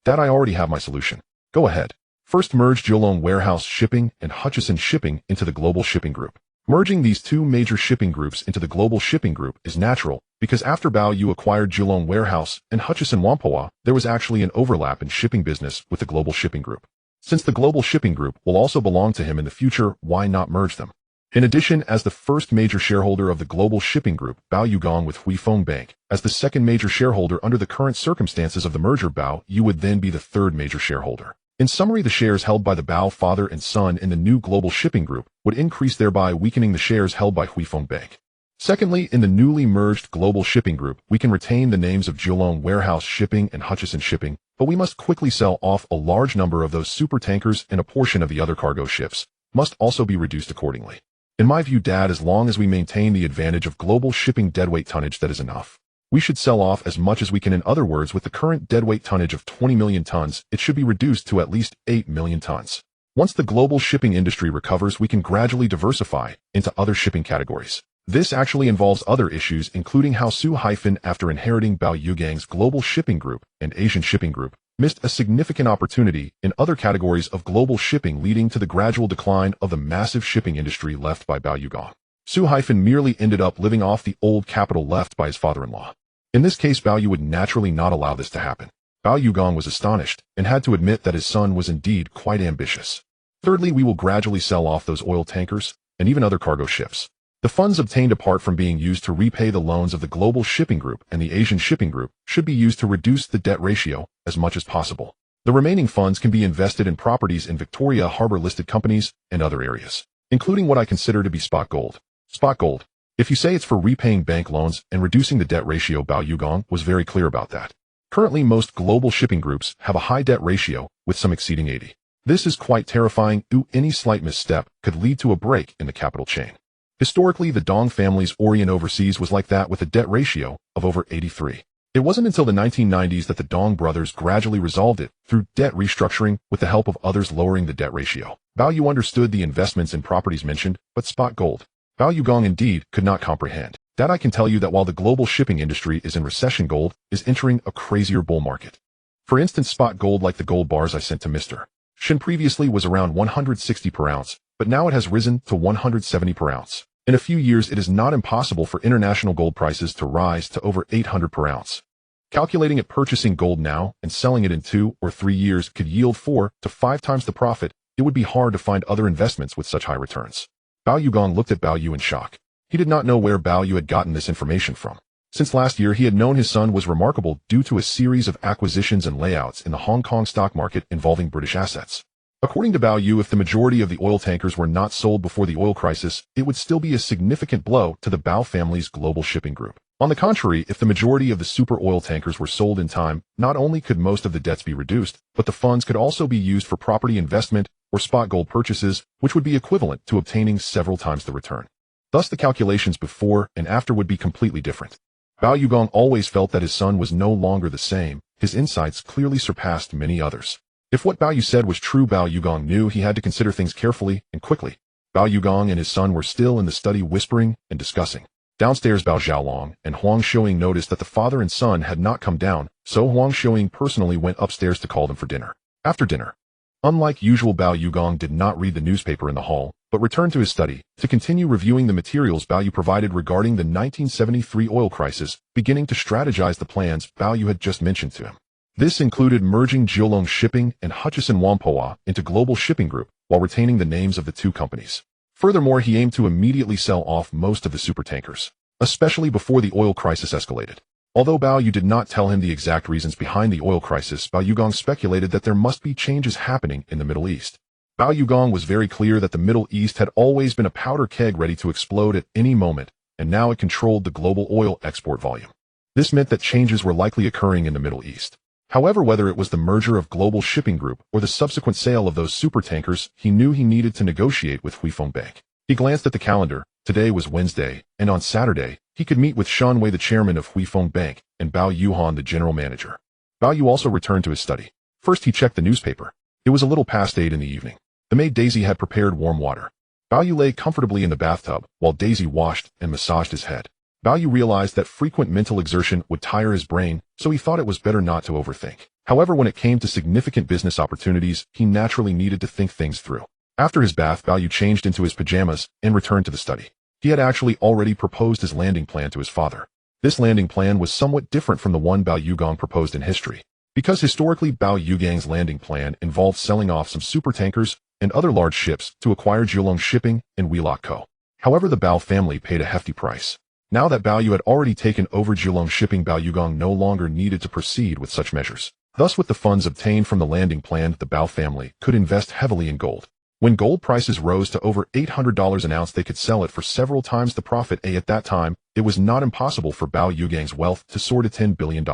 Dad, I already have my solution. Go ahead. First, merge Kowloon Warehouse Shipping and Hutchison Shipping into the global shipping group. Merging these two major shipping groups into the global shipping group is natural, because after Bao Yu acquired Kowloon Warehouse and Hutchison Whampoa, there was actually an overlap in shipping business with the global shipping group. Since the global shipping group will also belong to him in the future, why not merge them? In addition, as the first major shareholder of the global shipping group, Bao Yugong with Huifeng Bank, as the second major shareholder under the current circumstances of the merger, Bao Yu would then be the third major shareholder. In summary, the shares held by the Bao father and son in the new global shipping group would increase, thereby weakening the shares held by Huifeng Bank. Secondly, in the newly merged global shipping group, we can retain the names of Kowloon Warehouse Shipping and Hutchison Shipping, but we must quickly sell off a large number of those supertankers, and a portion of the other cargo ships must also be reduced accordingly. In my view, Dad, as long as we maintain the advantage of global shipping deadweight tonnage, that is enough. We should sell off as much as we can. In other words, with the current deadweight tonnage of 20 million tons, it should be reduced to at least 8 million tons. Once the global shipping industry recovers, we can gradually diversify into other shipping categories. This actually involves other issues, including how Su Hyphen, after inheriting Bao Yugong's global shipping group and Asian shipping group, missed a significant opportunity in other categories of global shipping, leading to the gradual decline of the massive shipping industry left by Bao Yugong. Su Hyphen merely ended up living off the old capital left by his father-in-law. In this case, Bao Yu would naturally not allow this to happen. Bao Yugong was astonished and had to admit that his son was indeed quite ambitious. Thirdly, we will gradually sell off those oil tankers and even other cargo ships. The funds obtained apart from being used to repay the loans of the global shipping group and the Asian shipping group should be used to reduce the debt ratio as much as possible. The remaining funds can be invested in properties in Victoria Harbor listed companies and other areas, including what I consider to be spot gold. Spot gold. If you say it's for repaying bank loans and reducing the debt ratio, Bao Yugong was very clear about that. Currently, most global shipping groups have a high debt ratio, with some exceeding 80. This is quite terrifying. Any slight misstep could lead to a break in the capital chain. Historically, the Dong family's Orient Overseas was like that, with a debt ratio of over 83. It wasn't until the 1990s that the Dong brothers gradually resolved it through debt restructuring with the help of others lowering the debt ratio. Bao Yu understood the investments in properties mentioned, but spot gold. Bao Yugong indeed could not comprehend. That I can tell you that while the global shipping industry is in recession, gold is entering a crazier bull market. For instance, spot gold like the gold bars I sent to Mr. Shin previously was around 160 per ounce, but now it has risen to 170 per ounce. In a few years, it is not impossible for international gold prices to rise to over 800 per ounce. Calculating at purchasing gold now and selling it in 2 or 3 years could yield 4 to 5 times the profit. It would be hard to find other investments with such high returns. Bao Yugong looked at Bao Yu in shock. He did not know where Bao Yu had gotten this information from. Since last year, he had known his son was remarkable due to a series of acquisitions and layouts in the Hong Kong stock market involving British assets. According to Bao Yu, if the majority of the oil tankers were not sold before the oil crisis, it would still be a significant blow to the Bao family's global shipping group. On the contrary, if the majority of the super oil tankers were sold in time, not only could most of the debts be reduced, but the funds could also be used for property investment or spot gold purchases, which would be equivalent to obtaining several times the return. Thus, the calculations before and after would be completely different. Bao Yugong always felt that his son was no longer the same. His insights clearly surpassed many others. If what Bao Yu said was true, Bao Yugong knew he had to consider things carefully and quickly. Bao Yugong and his son were still in the study whispering and discussing. Downstairs, Bao Xiaolong and Huang Xiuying noticed that the father and son had not come down, so Huang Xiuying personally went upstairs to call them for dinner. After dinner, unlike usual, Bao Yugong did not read the newspaper in the hall, but returned to his study to continue reviewing the materials Bao Yu provided regarding the 1973 oil crisis, beginning to strategize the plans Bao Yu had just mentioned to him. This included merging Jiulong Shipping and Hutchison Whampoa into Global Shipping Group while retaining the names of the two companies. Furthermore, he aimed to immediately sell off most of the supertankers, especially before the oil crisis escalated. Although Bao Yu did not tell him the exact reasons behind the oil crisis, Bao Yugong speculated that there must be changes happening in the Middle East. Bao Yugong was very clear that the Middle East had always been a powder keg ready to explode at any moment, and now it controlled the global oil export volume. This meant that changes were likely occurring in the Middle East. However, whether it was the merger of Global Shipping Group or the subsequent sale of those supertankers, he knew he needed to negotiate with Huifeng Bank. He glanced at the calendar. Today was Wednesday, and on Saturday, he could meet with Shan Wei, the chairman of Huifeng Bank, and Bao Yuhan, the general manager. Bao Yu also returned to his study. First, he checked the newspaper. It was a little past 8 in the evening. The maid Daisy had prepared warm water. Bao Yu lay comfortably in the bathtub while Daisy washed and massaged his head. Bao Yu realized that frequent mental exertion would tire his brain, so he thought it was better not to overthink. However, when it came to significant business opportunities, he naturally needed to think things through. After his bath, Bao Yu changed into his pajamas and returned to the study. He had actually already proposed his landing plan to his father. This landing plan was somewhat different from the one Bao Yugong proposed in history, because historically Bao Yugong's landing plan involved selling off some supertankers and other large ships to acquire Jiulong Shipping and Wheelock Co. However, the Bao family paid a hefty price. Now that Bao Yu had already taken over Jiulong Shipping, Bao Yugong no longer needed to proceed with such measures. Thus, with the funds obtained from the landing plan, the Bao family could invest heavily in gold. When gold prices rose to over $800 an ounce, they could sell it for several times the profit. At that time, it was not impossible for Bao Yugong's wealth to soar to $10 billion.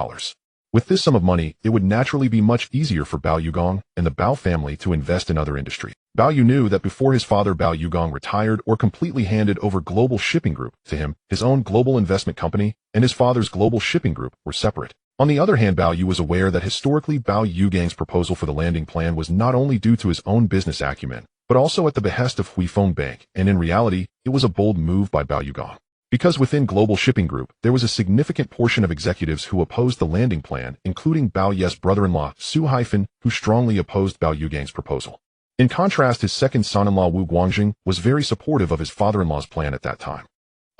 With this sum of money, it would naturally be much easier for Bao Yugong and the Bao family to invest in other industry. Bao Yu knew that before his father Bao Yugong retired or completely handed over Global Shipping Group to him, his own global investment company and his father's Global Shipping Group were separate. On the other hand, Bao Yu was aware that historically Bao Yugong's proposal for the landing plan was not only due to his own business acumen, but also at the behest of Huifeng Bank, and in reality, it was a bold move by Bao Yugong. Because within Global Shipping Group, there was a significant portion of executives who opposed the landing plan, including Bao Ye's brother-in-law, Su Haifeng, who strongly opposed Bao Yugong's proposal. In contrast, his second son-in-law, Wu Guangjing, was very supportive of his father-in-law's plan at that time.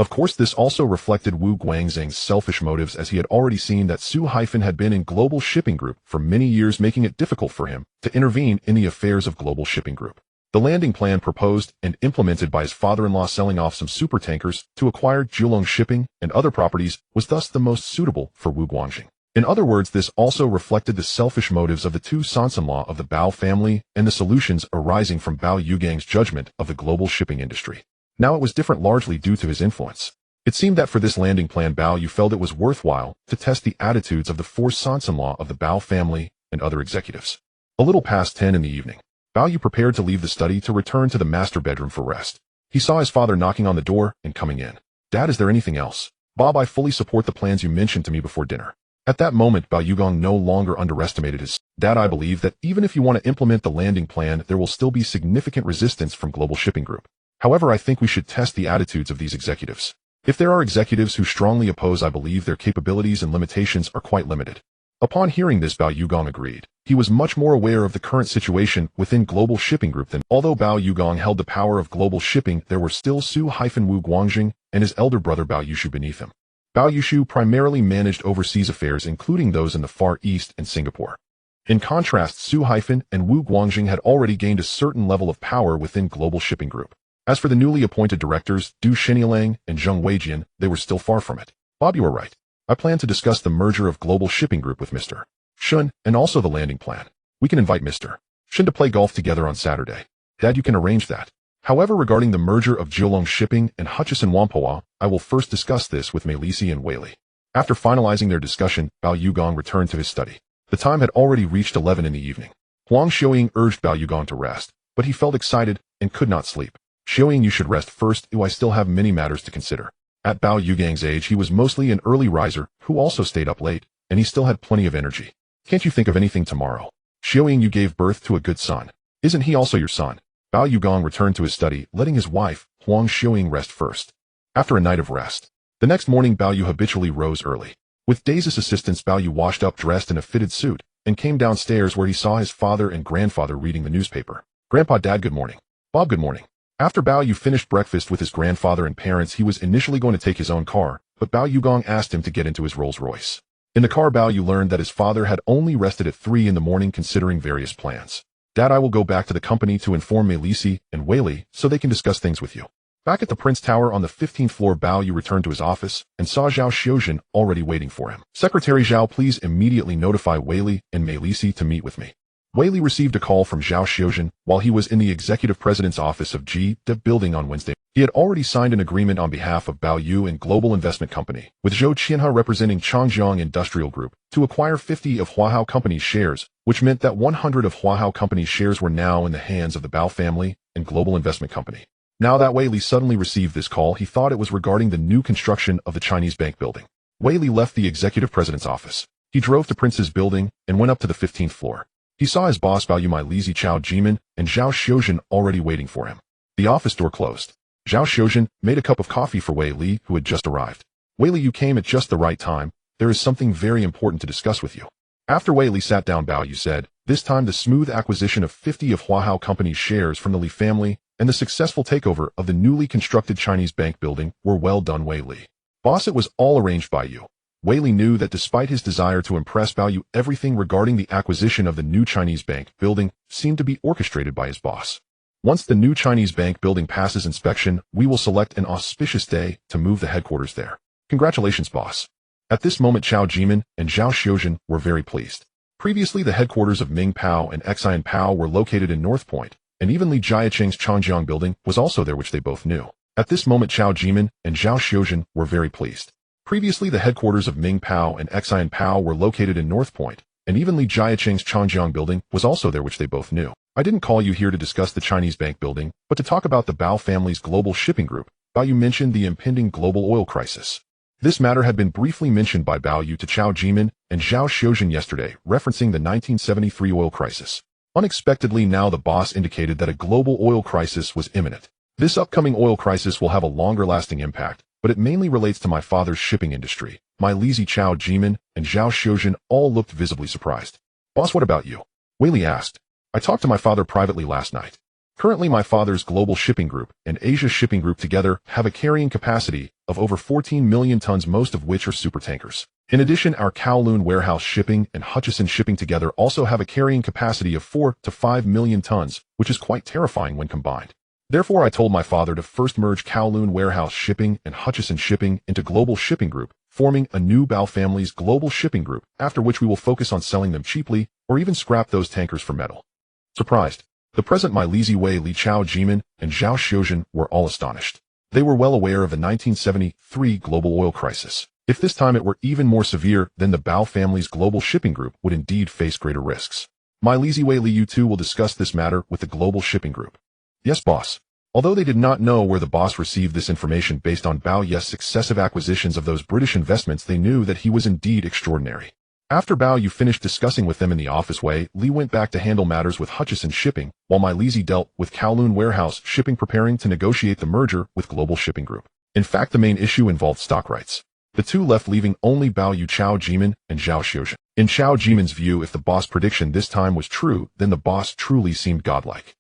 Of course, this also reflected Wu Guangzhang's selfish motives, as he had already seen that Su Haifeng had been in Global Shipping Group for many years, making it difficult for him to intervene in the affairs of Global Shipping Group. The landing plan proposed and implemented by his father-in-law, selling off some supertankers to acquire Jiulong Shipping and other properties, was thus the most suitable for Wu Guangjing. In other words, this also reflected the selfish motives of the two sons-in-law of the Bao family and the solutions arising from Bao Yugong's judgment of the global shipping industry. Now it was different, largely due to his influence. It seemed that for this landing plan, Bao Yu felt it was worthwhile to test the attitudes of the four sons-in-law of the Bao family and other executives. A little past 10 in the evening, Bao Yu prepared to leave the study to return to the master bedroom for rest. He saw his father knocking on the door and coming in. "Dad, is there anything else?" "Bob, I fully support the plans you mentioned to me before dinner." At that moment, Bao Yugong no longer underestimated his dad. I believe that even if you want to implement the landing plan, there will still be significant resistance from Global Shipping Group. However, I think we should test the attitudes of these executives. If there are executives who strongly oppose, I believe their capabilities and limitations are quite limited. Upon hearing this, Bao Yugong agreed. He was much more aware of the current situation within Global Shipping Group than although Bao Yugong held the power of global shipping, there were still Su-Wu Guangjing and his elder brother Bao Yushu beneath him. Bao Yushu primarily managed overseas affairs, including those in the Far East and Singapore. In contrast, Su-and Wu Guangjing had already gained a certain level of power within Global Shipping Group. As for the newly appointed directors, Du Shenilang and Zheng Weijian, they were still far from it. Bob, you are right. I plan to discuss the merger of Global Shipping Group with Mr. Shun, and also the landing plan. We can invite Mr. Shun to play golf together on Saturday. Dad, you can arrange that. However, regarding the merger of Jiulong Shipping and Hutchison Whampoa, I will first discuss this with Meilisi and Weili. After finalizing their discussion, Bao Yugong returned to his study. The time had already reached 11 in the evening. Huang Xiaoying urged Bao Yugong to rest, but he felt excited and could not sleep. Xiaoying, you should rest first. I still have many matters to consider. At Bao Yugong's age, he was mostly an early riser who also stayed up late, and he still had plenty of energy. Can't you think of anything tomorrow? Xiaoying, you gave birth to a good son. Isn't he also your son? Bao Yugong returned to his study, letting his wife, Huang Xiaoying, rest first. After a night of rest, the next morning Bao Yu habitually rose early. With Daisy's assistance, Bao Yu washed up, dressed in a fitted suit, and came downstairs where he saw his father and grandfather reading the newspaper. Grandpa, Dad, good morning. Bob, good morning. After Bao Yu finished breakfast with his grandfather and parents, he was initially going to take his own car, but Bao Yugong asked him to get into his Rolls-Royce. In the car, Bao Yu learned that his father had only rested at 3 in the morning, considering various plans. Dad, I will go back to the company to inform Meilisi and Weili so they can discuss things with you. Back at the Prince Tower on the 15th floor, Bao Yu returned to his office and saw Zhao Xiuzhen already waiting for him. Secretary Zhao, please immediately notify Weili and Meilisi to meet with me. Weili received a call from Zhao Xiuzhen while he was in the executive president's office of the building on Wednesday. He had already signed an agreement on behalf of Bao Yu and Global Investment Company, with Zhou Qianhe representing Changjiang Industrial Group, to acquire 50 of Huahao Company's shares, which meant that 100 of Huahao Company's shares were now in the hands of the Bao family and Global Investment Company. Now that Weili suddenly received this call, he thought it was regarding the new construction of the Chinese bank building. Weili left the executive president's office. He drove to Prince's building and went up to the 15th floor. He saw his boss Bao Yu, Meilisi, Chao Jimin, and Zhao Xiuzhen already waiting for him. The office door closed. Zhao Xiuzhen made a cup of coffee for Weili, who had just arrived. Weili, you came at just the right time. There is something very important to discuss with you. After Weili sat down, Bao Yu said, this time the smooth acquisition of 50 of Huahao Company's shares from the Li family and the successful takeover of the newly constructed Chinese bank building were well done, Weili. Boss, it was all arranged by you. Weili knew that despite his desire to impress Bao Yu, everything regarding the acquisition of the new Chinese bank building seemed to be orchestrated by his boss. Once the new Chinese bank building passes inspection, we will select an auspicious day to move the headquarters there. Congratulations, boss. At this moment, Chao Jimin and Zhao Xiuzhen were very pleased. Previously, the headquarters of Ming Pao and Xian Pao were located in North Point, and even Li Jiaqing's Changjiang building was also there, which they both knew. At this moment, Chao Jimin and Zhao Xiuzhen were very pleased. Previously, the headquarters of Ming Pao and Xian Pao were located in North Point, and even Li Jiaqing's Changjiang building was also there, which they both knew. I didn't call you here to discuss the Chinese bank building, but to talk about the Bao family's Global Shipping Group. Bao Yu mentioned the impending global oil crisis. This matter had been briefly mentioned by Bao Yu to Chao Jimin and Zhao Xiuzhen yesterday, referencing the 1973 oil crisis. Unexpectedly, now the boss indicated that a global oil crisis was imminent. This upcoming oil crisis will have a longer-lasting impact, but it mainly relates to my father's shipping industry. Meilisi, Chao Jimin, and Zhao Xiuzhen all looked visibly surprised. Boss, what about you? Weili asked. I talked to my father privately last night. Currently, my father's Global Shipping Group and Asia Shipping Group together have a carrying capacity of over 14 million tons, most of which are supertankers. In addition, our Kowloon Warehouse Shipping and Hutchison Shipping together also have a carrying capacity of 4 to 5 million tons, which is quite terrifying when combined. Therefore, I told my father to first merge Kowloon Warehouse Shipping and Hutchison Shipping into Global Shipping Group, forming a new Bao family's Global Shipping Group, after which we will focus on selling them cheaply or even scrap those tankers for metal. Surprised, the present Meilisi, Weili, Chao Jimin, and Zhao Xiuzhen were all astonished. They were well aware of the 1973 global oil crisis. If this time it were even more severe, then the Bao family's Global Shipping Group would indeed face greater risks. Meilisi, Weili, you two will discuss this matter with the Global Shipping Group. Yes, boss. Although they did not know where the boss received this information based on Bao Yu's successive acquisitions of those British investments, they knew that he was indeed extraordinary. After Bao Yu finished discussing with them in the office way, Li went back to handle matters with Hutchison Shipping, while My Lizzie dealt with Kowloon Warehouse Shipping preparing to negotiate the merger with Global Shipping Group. In fact, the main issue involved stock rights. The two left leaving only Bao Yu, Chao Jimin, and Zhao Xiuzhen. In Chao Jimin's view, if the boss prediction this time was true, then the boss truly seemed godlike.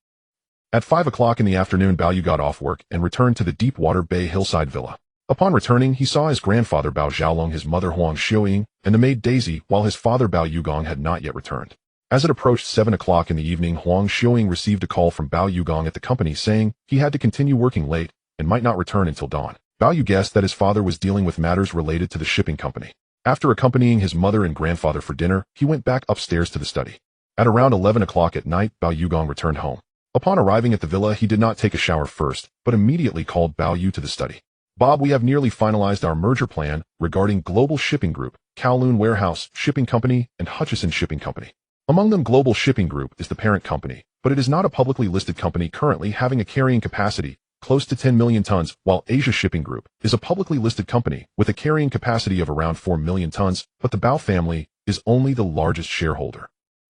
At 5 o'clock in the afternoon, Bao Yu got off work and returned to the Deepwater Bay hillside villa. Upon returning, he saw his grandfather Bao Xiaolong, his mother Huang Xiuying, and the maid Daisy, while his father Bao Yugong had not yet returned. As it approached 7 o'clock in the evening, Huang Xiuying received a call from Bao Yugong at the company saying he had to continue working late and might not return until dawn. Bao Yu guessed that his father was dealing with matters related to the shipping company. After accompanying his mother and grandfather for dinner, he went back upstairs to the study. At around 11 o'clock at night, Bao Yugong returned home. Upon arriving at the villa, he did not take a shower first, but immediately called Bao Yu to the study. Bob, we have nearly finalized our merger plan regarding Global Shipping Group, Kowloon Warehouse Shipping Company, and Hutchison Shipping Company. Among them, Global Shipping Group is the parent company, but it is not a publicly listed company currently having a carrying capacity close to 10 million tons, while Asia Shipping Group is a publicly listed company with a carrying capacity of around 4 million tons, but the Bao family is only the largest shareholder.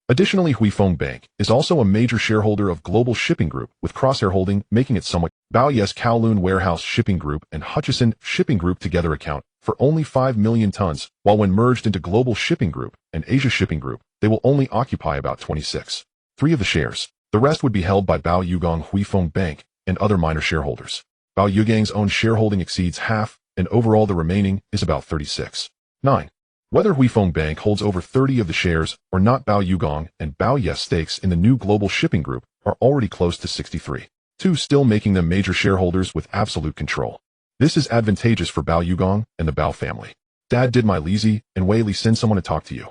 Additionally, Huifeng Bank is also a major shareholder of Global Shipping Group, with Crosshair Holding making it somewhat. Bao Yu's Kowloon Warehouse Shipping Group and Hutchison Shipping Group together account for only 5 million tons, while when merged into Global Shipping Group and Asia Shipping Group, they will only occupy about 26.3% of the shares. The rest would be held by Bao Yugong Huifeng Bank and other minor shareholders. Bao Yugong's own shareholding exceeds half, and overall the remaining is about 36.9%. Whether Huifeng Bank holds over 30 of the shares or not, Bao Yugong and Bao Yu's stakes in the new Global Shipping Group are already close to 63.2%, still making them major shareholders with absolute control. This is advantageous for Bao Yugong and the Bao family. Dad, did My Lizzie and Wei Li send someone to talk to you?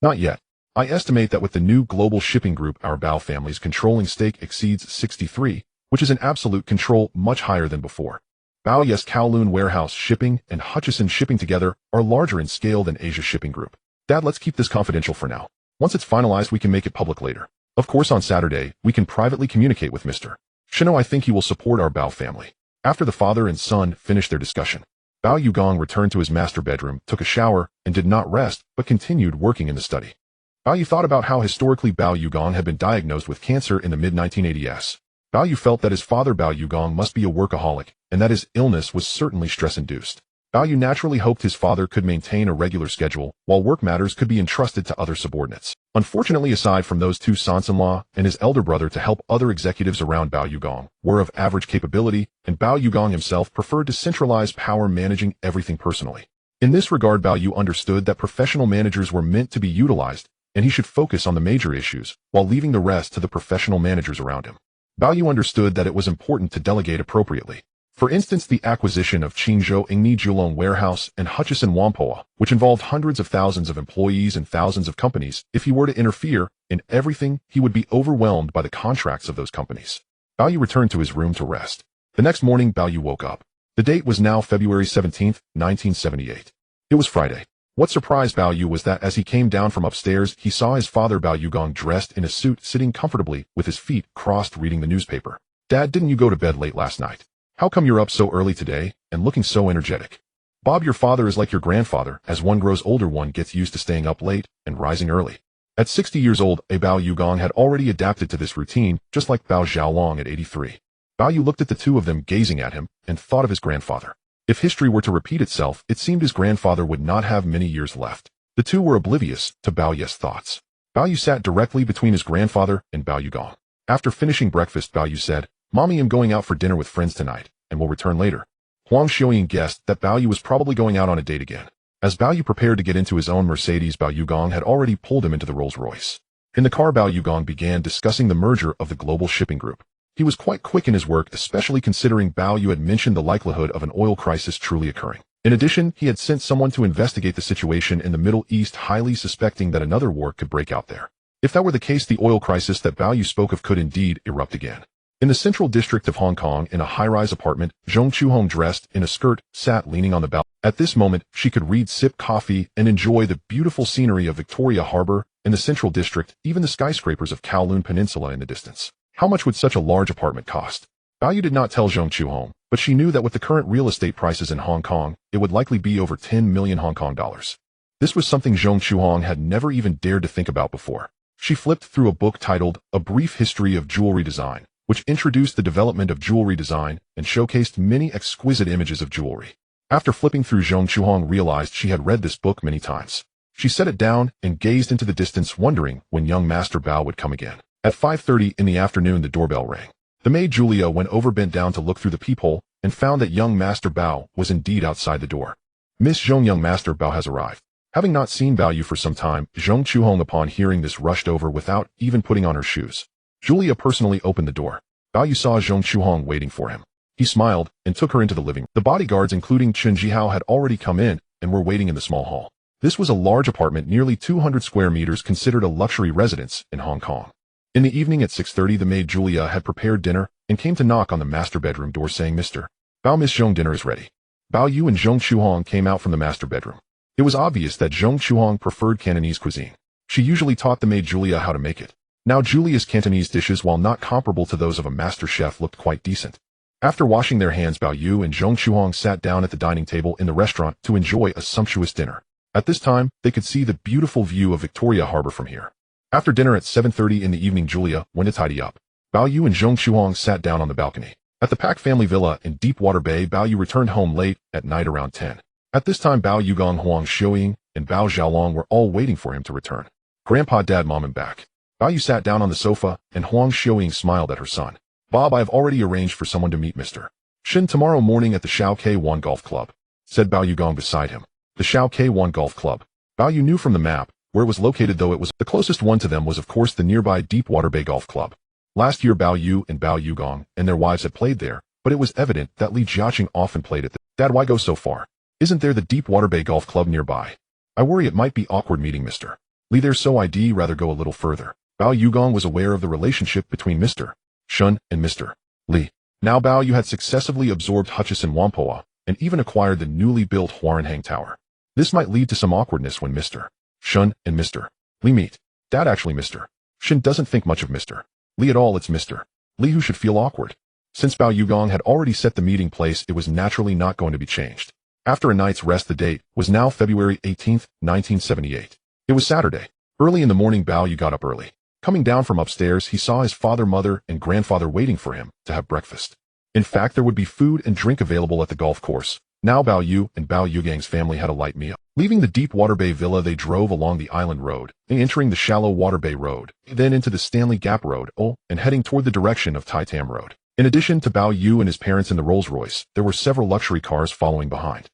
Not yet. I estimate that with the new Global Shipping Group, our Bao family's controlling stake exceeds 63%, which is an absolute control much higher than before. Bao Yu's Kowloon Warehouse Shipping and Hutchison Shipping together are larger in scale than Asia Shipping Group. Dad, let's keep this confidential for now. Once it's finalized, we can make it public later. Of course, on Saturday, we can privately communicate with Mr. Shino. I think he will support our Bao family. After the father and son finished their discussion, Bao Yugong returned to his master bedroom, took a shower, and did not rest, but continued working in the study. Bao Yu thought about how historically Bao Yugong had been diagnosed with cancer in the mid-1980s. Bao Yu felt that his father Bao Yugong must be a workaholic, and that his illness was certainly stress-induced. Bao Yu naturally hoped his father could maintain a regular schedule, while work matters could be entrusted to other subordinates. Unfortunately, aside from those two sons-in-law and his elder brother to help, other executives around Bao Yugong were of average capability, and Bao Yugong himself preferred to centralize power, managing everything personally. In this regard, Bao Yu understood that professional managers were meant to be utilized, and he should focus on the major issues, while leaving the rest to the professional managers around him. Bao Yu understood that it was important to delegate appropriately. For instance, the acquisition of Qingzhou Ingni Julong Warehouse and Hutchison Whampoa, which involved hundreds of thousands of employees and thousands of companies. If he were to interfere in everything, he would be overwhelmed by the contracts of those companies. Bao Yu returned to his room to rest. The next morning, Bao Yu woke up. The date was now February 17, 1978. It was Friday. What surprised Bao Yu was that as he came down from upstairs, he saw his father Bao Yugong dressed in a suit, sitting comfortably with his feet crossed, reading the newspaper. Dad, didn't you go to bed late last night? How come you're up so early today and looking so energetic? Bob, your father is like your grandfather. As one grows older, one gets used to staying up late and rising early. At 60 years old, Bao Yugong had already adapted to this routine, just like Bao Xiaolong at 83. Bao Yu looked at the two of them gazing at him and thought of his grandfather. If history were to repeat itself, it seemed his grandfather would not have many years left. The two were oblivious to Bao Yu's thoughts. Bao Yu sat directly between his grandfather and Bao Yugong. After finishing breakfast, Bao Yu said, Mommy, I'm going out for dinner with friends tonight, and will return later. Huang Xiuying guessed that Bao Yu was probably going out on a date again. As Bao Yu prepared to get into his own Mercedes, Bao Yugong had already pulled him into the Rolls-Royce. In the car, Bao Yugong began discussing the merger of the Global Shipping Group. He was quite quick in his work, especially considering Bao Yu had mentioned the likelihood of an oil crisis truly occurring. In addition, he had sent someone to investigate the situation in the Middle East, highly suspecting that another war could break out there. If that were the case, the oil crisis that Bao Yu spoke of could indeed erupt again. In the central district of Hong Kong, in a high-rise apartment, Zhong Chuhong, dressed in a skirt, sat leaning on the balcony. At this moment, she could read, sip coffee, and enjoy the beautiful scenery of Victoria Harbor in the central district, even the skyscrapers of Kowloon Peninsula in the distance. How much would such a large apartment cost? Bao Yu did not tell Zhong Chuhong, but she knew that with the current real estate prices in Hong Kong, it would likely be over 10 million Hong Kong dollars. This was something Zhong Chuhong had never even dared to think about before. She flipped through a book titled A Brief History of Jewelry Design, which introduced the development of jewelry design and showcased many exquisite images of jewelry. After flipping through, Zhong Chuhong realized she had read this book many times. She set it down and gazed into the distance, wondering when young Master Bao would come again. At 5:30 in the afternoon, the doorbell rang. The maid Julia went over, bent down to look through the peephole, and found that young Master Bao was indeed outside the door. Miss Zhong, young Master Bao has arrived. Having not seen Bao Yu for some time, Zhong Chuhong upon hearing this rushed over without even putting on her shoes. Julia personally opened the door. Bao Yu saw Zhong Chuhong waiting for him. He smiled and took her into the living room. The bodyguards, including Chen Jihao, had already come in and were waiting in the small hall. This was a large apartment, nearly 200 square meters, considered a luxury residence in Hong Kong. In the evening at 6:30, the maid Julia had prepared dinner and came to knock on the master bedroom door, saying, "Mr. Bao, Miss Zhong, dinner is ready." Bao Yu and Zhong Chuhong came out from the master bedroom. It was obvious that Zhong Chuhong preferred Cantonese cuisine. She usually taught the maid Julia how to make it. Now Julia's Cantonese dishes, while not comparable to those of a master chef, looked quite decent. After washing their hands, Bao Yu and Zhong Chuhong sat down at the dining table in the restaurant to enjoy a sumptuous dinner. At this time, they could see the beautiful view of Victoria Harbor from here. After dinner at 7:30 in the evening, Julia went to tidy up. Bao Yu and Zhong Chuhong sat down on the balcony. At the Pak family villa in Deepwater Bay, Bao Yu returned home late at night around 10. At this time, Bao Yugong, Huang Xiuying, and Bao Xiaolong were all waiting for him to return. Grandpa, Dad, Mom, and back. Bao Yu sat down on the sofa, and Huang Xiuying smiled at her son. "Bob, I have already arranged for someone to meet Mr. Shin tomorrow morning at the Shao K1 Golf Club," said Bao Yugong beside him. The Shao K1 Golf Club. Bao Yu knew from the map where it was located, though it was the closest one to them was of course the nearby Deepwater Bay Golf Club. Last year, Bao Yu and Bao Yugong and their wives had played there, but it was evident that Li Jiaqing often played at the "Dad, why go so far? Isn't there the Deepwater Bay Golf Club nearby? I worry it might be awkward meeting Mr. Li there, so I'd rather go a little further." Bao Yugong was aware of the relationship between Mr. Shun and Mr. Li. Now Bao Yu had successively absorbed Hutchison Whampoa and even acquired the newly built Huaranhang Tower. This might lead to some awkwardness when Mr. Shun and Mr. Li meet. Dad, actually Mr. Shin doesn't think much of Mr. Li at all. It's Mr. Li who should feel awkward. Since Bao Yugong had already set the meeting place, it was naturally not going to be changed. After a night's rest, the date was now February 18, 1978. It was Saturday. Early in the morning, Bao Yu got up early. Coming down from upstairs, he saw his father, mother, and grandfather waiting for him to have breakfast. In fact, there would be food and drink available at the golf course. Now Bao Yu and Bao Yugang's family had a light meal. Leaving the Deepwater Bay Villa, they drove along the Island Road, entering the Shallow Water Bay Road, then into the Stanley Gap Road, and heading toward the direction of Tai Tam Road. In addition to Bao Yu and his parents in the Rolls-Royce, there were several luxury cars following behind.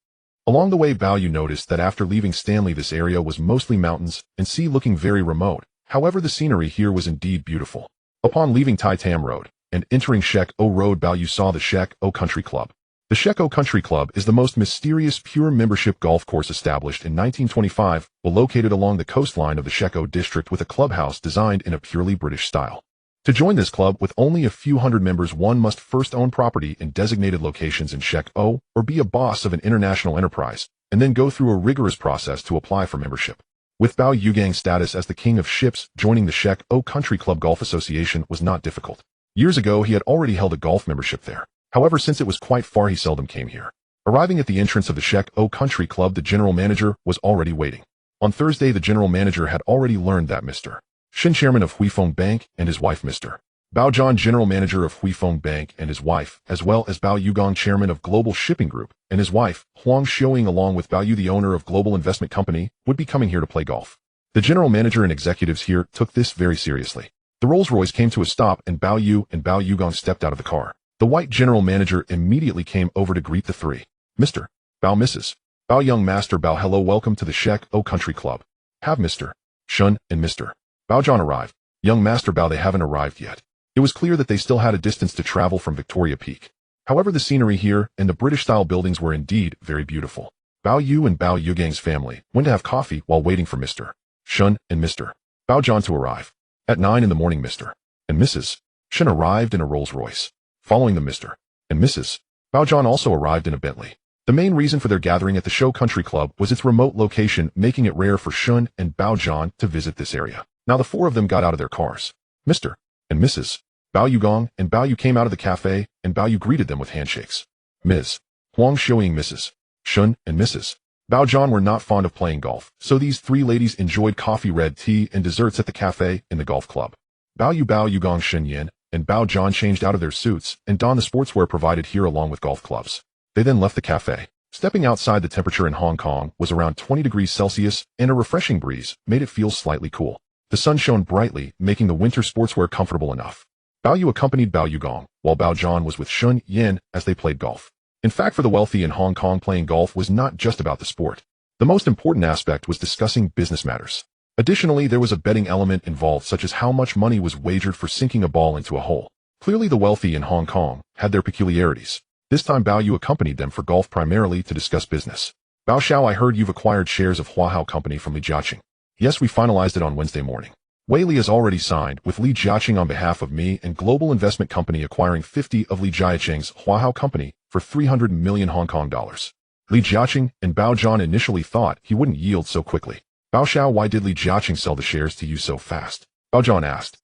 Along the way, Bao Yu noticed that after leaving Stanley, this area was mostly mountains and sea, looking very remote. However, the scenery here was indeed beautiful. Upon leaving Tai Tam Road and entering Shek O Road, Bao Yu saw the Shek O Country Club. The Shek O Country Club is the most mysterious pure membership golf course established in 1925, located along the coastline of the Shek O district, with a clubhouse designed in a purely British style. To join this club with only a few hundred members, one must first own property in designated locations in Shek O or be a boss of an international enterprise, and then go through a rigorous process to apply for membership. With Bao Yugang's status as the king of ships, joining the Shek O Country Club Golf Association was not difficult. Years ago, he had already held a golf membership there. However, since it was quite far, he seldom came here. Arriving at the entrance of the Shek O Country Club, the general manager was already waiting. On Thursday, the general manager had already learned that Mr. Shin, chairman of Huifeng Bank, and his wife Mr. Bao Zhan, general manager of Huifeng Bank, and his wife, as well as Bao Yugong, chairman of Global Shipping Group, and his wife, Huang Xiuying, along with Bao Yu, the owner of Global Investment Company, would be coming here to play golf. The general manager and executives here took this very seriously. The Rolls-Royce came to a stop, and Bao Yu and Bao Yugong stepped out of the car. The white general manager immediately came over to greet the three. "Mr. Bao, Mrs. Bao, young Master Bao, hello, welcome to the Shek O Country Club. Have Mr. Shun and Mr. Bao Zhan arrived? Young Master Bao, they haven't arrived yet." It was clear that they still had a distance to travel from Victoria Peak. However, the scenery here and the British-style buildings were indeed very beautiful. Bao Yu and Bao Yugang's family went to have coffee while waiting for Mr. Shun and Mr. Bao Zhan to arrive. At 9 in the morning, Mr. and Mrs. Shun arrived in a Rolls-Royce. Following them, Mr. and Mrs. Bao Zhan also arrived in a Bentley. The main reason for their gathering at the Shou Country Club was its remote location, making it rare for Shun and Bao Zhan to visit this area. Now the four of them got out of their cars. Mr. and Mrs. Bao Yugong and Bao Yu came out of the cafe, and Bao Yu greeted them with handshakes. Ms. Huang Xiuying, Mrs. Shun and Mrs. Bao Zhan were not fond of playing golf, so these three ladies enjoyed coffee, red tea, and desserts at the cafe in the golf club. Bao Yugong, Shen Yin, and Bao Zhan changed out of their suits and donned the sportswear provided here along with golf clubs. They then left the cafe. Stepping outside, the temperature in Hong Kong was around 20 degrees Celsius, and a refreshing breeze made it feel slightly cool. The sun shone brightly, making the winter sportswear comfortable enough. Bao Yu accompanied Bao Yugong, while Bao Zhan was with Shen Yin as they played golf. In fact, for the wealthy in Hong Kong, playing golf was not just about the sport. The most important aspect was discussing business matters. Additionally, there was a betting element involved, such as how much money was wagered for sinking a ball into a hole. Clearly, the wealthy in Hong Kong had their peculiarities. This time, Bao Yu accompanied them for golf primarily to discuss business. Bao Xiao, I heard you've acquired shares of Huahao Company from Li Jiaqing. Yes, we finalized it on Wednesday morning. Wei Li has already signed, with Li Jiaqing on behalf of me and Global Investment Company acquiring 50 of Li Jiaqing's Huahao Company for 300 million Hong Kong dollars. Li Jiaqing and Bao Zhan initially thought he wouldn't yield so quickly. Bao Xiao, why did Li Jiaqing sell the shares to you so fast? Bao Zhan asked.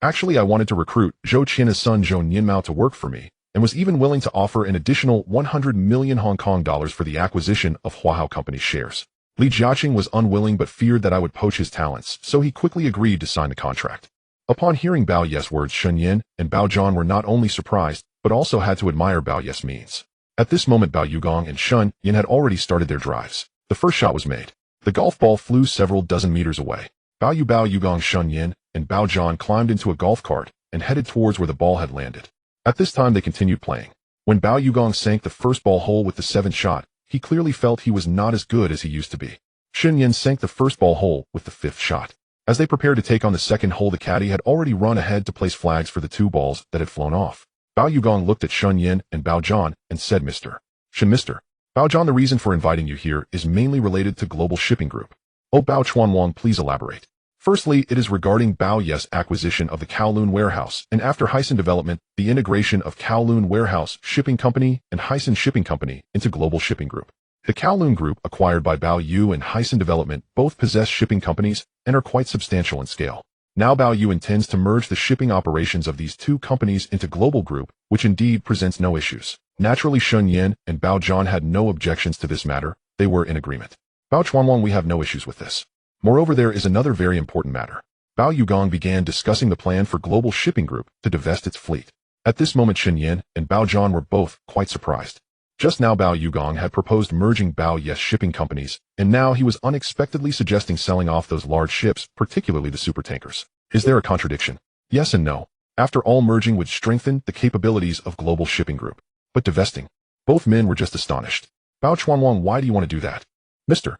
Actually, I wanted to recruit Zhou Qian's son Zhou Nianmao to work for me, and was even willing to offer an additional 100 million Hong Kong dollars for the acquisition of Huahao Company's shares. Li Jiaqing was unwilling but feared that I would poach his talents, so he quickly agreed to sign the contract. Upon hearing Bao Ye's words, Shen Yin and Bao Zhan were not only surprised, but also had to admire Bao Ye's means. At this moment, Bao Yugong and Shen Yin had already started their drives. The first shot was made. The golf ball flew several dozen meters away. Bao Yugong, Shen Yin, and Bao Zhan climbed into a golf cart and headed towards where the ball had landed. At this time, they continued playing. When Bao Yugong sank the first ball hole with the seventh shot, he clearly felt he was not as good as he used to be. Shen Yin sank the first ball hole with the fifth shot. As they prepared to take on the second hole, the caddy had already run ahead to place flags for the two balls that had flown off. Bao Yugong looked at Shen Yin and Bao Zhan and said, Mr. Bao Zhan, the reason for inviting you here is mainly related to Global Shipping Group. Oh, Bao Chuanwang, please elaborate. Firstly, it is regarding Bao Ye's acquisition of the Kowloon warehouse, and after Hysan Development, the integration of Kowloon Warehouse Shipping Company and Hysan Shipping Company into Global Shipping Group. The Kowloon Group, acquired by Bao Yu and Hysan Development, both possess shipping companies and are quite substantial in scale. Now Bao Yu intends to merge the shipping operations of these two companies into Global Group, which indeed presents no issues. Naturally, Shen Yin and Bao Zhan had no objections to this matter. They were in agreement. Bao Chuanwang, we have no issues with this. Moreover, there is another very important matter. Bao Yugong began discussing the plan for Global Shipping Group to divest its fleet. At this moment, Shen Yin and Bao Zhan were both quite surprised. Just now, Bao Yugong had proposed merging Bao Ye's shipping companies, and now he was unexpectedly suggesting selling off those large ships, particularly the supertankers. Is there a contradiction? Yes and no. After all, merging would strengthen the capabilities of Global Shipping Group. But divesting? Both men were just astonished. Bao Chuanwang, why do you want to do that? Mr.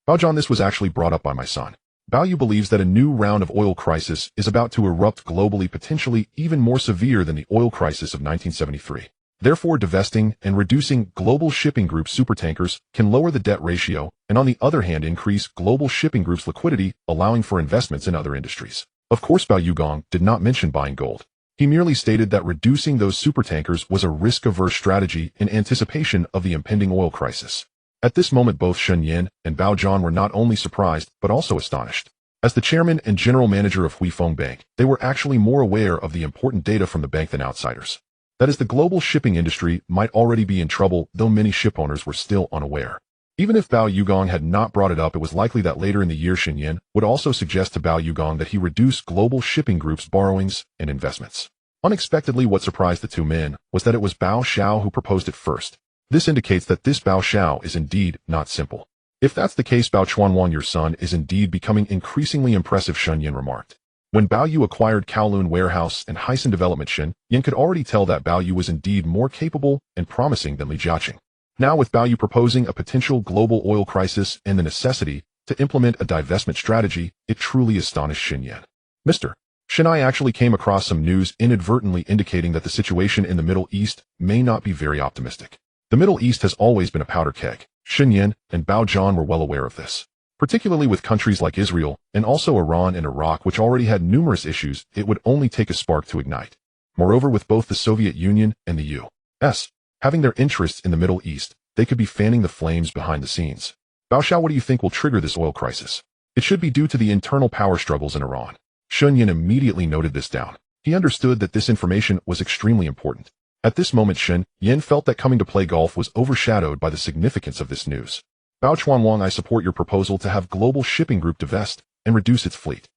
Bao Zhan, this was actually brought up by my son. Bao Yu believes that a new round of oil crisis is about to erupt globally, potentially even more severe than the oil crisis of 1973. Therefore, divesting and reducing Global Shipping Group supertankers can lower the debt ratio and, on the other hand, increase Global Shipping Group's liquidity, allowing for investments in other industries. Of course, Bao Yugong did not mention buying gold. He merely stated that reducing those supertankers was a risk-averse strategy in anticipation of the impending oil crisis. At this moment, both Shen Yin and Bao Zhan were not only surprised, but also astonished. As the chairman and general manager of Huifeng Bank, they were actually more aware of the important data from the bank than outsiders. That is, the global shipping industry might already be in trouble, though many shipowners were still unaware. Even if Bao Yugong had not brought it up, it was likely that later in the year Shen Yin would also suggest to Bao Yugong that he reduce Global Shipping Group's borrowings and investments. Unexpectedly, what surprised the two men was that it was Bao Xiao who proposed it first. This indicates that this Bao Xiao is indeed not simple. If that's the case, Bao Chuanwang, your son, is indeed becoming increasingly impressive, Shen Yin remarked. When Bao Yu acquired Kowloon Warehouse and Hysan Development, Shen Yin could already tell that Bao Yu was indeed more capable and promising than Li Jiaqing. Now, with Bao Yu proposing a potential global oil crisis and the necessity to implement a divestment strategy, it truly astonished Shen Yin. Mr. Shen, I actually came across some news inadvertently indicating that the situation in the Middle East may not be very optimistic. The Middle East has always been a powder keg. Shen Yin and Bao Zhan were well aware of this. Particularly with countries like Israel and also Iran and Iraq, which already had numerous issues, it would only take a spark to ignite. Moreover, with both the Soviet Union and the U.S. having their interests in the Middle East, they could be fanning the flames behind the scenes. Bao Xiao, what do you think will trigger this oil crisis? It should be due to the internal power struggles in Iran. Shen Yin immediately noted this down. He understood that this information was extremely important. At this moment, Shen Yin felt that coming to play golf was overshadowed by the significance of this news. Bao Chuanwang, I support your proposal to have Global Shipping Group divest and reduce its fleet.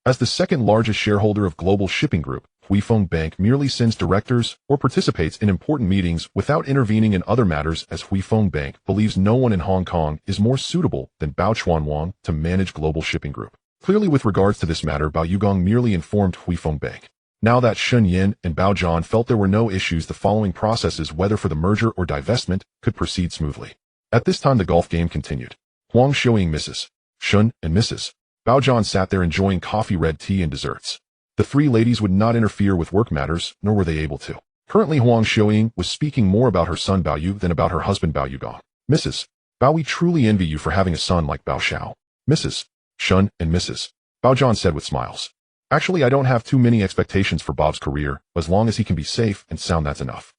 As the second largest shareholder of Global Shipping Group, Huifeng Bank merely sends directors or participates in important meetings without intervening in other matters, as Huifeng Bank believes no one in Hong Kong is more suitable than Bao Chuanwang to manage Global Shipping Group. Clearly, with regards to this matter, Bao Yugong merely informed Huifeng Bank. Now that Shun Yin and Bao Zhan felt there were no issues, the following processes, whether for the merger or divestment, could proceed smoothly. At this time, the golf game continued. Huang Xiaoying, Mrs. Shun, and Mrs. Bao Zhan sat there enjoying coffee, red tea, and desserts. The three ladies would not interfere with work matters, nor were they able to. Currently, Huang Xiaoying was speaking more about her son Bao Yu than about her husband Bao Yugong. Mrs. Bao, we truly envy you for having a son like Bao Xiao. Mrs. Shun and Mrs. Bao Zhan said with smiles. Actually, I don't have too many expectations for Bob's career. As long as he can be safe and sound, that's enough.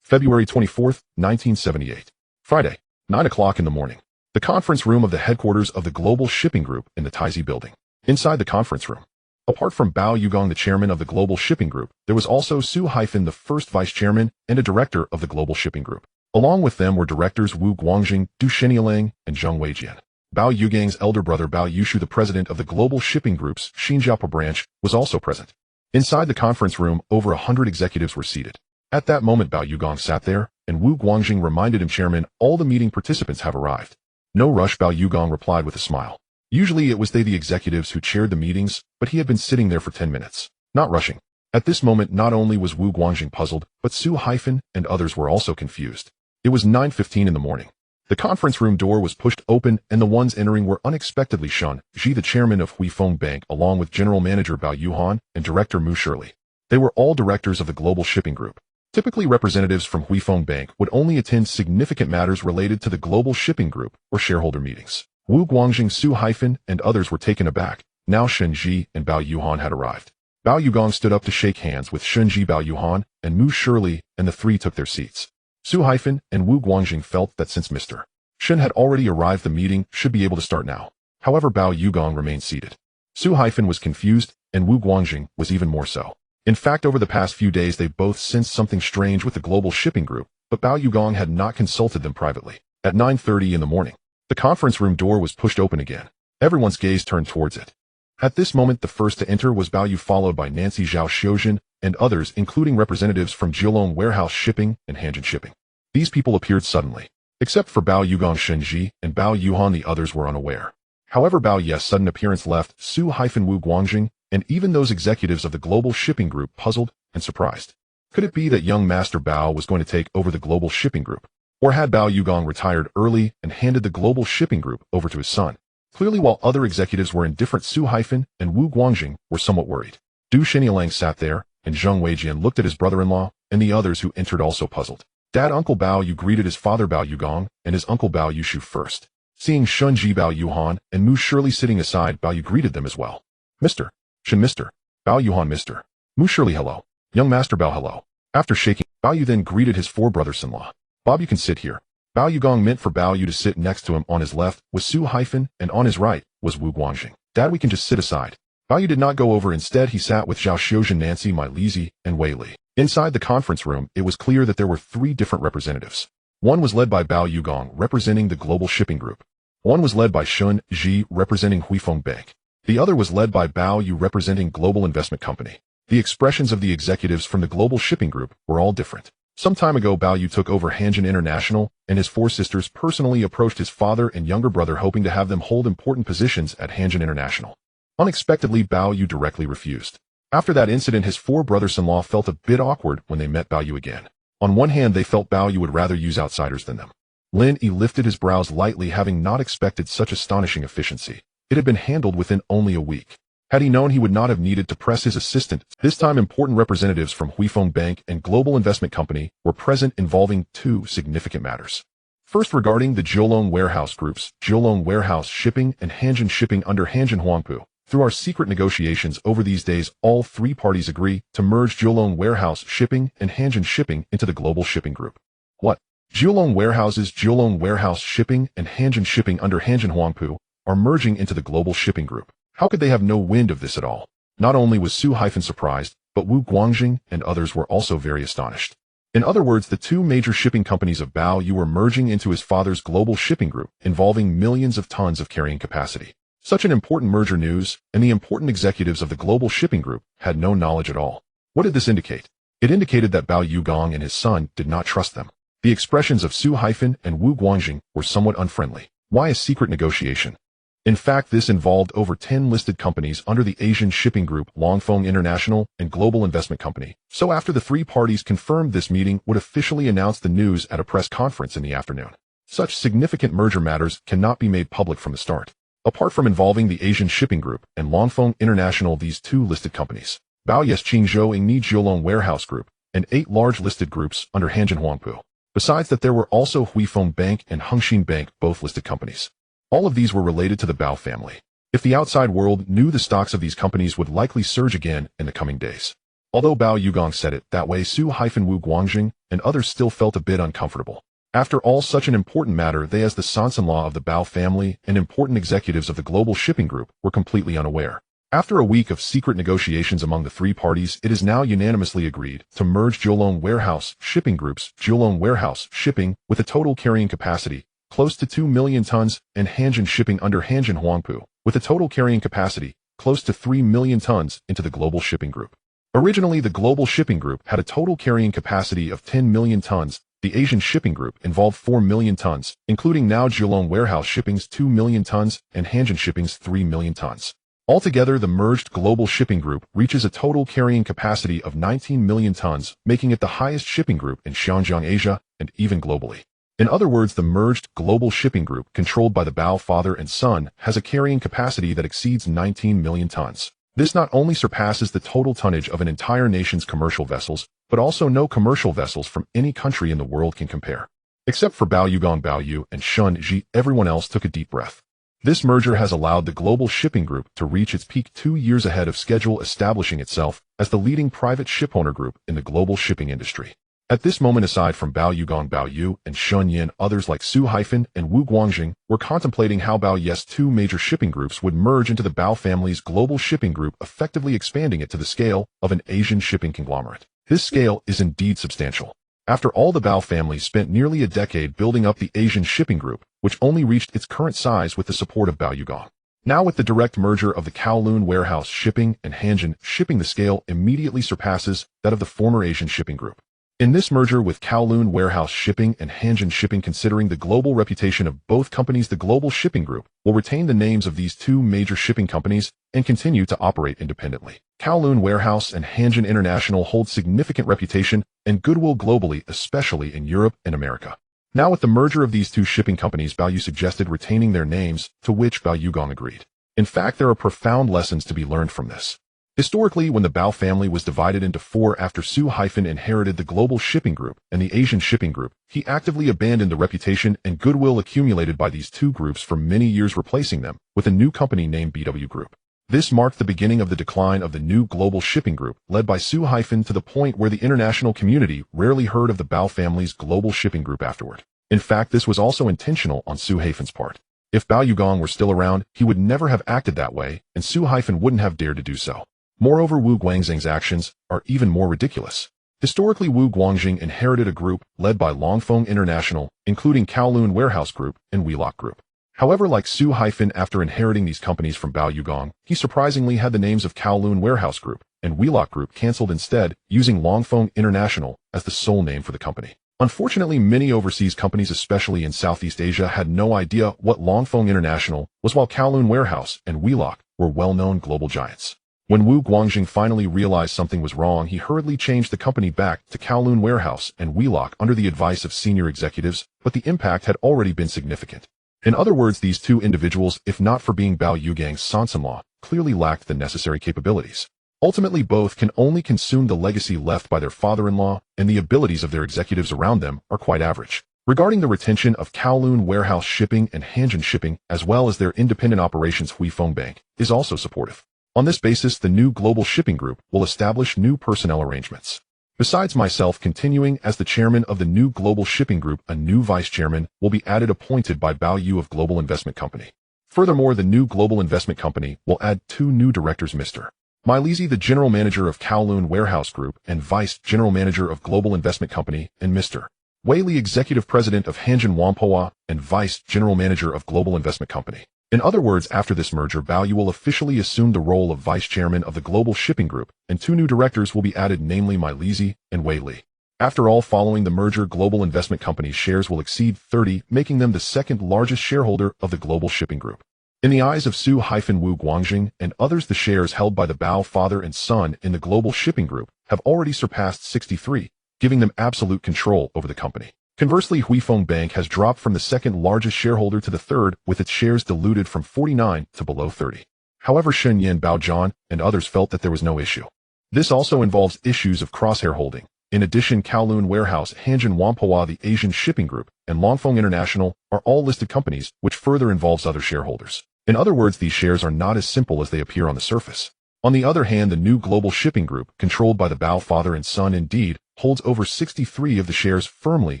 February 24th, 1978. Friday, 9 o'clock in the morning. The conference room of the headquarters of the Global Shipping Group in the Taizhi building. Inside the conference room, apart from Bao Yugong, the chairman of the Global Shipping Group, there was also Su Haifan, the first vice chairman and a director of the Global Shipping Group. Along with them were directors Wu Guangjing, Du Shenialang, and Zheng Weijian. Bao Yugang's elder brother Bao Yushu, the president of the Global Shipping Group's Xinjiao branch, was also present. Inside the conference room, over 100 executives were seated. At that moment, Bao Yugong sat there, and Wu Guangjing reminded him, Chairman, all the meeting participants have arrived. No rush, Bao Yugong replied with a smile. Usually it was they, the executives, who chaired the meetings, but he had been sitting there for 10 minutes. Not rushing. At this moment, not only was Wu Guangjing puzzled, but Su Haifan and others were also confused. It was 9:15 in the morning. The conference room door was pushed open, and the ones entering were unexpectedly Shun Ji, the chairman of Huifeng Bank, along with general manager Bao Yuhan and director Mu Shirley. They were all directors of the Global Shipping Group. Typically, representatives from Huifeng Bank would only attend significant matters related to the Global Shipping Group or shareholder meetings. Wu Guangjing, Su Haifan, and others were taken aback. Now Shun Ji and Bao Yuhan had arrived. Bao Yugong stood up to shake hands with Shun Ji, Bao Yuhan, and Mu Shirley, and the three took their seats. Su Haifan and Wu Guangjing felt that since Mr. Shun had already arrived, the meeting should be able to start now. However, Bao Yugong remained seated. Su Haifan was confused, and Wu Guangjing was even more so. In fact, over the past few days, they both sensed something strange with the Global Shipping Group, but Bao Yugong had not consulted them privately. At 9:30 in the morning, the conference room door was pushed open again. Everyone's gaze turned towards it. At this moment, the first to enter was Bao Yu, followed by Nancy Zhao Xiuzhen and others, including representatives from Kowloon Warehouse Shipping and Hanjin Shipping. These people appeared suddenly. Except for Bao Yugong, Shenji, and Bao Yuhan, the others were unaware. However, Bao Yes' sudden appearance left Su Haifan, Wu Guangjing, and even those executives of the Global Shipping Group puzzled and surprised. Could it be that young Master Bao was going to take over the Global Shipping Group? Or had Bao Yugong retired early and handed the Global Shipping Group over to his son? Clearly, while other executives were indifferent, Su Haifan and Wu Guangjing were somewhat worried. Du Shenialang sat there, and Zheng Weijian looked at his brother-in-law, and the others who entered also puzzled. Dad Uncle Bao Yu greeted his father Bao Yugong and his uncle Bao Yushu first. Seeing Shun Ji, Bao Yuhan, and Mu Shirley sitting aside, Bao Yu greeted them as well. Mr. Shun, Mr. Bao Yuhan, Mr. Mu Shirley, hello. Young Master Bao, hello. After shaking, Bao Yu then greeted his four brothers-in-law. Bob, you can sit here. Bao Yugong meant for Bao Yu to sit next to him. On his left was Su Haifan, and on his right was Wu Guangjing. Dad, we can just sit aside. Bao Yu did not go over. Instead, he sat with Zhao Xiuzhen, Nancy, Mai Lizi, and Wei Li. Inside the conference room, it was clear that there were three different representatives. One was led by Bao Yugong, representing the Global Shipping Group. One was led by Shun Ji, representing Huifeng Bank. The other was led by Bao Yu, representing Global Investment Company. The expressions of the executives from the Global Shipping Group were all different. Some time ago, Bao Yu took over Hanjin International, and his four sisters personally approached his father and younger brother, hoping to have them hold important positions at Hanjin International. Unexpectedly, Bao Yu directly refused. After that incident, his four brothers-in-law felt a bit awkward when they met Bao Yu again. On one hand, they felt Bao Yu would rather use outsiders than them. Lin Yi lifted his brows lightly, having not expected such astonishing efficiency. It had been handled within only a week. Had he known, he would not have needed to press his assistant. This time, important representatives from Huifeng Bank and Global Investment Company were present, involving two significant matters. First, regarding the Kowloon Warehouse Groups, Kowloon Warehouse Shipping and Hanjin Shipping under Hanjin Huangpu. Through our secret negotiations over these days, all three parties agree to merge Kowloon Warehouse Shipping and Hanjin Shipping into the Global Shipping Group. What? Kowloon Warehouses, Kowloon Warehouse Shipping and Hanjin Shipping under Hanjin Huangpu are merging into the Global Shipping Group. How could they have no wind of this at all? Not only was Su Haifan surprised, but Wu Guangjing and others were also very astonished. In other words, the two major shipping companies of Bao Yu were merging into his father's global shipping group, involving millions of tons of carrying capacity. Such an important merger news, and the important executives of the global shipping group had no knowledge at all. What did this indicate? It indicated that Bao Yugong and his son did not trust them. The expressions of Su Haifan and Wu Guangjing were somewhat unfriendly. Why a secret negotiation? In fact, this involved over 10 listed companies under the Asian shipping group Longfeng International and Global Investment Company. So after the three parties confirmed this meeting would officially announce the news at a press conference in the afternoon. Such significant merger matters cannot be made public from the start. Apart from involving the Asian shipping group and Longfeng International, these two listed companies, Bao Yes Qingzhou Ingni Jiulong Warehouse Group, and 8 large listed groups under Hanjin Huangpu. Besides that, there were also Huifeng Bank and Hengxin Bank, both listed companies. All of these were related to the Bao family. If the outside world knew, the stocks of these companies would likely surge again in the coming days. Although Bao Yugong said it that way, Su Haifan, Wu Guangjing, and others still felt a bit uncomfortable. After all, such an important matter, they as the sons-in-law of the Bao family and important executives of the global shipping group were completely unaware. After a week of secret negotiations among the three parties, it is now unanimously agreed to merge Jiulong Warehouse Shipping Group's Jiulong Warehouse Shipping with a total carrying capacity close to 2 million tons and Hanjin Shipping under Hanjin Huangpu with a total carrying capacity close to 3 million tons into the global shipping group. Originally, the global shipping group had a total carrying capacity of 10 million tons. The Asian shipping group involved 4 million tons, including now Jiulong Warehouse Shipping's 2 million tons and Hanjin Shipping's 3 million tons. Altogether, the merged global shipping group reaches a total carrying capacity of 19 million tons, making it the highest shipping group in Xinjiang, Asia, and even globally. In other words, the merged global shipping group controlled by the Bao father and son has a carrying capacity that exceeds 19 million tons. This not only surpasses the total tonnage of an entire nation's commercial vessels, but also no commercial vessels from any country in the world can compare. Except for Bao Yugong, Bao Yu, and Shun Ji, everyone else took a deep breath. This merger has allowed the global shipping group to reach its peak 2 years ahead of schedule, establishing itself as the leading private shipowner group in the global shipping industry. At this moment, aside from Bao Yugong, Bao Yu, and Shun Yin, others like Su Haifan and Wu Guangjing were contemplating how Bao Yes' two major shipping groups would merge into the Bao family's global shipping group, effectively expanding it to the scale of an Asian shipping conglomerate. This scale is indeed substantial. After all, the Bao family spent nearly a decade building up the Asian shipping group, which only reached its current size with the support of Bao Yugong. Now, with the direct merger of the Kowloon Warehouse Shipping and Hanjin Shipping, the scale immediately surpasses that of the former Asian shipping group. In this merger with Kowloon Warehouse Shipping and Hanjin Shipping, considering the global reputation of both companies, the global shipping group will retain the names of these two major shipping companies and continue to operate independently. Kowloon Warehouse and Hanjin International hold significant reputation and goodwill globally, especially in Europe and America. Now, with the merger of these two shipping companies, Bao Yu suggested retaining their names, to which Bao Yugong agreed. In fact, there are profound lessons to be learned from this. Historically, when the Bao family was divided into 4 after Su Haifan inherited the global shipping group and the Asian shipping group, he actively abandoned the reputation and goodwill accumulated by these two groups for many years, replacing them with a new company named BW Group. This marked the beginning of the decline of the new global shipping group led by Su Haifan, to the point where the international community rarely heard of the Bao family's global shipping group afterward. In fact, this was also intentional on Su Haifan's part. If Bao Yugong were still around, he would never have acted that way, and Su Haifan wouldn't have dared to do so. Moreover, Wu Guangjing's actions are even more ridiculous. Historically, Wu Guangjing inherited a group led by Longfeng International, including Kowloon Warehouse Group and Wheelock Group. However, like Su Haifan, after inheriting these companies from Bao Yugong, he surprisingly had the names of Kowloon Warehouse Group and Wheelock Group cancelled, instead using Longfeng International as the sole name for the company. Unfortunately, many overseas companies, especially in Southeast Asia, had no idea what Longfeng International was, while Kowloon Warehouse and Wheelock were well-known global giants. When Wu Guangjing finally realized something was wrong, he hurriedly changed the company back to Kowloon Warehouse and Wheelock under the advice of senior executives, but the impact had already been significant. In other words, these two individuals, if not for being Bao Yugong's sons-in-law, clearly lacked the necessary capabilities. Ultimately, both can only consume the legacy left by their father-in-law, and the abilities of their executives around them are quite average. Regarding the retention of Kowloon Warehouse Shipping and Hanjin Shipping, as well as their independent operations, Huifeng Bank is also supportive. On this basis, the new global shipping group will establish new personnel arrangements. Besides myself continuing as the chairman of the new global shipping group, a new vice chairman will be added, appointed by Bao Yu of Global Investment Company. Furthermore, the new global investment company will add 2 new directors, Mr. My Lizzie, the general manager of Kowloon Warehouse Group and vice general manager of Global Investment Company, and Mr. Wei Li, executive president of Hanjin Whampoa and vice general manager of Global Investment Company. In other words, after this merger, Bao Yu will officially assume the role of vice chairman of the Global Shipping Group, and 2 new directors will be added, namely My Lizzie and Wei Li. After all, following the merger, Global Investment Company's shares will exceed 30, making them the second largest shareholder of the Global Shipping Group. In the eyes of Su-Wu Guangjing and others, the shares held by the Bao father and son in the Global Shipping Group have already surpassed 63, giving them absolute control over the company. Conversely, Huifeng Bank has dropped from the second largest shareholder to the third, with its shares diluted from 49 to below 30. However, Shunyan Baozhan and others felt that there was no issue. This also involves issues of crosshair holding. In addition, Kowloon Warehouse, Hanjin Whampoa, the Asian Shipping Group, and Longfeng International are all listed companies, which further involves other shareholders. In other words, these shares are not as simple as they appear on the surface. On the other hand, the new Global Shipping Group, controlled by the Bao father and son, indeed holds over 63 of the shares, firmly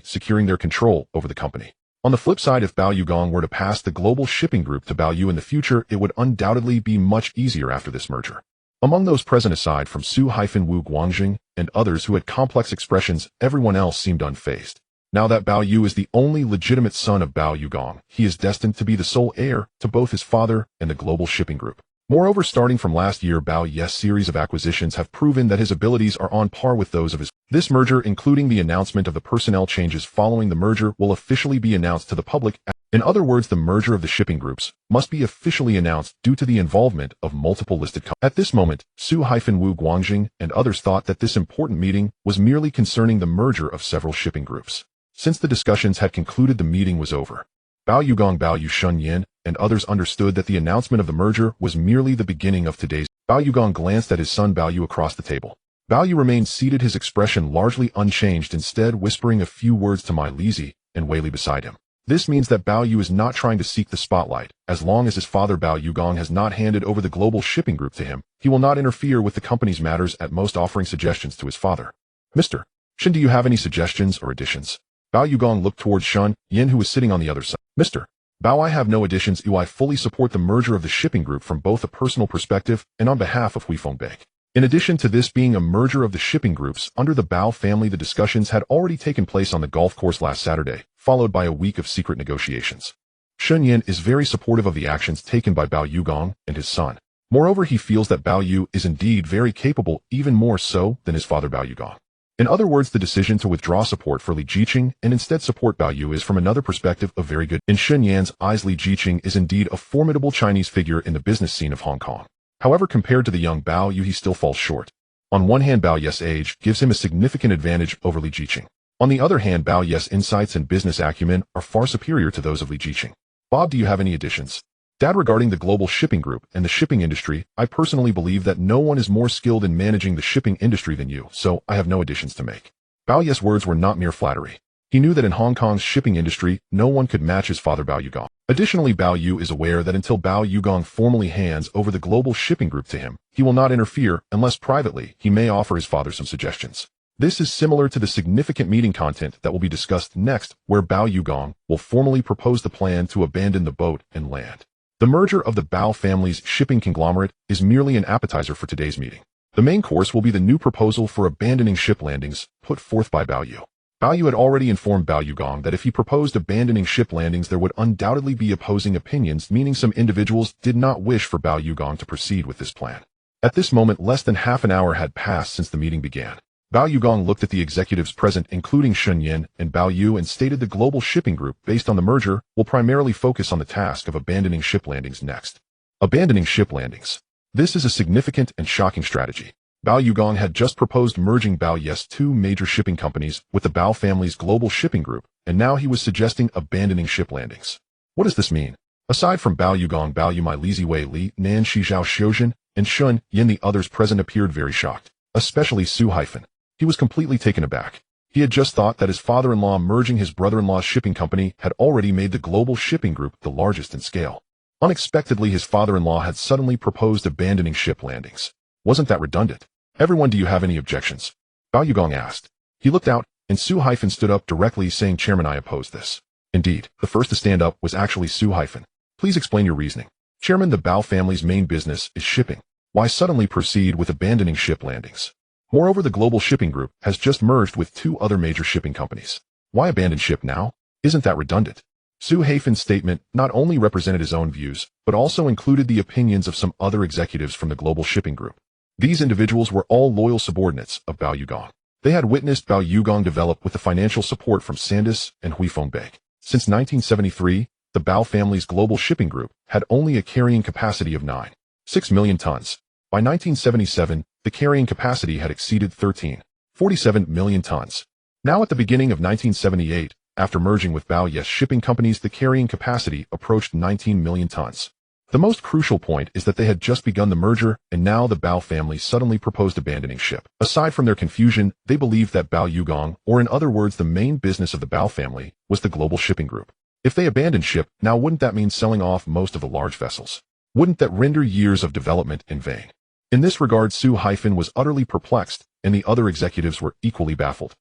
securing their control over the company. On the flip side, if Bao Yugong were to pass the Global Shipping Group to Bao Yu in the future, it would undoubtedly be much easier after this merger. Among those present, aside from Su-Wu Guangjing and others who had complex expressions, everyone else seemed unfazed. Now that Bao Yu is the only legitimate son of Bao Yugong, he is destined to be the sole heir to both his father and the Global Shipping Group. Moreover, starting from last year, Bao Yu's series of acquisitions have proven that his abilities are on par with those of his. This merger, including the announcement of the personnel changes following the merger, will officially be announced to the public. In other words, the merger of the shipping groups must be officially announced due to the involvement of multiple listed companies. At this moment, Su-Wu Guangjing and others thought that this important meeting was merely concerning the merger of several shipping groups. Since the discussions had concluded, the meeting was over. Bao Yugong, Bao Yu Shunyan, and others understood that the announcement of the merger was merely the beginning of today's. Bao Yugong glanced at his son Bao Yu across the table. Bao Yu remained seated, his expression largely unchanged, instead whispering a few words to My Lizzie and Wei Li beside him. This means that Bao Yu is not trying to seek the spotlight. As long as his father Bao Yugong has not handed over the Global Shipping Group to him, he will not interfere with the company's matters, at most offering suggestions to his father. Mr. Shin, do you have any suggestions or additions? Bao Yugong looked towards Shun Yin, who was sitting on the other side. Mr. Bao, I have no additions. I fully support the merger of the shipping group from both a personal perspective and on behalf of Huifeng Bank. In addition to this being a merger of the shipping groups under the Bao family, the discussions had already taken place on the golf course last Saturday, followed by a week of secret negotiations. Shun Yin is very supportive of the actions taken by Bao Yugong and his son. Moreover, he feels that Bao Yu is indeed very capable, even more so than his father Bao Yugong. In other words, the decision to withdraw support for Li Jiqing and instead support Bao Yu is, from another perspective, a very good. In Shun Yan's eyes, Li Jiqing is indeed a formidable Chinese figure in the business scene of Hong Kong. However, compared to the young Bao Yu, he still falls short. On one hand, Bao Yu's age gives him a significant advantage over Li Jiqing. On the other hand, Bao Yu's insights and business acumen are far superior to those of Li Jiqing. Bob, do you have any additions? Dad, regarding the Global Shipping Group and the shipping industry, I personally believe that no one is more skilled in managing the shipping industry than you, so I have no additions to make. Bao Yu's words were not mere flattery. He knew that in Hong Kong's shipping industry, no one could match his father Bao Yugong. Additionally, Bao Yu is aware that until Bao Yugong formally hands over the Global Shipping Group to him, he will not interfere unless privately he may offer his father some suggestions. This is similar to the significant meeting content that will be discussed next, where Bao Yugong will formally propose the plan to abandon the boat and land. The merger of the Bao family's shipping conglomerate is merely an appetizer for today's meeting. The main course will be the new proposal for abandoning ship landings put forth by Bao Yu. Bao Yu had already informed Bao Yugong that if he proposed abandoning ship landings, there would undoubtedly be opposing opinions, meaning some individuals did not wish for Bao Yugong to proceed with this plan. At this moment, less than half an hour had passed since the meeting began. Bao Yugong looked at the executives present, including Shun Yin and Bao Yu, and stated the Global Shipping Group, based on the merger, will primarily focus on the task of abandoning ship landings next. Abandoning ship landings. This is a significant and shocking strategy. Bao Yugong had just proposed merging Bao Yu's 2 major shipping companies with the Bao family's Global Shipping Group, and now he was suggesting abandoning ship landings. What does this mean? Aside from Bao Yugong, Bao Yu, My Lizzie, Wei Li, Nan Shizhao Xiuzhen, and Shun Yin, the others present appeared very shocked, especially Su-Hyphen. He was completely taken aback. He had just thought that his father-in-law merging his brother-in-law's shipping company had already made the Global Shipping Group the largest in scale. Unexpectedly, his father-in-law had suddenly proposed abandoning ship landings. Wasn't that redundant? Everyone, do you have any objections? Bao Yugong asked. He looked out, and Su-Hyphen stood up directly, saying, Chairman, I oppose this. Indeed, the first to stand up was actually Su-Hyphen. Please explain your reasoning. Chairman, the Bao family's main business is shipping. Why suddenly proceed with abandoning ship landings? Moreover, the global shipping group has just merged with two other major shipping companies. Why abandon ship now? Isn't that redundant? Sue Haifen's statement not only represented his own views, but also included the opinions of some other executives from the global shipping group. These individuals were all loyal subordinates of Bao Yugong. They had witnessed Bao Yugong develop with the financial support from Sandus and Huifeng Beg. Since 1973, the Bao family's global shipping group had only a carrying capacity of 9.6 million tons. By 1977, the carrying capacity had exceeded 13.47 million tons. Now at the beginning of 1978, after merging with Bao Yes shipping companies, the carrying capacity approached 19 million tons. The most crucial point is that they had just begun the merger, and now the Bao family suddenly proposed abandoning ship. Aside from their confusion, they believed that Bao Yugong, or in other words the main business of the Bao family, was the global shipping group. If they abandoned ship, now wouldn't that mean selling off most of the large vessels? Wouldn't that render years of development in vain? In this regard, Sue Haifen was utterly perplexed, and the other executives were equally baffled.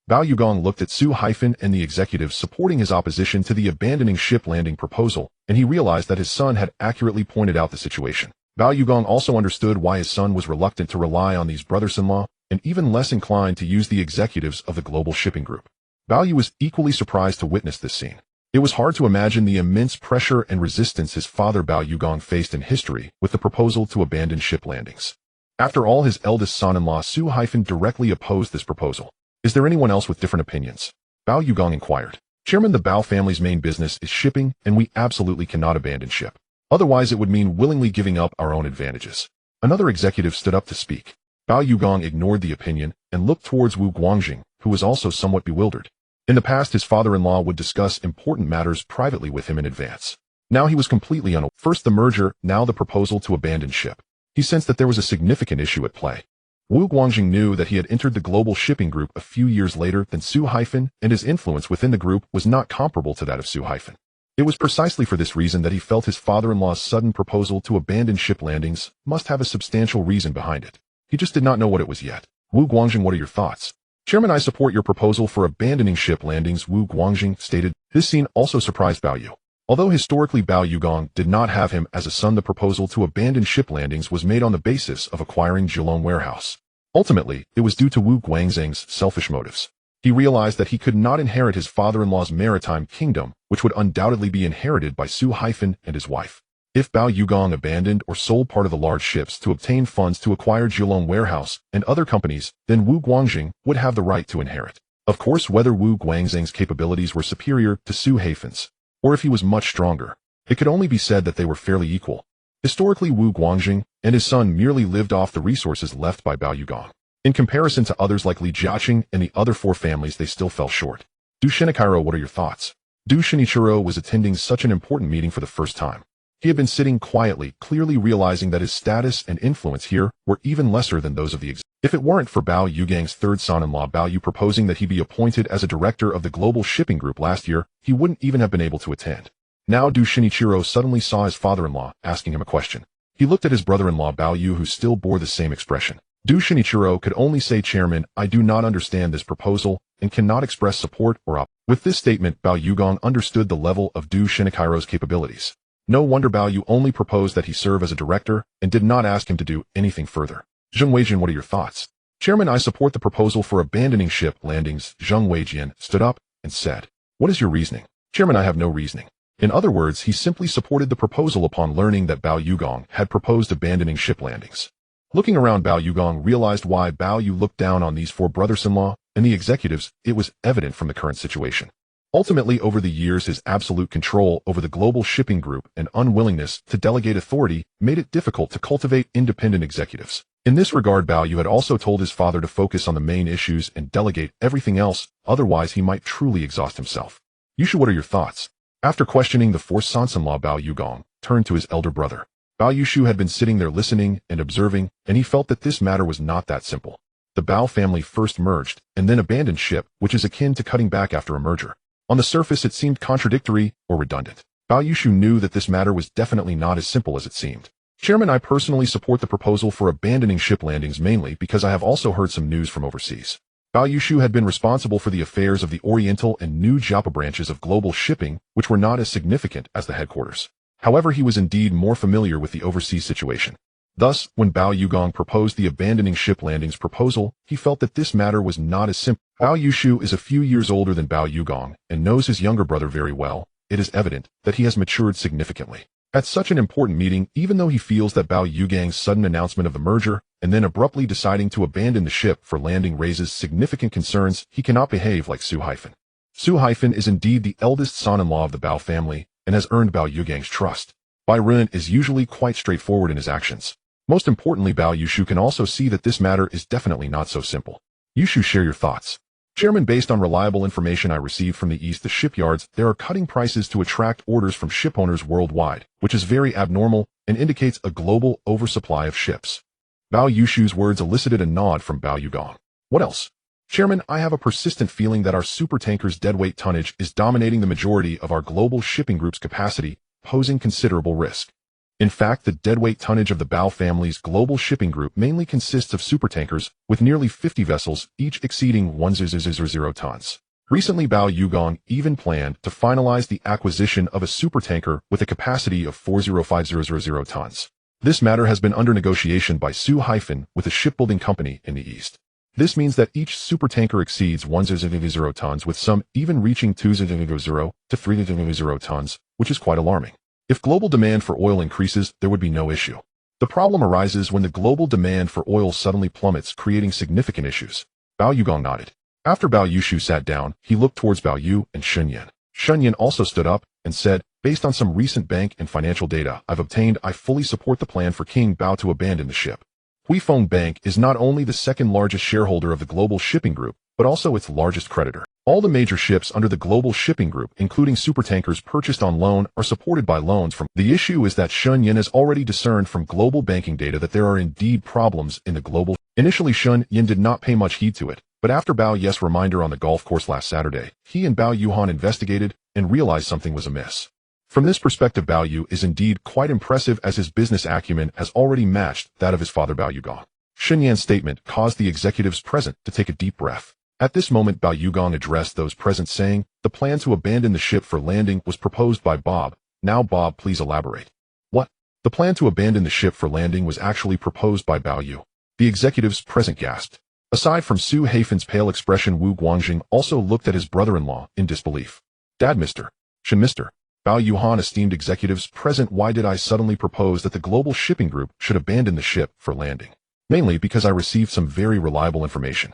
Bao Yugong looked at Sue Haifen and the executives supporting his opposition to the abandoning ship landing proposal, and he realized that his son had accurately pointed out the situation. Bao Yugong also understood why his son was reluctant to rely on these brothers-in-law, and even less inclined to use the executives of the global shipping group. Bao Yu was equally surprised to witness this scene. It was hard to imagine the immense pressure and resistance his father Bao Yugong faced in history with the proposal to abandon ship landings. After all, his eldest son-in-law Sue Haifen directly opposed this proposal. Is there anyone else with different opinions? Bao Yugong inquired. Chairman, the Bao family's main business is shipping, and we absolutely cannot abandon ship. Otherwise, it would mean willingly giving up our own advantages. Another executive stood up to speak. Bao Yugong ignored the opinion and looked towards Wu Guangjing, who was also somewhat bewildered. In the past, his father-in-law would discuss important matters privately with him in advance. Now he was completely unaware. First the merger, now the proposal to abandon ship. He sensed that there was a significant issue at play. Wu Guangjing knew that he had entered the global shipping group a few years later than Sue Haifen, and his influence within the group was not comparable to that of Sue Haifen. It was precisely for this reason that he felt his father-in-law's sudden proposal to abandon ship landings must have a substantial reason behind it. He just did not know what it was yet. Wu Guangjing, what are your thoughts? Chairman, I support your proposal for abandoning ship landings, Wu Guangjing stated. This scene also surprised Bao Yu. Although historically Bao Yugong did not have him as a son, the proposal to abandon ship landings was made on the basis of acquiring Kowloon warehouse. Ultimately, it was due to Wu Guangzhang's selfish motives. He realized that he could not inherit his father-in-law's maritime kingdom, which would undoubtedly be inherited by Sue Haifen and his wife. If Bao Yugong abandoned or sold part of the large ships to obtain funds to acquire Kowloon warehouse and other companies, then Wu Guangjing would have the right to inherit. Of course, whether Wu Guangzhang's capabilities were superior to Sue Haifen's, or if he was much stronger, it could only be said that they were fairly equal. Historically, Wu Guangjing and his son merely lived off the resources left by Bao Yugong. In comparison to others like Li Jiaqing and the other four families, they still fell short. Du Shinichiro, what are your thoughts? Du Shinichiro was attending such an important meeting for the first time. He had been sitting quietly, clearly realizing that his status and influence here were even lesser than those of the If it weren't for Bao Yugong's third son-in-law Bao Yu proposing that he be appointed as a director of the global shipping group last year, he wouldn't even have been able to attend. Now Du Shinichiro suddenly saw his father-in-law asking him a question. He looked at his brother-in-law Bao Yu, who still bore the same expression. Du Shinichiro could only say, Chairman, I do not understand this proposal and cannot express support or opposition. With this statement, Bao Yugong understood the level of Du Shinichiro's capabilities. No wonder Bao Yu only proposed that he serve as a director and did not ask him to do anything further. Zheng Weijian, what are your thoughts? Chairman, I support the proposal for abandoning ship landings. Zheng Weijian stood up and said, What is your reasoning? Chairman, I have no reasoning. In other words, he simply supported the proposal upon learning that Bao Yugong had proposed abandoning ship landings. Looking around, Bao Yugong realized why Bao Yu looked down on these four brothers-in-law and the executives. It was evident from the current situation. Ultimately, over the years, his absolute control over the global shipping group and unwillingness to delegate authority made it difficult to cultivate independent executives. In this regard, Bao Yu had also told his father to focus on the main issues and delegate everything else, otherwise he might truly exhaust himself. Yushu, what are your thoughts? After questioning the fourth son-in-law, Bao Yugong turned to his elder brother. Bao Yushu had been sitting there listening and observing, and he felt that this matter was not that simple. The Bao family first merged and then abandoned ship, which is akin to cutting back after a merger. On the surface, it seemed contradictory or redundant. Bao Yushu knew that this matter was definitely not as simple as it seemed. Chairman, I personally support the proposal for abandoning ship landings mainly because I have also heard some news from overseas. Bao Yushu had been responsible for the affairs of the Oriental and New Japa branches of global shipping, which were not as significant as the headquarters. However, he was indeed more familiar with the overseas situation. Thus, when Bao Yugong proposed the abandoning ship landings proposal, he felt that this matter was not as simple. Bao Yushu is a few years older than Bao Yugong and knows his younger brother very well. It is evident that he has matured significantly. At such an important meeting, even though he feels that Bao Yugong's sudden announcement of the merger and then abruptly deciding to abandon the ship for landing raises significant concerns, he cannot behave like Su Hyphen. Su Hyphen is indeed the eldest son-in-law of the Bao family and has earned Bao Yugong's trust. Bai Ren is usually quite straightforward in his actions. Most importantly, Bao Yushu can also see that this matter is definitely not so simple. Yushu, share your thoughts. Chairman, based on reliable information I received from the East, the shipyards there are cutting prices to attract orders from shipowners worldwide, which is very abnormal and indicates a global oversupply of ships. Bao Yushu's words elicited a nod from Bao Yugong. What else? Chairman, I have a persistent feeling that our supertankers' deadweight tonnage is dominating the majority of our global shipping group's capacity, posing considerable risk. In fact, the deadweight tonnage of the Bao family's global shipping group mainly consists of supertankers, with nearly 50 vessels, each exceeding 1,000 tons. Recently, Bao Yugong even planned to finalize the acquisition of a supertanker with a capacity of 4,050 tons. This matter has been under negotiation by Su Hyphen with a shipbuilding company in the East. This means that each supertanker exceeds 1,000 tons, with some even reaching 2,000 to 3,000 tons, which is quite alarming. If global demand for oil increases, there would be no issue. The problem arises when the global demand for oil suddenly plummets, creating significant issues. Bao Yugong nodded. After Bao Yushu sat down, he looked towards Bao Yu and Shun Yin. Shun Yin also stood up and said, based on some recent bank and financial data I've obtained, I fully support the plan for King Bao to abandon the ship. Huifeng Bank is not only the second largest shareholder of the global shipping group, but also its largest creditor. All the major ships under the global shipping group, including supertankers purchased on loan, are supported by loans from. The issue is that Shun Yin has already discerned from global banking data that there are indeed problems in the global. Initially, Shun Yin did not pay much heed to it, but after Bao Yes' reminder on the golf course last Saturday, he and Bao Yuhan investigated and realized something was amiss. From this perspective, Bao Yu is indeed quite impressive, as his business acumen has already matched that of his father Bao Yugong. Shun Yan's statement caused the executives present to take a deep breath. At this moment, Bao Yugong addressed those present, saying, the plan to abandon the ship for landing was proposed by Bob. Now, Bob, please elaborate. What? The plan to abandon the ship for landing was actually proposed by Bao Yu. The executives present gasped. Aside from Su Haifen's pale expression, Wu Guangjing also looked at his brother-in-law in disbelief. Dad, Mr. Shin, Mr. Bao Yuhan, esteemed executives present, why did I suddenly propose that the global shipping group should abandon the ship for landing? Mainly because I received some very reliable information.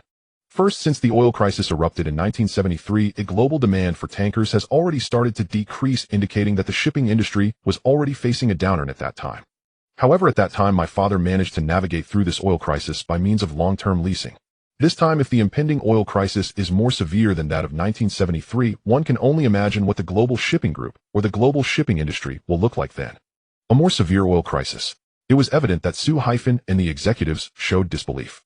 First, since the oil crisis erupted in 1973, a global demand for tankers has already started to decrease, indicating that the shipping industry was already facing a downturn at that time. However, at that time, my father managed to navigate through this oil crisis by means of long-term leasing. This time, if the impending oil crisis is more severe than that of 1973, one can only imagine what the global shipping group or the global shipping industry will look like then. A more severe oil crisis. It was evident that Su Hyphen and the executives showed disbelief.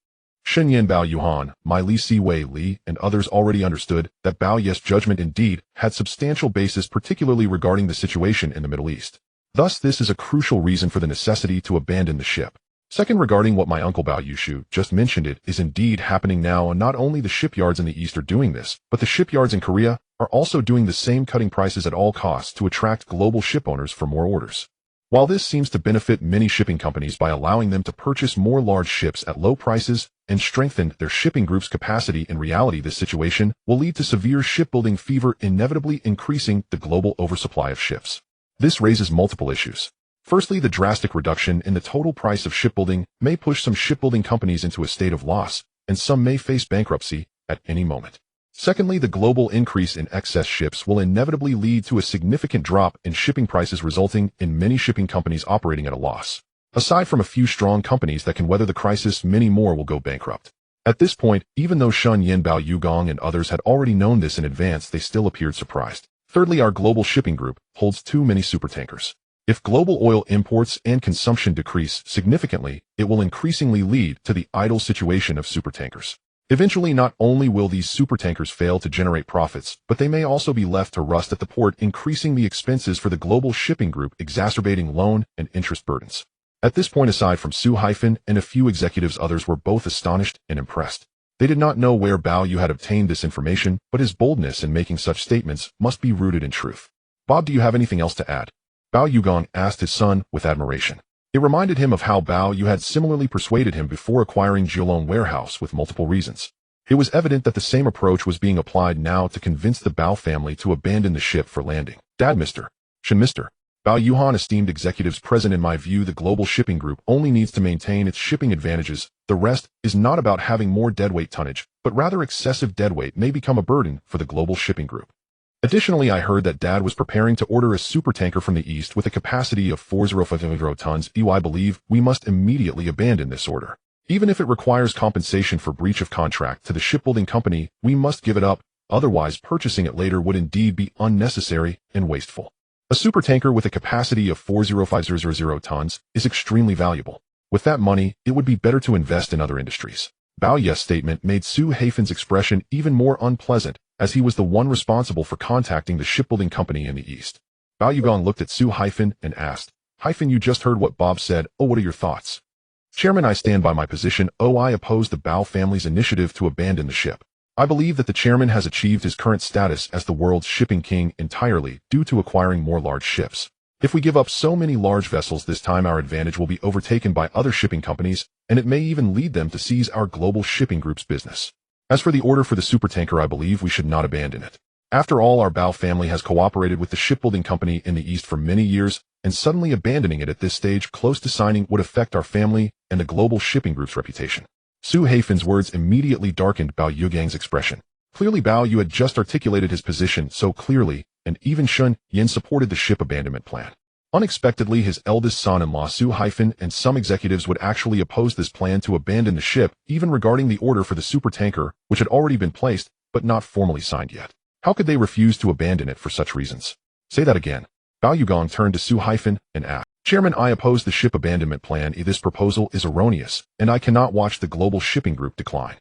Shen Yan, Bao Yuhan, Mai Li, Si Wei Li, and others already understood that Bao Yes' judgment indeed had substantial basis, particularly regarding the situation in the Middle East. Thus, this is a crucial reason for the necessity to abandon the ship. Second, regarding what my uncle Bao Yushu just mentioned, it is indeed happening now, and not only the shipyards in the East are doing this, but the shipyards in Korea are also doing the same, cutting prices at all costs to attract global ship owners for more orders. While this seems to benefit many shipping companies by allowing them to purchase more large ships at low prices and strengthen their shipping group's capacity, in reality this situation will lead to severe shipbuilding fever, inevitably increasing the global oversupply of ships. This raises multiple issues. Firstly, the drastic reduction in the total price of shipbuilding may push some shipbuilding companies into a state of loss, and some may face bankruptcy at any moment. Secondly, the global increase in excess ships will inevitably lead to a significant drop in shipping prices, resulting in many shipping companies operating at a loss. Aside from a few strong companies that can weather the crisis, many more will go bankrupt. At this point, even though Shun Yin, Bao Yugong, and others had already known this in advance, they still appeared surprised. Thirdly, our global shipping group holds too many supertankers. If global oil imports and consumption decrease significantly, it will increasingly lead to the idle situation of supertankers. Eventually, not only will these supertankers fail to generate profits, but they may also be left to rust at the port, increasing the expenses for the global shipping group, exacerbating loan and interest burdens. At this point, aside from Su Hyphen and a few executives, others were both astonished and impressed. They did not know where Bao Yu had obtained this information, but his boldness in making such statements must be rooted in truth. Bob, do you have anything else to add? Bao Yugong asked his son with admiration. It reminded him of how Bao Yu had similarly persuaded him before acquiring Kowloon warehouse with multiple reasons. It was evident that the same approach was being applied now to convince the Bao family to abandon the ship for landing. Dad, Mr. Shen, Mr. Bao Yuhan, esteemed executives present, in my view, the global shipping group only needs to maintain its shipping advantages. The rest is not about having more deadweight tonnage, but rather excessive deadweight may become a burden for the global shipping group. Additionally, I heard that Dad was preparing to order a supertanker from the east with a capacity of 4,050 tons. I believe we must immediately abandon this order. Even if it requires compensation for breach of contract to the shipbuilding company, we must give it up, otherwise purchasing it later would indeed be unnecessary and wasteful. A supertanker with a capacity of 4,050 tons is extremely valuable. With that money, it would be better to invest in other industries. Bao Yu's statement made Su Haifen's expression even more unpleasant, as he was the one responsible for contacting the shipbuilding company in the east. Bao Yugong looked at Su Haifen and asked, "Haifen, you just heard what Bob said. Oh, what are your thoughts?" "Chairman, I stand by my position. I oppose the Bao family's initiative to abandon the ship. I believe that the chairman has achieved his current status as the world's shipping king entirely due to acquiring more large ships. If we give up so many large vessels this time, our advantage will be overtaken by other shipping companies, and it may even lead them to seize our global shipping group's business. As for the order for the supertanker, I believe we should not abandon it. After all, our Bao family has cooperated with the shipbuilding company in the east for many years, and suddenly abandoning it at this stage close to signing would affect our family and the global shipping group's reputation." Su Haifen's words immediately darkened Bao Yugang's expression. Clearly Bao Yu had just articulated his position so clearly, and even Shun Yin supported the ship abandonment plan. Unexpectedly, his eldest son-in-law Su Haifen and some executives would actually oppose this plan to abandon the ship, even regarding the order for the supertanker, which had already been placed, but not formally signed yet. How could they refuse to abandon it for such reasons? Say that again. Bao Yugong turned to Su Haifen and asked, "Chairman, I oppose the ship abandonment plan. This proposal is erroneous, and I cannot watch the global shipping group decline.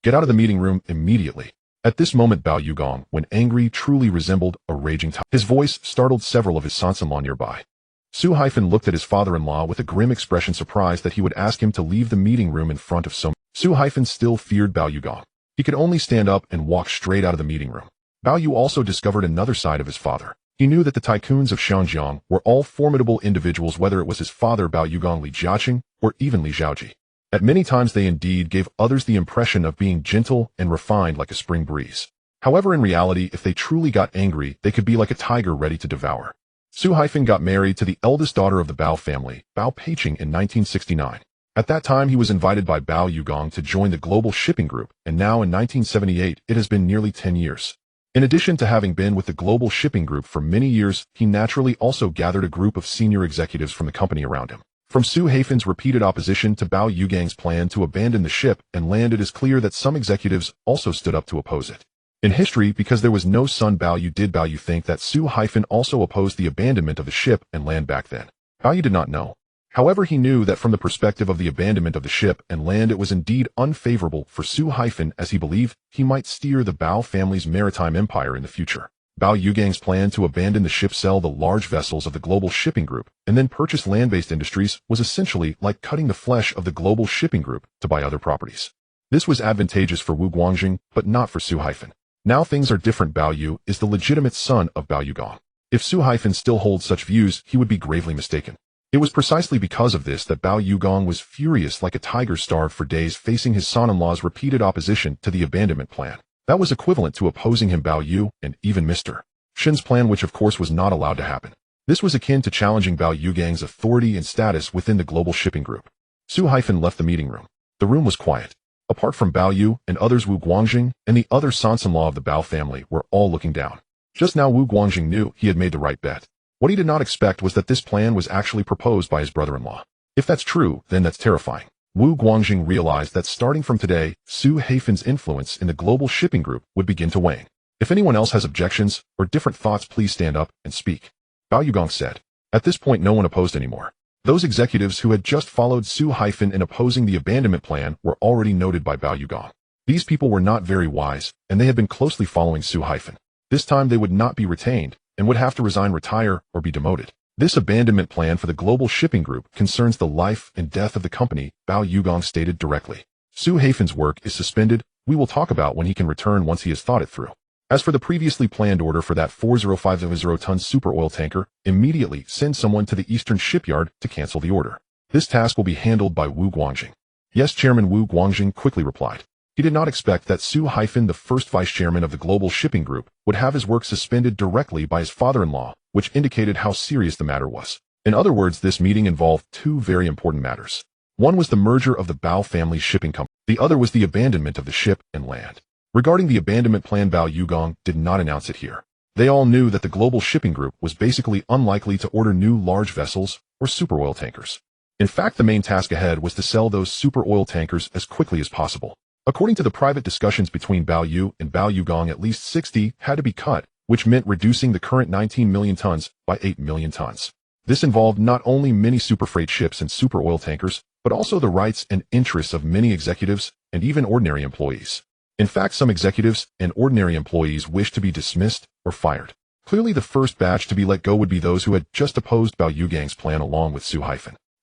Get out of the meeting room immediately." At this moment, Bao Yugong, when angry, truly resembled a raging tiger. His voice startled several of his sons-in-law nearby. Su Haifen looked at his father-in-law with a grim expression, surprised that he would ask him to leave the meeting room in front of so many. Su Haifen still feared Bao Yugong. He could only stand up and walk straight out of the meeting room. Bao Yu also discovered another side of his father. He knew that the tycoons of Xianjiang were all formidable individuals, whether it was his father Bao Yugong Li Jiaqing or even Li Zhaoji. At many times they indeed gave others the impression of being gentle and refined like a spring breeze. However, in reality, if they truly got angry, they could be like a tiger ready to devour. Su Haifen got married to the eldest daughter of the Bao family, Bao Peiqing, in 1969. At that time, he was invited by Bao Yugong to join the global shipping group, and now in 1978, it has been nearly 10 years. In addition to having been with the global shipping group for many years, he naturally also gathered a group of senior executives from the company around him. From Su Haifen's repeated opposition to Bao Yugang's plan to abandon the ship and land, it is clear that some executives also stood up to oppose it. In history, because there was no son Bao Yu, did Bao Yu think that Su Haifen also opposed the abandonment of the ship and land back then? Bao Yu did not know. However, he knew that from the perspective of the abandonment of the ship and land, it was indeed unfavorable for Su Haifen, as he believed he might steer the Bao family's maritime empire in the future. Bao Yugang's plan to abandon the ship, sell the large vessels of the global shipping group, and then purchase land-based industries was essentially like cutting the flesh of the global shipping group to buy other properties. This was advantageous for Wu Guangjing, but not for Su Haifen. Now things are different. Bao Yu is the legitimate son of Bao Yugong. If Su Haifen still holds such views, he would be gravely mistaken. It was precisely because of this that Bao Yugong was furious like a tiger starved for days, facing his son-in-law's repeated opposition to the abandonment plan. That was equivalent to opposing him, Bao Yu, and even Mr. Shen's plan, which of course was not allowed to happen. This was akin to challenging Bao Yugang's authority and status within the global shipping group. Su Haifen left the meeting room. The room was quiet. Apart from Bao Yu and others, Wu Guangjing and the other sons-in-law of the Bao family were all looking down. Just now Wu Guangjing knew he had made the right bet. What he did not expect was that this plan was actually proposed by his brother-in-law. If that's true, then that's terrifying. Wu Guangjing realized that starting from today, Su Haifen's influence in the global shipping group would begin to wane. If anyone else has objections or different thoughts, please stand up and speak, Bao Yugong said. At this point, no one opposed anymore. Those executives who had just followed Su Haifen in opposing the abandonment plan were already noted by Bao Yugong. These people were not very wise, and they had been closely following Su Haifen. This time they would not be retained, and would have to resign, retire, or be demoted. This abandonment plan for the global shipping group concerns the life and death of the company, Bao Yugong stated directly. Su Haifen's work is suspended. We will talk about when he can return once he has thought it through. As for the previously planned order for that 4050-ton super oil tanker, immediately send someone to the eastern shipyard to cancel the order. This task will be handled by Wu Guangjing. Yes, Chairman Wu Guangjing quickly replied. He did not expect that Su, the first vice-chairman of the global shipping group, would have his work suspended directly by his father-in-law, which indicated how serious the matter was. In other words, this meeting involved two very important matters. One was the merger of the Bao family shipping company. The other was the abandonment of the ship and land. Regarding the abandonment plan, Bao Yugong did not announce it here. They all knew that the global shipping group was basically unlikely to order new large vessels or super oil tankers. In fact, the main task ahead was to sell those super oil tankers as quickly as possible. According to the private discussions between Bao Yu and Bao Yugong, at least 60 had to be cut, which meant reducing the current 19 million tons by 8 million tons. This involved not only many super freight ships and super oil tankers, but also the rights and interests of many executives and even ordinary employees. In fact, some executives and ordinary employees wished to be dismissed or fired. Clearly, the first batch to be let go would be those who had just opposed Bao Yugong's plan along with Su.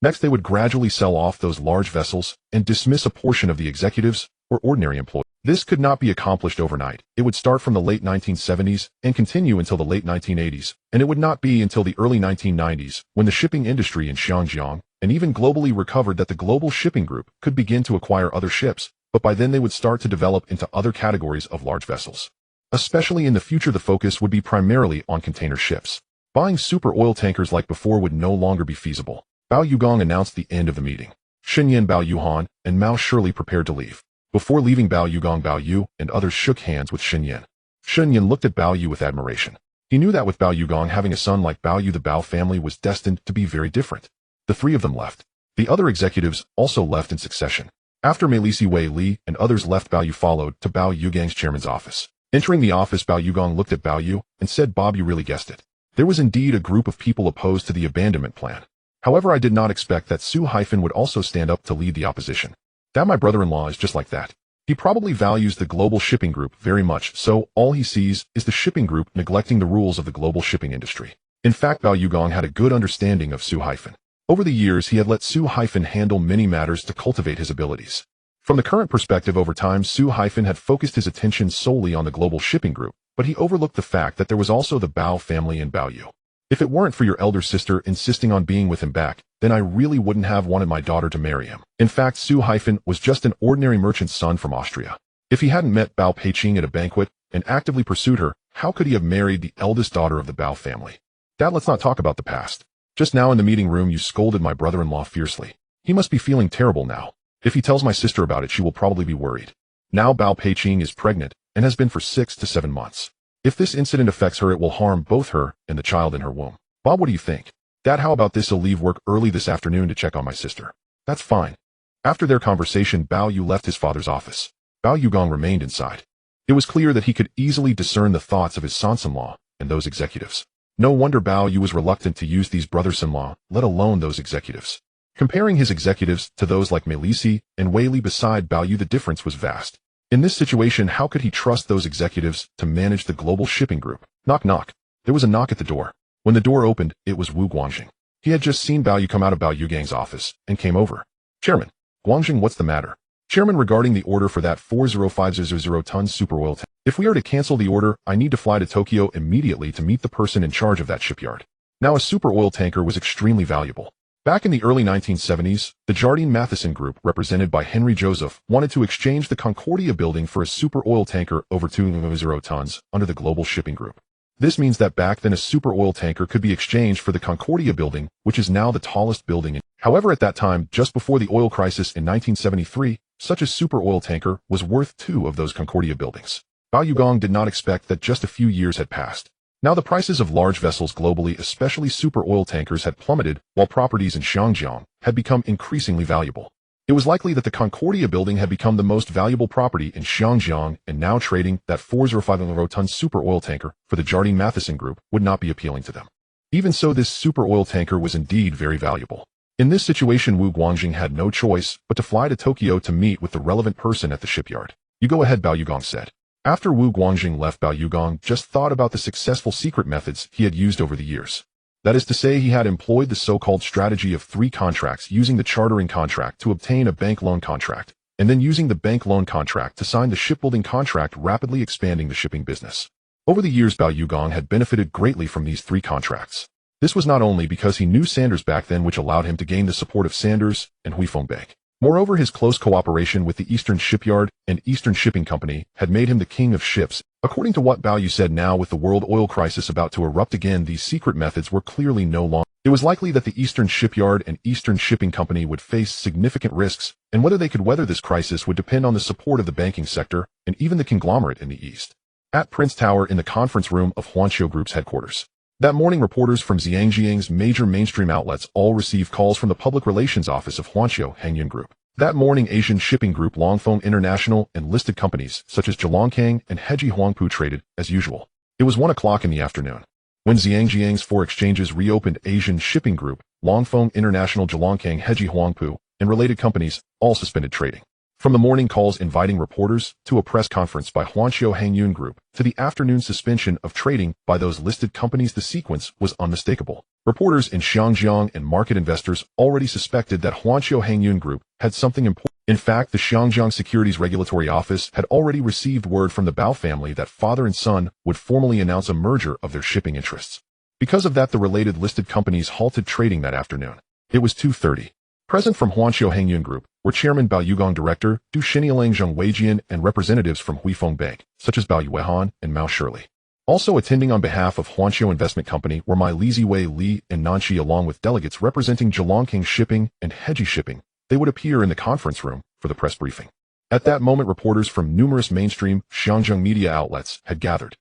Next, they would gradually sell off those large vessels and dismiss a portion of the executives or ordinary employees. This could not be accomplished overnight. It would start from the late 1970s and continue until the late 1980s, and it would not be until the early 1990s when the shipping industry in Xinjiang and even globally recovered that the global shipping group could begin to acquire other ships, but by then they would start to develop into other categories of large vessels. Especially in the future, the focus would be primarily on container ships. Buying super oil tankers like before would no longer be feasible. Bao Yugong announced the end of the meeting. Xinyan, Bao Yuhan, and Mao Shirley prepared to leave. Before leaving Bao Yugong, Bao Yu and others shook hands with Xinyan. Xinyan looked at Bao Yu with admiration. He knew that with Bao Yugong having a son like Bao Yu, the Bao family was destined to be very different. The three of them left. The other executives also left in succession. After Meilisi Wei Li and others left, Bao Yu followed to Bao Yugong's chairman's office. Entering the office, Bao Yugong looked at Bao Yu and said, "Bob, you really guessed it. There was indeed a group of people opposed to the abandonment plan. However, I did not expect that Su would also stand up to lead the opposition. That my brother-in-law is just like that. He probably values the global shipping group very much, so all he sees is the shipping group neglecting the rules of the global shipping industry." In fact, Bao Yugong had a good understanding of Su. Over the years, he had let Su handle many matters to cultivate his abilities. From the current perspective, over time, Su had focused his attention solely on the global shipping group, but he overlooked the fact that there was also the Bao family and Bao Yu. If it weren't for your elder sister insisting on being with him back, then I really wouldn't have wanted my daughter to marry him. In fact, Su was just an ordinary merchant's son from Austria. If he hadn't met Bao Peiqing at a banquet and actively pursued her, how could he have married the eldest daughter of the Bao family? Dad, let's not talk about the past. Just now in the meeting room, you scolded my brother-in-law fiercely. He must be feeling terrible now. If he tells my sister about it, she will probably be worried. Now Bao Peiqing is pregnant and has been for 6 to 7 months. If this incident affects her, it will harm both her and the child in her womb. Bob, what do you think? Dad, how about this? I'll leave work early this afternoon to check on my sister. That's fine. After their conversation, Bao Yu left his father's office. Bao Yugong remained inside. It was clear that he could easily discern the thoughts of his sons-in-law and those executives. No wonder Bao Yu was reluctant to use these brothers-in-law, let alone those executives. Comparing his executives to those like Meilisi and Wei Li beside Bao Yu, the difference was vast. In this situation, how could he trust those executives to manage the global shipping group? Knock, knock. There was a knock at the door. When the door opened, it was Wu Guangjing. He had just seen Bao Yu come out of Bao Yugong's office and came over. "Chairman." "Guangjing, what's the matter?" "Chairman, regarding the order for that 40500-ton super oil tank. If we are to cancel the order, I need to fly to Tokyo immediately to meet the person in charge of that shipyard." Now, a super oil tanker was extremely valuable. Back in the early 1970s, the Jardine Matheson Group, represented by Henry Joseph, wanted to exchange the Concordia building for a super oil tanker over 200 tons under the Global Shipping Group. This means that back then a super oil tanker could be exchanged for the Concordia building, which is now the tallest building. However, at that time, just before the oil crisis in 1973, such a super oil tanker was worth 2 of those Concordia buildings. Bao Yugong did not expect that just a few years had passed. Now the prices of large vessels globally, especially super oil tankers, had plummeted, while properties in Xinjiang had become increasingly valuable. It was likely that the Concordia building had become the most valuable property in Xinjiang, and now trading that 405-ton super oil tanker for the Jardine Matheson Group would not be appealing to them. Even so, this super oil tanker was indeed very valuable. In this situation, Wu Guangjing had no choice but to fly to Tokyo to meet with the relevant person at the shipyard. "You go ahead," Bao Yugong said. After Wu Guangjing left, Bao Yugong just thought about the successful secret methods he had used over the years. That is to say, he had employed the so-called strategy of 3 contracts, using the chartering contract to obtain a bank loan contract, and then using the bank loan contract to sign the shipbuilding contract, rapidly expanding the shipping business. Over the years, Bao Yugong had benefited greatly from these 3 contracts. This was not only because he knew Sanders back then, which allowed him to gain the support of Sanders and Huifeng Bank. Moreover, his close cooperation with the Eastern Shipyard and Eastern Shipping Company had made him the king of ships. According to what Bao Yu said, now with the world oil crisis about to erupt again, these secret methods were clearly no longer. It was likely that the Eastern Shipyard and Eastern Shipping Company would face significant risks, and whether they could weather this crisis would depend on the support of the banking sector and even the conglomerate in the East. At Prince Tower in the conference room of Huanqiu Group's headquarters. That morning, reporters from Zhangjiang's major mainstream outlets all received calls from the public relations office of Huanqiu Hengyun Group. That morning, Asian shipping group Longfeng International and listed companies such as Zhilongkang and Heji Huangpu traded as usual. It was 1 o'clock in the afternoon. When Zhangjiang's 4 exchanges reopened, Asian shipping group Longfeng International, Zhilongkang, Heji Huangpu, and related companies all suspended trading. From the morning calls inviting reporters to a press conference by Huanqiu Hengyun Group to the afternoon suspension of trading by those listed companies, the sequence was unmistakable. Reporters in Xiangjiang and market investors already suspected that Huanqiu Hengyun Group had something important. In fact, the Xiangjiang Securities Regulatory Office had already received word from the Bao family that father and son would formally announce a merger of their shipping interests. Because of that, the related listed companies halted trading that afternoon. It was 2:30. Present from Huanqiu Hengyun Group were Chairman Bao Yugong, Director Du Xinialang Zheng Weijian, and representatives from Huifeng Bank, such as Bao Yuehan and Mao Shirley. Also attending on behalf of Huanqiu Investment Company were Mai Liziwei Li and Nanxi, along with delegates representing Zhilongkang Shipping and Heji Shipping. They would appear in the conference room for the press briefing. At that moment, reporters from numerous mainstream Xiangjiang media outlets had gathered.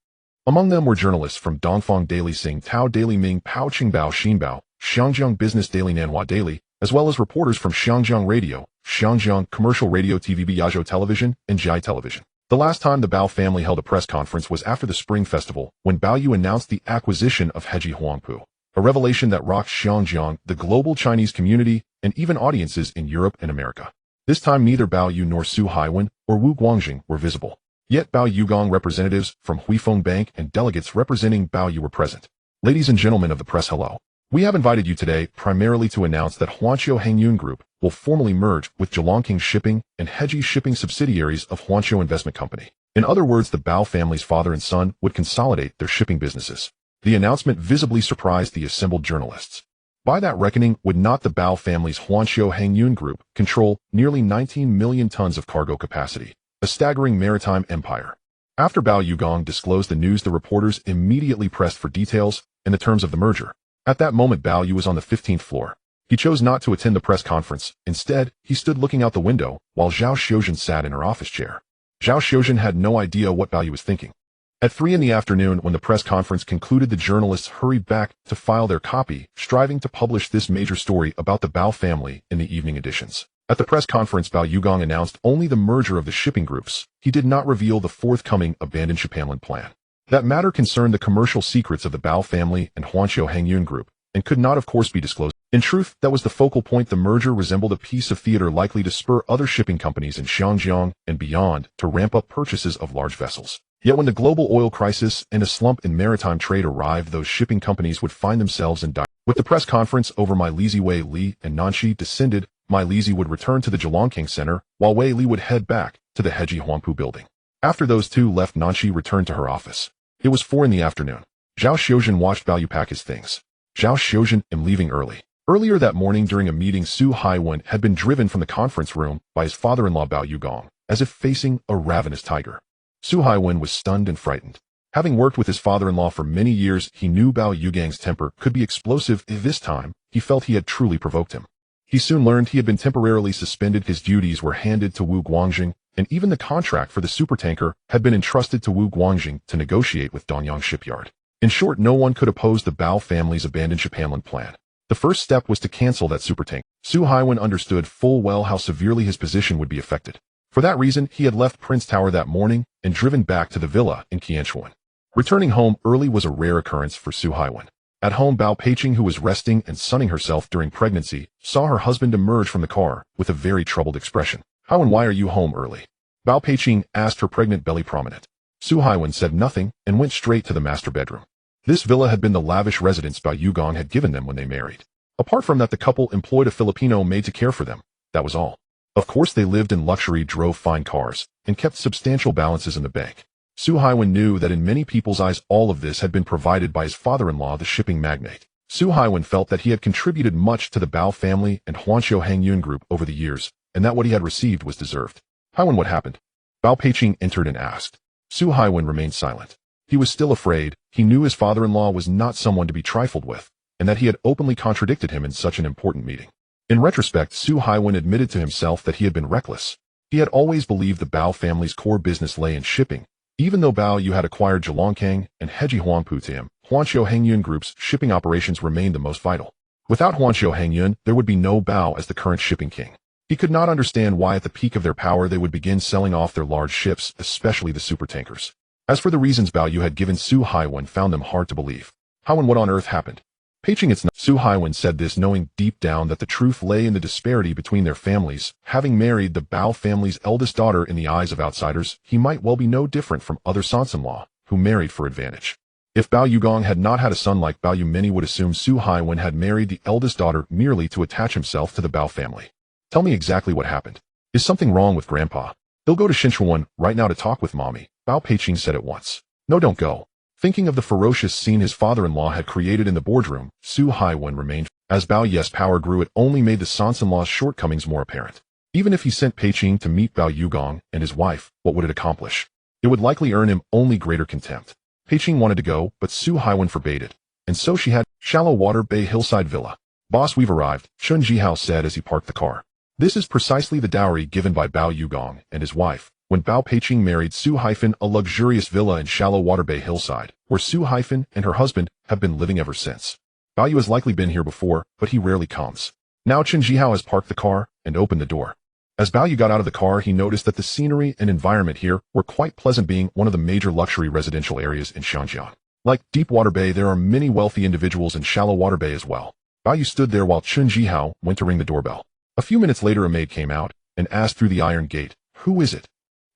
Among them were journalists from Dongfang Daily, Sing Tao Daily, Ming Pao, Qingbao Xinbao, Xiangjiang Business Daily, Nanhua Daily, as well as reporters from Xiangjiang Radio, Xiangjiang Commercial Radio, TV Biajo Television, and Jai Television. The last time the Bao family held a press conference was after the Spring Festival, when Bao Yu announced the acquisition of Heji Huangpu, a revelation that rocked Xiangjiang, the global Chinese community, and even audiences in Europe and America. This time neither Bao Yu nor Su Haiwen or Wu Guangjing were visible. Yet Bao Yugong representatives from Huifeng Bank and delegates representing Bao Yu were present. Ladies and gentlemen of the press, hello. We have invited you today primarily to announce that Huanqiu Hengyun Group will formally merge with Zhilongkang Shipping and Heji Shipping, subsidiaries of Huanqiu Investment Company. In other words, the Bao family's father and son would consolidate their shipping businesses. The announcement visibly surprised the assembled journalists. By that reckoning, would not the Bao family's Huanqiu Hengyun Group control nearly 19 million tons of cargo capacity, a staggering maritime empire? After Bao Yugong disclosed the news, the reporters immediately pressed for details and the terms of the merger. At that moment, Bao Yu was on the 15th floor. He chose not to attend the press conference. Instead, he stood looking out the window while Zhao Xiuzhen sat in her office chair. Zhao Xiuzhen had no idea what Bao Yu was thinking. At 3 in the afternoon, when the press conference concluded, the journalists hurried back to file their copy, striving to publish this major story about the Bao family in the evening editions. At the press conference, Bao Yugong announced only the merger of the shipping groups. He did not reveal the forthcoming abandoned Japanland plan. That matter concerned the commercial secrets of the Bao family and Huanqiu Hengyun Group, and could not of course be disclosed. In truth, that was the focal point. The merger resembled a piece of theater likely to spur other shipping companies in Xiangjiang and beyond to ramp up purchases of large vessels. Yet when the global oil crisis and a slump in maritime trade arrived, those shipping companies would find themselves in dire. With the press conference over, Mai Liziwei Li and Nanxi descended. Mai Lizi would return to the Zhilongkang Center, while Wei Li would head back to the Heji Huangpu building. After those two left, Nanxi returned to her office. It was 4 in the afternoon. Zhao Xiuzhen watched Bao Yu pack his things. Zhao Xiuzhen, am leaving early. Earlier that morning during a meeting, Su Haiwen had been driven from the conference room by his father-in-law Bao Yugong, as if facing a ravenous tiger. Su Haiwen was stunned and frightened. Having worked with his father-in-law for many years, he knew Bao Yugong's temper could be explosive. This time, he felt he had truly provoked him. He soon learned he had been temporarily suspended. His duties were handed to Wu Guangjing, and even the contract for the supertanker had been entrusted to Wu Guangjing to negotiate with Donyang Shipyard. In short, no one could oppose the Bao family's abandoned Japanland plan. The first step was to cancel that supertanker. Su Haiwen understood full well how severely his position would be affected. For that reason, he had left Prince Tower that morning and driven back to the villa in Qianchuan. Returning home early was a rare occurrence for Su Haiwen. At home, Bao Peiqing, who was resting and sunning herself during pregnancy, saw her husband emerge from the car with a very troubled expression. "How and why are you home early?" Bao Peiqing asked, her pregnant belly prominent. Su Haiwen said nothing and went straight to the master bedroom. This villa had been the lavish residence Bao Yugong had given them when they married. Apart from that, the couple employed a Filipino maid to care for them. That was all. Of course, they lived in luxury, drove fine cars, and kept substantial balances in the bank. Su Haiwen knew that in many people's eyes all of this had been provided by his father-in-law, the shipping magnate. Su Haiwen felt that he had contributed much to the Bao family and Huanqiu Hengyun group over the years, and that what he had received was deserved. Haiwen, what happened? Bao Peiqing entered and asked. Su Haiwen remained silent. He was still afraid. He knew his father-in-law was not someone to be trifled with, and that he had openly contradicted him in such an important meeting. In retrospect, Su Haiwen admitted to himself that he had been reckless. He had always believed the Bao family's core business lay in shipping. Even though Bao Yu had acquired Zhelongkang and Heji Huangpu to him, Huanqiu Hengyun Group's shipping operations remained the most vital. Without Huanqiu Hengyun, there would be no Bao as the current shipping king. He could not understand why at the peak of their power they would begin selling off their large ships, especially the supertankers. As for the reasons Bao Yu had given, Su Haiwen found them hard to believe. How and what on earth happened? Peiqing, it's not. Su Haiwen said this knowing deep down that the truth lay in the disparity between their families. Having married the Bao family's eldest daughter, in the eyes of outsiders, he might well be no different from other sons-in-law, who married for advantage. If Bao Yugong had not had a son like Bao Yu, many would assume Su Haiwen had married the eldest daughter merely to attach himself to the Bao family. Tell me exactly what happened. Is something wrong with Grandpa? He'll go to Shinchuan right now to talk with Mommy, Bao Peiqing said at once. No, don't go. Thinking of the ferocious scene his father-in-law had created in the boardroom, Su Haiwen remained. As Bao Ye's power grew, it only made the sons-in-law's shortcomings more apparent. Even if he sent Peiqing to meet Bao Yugong and his wife, what would it accomplish? It would likely earn him only greater contempt. Peiqing wanted to go, but Su Haiwen forbade it, and so she had Shallow Water Bay Hillside Villa. Boss, we've arrived, Chun Jihao said as he parked the car. This is precisely the dowry given by Bao Yugong and his wife when Bao Peiqing married Su Haifen, a luxurious villa in Shallow Water Bay Hillside, where Su Haifen and her husband have been living ever since. Bao Yu has likely been here before, but he rarely comes. Now Chun Jihao has parked the car and opened the door. As Bao Yu got out of the car, he noticed that the scenery and environment here were quite pleasant, being one of the major luxury residential areas in Xinjiang. Like Deepwater Bay, there are many wealthy individuals in Shallow Water Bay as well. Bao Yu stood there while Chun Jihao went to ring the doorbell. A few minutes later, a maid came out and asked through the iron gate, "Who is it?"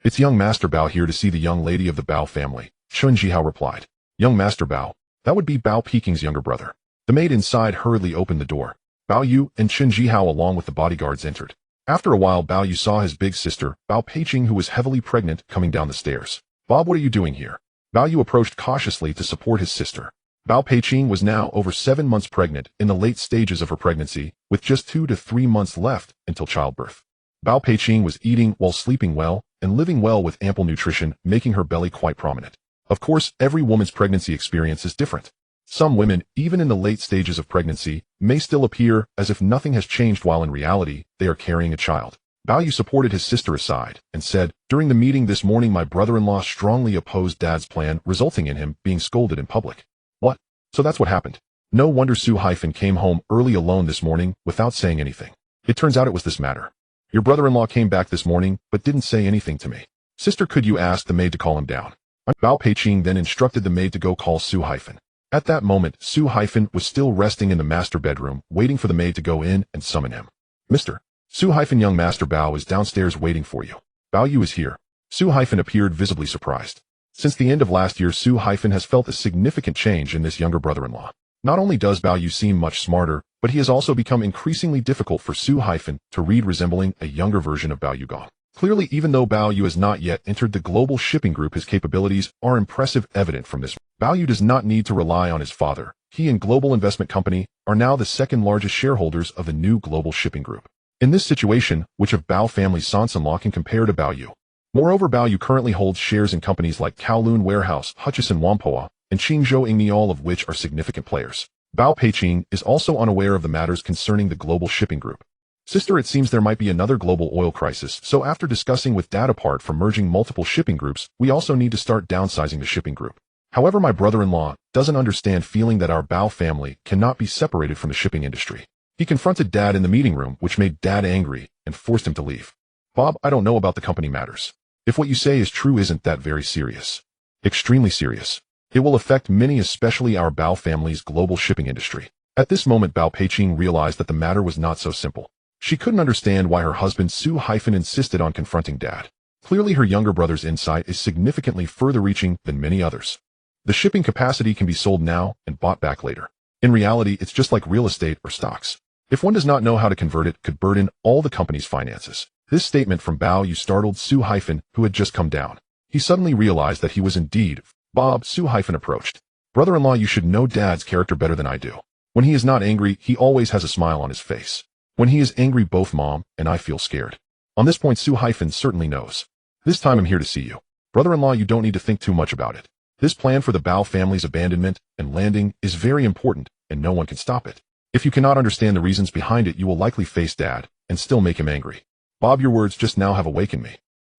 "It's young Master Bao here to see the young lady of the Bao family," Chun Jihao replied. Young Master Bao? That would be Bao Peking's younger brother. The maid inside hurriedly opened the door. Bao Yu and Chun Jihao along with the bodyguards entered. After a while, Bao Yu saw his big sister, Bao Peiqing, who was heavily pregnant, coming down the stairs. "Bob, what are you doing here?" Bao Yu approached cautiously to support his sister. Bao Peiqing was now over 7 months pregnant, in the late stages of her pregnancy, with just 2 to 3 months left until childbirth. Bao Peiqing was eating while sleeping well and living well with ample nutrition, making her belly quite prominent. Of course, every woman's pregnancy experience is different. Some women, even in the late stages of pregnancy, may still appear as if nothing has changed, while in reality, they are carrying a child. Bao Yu supported his sister aside and said, "During the meeting this morning, my brother-in-law strongly opposed Dad's plan, resulting in him being scolded in public." "What? So that's what happened?" No wonder Su Haifen came home early alone this morning without saying anything. "It turns out it was this matter. Your brother-in-law came back this morning but didn't say anything to me." "Sister, could you ask the maid to call him down?" Bao Peiqing then instructed the maid to go call Su Haifen. At that moment, Su Haifen was still resting in the master bedroom, waiting for the maid to go in and summon him. "Mr. Su Haifen, young Master Bao is downstairs waiting for you." "Bao Yu is here." Su Haifen appeared visibly surprised. Since the end of last year, Su Haifen has felt a significant change in this younger brother-in-law. Not only does Bao Yu seem much smarter, but he has also become increasingly difficult for Su Haifen to read, resembling a younger version of Bao Yugong. Clearly, even though Bao Yu has not yet entered the global shipping group, his capabilities are impressive, evident from this. Bao Yu does not need to rely on his father. He and Global Investment Company are now the second largest shareholders of the new global shipping group. In this situation, which of Bao family's sons-in-law can compare to Bao Yu? Moreover, Bao Yu currently holds shares in companies like Kowloon Warehouse, Hutchison Whampoa, and Qingzhou Ingni, all of which are significant players. Bao Peiqing is also unaware of the matters concerning the global shipping group. "Sister, it seems there might be another global oil crisis, so after discussing with Dad, apart from merging multiple shipping groups, we also need to start downsizing the shipping group. However, my brother-in-law doesn't understand, feeling that our Bao family cannot be separated from the shipping industry. He confronted Dad in the meeting room, which made Dad angry and forced him to leave." "Bob, I don't know about the company matters. If what you say is true, isn't that very serious?" "Extremely serious. It will affect many, especially our Bao family's global shipping industry." At this moment, Bao Peiqing realized that the matter was not so simple. She couldn't understand why her husband Su Haifen insisted on confronting Dad. Clearly, her younger brother's insight is significantly further reaching than many others. The shipping capacity can be sold now and bought back later. In reality, it's just like real estate or stocks. If one does not know how to convert it, could burden all the company's finances. This statement from Bao Yu startled Su Haifen, who had just come down. he suddenly realized that he was indeed Bob. Su-hyphen approached. Brother-in-law, you should know Dad's character better than I do. When he is not angry, he always has a smile on his face. When he is angry, both Mom and I feel scared. On this point, Su-hyphen certainly knows. This time I'm here to see you. Brother-in-law, you don't need to think too much about it. This plan for the Bao family's abandonment and landing is very important, and no one can stop it. If you cannot understand the reasons behind it, you will likely face Dad and still make him angry. Bob, your words just now have awakened me.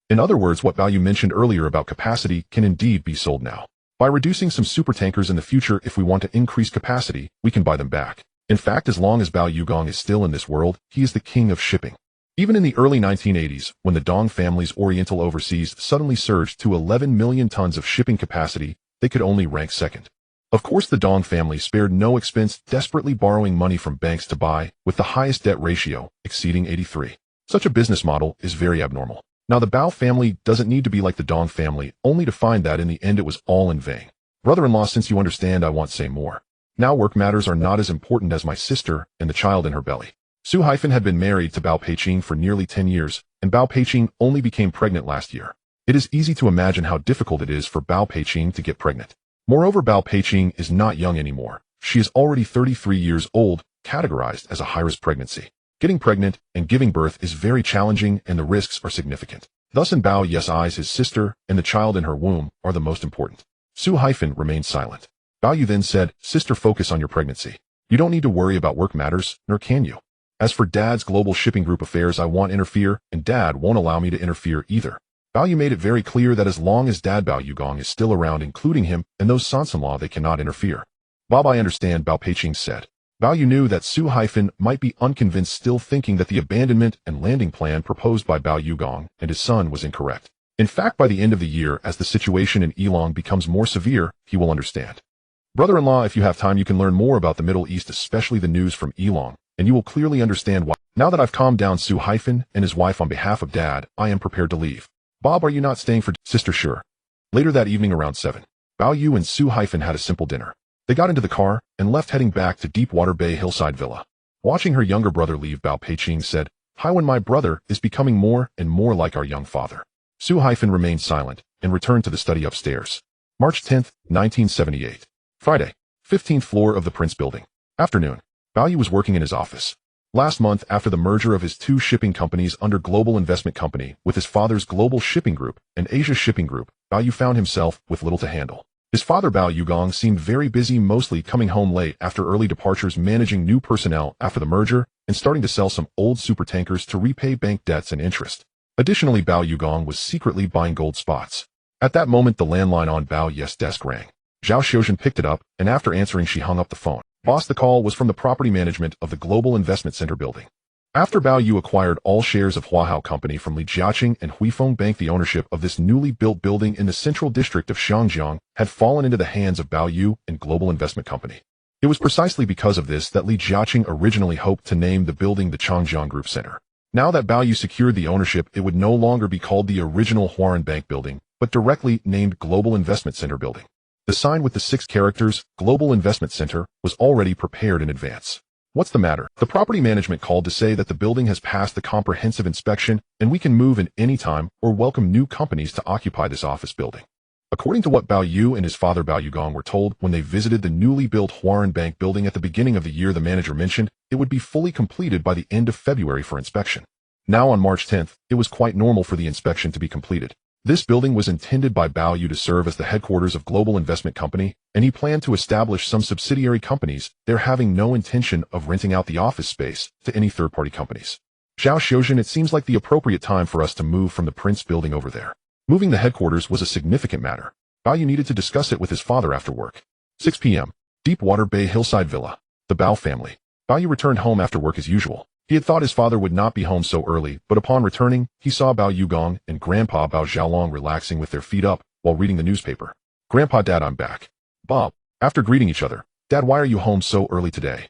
In other words, what Bao you mentioned earlier about capacity can indeed be sold now. By reducing some supertankers in the future, if we want to increase capacity, we can buy them back. In fact, as long as Bao Yugong is still in this world, he is the king of shipping. Even in the early 1980s, when the Dong family's Oriental Overseas suddenly surged to 11 million tons of shipping capacity, they could only rank second. Of course, the Dong family spared no expense, desperately borrowing money from banks to buy, with the highest debt ratio, exceeding 83. Such a business model is very abnormal. Now, the Bao family doesn't need to be like the Dong family, only to find that in the end it was all in vain. Brother-in-law, since you understand, I won't say more. Now work matters are not as important as my sister and the child in her belly. Su-hyphen had been married to Bao Peiqing for nearly 10 years, and Bao Peiqing only became pregnant last year. It is easy to imagine how difficult it is for Bao Peiqing to get pregnant. Moreover, Bao Peiqing is not young anymore. She is already 33 years old, categorized as a high-risk pregnancy. Getting pregnant and giving birth is very challenging, and the risks are significant. Thus in Bao Yes' eyes, his sister and the child in her womb are the most important. Su-hyphen remained silent. Bao Yu then said, Sister, focus on your pregnancy. You don't need to worry about work matters, nor can you. As for Dad's global shipping group affairs, I won't interfere, and Dad won't allow me to interfere either. Bao Yu made it very clear that as long as Dad Bao Yugong is still around, including him and those sons-in-law, they cannot interfere. Bob, I understand, Bao Peiqing said. Bao Yu knew that Su-hyphen might be unconvinced, still thinking that the abandonment and landing plan proposed by Bao Yugong and his son was incorrect. In fact, by the end of the year, as the situation in Elong becomes more severe, he will understand. Brother-in-law, if you have time, you can learn more about the Middle East, especially the news from Elong, and you will clearly understand why. Now that I've calmed down Su-hyphen and his wife on behalf of Dad, I am prepared to leave. Bob, are you not staying for Sister? Sure. Later that evening around 7, Bao Yu and Su-hyphen had a simple dinner. They got into the car and left, heading back to Deepwater Bay Hillside Villa. Watching her younger brother leave, Bao Peiqing said, Hi, when my brother is becoming more and more like our young father. Su-hyphen remained silent and returned to the study upstairs. March 10, 1978. Friday, 15th floor of the Prince Building. Afternoon. Bao Yu was working in his office. Last month, after the merger of his two shipping companies under Global Investment Company with his father's Global Shipping Group and Asia Shipping Group, Bao Yu found himself with little to handle. His father Bao Yugong seemed very busy, mostly coming home late after early departures, managing new personnel after the merger, and starting to sell some old supertankers to repay bank debts and interest. Additionally, Bao Yugong was secretly buying gold spots. At that moment, the landline on Bao Yes' desk rang. Zhao Xiuzhen picked it up, and after answering, she hung up the phone. Boss, the call was from the property management of the Global Investment Center building. After Bao Yu acquired all shares of Huahao Company from Li Jiaqing and Huifeng Bank, the ownership of this newly built building in the central district of Xiangjiang had fallen into the hands of Bao Yu and Global Investment Company. It was precisely because of this that Li Jiaqing originally hoped to name the building the Changjiang Group Center. Now that Bao Yu secured the ownership, it would no longer be called the original Huarun Bank building, but directly named Global Investment Center building. The sign with the 6 characters, Global Investment Center, was already prepared in advance. What's the matter? The property management called to say that the building has passed the comprehensive inspection and we can move in any time or welcome new companies to occupy this office building. According to what Bao Yu and his father Bao Yugong were told when they visited the newly built Huarun Bank building at the beginning of the year, the manager mentioned it would be fully completed by the end of February for inspection. Now on March 10th, it was quite normal for the inspection to be completed. This building was intended by Bao Yu to serve as the headquarters of Global Investment Company, and he planned to establish some subsidiary companies, there having no intention of renting out the office space to any third-party companies. Zhao Xiuzhen, it seems like the appropriate time for us to move from the Prince building over there. Moving the headquarters was a significant matter. Bao Yu needed to discuss it with his father after work. 6 p.m. Deepwater Bay Hillside Villa. The Bao family. Bao Yu returned home after work as usual. He had thought his father would not be home so early, but upon returning, he saw Bao Yugong and Grandpa Bao Xiaolong relaxing with their feet up while reading the newspaper. Grandpa, Dad, I'm back. Bob. After greeting each other, Dad, why are you home so early today?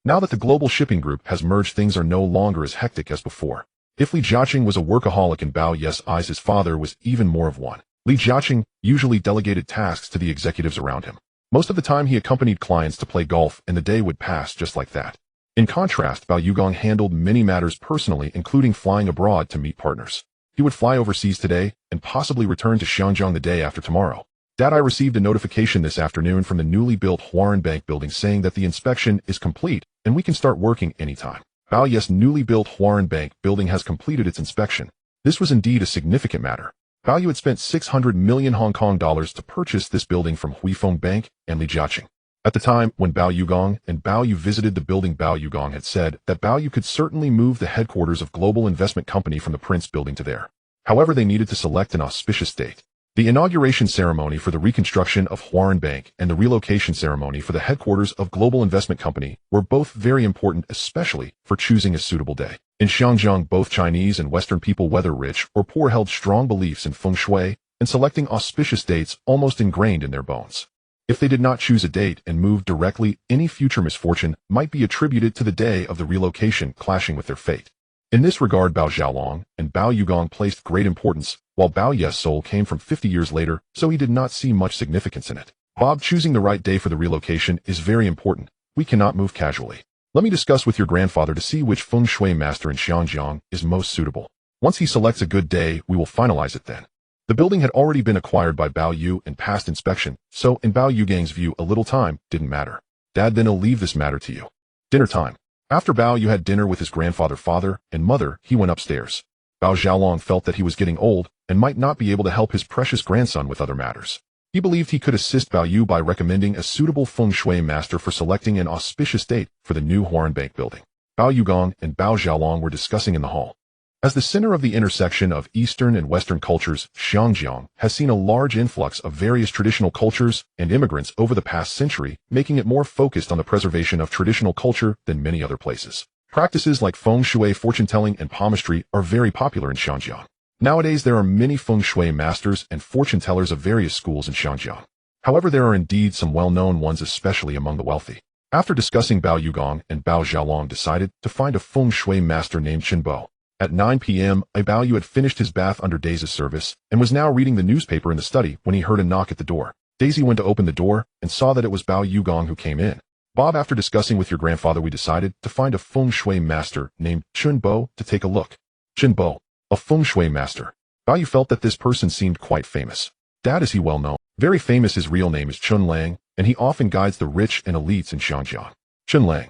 Now that the Global Shipping Group has merged, things are no longer as hectic as before. If Li Jiaqing was a workaholic in Bao Yes' eyes, his father was even more of one. Li Jiaqing usually delegated tasks to the executives around him. Most of the time he accompanied clients to play golf, and the day would pass just like that. In contrast, Bao Yugong handled many matters personally, including flying abroad to meet partners. He would fly overseas today and possibly return to Xiangjiang the day after tomorrow. Dad, I received a notification this afternoon from the newly built Huaran Bank building saying that the inspection is complete and we can start working anytime. Bao, yes, newly built Huaran Bank building has completed its inspection. This was indeed a significant matter. Bao Yu had spent 600 million Hong Kong dollars to purchase this building from Huifeng Bank and Li Jiaqing. At the time when Bao Yugong and Bao Yu visited the building, Bao Yugong had said that Bao Yu could certainly move the headquarters of Global Investment Company from the Prince building to there. However, they needed to select an auspicious date. The inauguration ceremony for the reconstruction of Huaran Bank and the relocation ceremony for the headquarters of Global Investment Company were both very important, especially for choosing a suitable day. In Xiangjiang, both Chinese and Western people, whether rich or poor, held strong beliefs in feng shui, and selecting auspicious dates almost ingrained in their bones. If they did not choose a date and move directly, any future misfortune might be attributed to the day of the relocation clashing with their fate. In this regard, Bao Xiaolong and Bao Yugong placed great importance, while Bao Ye's soul came from 50 years later, so he did not see much significance in it. Bob, choosing the right day for the relocation is very important. We cannot move casually. Let me discuss with your grandfather to see which feng shui master in Xiangjiang is most suitable. Once he selects a good day, we will finalize it then. The building had already been acquired by Bao Yu and passed inspection, so in Bao Yugang's view, a little time didn't matter. Dad, then I'll leave this matter to you. Dinner time. After Bao Yu had dinner with his grandfather, father, and mother, he went upstairs. Bao Xiaolong felt that he was getting old and might not be able to help his precious grandson with other matters. He believed he could assist Bao Yu by recommending a suitable feng shui master for selecting an auspicious date for the new Huaran Bank building. Bao Yugong and Bao Xiaolong were discussing in the hall. As the center of the intersection of Eastern and Western cultures, Xiangjiang has seen a large influx of various traditional cultures and immigrants over the past century, making it more focused on the preservation of traditional culture than many other places. Practices like feng shui, fortune-telling, and palmistry are very popular in Xiangjiang. Nowadays, there are many feng shui masters and fortune-tellers of various schools in Xiangjiang. However, there are indeed some well-known ones, especially among the wealthy. After discussing, Bao Yugong and Bao Xiaolong decided to find a feng shui master named Bo. At 9 p.m., Bao Yu had finished his bath under Daisy's service and was now reading the newspaper in the study when he heard a knock at the door. Daisy went to open the door and saw that it was Bao Yugong who came in. Bob, after discussing with your grandfather, we decided to find a feng shui master named Bo to take a look. Bo, a feng shui master. Bao Yu felt that this person seemed quite famous. Dad, is he well known? Very famous. His real name is Chun Lang, and he often guides the rich and elites in Xiangjiang. Chun Lang.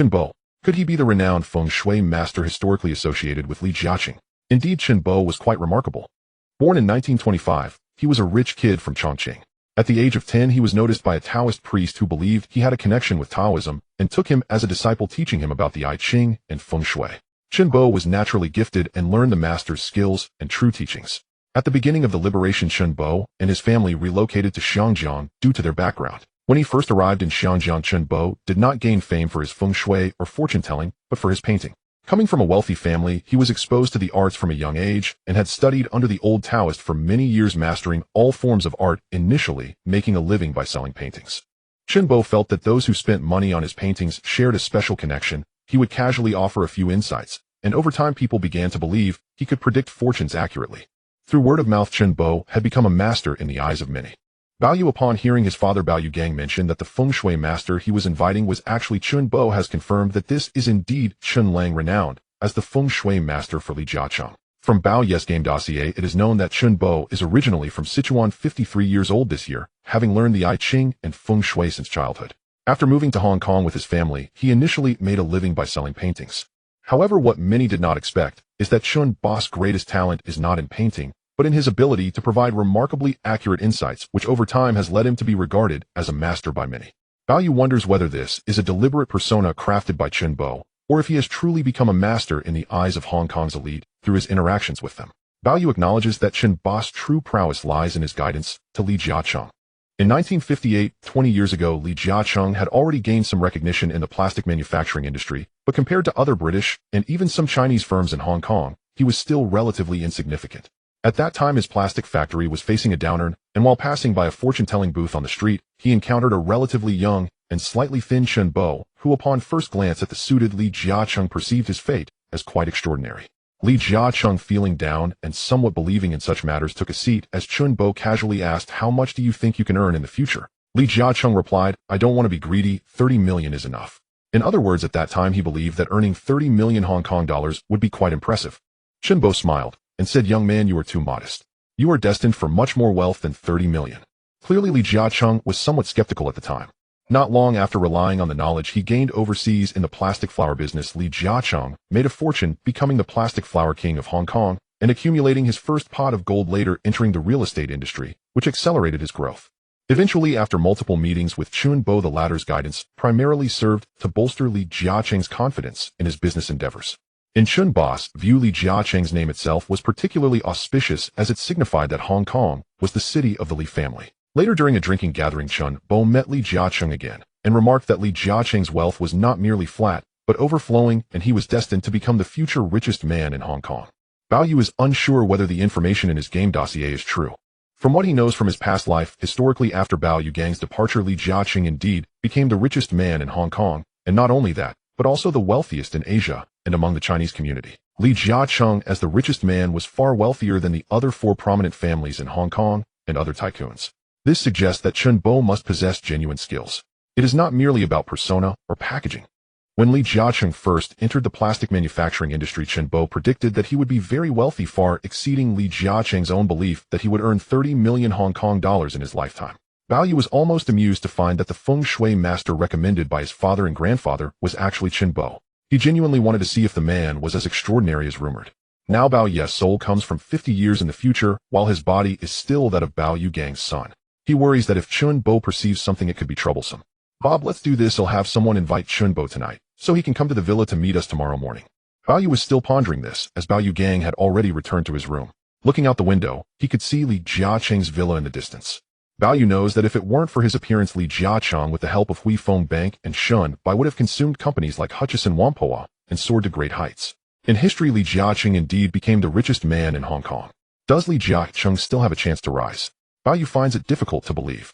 Bo. Could he be the renowned feng shui master historically associated with Li Jiaqing? Indeed, Bo was quite remarkable. Born in 1925, he was a rich kid from Chongqing. At the age of 10, he was noticed by a Taoist priest who believed he had a connection with Taoism and took him as a disciple, teaching him about the I Ching and feng shui. Bo was naturally gifted and learned the master's skills and true teachings. At the beginning of the liberation, Bo and his family relocated to Xiangjiang due to their background. When he first arrived in Xiangjiang, Bo did not gain fame for his feng shui or fortune-telling, but for his painting. Coming from a wealthy family, he was exposed to the arts from a young age and had studied under the old Taoist for many years, mastering all forms of art, initially making a living by selling paintings. Bo felt that those who spent money on his paintings shared a special connection. He would casually offer a few insights, and over time people began to believe he could predict fortunes accurately. Through word of mouth, Bo had become a master in the eyes of many. Bao Yu, upon hearing his father Bao Yugang mention that the feng shui master he was inviting was actually Bo, has confirmed that this is indeed Chun Lang, renowned as the feng shui master for Li Jiaqing. From Bao Ye's game dossier, it is known that Bo is originally from Sichuan, 53 years old this year, having learned the I Ching and feng shui since childhood. After moving to Hong Kong with his family, he initially made a living by selling paintings. However, what many did not expect is that Bo's greatest talent is not in painting, but in his ability to provide remarkably accurate insights, which over time has led him to be regarded as a master by many. Bao Yu wonders whether this is a deliberate persona crafted by Bo, or if he has truly become a master in the eyes of Hong Kong's elite through his interactions with them. Bao Yu acknowledges that Bo's true prowess lies in his guidance to Li Jiaqing. In 1958, 20 years ago, Li Jiaqing had already gained some recognition in the plastic manufacturing industry, but compared to other British and even some Chinese firms in Hong Kong, he was still relatively insignificant. At that time, his plastic factory was facing a downturn, and while passing by a fortune-telling booth on the street, he encountered a relatively young and slightly thin Bo, who upon first glance at the suited Li Jiaqing perceived his fate as quite extraordinary. Li Jiaqing, feeling down and somewhat believing in such matters, took a seat as Bo casually asked, "How much do you think you can earn in the future?" Li Jiaqing replied, "I don't want to be greedy, 30 million is enough." In other words, at that time he believed that earning 30 million Hong Kong dollars would be quite impressive. Bo smiled. and said, "Young man, you are too modest. You are destined for much more wealth than 30 million. Clearly Li Jiacheng was somewhat skeptical at the time. Not long after relying on the knowledge he gained overseas in the plastic flower business, Li Jiacheng made a fortune becoming the plastic flower king of Hong Kong and accumulating his first pot of gold, later entering the real estate industry, which accelerated his growth. Eventually, after multiple meetings with Chun Bo, the latter's guidance primarily served to bolster Li Jiacheng's confidence in his business endeavors. In Chun Bo's view, Li Jiacheng's name itself was particularly auspicious as it signified that Hong Kong was the city of the Li family. Later, during a drinking gathering, Chun Bo met Li Jiacheng again and remarked that Li Jiacheng's wealth was not merely flat, but overflowing, and he was destined to become the future richest man in Hong Kong. Bao Yu is unsure whether the information in his game dossier is true. From what he knows from his past life, historically after Bao Yu Gang's departure, Li Jiacheng indeed became the richest man in Hong Kong, and not only that, but also the wealthiest in Asia and among the Chinese community. Li Jiacheng, as the richest man, was far wealthier than the other four prominent families in Hong Kong and other tycoons. This suggests that Chun Bo must possess genuine skills. It is not merely about persona or packaging. When Li Jiacheng first entered the plastic manufacturing industry, Chun Bo predicted that he would be very wealthy, far exceeding Li Jiacheng's own belief that he would earn 30 million Hong Kong dollars in his lifetime. Bao Yu was almost amused to find that the feng shui master recommended by his father and grandfather was actually Chun Bo. He genuinely wanted to see if the man was as extraordinary as rumored. Now Bao Yu's soul comes from 50 years in the future, while his body is still that of Bao Yu Gang's son. He worries that if Chun Bo perceives something, it could be troublesome. "Bob, let's do this. I'll have someone invite Chun Bo tonight, so he can come to the villa to meet us tomorrow morning." Bao Yu was still pondering this, as Bao Yu Gang had already returned to his room. Looking out the window, he could see Li Jiacheng's villa in the distance. Bao Yu knows that if it weren't for his appearance, Li Jiacheng, with the help of Hui Feng Bank and Shun Bai, would have consumed companies like Hutchison Whampoa and soared to great heights. In history, Li Jiacheng indeed became the richest man in Hong Kong. Does Li Jiacheng still have a chance to rise? Bao Yu finds it difficult to believe.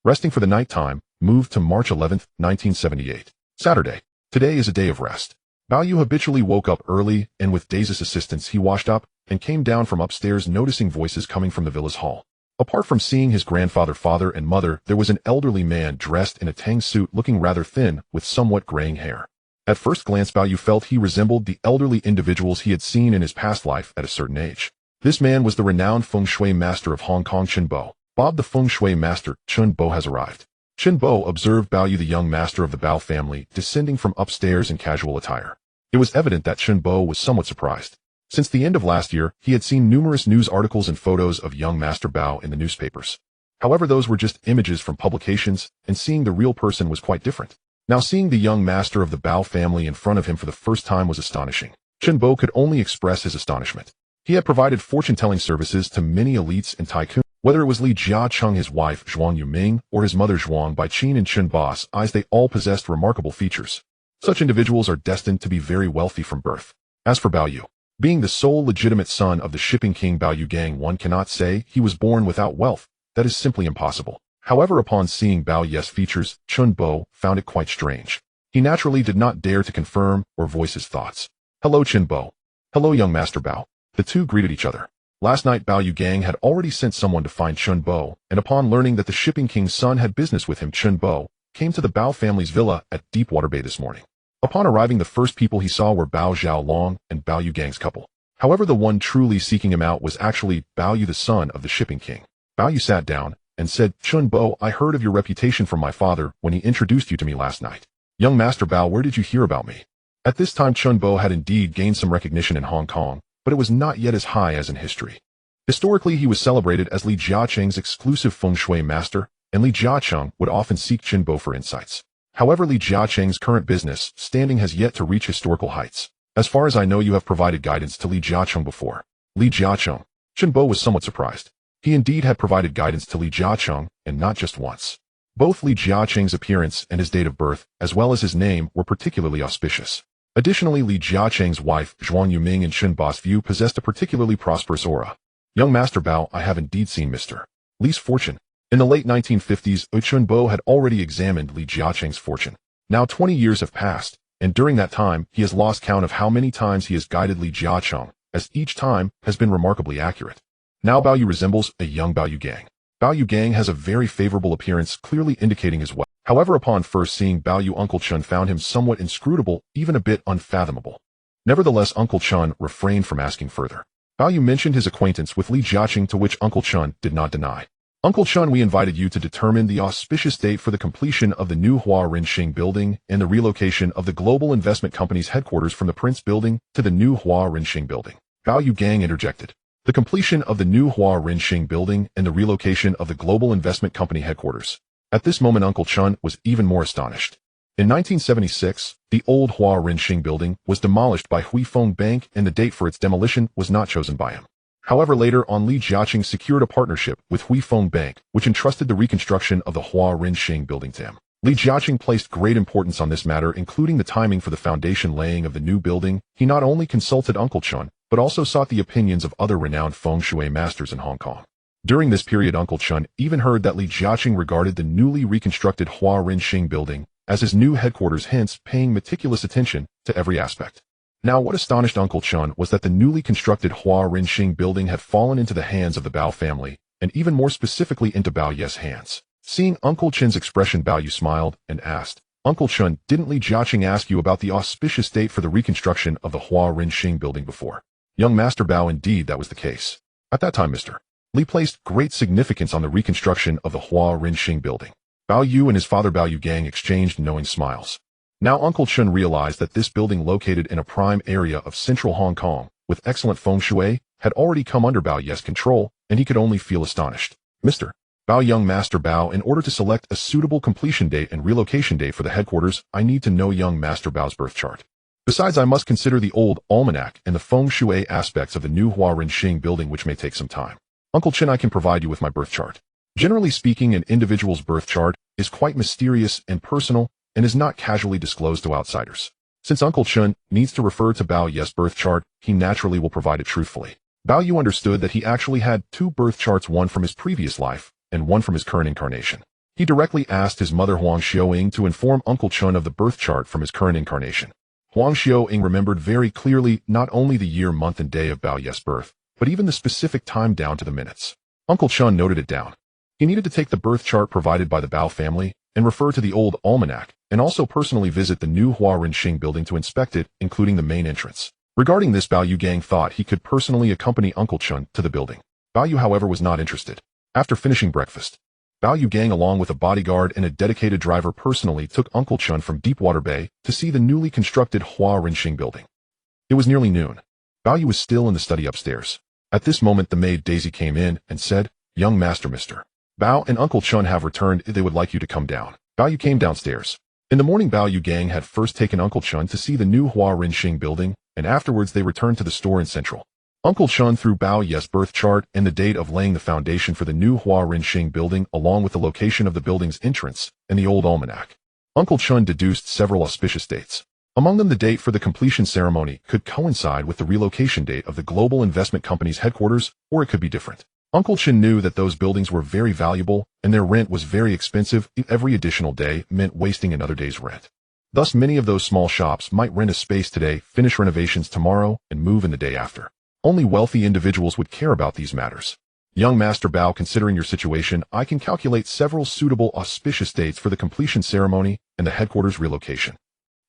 Resting for the night time, moved to March 11, 1978. Saturday. Today is a day of rest. Bao Yu habitually woke up early, and with Daisy's assistance he washed up and came down from upstairs, noticing voices coming from the villa's hall. Apart from seeing his grandfather, father, and mother, there was an elderly man dressed in a tang suit, looking rather thin, with somewhat graying hair. At first glance, Bao Yu felt he resembled the elderly individuals he had seen in his past life at a certain age. This man was the renowned feng shui master of Hong Kong, Chun Bo. "Bob, the feng shui master, Chun Bo, has arrived." Chun Bo observed Bao Yu, the young master of the Bao family, descending from upstairs in casual attire. It was evident that Chun Bo was somewhat surprised. Since the end of last year, he had seen numerous news articles and photos of young Master Bao in the newspapers. However, those were just images from publications, and seeing the real person was quite different. Now, seeing the young master of the Bao family in front of him for the first time was astonishing. Chun Bo could only express his astonishment. He had provided fortune-telling services to many elites and tycoons. Whether it was Li Jiacheng, his wife Zhuang Yuming, or his mother Zhuang Baiqin, in Chun Bo's eyes, they all possessed remarkable features. Such individuals are destined to be very wealthy from birth. As for Bao Yu, being the sole legitimate son of the shipping king Bao Yu Gang, one cannot say he was born without wealth. That is simply impossible. However, upon seeing Bao Yu's features, Chun Bo found it quite strange. He naturally did not dare to confirm or voice his thoughts. "Hello, Chun Bo." "Hello, young Master Bao." The two greeted each other. Last night, Bao Yu Gang had already sent someone to find Chun Bo, and upon learning that the shipping king's son had business with him, Chun Bo came to the Bao family's villa at Deepwater Bay this morning. Upon arriving, the first people he saw were Bao Zhao Long and Bao Yu Gang's couple. However, the one truly seeking him out was actually Bao Yu, the son of the shipping king. Bao Yu sat down and said, "Chun Bo, I heard of your reputation from my father when he introduced you to me last night. Young Master Bao, where did you hear about me?" At this time, Chun Bo had indeed gained some recognition in Hong Kong, but it was not yet as high as in history. Historically, he was celebrated as Li Jiacheng's exclusive feng shui master, and Li Jiacheng would often seek Chun Bo for insights. However, Li Jiacheng's current business standing has yet to reach historical heights. "As far as I know, you have provided guidance to Li Jiacheng before." Li Jiacheng. Chun Bo was somewhat surprised. He indeed had provided guidance to Li Jiacheng, and not just once. Both Li Jiacheng's appearance and his date of birth, as well as his name, were particularly auspicious. Additionally, Li Jiacheng's wife, Zhuang Yuming, in Chun Bo's view, possessed a particularly prosperous aura. "Young Master Bao, I have indeed seen Mr. Li's fortune." In the late 1950s, Chun Bo had already examined Li Jiacheng's fortune. Now 20 years have passed, and during that time, he has lost count of how many times he has guided Li Jiacheng, as each time has been remarkably accurate. Now Bao Yu resembles a young Bao Yu Gang. Bao Yu Gang has a very favorable appearance, clearly indicating his wealth. However, upon first seeing Bao Yu, Uncle Chun found him somewhat inscrutable, even a bit unfathomable. Nevertheless, Uncle Chun refrained from asking further. Bao Yu mentioned his acquaintance with Li Jiaqing, to which Uncle Chun did not deny. Uncle Chun, we invited you to determine the auspicious date for the completion of the new Hua Rinxing building and the relocation of the global investment company's headquarters from the Prince building to the new Hua Rinxing building. Bao Yu Gang interjected. The completion of the new Hua Rinxing building and the relocation of the global investment company headquarters. At this moment, Uncle Chun was even more astonished. In 1976, the old Hua Rinxing building was demolished by Huifeng Bank, and the date for its demolition was not chosen by him. However, later on, Li Jiaqing secured a partnership with Huifeng Bank, which entrusted the reconstruction of the Hua Rinxing building to him. Li Jiaqing placed great importance on this matter, including the timing for the foundation laying of the new building. He not only consulted Uncle Chun, but also sought the opinions of other renowned feng shui masters in Hong Kong. During this period, Uncle Chun even heard that Li Jiaqing regarded the newly reconstructed Hua Rinxing building as his new headquarters, hence paying meticulous attention to every aspect. Now, what astonished Uncle Chun was that the newly constructed Hua Rinxing building had fallen into the hands of the Bao family, and even more specifically into Bao Ye's hands. Seeing Uncle Chun's expression, Bao Yu smiled and asked, Uncle Chun, didn't Li Jiaqing ask you about the auspicious date for the reconstruction of the Hua Rinxing building before? Young Master Bao, indeed that was the case. At that time, Mr. Li placed great significance on the reconstruction of the Hua Rinxing building. Bao Yu and his father Bao Yu Gang exchanged knowing smiles. Now Uncle Chun realized that this building, located in a prime area of central Hong Kong, with excellent feng shui, had already come under Bao Ye's control, and he could only feel astonished. Mr. Bao, Young Master Bao, in order to select a suitable completion date and relocation date for the headquarters, I need to know Young Master Bao's birth chart. Besides, I must consider the old almanac and the feng shui aspects of the new Hua Rinxing building, which may take some time. Uncle Chun, I can provide you with my birth chart. Generally speaking, an individual's birth chart is quite mysterious and personal and is not casually disclosed to outsiders. Since Uncle Chun needs to refer to Bao Ye's birth chart, he naturally will provide it truthfully. Bao Yu understood that he actually had two birth charts, one from his previous life and one from his current incarnation. He directly asked his mother Huang Xiaoying to inform Uncle Chun of the birth chart from his current incarnation. Huang Xiaoying remembered very clearly not only the year, month, and day of Bao Ye's birth, but even the specific time down to the minutes. Uncle Chun noted it down. He needed to take the birth chart provided by the Bao family and refer to the old almanac, and also personally visit the new Hua Rinxing building to inspect it, including the main entrance. Regarding this, Bao Yu Gang thought he could personally accompany Uncle Chun to the building. Bao Yu, however, was not interested. After finishing breakfast, Bao Yu Gang, along with a bodyguard and a dedicated driver, personally took Uncle Chun from Deepwater Bay to see the newly constructed Hua Rinxing building. It was nearly noon. Bao Yu was still in the study upstairs. At this moment, the maid Daisy came in and said, Young Master, Mr. Bao and Uncle Chun have returned. They would like you to come down. Bao Yu came downstairs. In the morning, Bao Yu Gang had first taken Uncle Chun to see the new Hua Rinxing building, and afterwards they returned to the store in Central. Uncle Chun threw Bao Ye's birth chart and the date of laying the foundation for the new Hua Rinxing building, along with the location of the building's entrance and the old almanac. Uncle Chun deduced several auspicious dates. Among them, the date for the completion ceremony could coincide with the relocation date of the global investment company's headquarters, or it could be different. Uncle Chun knew that those buildings were very valuable, and their rent was very expensive. Every additional day meant wasting another day's rent. Thus, many of those small shops might rent a space today, finish renovations tomorrow, and move in the day after. Only wealthy individuals would care about these matters. Young Master Bao, considering your situation, I can calculate several suitable auspicious dates for the completion ceremony and the headquarters relocation.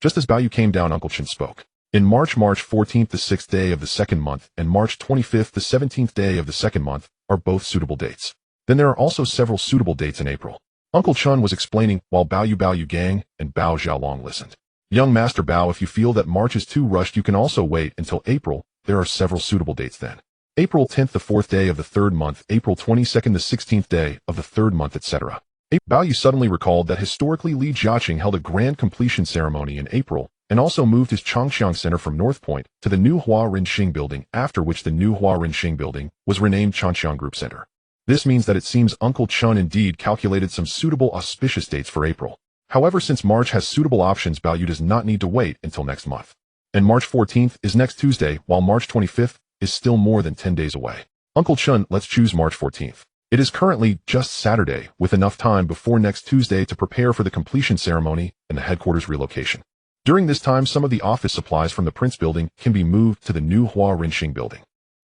Just as Bao Yu came down, Uncle Chun spoke. In March 14th, the 6th day of the second month, and March 25th, the 17th day of the second month, are both suitable dates. Then there are also several suitable dates in April. Uncle Chun was explaining while Bao Yu Gang and Bao Xiaolong listened. Young Master Bao, if you feel that March is too rushed, you can also wait until April. There are several suitable dates then. April 10th, the 4th day of the third month, April 22nd, the 16th day of the third month, etc. Bao Yu suddenly recalled that historically Li Jiaqing held a grand completion ceremony in April, and also moved his Changxiang Center from North Point to the new Hua Rinxing building, after which the new Hua Rinxing building was renamed Changxiang Group Center. This means that it seems Uncle Chun indeed calculated some suitable auspicious dates for April. However, since March has suitable options, Bao Yu does not need to wait until next month. And March 14th is next Tuesday, while March 25th is still more than 10 days away. Uncle Chun, let's choose March 14th. It is currently just Saturday, with enough time before next Tuesday to prepare for the completion ceremony and the headquarters relocation. During this time, some of the office supplies from the Prince building can be moved to the new Hua Rinxing building.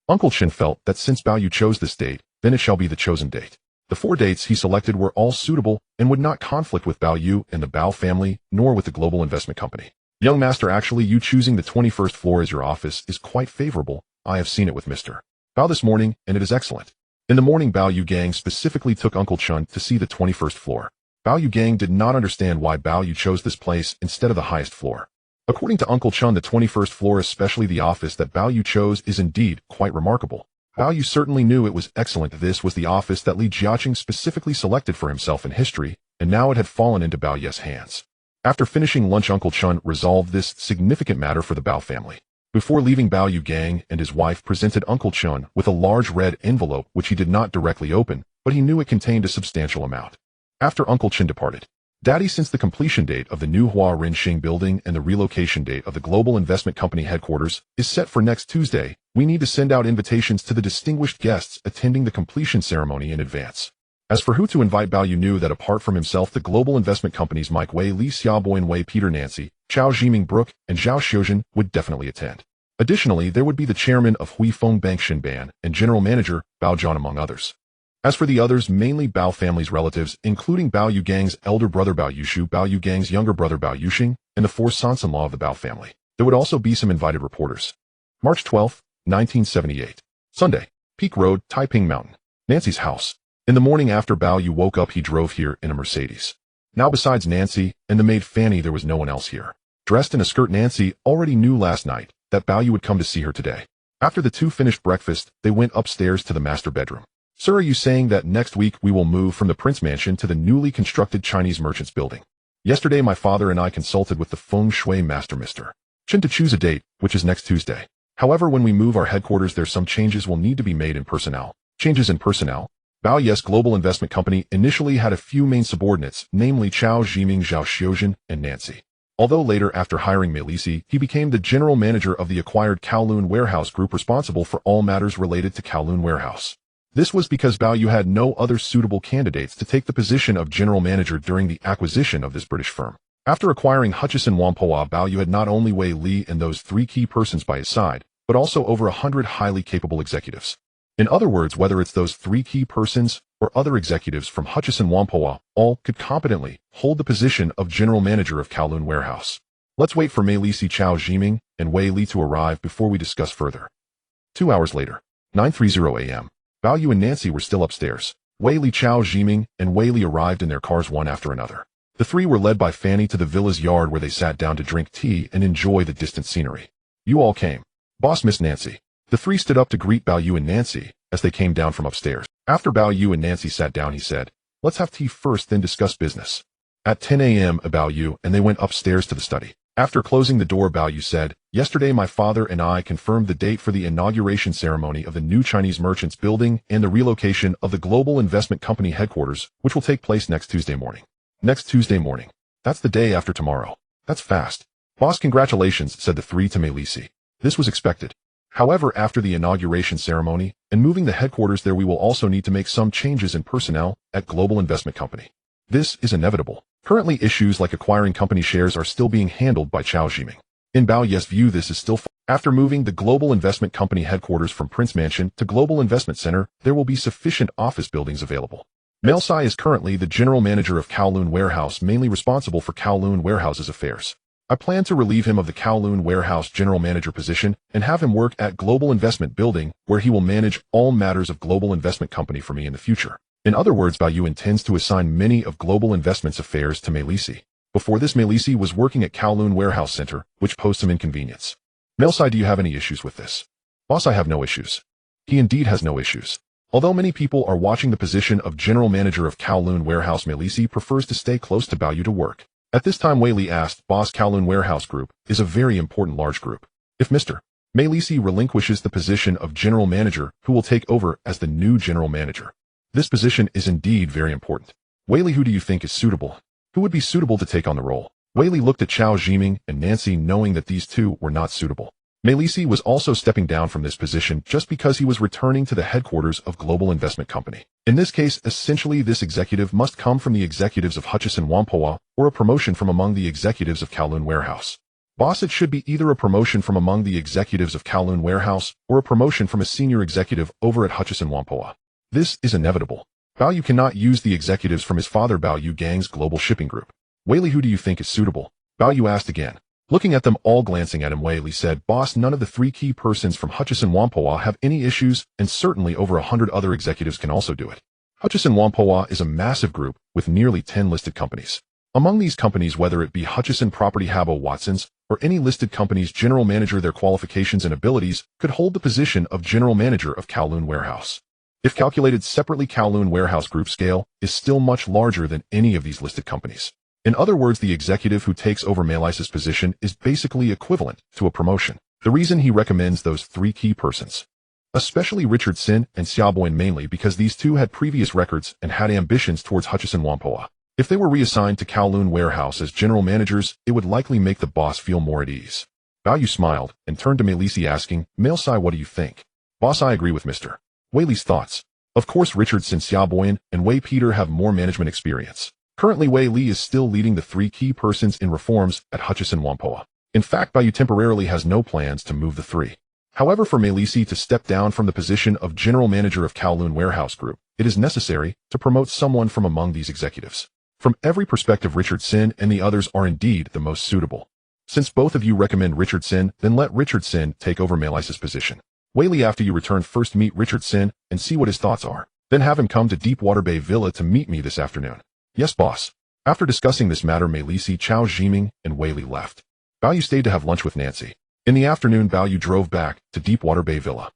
Uncle Chun felt that since Bao Yu chose this date, then it shall be the chosen date. The 4 dates he selected were all suitable and would not conflict with Bao Yu and the Bao family, nor with the global investment company. Young Master, actually, you choosing the 21st floor as your office is quite favorable. I have seen it with Mr. Bao this morning, and it is excellent. In the morning, Bao Yu Gang specifically took Uncle Chun to see the 21st floor. Bao Yu Gang did not understand why Bao Yu chose this place instead of the highest floor. According to Uncle Chun, the 21st floor, especially the office that Bao Yu chose, is indeed quite remarkable. Bao Yu certainly knew it was excellent. This was the office that Li Jiaqing specifically selected for himself in history, and now it had fallen into Bao Ye's hands. After finishing lunch, Uncle Chun resolved this significant matter for the Bao family. Before leaving, Bao Yu Gang and his wife presented Uncle Chun with a large red envelope which he did not directly open, but he knew it contained a substantial amount. After Uncle Chun departed, Daddy, since the completion date of the new Hua Rinxing building and the relocation date of the Global Investment Company headquarters is set for next Tuesday, we need to send out invitations to the distinguished guests attending the completion ceremony in advance. As for who to invite, Bao Yu knew that apart from himself, the Global Investment Company's Mike Wei, Li Xiaoboyan Wei, Peter Nancy, Chao Jiming Brook, and Zhao Xiuzhen would definitely attend. Additionally, there would be the chairman of Huifeng Bank Xin Ban and general manager Bao Zhan, among others. As for the others, mainly Bao family's relatives, including Bao Yu Gang's elder brother Bao Yushu, Bao Yu Gang's younger brother Bao Yuxing, and the four sons-in-law of the Bao family. There would also be some invited reporters. March 12, 1978. Sunday. Peak Road, Taiping Mountain. Nancy's house. In the morning after Bao Yu woke up, he drove here in a Mercedes. Now besides Nancy and the maid Fanny, there was no one else here. Dressed in a skirt, Nancy already knew last night that Bao Yu would come to see her today. After the two finished breakfast, they went upstairs to the master bedroom. Sir, are you saying that next week we will move from the Prince Mansion to the newly constructed Chinese Merchants Building? Yesterday my father and I consulted with the Feng Shui master Mr. Chen to choose a date, which is next Tuesday. However, when we move our headquarters, there's some changes will need to be made in personnel. Changes in personnel? Bao Yes Global Investment Company initially had a few main subordinates, namely Chao Jiming, Zhao Xiuzhen, and Nancy. Although later, after hiring Meilisi, he became the general manager of the acquired Kowloon Warehouse Group, responsible for all matters related to Kowloon Warehouse. This was because Bao Yu had no other suitable candidates to take the position of general manager during the acquisition of this British firm. After acquiring Hutchison Whampoa, Bao Yu had not only Wei Li and those three key persons by his side, but also over 100 highly capable executives. In other words, whether it's those three key persons or other executives from Hutchison Whampoa, all could competently hold the position of general manager of Kowloon Warehouse. Let's wait for Meilisi, Chao Jiming, and Wei Li to arrive before we discuss further. 2 hours later, 9:30 a.m. Bao Yu and Nancy were still upstairs. Wei Li, Chao Jiming, and Wei Li arrived in their cars one after another. The three were led by Fanny to the villa's yard, where they sat down to drink tea and enjoy the distant scenery. You all came. Boss, Miss Nancy. The three stood up to greet Bao Yu and Nancy as they came down from upstairs. After Bao Yu and Nancy sat down, he said, "Let's have tea first, then discuss business." At 10 a.m. Bao Yu and they went upstairs to the study. After closing the door, Bao Yu said, "Yesterday my father and I confirmed the date for the inauguration ceremony of the new Chinese Merchants Building and the relocation of the Global Investment Company headquarters, which will take place next Tuesday morning." Next Tuesday morning. That's the day after tomorrow. That's fast. Boss, congratulations, said the three to Meilisi. This was expected. However, after the inauguration ceremony and moving the headquarters there, we will also need to make some changes in personnel at Global Investment Company. This is inevitable. Currently, issues like acquiring company shares are still being handled by Chao Jiming. In Bao Ye's view, this is still after moving the Global Investment Company headquarters from Prince Mansion to Global Investment Center, there will be sufficient office buildings available. Meilsi is currently the general manager of Kowloon Warehouse, mainly responsible for Kowloon Warehouse's affairs. I plan to relieve him of the Kowloon Warehouse general manager position and have him work at Global Investment Building, where he will manage all matters of Global Investment Company for me in the future. In other words, Bao Yu intends to assign many of Global Investment's affairs to Meilisi. Before this, Meilisi was working at Kowloon Warehouse Center, which posed some inconvenience. Meilsi, do you have any issues with this? Boss, I have no issues. He indeed has no issues. Although many people are watching the position of general manager of Kowloon Warehouse, Meilisi prefers to stay close to Bao Yu to work. At this time, Wei Li asked, Boss, Kowloon Warehouse Group is a very important large group. If Mr. Meilisi relinquishes the position of general manager, who will take over as the new general manager? This position is indeed very important. Wei Li, who do you think is suitable? Who would be suitable to take on the role? Wei Li looked at Chao Jiming and Nancy, knowing that these two were not suitable. Meilisi was also stepping down from this position just because he was returning to the headquarters of Global Investment Company. In this case, essentially this executive must come from the executives of Hutchison Whampoa or a promotion from among the executives of Kowloon Warehouse. Boss, it should be either a promotion from among the executives of Kowloon Warehouse or a promotion from a senior executive over at Hutchison Whampoa. This is inevitable. Bao Yu cannot use the executives from his father Bao Yu Gang's Global Shipping Group. Wei Li, who do you think is suitable? Bao Yu asked again. Looking at them all glancing at him, Wei Li said, "Boss, none of the three key persons from Hutchison Whampoa have any issues, and certainly over 100 other executives can also do it. Hutchison Whampoa is a massive group with nearly 10 listed companies. Among these companies, whether it be Hutchison Property Habbo Watsons or any listed company's general manager, their qualifications and abilities could hold the position of general manager of Kowloon Warehouse. If calculated separately, Kowloon Warehouse Group scale is still much larger than any of these listed companies. In other words, the executive who takes over Melissa's position is basically equivalent to a promotion. The reason he recommends those three key persons, especially Richard Sin and Xiaoboyan, mainly because these two had previous records and had ambitions towards Hutchison Whampoa. If they were reassigned to Kowloon Warehouse as general managers, it would likely make the boss feel more at ease." Bao Yu smiled and turned to Melissi asking, "Melissi, what do you think?" "Boss, I agree with Mr. Wei Li's thoughts. Of course, Richard Sin, Xiaoboyan, and Wei Peter have more management experience. Currently, Wei Li is still leading the three key persons in reforms at Hutchison Whampoa. In fact, Bao Yu temporarily has no plans to move the three. However, for Melissi to step down from the position of general manager of Kowloon Warehouse Group, it is necessary to promote someone from among these executives. From every perspective, Richard Sin and the others are indeed the most suitable. Since both of you recommend Richard Sin, then let Richard Sin take over Melissa's position. Wei Li, after you return, first meet Richard Sin and see what his thoughts are. Then have him come to Deepwater Bay Villa to meet me this afternoon." "Yes, boss." After discussing this matter, Melissi, Chao Jiming, and Wei Li left. Bao Yu stayed to have lunch with Nancy. In the afternoon, Bao Yu drove back to Deepwater Bay Villa.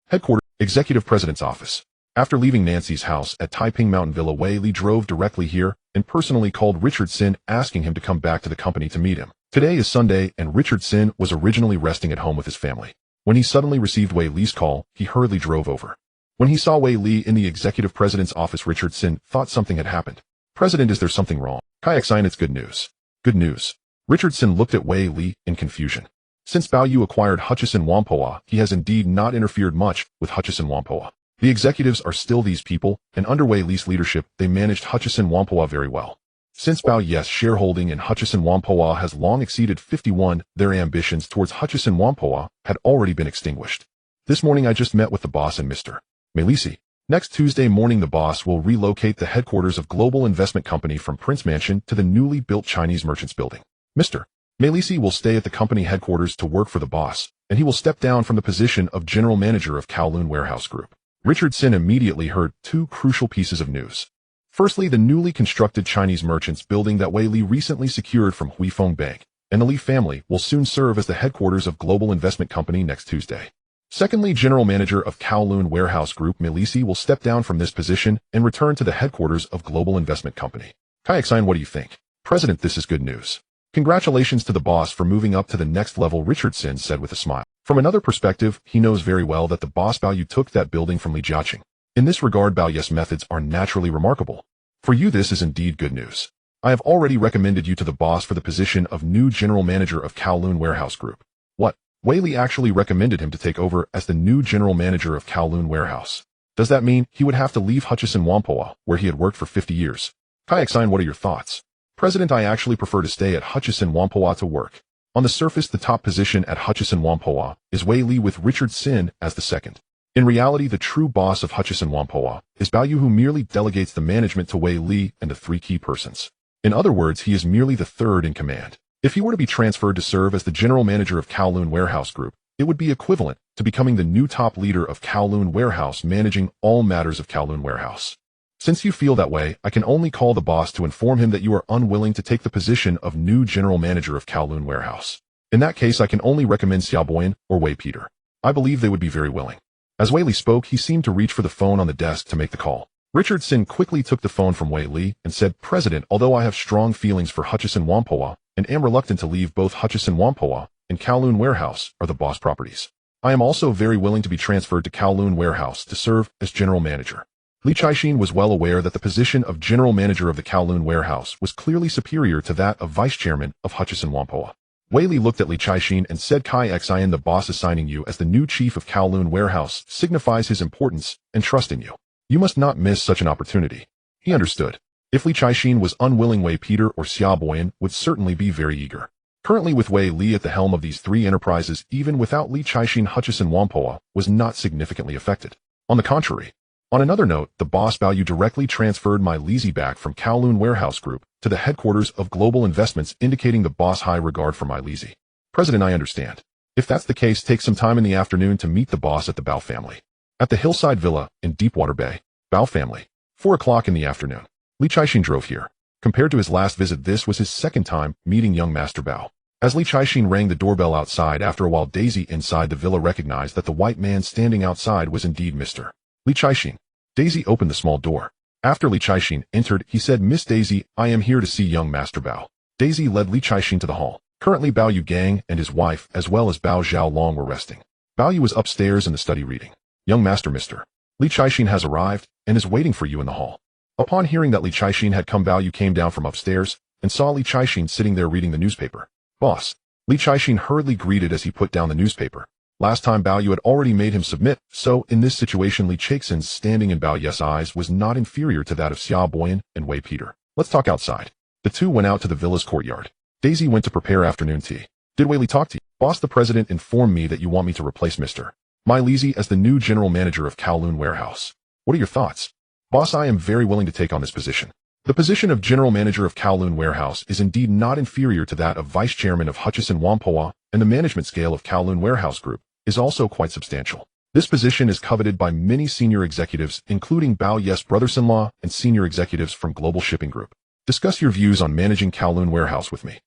Headquarters, Executive President's Office. After leaving Nancy's house at Taiping Mountain Villa, Wei Li drove directly here and personally called Richard Sin, asking him to come back to the company to meet him. Today is Sunday, and Richard Sin was originally resting at home with his family. When he suddenly received Wei Li's call, he hurriedly drove over. When he saw Wei Li in the Executive President's office, Richard Sin thought something had happened. "President, is there something wrong?" "Kayak-san, it's good news." "Good news." Richard Sin looked at Wei Li in confusion. Since Bao Yu acquired Hutchison Whampoa, he has indeed not interfered much with Hutchison Whampoa. The executives are still these people, and under Wei Li's leadership, they managed Hutchison Whampoa very well. Since Bao Yu's shareholding in Hutchison Whampoa has long exceeded 51, their ambitions towards Hutchison Whampoa had already been extinguished. "This morning I just met with the boss and Mr. Melissi. Next Tuesday morning, the boss will relocate the headquarters of Global Investment Company from Prince Mansion to the newly built Chinese Merchants Building. Mr. Melissi will stay at the company headquarters to work for the boss, and he will step down from the position of general manager of Kowloon Warehouse Group." Richard Sin immediately heard two crucial pieces of news. Firstly, the newly constructed Chinese Merchants Building that Wei Li recently secured from Huifeng Bank and the Li family will soon serve as the headquarters of Global Investment Company next Tuesday. Secondly, general manager of Kowloon Warehouse Group Melissi will step down from this position and return to the headquarters of Global Investment Company. "Kayak-san, what do you think?" "President, this is good news." "Congratulations to the boss for moving up to the next level," Richard Sin said with a smile. From another perspective, he knows very well that the boss Bao Yu took that building from Li Jiaqing. In this regard, Bao Yu's methods are naturally remarkable. "For you, this is indeed good news. I have already recommended you to the boss for the position of new general manager of Kowloon Warehouse Group." "What?" Wei Li actually recommended him to take over as the new general manager of Kowloon Warehouse. "Does that mean he would have to leave Hutchison Whampoa, where he had worked for 50 years? Kayak-san, what are your thoughts?" "President, I actually prefer to stay at Hutchison Whampoa to work." On the surface, the top position at Hutchison Whampoa is Wei Li, with Richard Sin as the second. In reality, the true boss of Hutchison Whampoa is Bao Yu, who merely delegates the management to Wei Li and the three key persons. In other words, he is merely the third in command. If he were to be transferred to serve as the general manager of Kowloon Warehouse Group, it would be equivalent to becoming the new top leader of Kowloon Warehouse, managing all matters of Kowloon Warehouse. Since you feel that way, I can only call the boss to inform him that you are unwilling to take the position of new general manager of Kowloon Warehouse. In that case, I can only recommend Xiaoboyan or Wei Peter. I believe they would be very willing. As Wei Li spoke, he seemed to reach for the phone on the desk to make the call. Richard Sin quickly took the phone from Wei Li and said, "President, although I have strong feelings for Hutchison Whampoa and am reluctant to leave, both Hutchison Whampoa and Kowloon Warehouse are the boss properties. I am also very willing to be transferred to Kowloon Warehouse to serve as general manager." Li Chaixin was well aware that the position of general manager of the Kowloon Warehouse was clearly superior to that of vice chairman of Hutchison Whampoa. Wei Li looked at Li Chaixin and said, "Kai-Xin, the boss assigning you as the new chief of Kowloon Warehouse signifies his importance and trust in you. You must not miss such an opportunity." He understood. If Li Chaixin was unwilling, Wei Peter or Xiaoboyan would certainly be very eager. Currently, with Wei Li at the helm of these three enterprises, even without Li Chaixin, Hutchison Whampoa was not significantly affected. On the contrary, On another note, the boss Bao Yu directly transferred my Lizzie back from Kowloon Warehouse Group to the headquarters of Global Investments, indicating the boss' high regard for my Lizzie. President, I understand. If that's the case, take some time in the afternoon to meet the boss at the Bao family. At the Hillside Villa in Deepwater Bay. Bao family. 4 o'clock in the afternoon. Li Chaixin drove here. Compared to his last visit, this was his second time meeting young Master Bao. As Li Chaixin rang the doorbell outside, after a while Daisy inside the villa recognized that the white man standing outside was indeed Mr. Li Chaixin. Daisy opened the small door. After Li Chaixin entered, he said, "Miss Daisy, I am here to see young Master Bao." Daisy led Li Chaixin to the hall. Currently Bao Yu Gang and his wife, as well as Bao Zhao Long, were resting. Bao Yu was upstairs in the study reading. "Young Master, Mr. Li Chaixin has arrived and is waiting for you in the hall." Upon hearing that Li Chaixin had come, Bao Yu came down from upstairs and saw Li Chaixin sitting there reading the newspaper. "Boss." Li Chaixin hurriedly greeted as he put down the newspaper. Last time Bao Yu had already made him submit, so in this situation Li Chaixin's standing in Bao Yu's eyes was not inferior to that of Xia Boyan and Wei Peter. "Let's talk outside." The two went out to the villa's courtyard. Daisy went to prepare afternoon tea. "Did Wei Li talk to you?" "Boss, the president informed me that you want me to replace Mr. My Lizzie as the new general manager of Kowloon Warehouse. What are your thoughts?" "Boss, I am very willing to take on this position. The position of general manager of Kowloon Warehouse is indeed not inferior to that of vice chairman of Hutchison Whampoa, and the management scale of Kowloon Warehouse Group is also quite substantial. This position is coveted by many senior executives, including Bao Yu's brothers-in-law and senior executives from Global Shipping Group. Discuss your views on managing Kowloon Warehouse with me."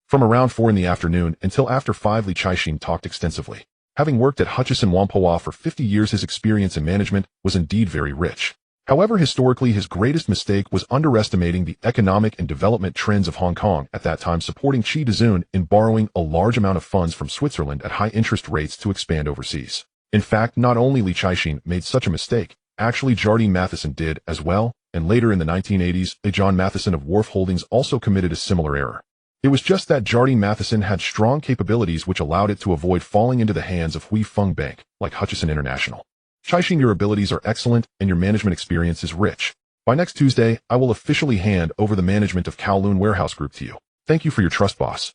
From around 4 in the afternoon until after 5, Li Chaixin talked extensively. Having worked at Hutchison Whampoa for 50 years, his experience in management was indeed very rich. However, historically, his greatest mistake was underestimating the economic and development trends of Hong Kong at that time, supporting Chi Dezun in borrowing a large amount of funds from Switzerland at high interest rates to expand overseas. In fact, not only Li Chaixin made such a mistake, actually Jardine Matheson did as well, and later in the 1980s, John Matheson of Wharf Holdings also committed a similar error. It was just that Jardine Matheson had strong capabilities which allowed it to avoid falling into the hands of Hui Feng Bank, like Hutchison International. "Chaixin, your abilities are excellent and your management experience is rich. By next Tuesday, I will officially hand over the management of Kowloon Warehouse Group to you. Thank you for your trust, boss."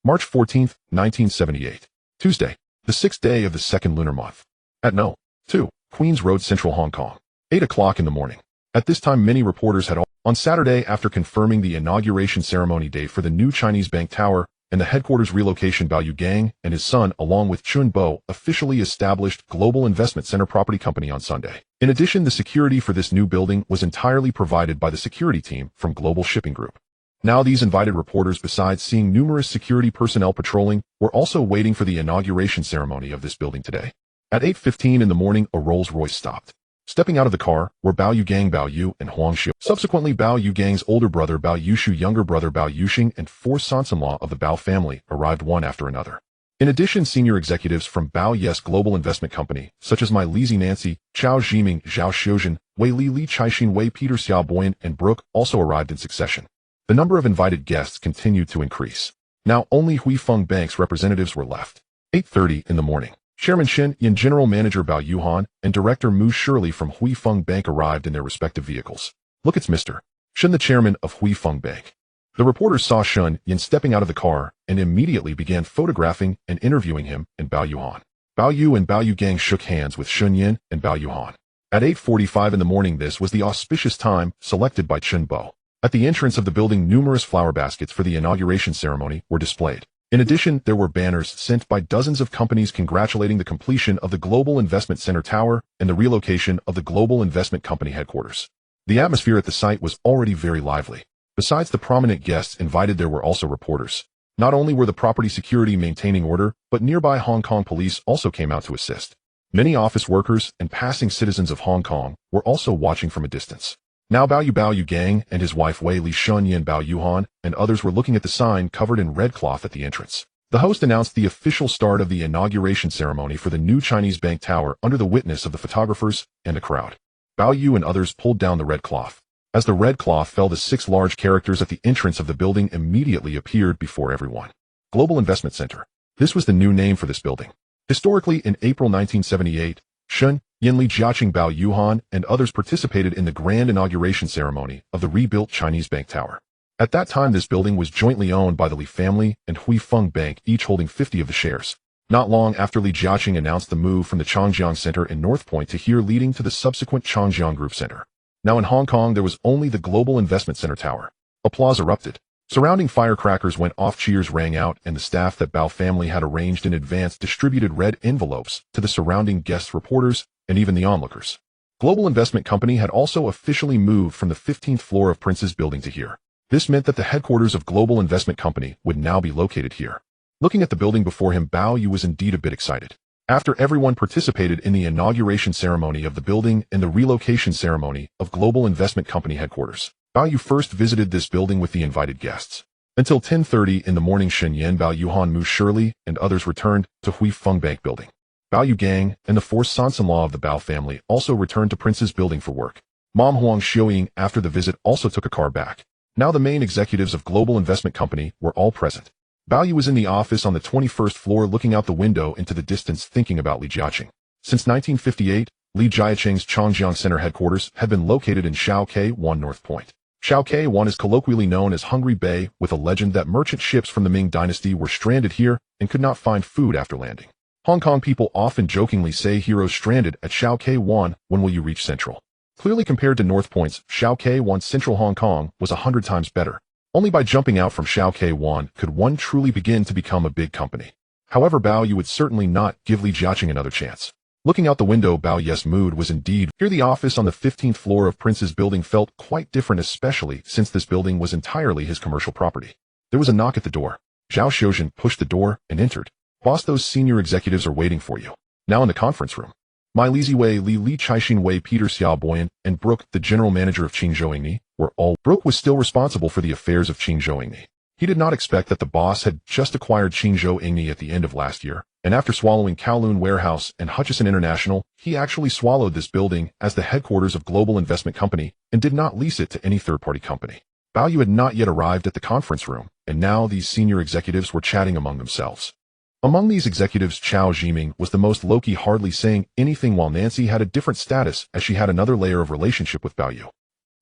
March 14th, 1978. Tuesday, the 6th day of the 2nd lunar month. At No. 2, Queens Road, Central Hong Kong. 8 o'clock in the morning. At this time, many reporters had on Saturday, after confirming the inauguration ceremony date for the new Chinese Bank Tower and the headquarters relocation, Bao Yu Gang and his son, along with Chun Bo, officially established Global Investment Center Property Company on Sunday. In addition, the security for this new building was entirely provided by the security team from Global Shipping Group. Now these invited reporters, besides seeing numerous security personnel patrolling, were also waiting for the inauguration ceremony of this building today. At 8:15 in the morning, a Rolls-Royce stopped. Stepping out of the car were Bao Yu Gang, Bao Yu, and Huang Xiu. Subsequently, Bao Yu Gang's older brother Bao Yushu, younger brother Bao Yuxing, and 4 sons-in-law of the Bao family arrived one after another. In addition, senior executives from Bao Yu's Global Investment Company, such as My Lizzie Nancy, Chao Zhiming, Zhao Xiuzhen, Wei Li, Li Chaixin, Wei Peter, Xia Boyan, and Brooke, also arrived in succession. The number of invited guests continued to increase. Now only Hui Feng Bank's representatives were left. 8:30 in the morning. Chairman Shin Yin, General Manager Bao Yuhan, and Director Mu Shirley from Hui Feng Bank arrived in their respective vehicles. "Look, it's Mr. Shin, the chairman of Hui Feng Bank." The reporters saw Shin Yin stepping out of the car and immediately began photographing and interviewing him and Bao Yuhan. Bao Yu and Bao Yu Gang shook hands with Shin Yin and Bao Yuhan. At 8:45 in the morning, this was the auspicious time selected by Chun Bo. At the entrance of the building, numerous flower baskets for the inauguration ceremony were displayed. In addition, there were banners sent by dozens of companies congratulating the completion of the Global Investment Center Tower and the relocation of the Global Investment Company headquarters. The atmosphere at the site was already very lively. Besides the prominent guests invited, there were also reporters. Not only were the property security maintaining order, but nearby Hong Kong police also came out to assist. Many office workers and passing citizens of Hong Kong were also watching from a distance. Now Bao Yu Gang and his wife Wei Li, Shun Yin, Bao Yuhan, and others were looking at the sign covered in red cloth at the entrance. The host announced the official start of the inauguration ceremony for the new Chinese Bank Tower under the witness of the photographers and the crowd. Bao Yu and others pulled down the red cloth. As the red cloth fell, the 6 large characters at the entrance of the building immediately appeared before everyone. Global Investment Center. This was the new name for this building. Historically, in April 1978, Shun Yin, Li Jiaqing, Bao Yuhan, and others participated in the grand inauguration ceremony of the rebuilt Chinese Bank Tower. At that time, this building was jointly owned by the Li family and Hui Feng Bank, each holding 50 of the shares. Not long after Li Jiaqing announced the move from the Changjiang Center in North Point to here, leading to the subsequent Changjiang Group Center. Now in Hong Kong, there was only the Global Investment Center Tower. Applause erupted. Surrounding firecrackers went off, cheers rang out, and the staff that Bao family had arranged in advance distributed red envelopes to the surrounding guests, reporters, and even the onlookers. Global Investment Company had also officially moved from the 15th floor of Prince's building to here. This meant that the headquarters of Global Investment Company would now be located here. Looking at the building before him, Bao Yu was indeed a bit excited. After everyone participated in the inauguration ceremony of the building and the relocation ceremony of Global Investment Company headquarters, Bao Yu first visited this building with the invited guests. Until 10:30 in the morning, Shen Yan, Bao Yu, Han Mu, Shirley, and others returned to Hui Feng Bank building. Bao Yu gang and the four sons-in-law of the Bao family also returned to Prince's building for work. Mom Huang Xiuying, after the visit, also took a car back. Now the main executives of Global Investment Company were all present. Bao Yu was in the office on the 21st floor looking out the window into the distance, thinking about Li Jiaqing. Since 1958, Li Jiaqing's Changjiang Center headquarters had been located in Shao K1 North Point. Shao K1 is colloquially known as Hungry Bay, with a legend that merchant ships from the Ming Dynasty were stranded here and could not find food after landing. Hong Kong people often jokingly say, heroes stranded at Shao K1, when will you reach Central? Clearly, compared to North Point's Shao K1, Central Hong Kong was 100 times better. Only by jumping out from Shao K1 could one truly begin to become a big company. However, Bao Yu would certainly not give Li Jiaqing another chance. Looking out the window, Bao Yu's mood was indeed. Here the office on the 15th floor of Prince's building felt quite different, especially since this building was entirely his commercial property. There was a knock at the door. Zhao Xiuzhen pushed the door and entered. Boss, those senior executives are waiting for you. Now in the conference room. Mai Lizi Wei, Li Chaixin Wei, Peter Xiaoboyan, and Brooke, the general manager of Qingzhou, were all. Brooke was still responsible for the affairs of Qingzhou. He did not expect that the boss had just acquired Qingzhou at the end of last year, and after swallowing Kowloon Warehouse and Hutchison International, he actually swallowed this building as the headquarters of Global Investment Company and did not lease it to any third-party company. Bao Yu had not yet arrived at the conference room, and now these senior executives were chatting among themselves. Among these executives, Chao Zhiming was the most low-key, hardly saying anything, while Nancy had a different status as she had another layer of relationship with Bao Yu.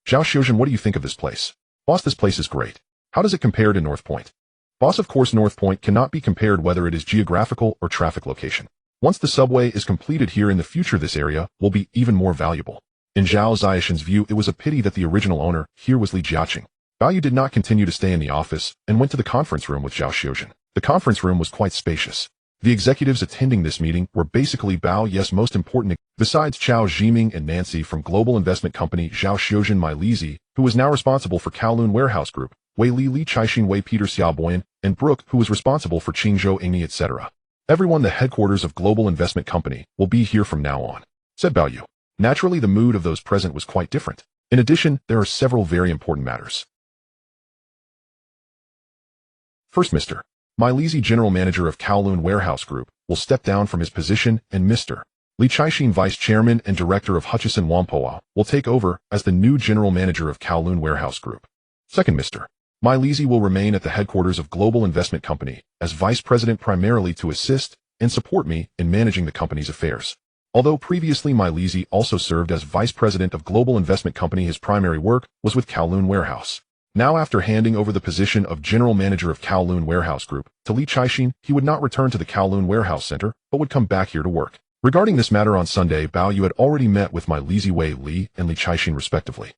Zhao Xiuzhen, what do you think of this place? Boss, this place is great. How does it compare to North Point? Boss, of course North Point cannot be compared whether it is geographical or traffic location. Once the subway is completed here in the future, this area will be even more valuable. In Zhao Ziashen's view, it was a pity that the original owner here was Li Jiaqing. Bao Yu did not continue to stay in the office and went to the conference room with Zhao Xiuzhen. The conference room was quite spacious. The executives attending this meeting were basically Bao Yu's most important. Besides Chao Zhiming and Nancy from Global Investment Company, Zhao Xiuzhen, Mai Lizi, who was now responsible for Kowloon Warehouse Group, Wei Li Chaixin Wei, Peter Xiaoboyan, and Brooke, who was responsible for Qingzhou, etc. Everyone, the headquarters of Global Investment Company, will be here from now on, said Bao Yu. Naturally, the mood of those present was quite different. In addition, there are several very important matters. First, Mr. Mai Lizi, general manager of Kowloon Warehouse Group, will step down from his position, and Mr. Li Chaixin, vice chairman and director of Hutchison Whampoa, will take over as the new general manager of Kowloon Warehouse Group. Second, Mr. Mai Lizi will remain at the headquarters of Global Investment Company as vice president, primarily to assist and support me in managing the company's affairs. Although previously Mai Lizi also served as vice president of Global Investment Company, his primary work was with Kowloon Warehouse. Now, after handing over the position of general manager of Kowloon Warehouse Group to Li Chaixin, he would not return to the Kowloon Warehouse Center, but would come back here to work. Regarding this matter, on Sunday, Bao Yu had already met with Mai Lizi Wei Li and Li Chaixin respectively.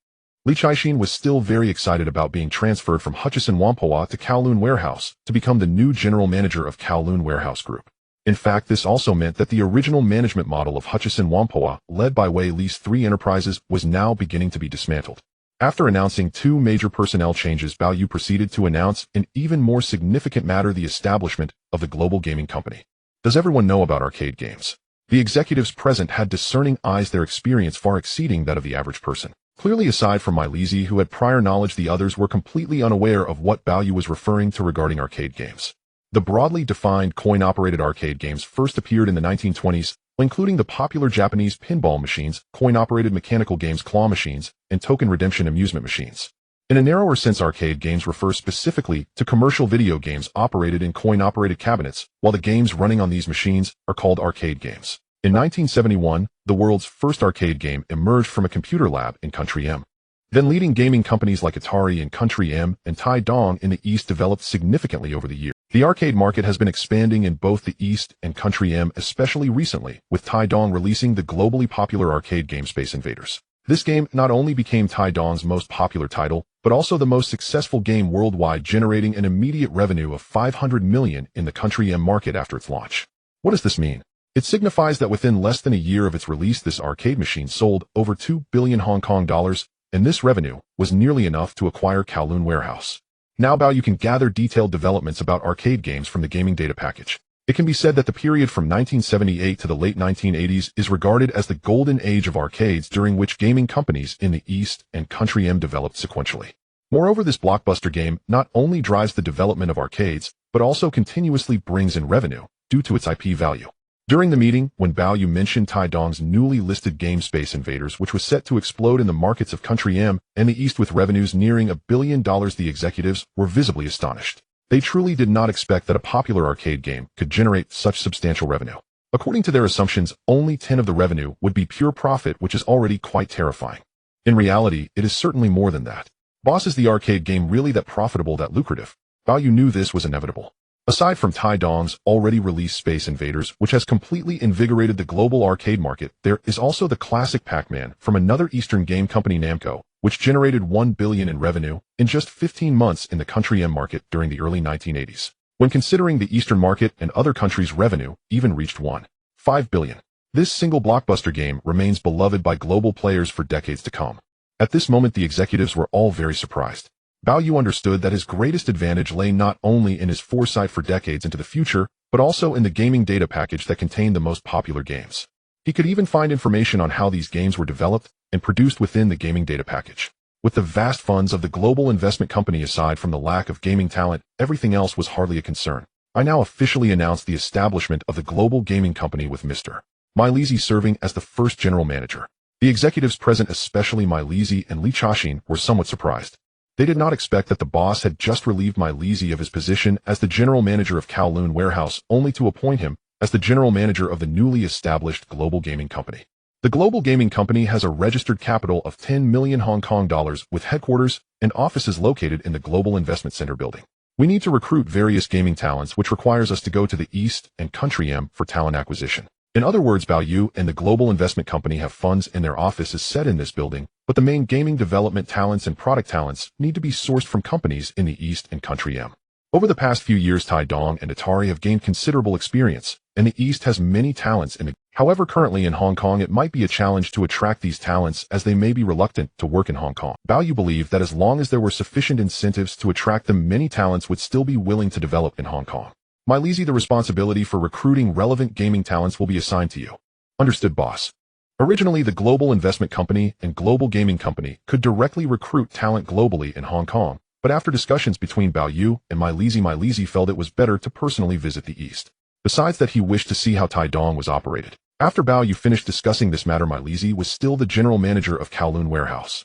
Li Chaixin was still very excited about being transferred from Hutchison Whampoa to Kowloon Warehouse to become the new general manager of Kowloon Warehouse Group. In fact, this also meant that the original management model of Hutchison Whampoa, led by Wei Li's three enterprises, was now beginning to be dismantled. After announcing two major personnel changes, Bao Yu proceeded to announce an even more significant matter: the establishment of the global gaming company. Does everyone know about arcade games? The executives present had discerning eyes, their experience far exceeding that of the average person. Clearly, aside from Mai Lizi, who had prior knowledge, the others were completely unaware of what Bao Yu was referring to regarding arcade games. The broadly defined coin-operated arcade games first appeared in the 1920s, including the popular Japanese pinball machines, coin-operated mechanical games, claw machines, and token redemption amusement machines. In a narrower sense, arcade games refer specifically to commercial video games operated in coin-operated cabinets, while the games running on these machines are called arcade games. In 1971, the world's first arcade game emerged from a computer lab in Country M. Then leading gaming companies like Atari and Country M and Tai Dong in the East developed significantly over the years. The arcade market has been expanding in both the East and Country M, especially recently, with Taidong releasing the globally popular arcade game Space Invaders. This game not only became Taidong's most popular title, but also the most successful game worldwide, generating an immediate revenue of 500 million in the Country M market after its launch. What does this mean? It signifies that within less than a year of its release, this arcade machine sold over 2 billion Hong Kong dollars, and this revenue was nearly enough to acquire Kowloon Warehouse. Now, you can gather detailed developments about arcade games from the gaming data package. It can be said that the period from 1978 to the late 1980s is regarded as the golden age of arcades, during which gaming companies in the East and Country M developed sequentially. Moreover, this blockbuster game not only drives the development of arcades, but also continuously brings in revenue due to its IP value. During the meeting, when Bao Yu mentioned Taidong's newly listed game Space Invaders, which was set to explode in the markets of Country M and the East with revenues nearing $1 billion, the executives were visibly astonished. They truly did not expect that a popular arcade game could generate such substantial revenue. According to their assumptions, only 10% of the revenue would be pure profit, which is already quite terrifying. In reality, it is certainly more than that. Boss, is the arcade game really that profitable, that lucrative? Bao Yu knew this was inevitable. Aside from Taidong's already released Space Invaders, which has completely invigorated the global arcade market, there is also the classic Pac-Man from another Eastern game company, Namco, which generated $1 billion in revenue in just 15 months in the Country M market during the early 1980s. When considering the Eastern market and other countries' revenue even reached $1.5 billion. This single blockbuster game remains beloved by global players for decades to come. At this moment, the executives were all very surprised. Bao Yu understood that his greatest advantage lay not only in his foresight for decades into the future, but also in the gaming data package that contained the most popular games. He could even find information on how these games were developed and produced within the gaming data package. With the vast funds of the global investment company, aside from the lack of gaming talent, everything else was hardly a concern. I now officially announce the establishment of the global gaming company with Mr. Milezi serving as the first general manager. The executives present, especially Milezi and Li Chaxin, were somewhat surprised. They did not expect that the boss had just relieved Milezi of his position as the general manager of Kowloon Warehouse, only to appoint him as the general manager of the newly established global gaming company. The global gaming company has a registered capital of 10 million Hong Kong dollars with headquarters and offices located in the Global Investment Center building. We need to recruit various gaming talents, which requires us to go to the East and Country M for talent acquisition. In other words, Bao Yu and the Global Investment Company have funds in their offices set in this building, but the main gaming development talents and product talents need to be sourced from companies in the East and Country M. Over the past few years, Taidong and Atari have gained considerable experience, and the East has many talents in it. However, currently in Hong Kong, it might be a challenge to attract these talents, as they may be reluctant to work in Hong Kong. Bao Yu believed that as long as there were sufficient incentives to attract them, many talents would still be willing to develop in Hong Kong. Milezi, the responsibility for recruiting relevant gaming talents will be assigned to you. Understood, boss. Originally, the Global Investment Company and Global Gaming Company could directly recruit talent globally in Hong Kong, but after discussions between Bao Yu and Milezi felt it was better to personally visit the East. Besides that, he wished to see how Taidong was operated. After Bao Yu finished discussing this matter, Milezi was still the general manager of Kowloon Warehouse.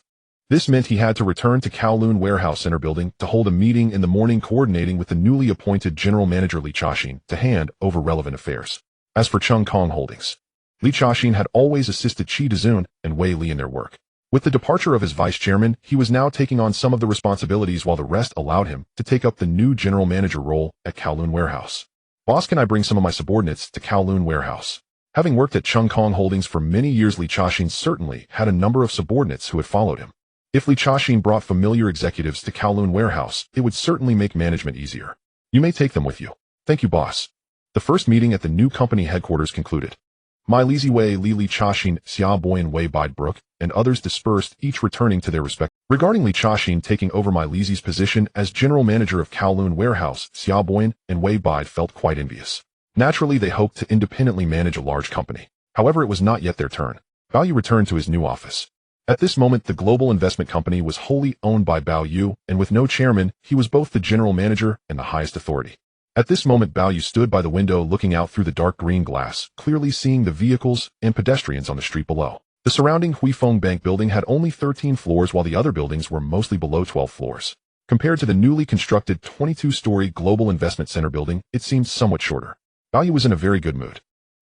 This meant he had to return to Kowloon Warehouse Center building to hold a meeting in the morning, coordinating with the newly appointed general manager Li Chaxin to hand over relevant affairs. As for Chung Kong Holdings, Li Chaxin had always assisted Chi Dezun and Wei Li in their work. With the departure of his vice chairman, he was now taking on some of the responsibilities, while the rest allowed him to take up the new general manager role at Kowloon Warehouse. Boss, can I bring some of my subordinates to Kowloon Warehouse? Having worked at Chung Kong Holdings for many years, Li Chaxin certainly had a number of subordinates who had followed him. If Li Chaxin brought familiar executives to Kowloon Warehouse, it would certainly make management easier. You may take them with you. Thank you, boss. The first meeting at the new company headquarters concluded. Milezi, Wei Li, Li Chaxin, Xia Boi and Wei Bidebrook, and others dispersed, each returning to their respective. Regarding Li Chaxin taking over Milezi's position as general manager of Kowloon Warehouse, Xia Boi and Wei Bide felt quite envious. Naturally, they hoped to independently manage a large company. However, it was not yet their turn. Bao Yu returned to his new office. At this moment, the Global Investment Company was wholly owned by Bao Yu, and with no chairman, he was both the general manager and the highest authority. At this moment, Bao Yu stood by the window looking out through the dark green glass, clearly seeing the vehicles and pedestrians on the street below. The surrounding Huifeng Bank building had only 13 floors, while the other buildings were mostly below 12 floors. Compared to the newly constructed 22-story Global Investment Center building, it seemed somewhat shorter. Bao Yu was in a very good mood.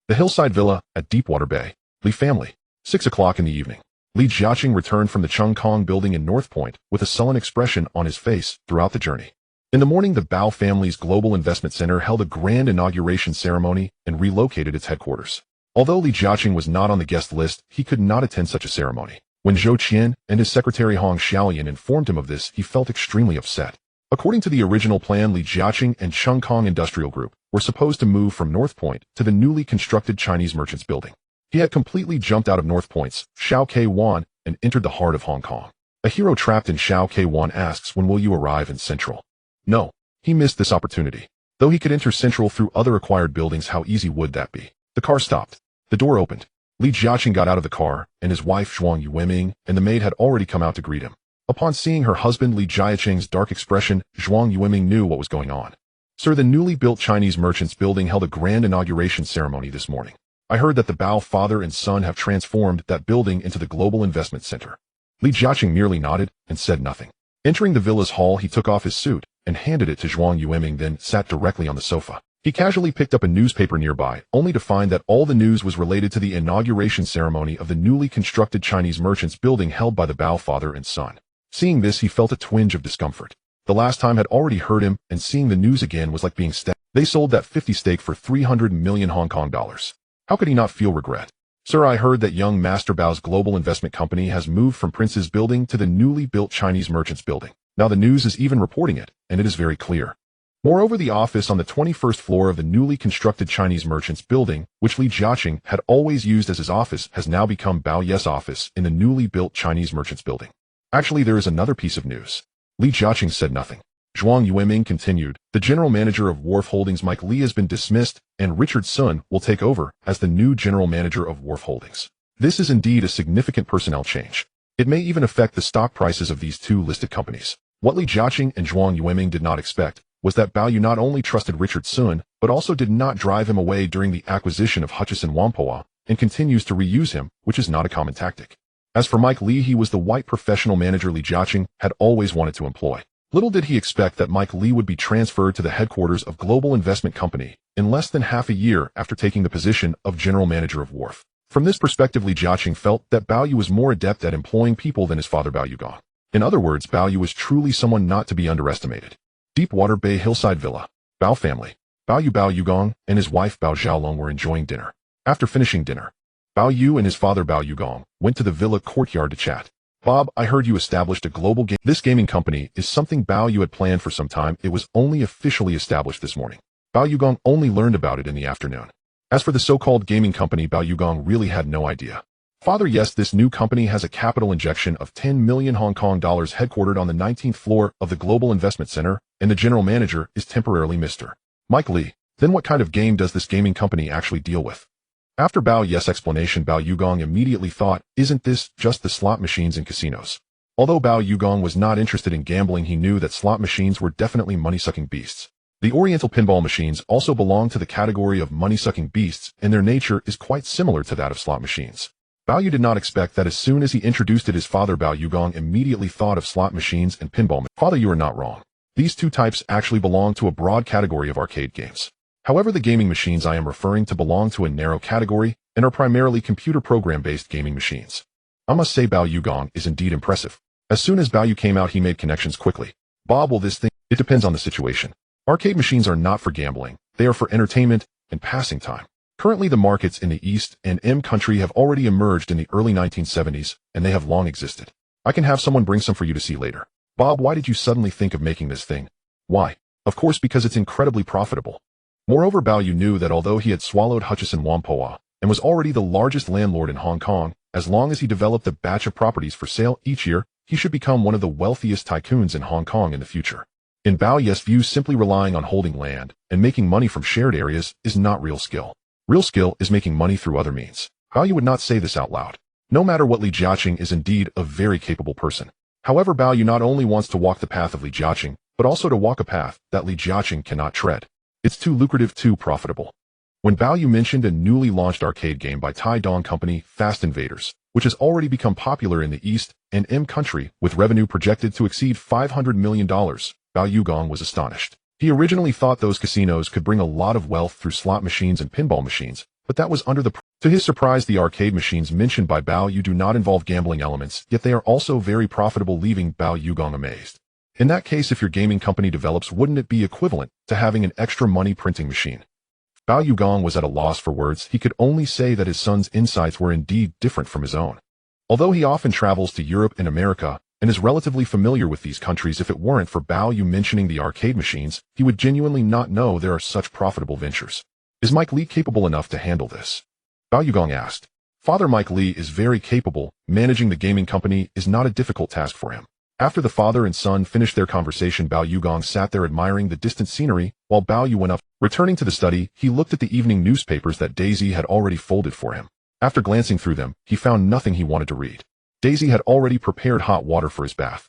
The hillside villa at Deepwater Bay. Li family. 6 o'clock in the evening. Li Jiaqing returned from the Chung Kong building in North Point with a sullen expression on his face throughout the journey. In the morning, the Bao family's Global Investment Center held a grand inauguration ceremony and relocated its headquarters. Although Li Jiaqing was not on the guest list, he could not attend such a ceremony. When Zhou Qian and his secretary Hong Xiaoyan informed him of this, he felt extremely upset. According to the original plan, Li Jiaqing and Chengkong Industrial Group were supposed to move from North Point to the newly constructed Chinese Merchants Building. He had completely jumped out of North Point's Shao Ke Wan and entered the heart of Hong Kong. A hero trapped in Shao Ke Wan asks, when will you arrive in Central? No, he missed this opportunity. Though he could enter Central through other acquired buildings, how easy would that be? The car stopped. The door opened. Li Jiaqing got out of the car, and his wife Zhuang Yueming and the maid had already come out to greet him. Upon seeing her husband Li Jiaqing's dark expression, Zhuang Yueming knew what was going on. Sir, the newly built Chinese Merchants Building held a grand inauguration ceremony this morning. I heard that the Bao father and son have transformed that building into the Global Investment Center. Li Jiaqing merely nodded and said nothing. Entering the villa's hall, he took off his suit and handed it to Zhuang Yueming, then sat directly on the sofa. He casually picked up a newspaper nearby, only to find that all the news was related to the inauguration ceremony of the newly constructed Chinese Merchants Building held by the Bao father and son. Seeing this, he felt a twinge of discomfort. The last time had already hurt him, and seeing the news again was like being stabbed. They sold that 50 stake for 300 million Hong Kong dollars. How could he not feel regret? Sir, I heard that young Master Bao's global investment company has moved from Prince's Building to the newly built Chinese Merchants Building. Now the news is even reporting it, and it is very clear. Moreover, the office on the 21st floor of the newly constructed Chinese Merchants Building, which Li Jiaqing had always used as his office, has now become Bao Ye's office in the newly built Chinese Merchants Building. Actually, there is another piece of news. Li Jiaqing said nothing. Zhuang Yueming continued, the general manager of Wharf Holdings, Mike Li, has been dismissed, and Richard Sun will take over as the new general manager of Wharf Holdings. This is indeed a significant personnel change. It may even affect the stock prices of these two listed companies. What Li Jiaqing and Zhuang Yueming did not expect was that Bao Yu not only trusted Richard Sun, but also did not drive him away during the acquisition of Hutchison Whampoa, and continues to reuse him, which is not a common tactic. As for Mike Li, he was the white professional manager Li Jiaqing had always wanted to employ. Little did he expect that Mike Li would be transferred to the headquarters of Global Investment Company in less than half a year after taking the position of general manager of Wharf. From this perspective, Li Jiaqing felt that Bao Yu was more adept at employing people than his father Bao Yugong. In other words, Bao Yu was truly someone not to be underestimated. Deepwater Bay Hillside Villa. Bao family. Bao Yugong and his wife Bao Xiaolong were enjoying dinner. After finishing dinner, Bao Yu and his father Bao Yugong went to the villa courtyard to chat. Bob, I heard you established a global game. This gaming company is something Bao Yu had planned for some time. It was only officially established this morning. Bao Yugong only learned about it in the afternoon. As for the so-called gaming company, Bao Yugong really had no idea. Father, yes, this new company has a capital injection of 10 million Hong Kong dollars headquartered on the 19th floor of the Global Investment Center, and the general manager is temporarily Mr. Mike Li. Then what kind of game does this gaming company actually deal with? After Bao Ye's explanation, Bao Yugong immediately thought, isn't this just the slot machines and casinos? Although Bao Yugong was not interested in gambling, he knew that slot machines were definitely money-sucking beasts. The Oriental pinball machines also belong to the category of money-sucking beasts, and their nature is quite similar to that of slot machines. Bao Yu did not expect that. As soon as he introduced it, his father Bao Yugong immediately thought of slot machines and pinball. Father, you are not wrong. These two types actually belong to a broad category of arcade games. However, the gaming machines I am referring to belong to a narrow category and are primarily computer program-based gaming machines. I must say Bao Yugong is indeed impressive. As soon as Bao Yu came out, he made connections quickly. Bob, will this thing? It depends on the situation. Arcade machines are not for gambling. They are for entertainment and passing time. Currently, the markets in the East and M country have already emerged in the early 1970s, and they have long existed. I can have someone bring some for you to see later. Bob, why did you suddenly think of making this thing? Why? Of course, because it's incredibly profitable. Moreover, Bao Yu knew that although he had swallowed Hutchison Whampoa and was already the largest landlord in Hong Kong, as long as he developed a batch of properties for sale each year, he should become one of the wealthiest tycoons in Hong Kong in the future. In Bao Ye's view, simply relying on holding land and making money from shared areas is not real skill. Real skill is making money through other means. Bao Yu would not say this out loud. No matter what, Li Jiaqing is indeed a very capable person. However, Bao Yu not only wants to walk the path of Li Jiaqing, but also to walk a path that Li Jiaqing cannot tread. It's too lucrative, too profitable. When Bao Yu mentioned a newly launched arcade game by Tai Dong Company, Fast Invaders, which has already become popular in the East and M country with revenue projected to exceed $500 million, Bao Yugong was astonished. He originally thought those casinos could bring a lot of wealth through slot machines and pinball machines, but that was under the... To his surprise, the arcade machines mentioned by Bao Yu do not involve gambling elements, yet they are also very profitable, leaving Bao Yugong amazed. In that case, if your gaming company develops, wouldn't it be equivalent to having an extra money printing machine? Bao Yugong was at a loss for words. He could only say that his son's insights were indeed different from his own. Although he often travels to Europe and America, and is relatively familiar with these countries, if it weren't for Bao Yu mentioning the arcade machines, he would genuinely not know there are such profitable ventures. Is Mike Lee capable enough to handle this? Bao Yugong asked. Father Mike Lee is very capable. Managing the gaming company is not a difficult task for him. After the father and son finished their conversation, Bao Yugong sat there admiring the distant scenery, while Bao Yu went up. Returning to the study, he looked at the evening newspapers that Daisy had already folded for him. After glancing through them, he found nothing he wanted to read. Daisy had already prepared hot water for his bath.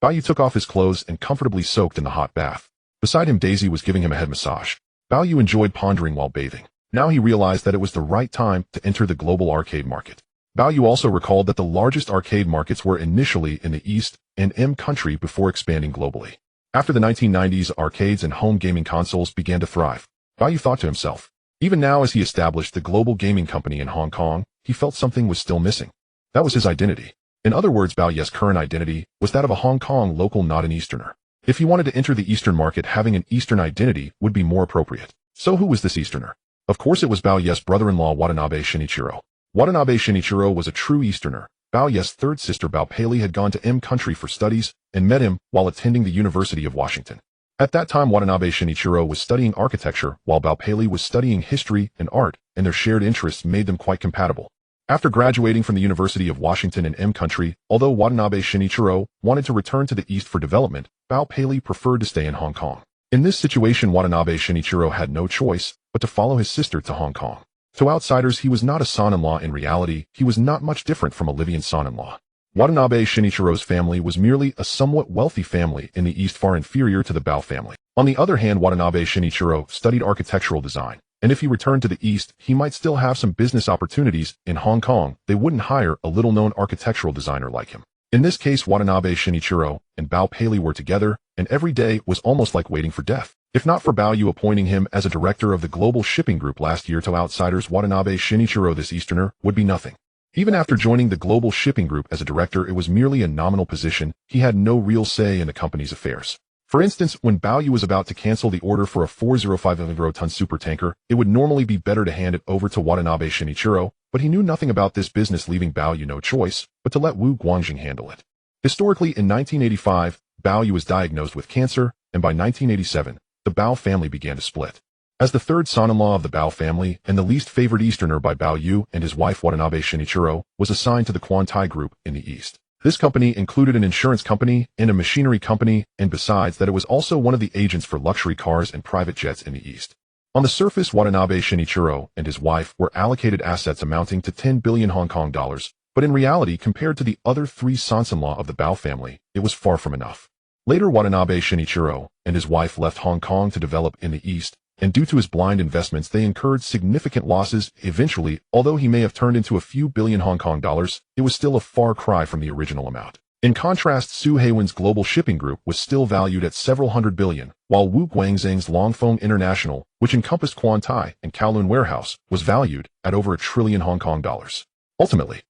Bao Yu took off his clothes and comfortably soaked in the hot bath. Beside him, Daisy was giving him a head massage. Bao Yu enjoyed pondering while bathing. Now he realized that it was the right time to enter the global arcade market. Bao Yu also recalled that the largest arcade markets were initially in the East and M country before expanding globally. After the 1990s, arcades and home gaming consoles began to thrive. Bao Yu thought to himself. Even now, as he established the global gaming company in Hong Kong, he felt something was still missing. That was his identity. In other words, Bao Yu's current identity was that of a Hong Kong local, not an Easterner. If he wanted to enter the Eastern market, having an Eastern identity would be more appropriate. So who was this Easterner? Of course it was Bao Yu's brother-in-law, Watanabe Shinichiro. Watanabe Shinichiro was a true Easterner. Bao Yu's third sister, Bao Pei, had gone to M country for studies and met him while attending the University of Washington. At that time, Watanabe Shinichiro was studying architecture, while Bao Pei was studying history and art, and their shared interests made them quite compatible. After graduating from the University of Washington in M country, although Watanabe Shinichiro wanted to return to the East for development, Bao Pei preferred to stay in Hong Kong. In this situation, Watanabe Shinichiro had no choice but to follow his sister to Hong Kong. To outsiders, he was not a son-in-law. In reality, he was not much different from a Livian son-in-law. Watanabe Shinichiro's family was merely a somewhat wealthy family in the East, far inferior to the Bao family. On the other hand, Watanabe Shinichiro studied architectural design, and if he returned to the East, he might still have some business opportunities. In Hong Kong, they wouldn't hire a little-known architectural designer like him. In this case, Watanabe Shinichiro and Bao Pei were together, and every day was almost like waiting for death. If not for Bao Yu appointing him as a director of the Global Shipping Group last year, to outsiders, Watanabe Shinichiro, this Easterner, would be nothing. Even after joining the Global Shipping Group as a director, it was merely a nominal position. He had no real say in the company's affairs. For instance, when Bao Yu was about to cancel the order for a 405-ton supertanker, it would normally be better to hand it over to Watanabe Shinichiro, but he knew nothing about this business, leaving Bao Yu no choice but to let Wu Guangjing handle it. Historically, in 1985, Bao Yu was diagnosed with cancer, and by 1987, the Bao family began to split. As the third son-in-law of the Bao family and the least favored Easterner by Bao Yu and his wife Watanabe Shinichiro, was assigned to the Quantai Group in the East. This company included an insurance company and a machinery company, and besides that, it was also one of the agents for luxury cars and private jets in the East. On the surface, Watanabe Shinichiro and his wife were allocated assets amounting to 10 billion Hong Kong dollars, but in reality, compared to the other three sons-in-law of the Bao family, it was far from enough. Later, Watanabe Shinichiro and his wife left Hong Kong to develop in the East, and due to his blind investments, they incurred significant losses. Eventually, although he may have turned into a few billion Hong Kong dollars, it was still a far cry from the original amount. In contrast, Su Heiwen's Global Shipping Group was still valued at several hundred billion, while Wu Guangzhang's Longfeng International, which encompassed Quantai and Kowloon Warehouse, was valued at over 1 trillion Hong Kong dollars. Ultimately,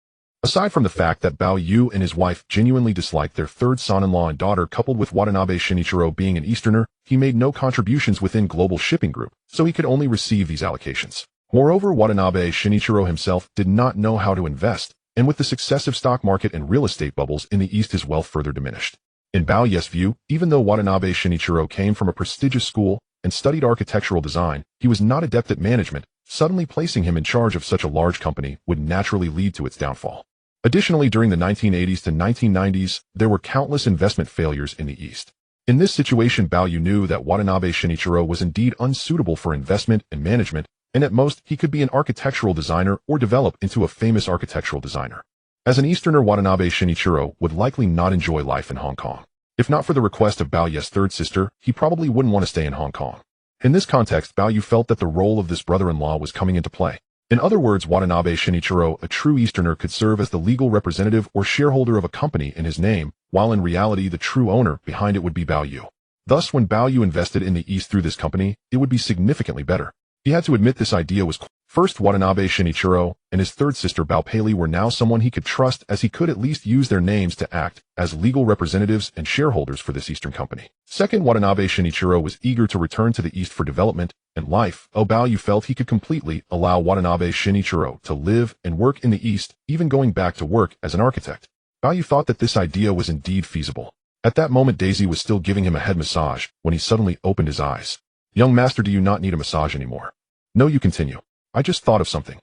aside from the fact that Bao Yu and his wife genuinely disliked their third son-in-law and daughter, coupled with Watanabe Shinichiro being an Easterner, he made no contributions within Global Shipping Group, so he could only receive these allocations. Moreover, Watanabe Shinichiro himself did not know how to invest, and with the successive stock market and real estate bubbles in the East, his wealth further diminished. In Bao Yu's view, even though Watanabe Shinichiro came from a prestigious school and studied architectural design, he was not adept at management. Suddenly placing him in charge of such a large company would naturally lead to its downfall. Additionally, during the 1980s to 1990s, there were countless investment failures in the East. In this situation, Bao Yu knew that Watanabe Shinichiro was indeed unsuitable for investment and management, and at most, he could be an architectural designer or develop into a famous architectural designer. As an Easterner, Watanabe Shinichiro would likely not enjoy life in Hong Kong. If not for the request of Bao Yu's third sister, he probably wouldn't want to stay in Hong Kong. In this context, Bao Yu felt that the role of this brother-in-law was coming into play. In other words, Watanabe Shinichiro, a true Easterner, could serve as the legal representative or shareholder of a company in his name, while in reality the true owner behind it would be Bao Yu. Thus, when Bao Yu invested in the East through this company, it would be significantly better. He had to admit this idea was First, Watanabe Shinichiro and his third sister Bao Pei were now someone he could trust, as he could at least use their names to act as legal representatives and shareholders for this Eastern company. Second, Watanabe Shinichiro was eager to return to the East for development and life. Bao felt he could completely allow Watanabe Shinichiro to live and work in the East, even going back to work as an architect. Bao thought that this idea was indeed feasible. At that moment, Daisy was still giving him a head massage when he suddenly opened his eyes. "Young master, do you not need a massage anymore?" "No, you continue. I just thought of something."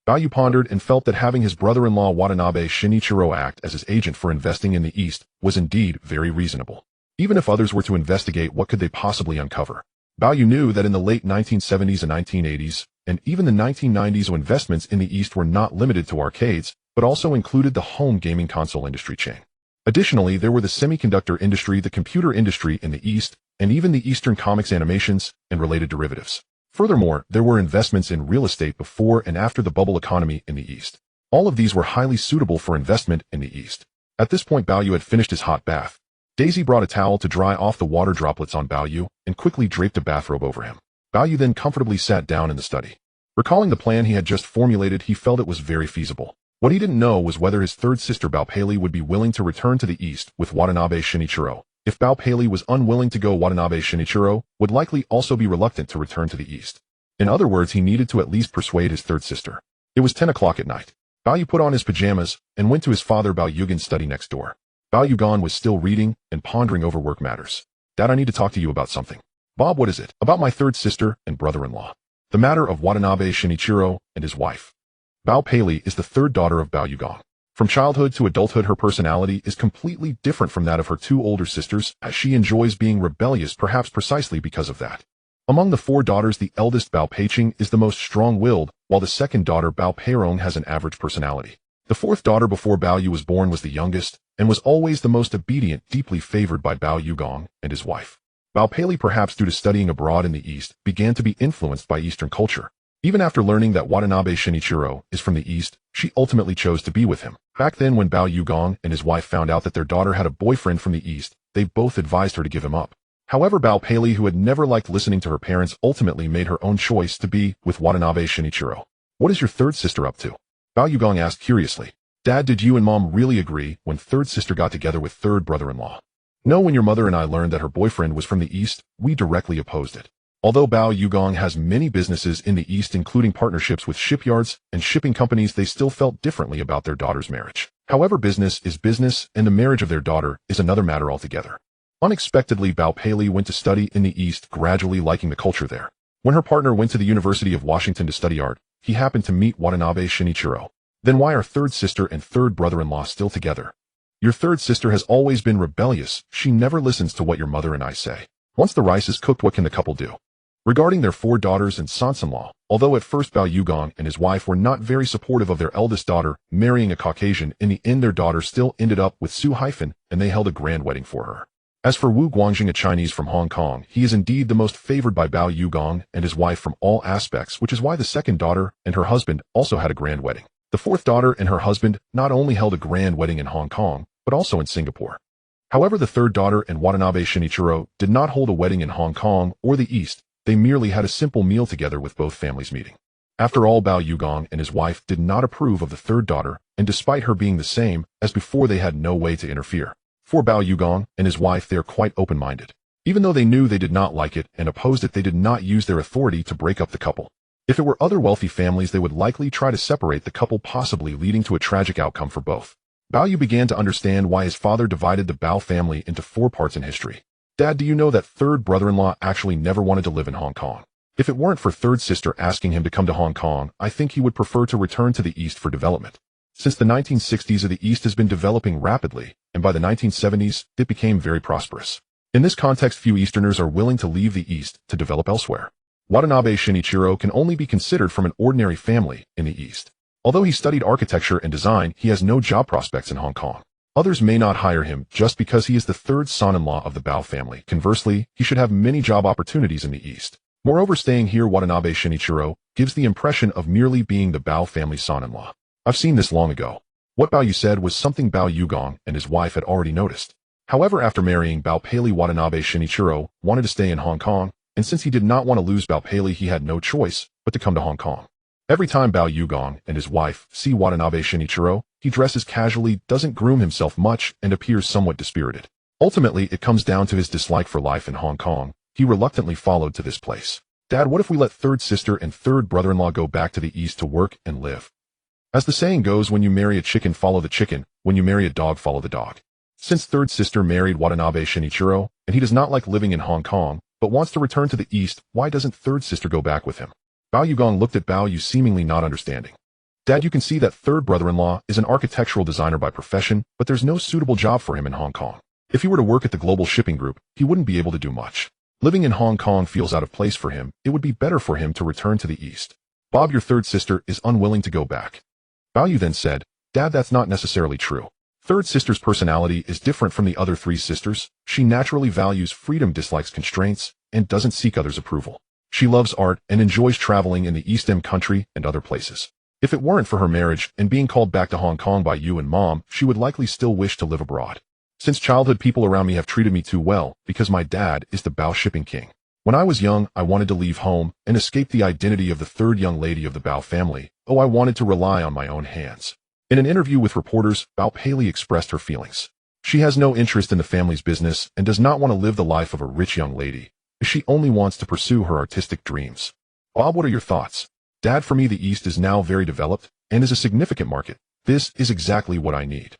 Bao pondered and felt that having his brother-in-law Watanabe Shinichiro act as his agent for investing in the East was indeed very reasonable. Even if others were to investigate, what could they possibly uncover? Bao knew that in the late 1970s and 1980s, and even the 1990s, investments in the East were not limited to arcades, but also included the home gaming console industry chain. Additionally, there were the semiconductor industry, the computer industry in the East, and even the Eastern comics animations and related derivatives. Furthermore, there were investments in real estate before and after the bubble economy in the East. All of these were highly suitable for investment in the East. At this point, Bao had finished his hot bath. Daisy brought a towel to dry off the water droplets on Bao and quickly draped a bathrobe over him. Bao then comfortably sat down in the study. Recalling the plan he had just formulated, he felt it was very feasible. What he didn't know was whether his third sister Bao Pei would be willing to return to the East with Watanabe Shinichiro. If Bao Pei was unwilling to go, Watanabe Shinichiro would likely also be reluctant to return to the East. In other words, he needed to at least persuade his third sister. It was 10 o'clock at night. Bao put on his pajamas and went to his father Bao Yugan's study next door. Bao Yugan was still reading and pondering over work matters. "Dad, I need to talk to you about something." "Bob, what is it?" "About my third sister and brother-in-law. The matter of Watanabe Shinichiro and his wife." Bao Pei is the third daughter of Bao Yugan. From childhood to adulthood, her personality is completely different from that of her two older sisters, as she enjoys being rebellious, perhaps precisely because of that. Among the four daughters, the eldest Bao Peiqing is the most strong-willed, while the second daughter Bao Peirong has an average personality. The fourth daughter before Bao was born was the youngest, and was always the most obedient, deeply favored by Bao Yugan and his wife. Bao Pei, perhaps due to studying abroad in the East, began to be influenced by Eastern culture. Even after learning that Watanabe Shinichiro is from the East, she ultimately chose to be with him. Back then, when Bao Yugan and his wife found out that their daughter had a boyfriend from the East, they both advised her to give him up. However, Bao Pei, who had never liked listening to her parents, ultimately made her own choice to be with Watanabe Shinichiro. "What is your third sister up to?" Bao Yugan asked curiously. "Dad, did you and Mom really agree when third sister got together with third brother-in-law?" "No, when your mother and I learned that her boyfriend was from the East, we directly opposed it." Although Bao Yugan has many businesses in the East, including partnerships with shipyards and shipping companies, they still felt differently about their daughter's marriage. However, business is business, and the marriage of their daughter is another matter altogether. Unexpectedly, Bao Pei went to study in the East, gradually liking the culture there. When her partner went to the University of Washington to study art, he happened to meet Watanabe Shinichiro. "Then why are third sister and third brother-in-law still together?" "Your third sister has always been rebellious. She never listens to what your mother and I say. Once the rice is cooked, what can the couple do?" Regarding their four daughters and sons-in-law, although at first Bao Yugan and his wife were not very supportive of their eldest daughter marrying a Caucasian, in the end their daughter still ended up with Su Hyphen, and they held a grand wedding for her. As for Wu Guangjing, a Chinese from Hong Kong, he is indeed the most favored by Bao Yugan and his wife from all aspects, which is why the second daughter and her husband also had a grand wedding. The fourth daughter and her husband not only held a grand wedding in Hong Kong, but also in Singapore. However, the third daughter and Watanabe Shinichiro did not hold a wedding in Hong Kong or the East. They merely had a simple meal together with both families meeting. After all, Bao Yugan and his wife did not approve of the third daughter, and despite her being the same as before, they had no way to interfere. For Bao Yugan and his wife, they are quite open-minded. Even though they knew they did not like it and opposed it, they did not use their authority to break up the couple. If it were other wealthy families, they would likely try to separate the couple, possibly leading to a tragic outcome for both. Bao began to understand why his father divided the Bao family into four parts in history. "Dad, do you know that third brother-in-law actually never wanted to live in Hong Kong? If it weren't for third sister asking him to come to Hong Kong, I think he would prefer to return to the East for development." Since the 1960s, the East has been developing rapidly, and by the 1970s, it became very prosperous. In this context, few Easterners are willing to leave the East to develop elsewhere. Watanabe Shinichiro can only be considered from an ordinary family in the East. Although he studied architecture and design, he has no job prospects in Hong Kong. Others may not hire him just because he is the third son-in-law of the Bao family. Conversely, he should have many job opportunities in the East. Moreover, staying here, Watanabe Shinichiro gives the impression of merely being the Bao family's son-in-law. I've seen this long ago. What Bao said was something Bao Yugan and his wife had already noticed. However, after marrying Bao Pei, Watanabe Shinichiro wanted to stay in Hong Kong, and since he did not want to lose Bao Pei, he had no choice but to come to Hong Kong. Every time Bao Yugong and his wife see Watanabe Shinichiro, he dresses casually, doesn't groom himself much, and appears somewhat dispirited. Ultimately, it comes down to his dislike for life in Hong Kong. He reluctantly followed to this place. Dad, what if we let third sister and third brother-in-law go back to the east to work and live? As the saying goes, when you marry a chicken, follow the chicken. When you marry a dog, follow the dog. Since third sister married Watanabe Shinichiro, and he does not like living in Hong Kong, but wants to return to the east, why doesn't third sister go back with him? Bao Yugong looked at Bao Yu, seemingly not understanding. Dad, you can see that third brother-in-law is an architectural designer by profession, but there's no suitable job for him in Hong Kong. If he were to work at the global shipping group, he wouldn't be able to do much. Living in Hong Kong feels out of place for him. It would be better for him to return to the east. Bob, your third sister, is unwilling to go back. Bao Yu then said, Dad, that's not necessarily true. Third sister's personality is different from the other three sisters. She naturally values freedom, dislikes constraints, and doesn't seek others' approval. She loves art and enjoys traveling in the East End country and other places. If it weren't for her marriage and being called back to Hong Kong by you and Mom, she would likely still wish to live abroad. Since childhood, people around me have treated me too well because my dad is the Bao shipping king. When I was young, I wanted to leave home and escape the identity of the third young lady of the Bao family. Oh, I wanted to rely on my own hands. In an interview with reporters, Bao Paley expressed her feelings. She has no interest in the family's business and does not want to live the life of a rich young lady. She only wants to pursue her artistic dreams. Bob, what are your thoughts? Dad, for me, the East is now very developed and is a significant market. This is exactly what I need.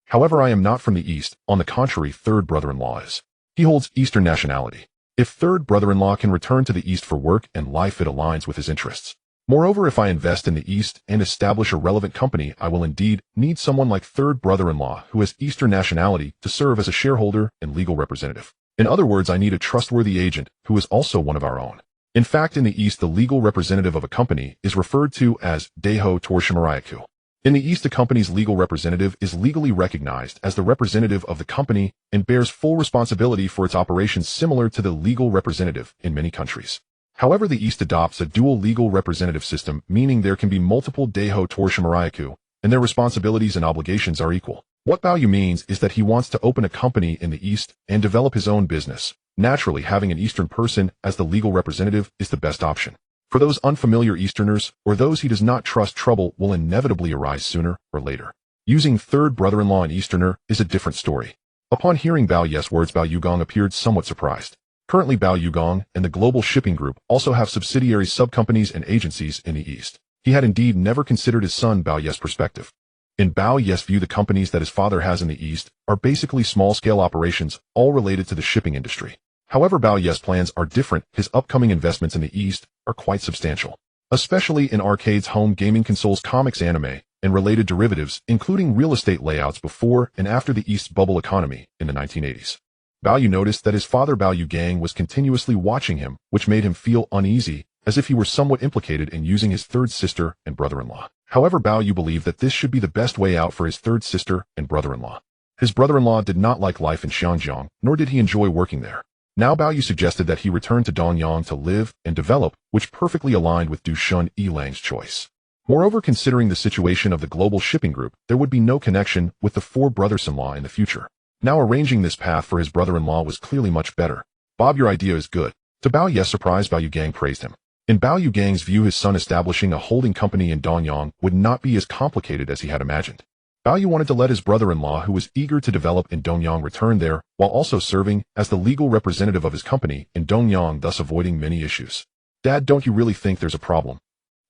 However, I am not from the East. On the contrary, third brother-in-law is. He holds Eastern nationality. If third brother-in-law can return to the East for work and life, it aligns with his interests. Moreover, if I invest in the East and establish a relevant company, I will indeed need someone like third brother-in-law who has Eastern nationality to serve as a shareholder and legal representative. In other words, I need a trustworthy agent who is also one of our own. In fact, in the East, the legal representative of a company is referred to as Daiho Torshimarayaku. In the East, a company's legal representative is legally recognized as the representative of the company and bears full responsibility for its operations, similar to the legal representative in many countries. However, the East adopts a dual legal representative system, meaning there can be multiple Daiho Torshimarayaku, and their responsibilities and obligations are equal. What Bao Yu means is that he wants to open a company in the East and develop his own business. Naturally, having an Eastern person as the legal representative is the best option. For those unfamiliar Easterners, or those he does not trust, trouble will inevitably arise sooner or later. Using third brother-in-law and Easterner is a different story. Upon hearing Bao Yu's words, Bao Yugong appeared somewhat surprised. Currently, Bao Yugong and the Global Shipping Group also have subsidiary sub-companies and agencies in the East. He had indeed never considered his son Bao Yu's perspective. In Bao Yu's view, the companies that his father has in the East are basically small-scale operations, all related to the shipping industry. However, Bao Yu's plans are different. His upcoming investments in the East are quite substantial, especially in arcades, home gaming consoles, comics, anime, and related derivatives, including real estate layouts before and after the East's bubble economy in the 1980s. Bao Yu noticed that his father Bao Yugong was continuously watching him, which made him feel uneasy, as if he were somewhat implicated in using his third sister and brother-in-law. However, Bao Yu believed that this should be the best way out for his third sister and brother-in-law. His brother-in-law did not like life in Xianjiang, nor did he enjoy working there. Now Bao Yu suggested that he return to Donyang to live and develop, which perfectly aligned with Du Shun Yilang's choice. Moreover, considering the situation of the Global Shipping Group, there would be no connection with the four brothers-in-law in the future. Now arranging this path for his brother-in-law was clearly much better. Bob, your idea is good. To Bao Yu's surprise, Bao Yugong praised him. In Bao Yugong's view, his son establishing a holding company in Donyang would not be as complicated as he had imagined. Bao Yu wanted to let his brother-in-law, who was eager to develop in Donyang, return there, while also serving as the legal representative of his company in Donyang, thus avoiding many issues. Dad, don't you really think there's a problem?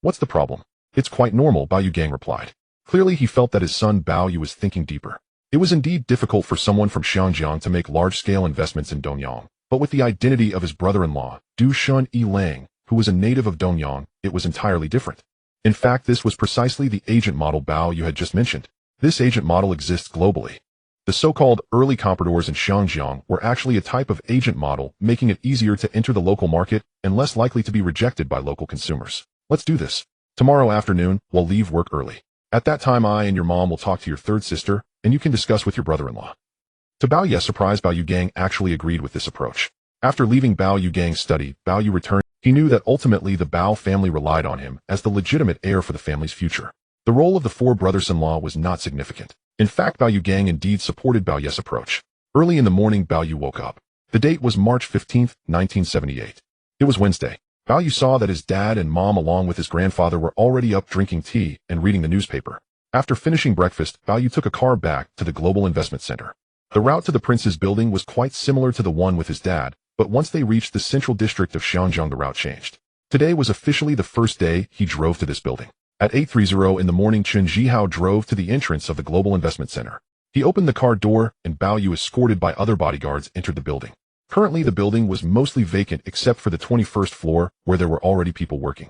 What's the problem? It's quite normal, Bao Yugong replied. Clearly, he felt that his son Bao Yu was thinking deeper. It was indeed difficult for someone from Xianjiang to make large-scale investments in Donyang, but with the identity of his brother-in-law, Du Shun Yilang, who was a native of Donyang, it was entirely different. In fact, this was precisely the agent model Bao Yu had just mentioned. This agent model exists globally. The so-called early compradors in Xianjiang were actually a type of agent model, making it easier to enter the local market and less likely to be rejected by local consumers. Let's do this. Tomorrow afternoon, we'll leave work early. At that time, I and your mom will talk to your third sister, and you can discuss with your brother-in-law. To Bao Yu's surprise, Bao Yugong actually agreed with this approach. After leaving Bao Yugong's study, Bao Yu returned. He knew that ultimately the Bao family relied on him as the legitimate heir for the family's future. The role of the four brothers-in-law was not significant. In fact, Bao Yugong indeed supported Bao Yu's approach. Early in the morning, Bao Yu woke up. The date was March 15, 1978. It was Wednesday. Bao Yu saw that his dad and mom along with his grandfather were already up drinking tea and reading the newspaper. After finishing breakfast, Bao Yu took a car back to the Global Investment Center. The route to the prince's building was quite similar to the one with his dad, but once they reached the central district of Xianjiang, the route changed. Today was officially the first day he drove to this building. At 8:30 in the morning, Chen Zhihao drove to the entrance of the Global Investment Center. He opened the car door, and Bao Yu, escorted by other bodyguards, entered the building. Currently, the building was mostly vacant except for the 21st floor, where there were already people working.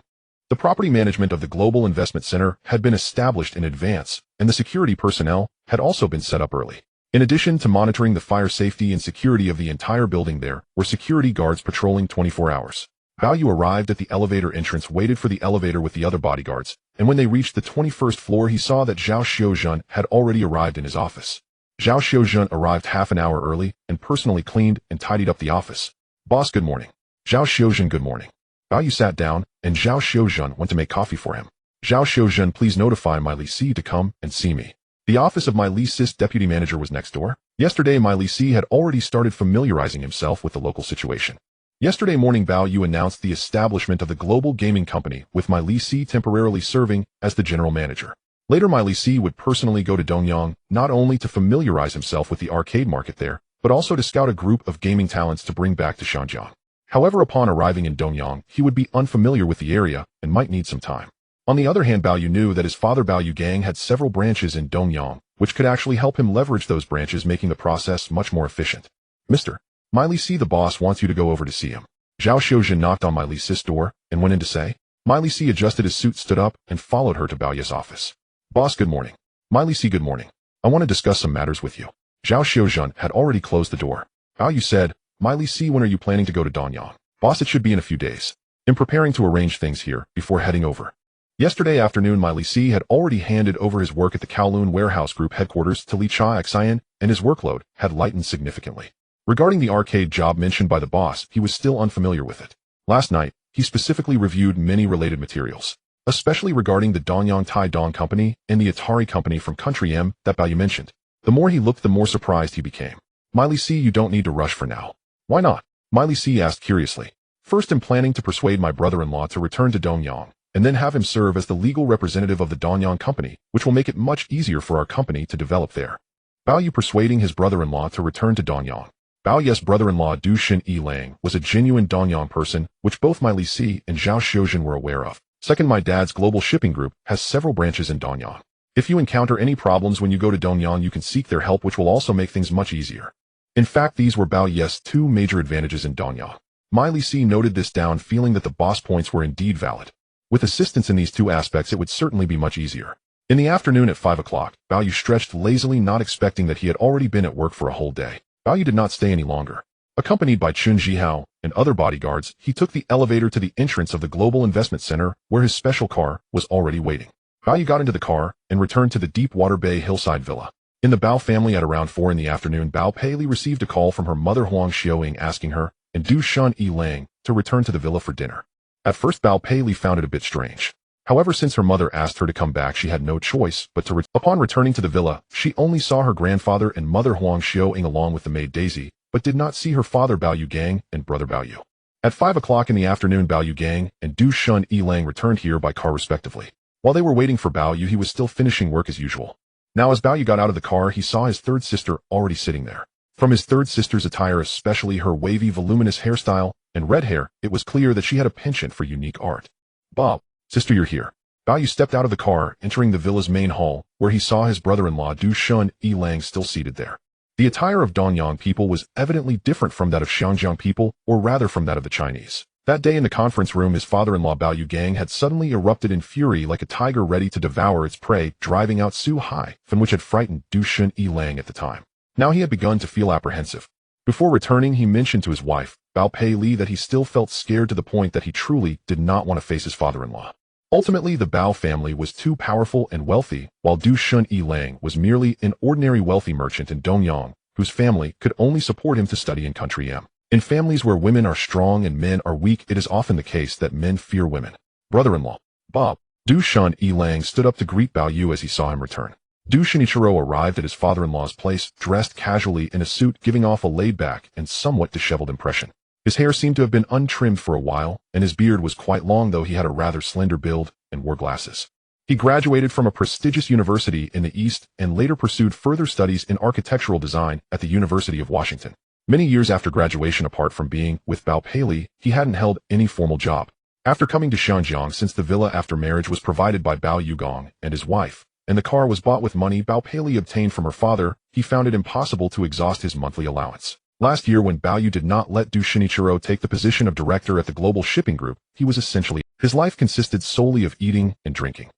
The property management of the Global Investment Center had been established in advance, and the security personnel had also been set up early. In addition to monitoring the fire safety and security of the entire building, there were security guards patrolling 24 hours. Bao Yu arrived at the elevator entrance, waited for the elevator with the other bodyguards, and when they reached the 21st floor, he saw that Zhao Xiuzhen had already arrived in his office. Zhao Xiuzhen arrived half an hour early and personally cleaned and tidied up the office. "Boss, good morning." "Zhao Xiuzhen, good morning." Bao Yu sat down, and Zhao Xiuzhen went to make coffee for him. "Zhao Xiuzhen, please notify my Li to come and see me." The office of my Li's deputy manager was next door. Yesterday, my Li had already started familiarizing himself with the local situation. Yesterday morning, Bao Yu announced the establishment of the global gaming company, with my Li temporarily serving as the general manager. Later, my Li would personally go to Dongyang, not only to familiarize himself with the arcade market there, but also to scout a group of gaming talents to bring back to Xianjiang. However, upon arriving in Dongyang, he would be unfamiliar with the area and might need some time. On the other hand, Bao Yu knew that his father Bao Yu Gang had several branches in Dongyang, which could actually help him leverage those branches, making the process much more efficient. "Mr. My Li, the boss wants you to go over to see him." Zhao Xiuzhen knocked on my Li's door and went in to say. My Li adjusted his suit, stood up, and followed her to Bao Yu's office. "Boss, good morning." "My Li, good morning. I want to discuss some matters with you." Zhao Xiuzhen had already closed the door. Bao Yu said, "My Li, when are you planning to go to Dongyang?" "Boss, it should be in a few days. I'm preparing to arrange things here before heading over." Yesterday afternoon, my Li had already handed over his work at the Kowloon Warehouse Group headquarters to Li Xian, and his workload had lightened significantly. Regarding the arcade job mentioned by the boss, he was still unfamiliar with it. Last night, he specifically reviewed many related materials, especially regarding the Dongyang Tai-Dong Company and the Atari Company from Country M that Bao Yu mentioned. The more he looked, the more surprised he became. "My Li, you don't need to rush for now." "Why not?" My Li asked curiously. "First, I'm planning to persuade my brother-in-law to return to Dongyang, and then have him serve as the legal representative of the Dongyang Company, which will make it much easier for our company to develop there." Bao Yu persuading his brother-in-law to return to Dongyang. Bao Yu's brother-in-law Du Shin Lang was a genuine Dongyang person, which both my Li and Zhao Xiuzhen were aware of. Second, my dad's global shipping group has several branches in Dongyang. If you encounter any problems when you go to Dongyang, you can seek their help, which will also make things much easier. In fact, these were Bao Yu's two major advantages in Dongyang. My Li noted this down, feeling that the boss points were indeed valid. With assistance in these two aspects, it would certainly be much easier. In the afternoon at 5 o'clock, Bao Yu stretched lazily, not expecting that he had already been at work for a whole day. Bao Yu did not stay any longer. Accompanied by Chen Zhihao and other bodyguards, he took the elevator to the entrance of the Global Investment Center, where his special car was already waiting. Bao Yu got into the car and returned to the Deepwater Bay hillside villa. In the Bao family, at around 4 in the afternoon, Bao Peili received a call from her mother Huang Xiaoying asking her and Du Shan Lang to return to the villa for dinner. At first, Bao Peili found it a bit strange. However, since her mother asked her to come back, she had no choice but to Upon returning to the villa, she only saw her grandfather and mother Huang Xiaoying along with the maid Daisy, but did not see her father Bao Yu Gang and brother Bao Yu. At 5 o'clock in the afternoon, Bao Yu Gang and Du Shan Lang returned here by car respectively. While they were waiting for Bao Yu, he was still finishing work as usual. Now, as Bao Yu got out of the car, he saw his third sister already sitting there. From his third sister's attire, especially her wavy, voluminous hairstyle and red hair, it was clear that she had a penchant for unique art. "Bob, sister, you're here." Bao Yu stepped out of the car, entering the villa's main hall, where he saw his brother-in-law Du Shan Lang still seated there. The attire of Dongyang people was evidently different from that of Xianjiang people, or rather from that of the Chinese. That day in the conference room, his father-in-law Bao Yu Gang had suddenly erupted in fury like a tiger ready to devour its prey, driving out Su Hai, from which had frightened Du Shan Lang at the time. Now he had begun to feel apprehensive. Before returning, he mentioned to his wife, Bao Peili, that he still felt scared to the point that he truly did not want to face his father-in-law. Ultimately, the Bao family was too powerful and wealthy, while Du Shan Lang was merely an ordinary wealthy merchant in Dongyang, whose family could only support him to study in Country M. In families where women are strong and men are weak, it is often the case that men fear women. "Brother-in-law, Bob." Du Shan Lang stood up to greet Bao Yu as he saw him return. Du Shinichiro arrived at his father-in-law's place, dressed casually in a suit, giving off a laid-back and somewhat disheveled impression. His hair seemed to have been untrimmed for a while, and his beard was quite long, though he had a rather slender build and wore glasses. He graduated from a prestigious university in the East and later pursued further studies in architectural design at the University of Washington. Many years after graduation, apart from being with Bao Pei, he hadn't held any formal job. After coming to Xinjiang, since the villa after marriage was provided by Bao Yugong and his wife, and the car was bought with money Bao Pei obtained from her father, he found it impossible to exhaust his monthly allowance. Last year, when Bao Yu did not let Du Shinichiro take the position of director at the global shipping group, he was essentially, his life consisted solely of eating and drinking.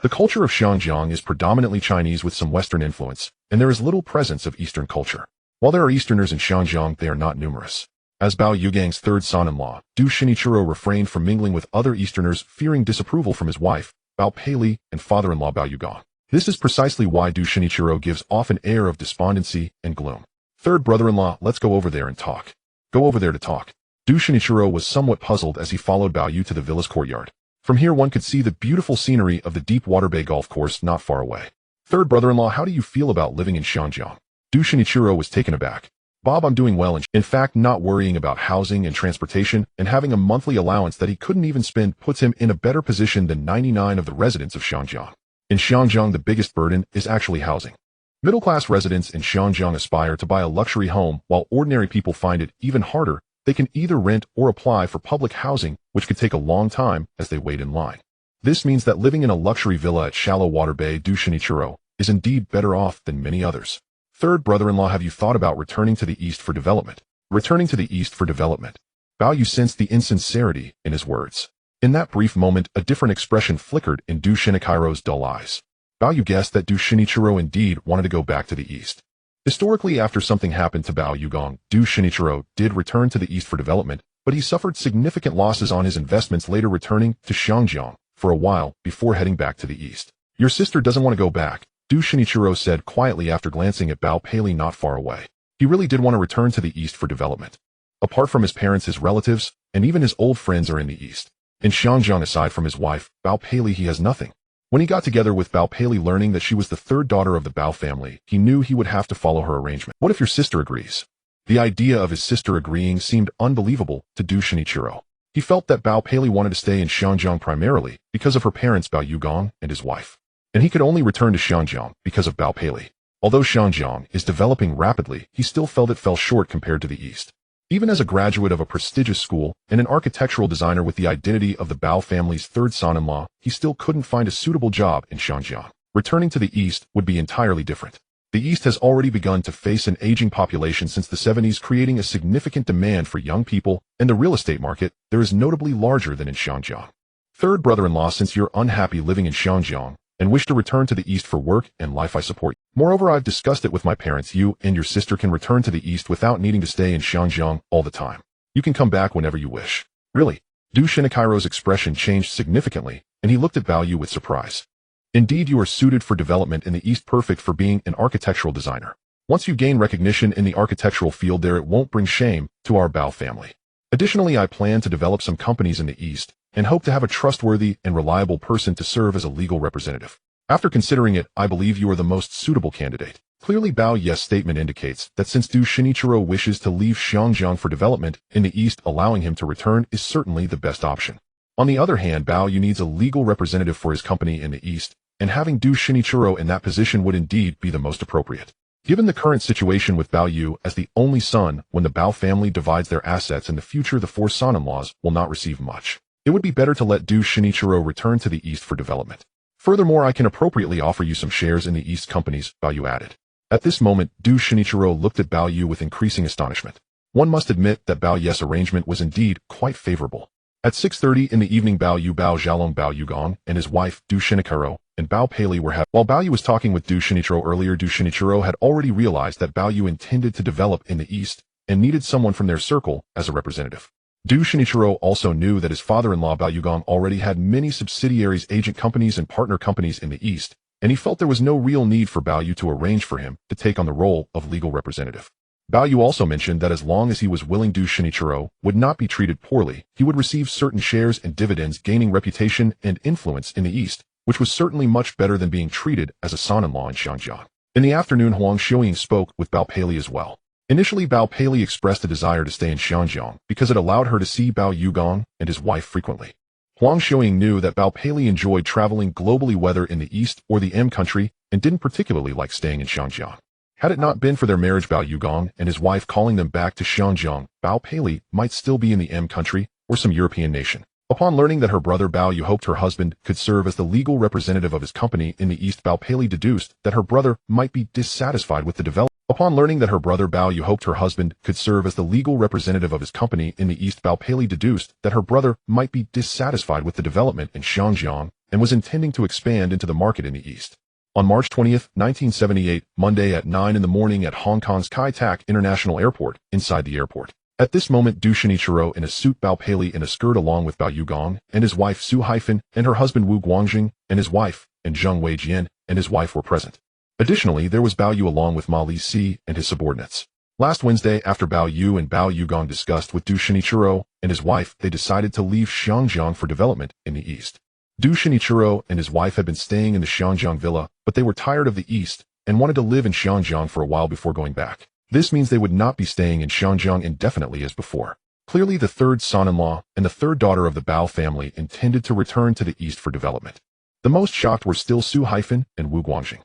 The culture of Xinjiang is predominantly Chinese with some Western influence, and there is little presence of Eastern culture. While there are Easterners in Xinjiang, they are not numerous. As Bao Yugang's third son-in-law, Du Shinichiro refrained from mingling with other Easterners, fearing disapproval from his wife, Bao Pei, and father-in-law Bao Yugong. This is precisely why Du Shinichiro gives off an air of despondency and gloom. Third brother-in-law, let's go over there and talk. Go over there to talk. Du Shinichiro was somewhat puzzled as he followed Bao Yu to the villa's courtyard. From here one could see the beautiful scenery of the Deepwater Bay golf course not far away. Third brother-in-law, how do you feel about living in Xinjiang? Du Shinichiro was taken aback. Bob, I'm doing well, and in fact not worrying about housing and transportation and having a monthly allowance that he couldn't even spend puts him in a better position than 99% of the residents of Xinjiang. In Xinjiang, the biggest burden is actually housing. Middle-class residents in Xinjiang aspire to buy a luxury home, while ordinary people find it even harder. They can either rent or apply for public housing, which could take a long time as they wait in line. This means that living in a luxury villa at Shallow Water Bay Du Shinichiro is indeed better off than many others. Third brother-in-law, have you thought about returning to the East for development? Returning to the East for development. Bao Yu sensed the insincerity in his words. In that brief moment, a different expression flickered in Du Shinichiro's dull eyes. Bao Yu guessed that Du Shinichiro indeed wanted to go back to the East. Historically, after something happened to Bao Yugong, Du Shinichiro did return to the East for development, but he suffered significant losses on his investments, later returning to Xinjiang for a while before heading back to the East. Your sister doesn't want to go back, Du Shinichiro said quietly after glancing at Bao Pei not far away. He really did want to return to the East for development. Apart from his parents, his relatives, and even his old friends are in the East. In Xinjiang, aside from his wife, Bao Pei, he has nothing. When he got together with Bao Pei, learning that she was the third daughter of the Bao family, he knew he would have to follow her arrangement. What if your sister agrees? The idea of his sister agreeing seemed unbelievable to Du Shinichiro. He felt that Bao Pei wanted to stay in Xinjiang primarily because of her parents Bao Yugong and his wife. And he could only return to Xinjiang because of Bao Pei. Although Xinjiang is developing rapidly, he still felt it fell short compared to the East. Even as a graduate of a prestigious school and an architectural designer with the identity of the Bao family's third son-in-law, he still couldn't find a suitable job in Xinjiang. Returning to the East would be entirely different. The East has already begun to face an aging population since the 70s, creating a significant demand for young people, and the real estate market there is notably larger than in Xinjiang. Third brother-in-law, since you're unhappy living in Xinjiang and wish to return to the East for work and life, I support you. Moreover, I've discussed it with my parents. You and your sister can return to the East without needing to stay in Xinjiang all the time. You can come back whenever you wish. Really? Du Shinichiro's expression changed significantly, and he looked at Bao Yu with surprise. Indeed, you are suited for development in the East, perfect for being an architectural designer. Once you gain recognition in the architectural field there, it won't bring shame to our Bao family. Additionally, I plan to develop some companies in the East and hope to have a trustworthy and reliable person to serve as a legal representative. After considering it, I believe you are the most suitable candidate. Clearly, Bao Yu's statement indicates that since Du Shinichiro wishes to leave Xinjiang for development in the East, allowing him to return is certainly the best option. On the other hand, Bao Yu needs a legal representative for his company in the East, and having Du Shinichiro in that position would indeed be the most appropriate. Given the current situation with Bao Yu as the only son, when the Bao family divides their assets in the future, the four son-in-laws will not receive much. It would be better to let Du Shinichiro return to the East for development. Furthermore, I can appropriately offer you some shares in the East companies, Bao Yu added. At this moment, Du Shinichiro looked at Bao Yu with increasing astonishment. One must admit that Bao Yu's arrangement was indeed quite favorable. At 6:30 in the evening, Bao Yu, Bao Zhalong, Bao Yugong, and his wife, Du Shinichiro, and Bao Pei were having. While Bao Yu was talking with Du Shinichiro earlier, Du Shinichiro had already realized that Bao Yu intended to develop in the East and needed someone from their circle as a representative. Du Shinichiro also knew that his father-in-law Bao Yugong already had many subsidiaries, agent companies, and partner companies in the East, and he felt there was no real need for Bao Yu to arrange for him to take on the role of legal representative. Bao Yu also mentioned that as long as he was willing, Du Shinichiro would not be treated poorly. He would receive certain shares and dividends, gaining reputation and influence in the East, which was certainly much better than being treated as a son-in-law in Xinjiang. In the afternoon, Huang Xiuying spoke with Bao Pei as well. Initially, Bao Pei expressed a desire to stay in Xinjiang because it allowed her to see Bao Yugong and his wife frequently. Huang Xiuying knew that Bao Pei enjoyed traveling globally, whether in the East or the M country, and didn't particularly like staying in Xinjiang. Had it not been for their marriage, Bao Yugong and his wife calling them back to Xinjiang, Bao Pei might still be in the M country or some European nation. Upon learning that her brother Bao Yu hoped her husband could serve as the legal representative of his company in the East, Bao Pei deduced that her brother might be dissatisfied with the development. Upon learning that her brother Bao Yu hoped her husband could serve as the legal representative of his company in the East, Bao Pei deduced that her brother might be dissatisfied with the development in Xinjiang and was intending to expand into the market in the East. On March 20, 1978, Monday at 9 in the morning at Hong Kong's Kai Tak International Airport, inside the airport. At this moment, Du Shinichiro in a suit, Bao Pei in a skirt, along with Bao Yugong and his wife Su Haifan and her husband Wu Guangjing and his wife, and Zheng Weijian and his wife were present. Additionally, there was Bao Yu along with Ma Li Si and his subordinates. Last Wednesday, after Bao Yu and Bao Yugong discussed with Du Shinichiro and his wife, they decided to leave Xinjiang for development in the East. Du Shinichiro and his wife had been staying in the Xinjiang villa, but they were tired of the East and wanted to live in Xinjiang for a while before going back. This means they would not be staying in Xinjiang indefinitely as before. Clearly, the third son-in-law and the third daughter of the Bao family intended to return to the East for development. The most shocked were still Su Haifan and Wu Guangjing.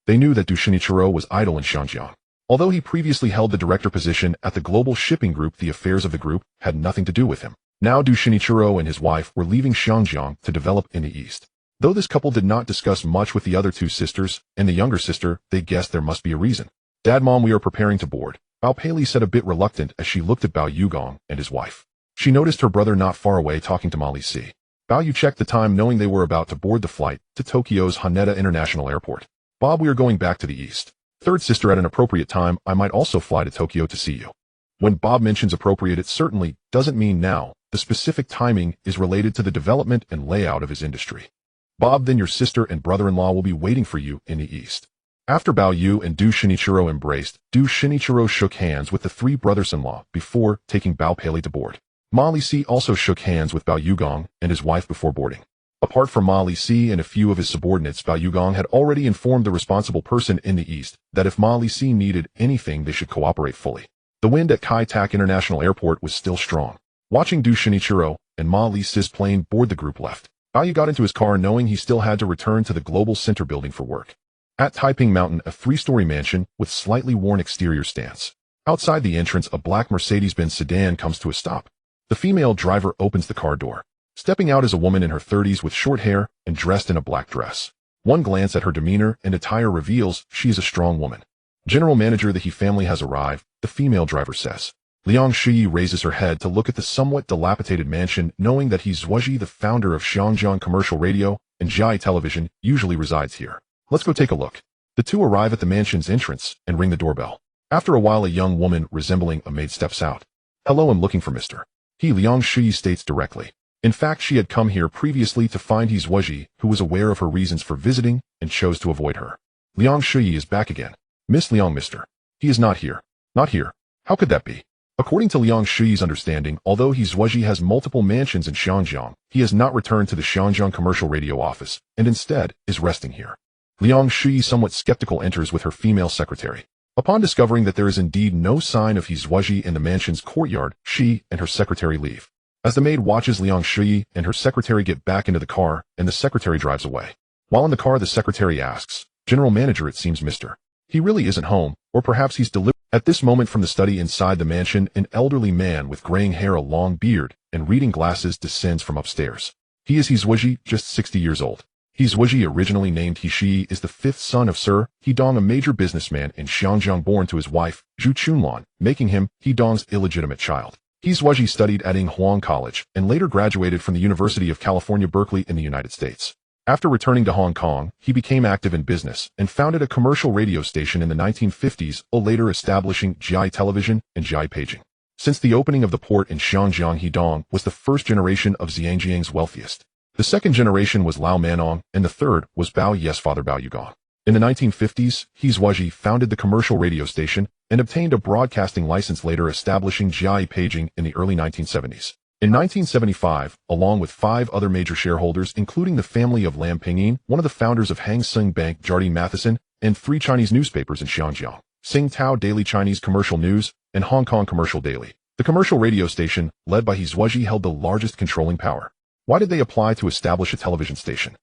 They knew that Du Shinichiro was idle in Xinjiang. Although he previously held the director position at the global shipping group, the affairs of the group had nothing to do with him. Now Du Shinichiro and his wife were leaving Xinjiang to develop in the East. Though this couple did not discuss much with the other two sisters and the younger sister, they guessed there must be a reason. Dad, Mom, we are preparing to board, Bao Pei said, a bit reluctant as she looked at Bao Yugong and his wife. She noticed her brother not far away talking to Ma Li Si. Bao Yu checked the time, knowing they were about to board the flight to Tokyo's Haneda International Airport. Bob, we are going back to the East. Third sister, at an appropriate time, I might also fly to Tokyo to see you. When Bob mentions appropriate, it certainly doesn't mean now. The specific timing is related to the development and layout of his industry. Bob, then your sister and brother-in-law will be waiting for you in the East. After Bao Yu and Du Shinichiro embraced, Du Shinichiro shook hands with the three brothers-in-law before taking Bao Pei to board. Ma Li Si also shook hands with Bao Yugong and his wife before boarding. Apart from Ma Li Si and a few of his subordinates, Bao Yugong had already informed the responsible person in the East that if Ma Li Si needed anything, they should cooperate fully. The wind at Kai Tak International Airport was still strong. Watching Du Shinichiro and Ma Li Si's plane board, the group left. Bao Yu got into his car knowing he still had to return to the Global Center building for work. At Taiping Mountain, a three-story mansion with slightly worn exterior stands. Outside the entrance, a black Mercedes-Benz sedan comes to a stop. The female driver opens the car door. Stepping out is a woman in her 30s with short hair and dressed in a black dress. One glance at her demeanor and attire reveals she is a strong woman. General manager, the He family has arrived, the female driver says. Liang Shi raises her head to look at the somewhat dilapidated mansion, knowing that He Zuoji, the founder of Xinjiang Commercial Radio and Jiai Television, usually resides here. Let's go take a look. The two arrive at the mansion's entrance and ring the doorbell. After a while, a young woman resembling a maid steps out. Hello, I'm looking for Mr. He, Liang Shi states directly. In fact, she had come here previously to find He Zuoji, who was aware of her reasons for visiting and chose to avoid her. Liang Shi is back again. Miss Liang, Mr. He is not here. Not here. How could that be? According to Liang Shi's understanding, although He Zuoji has multiple mansions in Xinjiang, he has not returned to the Xinjiang Commercial Radio office and instead is resting here. Liang Shi, somewhat skeptical, enters with her female secretary. Upon discovering that there is indeed no sign of He Zuoji in the mansion's courtyard, she and her secretary leave. As the maid watches Liang Shi and her secretary get back into the car, and the secretary drives away. While in the car, the secretary asks, General Manager, it seems Mr. He really isn't home, or perhaps he's delivered. At this moment, from the study inside the mansion, an elderly man with graying hair, a long beard, and reading glasses descends from upstairs. He is He Zuoji, just 60 years old. He Zuoji, originally named He Shi, is the fifth son of Sir He Dong, a major businessman in Xinjiang, born to his wife, Zhu Chunlan, making him He Dong's illegitimate child. He Zuoji studied at Ing Huang College and later graduated from the University of California, Berkeley in the United States. After returning to Hong Kong, he became active in business and founded a commercial radio station in the 1950s, later establishing Jiai Television and Jiai Paging. Since the opening of the port in Xinjiang, He Dong was the first generation of Zhangjiang's wealthiest. The second generation was Lao Manong, and the third was Bao Ye's father, Bao Yugong. In the 1950s, He Zuoji founded the commercial radio station and obtained a broadcasting license, later establishing Jiai Paging in the early 1970s. In 1975, along with 5 other major shareholders, including the family of Lam Pingyin, one of the founders of Hang Seng Bank, Jardine Matheson, and 3 Chinese newspapers in Xinjiang, Tsingtao Daily Chinese Commercial News, and Hong Kong Commercial Daily. The commercial radio station, led by He Zuozhi, held the largest controlling power. Why did they apply to establish a television station?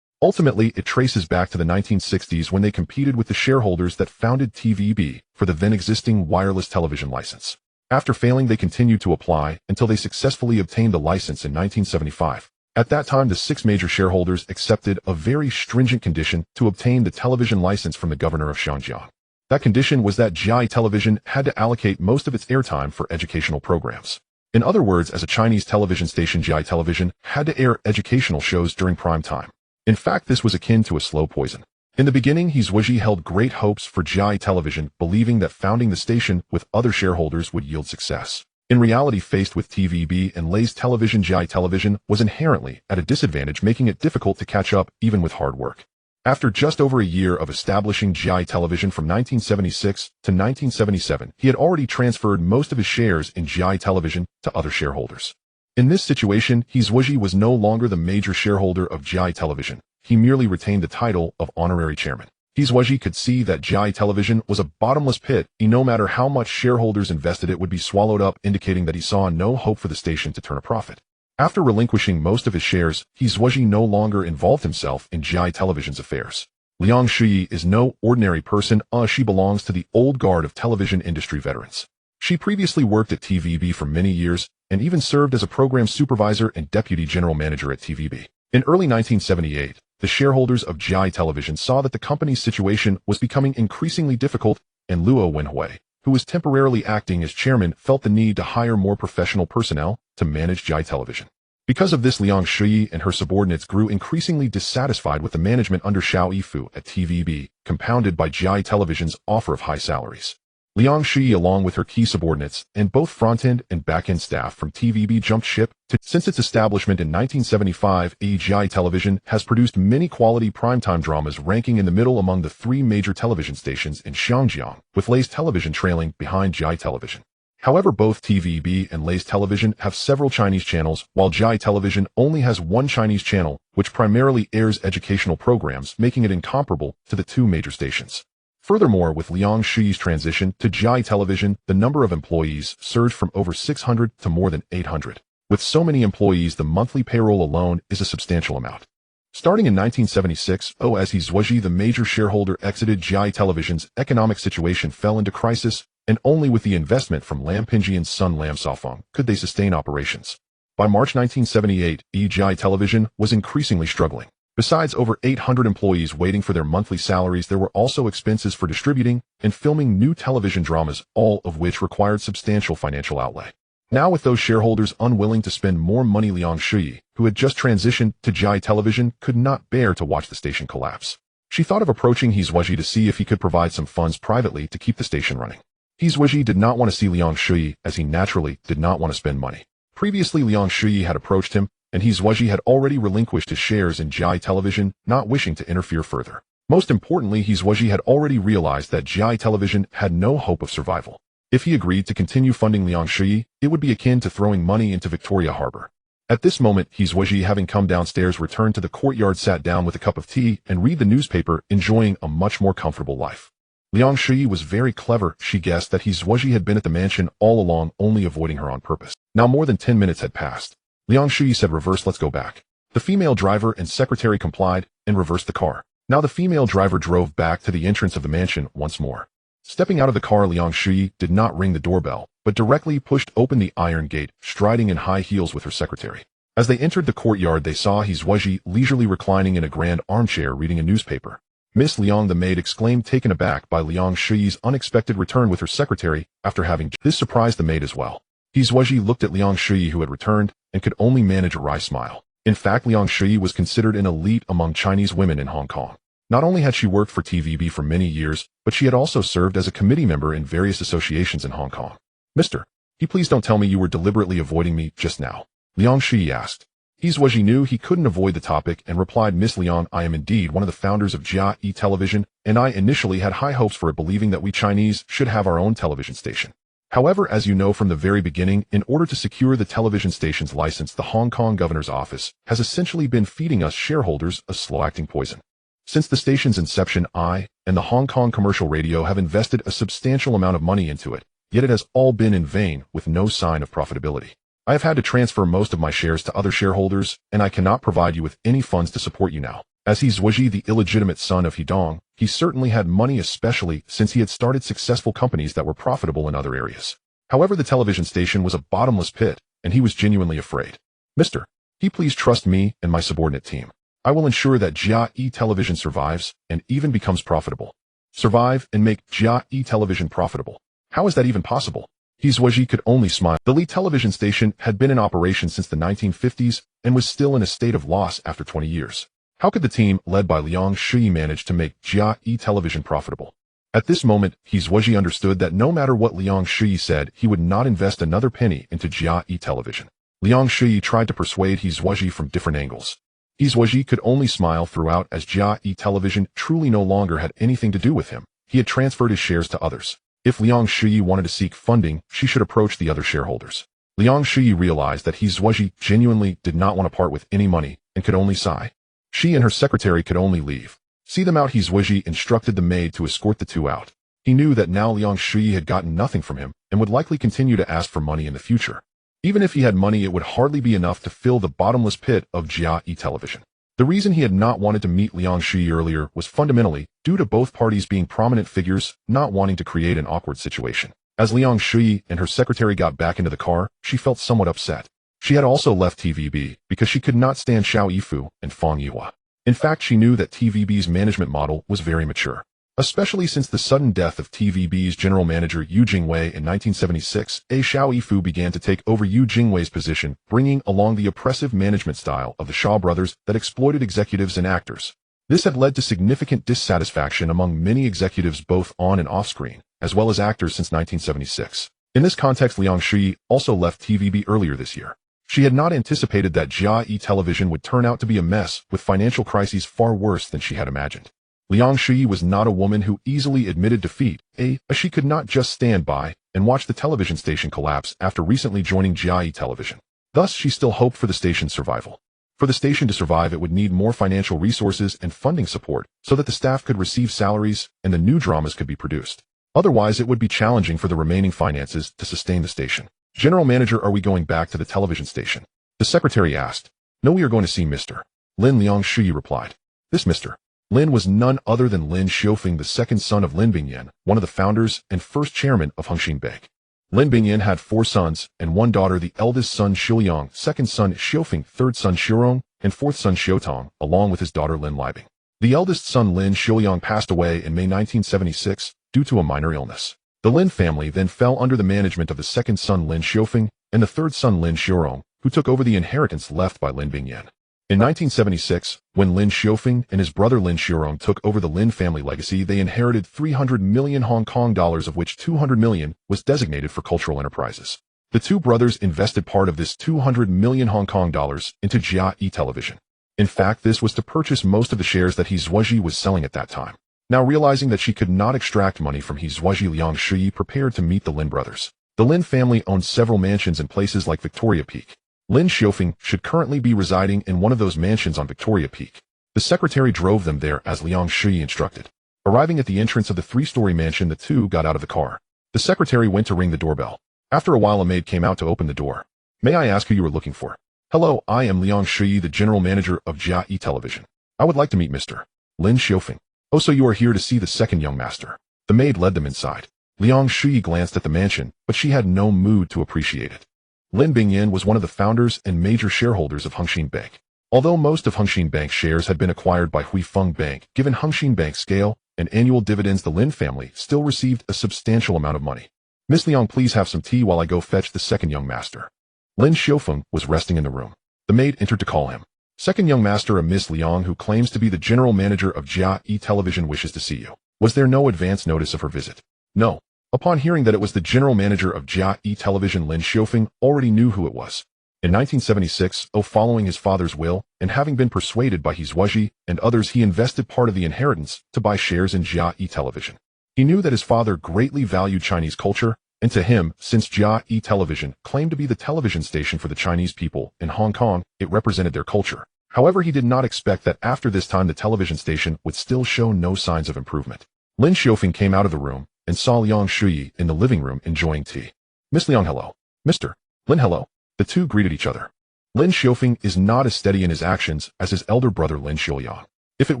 Ultimately, it traces back to the 1960s when they competed with the shareholders that founded TVB for the then-existing wireless television license. After failing, they continued to apply until they successfully obtained the license in 1975. At that time, the 6 major shareholders accepted a very stringent condition to obtain the television license from the governor of Xinjiang. That condition was that GI Television had to allocate most of its airtime for educational programs. In other words, as a Chinese television station, GI Television had to air educational shows during prime time. In fact, this was akin to a slow poison. In the beginning, He Zuozhi held great hopes for GI Television, believing that founding the station with other shareholders would yield success. In reality, faced with TVB and Lay's television, GI Television was inherently at a disadvantage, making it difficult to catch up even with hard work. After just over a year of establishing GI Television from 1976 to 1977, he had already transferred most of his shares in GI Television to other shareholders. In this situation, He Zuozhi was no longer the major shareholder of GI Television. He merely retained the title of honorary chairman. He Zuozhi could see that GI Television was a bottomless pit, and no matter how much shareholders invested, it would be swallowed up, indicating that he saw no hope for the station to turn a profit. After relinquishing most of his shares, He Zuozhi no longer involved himself in GI Television's affairs. Liang Shuyi is no ordinary person. She belongs to the old guard of television industry veterans. She previously worked at TVB for many years and even served as a program supervisor and deputy general manager at TVB. In early 1978, the shareholders of GI Television saw that the company's situation was becoming increasingly difficult, and Luo Wenhui, who was temporarily acting as chairman, felt the need to hire more professional personnel to manage GI Television. Because of this, Liang Shuyi and her subordinates grew increasingly dissatisfied with the management under Xiao Yifu at TVB, compounded by GI Television's offer of high salaries. Liang Shuyi, along with her key subordinates and both front-end and back-end staff from TVB, jumped ship. Since its establishment in 1975, GI Television has produced many quality primetime dramas, ranking in the middle among the 3 major television stations in Xinjiang, with Lay's Television trailing behind GI Television. However, both TVB and Lay's Television have several Chinese channels, while GI Television only has one Chinese channel, which primarily airs educational programs, making it incomparable to the 2 major stations. Furthermore, with Liang Shuyi's transition to GI Television, the number of employees surged from over 600 to more than 800. With so many employees, the monthly payroll alone is a substantial amount. Starting in 1976, as He Zuozhi, the major shareholder, exited GI Television's economic situation fell into crisis, and only with the investment from Lam Pingjian's son Lam Shaofeng could they sustain operations. By March 1978, GI Television was increasingly struggling. Besides over 800 employees waiting for their monthly salaries, there were also expenses for distributing and filming new television dramas, all of which required substantial financial outlay. Now, with those shareholders unwilling to spend more money, Liang Shuyi, who had just transitioned to GI Television, could not bear to watch the station collapse. She thought of approaching He Zuozhi to see if he could provide some funds privately to keep the station running. He Zuozhi did not want to see Liang Shuyi, as he naturally did not want to spend money. Previously, Liang Shuyi had approached him, and He Zuozhi had already relinquished his shares in GI Television, not wishing to interfere further. Most importantly, He Zuozhi had already realized that GI Television had no hope of survival. If he agreed to continue funding Liang Shuyi, it would be akin to throwing money into Victoria Harbor. At this moment, He Zuozhi, having come downstairs, returned to the courtyard, sat down with a cup of tea, and read the newspaper, enjoying a much more comfortable life. Liang Shuyi was very clever. She guessed that He Zuozhi had been at the mansion all along, only avoiding her on purpose. Now more than 10 minutes had passed. Liang Shuyi said, "Reverse, let's go back." The female driver and secretary complied and reversed the car. Now the female driver drove back to the entrance of the mansion once more. Stepping out of the car, Liang Shuyi did not ring the doorbell, but directly pushed open the iron gate, striding in high heels with her secretary. As they entered the courtyard, they saw He Zuozhi leisurely reclining in a grand armchair reading a newspaper. "Miss Liang," the maid exclaimed, taken aback by Liang Shuyi's unexpected return with her secretary after having this surprised the maid as well. He Zuozhi looked at Liang Shuyi, who had returned, and could only manage a wry smile. In fact, Liang Shuyi was considered an elite among Chinese women in Hong Kong. Not only had she worked for TVB for many years, but she had also served as a committee member in various associations in Hong Kong. "Mr. He, please don't tell me you were deliberately avoiding me just now?" Liang Shuyi asked. He Zuozhi knew he couldn't avoid the topic and replied, "Miss Liang, I am indeed one of the founders of GI Television, and I initially had high hopes for it, believing that we Chinese should have our own television station. However, as you know from the very beginning, in order to secure the television station's license, the Hong Kong governor's office has essentially been feeding us shareholders a slow-acting poison. Since the station's inception, I and the Hong Kong commercial radio have invested a substantial amount of money into it, yet it has all been in vain with no sign of profitability. I have had to transfer most of my shares to other shareholders, and I cannot provide you with any funds to support you now. As he's Zhuji, the illegitimate son of Hidong, he certainly had money, especially since he had started successful companies that were profitable in other areas. However, the television station was a bottomless pit, and he was genuinely afraid. Mr. He, please trust me and my subordinate team. I will ensure that Jia E Television survives and even becomes profitable. Survive and make Jia E Television profitable. How is that even possible? Zhuji could only smile. The Li television station had been in operation since the 1950s and was still in a state of loss after 20 years. How could the team, led by Liang Shui, manage to make Jia E Television profitable? At this moment, Zhuji understood that no matter what Liang Shui said, he would not invest another penny into Jia E Television. Liang Shui tried to persuade Zhuji from different angles. Zhuji could only smile throughout, as Jia E Television truly no longer had anything to do with him. He had transferred his shares to others. If Liang Shui wanted to seek funding, she should approach the other shareholders. Liang Shui realized that Zhuji genuinely did not want to part with any money and could only sigh. She and her secretary could only leave. See them out. Zhuji instructed the maid to escort the two out. He knew that now Liang Shui had gotten nothing from him and would likely continue to ask for money in the future. Even if he had money, it would hardly be enough to fill the bottomless pit of Jia E Television. The reason he had not wanted to meet Liang Shui earlier was fundamentally due to both parties being prominent figures, not wanting to create an awkward situation. As Liang Shui and her secretary got back into the car, she felt somewhat upset. She had also left TVB because she could not stand Xiao Yifu and Fang Yihua. In fact, she knew that TVB's management model was very mature. Especially since the sudden death of TVB's general manager Yu Jingwei in 1976, Xiao Yifu began to take over Yu Jingwei's position, bringing along the oppressive management style of the Shaw brothers that exploited executives and actors. This had led to significant dissatisfaction among many executives both on and off screen, as well as actors since 1976. In this context, Liang Shui also left TVB earlier this year. She had not anticipated that Jia E Television would turn out to be a mess, with financial crises far worse than she had imagined. Liang Shui was not a woman who easily admitted defeat, as she could not just stand by and watch the television station collapse after recently joining Jia E Television. Thus, she still hoped for the station's survival. For the station to survive, it would need more financial resources and funding support so that the staff could receive salaries and the new dramas could be produced. Otherwise, it would be challenging for the remaining finances to sustain the station. General Manager, are we going back to the television station? The secretary asked. No, we are going to see Mr. Lin, Liang Shui replied. This Mr. Lin was none other than Lin Xiufeng, the second son of Lin Bingyan, one of the founders and first chairman of Hongxin Bank. Lin Bingyan had 4 sons and 1 daughter, the eldest son Xiuyang, second son Xiufeng, third son Xirong, and fourth son Xiutong, along with his daughter Lin Libing. The eldest son Lin Xiuyang passed away in May 1976 due to a minor illness. The Lin family then fell under the management of the second son Lin Xiufeng and the third son Lin Xirong, who took over the inheritance left by Lin Bingyan. In 1976, when Lin Xiufeng and his brother Lin Xirong took over the Lin family legacy, they inherited 300 million Hong Kong dollars, of which 200 million was designated for cultural enterprises. The two brothers invested part of this 200 million Hong Kong dollars into Jia E Television. In fact, this was to purchase most of the shares that Zhuji was selling at that time. Now realizing that she could not extract money from Zhuji, Liang Shui prepared to meet the Lin brothers. The Lin family owned several mansions in places like Victoria Peak. Lin Xiufeng should currently be residing in one of those mansions on Victoria Peak. The secretary drove them there as Liang Shui instructed. Arriving at the entrance of the 3-story mansion, the two got out of the car. The secretary went to ring the doorbell. After a while, a maid came out to open the door. May I ask who you were looking for? Hello, I am Liang Shui, the general manager of Jia E Television. I would like to meet Mr. Lin Xiufeng. Oh, so you are here to see the second young master. The maid led them inside. Liang Shui glanced at the mansion, but she had no mood to appreciate it. Lin Bingyan was one of the founders and major shareholders of Hongxin Bank. Although most of Hongxin Bank's shares had been acquired by Huifeng Bank, given Hongxin Bank's scale and annual dividends, the Lin family still received a substantial amount of money. Miss Liang, please have some tea while I go fetch the second young master. Lin Xiufeng was resting in the room. The maid entered to call him. Second young master, a Miss Liang who claims to be the general manager of Jia E Television, wishes to see you. Was there no advance notice of her visit? No. Upon hearing that it was the general manager of Jia E Television, Lin Xiufeng already knew who it was. In 1976, following his father's will, and having been persuaded by Zhuji and others, he invested part of the inheritance to buy shares in Jia E Television. He knew that his father greatly valued Chinese culture, and to him, since Jia E Television claimed to be the television station for the Chinese people in Hong Kong, it represented their culture. However, he did not expect that after this time the television station would still show no signs of improvement. Lin Xiaofeng came out of the room and saw Liang Shuyi in the living room enjoying tea. Miss Liang, hello. Mr. Lin, hello. The two greeted each other. Lin Xiaofeng is not as steady in his actions as his elder brother Lin Xiaoyang. If it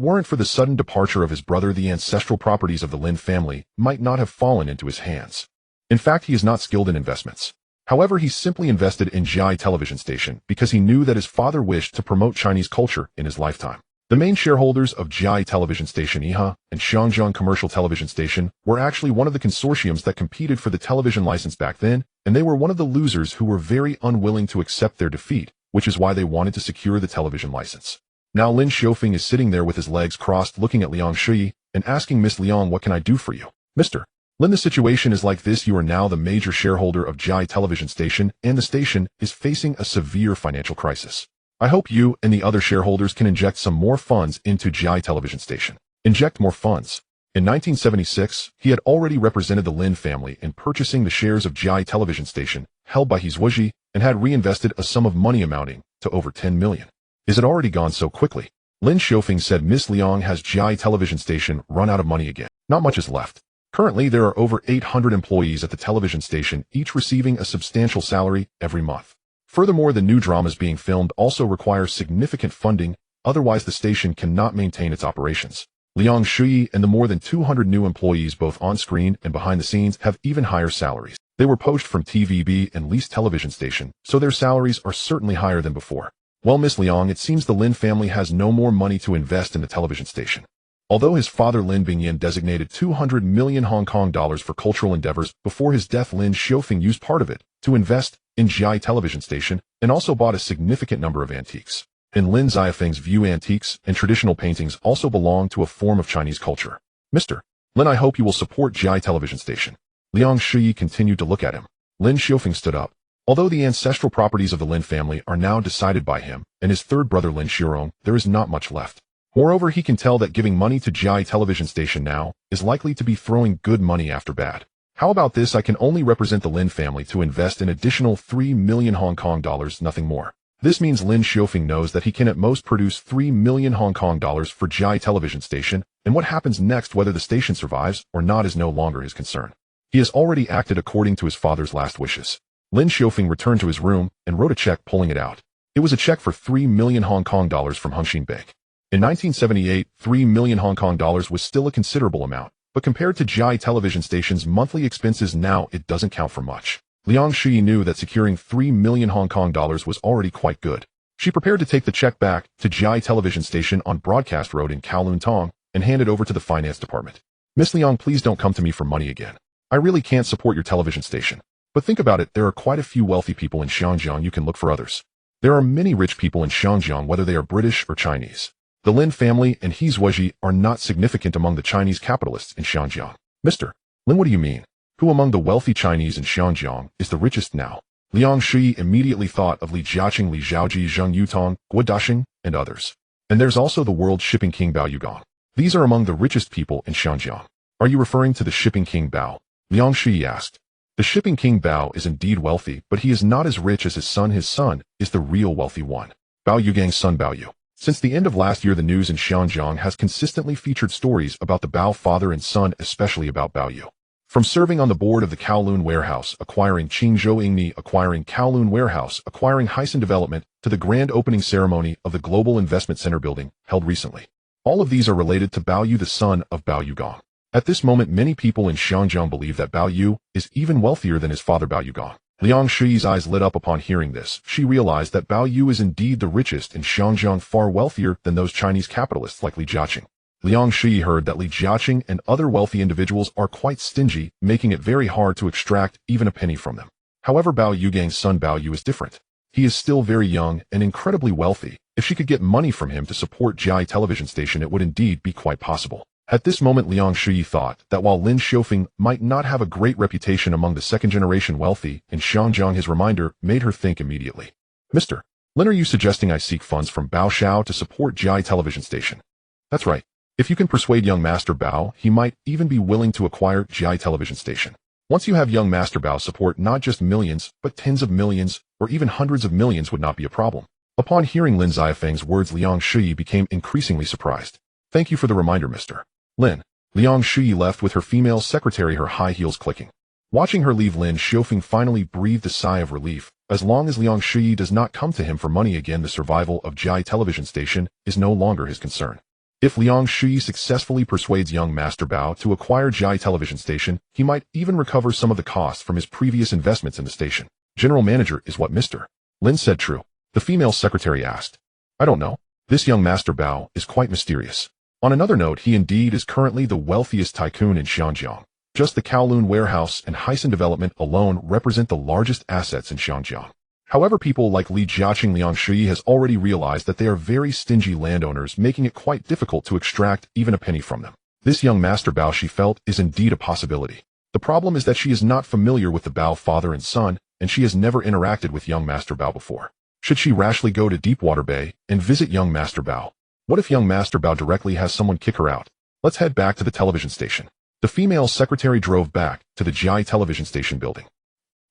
weren't for the sudden departure of his brother, the ancestral properties of the Lin family might not have fallen into his hands. In fact, he is not skilled in investments. However, he simply invested in Jiai television station because he knew that his father wished to promote Chinese culture in his lifetime. The main shareholders of Jiai television station Iha and Xiangjiang commercial television station were actually one of the consortiums that competed for the television license back then, and they were one of the losers who were very unwilling to accept their defeat, which is why they wanted to secure the television license. Now Lin Xiaofeng is sitting there with his legs crossed looking at Liang Shuyi and asking Miss Liang, what can I do for you? Mr. Lin, the situation is like this. You are now the major shareholder of Jiai television station, and the station is facing a severe financial crisis. I hope you and the other shareholders can inject some more funds into Jiai television station. Inject more funds. In 1976, he had already represented the Lin family in purchasing the shares of Jiai television station held by his Wuji and had reinvested a sum of money amounting to over 10 million. Is it already gone so quickly? Lin Xiaofeng said. Miss Liang, has Jiai television station run out of money again? Not much is left. Currently, there are over 800 employees at the television station, each receiving a substantial salary every month. Furthermore, the new dramas being filmed also require significant funding, otherwise the station cannot maintain its operations. Liang Shuyi and the more than 200 new employees both on screen and behind the scenes have even higher salaries. They were poached from TVB and leased television station, so their salaries are certainly higher than before. Well, Miss Liang, it seems the Lin family has no more money to invest in the television station. Although his father Lin Bingyan designated 200 million Hong Kong dollars for cultural endeavors before his death, Lin Xiaofeng used part of it to invest in Jiai television station and also bought a significant number of antiques. In Lin Xiaofeng's view, antiques and traditional paintings also belong to a form of Chinese culture. Mr. Lin, I hope you will support Jiai television station. Liang Shuyi continued to look at him. Lin Xiaofeng stood up. Although the ancestral properties of the Lin family are now decided by him and his third brother Lin Shirong, there is not much left. Moreover, he can tell that giving money to Jiai television station now is likely to be throwing good money after bad. How about this? I can only represent the Lin family to invest an additional 3 million Hong Kong dollars, nothing more. This means Lin Xiaofeng knows that he can at most produce 3 million Hong Kong dollars for Jiai television station, and what happens next, whether the station survives or not, is no longer his concern. He has already acted according to his father's last wishes. Lin Xiaofeng returned to his room and wrote a check, pulling it out. It was a check for 3 million Hong Kong dollars from Hengxin Bank. In 1978, 3 million Hong Kong dollars was still a considerable amount, but compared to Jiai television station's monthly expenses now, it doesn't count for much. Liang Shuyi knew that securing 3 million Hong Kong dollars was already quite good. She prepared to take the check back to Jiai television station on Broadcast Road in Kowloon Tong and hand it over to the finance department. Miss Liang, please don't come to me for money again. I really can't support your television station. But think about it, there are quite a few wealthy people in Xiangjiang. You can look for others. There are many rich people in Xiangjiang, whether they are British or Chinese. The Lin family and He Zuoji are not significant among the Chinese capitalists in Xiangjiang. Mr. Lin, what do you mean? Who among the wealthy Chinese in Xiangjiang is the richest now? Liang Shuyi immediately thought of Li Jiaqing, Li Zhaoji, Zheng Yutong, Guo Daxing, and others. And there's also the world shipping king Bao Yugong. These are among the richest people in Xiangjiang. Are you referring to the shipping king Bao? Liang Shuyi asked. The shipping king Bao is indeed wealthy, but he is not as rich as his son. His son is the real wealthy one. Bao Yugang's son Bao Yu. Since the end of last year, the news in Xiangjiang has consistently featured stories about the Bao father and son, especially about Bao Yu. From serving on the board of the Kowloon warehouse, acquiring Qingzhou Ingni, acquiring Kowloon warehouse, acquiring Hysan Development, to the grand opening ceremony of the Global Investment Center building held recently. All of these are related to Bao Yu, the son of Bao Yugong. At this moment, many people in Xiangjiang believe that Bao Yu is even wealthier than his father Bao Yugong. Liang Shuyi's eyes lit up upon hearing this. She realized that Bao Yu is indeed the richest in Xiangjiang, far wealthier than those Chinese capitalists like Li Jiaqing. Liang Shuyi heard that Li Jiaqing and other wealthy individuals are quite stingy, making it very hard to extract even a penny from them. However, Bao Yugang's son Bao Yu is different. He is still very young and incredibly wealthy. If she could get money from him to support Jiai television station, it would indeed be quite possible. At this moment, Liang Shuyi thought that while Lin Xiaofeng might not have a great reputation among the second-generation wealthy in Xiangjiang, his reminder made her think immediately. Mr. Lin, are you suggesting I seek funds from Bao Xiao to support Jiai television station? That's right. If you can persuade young Master Bao, he might even be willing to acquire Jiai television station. Once you have young Master Bao support, not just millions, but tens of millions, or even hundreds of millions would not be a problem. Upon hearing Lin Xiafeng's words, Liang Shuyi became increasingly surprised. Thank you for the reminder, Mr. Lin. Liang Shuyi left with her female secretary, her high heels clicking. Watching her leave, Lin Xiaofeng finally breathed a sigh of relief. As long as Liang Shuyi does not come to him for money again, the survival of Jai television station is no longer his concern. If Liang Shuyi successfully persuades young Master Bao to acquire Jai television station, he might even recover some of the costs from his previous investments in the station. General manager is what Mr. Lin said true? The female secretary asked. I don't know. This young Master Bao is quite mysterious. On another note, he indeed is currently the wealthiest tycoon in Xinjiang. Just the Kowloon warehouse and Heisen development alone represent the largest assets in Xinjiang. However, people like Li Jiaqing, Liang Shuyi has already realized that they are very stingy landowners, making it quite difficult to extract even a penny from them. This young Master Bao, she felt, is indeed a possibility. The problem is that she is not familiar with the Bao father and son, and she has never interacted with young Master Bao before. Should she rashly go to Deepwater Bay and visit young Master Bao? What if young Master Bao directly has someone kick her out? Let's head back to the television station. The female secretary drove back to the Jai television station building.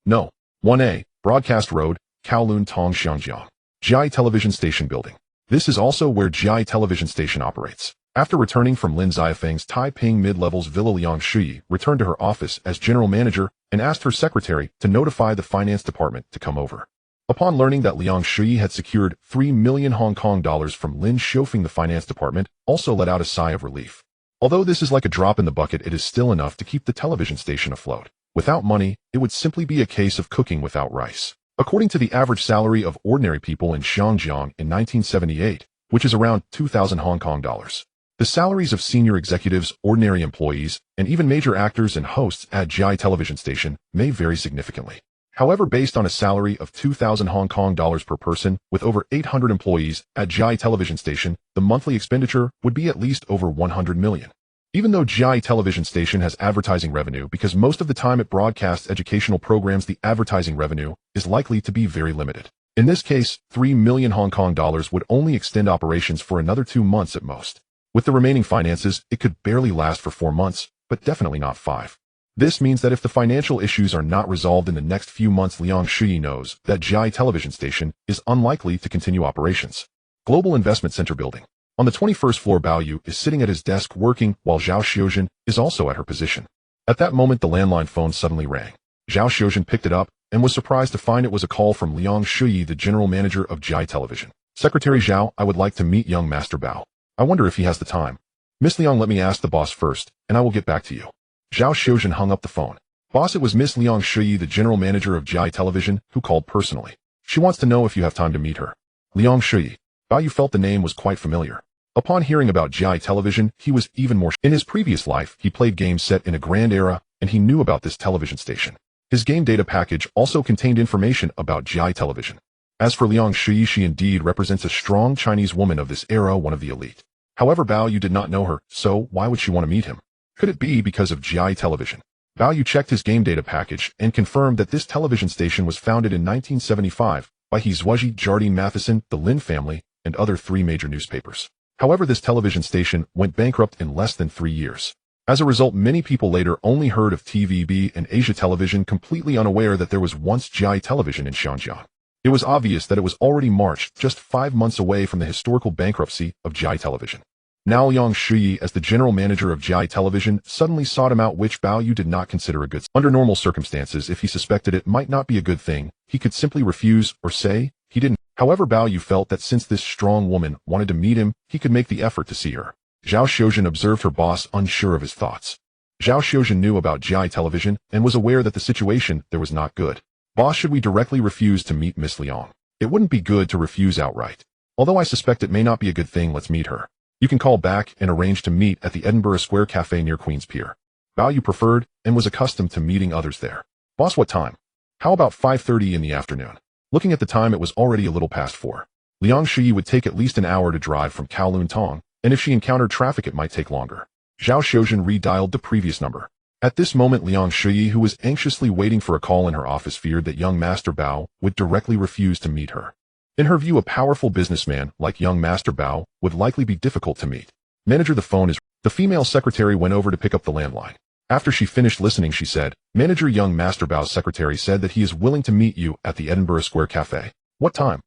No. 1A, Broadcast Road, Kowloon, Tong, Xinjiang. Jai television station building. This is also where Jai television station operates. After returning from Lin Xiafeng's Taiping mid-levels villa, Liang Shuyi returned to her office as general manager and asked her secretary to notify the finance department to come over. Upon learning that Liang Shuyi had secured 3 million Hong Kong dollars from Lin Xiaofeng, the finance department also let out a sigh of relief. Although this is like a drop in the bucket, it is still enough to keep the television station afloat. Without money, it would simply be a case of cooking without rice. According to the average salary of ordinary people in Xinjiang in 1978, which is around 2,000 Hong Kong dollars, the salaries of senior executives, ordinary employees, and even major actors and hosts at Jai television station may vary significantly. However, based on a salary of 2,000 Hong Kong dollars per person with over 800 employees at Jai television station, the monthly expenditure would be at least over 100 million. Even though Jai television station has advertising revenue, because most of the time it broadcasts educational programs, the advertising revenue is likely to be very limited. In this case, 3 million Hong Kong dollars would only extend operations for another 2 months at most. With the remaining finances, it could barely last for 4 months, but definitely not 5. This means that if the financial issues are not resolved in the next few months, Liang Shuyi knows that Jai television station is unlikely to continue operations. Global Investment Center building. On the 21st floor, Bao Yu is sitting at his desk working, while Zhao Xiuzhen is also at her position. At that moment, the landline phone suddenly rang. Zhao Xiuzhen picked it up and was surprised to find it was a call from Liang Shuyi, the general manager of Jai television. Secretary Zhao, I would like to meet young Master Bao. I wonder if he has the time. Miss Liang, let me ask the boss first, and I will get back to you. Zhao Xiuzhen hung up the phone. Boss, it was Miss Liang Shuyi, the general manager of Jai television, who called personally. She wants to know if you have time to meet her. Liang Shuyi. Bao Yu felt the name was quite familiar. Upon hearing about Jai television, he was even more. In his previous life, he played games set in a grand era, and he knew about this television station. His game data package also contained information about Jai television. As for Liang Shuyi, she indeed represents a strong Chinese woman of this era, one of the elite. However, Bao Yu did not know her, so why would she want to meet him? Could it be because of Jai television? Bao Yu checked his game data package and confirmed that this television station was founded in 1975 by He Zhuoji, Jardine Matheson, the Lin family, and other 3 major newspapers. However, this television station went bankrupt in less than 3 years. As a result, many people later only heard of TVB and Asia Television, completely unaware that there was once Jai television in Xinjiang. It was obvious that it was already March, just 5 months away from the historical bankruptcy of Jai television. Now Liang Shuyi, as the general manager of Jai television, suddenly sought him out, which Bao Yu did not consider a good. Under normal circumstances, if he suspected it might not be a good thing, he could simply refuse or say he didn't. However, Bao Yu felt that since this strong woman wanted to meet him, he could make the effort to see her. Zhao Xiuzhen observed her boss, unsure of his thoughts. Zhao Xiuzhen knew about Jai television and was aware that the situation there was not good. Boss, should we directly refuse to meet Miss Liang? It wouldn't be good to refuse outright. Although I suspect it may not be a good thing, let's meet her. You can call back and arrange to meet at the Edinburgh Square Cafe near Queen's Pier. Bao Yu preferred and was accustomed to meeting others there. Boss, what time? How about 5:30 in the afternoon? Looking at the time, it was already a little past 4. Liang Shuyi would take at least an hour to drive from Kowloon Tong, and if she encountered traffic it might take longer. Zhao Xiuzhen redialed the previous number. At this moment, Liang Shuyi, who was anxiously waiting for a call in her office, feared that young Master Bao would directly refuse to meet her. In her view, a powerful businessman like young Master Bao would likely be difficult to meet. Manager, the phone is... The female secretary went over to pick up the landline. After she finished listening, she said, Manager, young Master Bao's secretary said that he is willing to meet you at the Edinburgh Square Cafe. What time?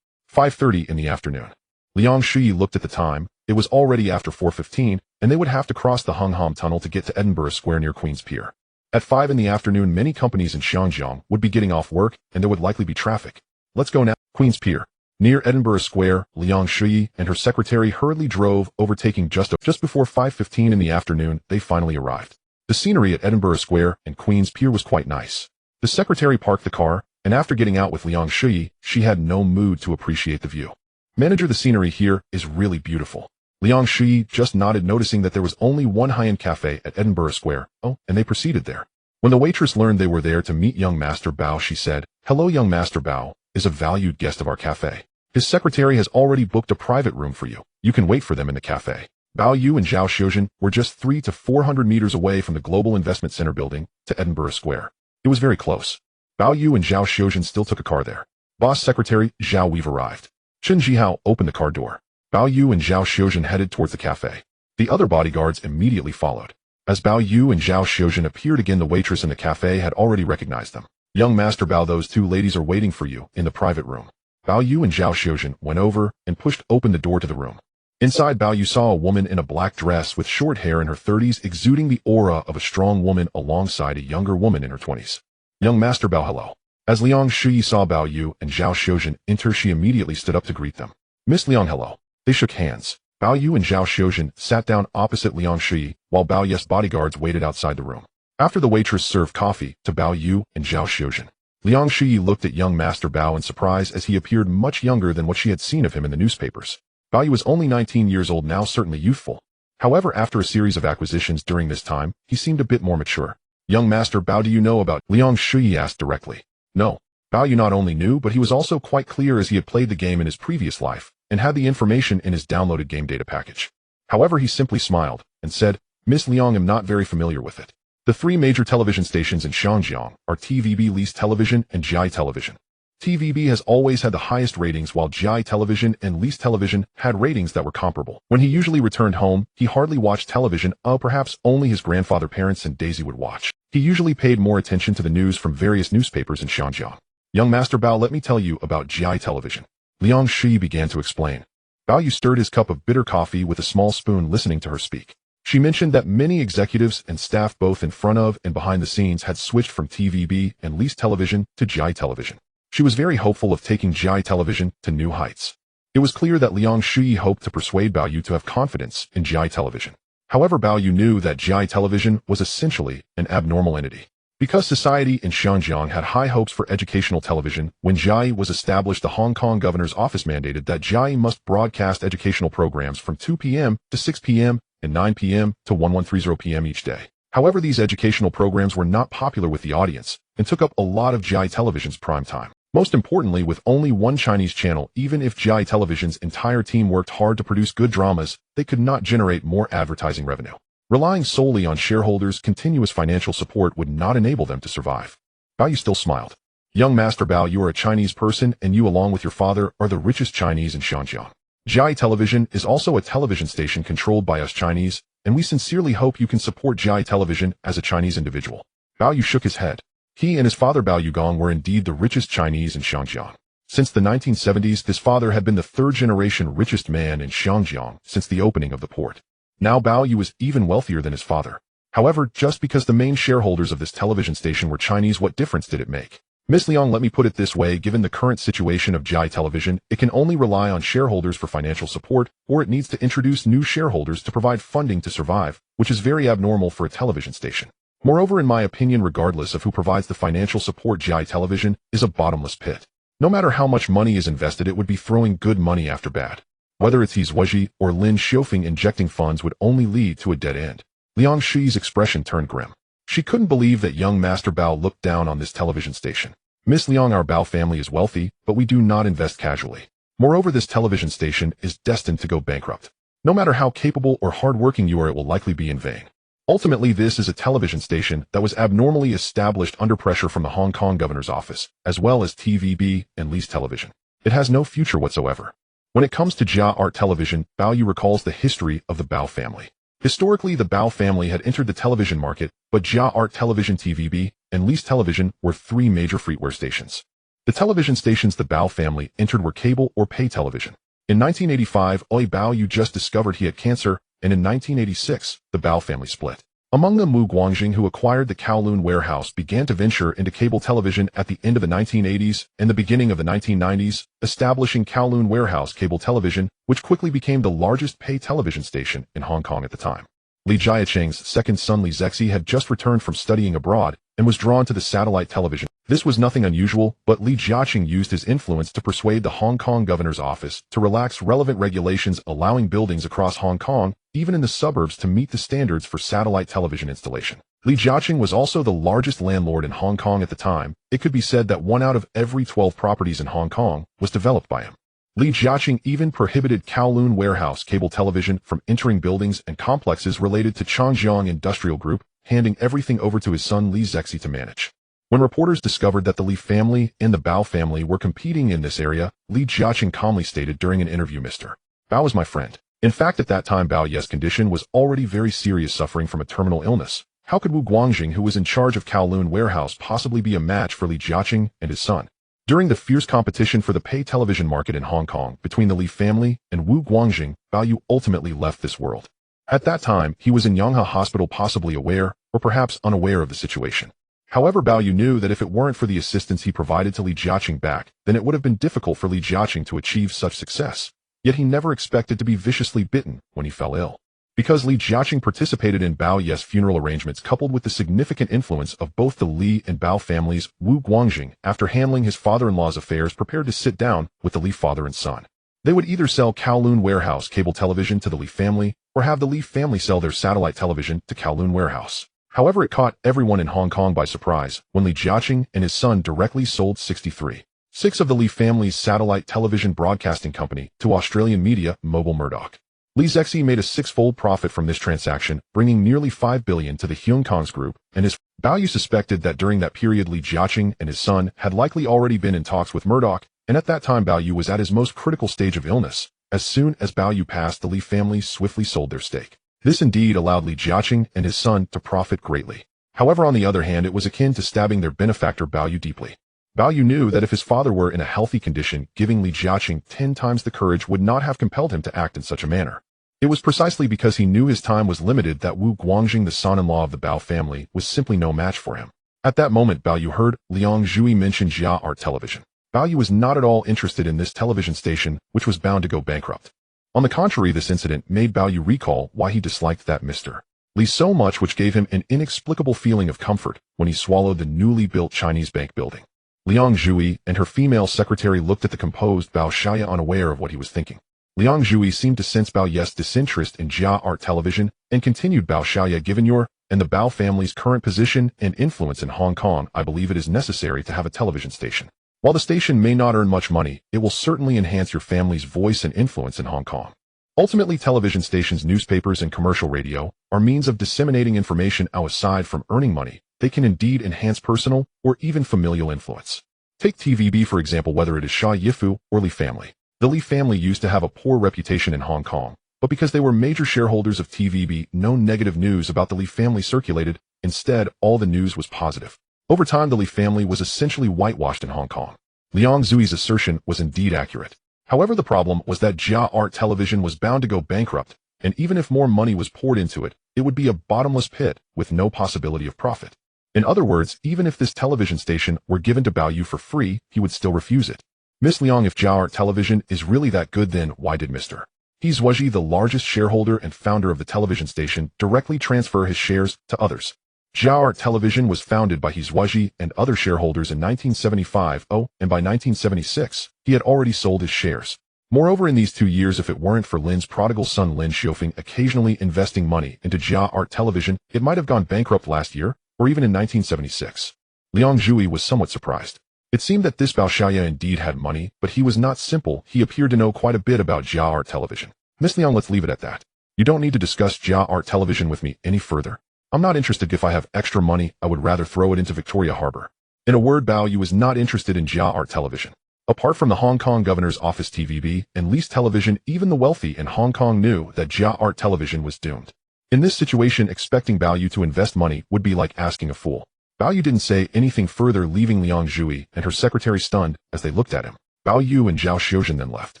5:30 in the afternoon. Liang Shui looked at the time. It was already after 4:15, and they would have to cross the Hungham Tunnel to get to Edinburgh Square near Queen's Pier. At 5 in the afternoon, many companies in Xinjiang would be getting off work, and there would likely be traffic. Let's go now. Queen's Pier. Near Edinburgh Square, Liang Shui and her secretary hurriedly drove, overtaking just before 5:15 in the afternoon. They finally arrived. The scenery at Edinburgh Square and Queen's Pier was quite nice. The secretary parked the car, and after getting out with Liang Shui, she had no mood to appreciate the view. Manager, the scenery here is really beautiful. Liang Shui just nodded, noticing that there was only one high-end cafe at Edinburgh Square. Oh, and they proceeded there. When the waitress learned they were there to meet young Master Bao, she said, "Hello, young Master Bao is a valued guest of our cafe. His secretary has already booked a private room for you. You can wait for them in the cafe." Bao Yu and Zhao Xiuzhen were just 300 to 400 meters away from the Global Investment Center building to Edinburgh Square. It was very close. Bao Yu and Zhao Xiuzhen still took a car there. Boss secretary Zhao We've arrived. Chen Jihao opened the car door. Bao Yu and Zhao Xiuzhen headed towards the cafe. The other bodyguards immediately followed. As Bao Yu and Zhao Xiuzhen appeared again, the waitress in the cafe had already recognized them. "Young Master Bao, those two ladies are waiting for you in the private room." Bao Yu and Zhao Xiuzhen went over and pushed open the door to the room. Inside, Bao Yu saw a woman in a black dress with short hair in her 30s, exuding the aura of a strong woman alongside a younger woman in her 20s. "Young Master Bao, hello." As Liang Shui saw Bao Yu and Zhao Xiuzhen enter, she immediately stood up to greet them. "Miss Liang, hello." They shook hands. Bao Yu and Zhao Xiuzhen sat down opposite Liang Shui, while Bao Yu's bodyguards waited outside the room. After the waitress served coffee to Bao Yu and Zhao Xiuzhen, Liang Shui looked at young Master Bao in surprise, as he appeared much younger than what she had seen of him in the newspapers. Bao Yu was only 19 years old now, certainly youthful. However, after a series of acquisitions during this time, he seemed a bit more mature. "Young Master Bao, do you know about?" Liang Shui asked directly. No. Bao Yu not only knew, but he was also quite clear, as he had played the game in his previous life and had the information in his downloaded game data package. However, he simply smiled and said, "Miss Liang, I'm not very familiar with it. The three major television stations in Xinjiang are TVB, Lease Television, and Jai Television. TVB has always had the highest ratings, while Jai Television and Lease Television had ratings that were comparable. When he usually returned home, he hardly watched television, perhaps only his grandfather, parents, and Daisy would watch. He usually paid more attention to the news from various newspapers in Xinjiang. Young Master Bao, let me tell you about Jai Television." Liang Shui began to explain. Bao Yu stirred his cup of bitter coffee with a small spoon, listening to her speak. She mentioned that many executives and staff, both in front of and behind the scenes, had switched from TVB and Lease Television to Jai Television. She was very hopeful of taking Jai Television to new heights. It was clear that Liang Shui hoped to persuade Bao Yu to have confidence in Jai Television. However, Bao Yu knew that Jai Television was essentially an abnormal entity. Because society in Xinjiang had high hopes for educational television, when Jai was established, the Hong Kong governor's office mandated that Jai must broadcast educational programs from 2 p.m. to 6 p.m. and 9 p.m. to 1130 p.m. each day. However, these educational programs were not popular with the audience and took up a lot of Jai Television's prime time. Most importantly, with only one Chinese channel, even if Jai Television's entire team worked hard to produce good dramas, they could not generate more advertising revenue. Relying solely on shareholders' continuous financial support would not enable them to survive. Bao Yu still smiled. "Young Master Bao, you are a Chinese person, and you, along with your father, are the richest Chinese in Xinjiang. Jai Television is also a television station controlled by us Chinese, and we sincerely hope you can support Jai Television as a Chinese individual." Bao Yu shook his head. He and his father Bao Yugong were indeed the richest Chinese in Xinjiang. Since the 1970s, his father had been the third-generation richest man in Xinjiang since the opening of the port. Now Bao Yu was even wealthier than his father. However, just because the main shareholders of this television station were Chinese, what difference did it make? "Miss Liang, let me put it this way, given the current situation of Jai Television, it can only rely on shareholders for financial support, or it needs to introduce new shareholders to provide funding to survive, which is very abnormal for a television station. Moreover, in my opinion, regardless of who provides the financial support, Jai Television is a bottomless pit. No matter how much money is invested, it would be throwing good money after bad. Whether it's He Zuoji or Lin Xiufeng, injecting funds would only lead to a dead end." Liang Shui's expression turned grim. She couldn't believe that young Master Bao looked down on this television station. "Miss Liang, our Bao family is wealthy, but we do not invest casually. Moreover, this television station is destined to go bankrupt. No matter how capable or hardworking you are, it will likely be in vain. Ultimately, this is a television station that was abnormally established under pressure from the Hong Kong governor's office, as well as TVB and Lease Television. It has no future whatsoever." When it comes to Jia Art Television, Bao Yu recalls the history of the Bao family. Historically, the Bao family had entered the television market, but Jia Art Television, TVB, and Lease Television were three major freeware stations. The television stations the Bao family entered were cable or pay television. In 1985, Bao Yu just discovered he had cancer, and in 1986, the Bao family split. Among them, Wu Guangjing, who acquired the Kowloon warehouse, began to venture into cable television at the end of the 1980s and the beginning of the 1990s, establishing Kowloon Warehouse Cable Television, which quickly became the largest pay television station in Hong Kong at the time. Li Jiaqing's second son Li Zexi had just returned from studying abroad and was drawn to the satellite television. This was nothing unusual, but Li Jiaqing used his influence to persuade the Hong Kong governor's office to relax relevant regulations allowing buildings across Hong Kong, even in the suburbs, to meet the standards for satellite television installation. Li Jiaqing was also the largest landlord in Hong Kong at the time. It could be said that 1 out of every 12 properties in Hong Kong was developed by him. Li Jiaqing even prohibited Kowloon Warehouse Cable Television from entering buildings and complexes related to Changjiang Industrial Group, handing everything over to his son Li Zexi to manage. When reporters discovered that the Li family and the Bao family were competing in this area, Li Jiaqing calmly stated during an interview, "Mr. Bao is my friend." In fact, at that time, Bao Ye's condition was already very serious, suffering from a terminal illness. How could Wu Guangjing, who was in charge of Kowloon Warehouse, possibly be a match for Li Jiaqing and his son? During the fierce competition for the pay television market in Hong Kong between the Li family and Wu Guangjing, Bao Yu ultimately left this world. At that time, he was in Yonghe Hospital, possibly aware, or perhaps unaware of the situation. However, Bao Yu knew that if it weren't for the assistance he provided to Li Jiaqing back, then it would have been difficult for Li Jiaqing to achieve such success. Yet he never expected to be viciously bitten when he fell ill. Because Li Jiaqing participated in Bao Ye's funeral arrangements, coupled with the significant influence of both the Li and Bao families, Wu Guangjing, after handling his father-in-law's affairs, prepared to sit down with the Li father and son. They would either sell Kowloon Warehouse Cable Television to the Li family, or have the Li family sell their satellite television to Kowloon Warehouse. However, it caught everyone in Hong Kong by surprise when Li Jiaqing and his son directly sold 63.6 of the Li family's satellite television broadcasting company to Australian media mogul Murdoch. Li Zexi made a 6-fold profit from this transaction, bringing nearly $5 billion to the Hyung Kong's group, and his Bao Yu suspected that during that period Li Jiaqing and his son had likely already been in talks with Murdoch, and at that time Bao Yu was at his most critical stage of illness. As soon as Bao Yu passed, the Li family swiftly sold their stake. This indeed allowed Li Jiaqing and his son to profit greatly. However, on the other hand, it was akin to stabbing their benefactor Bao Yu deeply. Bao Yu knew that if his father were in a healthy condition, giving Li Jiaqing 10 times the courage would not have compelled him to act in such a manner. It was precisely because he knew his time was limited that Wu Guangjing, the son-in-law of the Bao family, was simply no match for him. At that moment, Bao Yu heard Liang Zhui mention Jia Art Television. Bao Yu was not at all interested in this television station, which was bound to go bankrupt. On the contrary, this incident made Bao Yu recall why he disliked that Mr. Li so much, which gave him an inexplicable feeling of comfort when he swallowed the newly built Chinese bank building. Liang Zhui and her female secretary looked at the composed Bao Xiaoya, unaware of what he was thinking. Liang Zhui seemed to sense Bao Ye's disinterest in Jia Art Television and continued, "Bao Xiaoya, given your and the Bao family's current position and influence in Hong Kong, I believe it is necessary to have a television station. While the station may not earn much money, it will certainly enhance your family's voice and influence in Hong Kong." Ultimately, television stations, newspapers, and commercial radio are means of disseminating information. Aside from earning money, they can indeed enhance personal or even familial influence. Take TVB, for example. Whether it is Sha Yifu or Li family. The Li family used to have a poor reputation in Hong Kong, but because they were major shareholders of TVB, no negative news about the Li family circulated. Instead, all the news was positive. Over time, the Li family was essentially whitewashed in Hong Kong. Liang Zui's assertion was indeed accurate. However, the problem was that Jia Art Television was bound to go bankrupt, and even if more money was poured into it, it would be a bottomless pit with no possibility of profit. In other words, even if this television station were given to Bao Yu for free, he would still refuse it. Miss Liang, if Jia Art Television is really that good, then why did Mr. He Zuoji, the largest shareholder and founder of the television station, directly transfer his shares to others? Jia Art Television was founded by He Zuoji and other shareholders in 1975, and by 1976, he had already sold his shares. Moreover, in these 2 years, if it weren't for Lin's prodigal son Lin Xiaofeng occasionally investing money into Jia Art Television, it might have gone bankrupt last year, or even in 1976. Liang Zhui was somewhat surprised. It seemed that this Bao Xiaoya indeed had money, but he was not simple. He appeared to know quite a bit about Jia Art Television. Miss Liang, let's leave it at that. You don't need to discuss Jia Art Television with me any further. I'm not interested. If I have extra money, I would rather throw it into Victoria Harbor. In a word, Bao Yu was not interested in Jia Art Television. Apart from the Hong Kong Governor's Office TVB and leased television, even the wealthy in Hong Kong knew that Jia Art Television was doomed. In this situation, expecting Bao Yu to invest money would be like asking a fool. Bao Yu didn't say anything further, leaving Liang Zhui and her secretary stunned as they looked at him. Bao Yu and Zhao Xiuzhen then left.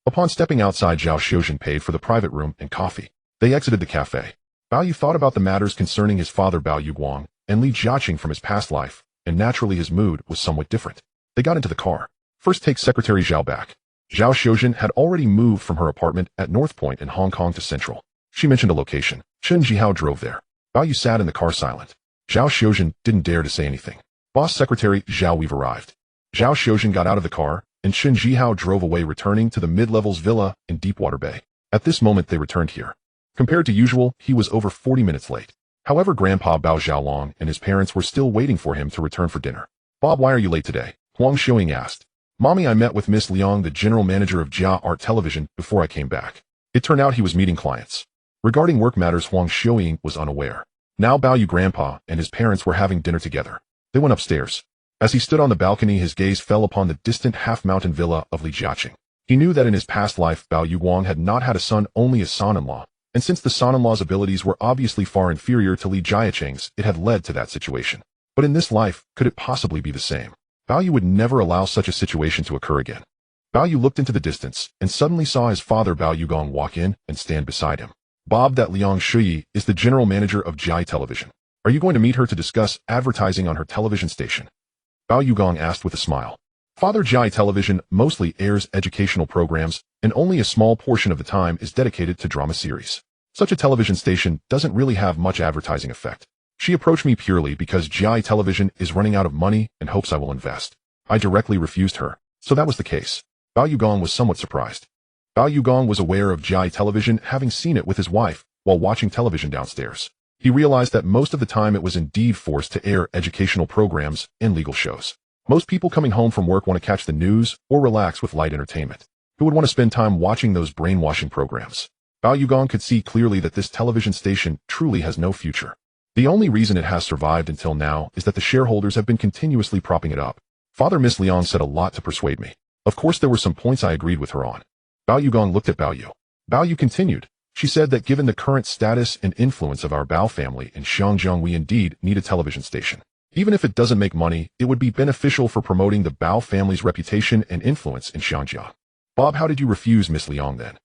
Upon stepping outside, Zhao Xiuzhen paid for the private room and coffee. They exited the cafe. Bao Yu thought about the matters concerning his father Bao Yuguang and Li Jiaqing from his past life, and naturally his mood was somewhat different. They got into the car. First, take Secretary Zhao back. Zhao Xiuzhen had already moved from her apartment at North Point in Hong Kong to Central. She mentioned a location. Chen Jihao drove there. Bao Yu sat in the car silent. Zhao Xiuzhen didn't dare to say anything. Boss Secretary Zhao, we've arrived. Zhao Xiuzhen got out of the car, and Chen Jihao drove away, returning to the mid-levels villa in Deepwater Bay. At this moment they returned here. Compared to usual, he was over 40 minutes late. However, Grandpa Bao Xiaolong and his parents were still waiting for him to return for dinner. Bob, why are you late today? Huang Xiuying asked. Mommy, I met with Miss Liang, the general manager of Jia Art Television, before I came back. It turned out he was meeting clients. Regarding work matters, Huang Xiuying was unaware. Now Bao Yu Grandpa and his parents were having dinner together. They went upstairs. As he stood on the balcony, his gaze fell upon the distant half-mountain villa of Li Jiaqing. He knew that in his past life, Bao Yuguang had not had a son, only a son-in-law, and since the son-in-law's abilities were obviously far inferior to Li Jiaqing's, it had led to that situation. But in this life, could it possibly be the same? Bao Yu would never allow such a situation to occur again. Bao Yu looked into the distance and suddenly saw his father Bao Yugong walk in and stand beside him. Bob, that Liang Shuyi is the general manager of Jia Television. Are you going to meet her to discuss advertising on her television station? Bao Yugong asked with a smile. Father, Jia Television mostly airs educational programs, and only a small portion of the time is dedicated to drama series. Such a television station doesn't really have much advertising effect. She approached me purely because Jia Television is running out of money and hopes I will invest. I directly refused her, so that was the case. Bao Yugong was somewhat surprised. Bao Yugong was aware of Jia Television, having seen it with his wife while watching television downstairs. He realized that most of the time it was indeed forced to air educational programs and legal shows. Most people coming home from work want to catch the news or relax with light entertainment. Who would want to spend time watching those brainwashing programs? Bao Yugong could see clearly that this television station truly has no future. The only reason it has survived until now is that the shareholders have been continuously propping it up. Father, Miss Liang said a lot to persuade me. Of course there were some points I agreed with her on. Bao Yugong looked at Bao Yu. Bao Yu continued. She said that given the current status and influence of our Bao family in Xiangjiang, we indeed need a television station. Even if it doesn't make money, it would be beneficial for promoting the Bao family's reputation and influence in Xiangjiang. Bob, how did you refuse Miss Liang then?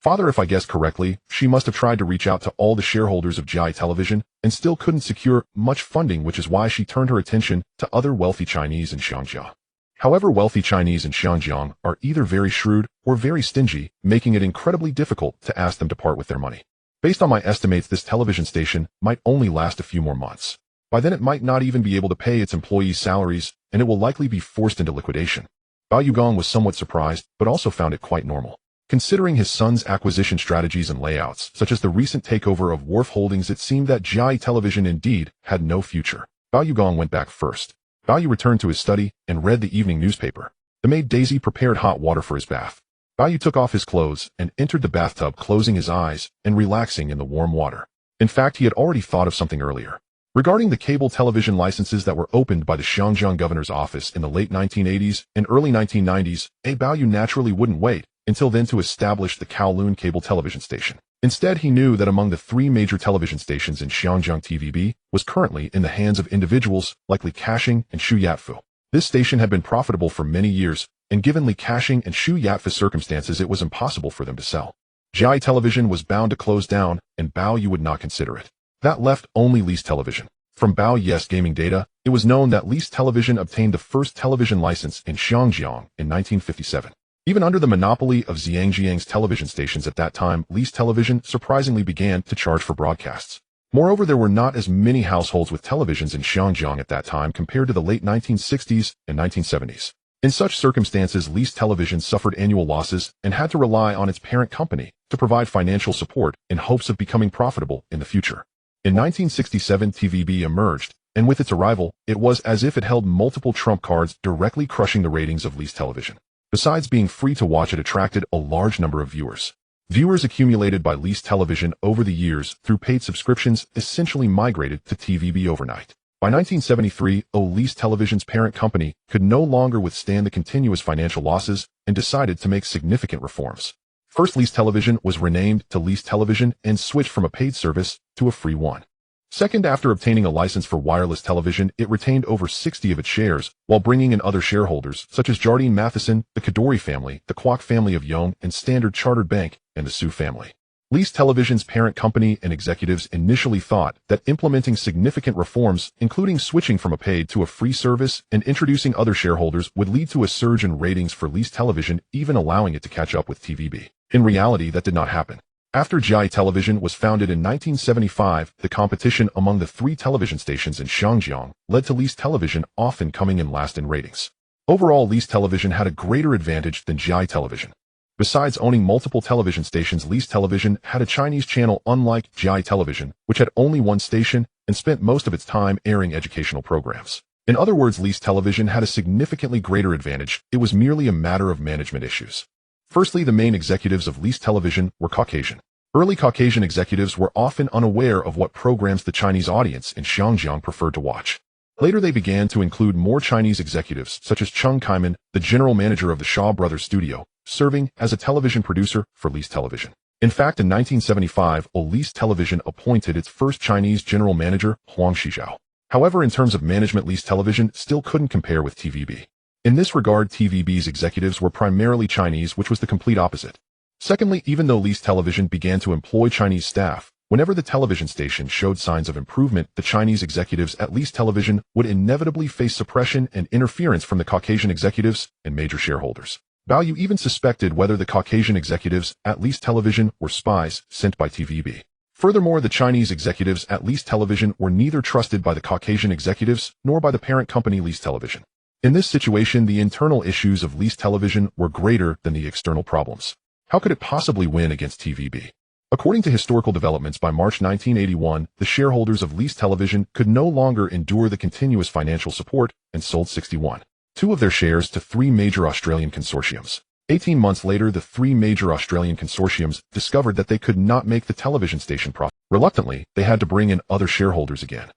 Father, if I guessed correctly, she must have tried to reach out to all the shareholders of Jia Television and still couldn't secure much funding, which is why she turned her attention to other wealthy Chinese in Xiangjiang. However, wealthy Chinese in Xiangjiang are either very shrewd or very stingy, making it incredibly difficult to ask them to part with their money. Based on my estimates, this television station might only last a few more months. By then it might not even be able to pay its employees' salaries, and it will likely be forced into liquidation. Bao Yugong was somewhat surprised, but also found it quite normal. Considering his son's acquisition strategies and layouts, such as the recent takeover of Wharf Holdings, it seemed that Jia Television indeed had no future. Bao Yugong went back first. Bao Yu returned to his study and read the evening newspaper. The maid Daisy prepared hot water for his bath. Bao Yu took off his clothes and entered the bathtub, closing his eyes and relaxing in the warm water. In fact, he had already thought of something earlier. Regarding the cable television licenses that were opened by the Xiangjiang governor's office in the late 1980s and early 1990s, Bao Yu naturally wouldn't wait until then to establish the Kowloon cable television station. Instead, he knew that among the three major television stations in Xiangjiang, TVB was currently in the hands of individuals like Li Ka-shing and Xu Yatfu. This station had been profitable for many years, and given Li Ka-shing and Xu Yatfu's circumstances, it was impossible for them to sell. Jia Television was bound to close down, and Bao Yu would not consider it. That left only Li's Television. From Bao Yu's gaming data, it was known that Li's Television obtained the first television license in Xiangjiang in 1957. Even under the monopoly of Zhangjiang's television stations at that time, Li's Television surprisingly began to charge for broadcasts. Moreover, there were not as many households with televisions in Xiangjiang at that time compared to the late 1960s and 1970s. In such circumstances, Li's Television suffered annual losses and had to rely on its parent company to provide financial support in hopes of becoming profitable in the future. In 1967, TVB emerged, and with its arrival, it was as if it held multiple trump cards, directly crushing the ratings of Li's Television. Besides being free to watch, it attracted a large number of viewers. Viewers accumulated by Li's Television over the years through paid subscriptions essentially migrated to TVB overnight. By 1973, Li's Television's parent company could no longer withstand the continuous financial losses and decided to make significant reforms. First, Li's Television was renamed to Li's Television and switched from a paid service to a free one. Second, after obtaining a license for wireless television, it retained over 60 of its shares, while bringing in other shareholders, such as Jardine Matheson, the Kadoorie family, the Kwok family of Yonge and Standard Chartered Bank, and the Su family. Least Television's parent company and executives initially thought that implementing significant reforms, including switching from a paid to a free service and introducing other shareholders, would lead to a surge in ratings for Least Television, even allowing it to catch up with TVB. In reality, that did not happen. After GI Television was founded in 1975, the competition among the 3 television stations in Xinjiang led to Least Television often coming in last in ratings. Overall, Least Television had a greater advantage than GI Television. Besides owning multiple television stations, Least Television had a Chinese channel unlike GI Television, which had only one station and spent most of its time airing educational programs. In other words, Least Television had a significantly greater advantage. It was merely a matter of management issues. Firstly, the main executives of Least Television were Caucasian. Early Caucasian executives were often unaware of what programs the Chinese audience in Xinjiang preferred to watch. Later, they began to include more Chinese executives, such as Chung Kaiman, the general manager of the Shaw Brothers studio, serving as a television producer for Least Television. In fact, in 1975, Least Television appointed its first Chinese general manager, Huang Shizhao. However, in terms of management, Least Television still couldn't compare with TVB. In this regard, TVB's executives were primarily Chinese, which was the complete opposite. Secondly, even though Least Television began to employ Chinese staff, whenever the television station showed signs of improvement, the Chinese executives at Least Television would inevitably face suppression and interference from the Caucasian executives and major shareholders. Bao even suspected whether the Caucasian executives at Least Television were spies sent by TVB. Furthermore, the Chinese executives at Least Television were neither trusted by the Caucasian executives nor by the parent company Least Television. In this situation, the internal issues of Least Television were greater than the external problems. How could it possibly win against TVB? According to historical developments, by March 1981, the shareholders of Least Television could no longer endure the continuous financial support and sold 61.2 of their shares to 3 major Australian consortiums. 18 months later, the 3 major Australian consortiums discovered that they could not make the television station profit. Reluctantly, they had to bring in other shareholders again.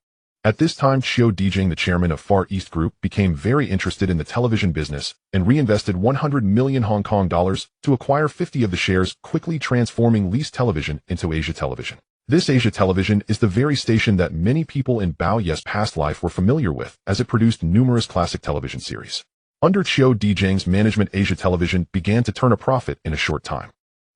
At this time, Chiu Dijing, the chairman of Far East Group, became very interested in the television business and reinvested 100 million Hong Kong dollars to acquire 50 of the shares, quickly transforming Least Television into Asia Television. This Asia Television is the very station that many people in Bao Ye's past life were familiar with, as it produced numerous classic television series. Under Chiu Dijing's management, Asia Television began to turn a profit in a short time.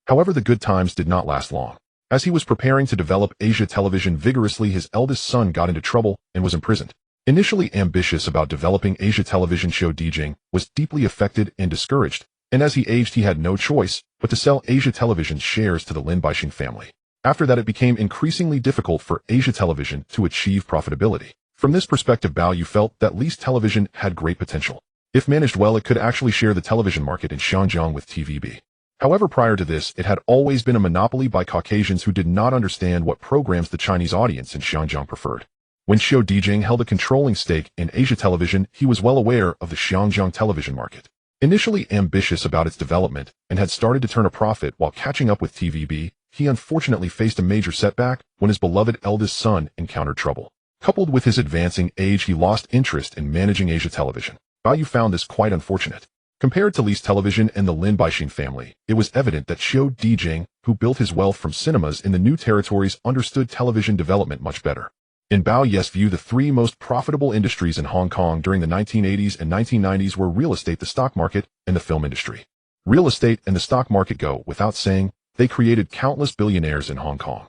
However, the good times did not last long. As he was preparing to develop Asia Television vigorously, his eldest son got into trouble and was imprisoned. Initially ambitious about developing Asia Television, Chiu Dijing was deeply affected and discouraged, and as he aged, he had no choice but to sell Asia Television's shares to the Lin Baixing family. After that, it became increasingly difficult for Asia Television to achieve profitability. From this perspective, Bao Yu felt that Least Television had great potential. If managed well, it could actually share the television market in Xinjiang with TVB. However, prior to this, it had always been a monopoly by Caucasians who did not understand what programs the Chinese audience in Xinjiang preferred. When Chiu Dijing held a controlling stake in Asia Television, he was well aware of the Xinjiang television market. Initially ambitious about its development and had started to turn a profit while catching up with TVB, he unfortunately faced a major setback when his beloved eldest son encountered trouble. Coupled with his advancing age, he lost interest in managing Asia Television. Bao Yu found this quite unfortunate. Compared to Least Television and the Lin Baixing family, it was evident that Chiu Dijing, who built his wealth from cinemas in the new territories, understood television development much better. In Bao Ye's view, the 3 most profitable industries in Hong Kong during the 1980s and 1990s were real estate, the stock market, and the film industry. Real estate and the stock market go without saying, they created countless billionaires in Hong Kong.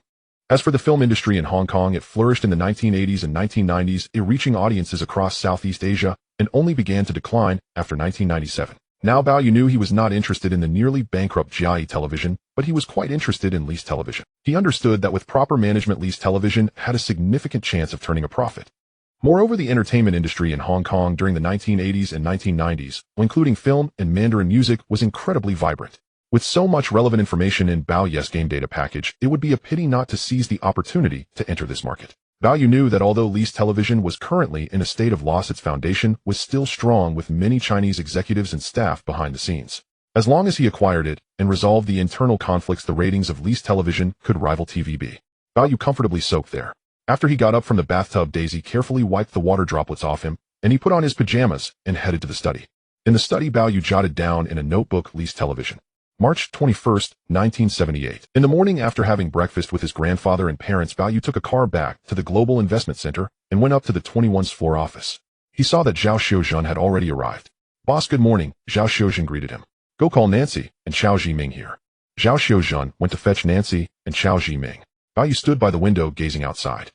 As for the film industry in Hong Kong, it flourished in the 1980s and 1990s, reaching audiences across Southeast Asia, and only began to decline after 1997. Now Bao Yu knew he was not interested in the nearly bankrupt GIE Television, but he was quite interested in Least Television. He understood that with proper management, Least Television had a significant chance of turning a profit. Moreover, the entertainment industry in Hong Kong during the 1980s and 1990s, including film and Mandarin music, was incredibly vibrant. With so much relevant information in Bao Ye's game data package, it would be a pity not to seize the opportunity to enter this market. Bao Yu knew that although Least Television was currently in a state of loss, its foundation was still strong, with many Chinese executives and staff behind the scenes. As long as he acquired it and resolved the internal conflicts, the ratings of Least Television could rival TVB. Bao Yu comfortably soaked there. After he got up from the bathtub, Daisy carefully wiped the water droplets off him, and he put on his pajamas and headed to the study. In the study, Bao Yu jotted down in a notebook Least Television. March 21st, 1978. In the morning after having breakfast with his grandfather and parents, Bao took a car back to the Global Investment Center and went up to the 21st floor office. He saw that Zhao Xiuzhen had already arrived. "Boss, good morning," Zhao Xiuzhen greeted him. "Go call Nancy and Xiao Zhiming here." Zhao Xiuzhen went to fetch Nancy and Xiao Zhiming. Bao stood by the window gazing outside.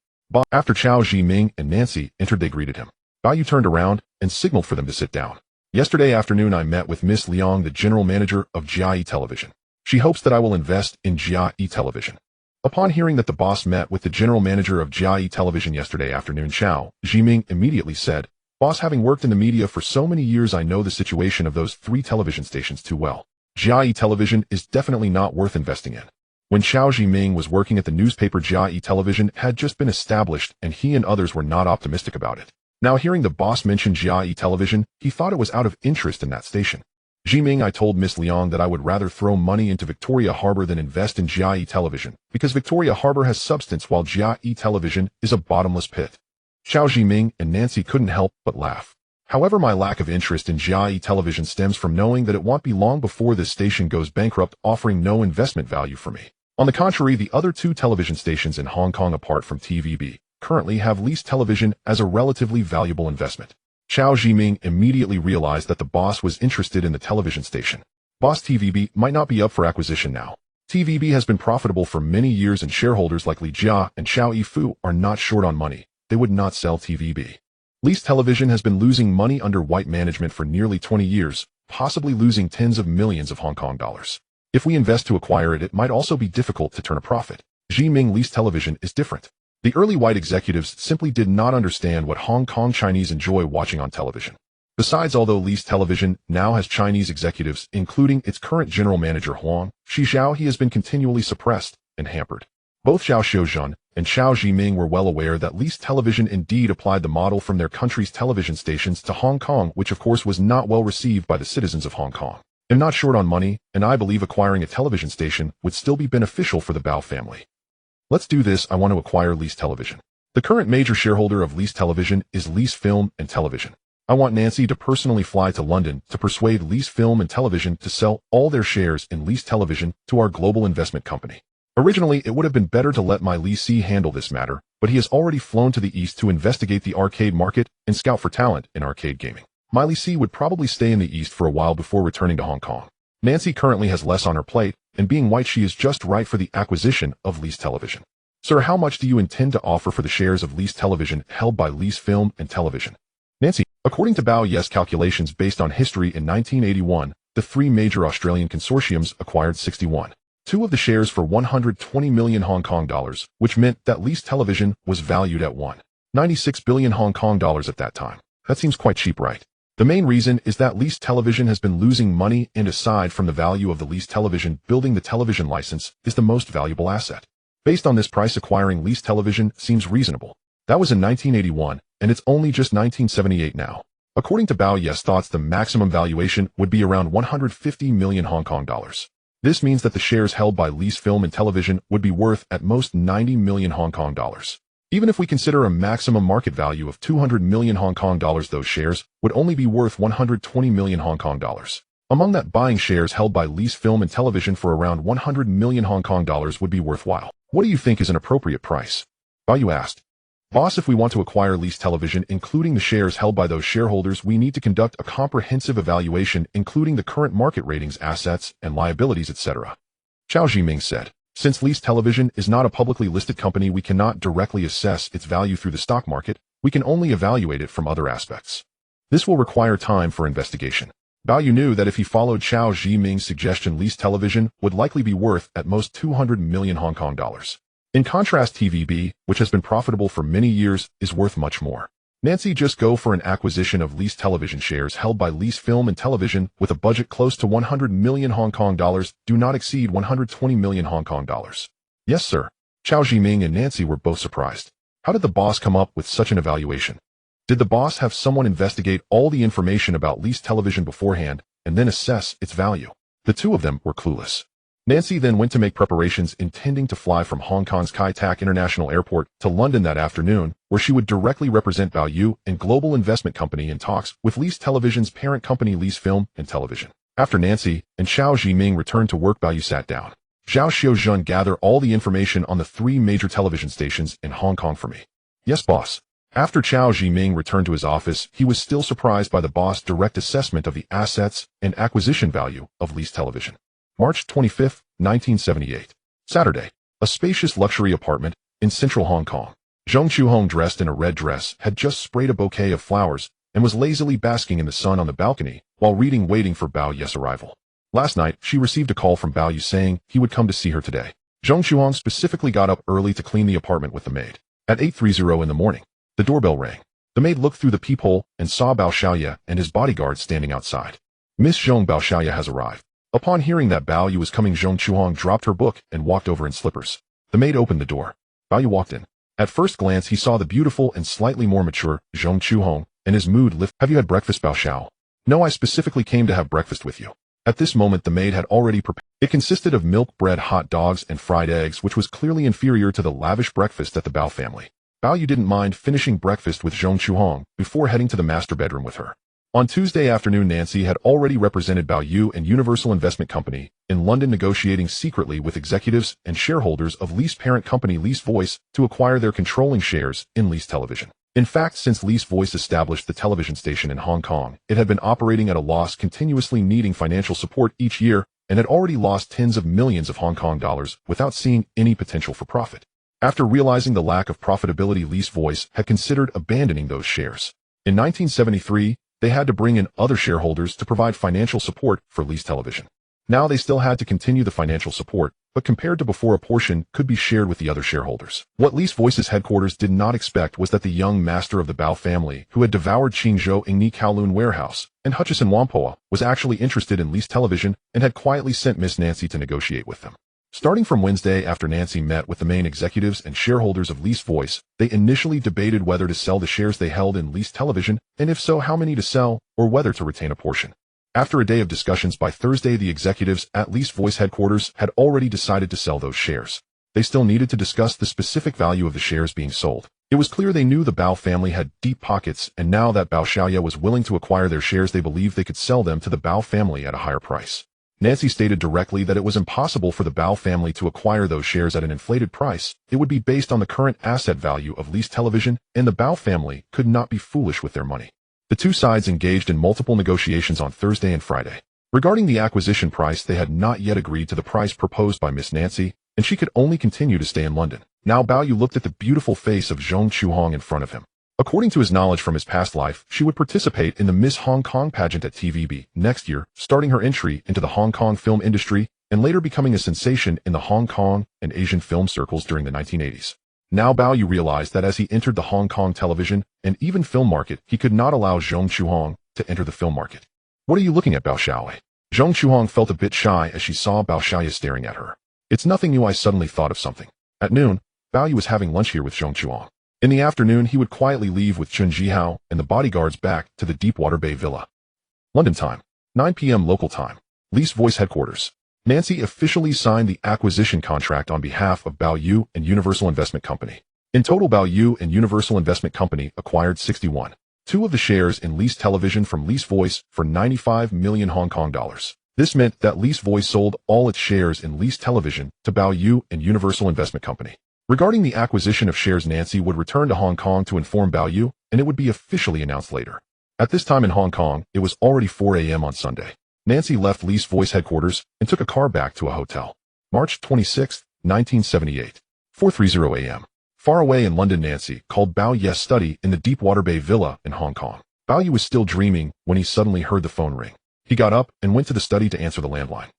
After Xiao Zhiming and Nancy entered, they greeted him. Bao turned around and signaled for them to sit down. "Yesterday afternoon I met with Miss Liang, the general manager of Jia Television. She hopes that I will invest in Jia Television." Upon hearing that the boss met with the general manager of Jia Television yesterday afternoon, Xiao Zhiming immediately said, "Boss, having worked in the media for so many years, I know the situation of those 3 television stations too well. Jia Television is definitely not worth investing in." When Xiao Zhiming was working at the newspaper, Jia Television had just been established and he and others were not optimistic about it. Now hearing the boss mention Jia Television, he thought it was out of interest in that station. "Zhiming, I told Miss Liang that I would rather throw money into Victoria Harbor than invest in Jia Television, because Victoria Harbor has substance while Jia Television is a bottomless pit." Xiao Zhiming and Nancy couldn't help but laugh. "However, my lack of interest in Jia Television stems from knowing that it won't be long before this station goes bankrupt, offering no investment value for me. On the contrary, the other 2 television stations in Hong Kong apart from TVB currently have leased television as a relatively valuable investment." Xiao Zhiming immediately realized that the boss was interested in the television station. "Boss, TVB might not be up for acquisition now. TVB has been profitable for many years and shareholders like Li Jia and Xiao Yifu are not short on money. They would not sell TVB. Leased television has been losing money under white management for nearly 20 years, possibly losing tens of millions of Hong Kong dollars. If we invest to acquire it, it might also be difficult to turn a profit. Zhiming, leased television is different. The early white executives simply did not understand what Hong Kong Chinese enjoy watching on television. Besides, although leased television now has Chinese executives, including its current general manager Huang Shixiao, he has been continually suppressed and hampered." Both Zhao Xiuzhen and Xiao Zhiming were well aware that leased television indeed applied the model from their country's television stations to Hong Kong, which of course was not well received by the citizens of Hong Kong. "I'm not short on money, and I believe acquiring a television station would still be beneficial for the Bao family. Let's do this. I want to acquire Lease Television. The current major shareholder of Lease Television is Lease Film and Television. I want Nancy to personally fly to London to persuade Lease Film and Television to sell all their shares in Lease Television to our global investment company. Originally, it would have been better to let my leasee handle this matter, but he has already flown to the east to investigate the arcade market and scout for talent in arcade gaming. My leasee would probably stay in the east for a while before returning to Hong Kong. Nancy currently has less on her plate, and being white, she is just right for the acquisition of Lease Television. Sir, how much do you intend to offer for the shares of Lease Television held by Lease Film and Television?" Nancy, according to Bao Yes calculations based on history in 1981, the 3 major Australian consortiums acquired 61.2 of the shares for 120 million Hong Kong dollars, which meant that Lease Television was valued at 196 billion Hong Kong dollars at that time. That seems quite cheap, right? The main reason is that Lease Television has been losing money, and aside from the value of the Lease Television, building the television license is the most valuable asset. Based on this price, acquiring Lease Television seems reasonable. That was in 1981, and it's only just 1978 now. According to Bao Yes thoughts, the maximum valuation would be around 150 million Hong Kong dollars. This means that the shares held by Lease Film and Television would be worth at most 90 million Hong Kong dollars. Even if we consider a maximum market value of 200 million Hong Kong dollars, those shares would only be worth 120 million Hong Kong dollars. Among that, buying shares held by Lease Film and Television for around 100 million Hong Kong dollars would be worthwhile. What do you think is an appropriate price? Bao asked. Boss, if we want to acquire Lease Television, including the shares held by those shareholders, we need to conduct a comprehensive evaluation, including the current market ratings, assets, and liabilities, etc. Xiao Zhiming said. Since Lease Television is not a publicly listed company, we cannot directly assess its value through the stock market. We can only evaluate it from other aspects. This will require time for investigation. Bao knew that if he followed Xiao Zhiming's suggestion, Lease Television would likely be worth at most 200 million Hong Kong dollars. In contrast, TVB, which has been profitable for many years, is worth much more. Nancy, just go for an acquisition of Lease Television shares held by Lease Film and Television with a budget close to 100 million Hong Kong dollars, do not exceed 120 million Hong Kong dollars. Yes, sir. Xiao Zhiming and Nancy were both surprised. How did the boss come up with such an evaluation? Did the boss have someone investigate all the information about Lease Television beforehand and then assess its value? The two of them were clueless. Nancy then went to make preparations, intending to fly from Hong Kong's Kai Tak International Airport to London that afternoon, where she would directly represent Bao and Global Investment Company in talks with Lease Television's parent company Lease Film and Television. After Nancy and Xiao Zhiming returned to work, Bao Yu sat down. Zhao Xiaozhen, gather all the information on the 3 major television stations in Hong Kong for me. Yes, boss. After Xiao Zhiming returned to his office, he was still surprised by the boss' direct assessment of the assets and acquisition value of Lease Television. March 25, 1978. Saturday. A spacious luxury apartment in central Hong Kong. Zhong Chuhong, dressed in a red dress, had just sprayed a bouquet of flowers and was lazily basking in the sun on the balcony while reading, waiting for Bao Yu's arrival. Last night, she received a call from Bao Yu saying he would come to see her today. Zhong Chuhong specifically got up early to clean the apartment with the maid. At 8:30 in the morning, the doorbell rang. The maid looked through the peephole and saw Bao Xiaoye and his bodyguard standing outside. Miss Zhong, Bao Xiaoye has arrived. Upon hearing that Bao Yu was coming, Zhong Chuhong dropped her book and walked over in slippers. The maid opened the door. Bao Yu walked in. At first glance, he saw the beautiful and slightly more mature Zhong Chuhong, and his mood lifted. Have you had breakfast, Bao Xiao? No, I specifically came to have breakfast with you. At this moment, the maid had already prepared. It consisted of milk bread, hot dogs, and fried eggs, which was clearly inferior to the lavish breakfast at the Bao family. Bao Yu didn't mind finishing breakfast with Zhong Chuhong before heading to the master bedroom with her. On Tuesday afternoon, Nancy had already represented Bao Yu and Universal Investment Company in London, negotiating secretly with executives and shareholders of Lease parent company Lease Voice to acquire their controlling shares in Lease Television. In fact, since Lease Voice established the television station in Hong Kong, it had been operating at a loss, continuously needing financial support each year, and had already lost tens of millions of Hong Kong dollars without seeing any potential for profit. After realizing the lack of profitability, Lease Voice had considered abandoning those shares. In 1973, they had to bring in other shareholders to provide financial support for Lease Television. Now they still had to continue the financial support, but compared to before, a portion could be shared with the other shareholders. What Lease Voice's headquarters did not expect was that the young master of the Bao family, who had devoured Qingzhou Ingni Kowloon warehouse and Hutchison Whampoa, was actually interested in Lease Television and had quietly sent Miss Nancy to negotiate with them. Starting from Wednesday, after Nancy met with the main executives and shareholders of Lease Voice, they initially debated whether to sell the shares they held in Lease Television, and if so, how many to sell, or whether to retain a portion. After a day of discussions, by Thursday, the executives at Lease Voice headquarters had already decided to sell those shares. They still needed to discuss the specific value of the shares being sold. It was clear they knew the Bao family had deep pockets, and now that Bao Xiaoye was willing to acquire their shares, they believed they could sell them to the Bao family at a higher price. Nancy stated directly that it was impossible for the Bao family to acquire those shares at an inflated price. It would be based on the current asset value of Lease Television, and the Bao family could not be foolish with their money. The two sides engaged in multiple negotiations on Thursday and Friday. Regarding the acquisition price, they had not yet agreed to the price proposed by Miss Nancy, and she could only continue to stay in London. Now Bao Yu looked at the beautiful face of Zhong Chuhong in front of him. According to his knowledge from his past life, she would participate in the Miss Hong Kong pageant at TVB next year, starting her entry into the Hong Kong film industry and later becoming a sensation in the Hong Kong and Asian film circles during the 1980s. Now Bao Yu realized that as he entered the Hong Kong television and even film market, he could not allow Zhong Chuhong to enter the film market. What are you looking at, Bao Xiaoye? Zhong Chuhong felt a bit shy as she saw Bao Xiaoye staring at her. It's nothing new, I suddenly thought of something. At noon, Bao Yu was having lunch here with Zhong Chuhong. In the afternoon, he would quietly leave with Chun Jihao and the bodyguards back to the Deepwater Bay Villa. London time, 9 p.m. local time. Lease Voice headquarters. Nancy officially signed the acquisition contract on behalf of Bao Yu and Universal Investment Company. In total, Bao Yu and Universal Investment Company acquired 61.2 of the shares in Lease Television from Lease Voice for 95 million Hong Kong dollars. This meant that Lease Voice sold all its shares in Lease Television to Bao Yu and Universal Investment Company. Regarding the acquisition of shares, Nancy would return to Hong Kong to inform Bao Yu, and it would be officially announced later. At this time in Hong Kong, it was already 4 a.m. on Sunday. Nancy left Lease Voice headquarters and took a car back to a hotel. March 26, 1978. 4:30 a.m. Far away in London, Nancy called Bao Yu's study in the Deepwater Bay Villa in Hong Kong. Bao Yu was still dreaming when he suddenly heard the phone ring. He got up and went to the study to answer the landline.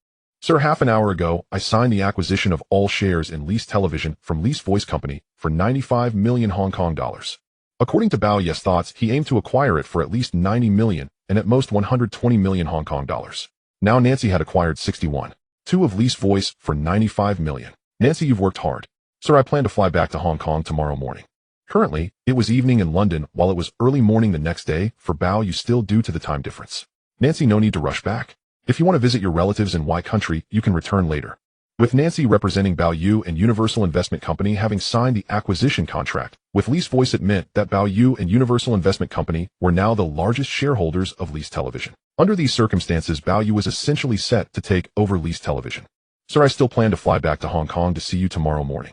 Sir, half an hour ago, I signed the acquisition of all shares in Lease Television from Lease Voice Company for 95 million Hong Kong dollars. According to Bao Yu's thoughts, he aimed to acquire it for at least 90 million and at most 120 million Hong Kong dollars. Now Nancy had acquired 61.2 of Lease Voice for 95 million. Nancy, you've worked hard. Sir, I plan to fly back to Hong Kong tomorrow morning. Currently, it was evening in London while it was early morning the next day for Bao Yu, still due to the time difference. Nancy, no need to rush back. If you want to visit your relatives in Y country, you can return later. With Nancy representing Baoyu and Universal Investment Company having signed the acquisition contract, with Lee's voice it meant that Baoyu and Universal Investment Company were now the largest shareholders of Lee's Television. Under these circumstances, Baoyu was essentially set to take over Lee's Television. Sir, I still plan to fly back to Hong Kong to see you tomorrow morning.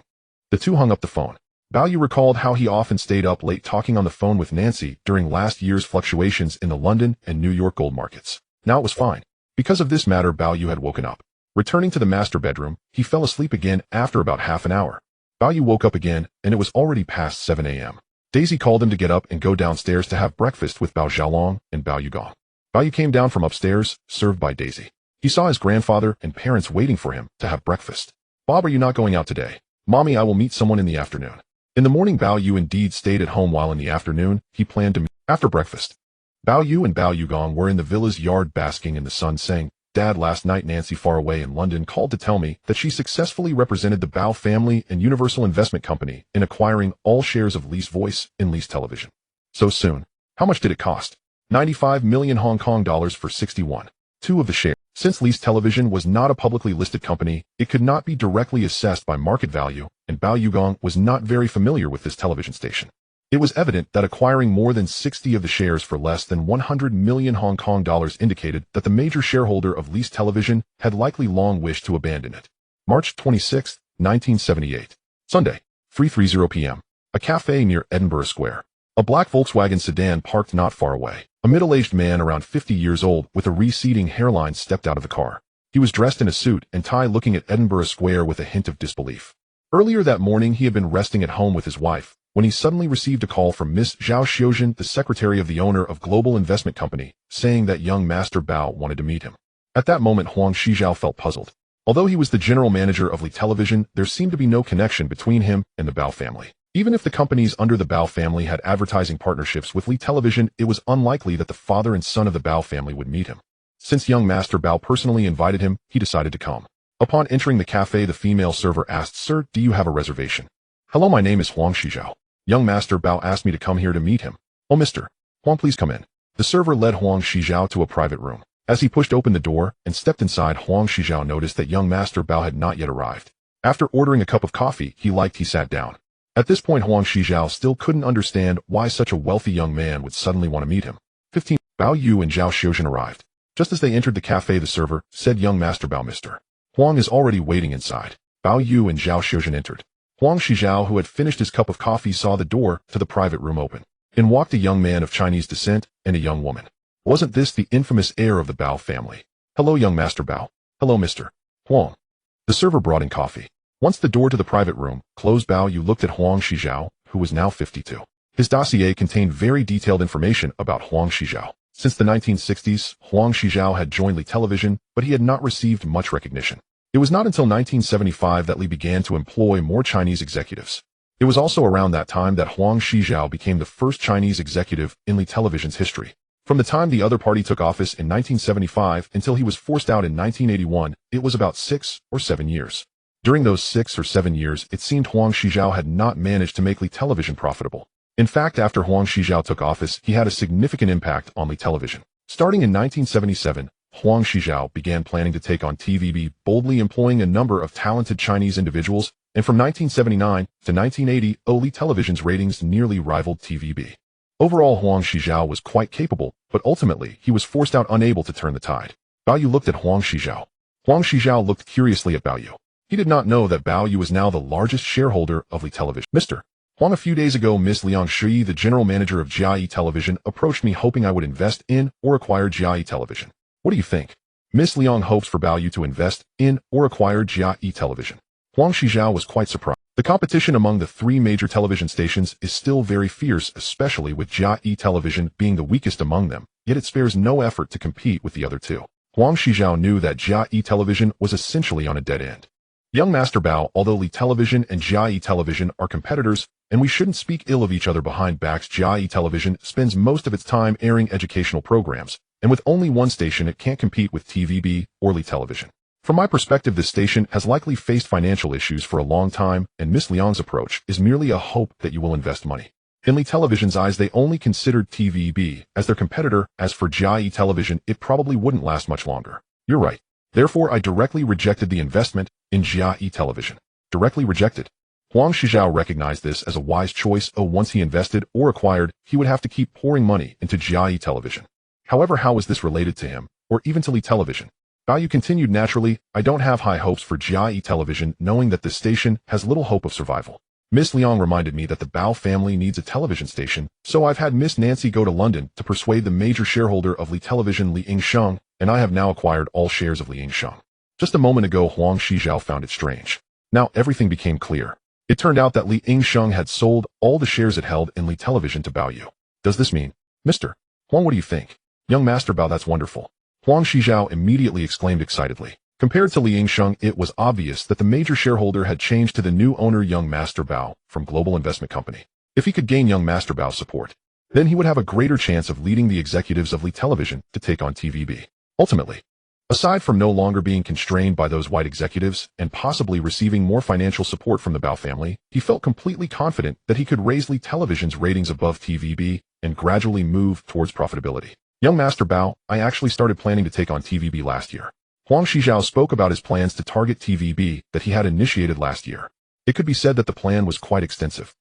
The two hung up the phone. Baoyu recalled how he often stayed up late talking on the phone with Nancy during last year's fluctuations in the London and New York gold markets. Now it was fine. Because of this matter, Baoyu had woken up. Returning to the master bedroom, he fell asleep again after about half an hour. Baoyu woke up again, and it was already past 7 a.m. Daisy called him to get up and go downstairs to have breakfast with Bao Xiaolong and Bao Yugong. Baoyu came down from upstairs, served by Daisy. He saw his grandfather and parents waiting for him to have breakfast. Bob, are you not going out today? Mommy, I will meet someone in the afternoon. In the morning, Baoyu indeed stayed at home, while in the afternoon, he planned to meet after breakfast. Baoyu and Bao Yugong were in the villa's yard basking in the sun, saying, Dad, last night Nancy, far away in London, called to tell me that she successfully represented the Bao family and Universal Investment Company in acquiring all shares of Lee's Voice in Lee's Television. So soon. How much did it cost? 95 million Hong Kong dollars for 61.2 of the shares. Since Lee's Television was not a publicly listed company, it could not be directly assessed by market value, and Bao Yugong was not very familiar with this television station. It was evident that acquiring more than 60 of the shares for less than 100 million Hong Kong dollars indicated that the major shareholder of Lee's Television had likely long wished to abandon it. March 26, 1978. Sunday, 3:30 p.m. A cafe near Edinburgh Square. A black Volkswagen sedan parked not far away. A middle-aged man around 50 years old with a receding hairline stepped out of the car. He was dressed in a suit and tie, looking at Edinburgh Square with a hint of disbelief. Earlier that morning, he had been resting at home with his wife, when he suddenly received a call from Miss Zhao Xiuzhen, the secretary of the owner of Global Investment Company, saying that young Master Bao wanted to meet him. At that moment, Huang Shizhao felt puzzled. Although he was the general manager of Lee Television, there seemed to be no connection between him and the Bao family. Even if the companies under the Bao family had advertising partnerships with Lee Television, it was unlikely that the father and son of the Bao family would meet him. Since young Master Bao personally invited him, he decided to come. Upon entering the cafe, the female server asked, Sir, do you have a reservation? Hello, my name is Huang Shizhao. Young Master Bao asked me to come here to meet him. Oh, Mr. Huang, please come in. The server led Huang Shizhao to a private room. As he pushed open the door and stepped inside, Huang Shizhao noticed that young Master Bao had not yet arrived. After ordering a cup of coffee he sat down. At this point, Huang Shizhao still couldn't understand why such a wealthy young man would suddenly want to meet him. 15. Bao Yu and Zhao Xiuzhen arrived. Just as they entered the cafe, the server said, Young Master Bao, Mr. Huang is already waiting inside. Bao Yu and Zhao Xiuzhen entered. Huang Shizhao, who had finished his cup of coffee, saw the door to the private room open. In walked a young man of Chinese descent and a young woman. Wasn't this the infamous heir of the Bao family? Hello, young Master Bao. Hello, Mr. Huang. The server brought in coffee. Once the door to the private room closed, Bao Yu looked at Huang Shizhao, who was now 52. His dossier contained very detailed information about Huang Shizhao. Since the 1960s, Huang Shizhao had joined Lee Television, but he had not received much recognition. It was not until 1975 that Lee began to employ more Chinese executives. It was also around that time that Huang Shizhao became the first Chinese executive in Lee Television's history. From the time the other party took office in 1975 until he was forced out in 1981, it was about 6 or 7 years. During those 6 or 7 years, it seemed Huang Shizhao had not managed to make Lee Television profitable. In fact, after Huang Shizhao took office, he had a significant impact on Lee Television. Starting in 1977, Huang Shizhao began planning to take on TVB, boldly employing a number of talented Chinese individuals, and from 1979 to 1980, Lee Television's ratings nearly rivaled TVB. Overall, Huang Shizhao was quite capable, but ultimately, he was forced out, unable to turn the tide. Bao Yu looked at Huang Shizhao. Huang Shizhao looked curiously at Bao Yu. He did not know that Bao Yu was now the largest shareholder of Lee Television. Mr. Huang, a few days ago, Miss Liang Shi, the general manager of Jia Television, approached me hoping I would invest in or acquire Jia Television. What do you think? Miss Liang hopes for Bao Yu to invest in or acquire Jia Television. Huang Shizhao was quite surprised. The competition among the 3 major television stations is still very fierce, especially with Jia Television being the weakest among them, yet it spares no effort to compete with the other 2. Huang Shizhao knew that Jia Television was essentially on a dead end. Young Master Bao, although Lee Television and Jia Television are competitors, and we shouldn't speak ill of each other behind backs, Jia Television spends most of its time airing educational programs, and with only one station it can't compete with TVB or Lee Television. From my perspective, this station has likely faced financial issues for a long time, and Miss Liang's approach is merely a hope that you will invest money. In Lee Television's eyes, they only considered TVB as their competitor. As for Jia Television, it probably wouldn't last much longer. You're right. Therefore, I directly rejected the investment in Jiayi Television. Directly rejected. Huang Shijiao recognized this as a wise choice. Once he invested or acquired, he would have to keep pouring money into Jiayi Television. However, how was this related to him, or even to Li Television? Bao Yu continued naturally, I don't have high hopes for Jiayi Television, knowing that this station has little hope of survival. Miss Liang reminded me that the Bao family needs a television station, so I've had Miss Nancy go to London to persuade the major shareholder of Li Television, Li Yingsheng, and I have now acquired all shares of Li Yingsheng. Just a moment ago, Huang Shijiao found it strange. Now everything became clear. It turned out that Li Yingsheng had sold all the shares it held in Li Television to Bao Yu. Does this mean, Mr. Huang, what do you think? Young Master Bao, that's wonderful. Huang Shijiao immediately exclaimed excitedly. Compared to Li Yingsheng, it was obvious that the major shareholder had changed to the new owner Young Master Bao from Global Investment Company. If he could gain Young Master Bao's support, then he would have a greater chance of leading the executives of Li Television to take on TVB. Ultimately, aside from no longer being constrained by those white executives and possibly receiving more financial support from the Bao family, he felt completely confident that he could raise Li Television's ratings above TVB and gradually move towards profitability. Young Master Bao, I actually started planning to take on TVB last year. Huang Shijiao spoke about his plans to target TVB that he had initiated last year. It could be said that the plan was quite extensive.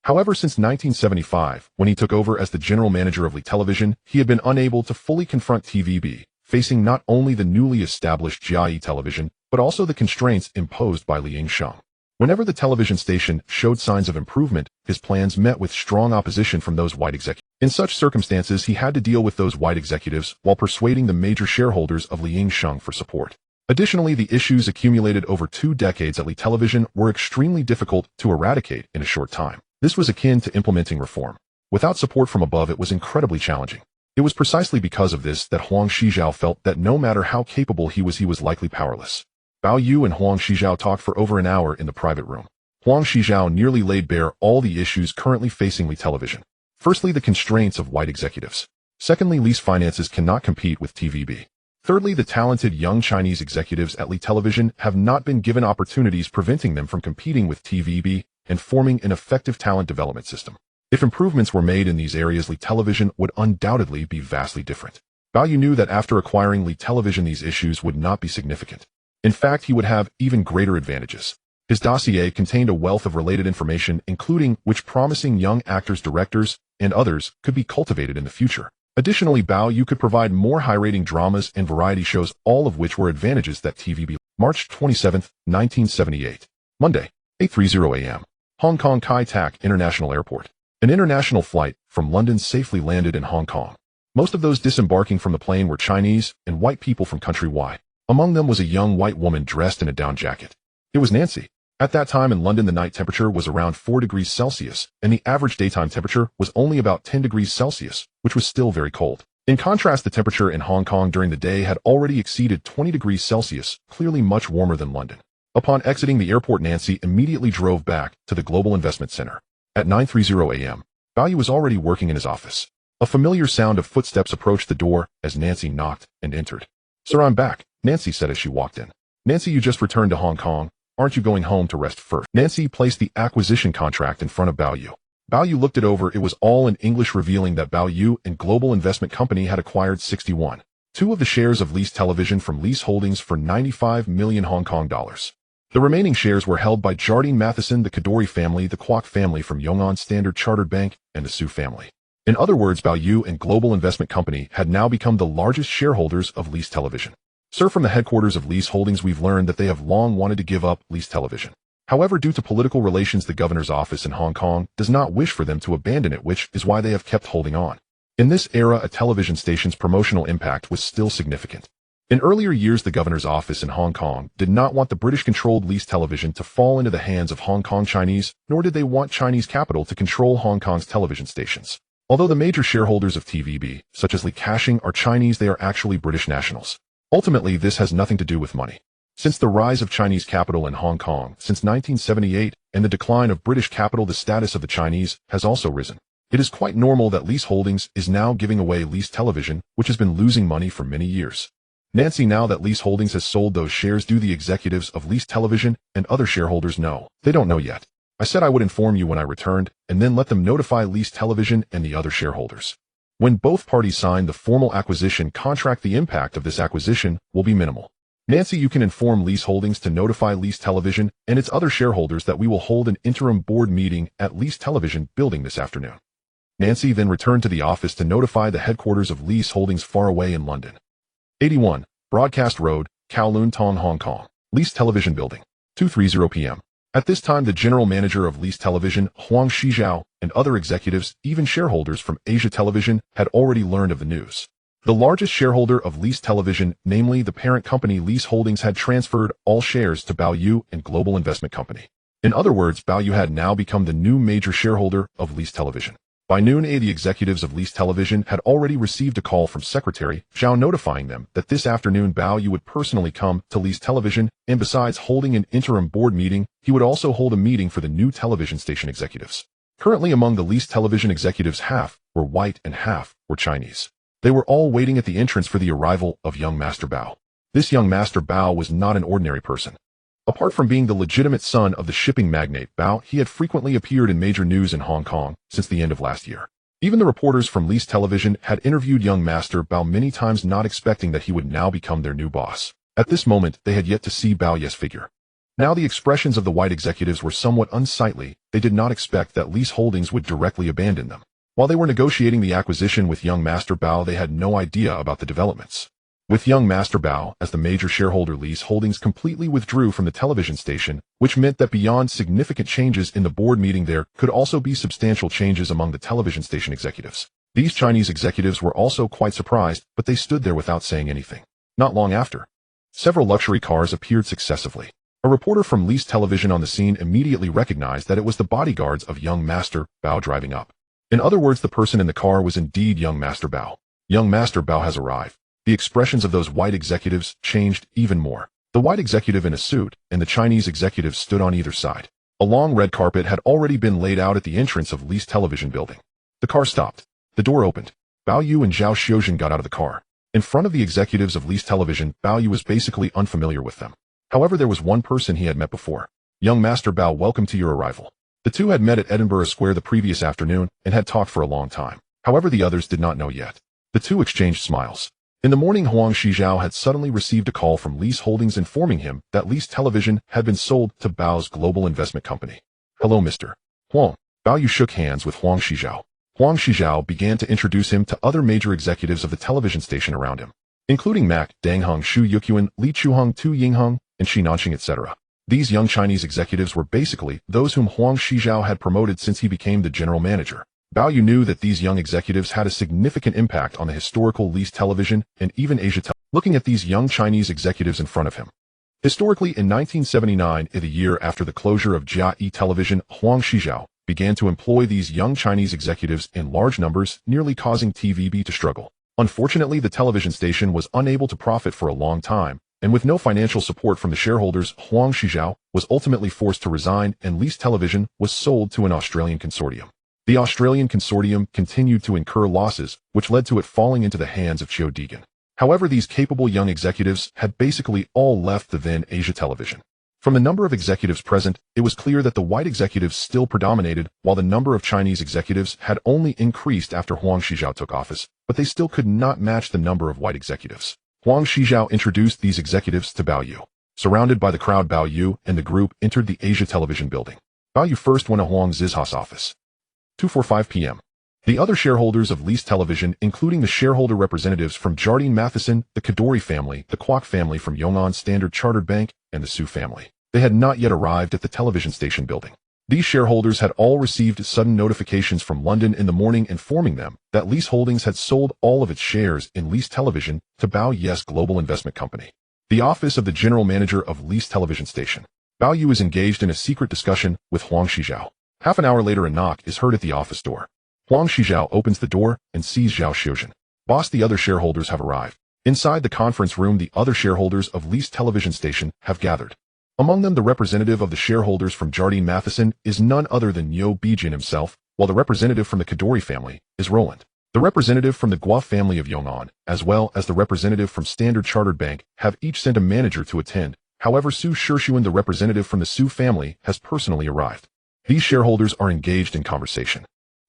However, since 1975, when he took over as the general manager of Li Television, he had been unable to fully confront TVB, facing not only the newly established Jiayi Television, but also the constraints imposed by Li Yingsheng. Whenever the television station showed signs of improvement, his plans met with strong opposition from those white executives. In such circumstances, he had to deal with those white executives while persuading the major shareholders of Li Yingsheng for support. Additionally, the issues accumulated over 2 decades at Li Television were extremely difficult to eradicate in a short time. This was akin to implementing reform. Without support from above, it was incredibly challenging. It was precisely because of this that Huang Shijiao felt that no matter how capable he was likely powerless. Bao Yu and Huang Shijiao talked for over an hour in the private room. Huang Shijiao nearly laid bare all the issues currently facing Li Television. Firstly, the constraints of white executives. Secondly, Li's finances cannot compete with TVB. Thirdly, the talented young Chinese executives at Li Television have not been given opportunities preventing them from competing with TVB and forming an effective talent development system. If improvements were made in these areas, Li Television would undoubtedly be vastly different. Bao Yu knew that after acquiring Li Television, these issues would not be significant. In fact, he would have even greater advantages. His dossier contained a wealth of related information, including which promising young actors, directors, and others could be cultivated in the future. Additionally, Bao Yu could provide more high-rating dramas and variety shows, all of which were advantages that TVB. March 27, 1978. Monday, 8:30 a.m. Hong Kong Kai Tak International Airport. An international flight from London safely landed in Hong Kong. Most of those disembarking from the plane were Chinese and white people from countrywide. Among them was a young white woman dressed in a down jacket. It was Nancy. At that time in London, the night temperature was around 4 degrees Celsius, and the average daytime temperature was only about 10 degrees Celsius, which was still very cold. In contrast, the temperature in Hong Kong during the day had already exceeded 20 degrees Celsius, clearly much warmer than London. Upon exiting the airport, Nancy immediately drove back to the Global Investment Center. At 9:30 a.m., Bao Yu was already working in his office. A familiar sound of footsteps approached the door as Nancy knocked and entered. "Sir, I'm back," Nancy said as she walked in. "Nancy, you just returned to Hong Kong. Aren't you going home to rest first?" Nancy placed the acquisition contract in front of Bao Yu. Bao Yu looked it over. It was all in English, revealing that Bao Yu and Global Investment Company had acquired 61.2 of the shares of Li's Television from Li's Holdings for 95 million Hong Kong dollars. The remaining shares were held by Jardine Matheson, the Kadori family, the Kwok family from Yong'an Standard Chartered Bank, and the Su family. In other words, Bao Yu and Global Investment Company had now become the largest shareholders of Li's Television. Sir, from the headquarters of Li's Holdings, we've learned that they have long wanted to give up Li's Television. However, due to political relations, the governor's office in Hong Kong does not wish for them to abandon it, which is why they have kept holding on. In this era, a television station's promotional impact was still significant. In earlier years, the governor's office in Hong Kong did not want the British-controlled Li's Television to fall into the hands of Hong Kong Chinese, nor did they want Chinese capital to control Hong Kong's television stations. Although the major shareholders of TVB, such as Li Ka-shing, are Chinese, they are actually British nationals. Ultimately, this has nothing to do with money. Since the rise of Chinese capital in Hong Kong since 1978 and the decline of British capital, the status of the Chinese has also risen. It is quite normal that Li's Holdings is now giving away Li's Television, which has been losing money for many years. Nancy, now that Li's Holdings has sold those shares, do the executives of Li's Television and other shareholders know? They don't know yet. I said I would inform you when I returned, and then let them notify Li's Television and the other shareholders. When both parties sign the formal acquisition contract, the impact of this acquisition will be minimal. Nancy, you can inform Lease Holdings to notify Lease Television and its other shareholders that we will hold an interim board meeting at Lease Television building this afternoon. Nancy then returned to the office to notify the headquarters of Lease Holdings far away in London. 81. Broadcast Road, Kowloon Tong, Hong Kong. Lease Television Building. 2:30 p.m. At this time, the general manager of Lease Television, Huang Shizhao, and other executives, even shareholders from Asia Television, had already learned of the news. The largest shareholder of Lease Television, namely the parent company Lease Holdings, had transferred all shares to Baoyu and Global Investment Company. In other words, Baoyu had now become the new major shareholder of Lease Television. By noon, the executives of Lease Television had already received a call from Secretary Zhao notifying them that this afternoon Baoyu would personally come to Lease Television, and besides holding an interim board meeting, he would also hold a meeting for the new television station executives. Currently among the Lease Television executives, half were white and half were Chinese. They were all waiting at the entrance for the arrival of young Master Bao. This young Master Bao was not an ordinary person. Apart from being the legitimate son of the shipping magnate Bao, he had frequently appeared in major news in Hong Kong since the end of last year. Even the reporters from Lease Television had interviewed young Master Bao many times, not expecting that he would now become their new boss. At this moment, they had yet to see Baoyu's figure. Now the expressions of the white executives were somewhat unsightly. They did not expect that Lease Holdings would directly abandon them. While they were negotiating the acquisition with young Master Bao, they had no idea about the developments. With young Master Bao as the major shareholder, Lease Holdings completely withdrew from the television station, which meant that beyond significant changes in the board meeting, there could also be substantial changes among the television station executives. These Chinese executives were also quite surprised, but they stood there without saying anything. Not long after, several luxury cars appeared successively. A reporter from Lease Television on the scene immediately recognized that it was the bodyguards of young Master Bao driving up. In other words, the person in the car was indeed young Master Bao. Young Master Bao has arrived. The expressions of those white executives changed even more. The white executive in a suit and the Chinese executive stood on either side. A long red carpet had already been laid out at the entrance of Lease Television building. The car stopped. The door opened. Baoyu and Zhao Xiuzhen got out of the car. In front of the executives of Lease Television, Baoyu was basically unfamiliar with them. However, there was one person he had met before. Young Master Bao, welcome to your arrival. The two had met at Edinburgh Square the previous afternoon and had talked for a long time. However, the others did not know yet. The two exchanged smiles. In the morning, Huang Shizhao had suddenly received a call from Lease Holdings informing him that Lease Television had been sold to Bao's Global Investment Company. Hello, Mr. Huang. Baoyu shook hands with Huang Shizhao. Huang Shizhao began to introduce him to other major executives of the television station around him, including Mac Dangheng, Xu Yuqian, Li Chuheng, Tu Yingheng, and Shi Nanqing, etc. These young Chinese executives were basically those whom Huang Shizhao had promoted since he became the general manager. Baoyu knew that these young executives had a significant impact on the historical Lease Television and even Asia Television. Looking at these young Chinese executives in front of him. Historically, in 1979, the year after the closure of Jia Television, Huang Shizhao began to employ these young Chinese executives in large numbers, nearly causing TVB to struggle. Unfortunately, the television station was unable to profit for a long time, and with no financial support from the shareholders, Huang Shizhao was ultimately forced to resign, and Lease Television was sold to an Australian consortium. The Australian consortium continued to incur losses, which led to it falling into the hands of Chiu Deegan. However, these capable young executives had basically all left the then Asia Television. From the number of executives present, it was clear that the white executives still predominated, while the number of Chinese executives had only increased after Huang Shizhao took office, but they still could not match the number of white executives. Huang Shizhao introduced these executives to Baoyu. Surrounded by the crowd, Baoyu and the group entered the Asia Television building. Baoyu first went to Huang Zizha's office. 2:45 p.m. The other shareholders of Lease Television, including the shareholder representatives from Jardine Matheson, the Kadoorie family, the Kwok family from Yong'an Standard Chartered Bank, and the Su family. They had not yet arrived at the television station building. These shareholders had all received sudden notifications from London in the morning informing them that Lease Holdings had sold all of its shares in Lease Television to Baoyu's Global Investment Company. The office of the general manager of Lease Television Station. Baoyu is engaged in a secret discussion with Huang Shizhao. Half an hour later, a knock is heard at the office door. Huang Shizhao opens the door and sees Zhao Xiuzhen. Boss, the other shareholders have arrived. Inside the conference room, the other shareholders of Lease Television Station have gathered. Among them, the representative of the shareholders from Jardine Matheson is none other than Yo Bijin himself, while the representative from the Kadoorie family is Roland. The representative from the Guo family of Yong'an, as well as the representative from Standard Chartered Bank, have each sent a manager to attend. However, Su Shishuan, the representative from the Su family, has personally arrived. These shareholders are engaged in conversation.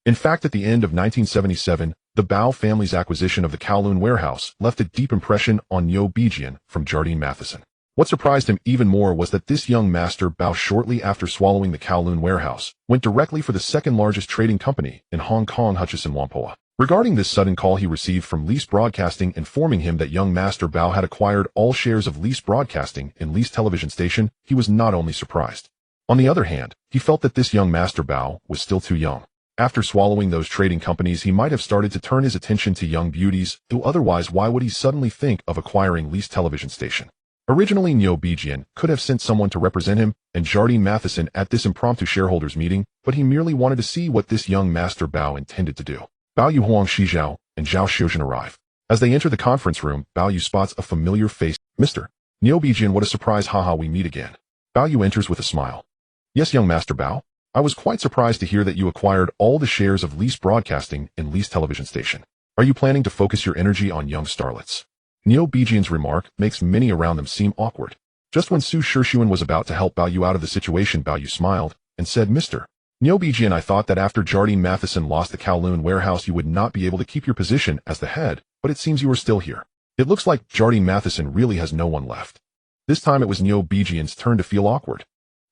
In fact, at the end of 1977, The Bao family's acquisition of the Kowloon warehouse left a deep impression on Neo Bijian from Jardine Matheson. What surprised him even more was that this young master Bao, shortly after swallowing the Kowloon warehouse, went directly for the second largest trading company in Hong Kong, Hutchison Whampoa. Regarding this sudden call he received from Lease Broadcasting informing him that young master Bao had acquired all shares of Lease Broadcasting in Lease Television Station, he was not only surprised. On the other hand, he felt that this young master Bao was still too young. After swallowing those trading companies, he might have started to turn his attention to young beauties, who otherwise why would he suddenly think of acquiring Lease Television Station? Originally, Neo Bijian could have sent someone to represent him and Jardine Matheson at this impromptu shareholders meeting, but he merely wanted to see what this young master Bao intended to do. Bao Yu, Huang Shizhao, and Zhao Xiuzhen arrive. As they enter the conference room, Bao Yu spots a familiar face. Mr. Neo Bijian, what a surprise, haha, we meet again. Bao Yu enters with a smile. Yes, young master Bao. I was quite surprised to hear that you acquired all the shares of Lease Broadcasting in Lease Television Station. Are you planning to focus your energy on young starlets? Neo Bijian's remark makes many around them seem awkward. Just when Su Shixuan was about to help Bao Yu out of the situation, Bao Yu smiled and said, Mr. Neo Bijian, I thought that after Jardine Matheson lost the Kowloon warehouse you would not be able to keep your position as the head, but it seems you are still here. It looks like Jardine Matheson really has no one left. This time it was Neo Bijian's turn to feel awkward.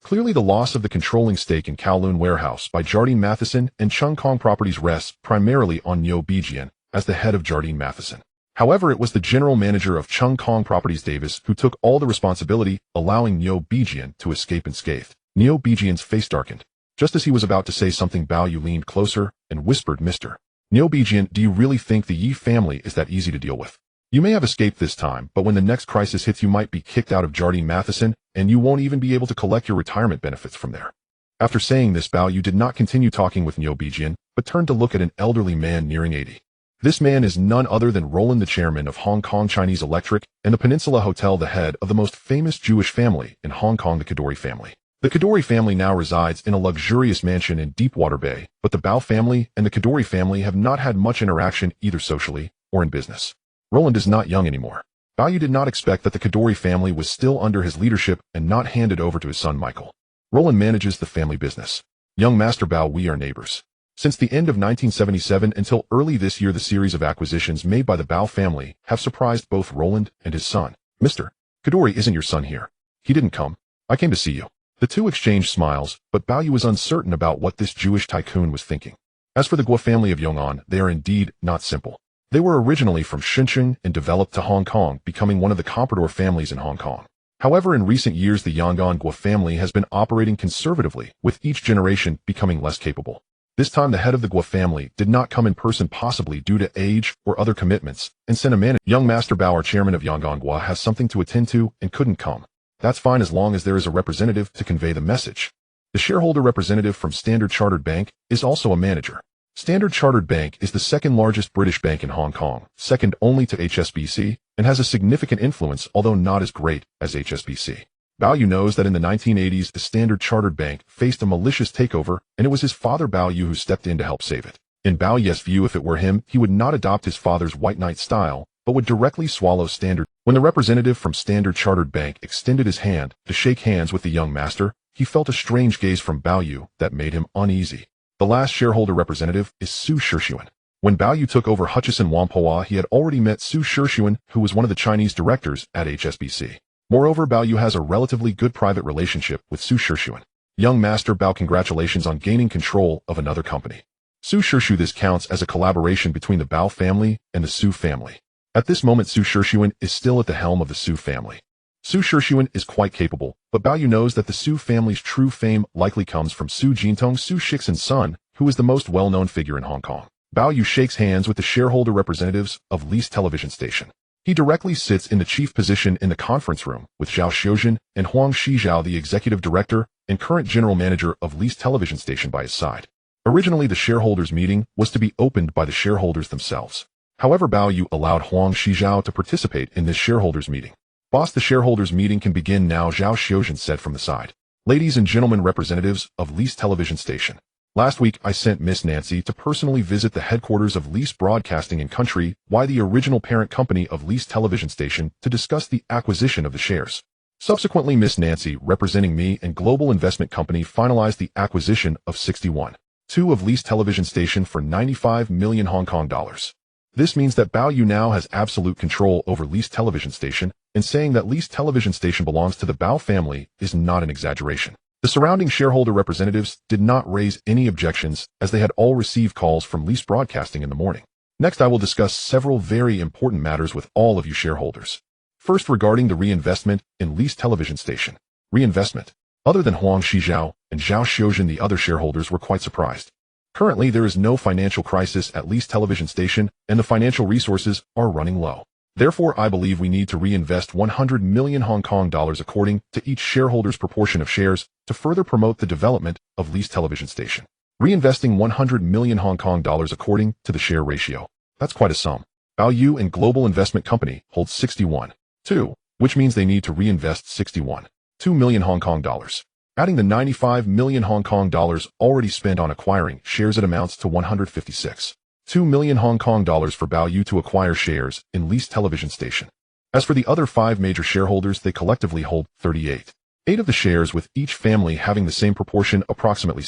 Clearly the loss of the controlling stake in Kowloon warehouse by Jardine Matheson and Chung Kong Properties rests primarily on Neo Bijian as the head of Jardine Matheson. However, it was the general manager of Chung Kong Properties, Davis, who took all the responsibility, allowing Neo Bijian to escape unscathed. Neo Bijian's face darkened. Just as he was about to say something, Bao Yu leaned closer and whispered, Mr. Neo Bijian, do you really think the Yi family is that easy to deal with? You may have escaped this time, but when the next crisis hits you might be kicked out of Jardine Matheson, and you won't even be able to collect your retirement benefits from there. After saying this, Bao Yu did not continue talking with Neo Bijian, but turned to look at an elderly man nearing 80. This man is none other than Roland, the chairman of Hong Kong Chinese Electric and the Peninsula Hotel, the head of the most famous Jewish family in Hong Kong, the Kadoorie family. The Kadoorie family now resides in a luxurious mansion in Deepwater Bay, but the Bao family and the Kadoorie family have not had much interaction either socially or in business. Roland is not young anymore. Bao Yu did not expect that the Kadoorie family was still under his leadership and not handed over to his son Michael. Roland manages the family business. Young Master Bao, we are neighbors. Since the end of 1977 until early this year, the series of acquisitions made by the Bao family have surprised both Roland and his son. Mr. Kadoorie, isn't your son here? He didn't come. I came to see you. The two exchanged smiles, but Bao Yu was uncertain about what this Jewish tycoon was thinking. As for the Guo family of Yong'an, they are indeed not simple. They were originally from Shenzhen and developed to Hong Kong, becoming one of the comprador families in Hong Kong. However, in recent years the Yong'an Guo family has been operating conservatively, with each generation becoming less capable. This time the head of the Guo family did not come in person, possibly due to age or other commitments, and sent a manager. Young Master Bao, our chairman of Yong'an Guo, has something to attend to and couldn't come. That's fine as long as there is a representative to convey the message. The shareholder representative from Standard Chartered Bank is also a manager. Standard Chartered Bank is the second largest British bank in Hong Kong, second only to HSBC, and has a significant influence, although not as great as HSBC. Bao Yu knows that in the 1980s the Standard Chartered Bank faced a malicious takeover, and it was his father Bao Yu who stepped in to help save it. In Bao Yu's view, if it were him, he would not adopt his father's white knight style, but would directly swallow Standard. When the representative from Standard Chartered Bank extended his hand to shake hands with the young master, he felt a strange gaze from Bao Yu that made him uneasy. The last shareholder representative is Su Shixuan. When Bao Yu took over Hutchison Whampoa, he had already met Su Shixuan, who was one of the Chinese directors at HSBC. Moreover, Bao Yu has a relatively good private relationship with Su Shixuan. Young Master Bao, congratulations on gaining control of another company. Su Shixuan, this counts as a collaboration between the Bao family and the Su family. At this moment, Su Shixuan is still at the helm of the Su family. Su Shixuan is quite capable, but Bao Yu knows that the Su family's true fame likely comes from Su Jintong, Su Shixuan's son, who is the most well-known figure in Hong Kong. Bao Yu shakes hands with the shareholder representatives of Lease Television Station. He directly sits in the chief position in the conference room, with Zhao Xiuzhen and Huang Shizhao, the executive director and current general manager of Lease Television Station, by his side. Originally, the shareholders' meeting was to be opened by the shareholders themselves. However, Bao Yu allowed Huang Shizhao to participate in this shareholders' meeting. Boss, the shareholders' meeting can begin now, Zhao Xiuzhen said from the side. Ladies and gentlemen, representatives of Lease Television Station. Last week, I sent Miss Nancy to personally visit the headquarters of Lease Broadcasting and Country, the original parent company of Lease Television Station, to discuss the acquisition of the shares. Subsequently, Miss Nancy, representing me and Global Investment Company, finalized the acquisition of 61 2 of leased television station for 95 million Hong Kong dollars. This means that Bao Yu now has absolute control over leased television station, and saying that leased television station belongs to the Bao family is not an exaggeration. The surrounding shareholder representatives did not raise any objections as they had all received calls from leased broadcasting in the morning. Next, I will discuss several very important matters with all of you shareholders. First, regarding the reinvestment in leased television station. Reinvestment. Other than Huang Shizhao and Zhao Xiuzhen, the other shareholders were quite surprised. Currently, there is no financial crisis at leased television station, and the financial resources are running low. Therefore, I believe we need to reinvest 100 million Hong Kong dollars according to each shareholder's proportion of shares to further promote the development of leased television station. Reinvesting 100 million Hong Kong dollars according to the share ratio. That's quite a sum. Bao Yu and Global Investment Company holds 61.2, which means they need to reinvest 61.2 million Hong Kong dollars. Adding the 95 million Hong Kong dollars already spent on acquiring shares, it amounts to 156.2 million Hong Kong dollars for Bao Yu to acquire shares in leased television station. As for the other 5 major shareholders, they collectively hold 38.8 of the shares, with each family having the same proportion, approximately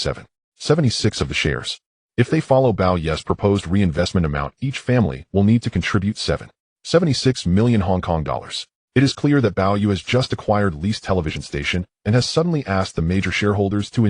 76 of the shares. If they follow Bao Yu's proposed reinvestment amount, each family will need to contribute 76 million Hong Kong dollars. It is clear that Bao Yu has just acquired leased television station and has suddenly asked the major shareholders to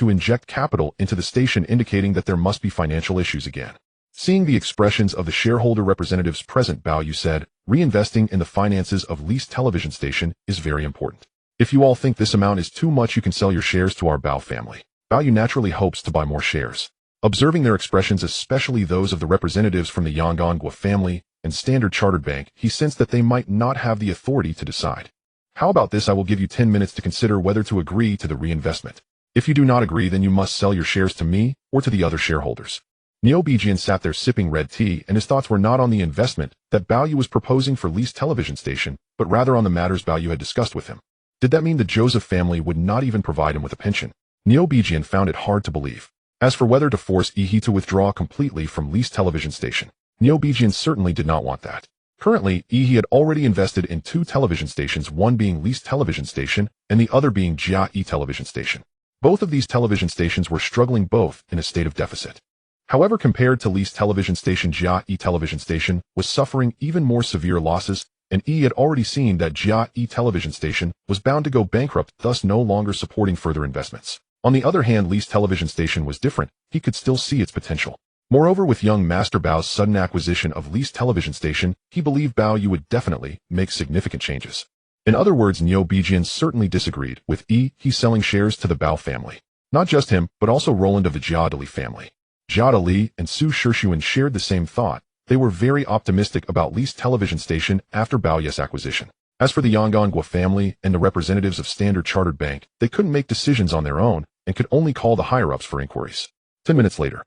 inject capital into the station, indicating that there must be financial issues again. Seeing the expressions of the shareholder representatives present, Bao Yu said, "Reinvesting in the finances of leased television station is very important. If you all think this amount is too much, you can sell your shares to our Bao family." Bao Yu naturally hopes to buy more shares. Observing their expressions, especially those of the representatives from the Yangon family and Standard Chartered Bank, he sensed that they might not have the authority to decide. "How about this? I will give you 10 minutes to consider whether to agree to the reinvestment. If you do not agree, then you must sell your shares to me or to the other shareholders." Niu Bijian sat there sipping red tea, and his thoughts were not on the investment that Bao Yu was proposing for leased television station, but rather on the matters Bao Yu had discussed with him. Did that mean the Joseph family would not even provide him with a pension? Niu Bijian found it hard to believe. As for whether to force Yi to withdraw completely from leased television station, Niu Bijian certainly did not want that. Currently, Yi had already invested in 2 television stations, one being leased television station and the other being Jia television station. Both of these television stations were struggling, both in a state of deficit. However, compared to leased television station, Jia television station was suffering even more severe losses, and Yi had already seen that Jia television station was bound to go bankrupt, thus no longer supporting further investments. On the other hand, leased television station was different. He could still see its potential. Moreover, with young Master Bao's sudden acquisition of leased television station, he believed Bao Yu would definitely make significant changes. In other words, Niu Bijian certainly disagreed with Yi selling shares to the Bao family. Not just him, but also Roland of the Jiadali family. Jiadali and Su Shishuen shared the same thought. They were very optimistic about leased television station after Bao Yu's acquisition. As for the Yangon family and the representatives of Standard Chartered Bank, they couldn't make decisions on their own and could only call the higher-ups for inquiries. 10 minutes later,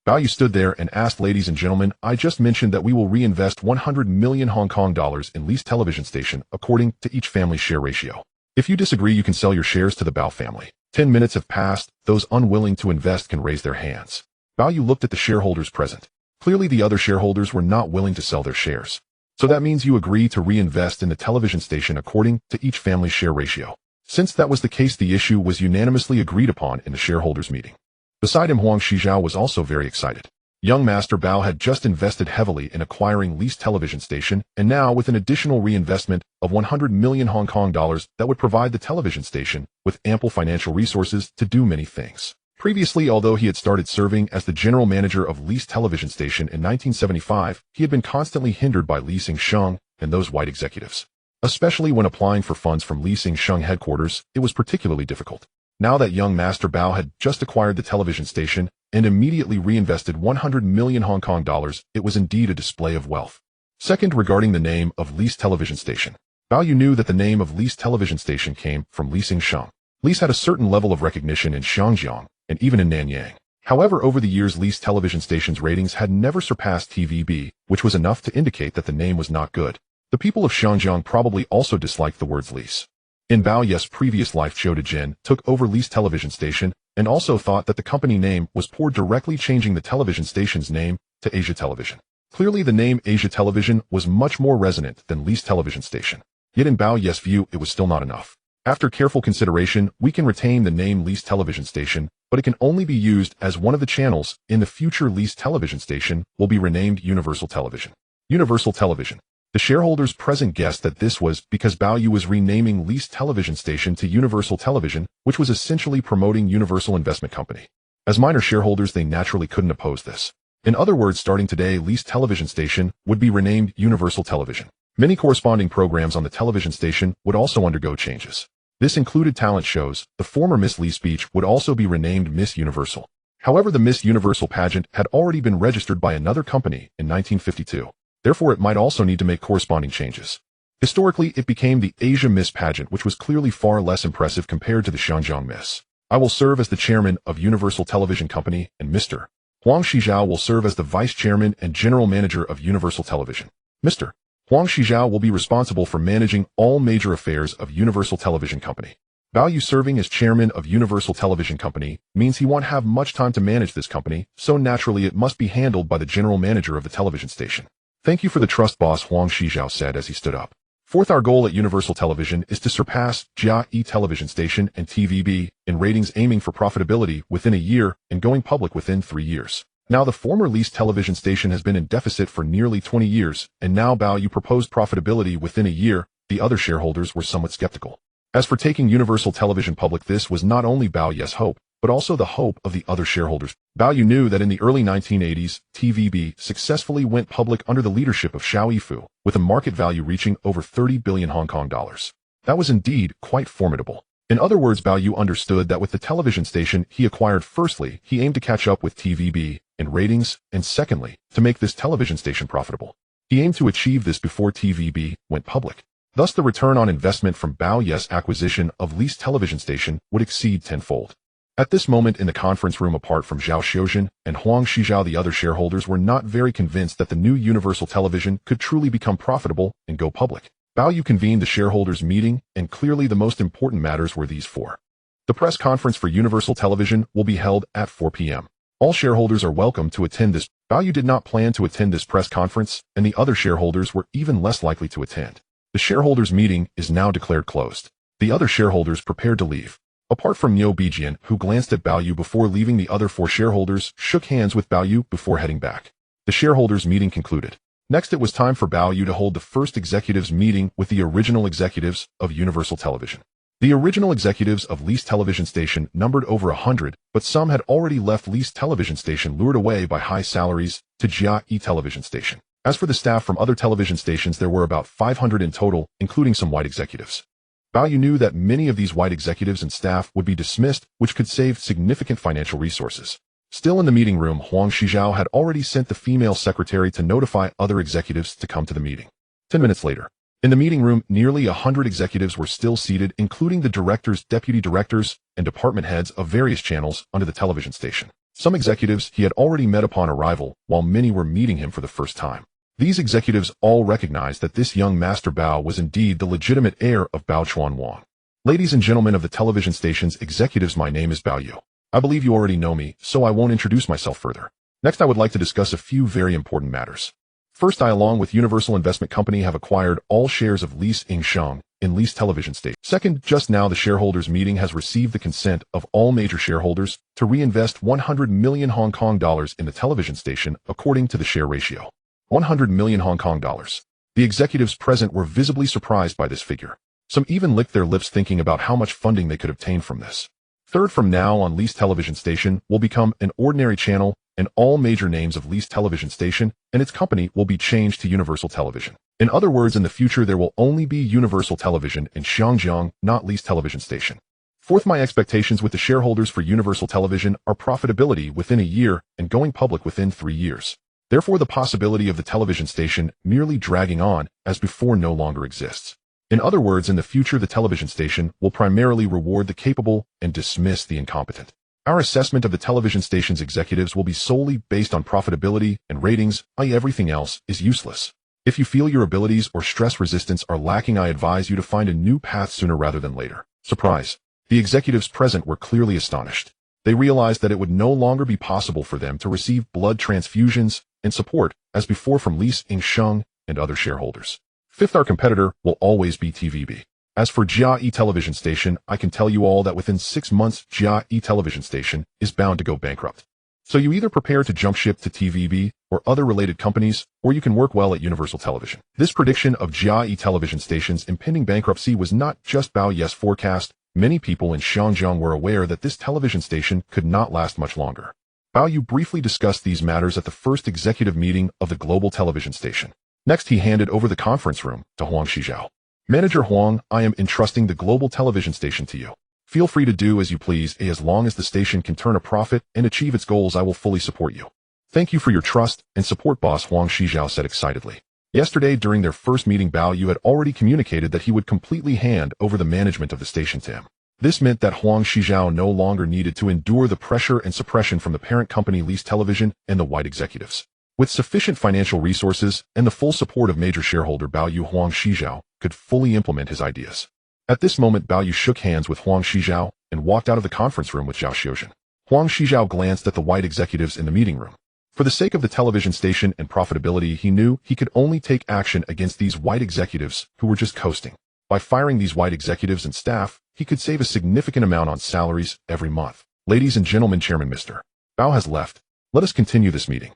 Bao Yu stood there and asked, "Ladies and gentlemen, I just mentioned that we will reinvest 100 million Hong Kong dollars in leased television station according to each family's share ratio. If you disagree, you can sell your shares to the Bao family." 10 minutes have passed. Those unwilling to invest can raise their hands. Bao Yu looked at the shareholders present. Clearly, the other shareholders were not willing to sell their shares. So that means you agree to reinvest in the television station according to each family's share ratio. Since that was the case, the issue was unanimously agreed upon in the shareholders' meeting. Beside him, Huang Shizhao was also very excited. Young Master Bao had just invested heavily in acquiring leased television station, and now with an additional reinvestment of 100 million Hong Kong dollars that would provide the television station with ample financial resources to do many things. Previously, although he had started serving as the general manager of leased television station in 1975, he had been constantly hindered by Li Xingsheng and those white executives. Especially when applying for funds from Li Xingsheng headquarters, it was particularly difficult. Now that young Master Bao had just acquired the television station and immediately reinvested 100 million Hong Kong dollars, it was indeed a display of wealth. Second, regarding the name of leased television station. Bao Yu knew that the name of leased television station came from Li Xingsheng. Lease had a certain level of recognition in Xiangjiang and even in Nanyang. However, over the years, leased television stations' ratings had never surpassed TVB, which was enough to indicate that the name was not good. The people of Xiangjiang probably also disliked the words lease. In Bao Yu's previous life, Zhou Dejin took over leased television station and also thought that the company name was poor, directly changing the television station's name to Asia Television. Clearly, the name Asia Television was much more resonant than leased television station. Yet in Bao Yu's view, it was still not enough. After careful consideration, we can retain the name Lease Television Station, but it can only be used as one of the channels. In the future, Lease Television Station will be renamed Universal Television. Universal Television. The shareholders present guessed that this was because Baoyu was renaming Lease Television Station to Universal Television, which was essentially promoting Universal Investment Company. As minor shareholders, they naturally couldn't oppose this. In other words, starting today, Lease Television Station would be renamed Universal Television. Many corresponding programs on the television station would also undergo changes. This included talent shows. The former Miss Lee speech would also be renamed Miss Universal. However, the Miss Universal pageant had already been registered by another company in 1952. Therefore, it might also need to make corresponding changes. Historically, it became the Asia Miss pageant, which was clearly far less impressive compared to the Xinjiang Miss. I will serve as the chairman of Universal Television Company, and Mr. Huang Shizhao will serve as the vice chairman and general manager of Universal Television. Mr. Huang Shizhao will be responsible for managing all major affairs of Universal Television Company. Baoyu serving as chairman of Universal Television Company means he won't have much time to manage this company, so naturally it must be handled by the general manager of the television station. Thank you for the trust, boss, Huang Shizhao said as he stood up. Fourth, our goal at Universal Television is to surpass Jia Television Station and TVB in ratings, aiming for profitability within a year and going public within 3 years. Now, the former Lease Television Station has been in deficit for nearly 20 years, and now Baoyu proposed profitability within a year. The other shareholders were somewhat skeptical. As for taking Universal Television public, this was not only Baoyu's hope, but also the hope of the other shareholders. Baoyu knew that in the early 1980s, TVB successfully went public under the leadership of Xiao Yifu, with a market value reaching over 30 billion Hong Kong dollars. That was indeed quite formidable. In other words, Baoyu understood that with the television station he acquired, firstly, he aimed to catch up with TVB in ratings, and secondly, to make this television station profitable. He aimed to achieve this before TVB went public. Thus, the return on investment from Baoyu's acquisition of Lease Television Station would exceed tenfold. At this moment in the conference room, apart from Zhao Xiuzhen and Huang Shizhao, the other shareholders were not very convinced that the new Universal Television could truly become profitable and go public. Baoyu convened the shareholders' meeting, and clearly the most important matters were these four. The press conference for Universal Television will be held at 4 p.m. All shareholders are welcome to attend this. Baoyu did not plan to attend this press conference, and the other shareholders were even less likely to attend. The shareholders' meeting is now declared closed. The other shareholders prepared to leave. Apart from Niu Bijian, who glanced at Baoyu before leaving, the other four shareholders shook hands with Baoyu before heading back. The shareholders' meeting concluded. Next, it was time for Baoyu to hold the first executives meeting with the original executives of Universal Television. The original executives of Lease Television Station numbered over 100, but some had already left Lease Television Station, lured away by high salaries, to Jia Television Station. As for the staff from other television stations, there were about 500 in total, including some white executives. Baoyu knew that many of these white executives and staff would be dismissed, which could save significant financial resources. Still in the meeting room, Huang Shizhao had already sent the female secretary to notify other executives to come to the meeting. 10 minutes later, in the meeting room, nearly 100 executives were still seated, including the directors, deputy directors, and department heads of various channels under the television station. Some executives he had already met upon arrival, while many were meeting him for the first time. These executives all recognized that this young Master Bao was indeed the legitimate heir of Bao Chuan Wang. Ladies and gentlemen of the television station's executives, my name is Baoyu. I believe you already know me, so I won't introduce myself further. Next, I would like to discuss a few very important matters. First, I, along with Universal Investment Company, have acquired all shares of Lease Ingsheng in Lease Television Station. Second, just now the shareholders' meeting has received the consent of all major shareholders to reinvest 100 million Hong Kong dollars in the television station according to the share ratio. 100 million Hong Kong dollars. The executives present were visibly surprised by this figure. Some even licked their lips thinking about how much funding they could obtain from this. Third, from now on, Lease Television Station will become an ordinary channel, and all major names of Lease Television Station and its company will be changed to Universal Television. In other words, in the future there will only be Universal Television in Xinjiang, not Lease Television Station. Fourth, my expectations with the shareholders for Universal Television are profitability within a year and going public within 3 years. Therefore, the possibility of the television station merely dragging on as before no longer exists. In other words, in the future the television station will primarily reward the capable and dismiss the incompetent. Our assessment of the television station's executives will be solely based on profitability and ratings, i.e. everything else is useless. If you feel your abilities or stress resistance are lacking, I advise you to find a new path sooner rather than later. Surprise! The executives present were clearly astonished. They realized that it would no longer be possible for them to receive blood transfusions and support as before from Lease Ingsheng and other shareholders. Fifth, our competitor will always be TVB. As for Jia E television station, I can tell you all that within 6 months Jia E television station is bound to go bankrupt. So you either prepare to jump ship to TVB or other related companies, or you can work well at Universal Television. This prediction of Jia E television station's impending bankruptcy was not just Bao Ye's forecast. Many people in Xiangjiang were aware that this television station could not last much longer. Bao Yu briefly discussed these matters at the first executive meeting of the global television station. Next, he handed over the conference room to Huang Shizhao. Manager Huang, I am entrusting the global television station to you. Feel free to do as you please, as long as the station can turn a profit and achieve its goals, I will fully support you. Thank you for your trust and support, boss, Huang Shizhao said excitedly. Yesterday, during their first meeting, Bao Yu had already communicated that he would completely hand over the management of the station to him. This meant that Huang Shizhao no longer needed to endure the pressure and suppression from the parent company Lease Television and the white executives. With sufficient financial resources and the full support of major shareholder Bao Yu, Huang Shizhao could fully implement his ideas. At this moment, Bao Yu shook hands with Huang Shizhao and walked out of the conference room with Zhao Xiuzhen. Huang Shizhao glanced at the white executives in the meeting room. For the sake of the television station and profitability, he knew he could only take action against these white executives who were just coasting. By firing these white executives and staff, he could save a significant amount on salaries every month. Ladies and gentlemen, Chairman Mr. Bao has left. Let us continue this meeting.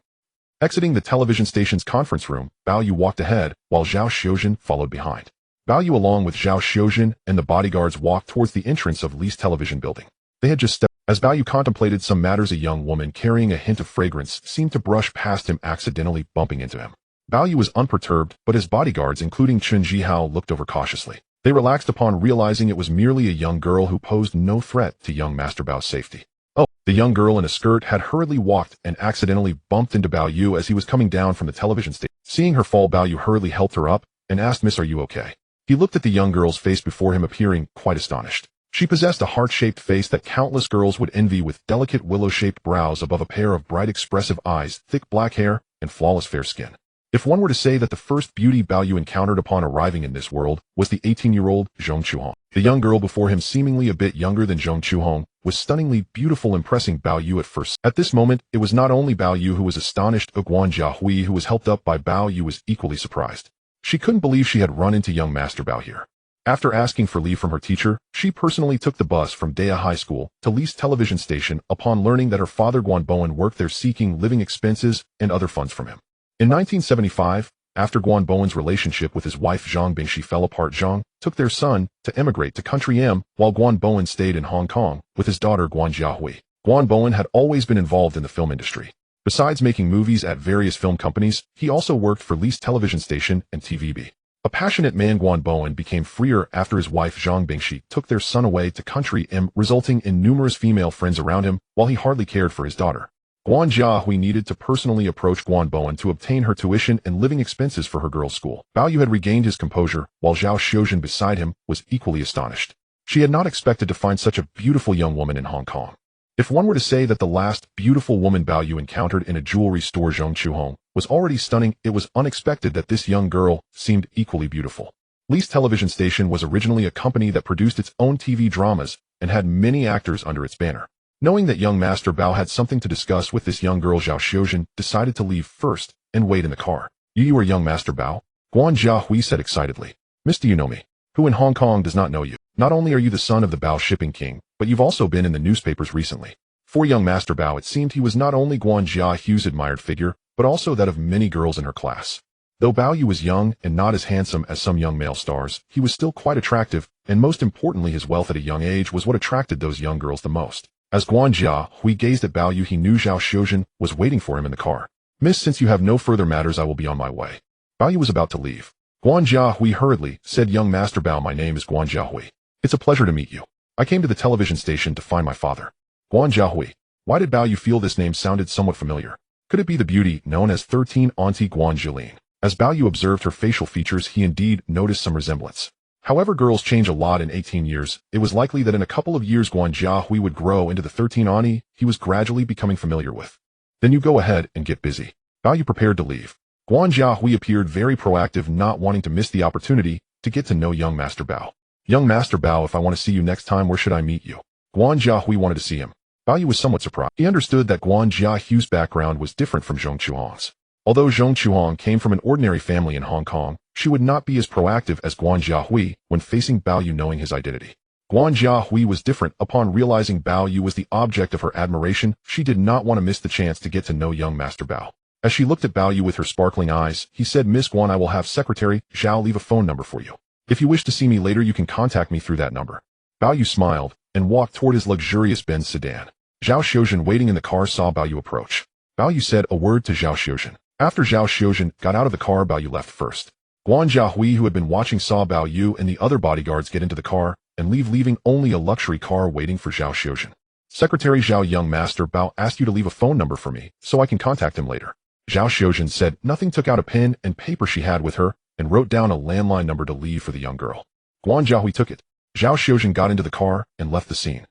Exiting the television station's conference room, Bao Yu walked ahead while Zhao Xiuzhen followed behind. Bao Yu, along with Zhao Xiuzhen and the bodyguards, walked towards the entrance of Lee's television building. They had just stepped. As Bao Yu contemplated some matters, a young woman carrying a hint of fragrance seemed to brush past him, accidentally bumping into him. Bao Yu was unperturbed, but his bodyguards, including Chen Jihao, looked over cautiously. They relaxed upon realizing it was merely a young girl who posed no threat to young Master Bao's safety. Oh, the young girl in a skirt had hurriedly walked and accidentally bumped into Bao Yu as he was coming down from the television station. Seeing her fall, Bao Yu hurriedly helped her up and asked, "Miss, are you okay?" He looked at the young girl's face before him, appearing quite astonished. She possessed a heart-shaped face that countless girls would envy, with delicate willow-shaped brows above a pair of bright expressive eyes, thick black hair, and flawless fair skin. If one were to say that the first beauty Bao Yu encountered upon arriving in this world was the 18-year-old Zhong Chuhong. The young girl before him, seemingly a bit younger than Zhong Chuhong, was stunningly beautiful, impressing Bao Yu at first. At this moment, it was not only Bao Yu who was astonished. Guan Jiahui, who was helped up by Bao Yu, was equally surprised. She couldn't believe she had run into young Master Bao here. After asking for leave from her teacher, she personally took the bus from Dea High School to Lee's television station upon learning that her father Guan Bowen worked there, seeking living expenses and other funds from him. In 1975, after Guan Bowen's relationship with his wife Zhang Bingxi fell apart, Zhang took their son to emigrate to country M, while Guan Bowen stayed in Hong Kong with his daughter Guan Jiahui. Guan Bowen had always been involved in the film industry. Besides making movies at various film companies, he also worked for Lee's television station and TVB. A passionate man, Guan Bowen became freer after his wife Zhang Bingxi took their son away to country M, resulting in numerous female friends around him while he hardly cared for his daughter. Guan Jiahui needed to personally approach Guan Bowen to obtain her tuition and living expenses for her girls' school. Bao Yu had regained his composure, while Zhao Xiuzhen beside him was equally astonished. She had not expected to find such a beautiful young woman in Hong Kong. If one were to say that the last beautiful woman Bao Yu encountered in a jewelry store, Zhong Chuhong, was already stunning, it was unexpected that this young girl seemed equally beautiful. Lee's television station was originally a company that produced its own TV dramas and had many actors under its banner. Knowing that young Master Bao had something to discuss with this young girl, Zhao Xiuzhen decided to leave first and wait in the car. You are young Master Bao? Guan Jiahui said excitedly. Miss, do you know me? Who in Hong Kong does not know you? Not only are you the son of the Bao shipping king, but you've also been in the newspapers recently. For young Master Bao, it seemed he was not only Guan Jiahui's admired figure, but also that of many girls in her class. Though Bao Yu was young and not as handsome as some young male stars, he was still quite attractive, and most importantly, his wealth at a young age was what attracted those young girls the most. As Guan Jiahui gazed at Bao Yu, he knew Zhao Xiuzhen was waiting for him in the car. Miss, since you have no further matters, I will be on my way. Bao Yu was about to leave. Guan Jiahui hurriedly said, Young Master Bao, my name is Guan Jiahui. It's a pleasure to meet you. I came to the television station to find my father. Guan Jiahui. Why did Bao Yu feel this name sounded somewhat familiar? Could it be the beauty known as 13 Auntie Guan Jilin? As Bao Yu observed her facial features, he indeed noticed some resemblance. However, girls change a lot in 18 years. It was likely that in a couple of years Guan Jiahui would grow into the 13 Auntie he was gradually becoming familiar with. Then you go ahead and get busy. Bao Yu prepared to leave. Guan Jiahui appeared very proactive, not wanting to miss the opportunity to get to know young Master Bao. Young Master Bao, if I want to see you next time, where should I meet you? Guan Jiahui wanted to see him. Bao Yu was somewhat surprised. He understood that Guan Jiahui's background was different from Zhong Chuhong's. Although Zhong Chuhong came from an ordinary family in Hong Kong, she would not be as proactive as Guan Jiahui when facing Bao Yu knowing his identity. Guan Jiahui was different. Upon realizing Bao Yu was the object of her admiration, she did not want to miss the chance to get to know young Master Bao. As she looked at Bao Yu with her sparkling eyes, he said, "Miss Guan, I will have Secretary Zhao leave a phone number for you. If you wish to see me later, you can contact me through that number." Bao Yu smiled and walked toward his luxurious Benz sedan. Zhao Xiuzhen waiting in the car saw Bao Yu approach. Bao Yu said a word to Zhao Xiuzhen. After Zhao Xiuzhen got out of the car, Bao Yu left first. Guan Jiahui, who had been watching, saw Bao Yu and the other bodyguards get into the car and leaving only a luxury car waiting for Zhao Xiuzhen. "Secretary Zhao, young Master Bao asked you to leave a phone number for me so I can contact him later." Zhao Xiuzhen said nothing, took out a pen and paper she had with her and wrote down a landline number to leave for the young girl. Guan Jiahui took it. Zhao Xiuzhen got into the car and left the scene.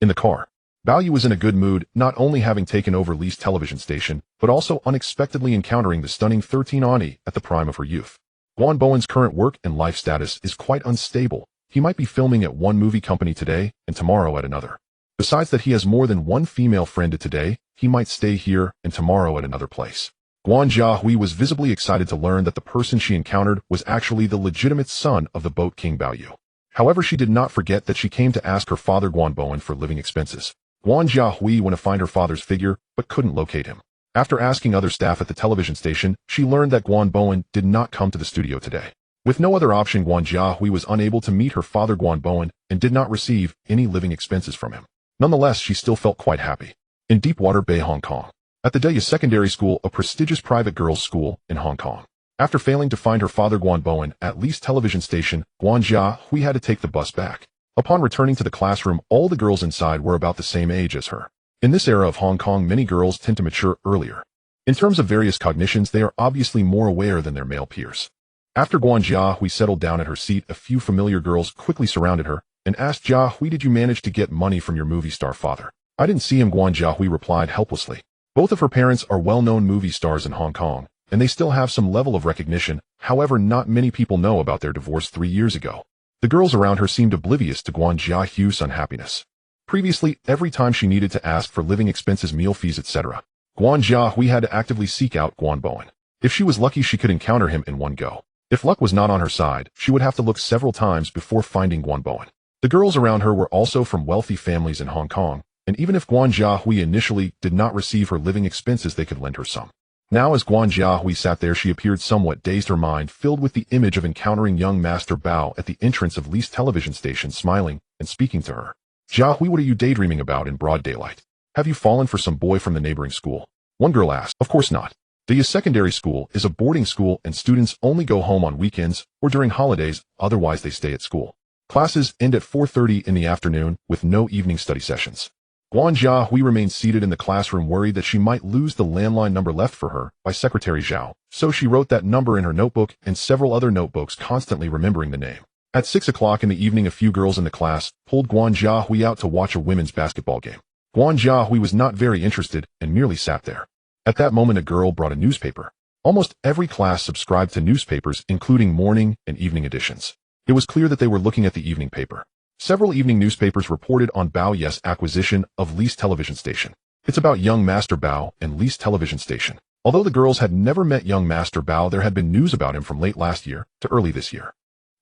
In the car, Bao Yu was in a good mood, not only having taken over Li's television station, but also unexpectedly encountering the stunning 13 Ani at the prime of her youth. Guan Bowen's current work and life status is quite unstable. He might be filming at one movie company today and tomorrow at another. Besides that, he has more than one female friend today. He might stay here and tomorrow at another place. Guan Jiahui was visibly excited to learn that the person she encountered was actually the legitimate son of the boat king Bao Yu. However, she did not forget that she came to ask her father Guan Bowen for living expenses. Guan Jiahui went to find her father's figure, but couldn't locate him. After asking other staff at the television station, she learned that Guan Bowen did not come to the studio today. With no other option, Guan Jiahui was unable to meet her father Guan Bowen and did not receive any living expenses from him. Nonetheless, she still felt quite happy. In Deepwater Bay, Hong Kong. At the Deya Secondary School, a prestigious private girls' school in Hong Kong. After failing to find her father Guan Bowen at Li's television station, Guan Jiahui had to take the bus back. Upon returning to the classroom, all the girls inside were about the same age as her. In this era of Hong Kong, many girls tend to mature earlier. In terms of various cognitions, they are obviously more aware than their male peers. After Guan Jiahui settled down at her seat, a few familiar girls quickly surrounded her and asked, "Jiahui, did you manage to get money from your movie star father?" "I didn't see him," Guan Jiahui replied helplessly. Both of her parents are well-known movie stars in Hong Kong, and they still have some level of recognition. However, not many people know about their divorce 3 years ago. The girls around her seemed oblivious to Guan Jiahui's unhappiness. Previously, every time she needed to ask for living expenses, meal fees, etc., Guan Jiahui had to actively seek out Guan Bowen. If she was lucky, she could encounter him in one go. If luck was not on her side, she would have to look several times before finding Guan Bowen. The girls around her were also from wealthy families in Hong Kong, and even if Guan Jiahui initially did not receive her living expenses, they could lend her some. Now, as Guan Jiahui sat there, she appeared somewhat dazed, her mind filled with the image of encountering young Master Bao at the entrance of Li's television station, smiling and speaking to her. "Jiahui, what are you daydreaming about in broad daylight? Have you fallen for some boy from the neighboring school?" One girl asked. "Of course not. The secondary school is a boarding school and students only go home on weekends or during holidays, otherwise they stay at school. Classes end at 4:30 in the afternoon with no evening study sessions." Guan Jiahui remained seated in the classroom, worried that she might lose the landline number left for her by Secretary Zhao, so she wrote that number in her notebook and several other notebooks, constantly remembering the name. At 6 o'clock in the evening, a few girls in the class pulled Guan Jiahui out to watch a women's basketball game. Guan Jiahui was not very interested and merely sat there. At that moment, a girl brought a newspaper. Almost every class subscribed to newspapers, including morning and evening editions. It was clear that they were looking at the evening paper. Several evening newspapers reported on Bao Yu's acquisition of Li's television station. It's about young Master Bao and Li's television station. Although the girls had never met young Master Bao, there had been news about him from late last year to early this year.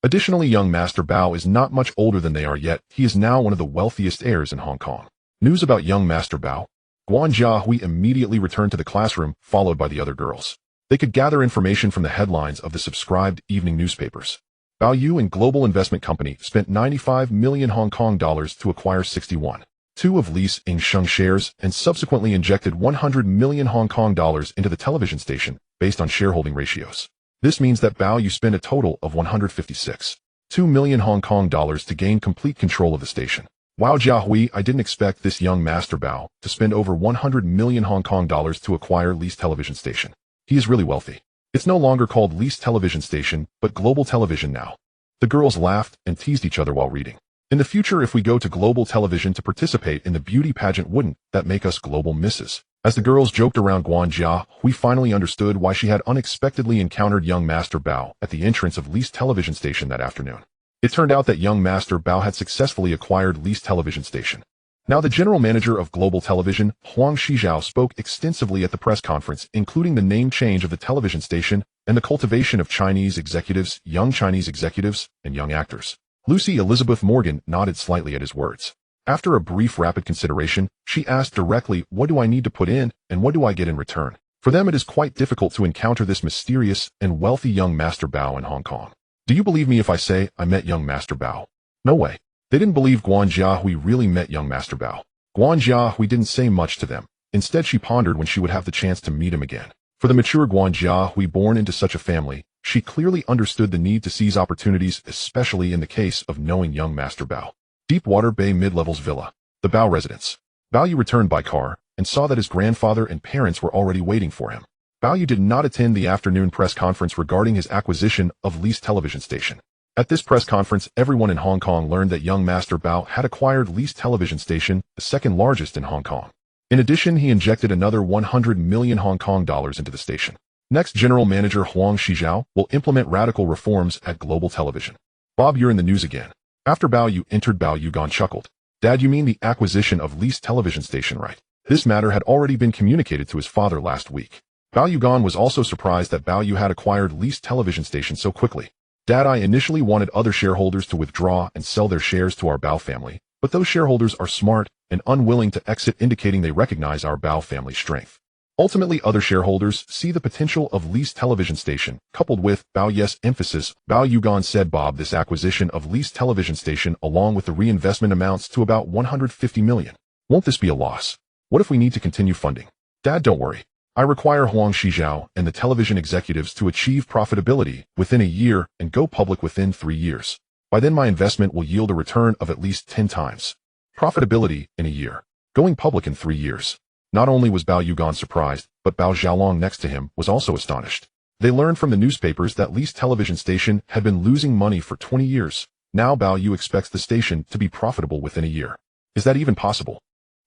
Additionally, young Master Bao is not much older than they are, yet he is now one of the wealthiest heirs in Hong Kong. News about young Master Bao. Guan Jiahui immediately returned to the classroom, followed by the other girls. They could gather information from the headlines of the subscribed evening newspapers. Bao Yu and Global Investment Company spent 95 million Hong Kong dollars to acquire 61.2 of Li's Ingsheng shares and subsequently injected 100 million Hong Kong dollars into the television station based on shareholding ratios. This means that Bao Yu spent a total of 156.2 million Hong Kong dollars to gain complete control of the station. Wow, Jiahui, I didn't expect this young Master Bao to spend over 100 million Hong Kong dollars to acquire Li's television station. He is really wealthy. It's no longer called Li's television station, but Global Television now. The girls laughed and teased each other while reading. In the future, if we go to Global Television to participate in the beauty pageant, wouldn't that make us global misses? As the girls joked around, Guan Jia, we finally understood why she had unexpectedly encountered young Master Bao at the entrance of Li's television station that afternoon. It turned out that young Master Bao had successfully acquired Li's television station. Now, the general manager of global television, Huang Shijiao, spoke extensively at the press conference, including the name change of the television station and the cultivation of Chinese executives, and young actors. Lucy Elizabeth Morgan nodded slightly at his words. After a brief rapid consideration, she asked directly, "What do I need to put in, and what do I get in return?" For them, it is quite difficult to encounter this mysterious and wealthy young Master Bao in Hong Kong. Do you believe me if I say I met young Master Bao? No way. They didn't believe Guan Jiahui really met young Master Bao. Guan Jiahui didn't say much to them. Instead, she pondered when she would have the chance to meet him again. For the mature Guan Jiahui born into such a family, she clearly understood the need to seize opportunities, especially in the case of knowing young Master Bao. Deepwater Bay Mid-Levels Villa. The Bao residence. Bao Yu returned by car and saw that his grandfather and parents were already waiting for him. Bao Yu did not attend the afternoon press conference regarding his acquisition of leased television station. At this press conference, everyone in Hong Kong learned that young Master Bao had acquired leased television station, the second largest in Hong Kong. In addition, he injected another 100 million Hong Kong dollars into the station. Next, General Manager Huang Shijiao will implement radical reforms at global television. Bob, you're in the news again. After Bao Yu entered, Bao Yugan chuckled. Dad, you mean the acquisition of leased television station, right? This matter had already been communicated to his father last week. Bao Yugan was also surprised that Bao Yu had acquired leased television station so quickly. Dad, I initially wanted other shareholders to withdraw and sell their shares to our Bao family, but those shareholders are smart and unwilling to exit, indicating they recognize our Bao family's strength. Ultimately, other shareholders see the potential of leased television station, coupled with Bao Yes emphasis. Bao Yugan said, Bob, this acquisition of leased television station along with the reinvestment amounts to about 150 million. Won't this be a loss? What if we need to continue funding? Dad, don't worry. I require Huang Shijiao and the television executives to achieve profitability within a year and go public within 3 years. By then, my investment will yield a return of at least 10 times. Profitability in a year. Going public in 3 years. Not only was Bao Yugan surprised, but Bao Xiaolong next to him was also astonished. They learned from the newspapers that leased television station had been losing money for 20 years. Now Bao Yu expects the station to be profitable within a year. Is that even possible?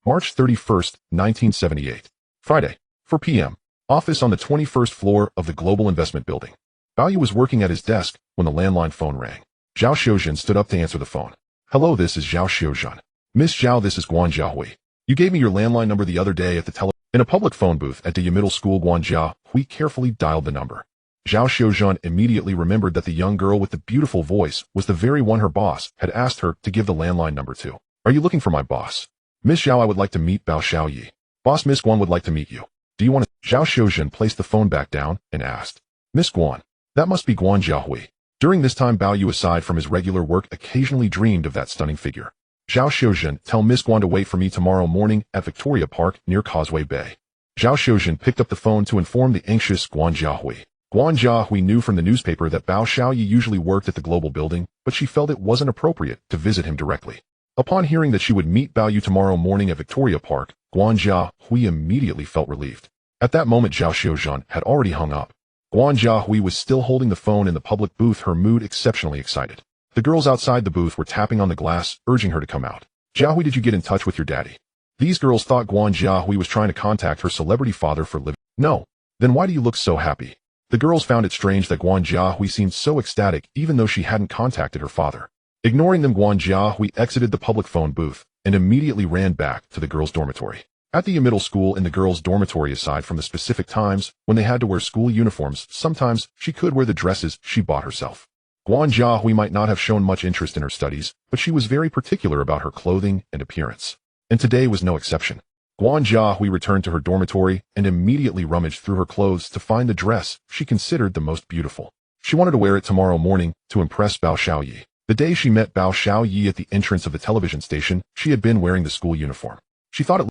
March 31st, 1978. Friday. 4 p.m. Office on the 21st floor of the Global Investment Building. Bao Yu was working at his desk when the landline phone rang. Zhao Xiuzhen stood up to answer the phone. Hello, this is Zhao Xiuzhen. Miss Zhao, this is Guan Jiahui. You gave me your landline number the other day at the In a public phone booth at the Middle School. Guan Jiahui carefully dialed the number. Zhao Xiuzhen immediately remembered that the young girl with the beautiful voice was the very one her boss had asked her to give the landline number to. Are you looking for my boss? Miss Zhao, I would like to meet Bao Xiaoyi. Boss, Miss Guan would like to meet you. Do you want to? Zhao Xiuzhen placed the phone back down and asked. Miss Guan. That must be Guan Jiahui. During this time, Bao Yu, aside from his regular work, occasionally dreamed of that stunning figure. Zhao Xiuzhen, tell Miss Guan to wait for me tomorrow morning at Victoria Park near Causeway Bay. Zhao Xiuzhen picked up the phone to inform the anxious Guan Jiahui. Guan Jiahui knew from the newspaper that Bao Xiaoyi usually worked at the Global Building, but she felt it wasn't appropriate to visit him directly. Upon hearing that she would meet Bao Yu tomorrow morning at Victoria Park, Guan Jiahui immediately felt relieved. At that moment, Zhao Xiuzhen had already hung up. Guan Jiahui was still holding the phone in the public booth, her mood exceptionally excited. The girls outside the booth were tapping on the glass, urging her to come out. Jiahui, did you get in touch with your daddy? These girls thought Guan Jiahui was trying to contact her celebrity father for living. No. Then why do you look so happy? The girls found it strange that Guan Jiahui seemed so ecstatic even though she hadn't contacted her father. Ignoring them, Guan Jiahui exited the public phone booth and immediately ran back to the girls' dormitory. At the middle school, in the girls' dormitory, aside from the specific times when they had to wear school uniforms, sometimes she could wear the dresses she bought herself. Guan Jiahui might not have shown much interest in her studies, but she was very particular about her clothing and appearance. And today was no exception. Guan Jiahui returned to her dormitory and immediately rummaged through her clothes to find the dress she considered the most beautiful. She wanted to wear it tomorrow morning to impress Bao Xiaoyi. The day she met Bao Xiaoyi at the entrance of the television station, she had been wearing the school uniform. She thought it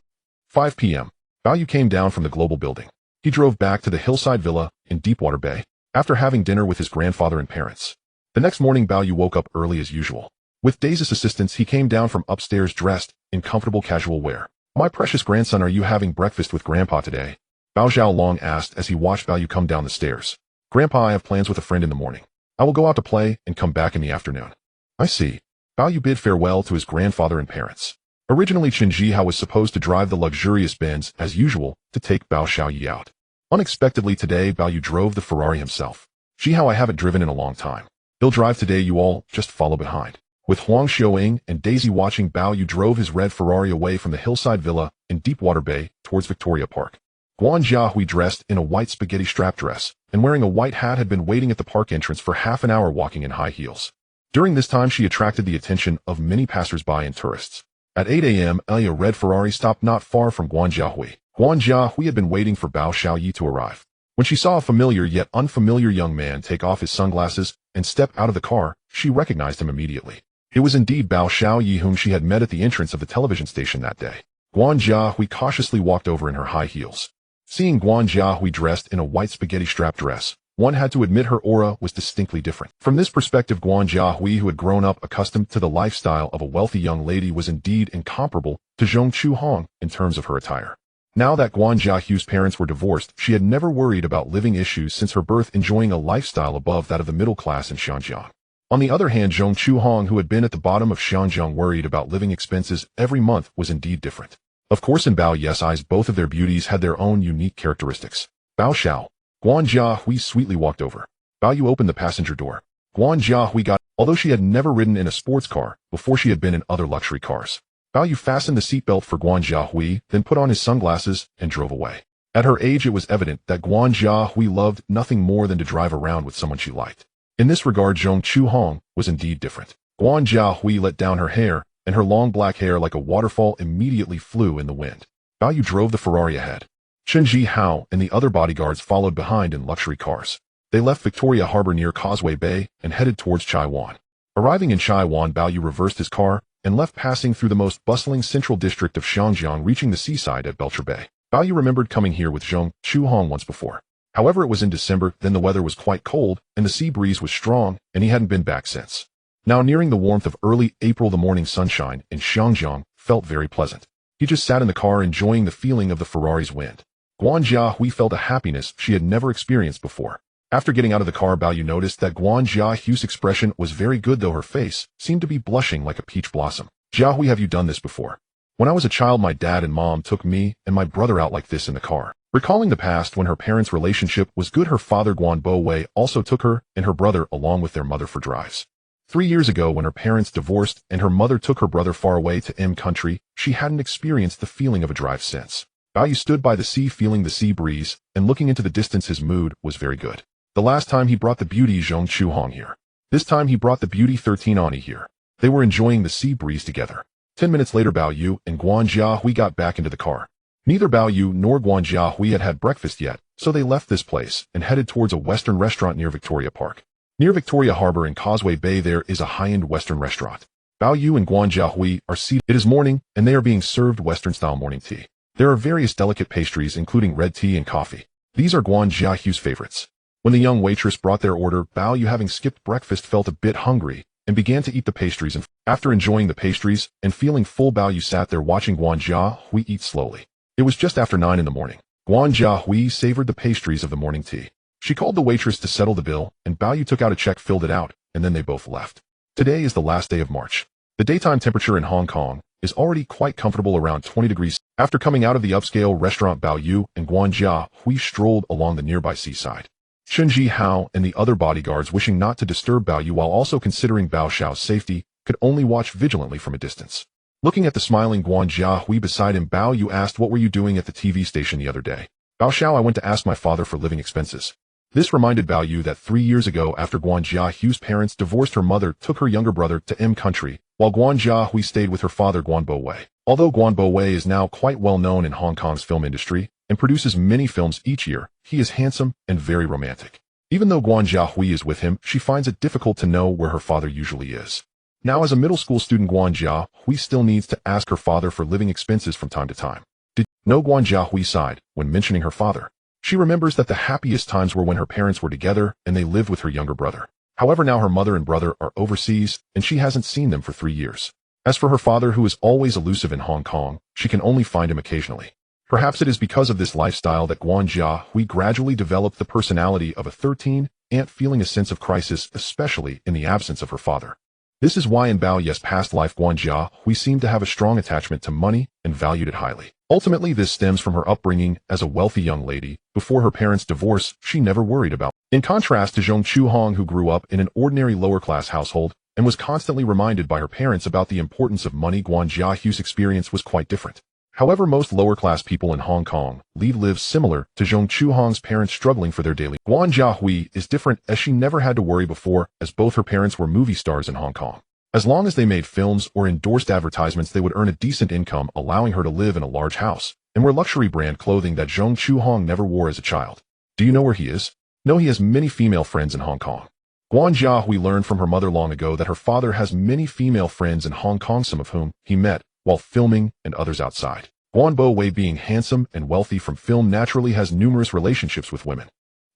5 p.m. Bao Yu came down from the Global Building. He drove back to the hillside villa in Deepwater Bay after having dinner with his grandfather and parents. The next morning, Bao Yu woke up early as usual. With Daisy's assistance, he came down from upstairs dressed in comfortable casual wear. My precious grandson, are you having breakfast with Grandpa today? Bao Xiaolong asked as he watched Bao Yu come down the stairs. Grandpa, I have plans with a friend in the morning. I will go out to play and come back in the afternoon. I see. Bao Yu bid farewell to his grandfather and parents. Originally, Chen Jihao was supposed to drive the luxurious Benz, as usual, to take Bao Xiaoyi out. Unexpectedly today, Bao Yu drove the Ferrari himself. Jihao, I haven't driven in a long time. He'll drive today, you all just follow behind. With Huang Xiaoying and Daisy watching, Bao Yu drove his red Ferrari away from the hillside villa in Deepwater Bay towards Victoria Park. Guan Jiahui, dressed in a white spaghetti strap dress and wearing a white hat, had been waiting at the park entrance for half an hour, walking in high heels. During this time, she attracted the attention of many passers-by and tourists. At 8 a.m., a red Ferrari stopped not far from Guan Jiahui. Guan Jiahui had been waiting for Bao Xiaoyi to arrive. When she saw a familiar yet unfamiliar young man take off his sunglasses and step out of the car, she recognized him immediately. It was indeed Bao Xiaoyi, whom she had met at the entrance of the television station that day. Guan Jiahui cautiously walked over in her high heels. Seeing Guan Jiahui dressed in a white spaghetti strap dress, one had to admit her aura was distinctly different. From this perspective, Guan Jiahui, who had grown up accustomed to the lifestyle of a wealthy young lady, was indeed incomparable to Zhong Chuhong in terms of her attire. Now that Guan Jiahui's parents were divorced, she had never worried about living issues since her birth, enjoying a lifestyle above that of the middle class in Xinjiang. On the other hand, Zhong Chuhong, who had been at the bottom of Xinjiang, worried about living expenses every month, was indeed different. Of course, in Bao Yu's eyes, both of their beauties had their own unique characteristics. Bao Xiao. Guan Jiahui sweetly walked over. Bao Yu opened the passenger door. Guan Jiahui got, although she had never ridden in a sports car before, she had been in other luxury cars. Bao Yu fastened the seatbelt for Guan Jiahui, then put on his sunglasses and drove away. At her age, it was evident that Guan Jiahui loved nothing more than to drive around with someone she liked. In this regard, Zhong Chuhong was indeed different. Guan Jiahui let down her hair, and her long black hair, like a waterfall, immediately flew in the wind. Bao Yu drove the Ferrari ahead. Chen Jihao and the other bodyguards followed behind in luxury cars. They left Victoria Harbor near Causeway Bay and headed towards Chaiwan. Arriving in Chaiwan, Bao Yu reversed his car and left, passing through the most bustling central district of Xinjiang, reaching the seaside at Belcher Bay. Bao Yu remembered coming here with Zhong Chuhong once before. However, it was in December, then the weather was quite cold, and the sea breeze was strong, and he hadn't been back since. Now, nearing the warmth of early April, the morning sunshine in Xinjiang felt very pleasant. He just sat in the car, enjoying the feeling of the Ferrari's wind. Guan Jiahui felt a happiness she had never experienced before. After getting out of the car, Bao Yu noticed that Guan Jiahui's expression was very good, though her face seemed to be blushing like a peach blossom. Jiahui, have you done this before? When I was a child, my dad and mom took me and my brother out like this in the car. Recalling the past when her parents' relationship was good, her father Guan Bo-wei also took her and her brother along with their mother for drives. 3 years ago, when her parents divorced and her mother took her brother far away to M country, she hadn't experienced the feeling of a drive since. Bao Yu stood by the sea, feeling the sea breeze and looking into the distance. His mood was very good. The last time he brought the beauty Zhong Chuhong here. This time he brought the beauty 13 Ani here. They were enjoying the sea breeze together. 10 minutes later, Bao Yu and Guan Jiahui got back into the car. Neither Bao Yu nor Guan Jiahui had had breakfast yet, so they left this place and headed towards a Western restaurant near Victoria Park. Near Victoria Harbor in Causeway Bay, there is a high-end Western restaurant. Bao Yu and Guan Jiahui are seated. It is morning, and they are being served Western-style morning tea. There are various delicate pastries, including red tea and coffee. These are Guan Jiahui's favorites. When the young waitress brought their order, Bao Yu, having skipped breakfast, felt a bit hungry and began to eat the pastries. And after enjoying the pastries and feeling full, Bao Yu sat there watching Guan Jiahui eat slowly. It was just after 9 in the morning. Guan Jiahui savored the pastries of the morning tea. She called the waitress to settle the bill, and Bao Yu took out a check, filled it out, and then they both left. Today is the last day of March. The daytime temperature in Hong Kong is already quite comfortable, around 20 degrees. After coming out of the upscale restaurant, Bao Yu and Guan Jiahui strolled along the nearby seaside. Chen Jihao and the other bodyguards, wishing not to disturb Bao Yu while also considering Bao Xiao's safety, could only watch vigilantly from a distance. Looking at the smiling Guan Jiahui beside him, Bao Yu asked, "What were you doing at the TV station the other day?" "Bao Xiao, I went to ask my father for living expenses." This reminded Bao Yu that 3 years ago, after Guan Jiahui's parents divorced, her mother took her younger brother to M country, while Guan Jiahui stayed with her father Guan Bo-wei. Although Guan Bo-wei is now quite well known in Hong Kong's film industry and produces many films each year, he is handsome and very romantic. Even though Guan Jiahui is with him, she finds it difficult to know where her father usually is. Now, as a middle school student, Guan Jiahui still needs to ask her father for living expenses from time to time. Did you know? Guan Jiahui sighed when mentioning her father. She remembers that the happiest times were when her parents were together and they lived with her younger brother. However, now her mother and brother are overseas and she hasn't seen them for 3 years. As for her father, who is always elusive in Hong Kong, she can only find him occasionally. Perhaps it is because of this lifestyle that Guan Jiahui gradually developed the personality of a 13-ant, feeling a sense of crisis, especially in the absence of her father. This is why in Bao Yu's past life, Guan Jiahui seemed to have a strong attachment to money and valued it highly. Ultimately, this stems from her upbringing as a wealthy young lady. Before her parents' divorce, she never worried about. In contrast to Zhong Chuhong, who grew up in an ordinary lower-class household and was constantly reminded by her parents about the importance of money. Guan Jiahu's experience was quite different. However, most lower-class people in Hong Kong lead lives similar to Zhong Chuhong's parents struggling for their daily. Guan Jiahui is different as she never had to worry before, as both her parents were movie stars in Hong Kong. As long as they made films or endorsed advertisements, they would earn a decent income, allowing her to live in a large house and wear luxury brand clothing that Zhong Chuhong never wore as a child. Do you know where he is? No, he has many female friends in Hong Kong. Guan Jiahui learned from her mother long ago that her father has many female friends in Hong Kong, some of whom he met while filming and others outside. Guan Bo-wei, being handsome and wealthy from film, naturally has numerous relationships with women.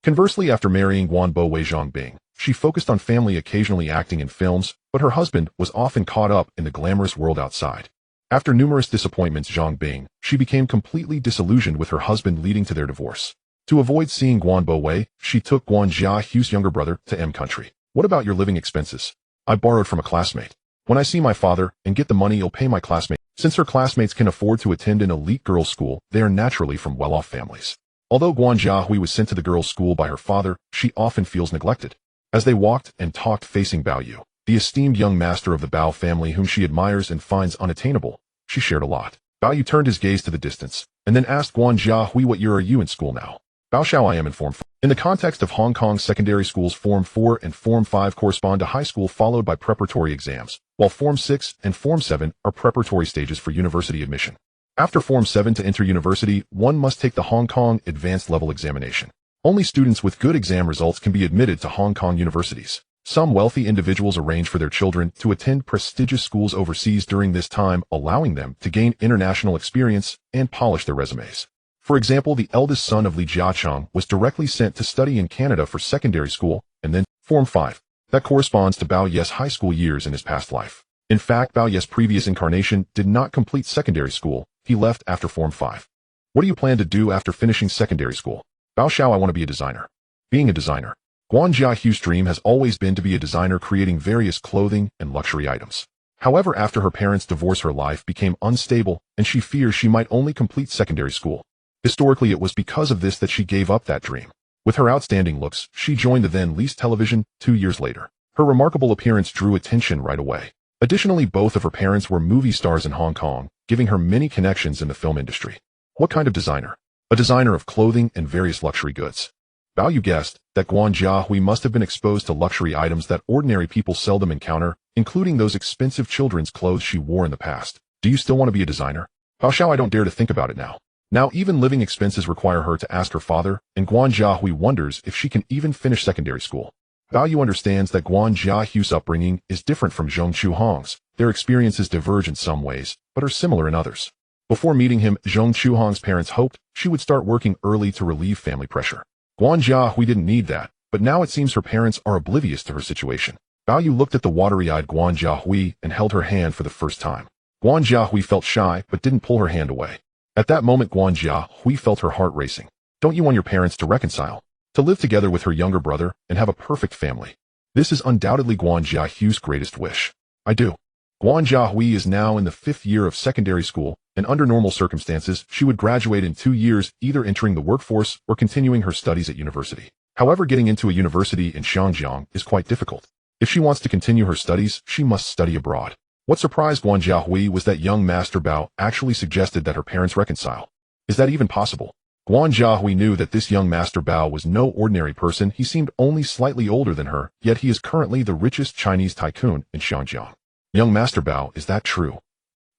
Conversely, after marrying Guan Bo-wei Zhang Bing, she focused on family, occasionally acting in films, but her husband was often caught up in the glamorous world outside. After numerous disappointments, Zhang Bing, she became completely disillusioned with her husband, leading to their divorce. To avoid seeing Guan Bo-wei, she took Guan Jiahu's younger brother to M country. What about your living expenses? I borrowed from a classmate. When I see my father and get the money, you'll pay my classmate. Since her classmates can afford to attend an elite girls' school, they are naturally from well-off families. Although Guan Jiahui was sent to the girls' school by her father, she often feels neglected. As they walked and talked facing Bao Yu, the esteemed young master of the Bao family whom she admires and finds unattainable, she shared a lot. Bao Yu turned his gaze to the distance, and then asked Guan Jiahui, what year are you in school now? Bao Xiao, I am in Form 4. In the context of Hong Kong secondary schools, Form 4 and Form 5 correspond to high school, followed by preparatory exams, while Form 6 and Form 7 are preparatory stages for university admission. After Form 7, to enter university, one must take the Hong Kong Advanced Level Examination. Only students with good exam results can be admitted to Hong Kong universities. Some wealthy individuals arrange for their children to attend prestigious schools overseas during this time, allowing them to gain international experience and polish their resumes. For example, the eldest son of Li Jiacheng was directly sent to study in Canada for secondary school, and then Form 5. That corresponds to Bao Ye's high school years in his past life. In fact, Bao Ye's previous incarnation did not complete secondary school. He left after Form 5. What do you plan to do after finishing secondary school? Bao Xiao, I want to be a designer. Being a designer. Guan Jiahu's dream has always been to be a designer, creating various clothing and luxury items. However, after her parents' divorce, her life became unstable, and she fears she might only complete secondary school. Historically, it was because of this that she gave up that dream. With her outstanding looks, she joined the then Least Television 2 years later. Her remarkable appearance drew attention right away. Additionally, both of her parents were movie stars in Hong Kong, giving her many connections in the film industry. What kind of designer? A designer of clothing and various luxury goods. Bao Yu guessed that Guan Jiahui must have been exposed to luxury items that ordinary people seldom encounter, including those expensive children's clothes she wore in the past. Do you still want to be a designer? Bao Xiao, I don't dare to think about it now. Now even living expenses require her to ask her father, and Guan Jiahui wonders if she can even finish secondary school. Bao Yu understands that Guan Jiahu's upbringing is different from Zhong Chuhong's. Their experiences diverge in some ways, but are similar in others. Before meeting him, Zhong Chuhong's parents hoped she would start working early to relieve family pressure. Guan Jiahui didn't need that, but now it seems her parents are oblivious to her situation. Bao Yu looked at the watery-eyed Guan Jiahui and held her hand for the first time. Guan Jiahui felt shy, but didn't pull her hand away. At that moment, Guan Jiahui felt her heart racing. Don't you want your parents to reconcile? To live together with her younger brother and have a perfect family? This is undoubtedly Guan Jiahu's greatest wish. I do. Guan Jiahui is now in the 5th year of secondary school, and under normal circumstances, she would graduate in 2 years, either entering the workforce or continuing her studies at university. However, getting into a university in Xinjiang is quite difficult. If she wants to continue her studies, she must study abroad. What surprised Guan Jiahui was that young Master Bao actually suggested that her parents reconcile. Is that even possible? Guan Jiahui knew that this young Master Bao was no ordinary person. He seemed only slightly older than her, yet he is currently the richest Chinese tycoon in Xinjiang. Young Master Bao, is that true?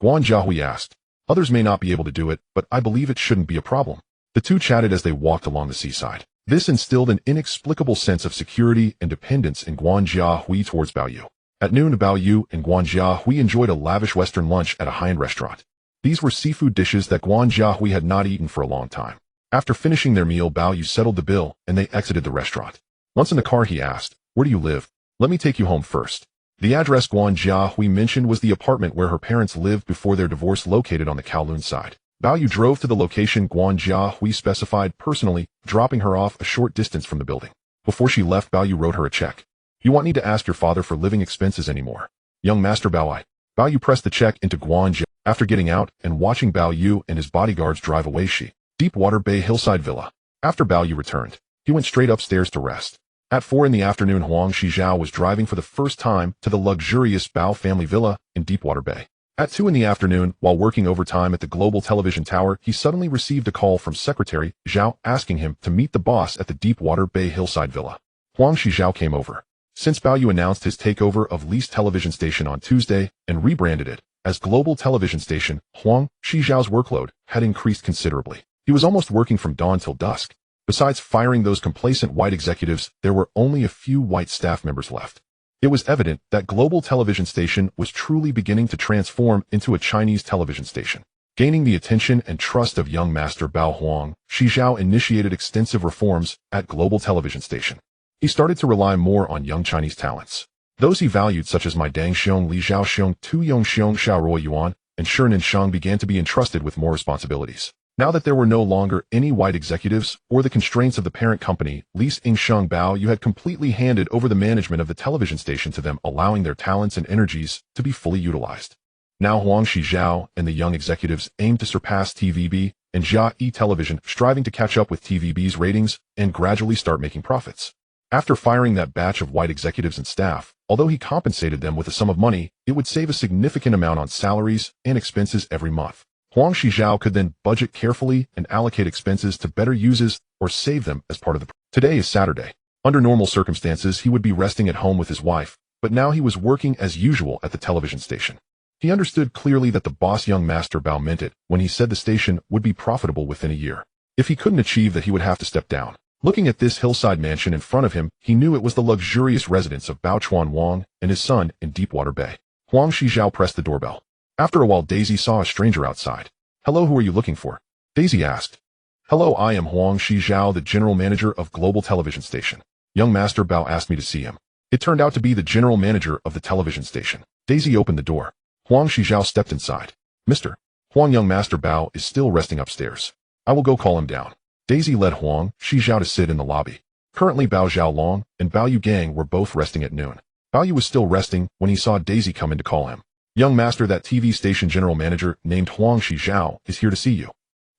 Guan Jiahui asked. Others may not be able to do it, but I believe it shouldn't be a problem. The two chatted as they walked along the seaside. This instilled an inexplicable sense of security and dependence in Guan Jiahui towards Bao Yu. At noon, Bao Yu and Guan Jiahui enjoyed a lavish Western lunch at a high-end restaurant. These were seafood dishes that Guan Jiahui had not eaten for a long time. After finishing their meal, Bao Yu settled the bill, and they exited the restaurant. Once in the car, he asked, "Where do you live? Let me take you home first." The address Guan Jiahui mentioned was the apartment where her parents lived before their divorce, located on the Kowloon side. Bao Yu drove to the location Guan Jiahui specified personally, dropping her off a short distance from the building. Before she left, Bao Yu wrote her a check. "You want me to ask your father for living expenses anymore?" Young Master Bao. Bao Yu pressed the check into Guan Jiahui. After getting out and watching Bao Yu and his bodyguards drive away, Deepwater Bay hillside villa. After Bao Yu returned, he went straight upstairs to rest. At 4 in the afternoon, Huang Shizhao was driving for the first time to the luxurious Bao family villa in Deepwater Bay. At 2 in the afternoon, while working overtime at the Global Television Tower, he suddenly received a call from Secretary Zhao asking him to meet the boss at the Deepwater Bay hillside villa. Huang Shizhao came over. Since Bao announced his takeover of Lee's television station on Tuesday and rebranded it as Global Television Station, Huang Shizhao's workload had increased considerably. He was almost working from dawn till dusk. Besides firing those complacent white executives, there were only a few white staff members left. It was evident that Global Television Station was truly beginning to transform into a Chinese television station. Gaining the attention and trust of young master Bao, Huang Shizhao initiated extensive reforms at Global Television Station. He started to rely more on young Chinese talents. Those he valued, such as Mai Dangxiong, Li Zhaoxiong, Tu Yongxiong, Xiaorui Yuan, and Shi Ninshang, began to be entrusted with more responsibilities. Now that there were no longer any white executives or the constraints of the parent company, Li Xingsheng Bao had completely handed over the management of the television station to them, allowing their talents and energies to be fully utilized. Now Huang Shizhao and the young executives aimed to surpass TVB and Jia E Television, striving to catch up with TVB's ratings and gradually start making profits. After firing that batch of white executives and staff, although he compensated them with a sum of money, it would save a significant amount on salaries and expenses every month. Huang Shizhao could then budget carefully and allocate expenses to better uses or save them as part of the. Today is Saturday. Under normal circumstances, he would be resting at home with his wife, but now he was working as usual at the television station. He understood clearly that the boss young master Bao meant it when he said the station would be profitable within a year. If he couldn't achieve that, he would have to step down. Looking at this hillside mansion in front of him, he knew it was the luxurious residence of Bao Chuan Wang and his son in Deepwater Bay. Huang Shizhao pressed the doorbell. After a while, Daisy saw a stranger outside. "Hello, who are you looking for?" Daisy asked. "Hello, I am Huang Shizhao, the general manager of Global Television Station. Young Master Bao asked me to see him." It turned out to be the general manager of the television station. Daisy opened the door. Huang Shizhao stepped inside. "Mr. Huang, young Master Bao is still resting upstairs. I will go call him down." Daisy led Huang Shizhao to sit in the lobby. Currently, Bao Xiaolong and Bao Yu Gang were both resting at noon. Bao Yu was still resting when he saw Daisy come in to call him. "Young master, that TV station general manager named Huang Shizhao is here to see you."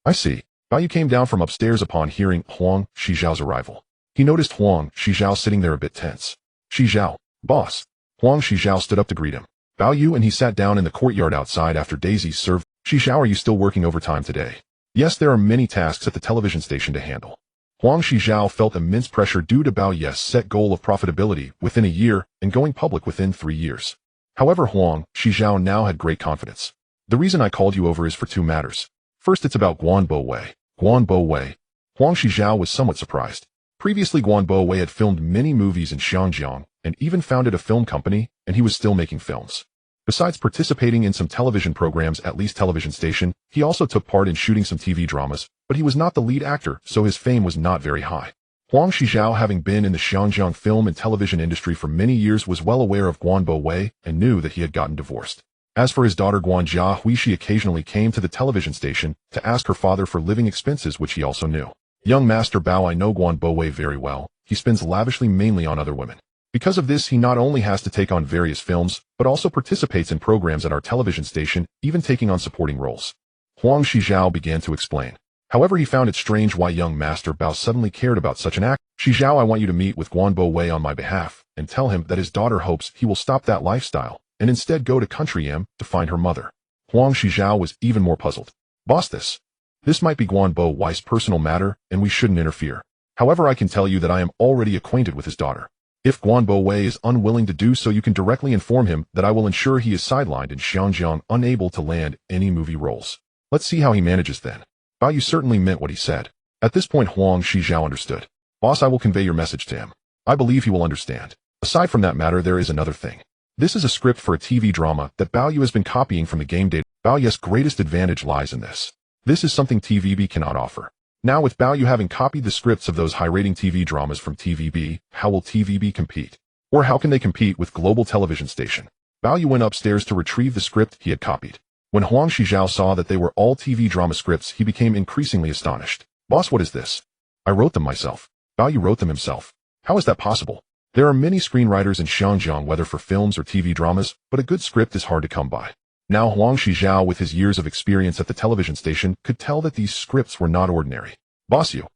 "I see." Bao Yu came down from upstairs upon hearing Huang Shizhao's arrival. He noticed Huang Shizhao sitting there a bit tense. "Shizhao, boss." Huang Shizhao stood up to greet him. Bao Yu and he sat down in the courtyard outside after Daisy served. "Shizhao, are you still working overtime today?" "Yes, there are many tasks at the television station to handle." Huang Shizhao felt immense pressure due to Bao Yu's set goal of profitability within a year and going public within 3 years. However, Huang Shizhao now had great confidence. "The reason I called you over is for 2 matters. First, it's about Guanbo Wei." Guanbo Wei. Huang Shizhao was somewhat surprised. Previously, Guanbo Wei had filmed many movies in Xiangjiang and even founded a film company, and he was still making films. Besides participating in some television programs at Lee's television station, he also took part in shooting some TV dramas, but he was not the lead actor, so his fame was not very high. Huang Shizhao, having been in the Xiangjiang film and television industry for many years, was well aware of Guanbo Wei and knew that he had gotten divorced. As for his daughter Guanjia Hui, she occasionally came to the television station to ask her father for living expenses, which he also knew. "Young Master Bao, I know Guanbo Wei very well. He spends lavishly mainly on other women. Because of this, he not only has to take on various films, but also participates in programs at our television station, even taking on supporting roles." Huang Shizhao began to explain. However, he found it strange why young Master Bao suddenly cared about such an act. "Shizhao, I want you to meet with Guanbo Wei on my behalf, and tell him that his daughter hopes he will stop that lifestyle, and instead go to Country M to find her mother." Huang Shizhao was even more puzzled. "Boss, this might be Guanbo Wei's personal matter, and we shouldn't interfere. However, I can tell you that I am already acquainted with his daughter. If Guanbo Wei is unwilling to do so, you can directly inform him that I will ensure he is sidelined in Xiangjiang, unable to land any movie roles. Let's see how he manages then." Bao Yu certainly meant what he said. At this point, Huang Shizhao understood. "Boss, I will convey your message to him. I believe he will understand. Aside from that matter, there is another thing. This is a script for a TV drama that Bao Yu has been copying from the game data. Bao Yu's greatest advantage lies in this. This is something TVB cannot offer. Now, with Bao Yu having copied the scripts of those high-rating TV dramas from TVB, how will TVB compete? Or how can they compete with Global Television Station?" Bao Yu went upstairs to retrieve the script he had copied. When Huang Shizhao saw that they were all TV drama scripts, he became increasingly astonished. "Boss, what is this?" "I wrote them myself." Bao Yu wrote them himself. "How is that possible? There are many screenwriters in Xiangjiang, whether for films or TV dramas, but a good script is hard to come by." Now Huang Shizhao, with his years of experience at the television station, could tell that these scripts were not ordinary. "Boss, you."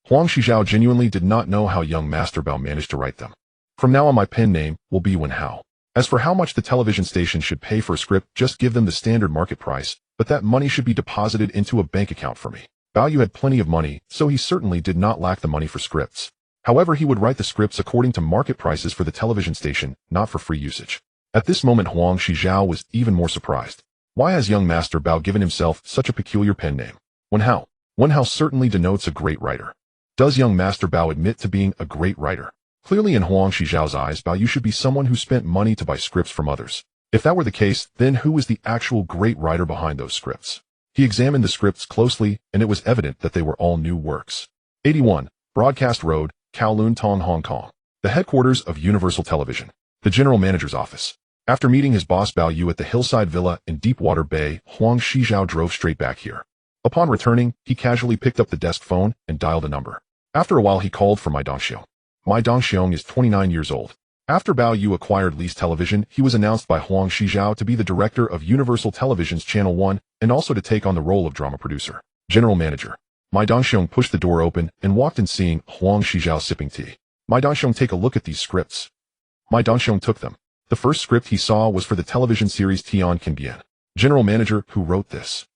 Huang Shizhao genuinely did not know how young Master Bao managed to write them. From now on my pen name will be Wen Hao. As for how much the television station should pay for a script, just give them the standard market price, but that money should be deposited into a bank account for me. Bao Yu had plenty of money, so he certainly did not lack the money for scripts. However, he would write the scripts according to market prices for the television station, not for free usage. At this moment, Huang Shizhao was even more surprised. Why has young Master Bao given himself such a peculiar pen name? Wen Hao. Wen Hao certainly denotes a great writer. Does young Master Bao admit to being a great writer? Clearly in Huang Shizhao's eyes, Bao Yu should be someone who spent money to buy scripts from others. If that were the case, then who is the actual great writer behind those scripts? He examined the scripts closely, and it was evident that they were all new works. 81. Broadcast Road, Kowloon Tong, Hong Kong. The headquarters of Universal Television. The general manager's office. After meeting his boss Bao Yu at the Hillside Villa in Deepwater Bay, Huang Shizhao drove straight back here. Upon returning, he casually picked up the desk phone and dialed a number. After a while, he called for Mai Dongxiong. Mai Dongxiong is 29 years old. After Bao Yu acquired Lee's Television, he was announced by Huang Shizhao to be the director of Universal Television's Channel 1 and also to take on the role of drama producer. General manager. Mai Dongxiong pushed the door open and walked in, seeing Huang Shizhao sipping tea. Mai Dongxiong, take a look at these scripts. Mai Dongxiong took them. The first script he saw was for the television series Tian Can Bien. General manager, who wrote this?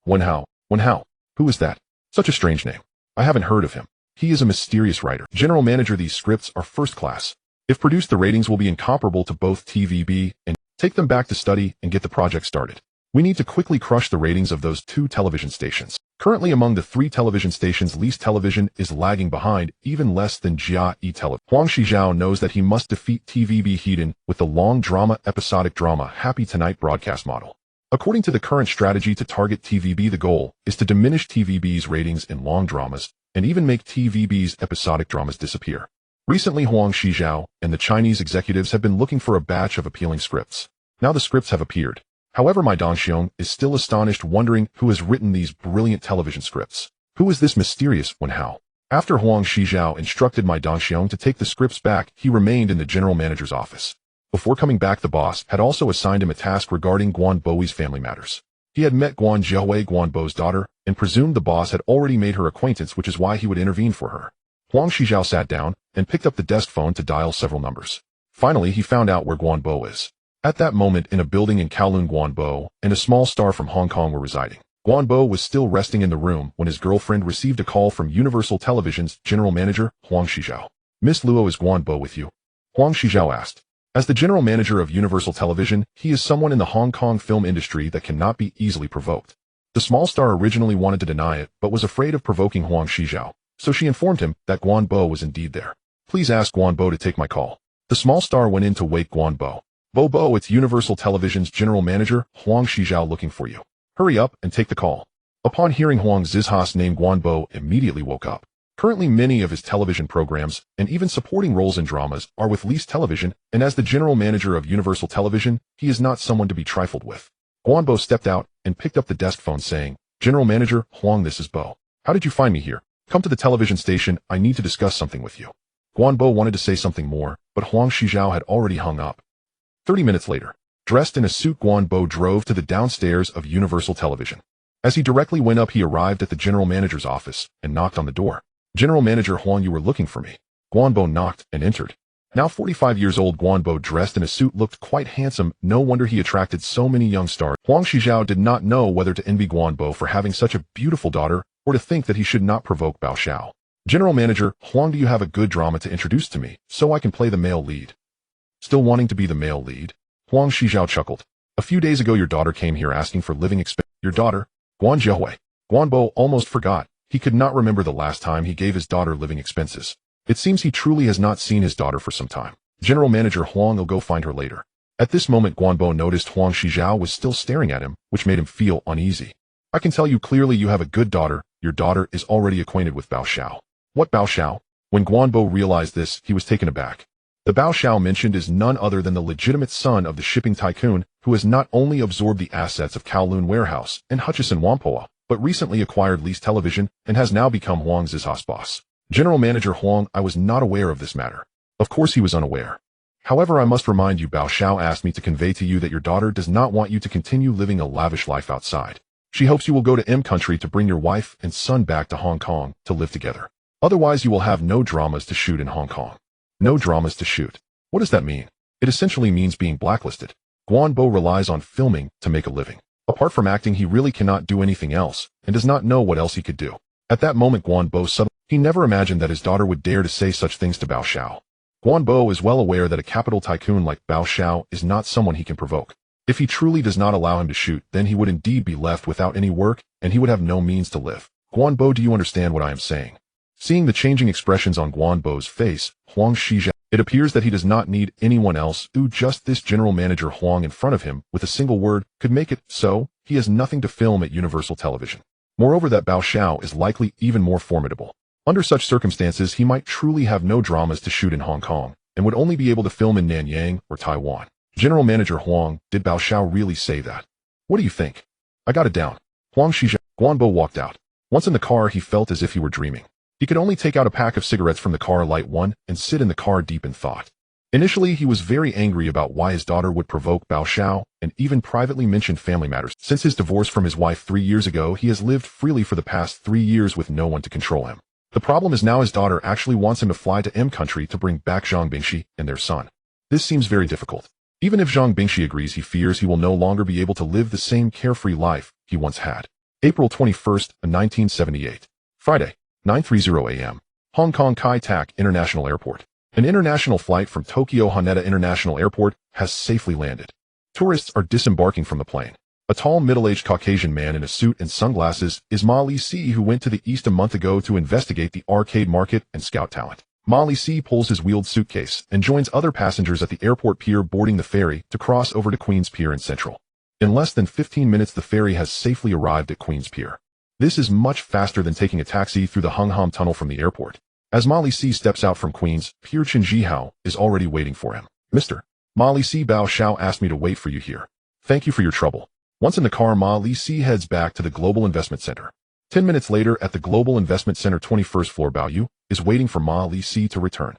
Wen Hao. Wen Hao. Who is that? Such a strange name. I haven't heard of him. He is a mysterious writer. General manager, these scripts are first class. If produced, the ratings will be incomparable to both TVB and take them back to study and get the project started. We need to quickly crush the ratings of those two television stations. Currently among the three television stations, Lee's Television is lagging behind, even less than Jia E Television. Huang Shizhao knows that he must defeat TVB Hidden with the long drama, episodic drama, Happy Tonight broadcast model. According to the current strategy to target TVB, the goal is to diminish TVB's ratings in long dramas and even make TVB's episodic dramas disappear. Recently, Huang Shizhao and the Chinese executives have been looking for a batch of appealing scripts. Now the scripts have appeared. However, Mai Dongxiong is still astonished, wondering who has written these brilliant television scripts. Who is this mysterious Wen Hao? After Huang Shizhao instructed Mai Dongxiong to take the scripts back, he remained in the general manager's office. Before coming back, the boss had also assigned him a task regarding Guan Boi's family matters. He had met Guan Jiahui, Guan Bo's daughter, and presumed the boss had already made her acquaintance, which is why he would intervene for her. Huang Shizhao sat down and picked up the desk phone to dial several numbers. Finally, he found out where Guan Bo is. At that moment, in a building in Kowloon, Guan Bo and a small star from Hong Kong were residing. Guan Bo was still resting in the room when his girlfriend received a call from Universal Television's general manager, Huang Shizhao. Miss Luo, is Guan Bo with you? Huang Shizhao asked. As the general manager of Universal Television, he is someone in the Hong Kong film industry that cannot be easily provoked. The small star originally wanted to deny it, but was afraid of provoking Huang Shizhao, so she informed him that Guan Bo was indeed there. Please ask Guan Bo to take my call. The small star went in to wake Guan Bo. Bo, it's Universal Television's general manager, Huang Shizhao, looking for you. Hurry up and take the call. Upon hearing Huang Zizha's name, Guan Bo immediately woke up. Currently, many of his television programs, and even supporting roles in dramas, are with Lee's Television, and as the general manager of Universal Television, he is not someone to be trifled with. Guan Bo stepped out and picked up the desk phone, saying, General Manager, Huang, this is Bo. How did you find me here? Come to the television station, I need to discuss something with you. Guan Bo wanted to say something more, but Huang Shizhao had already hung up. 30 minutes later, dressed in a suit, Guan Bo drove to the downstairs of Universal Television. As he directly went up, he arrived at the general manager's office and knocked on the door. General Manager Huang, you were looking for me. Guan Bo knocked and entered. Now 45 years old, Guan Bo, dressed in a suit, looked quite handsome. No wonder he attracted so many young stars. Huang Shizhao did not know whether to envy Guan Bo for having such a beautiful daughter or to think that he should not provoke Bao Xiao. General Manager Huang, do you have a good drama to introduce to me so I can play the male lead? Still wanting to be the male lead? Huang Shizhao chuckled. A few days ago, your daughter came here asking for living expenses. Your daughter? Guan Jiahui. Guan Bo almost forgot. He could not remember the last time he gave his daughter living expenses. It seems he truly has not seen his daughter for some time. General Manager Huang will go find her later. At this moment, Guan Bo noticed Huang Shizhao was still staring at him, which made him feel uneasy. I can tell you clearly you have a good daughter. Your daughter is already acquainted with Bao Xiao. What Bao Xiao? When Guan Bo realized this, he was taken aback. The Bao Xiao mentioned is none other than the legitimate son of the shipping tycoon who has not only absorbed the assets of Kowloon Warehouse and Hutchison Whampoa, but recently acquired Lee's Television and has now become Huang Zizha's boss. General Manager Huang, I was not aware of this matter. Of course he was unaware. However, I must remind you, Bao Xiao asked me to convey to you that your daughter does not want you to continue living a lavish life outside. She hopes you will go to M country to bring your wife and son back to Hong Kong to live together. Otherwise you will have no dramas to shoot in Hong Kong. No dramas to shoot. What does that mean? It essentially means being blacklisted. Guanbo relies on filming to make a living. Apart from acting, he really cannot do anything else, and does not know what else he could do. At that moment Guanbo suddenly, he never imagined that his daughter would dare to say such things to Bao Xiao. Guanbo is well aware that a capital tycoon like Bao Xiao is not someone he can provoke. If he truly does not allow him to shoot, then he would indeed be left without any work, and he would have no means to live. Guanbo, do you understand what I am saying? Seeing the changing expressions on Guanbo's face, Huang Shizhao, it appears that he does not need anyone else, just this general manager Huang in front of him, with a single word, could make it so. He has nothing to film at Universal Television. Moreover, that Bao Xiao is likely even more formidable. Under such circumstances, he might truly have no dramas to shoot in Hong Kong, and would only be able to film in Nanyang or Taiwan. General Manager Huang, did Bao Xiao really say that? What do you think? I got it down. Huang Shizhao. Guanbo walked out. Once in the car, he felt as if he were dreaming. He could only take out a pack of cigarettes from the car, light one, and sit in the car deep in thought. Initially, he was very angry about why his daughter would provoke Bao Xiao, and even privately mentioned family matters. Since his divorce from his wife 3 years ago, he has lived freely for the past 3 years with no one to control him. The problem is now his daughter actually wants him to fly to M country to bring back Zhang Bingxi and their son. This seems very difficult. Even if Zhang Bingxi agrees, he fears he will no longer be able to live the same carefree life he once had. April 21st, 1978. Friday, 9:30 a.m. Hong Kong Kai Tak International Airport. An international flight from Tokyo Haneda International Airport has safely landed. Tourists are disembarking from the plane. A tall, middle-aged Caucasian man in a suit and sunglasses is Ma Li Si, who went to the East a month ago to investigate the arcade market and scout talent. Ma Li Si pulls his wheeled suitcase and joins other passengers at the airport pier boarding the ferry to cross over to Queen's Pier in Central. In less than 15 minutes, the ferry has safely arrived at Queen's Pier. This is much faster than taking a taxi through the Hung Hom Tunnel from the airport. As Ma Li Si steps out from Queen's Pier, Chen Jihao is already waiting for him. Mr. Ma Li Si, Bao Xiao asked me to wait for you here. Thank you for your trouble. Once in the car, Ma Li Si heads back to the Global Investment Center. 10 minutes later, at the Global Investment Center 21st floor, Bao Yu is waiting for Ma Li Si to return.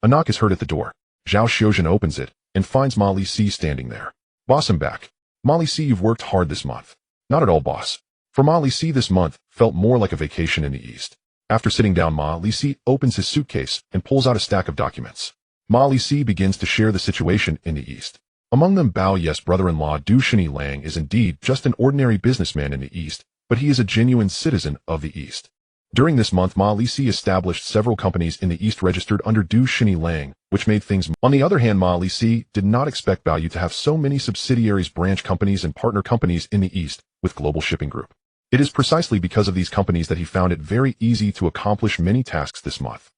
A knock is heard at the door. Zhao Xiuzhen opens it and finds Ma Li Si standing there. Boss, I'm back. Ma Li Si, you've worked hard this month. Not at all, boss. For Ma Li Si, this month felt more like a vacation in the East. After sitting down, Ma Li Si opens his suitcase and pulls out a stack of documents. Ma Li Si begins to share the situation in the East. Among them, Bao Yes' brother-in-law Du Shini Lang is indeed just an ordinary businessman in the East, but he is a genuine citizen of the East. During this month, Ma Li Si established several companies in the East registered under Du Shini Lang, which made things. On the other hand, Ma Li Si did not expect Bao Yu to have so many subsidiaries, branch companies, and partner companies in the East with Global Shipping Group. It is precisely because of these companies that he found it very easy to accomplish many tasks this month.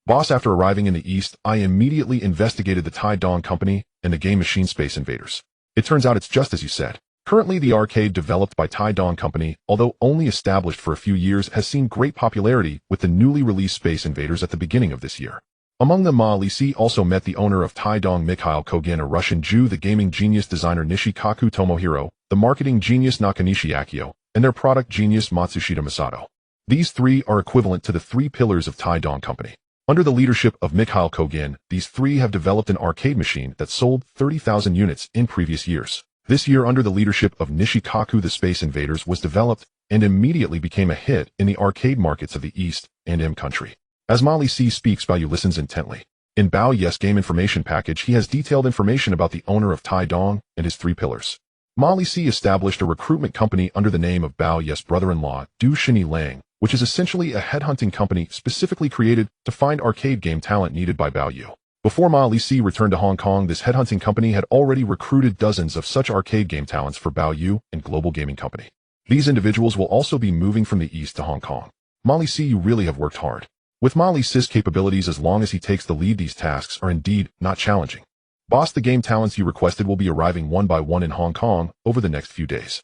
Boss, after arriving in the East, I immediately investigated the Tai Dong Company and the game machine Space Invaders. It turns out it's just as you said. Currently, the arcade developed by Tai Dong Company, although only established for a few years, has seen great popularity with the newly released Space Invaders at the beginning of this year. Among them, Ma Li Si also met the owner of Tai Dong, Mikhail Kogin, a Russian Jew, the gaming genius designer Nishikaku Tomohiro, the marketing genius Nakanishi Akio, and their product genius Matsushita Masato. These three are equivalent to the 3 pillars of Tai Dong Company. Under the leadership of Mikhail Kogin, these three have developed an arcade machine that sold 30,000 units in previous years. This year, under the leadership of Nishikaku, the Space Invaders was developed and immediately became a hit in the arcade markets of the East and M country. As Ma Li Si speaks, Bao Yu listens intently. In Bao Yes' game information package, he has detailed information about the owner of Tai Dong and his 3 pillars. Ma Li Si established a recruitment company under the name of Bao Yes' brother-in-law, Du Shini Lang, which is essentially a headhunting company specifically created to find arcade game talent needed by Bao Yu. Before Ma Li Si returned to Hong Kong, this headhunting company had already recruited dozens of such arcade game talents for Bao Yu and Global Gaming Company. These individuals will also be moving from the East to Hong Kong. Ma Li Si, you really have worked hard. With Ma Li Si's capabilities, as long as he takes the lead, these tasks are indeed not challenging. Boss, the game talents you requested will be arriving one by one in Hong Kong over the next few days.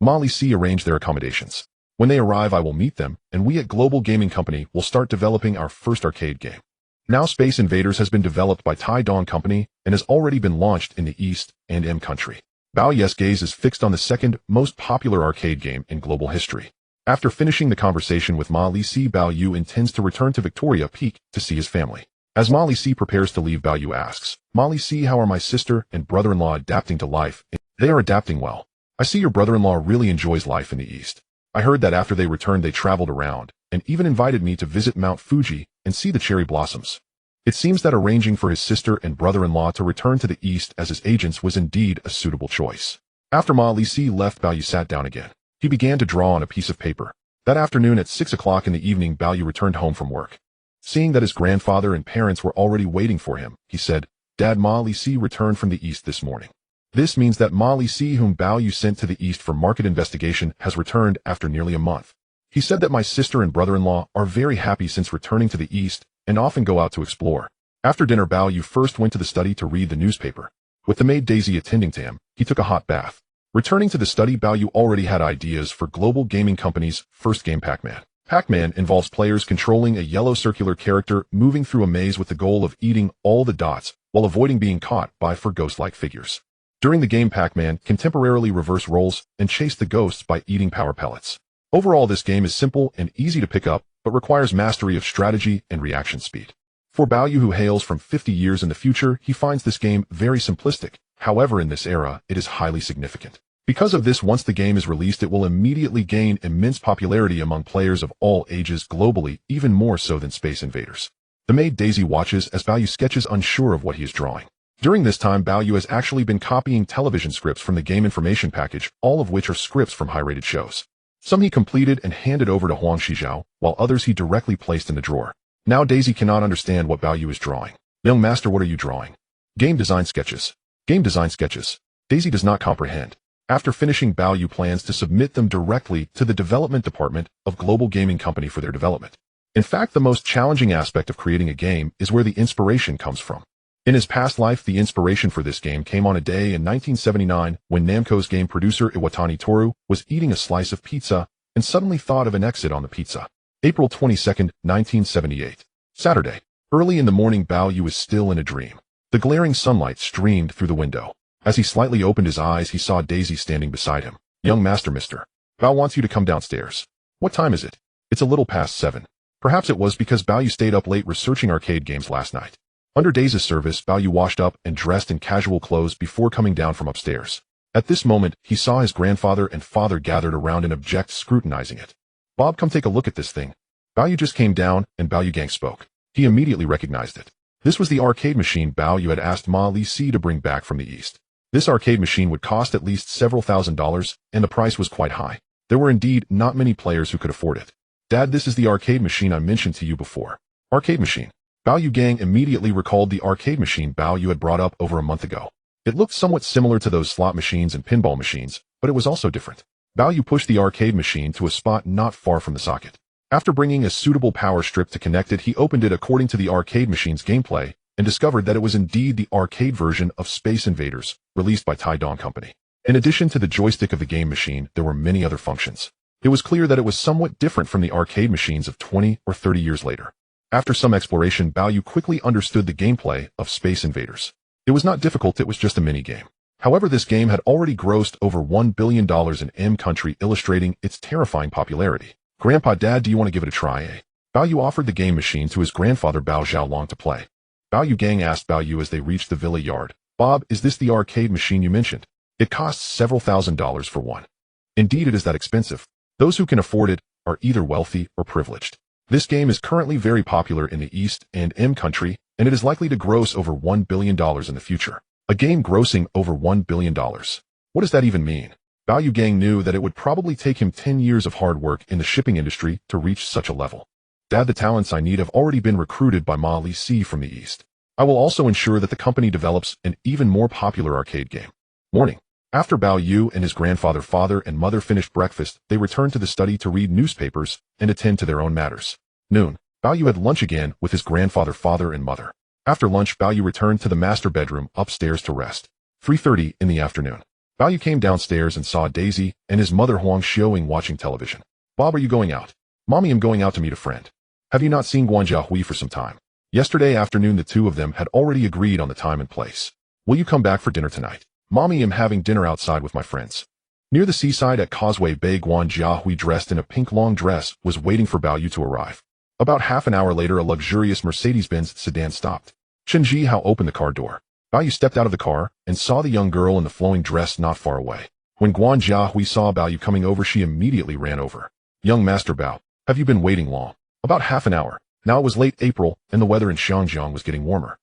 Ma Li Si arranged their accommodations. When they arrive, I will meet them, and we at Global Gaming Company will start developing our first arcade game. Now, Space Invaders has been developed by Tai Dong Company and has already been launched in the East and M country. Bao Yes' gaze is fixed on the second most popular arcade game in global history. After finishing the conversation with Ma Li Si, Bao Yu intends to return to Victoria Peak to see his family. As Ma Li Si prepares to leave, Bao Yu asks, Ma Li Si, how are my sister and brother-in-law adapting to life? They are adapting well. I see your brother-in-law really enjoys life in the East. I heard that after they returned, they traveled around and even invited me to visit Mount Fuji and see the cherry blossoms. It seems that arranging for his sister and brother-in-law to return to the East as his agents was indeed a suitable choice. After Ma Lisi left, Bao Yu sat down again. He began to draw on a piece of paper. That afternoon at 6 o'clock in the evening, Bao Yu returned home from work. Seeing that his grandfather and parents were already waiting for him, he said, "Dad, Ma Lisi returned from the East this morning. This means that Ma Lisi, whom Bao Yu sent to the East for market investigation, has returned after nearly a month. He said that my sister and brother-in-law are very happy since returning to the East and often go out to explore." After dinner, Bao Yu first went to the study to read the newspaper. With the maid Daisy attending to him, he took a hot bath. Returning to the study, Bao Yu already had ideas for global gaming company's first game, Pac-Man. Pac-Man involves players controlling a yellow circular character moving through a maze with the goal of eating all the dots while avoiding being caught by four ghost-like figures. During the game, Pac-Man can temporarily reverse roles and chase the ghosts by eating power pellets. Overall, this game is simple and easy to pick up, but requires mastery of strategy and reaction speed. For Bao Yu, who hails from 50 years in the future, he finds this game very simplistic. However, in this era, it is highly significant. Because of this, once the game is released, it will immediately gain immense popularity among players of all ages globally, even more so than Space Invaders. The maid Daisy watches as Bao Yu sketches, unsure of what he is drawing. During this time, Bao Yu has actually been copying television scripts from the game information package, all of which are scripts from high-rated shows. Some he completed and handed over to Huang Shizhao, while others he directly placed in the drawer. Now Daisy cannot understand what Bao Yu is drawing. "Young master, what are you drawing?" "Game design sketches." "Game design sketches." Daisy does not comprehend. After finishing, Bao Yu plans to submit them directly to the development department of Global Gaming Company for their development. In fact, the most challenging aspect of creating a game is where the inspiration comes from. In his past life, the inspiration for this game came on a day in 1979 when Namco's game producer Iwatani Toru was eating a slice of pizza and suddenly thought of an exit on the pizza. April 22, 1978. Saturday. Early in the morning, Bao Yu is still in a dream. The glaring sunlight streamed through the window. As he slightly opened his eyes, he saw Daisy standing beside him. "Young master, Mr. Bao wants you to come downstairs." "What time is it?" "It's a little past 7. Perhaps it was because Bao Yu stayed up late researching arcade games last night. Under Daisy's service, Bao Yu washed up and dressed in casual clothes before coming down from upstairs. At this moment, he saw his grandfather and father gathered around an object, scrutinizing it. "Bob, come take a look at this thing." Bao Yu just came down, and Bao Yu Gang spoke. He immediately recognized it. This was the arcade machine Bao Yu had asked Ma Lisi to bring back from the East. This arcade machine would cost at least several $1,000s, and the price was quite high. There were indeed not many players who could afford it. "Dad, this is the arcade machine I mentioned to you before." "Arcade machine?" Bao Yu Gang immediately recalled the arcade machine Bao Yu had brought up over a month ago. It looked somewhat similar to those slot machines and pinball machines, but it was also different. Bao Yu pushed the arcade machine to a spot not far from the socket. After bringing a suitable power strip to connect it, he opened it according to the arcade machine's gameplay and discovered that it was indeed the arcade version of Space Invaders, released by Taidong Company. In addition to the joystick of the game machine, there were many other functions. It was clear that it was somewhat different from the arcade machines of 20 or 30 years later. After some exploration, Bao Yu quickly understood the gameplay of Space Invaders. It was not difficult, it was just a mini-game. However, this game had already grossed over $1 billion in M country, illustrating its terrifying popularity. "Grandpa, Dad, do you want to give it a try, eh?" Bao Yu offered the game machine to his grandfather Bao Xiaolong to play. Bao Yu Gang asked Bao Yu as they reached the villa yard, "Bob, is this the arcade machine you mentioned? It costs several $1,000s for one." "Indeed, it is that expensive. Those who can afford it are either wealthy or privileged. This game is currently very popular in the East and M country, and it is likely to gross over $1 billion in the future." A game grossing over $1 billion. What does that even mean? Bao Yu Gang knew that it would probably take him 10 years of hard work in the shipping industry to reach such a level. "Dad, the talents I need have already been recruited by Ma Lisi from the East. I will also ensure that the company develops an even more popular arcade game." Morning. After Bao Yu and his grandfather, father, and mother finished breakfast, they returned to the study to read newspapers and attend to their own matters. Noon. Bao Yu had lunch again with his grandfather, father, and mother. After lunch, Bao Yu returned to the master bedroom upstairs to rest. 3:30 in the afternoon. Bao Yu came downstairs and saw Daisy and his mother Huang Xiaoying watching television. "Bob, are you going out?" "Mommy, I'm going out to meet a friend." "Have you not seen Guan Jiahui for some time?" "Yesterday afternoon the two of them had already agreed on the time and place." "Will you come back for dinner tonight?" "Mommy, I'm having dinner outside with my friends." Near the seaside at Causeway Bay, Guan Jiahui, dressed in a pink long dress, was waiting for Bao Yu to arrive. About half an hour later, a luxurious Mercedes-Benz sedan stopped. Chen Jihao opened the car door. Bao Yu stepped out of the car and saw the young girl in the flowing dress not far away. When Guan Jiahui saw Bao Yu coming over, she immediately ran over. "Young Master Bao." Have you been waiting long? About half an hour. Now it was late April, and the weather in Xiangjiang was getting warmer.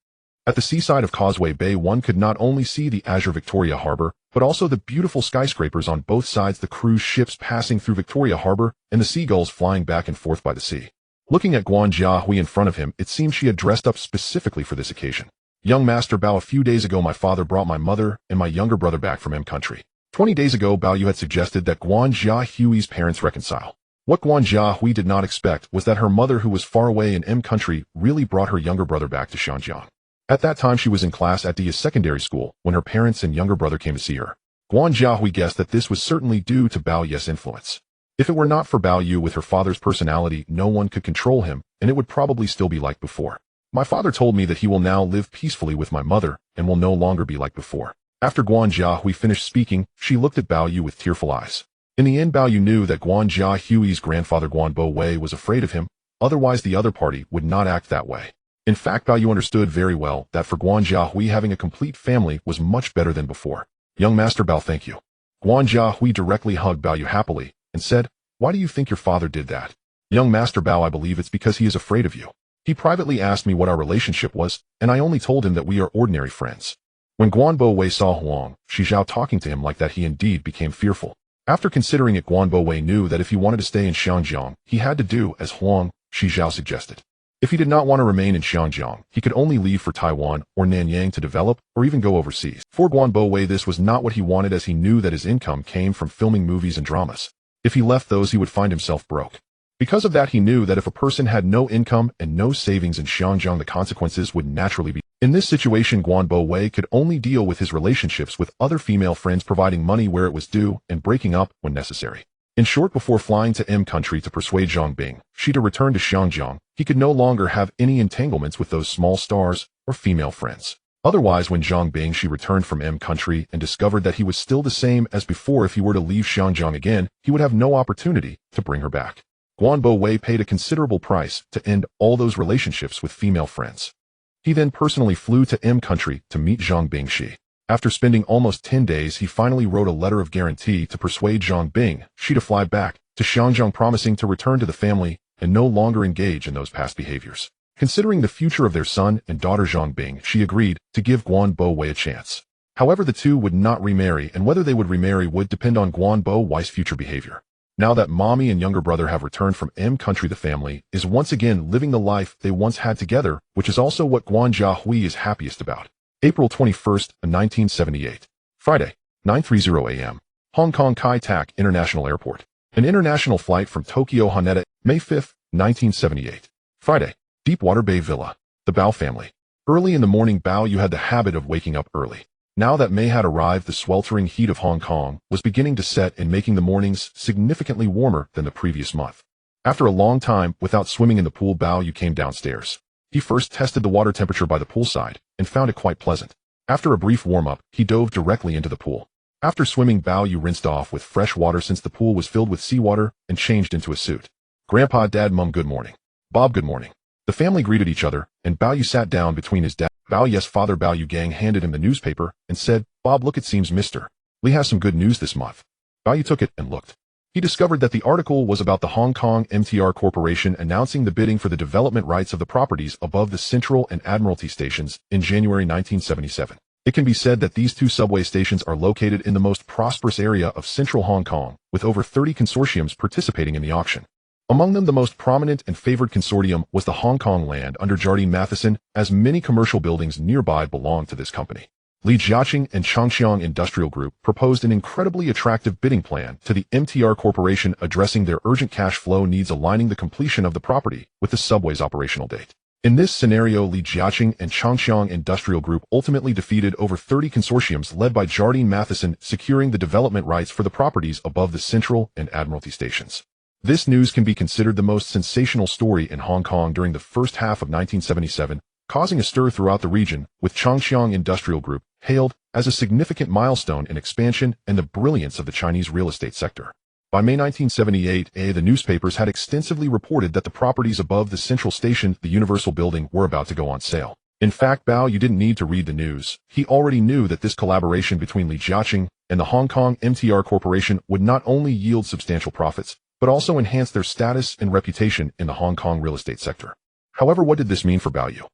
At the seaside of Causeway Bay, one could not only see the azure Victoria Harbor, but also the beautiful skyscrapers on both sides, the cruise ships passing through Victoria Harbor, and the seagulls flying back and forth by the sea. Looking at Guan Jiahui in front of him, it seemed she had dressed up specifically for this occasion. Young Master Bao, a few days ago my father brought my mother and my younger brother back from M country. 20 days ago, Bao Yu had suggested that Guan Jiahui's parents reconcile. What Guan Jiahui did not expect was that her mother, who was far away in M country, really brought her younger brother back to Xiangjiang. At that time, she was in class at Dia's secondary school when her parents and younger brother came to see her. Guan Jiahui guessed that this was certainly due to Bao Yu's influence. If it were not for Bao Yu with her father's personality, no one could control him, and it would probably still be like before. My father told me that he will now live peacefully with my mother and will no longer be like before. After Guan Jiahui finished speaking, she looked at Bao Yu with tearful eyes. In the end, Bao Yu knew that Guan Jiahui's grandfather Guan Bo Wei was afraid of him, otherwise the other party would not act that way. In fact, Bao Yu understood very well that for Guan Jiahui, having a complete family was much better than before. Young Master Bao, thank you. Guan Jiahui directly hugged Bao Yu happily and said, why do you think your father did that? Young Master Bao, I believe it's because he is afraid of you. He privately asked me what our relationship was, and I only told him that we are ordinary friends. When Guan Bo Wei saw Huang Shizhao talking to him like that, he indeed became fearful. After considering it, Guan Bo Wei knew that if he wanted to stay in Xiangjiang, he had to do as Huang Shizhao suggested. If he did not want to remain in Xiangjiang, he could only leave for Taiwan or Nanyang to develop or even go overseas. For Guan Bo Wei, this was not what he wanted, as he knew that his income came from filming movies and dramas. If he left those, he would find himself broke. Because of that, he knew that if a person had no income and no savings in Xiangjiang, the consequences would naturally be. In this situation, Guan Bo Wei could only deal with his relationships with other female friends, providing money where it was due and breaking up when necessary. In short, before flying to M country to persuade Zhang Bing to return to Xiangjiang, he could no longer have any entanglements with those small stars or female friends. Otherwise, when Zhang Bing returned from M country and discovered that he was still the same as before, if he were to leave Xiangjiang again, he would have no opportunity to bring her back. Guan Bo Wei paid a considerable price to end all those relationships with female friends. He then personally flew to M country to meet Zhang Bing. After spending almost 10 days, he finally wrote a letter of guarantee to persuade Zhang Bing to fly back to Xiangjiang, promising to return to the family and no longer engage in those past behaviors. Considering the future of their son and daughter Zhang Bing, she agreed to give Guan Bo Wei a chance. However, the two would not remarry, and whether they would remarry would depend on Guan Bo Wei's future behavior. Now that mommy and younger brother have returned from M country, the family is once again living the life they once had together, which is also what Guan Jiahui is happiest about. April 21st, 1978. Friday, 9:30 a.m. Hong Kong Kai Tak International Airport. An international flight from Tokyo Haneda, May 5th, 1978. Friday, Deepwater Bay Villa. The Bao family. Early in the morning, Bao Yu had the habit of waking up early. Now that May had arrived, the sweltering heat of Hong Kong was beginning to set and making the mornings significantly warmer than the previous month. After a long time without swimming in the pool, Bao Yu came downstairs. He first tested the water temperature by the poolside and found it quite pleasant. After a brief warm-up, he dove directly into the pool. After swimming, Bao Yu rinsed off with fresh water since the pool was filled with seawater and changed into a suit. Grandpa, Dad, Mum, good morning. Bob, good morning. The family greeted each other, and Bao Yu sat down between his dad. Bao Yu's father, Bao Yu Gang, handed him the newspaper and said, Bob, look, it seems Mr. Lee has some good news this month. Bao Yu took it and looked. He discovered that the article was about the Hong Kong MTR Corporation announcing the bidding for the development rights of the properties above the Central and Admiralty stations in January 1977. It can be said that these two subway stations are located in the most prosperous area of central Hong Kong, with over 30 consortiums participating in the auction. Among them, the most prominent and favored consortium was the Hong Kong Land under Jardine Matheson, as many commercial buildings nearby belong to this company. Li Jiaqing and Changxiang Industrial Group proposed an incredibly attractive bidding plan to the MTR Corporation, addressing their urgent cash flow needs, aligning the completion of the property with the subway's operational date. In this scenario, Li Jiaqing and Changxiang Industrial Group ultimately defeated over 30 consortiums led by Jardine Matheson, securing the development rights for the properties above the Central and Admiralty stations. This news can be considered the most sensational story in Hong Kong during the first half of 1977, causing a stir throughout the region, with Changxiang Industrial Group hailed as a significant milestone in expansion and the brilliance of the Chinese real estate sector. By May 1978, the newspapers had extensively reported that the properties above the Central Station, the Universal Building, were about to go on sale. In fact, Bao Yu didn't need to read the news. He already knew that this collaboration between Li Jiaqing and the Hong Kong MTR Corporation would not only yield substantial profits, but also enhance their status and reputation in the Hong Kong real estate sector. However, what did this mean for Bao?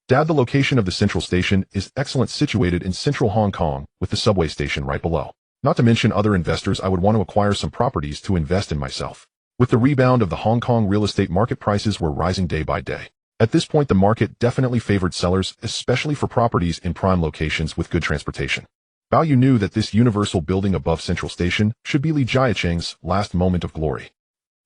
The location of the central station is excellent, situated in central Hong Kong with the subway station right below. Not to mention other investors, I would want to acquire some properties to invest in myself. With the rebound of the Hong Kong real estate market, prices were rising day by day. At this point, the market definitely favored sellers, especially for properties in prime locations with good transportation. Bao knew that this universal building above Central Station should be Li Jiaqing's last moment of glory.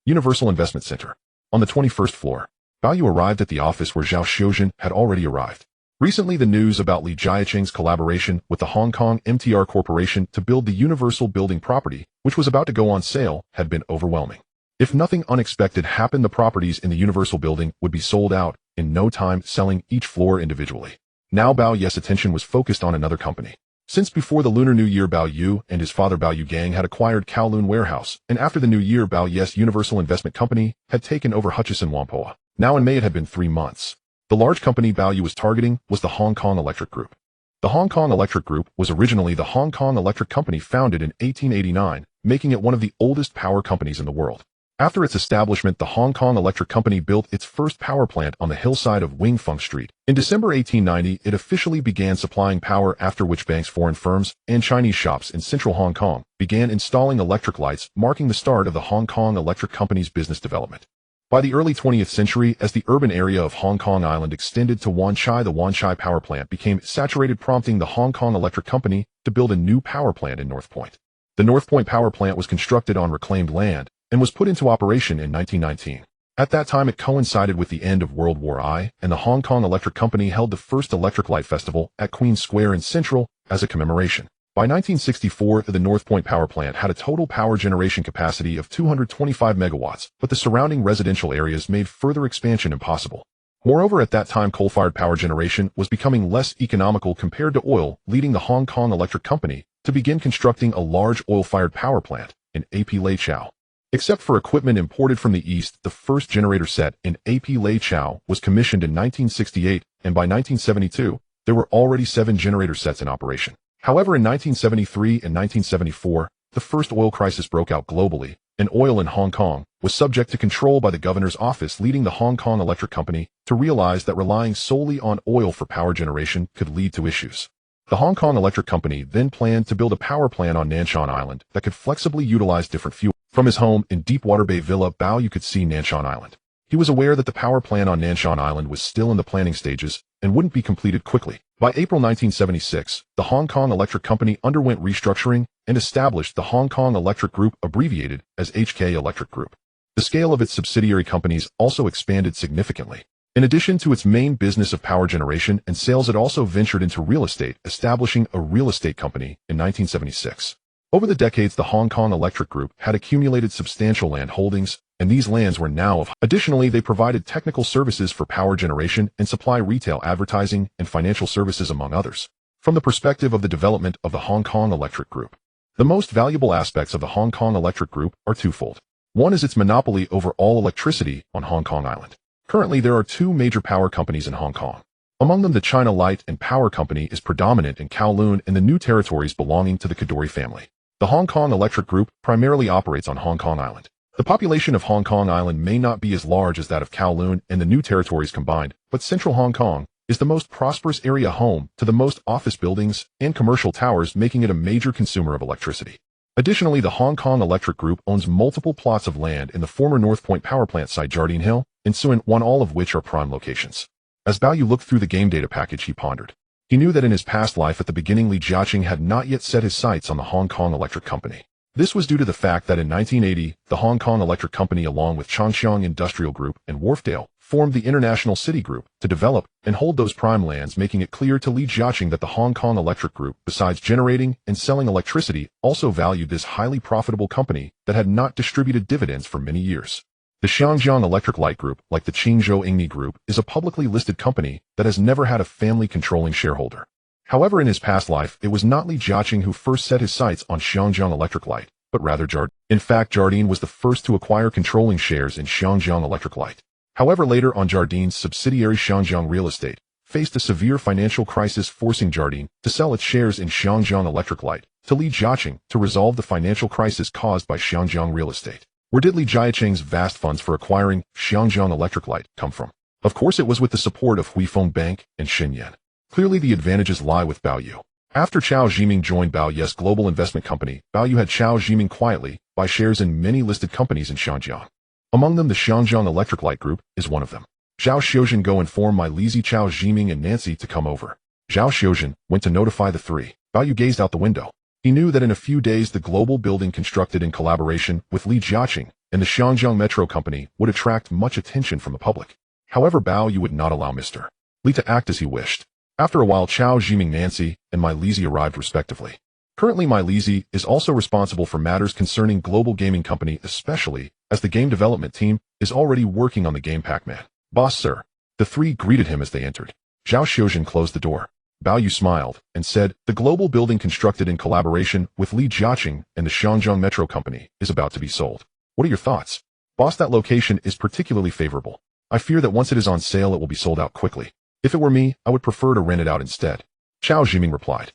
Universal Investment Center. On the 21st floor, Bao arrived at the office where Zhao Xiuzhen had already arrived. Recently, the news about Li Jiaqing's collaboration with the Hong Kong MTR Corporation to build the Universal Building property, which was about to go on sale, had been overwhelming. If nothing unexpected happened, the properties in the Universal Building would be sold out in no time, selling each floor individually. Now Bao's attention was focused on another company. Since before the Lunar New Year, Bao Yu and his father Bao Yu Gang had acquired Kowloon Warehouse, and after the New Year, Bao's Universal Investment Company had taken over Hutchison Whampoa. Now in May, it had been 3 months. The large company Bao Yu was targeting was the Hong Kong Electric Group. The Hong Kong Electric Group was originally the Hong Kong Electric Company, founded in 1889, making it one of the oldest power companies in the world. After its establishment, the Hong Kong Electric Company built its first power plant on the hillside of Wing Fung Street. In December 1890, it officially began supplying power, after which banks, foreign firms, and Chinese shops in central Hong Kong began installing electric lights, marking the start of the Hong Kong Electric Company's business development. By the early 20th century, as the urban area of Hong Kong Island extended to Wan Chai, the Wan Chai power plant became saturated, prompting the Hong Kong Electric Company to build a new power plant in North Point. The North Point power plant was constructed on reclaimed land and was put into operation in 1919. At that time, it coincided with the end of World War I, and the Hong Kong Electric Company held the first Electric Light Festival at Queen's Square in Central as a commemoration. By 1964, the North Point power plant had a total power generation capacity of 225 megawatts, but the surrounding residential areas made further expansion impossible. Moreover, at that time, coal-fired power generation was becoming less economical compared to oil, leading the Hong Kong Electric Company to begin constructing a large oil-fired power plant in AP Lai Chau. Except for equipment imported from the east, the first generator set in AP Lai Chau was commissioned in 1968, and by 1972, there were already 7 generator sets in operation. However, in 1973 and 1974, the first oil crisis broke out globally, and oil in Hong Kong was subject to control by the governor's office, leading the Hong Kong Electric Company to realize that relying solely on oil for power generation could lead to issues. The Hong Kong Electric Company then planned to build a power plant on Nanshan Island that could flexibly utilize different fuel. From his home in Deepwater Bay Villa, Bao could see Nanshan Island. He was aware that the power plant on Nanshan Island was still in the planning stages and wouldn't be completed quickly. By April 1976, the Hong Kong Electric Company underwent restructuring and established the Hong Kong Electric Group, abbreviated as HK Electric Group. The scale of its subsidiary companies also expanded significantly. In addition to its main business of power generation and sales, it also ventured into real estate, establishing a real estate company in 1976. Over the decades, the Hong Kong Electric Group had accumulated substantial land holdings, and these lands were now of. Additionally, they provided technical services for power generation and supply retail advertising and financial services, among others. From the perspective of the development of the Hong Kong Electric Group, the most valuable aspects of the Hong Kong Electric Group are twofold. One is its monopoly over all electricity on Hong Kong Island. Currently, there are 2 major power companies in Hong Kong. Among them, the China Light and Power Company is predominant in Kowloon and the new territories belonging to the Kadoorie family. The Hong Kong Electric Group primarily operates on Hong Kong Island. The population of Hong Kong Island may not be as large as that of Kowloon and the new territories combined, but central Hong Kong is the most prosperous area, home to the most office buildings and commercial towers, making it a major consumer of electricity. Additionally, the Hong Kong Electric Group owns multiple plots of land in the former North Point power plant site, Jardine Hill and Tsuen Wan, all of which are prime locations. As Bao looked through the game data package, he pondered. He knew that in his past life at the beginning, Li Jiaqing had not yet set his sights on the Hong Kong Electric Company. This was due to the fact that in 1980, the Hong Kong Electric Company, along with Changxiang Industrial Group and Wharfdale, formed the International City Group to develop and hold those prime lands, making it clear to Li Jiaqing that the Hong Kong Electric Group, besides generating and selling electricity, also valued this highly profitable company that had not distributed dividends for many years. The Xiangjiang Electric Light Group, like the Qingzhou Ingni Group, is a publicly listed company that has never had a family controlling shareholder. However, in his past life, it was not Li Jiaqing who first set his sights on Xiangjiang Electric Light, but rather Jardine. In fact, Jardine was the first to acquire controlling shares in Xiangjiang Electric Light. However, later on, Jardine's subsidiary Xiangjiang Real Estate faced a severe financial crisis, forcing Jardine to sell its shares in Xiangjiang Electric Light to Li Jiaqing to resolve the financial crisis caused by Xiangjiang Real Estate. Where did Li Jiaqing's vast funds for acquiring Xiangjiang Electric Light come from? Of course it was with the support of Huifeng Bank and Xinyan. Clearly the advantages lie with Baoyu. After Chao Zhiming joined Baoyu's global investment company, Baoyu had Chao Zhiming quietly buy shares in many listed companies in Xiangjiang. Among them, the Xiangjiang Electric Light Group is one of them. Zhao Xiuzhen go inform my Lizi Chao Zhiming and Nancy to come over. Zhao Xiuzhen went to notify the three. Baoyu gazed out the window. He knew that in a few days the global building constructed in collaboration with Li Jiaqing and the Xiangjiang Metro Company would attract much attention from the public. However, Baoyu would not allow Mr. Li to act as he wished. After a while, Chao Zhiming, Nancy, and my Lizi arrived respectively. Currently, my Lizi is also responsible for matters concerning global gaming company, especially as the game development team is already working on the game Pac-Man. Boss, sir. The three greeted him as they entered. Zhao Xiuzhen closed the door. Baoyu smiled and said, the global building constructed in collaboration with Li Jiaqing and the Xiangjiang Metro Company is about to be sold. What are your thoughts? Boss, that location is particularly favorable. I fear that once it is on sale it will be sold out quickly. If it were me, I would prefer to rent it out instead. Chao Zhiming replied.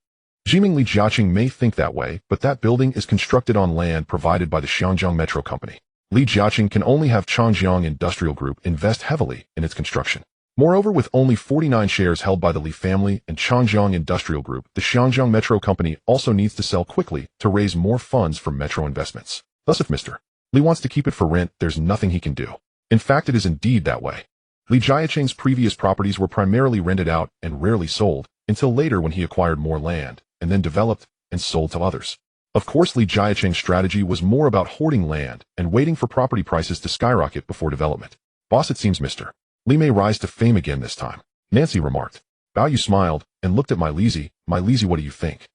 Zhiming, Li Jiaqing may think that way, but that building is constructed on land provided by the Xiangjiang Metro Company. Li Jiaqing can only have Changjiang Industrial Group invest heavily in its construction. Moreover, with only 49 shares held by the Li family and Changjiang Industrial Group, the Xiangjiang Metro Company also needs to sell quickly to raise more funds from Metro investments. Thus, if Mr. Li wants to keep it for rent, there's nothing he can do. In fact, it is indeed that way. Li Jiaqing's previous properties were primarily rented out and rarely sold, until later when he acquired more land, and then developed and sold to others. Of course, Li Jiaqing's strategy was more about hoarding land and waiting for property prices to skyrocket before development. Boss, it seems Mr. Li may rise to fame again this time, Nancy remarked. Baoyu smiled and looked at my Lizi. My Lizi, what do you think?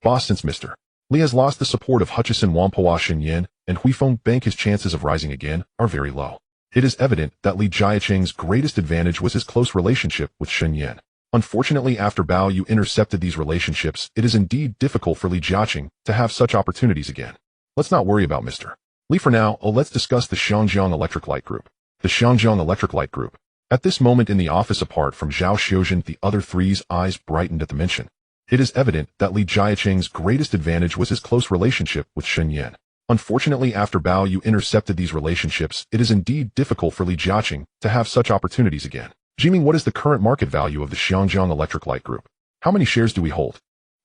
Boss, since Mr. Li has lost the support of Hutchison Whampoa Xinyan and Huifeng Bank, his chances of rising again are very low. It is evident that Li Jiaqing's greatest advantage was his close relationship with Xinyan. Unfortunately, after Baoyu intercepted these relationships, it is indeed difficult for Li Jiaqing to have such opportunities again. Let's not worry about Mr. Li for now. Let's discuss the Xiangjiang Electric Light Group. The Xiangjiang Electric Light Group. At this moment in the office, apart from Zhao Xiuzhen, the other three's eyes brightened at the mention. It is evident that Li Jiaqing's greatest advantage was his close relationship with Xinyan. Unfortunately, after Baoyu intercepted these relationships, it is indeed difficult for Li Jiaqing to have such opportunities again. Zhiming, what is the current market value of the Xiangjiang Electric Light Group? How many shares do we hold?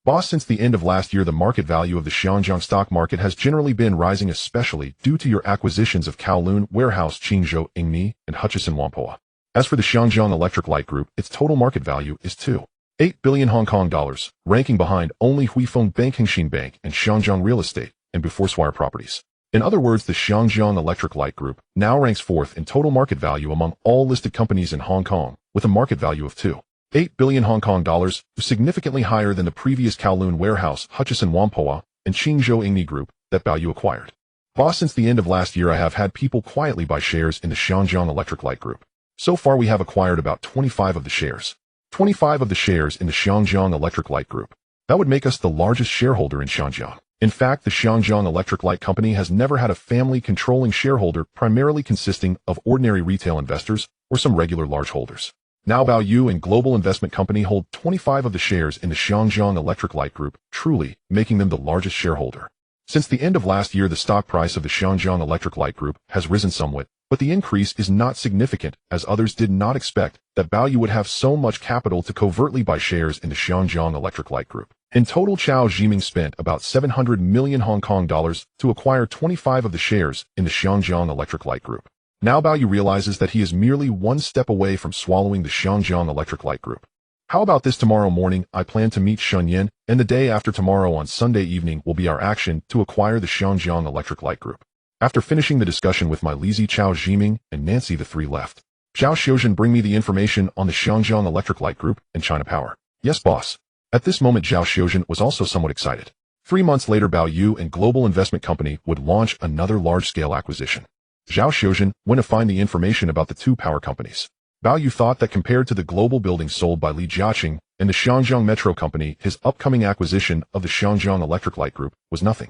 Boss, since the end of last year, the market value of the Xiangjiang stock market has generally been rising, especially due to your acquisitions of Kowloon Warehouse, Qingzhou Ingmi, and Hutchison Whampoa. As for the Xiangjiang Electric Light Group, its total market value is 2.8 billion Hong Kong dollars, ranking behind only Huifeng Bank, Hengxin Bank, and Xiangjiang Real Estate, and before Swire Properties. In other words, the Xiangjiang Electric Light Group now ranks fourth in total market value among all listed companies in Hong Kong, with a market value of 2.8 billion Hong Kong dollars, significantly higher than the previous Kowloon Warehouse, Hutchison Whampoa, and Qingzhou Ingmi Group that Baoyu acquired. Boss, since the end of last year, I have had people quietly buy shares in the Xiangjiang Electric Light Group. So far, we have acquired about 25 of the shares. 25 of the shares in the Xiangjiang Electric Light Group. That would make us the largest shareholder in Xiangjiang. In fact, the Xiangjiang Electric Light Company has never had a family controlling shareholder, primarily consisting of ordinary retail investors or some regular large holders. Now Baoyu and Global Investment Company hold 25 of the shares in the Xiangjiang Electric Light Group, truly making them the largest shareholder. Since the end of last year, the stock price of the Xiangjiang Electric Light Group has risen somewhat, but the increase is not significant, as others did not expect that Baoyu would have so much capital to covertly buy shares in the Xiangjiang Electric Light Group. In total, Chao Zhiming spent about 700 million Hong Kong dollars to acquire 25 of the shares in the Xiangjiang Electric Light Group. Now Baoyu realizes that he is merely one step away from swallowing the Xiangjiang Electric Light Group. How about this? Tomorrow morning, I plan to meet Xinyan, and the day after tomorrow on Sunday evening will be our action to acquire the Xiangjiang Electric Light Group. After finishing the discussion with my Lizi, Chao Zhiming, and Nancy, the three left. Zhao Xiuzhen, bring me the information on the Xiangjiang Electric Light Group and China Power. Yes, boss. At this moment, Zhao Xiuzhen was also somewhat excited. 3 months later, Baoyu and Global Investment Company would launch another large-scale acquisition. Zhao Xiuzhen went to find the information about the two power companies. Baoyu thought that compared to the global buildings sold by Li Jiaqing and the Xiangjiang Metro Company, his upcoming acquisition of the Xiangjiang Electric Light Group was nothing.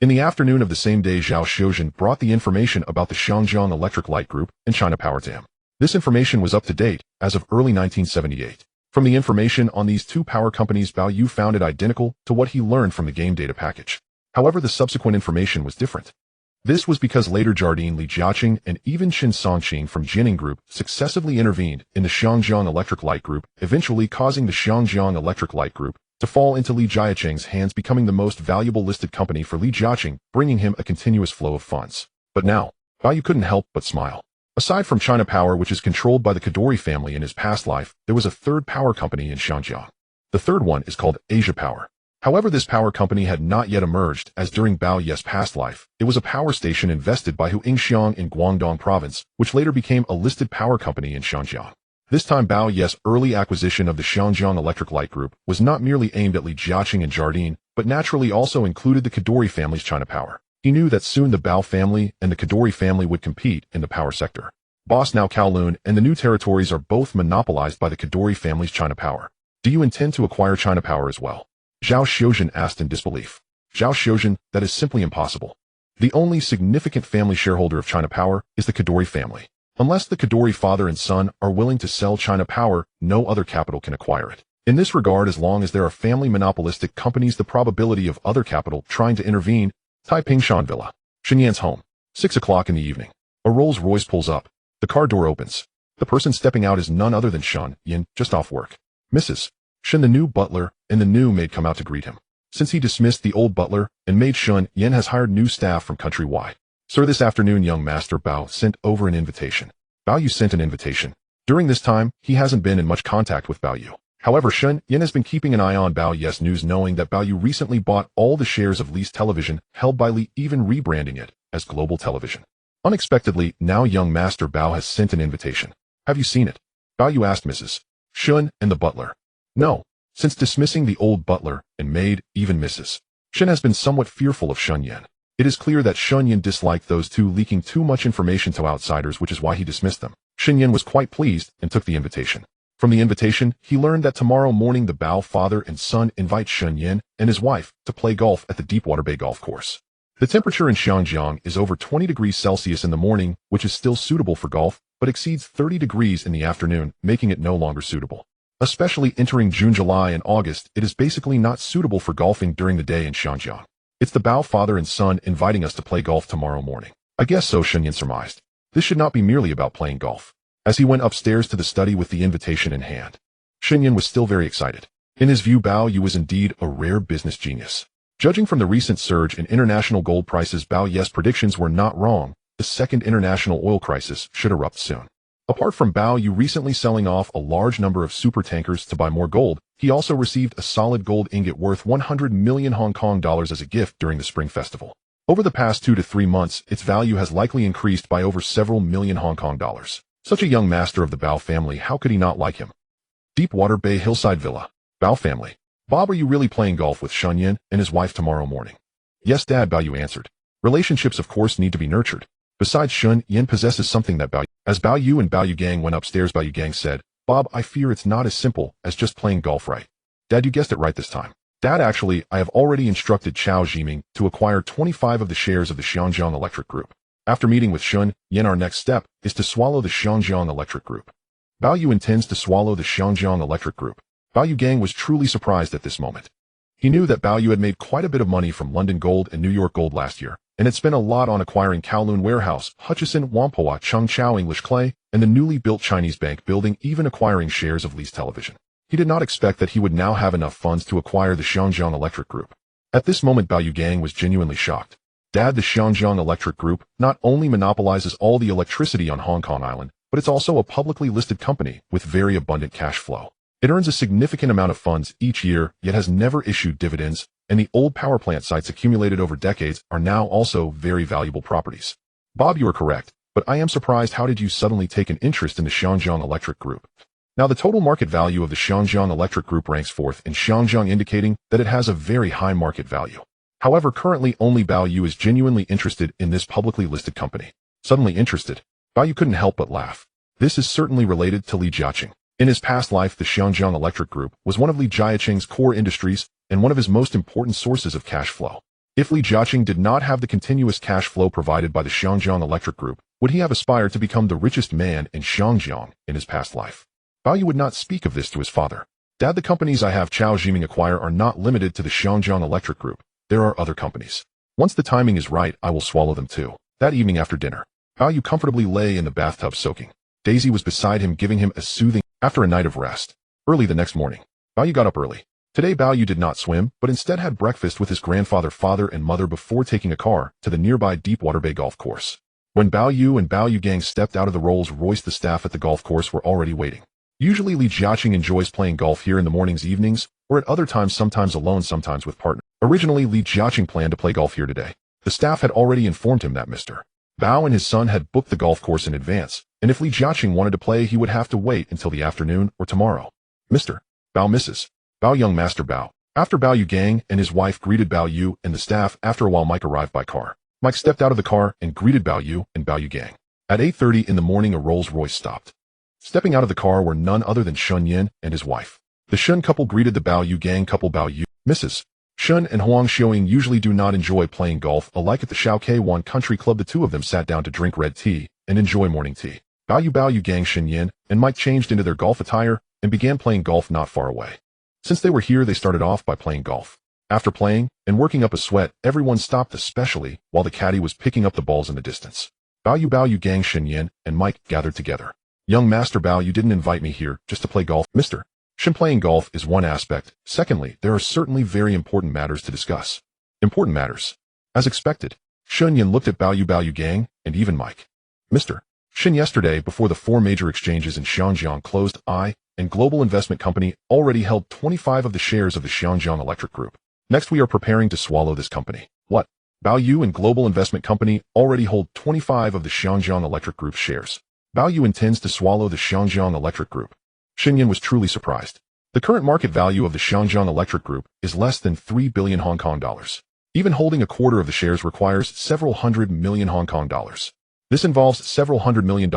In the afternoon of the same day, Zhao Xiuzhen brought the information about the Xiangjiang Electric Light Group and China Power to him. This information was up to date as of early 1978. From the information on these two power companies, Baoyu found it identical to what he learned from the game data package. However, the subsequent information was different. This was because later Jardine Li Jiaqing and even Qin Songqing from Jining Group successively intervened in the Xiangjiang Electric Light Group, eventually causing the Xiangjiang Electric Light Group to fall into Li Jiaqing's hands, becoming the most valuable listed company for Li Jiaqing, bringing him a continuous flow of funds. But now, Bao Yu couldn't help but smile. Aside from China Power, which is controlled by the Kadoorie family in his past life, there was a third power company in Xiangjiang. The third one is called Asia Power. However, this power company had not yet emerged, as during Bao Ye's past life, it was a power station invested by Hu Yingxiang in Guangdong province, which later became a listed power company in Xiangjiang. This time Bao Ye's early acquisition of the Xiangjiang Electric Light Group was not merely aimed at Li Jiaqing and Jardine, but naturally also included the Kadoorie family's China Power. He knew that soon the Bao family and the Kadoorie family would compete in the power sector. Boss now Kowloon and the new territories are both monopolized by the Kadoorie family's China Power. Do you intend to acquire China Power as well? Zhao Xiuzhen asked in disbelief. Zhao Xiuzhen, that is simply impossible. The only significant family shareholder of China Power is the Kadoorie family. Unless the Kadoorie father and son are willing to sell China Power, no other capital can acquire it. In this regard, as long as there are family monopolistic companies, the probability of other capital trying to intervene. Taiping Shan Villa. Shenyan's home. 6 o'clock in the evening. A Rolls Royce pulls up. The car door opens. The person stepping out is none other than Shan Yin, just off work. Mrs. Shen, the new butler, and the new maid come out to greet him. Since he dismissed the old butler and maid, Shen Yin has hired new staff from countrywide. Sir, this afternoon young Master Bao sent over an invitation. Bao Yu sent an invitation. During this time, he hasn't been in much contact with Bao Yu. However, Shen Yin has been keeping an eye on Bao Yu's news, knowing that Bao Yu recently bought all the shares of Li's television held by Li, even rebranding it as Global Television. Unexpectedly, now young Master Bao has sent an invitation. Have you seen it? Bao Yu asked Mrs. Shen and the butler. No. Since dismissing the old butler and maid, even Mrs. Shen has been somewhat fearful of Shen Yin. It is clear that Shen Yin disliked those two leaking too much information to outsiders, which is why he dismissed them. Shen Yin was quite pleased and took the invitation. From the invitation, he learned that tomorrow morning the Bao father and son invite Shen Yin and his wife to play golf at the Deepwater Bay Golf Course. The temperature in Xiangjiang is over 20 degrees Celsius in the morning, which is still suitable for golf, but exceeds 30 degrees in the afternoon, making it no longer suitable. Especially entering June, July, and August, it is basically not suitable for golfing during the day in Xiangjiang. It's the Bao father and son inviting us to play golf tomorrow morning. I guess so, Shen Yin surmised. This should not be merely about playing golf. As he went upstairs to the study with the invitation in hand, Shen Yin was still very excited. In his view, Bao Yu was indeed a rare business genius. Judging from the recent surge in international gold prices, Bao Yu's predictions were not wrong. The second international oil crisis should erupt soon. Apart from Bao Yu recently selling off a large number of super tankers to buy more gold, he also received a solid gold ingot worth 100 million Hong Kong dollars as a gift during the Spring Festival. Over the past 2 to 3 months, its value has likely increased by over several million Hong Kong dollars. Such a young master of the Bao family, how could he not like him? Deepwater Bay Hillside Villa. Bao family. Bob, are you really playing golf with Shen Yin and his wife tomorrow morning? Yes, Dad, Bao Yu answered. Relationships, of course, need to be nurtured. Besides, Shen Yin possesses something that Bao Yu. As Bao Yu and Bao Yu Gang went upstairs, Bao Yu Gang said, Bob, I fear it's not as simple as just playing golf, right? Dad, you guessed it right this time. Dad, actually, I have already instructed Chao Zhiming to acquire 25 of the shares of the Xiangjiang Electric Group. After meeting with Shen Yin, our next step is to swallow the Xiangjiang Electric Group. Bao Yu intends to swallow the Xiangjiang Electric Group. Bao Yu Gang was truly surprised at this moment. He knew that Bao Yu had made quite a bit of money from London Gold and New York Gold last year, and had spent a lot on acquiring Kowloon Warehouse, Hutchison, Whampoa, Changchao English Clay, and the newly built Chinese bank building, even acquiring shares of Li's television. He did not expect that he would now have enough funds to acquire the Xiangjiang Electric Group. At this moment, Bao Yu Gang was genuinely shocked. Dad, the Xiangjiang Electric Group not only monopolizes all the electricity on Hong Kong Island, but it's also a publicly listed company with very abundant cash flow. It earns a significant amount of funds each year, yet has never issued dividends, and the old power plant sites accumulated over decades are now also very valuable properties. Bob, you are correct, but I am surprised, how did you suddenly take an interest in the Xiangjiang Electric Group? Now, the total market value of the Xiangjiang Electric Group ranks fourth in Xiangjiang, indicating that it has a very high market value. However, currently only Bao Yu is genuinely interested in this publicly listed company. Suddenly interested, Bao Yu couldn't help but laugh. This is certainly related to Li Jiaqing. In his past life, the Xiangjiang Electric Group was one of Li Jiaqing's core industries and one of his most important sources of cash flow. If Li Jiaqing did not have the continuous cash flow provided by the Xiangjiang Electric Group, would he have aspired to become the richest man in Xiangjiang in his past life? Bao Yu would not speak of this to his father. Dad, the companies I have Chao Zhiming acquire are not limited to the Xiangjiang Electric Group. There are other companies. Once the timing is right, I will swallow them too. That evening after dinner, Bao Yu comfortably lay in the bathtub soaking. Daisy was beside him, giving him a soothing after a night of rest. Early the next morning, Bao Yu got up early. Today Bao Yu did not swim, but instead had breakfast with his grandfather, father, and mother before taking a car to the nearby Deepwater Bay golf course. When Bao Yu and Bao Yu gang stepped out of the Rolls Royce, the staff at the golf course were already waiting. Usually Li Jiaqing enjoys playing golf here in the mornings, evenings, or at other times, sometimes alone, sometimes with partners. Originally, Li Jiaqing planned to play golf here today. The staff had already informed him that Mr. Bao and his son had booked the golf course in advance, and if Li Jiaqing wanted to play, he would have to wait until the afternoon or tomorrow. Mr. Bao, Mrs. Bao, young Master Bao. After Bao Yu gang and his wife greeted Bao Yu and the staff, after a while Mike arrived by car. Mike stepped out of the car and greeted Bao Yu and Bao Yu gang. At 8:30 in the morning, a Rolls Royce stopped. Stepping out of the car were none other than Shun Yin and his wife. The Shun couple greeted the Bao Yu gang couple. Bao Yu, Mrs. Shun and Huang Xiaoying usually do not enjoy playing golf alike at the Shaokai Country Club. The two of them sat down to drink red tea and enjoy morning tea. Bao Yu gang, Shun Yin, and Mike changed into their golf attire and began playing golf not far away. Since they were here, they started off by playing golf. After playing and working up a sweat, everyone stopped, especially while the caddy was picking up the balls in the distance. Bao Yu gang, Shun Yin, and Mike gathered together. Young Master Bao, you didn't invite me here just to play golf. Mr. Shin, playing golf is one aspect. Secondly, there are certainly very important matters to discuss. Important matters. As expected, Shun Yin looked at Bao Yu gang, and even Mike. Mr. Shin, yesterday, before the four major exchanges in Xiangjiang closed, I and Global Investment Company already held 25 of the shares of the Xiangjiang Electric Group. Next, we are preparing to swallow this company. What? Bao Yu and Global Investment Company already hold 25 of the Xiangjiang Electric Group shares. Bao Yu intends to swallow the Xiangjiang Electric Group. Shin Yin was truly surprised. The current market value of the Xiangjiang Electric Group is less than 3 billion Hong Kong dollars. Even holding a quarter of the shares requires several hundred million Hong Kong dollars. This involves several $100 million,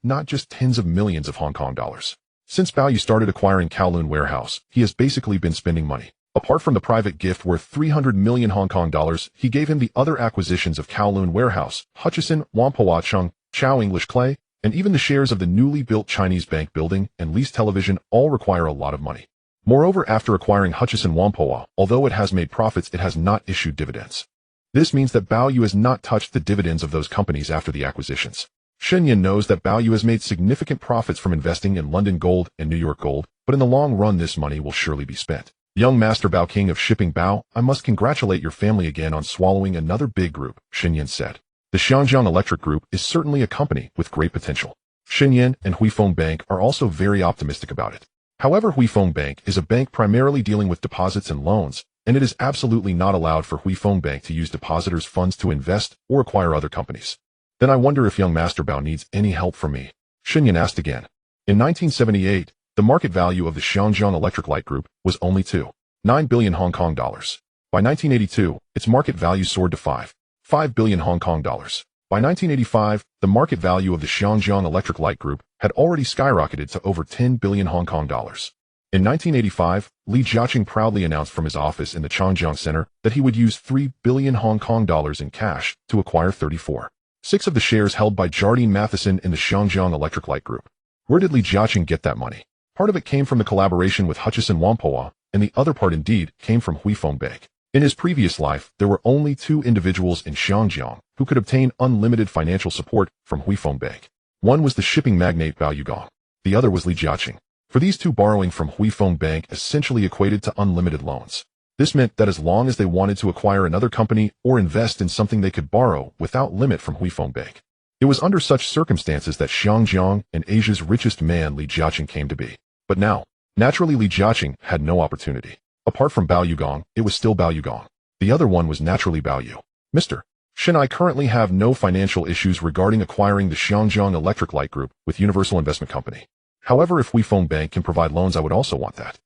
not just tens of millions of Hong Kong dollars. Since Bao Yu started acquiring Kowloon warehouse, he has basically been spending money. Apart from the private gift worth 300 million Hong Kong dollars, he gave him the other acquisitions of Kowloon warehouse, Hutchison, Whampoa Chung, Chow English Clay, and even the shares of the newly built Chinese bank building and leased television all require a lot of money. Moreover, after acquiring Hutchison Whampoa, although it has made profits, it has not issued dividends. This means that Bao Yu has not touched the dividends of those companies after the acquisitions. Shen Yin knows that Bao Yu has made significant profits from investing in London Gold and New York Gold, but in the long run this money will surely be spent. Young Master Bao, King of Shipping Bao, I must congratulate your family again on swallowing another big group, Shen Yin said. The Xiangjiang Electric Group is certainly a company with great potential. Shen Yin and Huifeng Bank are also very optimistic about it. However, Huifeng Bank is a bank primarily dealing with deposits and loans, and it is absolutely not allowed for Huifeng Bank to use depositors' funds to invest or acquire other companies. Then I wonder if young Master Bao needs any help from me. Shen Yin asked again. In 1978, the market value of the Xiangjiang Electric Light Group was only 2.9 billion Hong Kong dollars. By 1982, its market value soared to 5 billion Hong Kong dollars. By 1985, the market value of the Xiangjiang Electric Light Group had already skyrocketed to over 10 billion Hong Kong dollars. In 1985, Li Jiaqing proudly announced from his office in the Changjiang Center that he would use 3 billion Hong Kong dollars in cash to acquire 34.6% of the shares held by Jardine Matheson in the Xiangjiang Electric Light Group. Where did Li Jiaqing get that money? Part of it came from the collaboration with Hutchison Whampoa, and the other part indeed came from Huifeng Bank. In his previous life, there were only two individuals in Xiangjiang who could obtain unlimited financial support from Huifeng Bank. One was the shipping magnate Bao Yu Gong. The other was Li Jiaqing. For these two, borrowing from Huifeng Bank essentially equated to unlimited loans. This meant that as long as they wanted to acquire another company or invest in something, they could borrow without limit from Huifeng Bank. It was under such circumstances that Xiangjiang and Asia's richest man Li Jiaqing came to be. But now, naturally, Li Jiaqing had no opportunity. Apart from Bao Yu Gong, it was still Bao Yu Gong. The other one was naturally Bao Yu. Mr. Shen, I currently have no financial issues regarding acquiring the Xiangjiang Electric Light Group with Universal Investment Company. However, if Huifeng Bank can provide loans, I would also want that.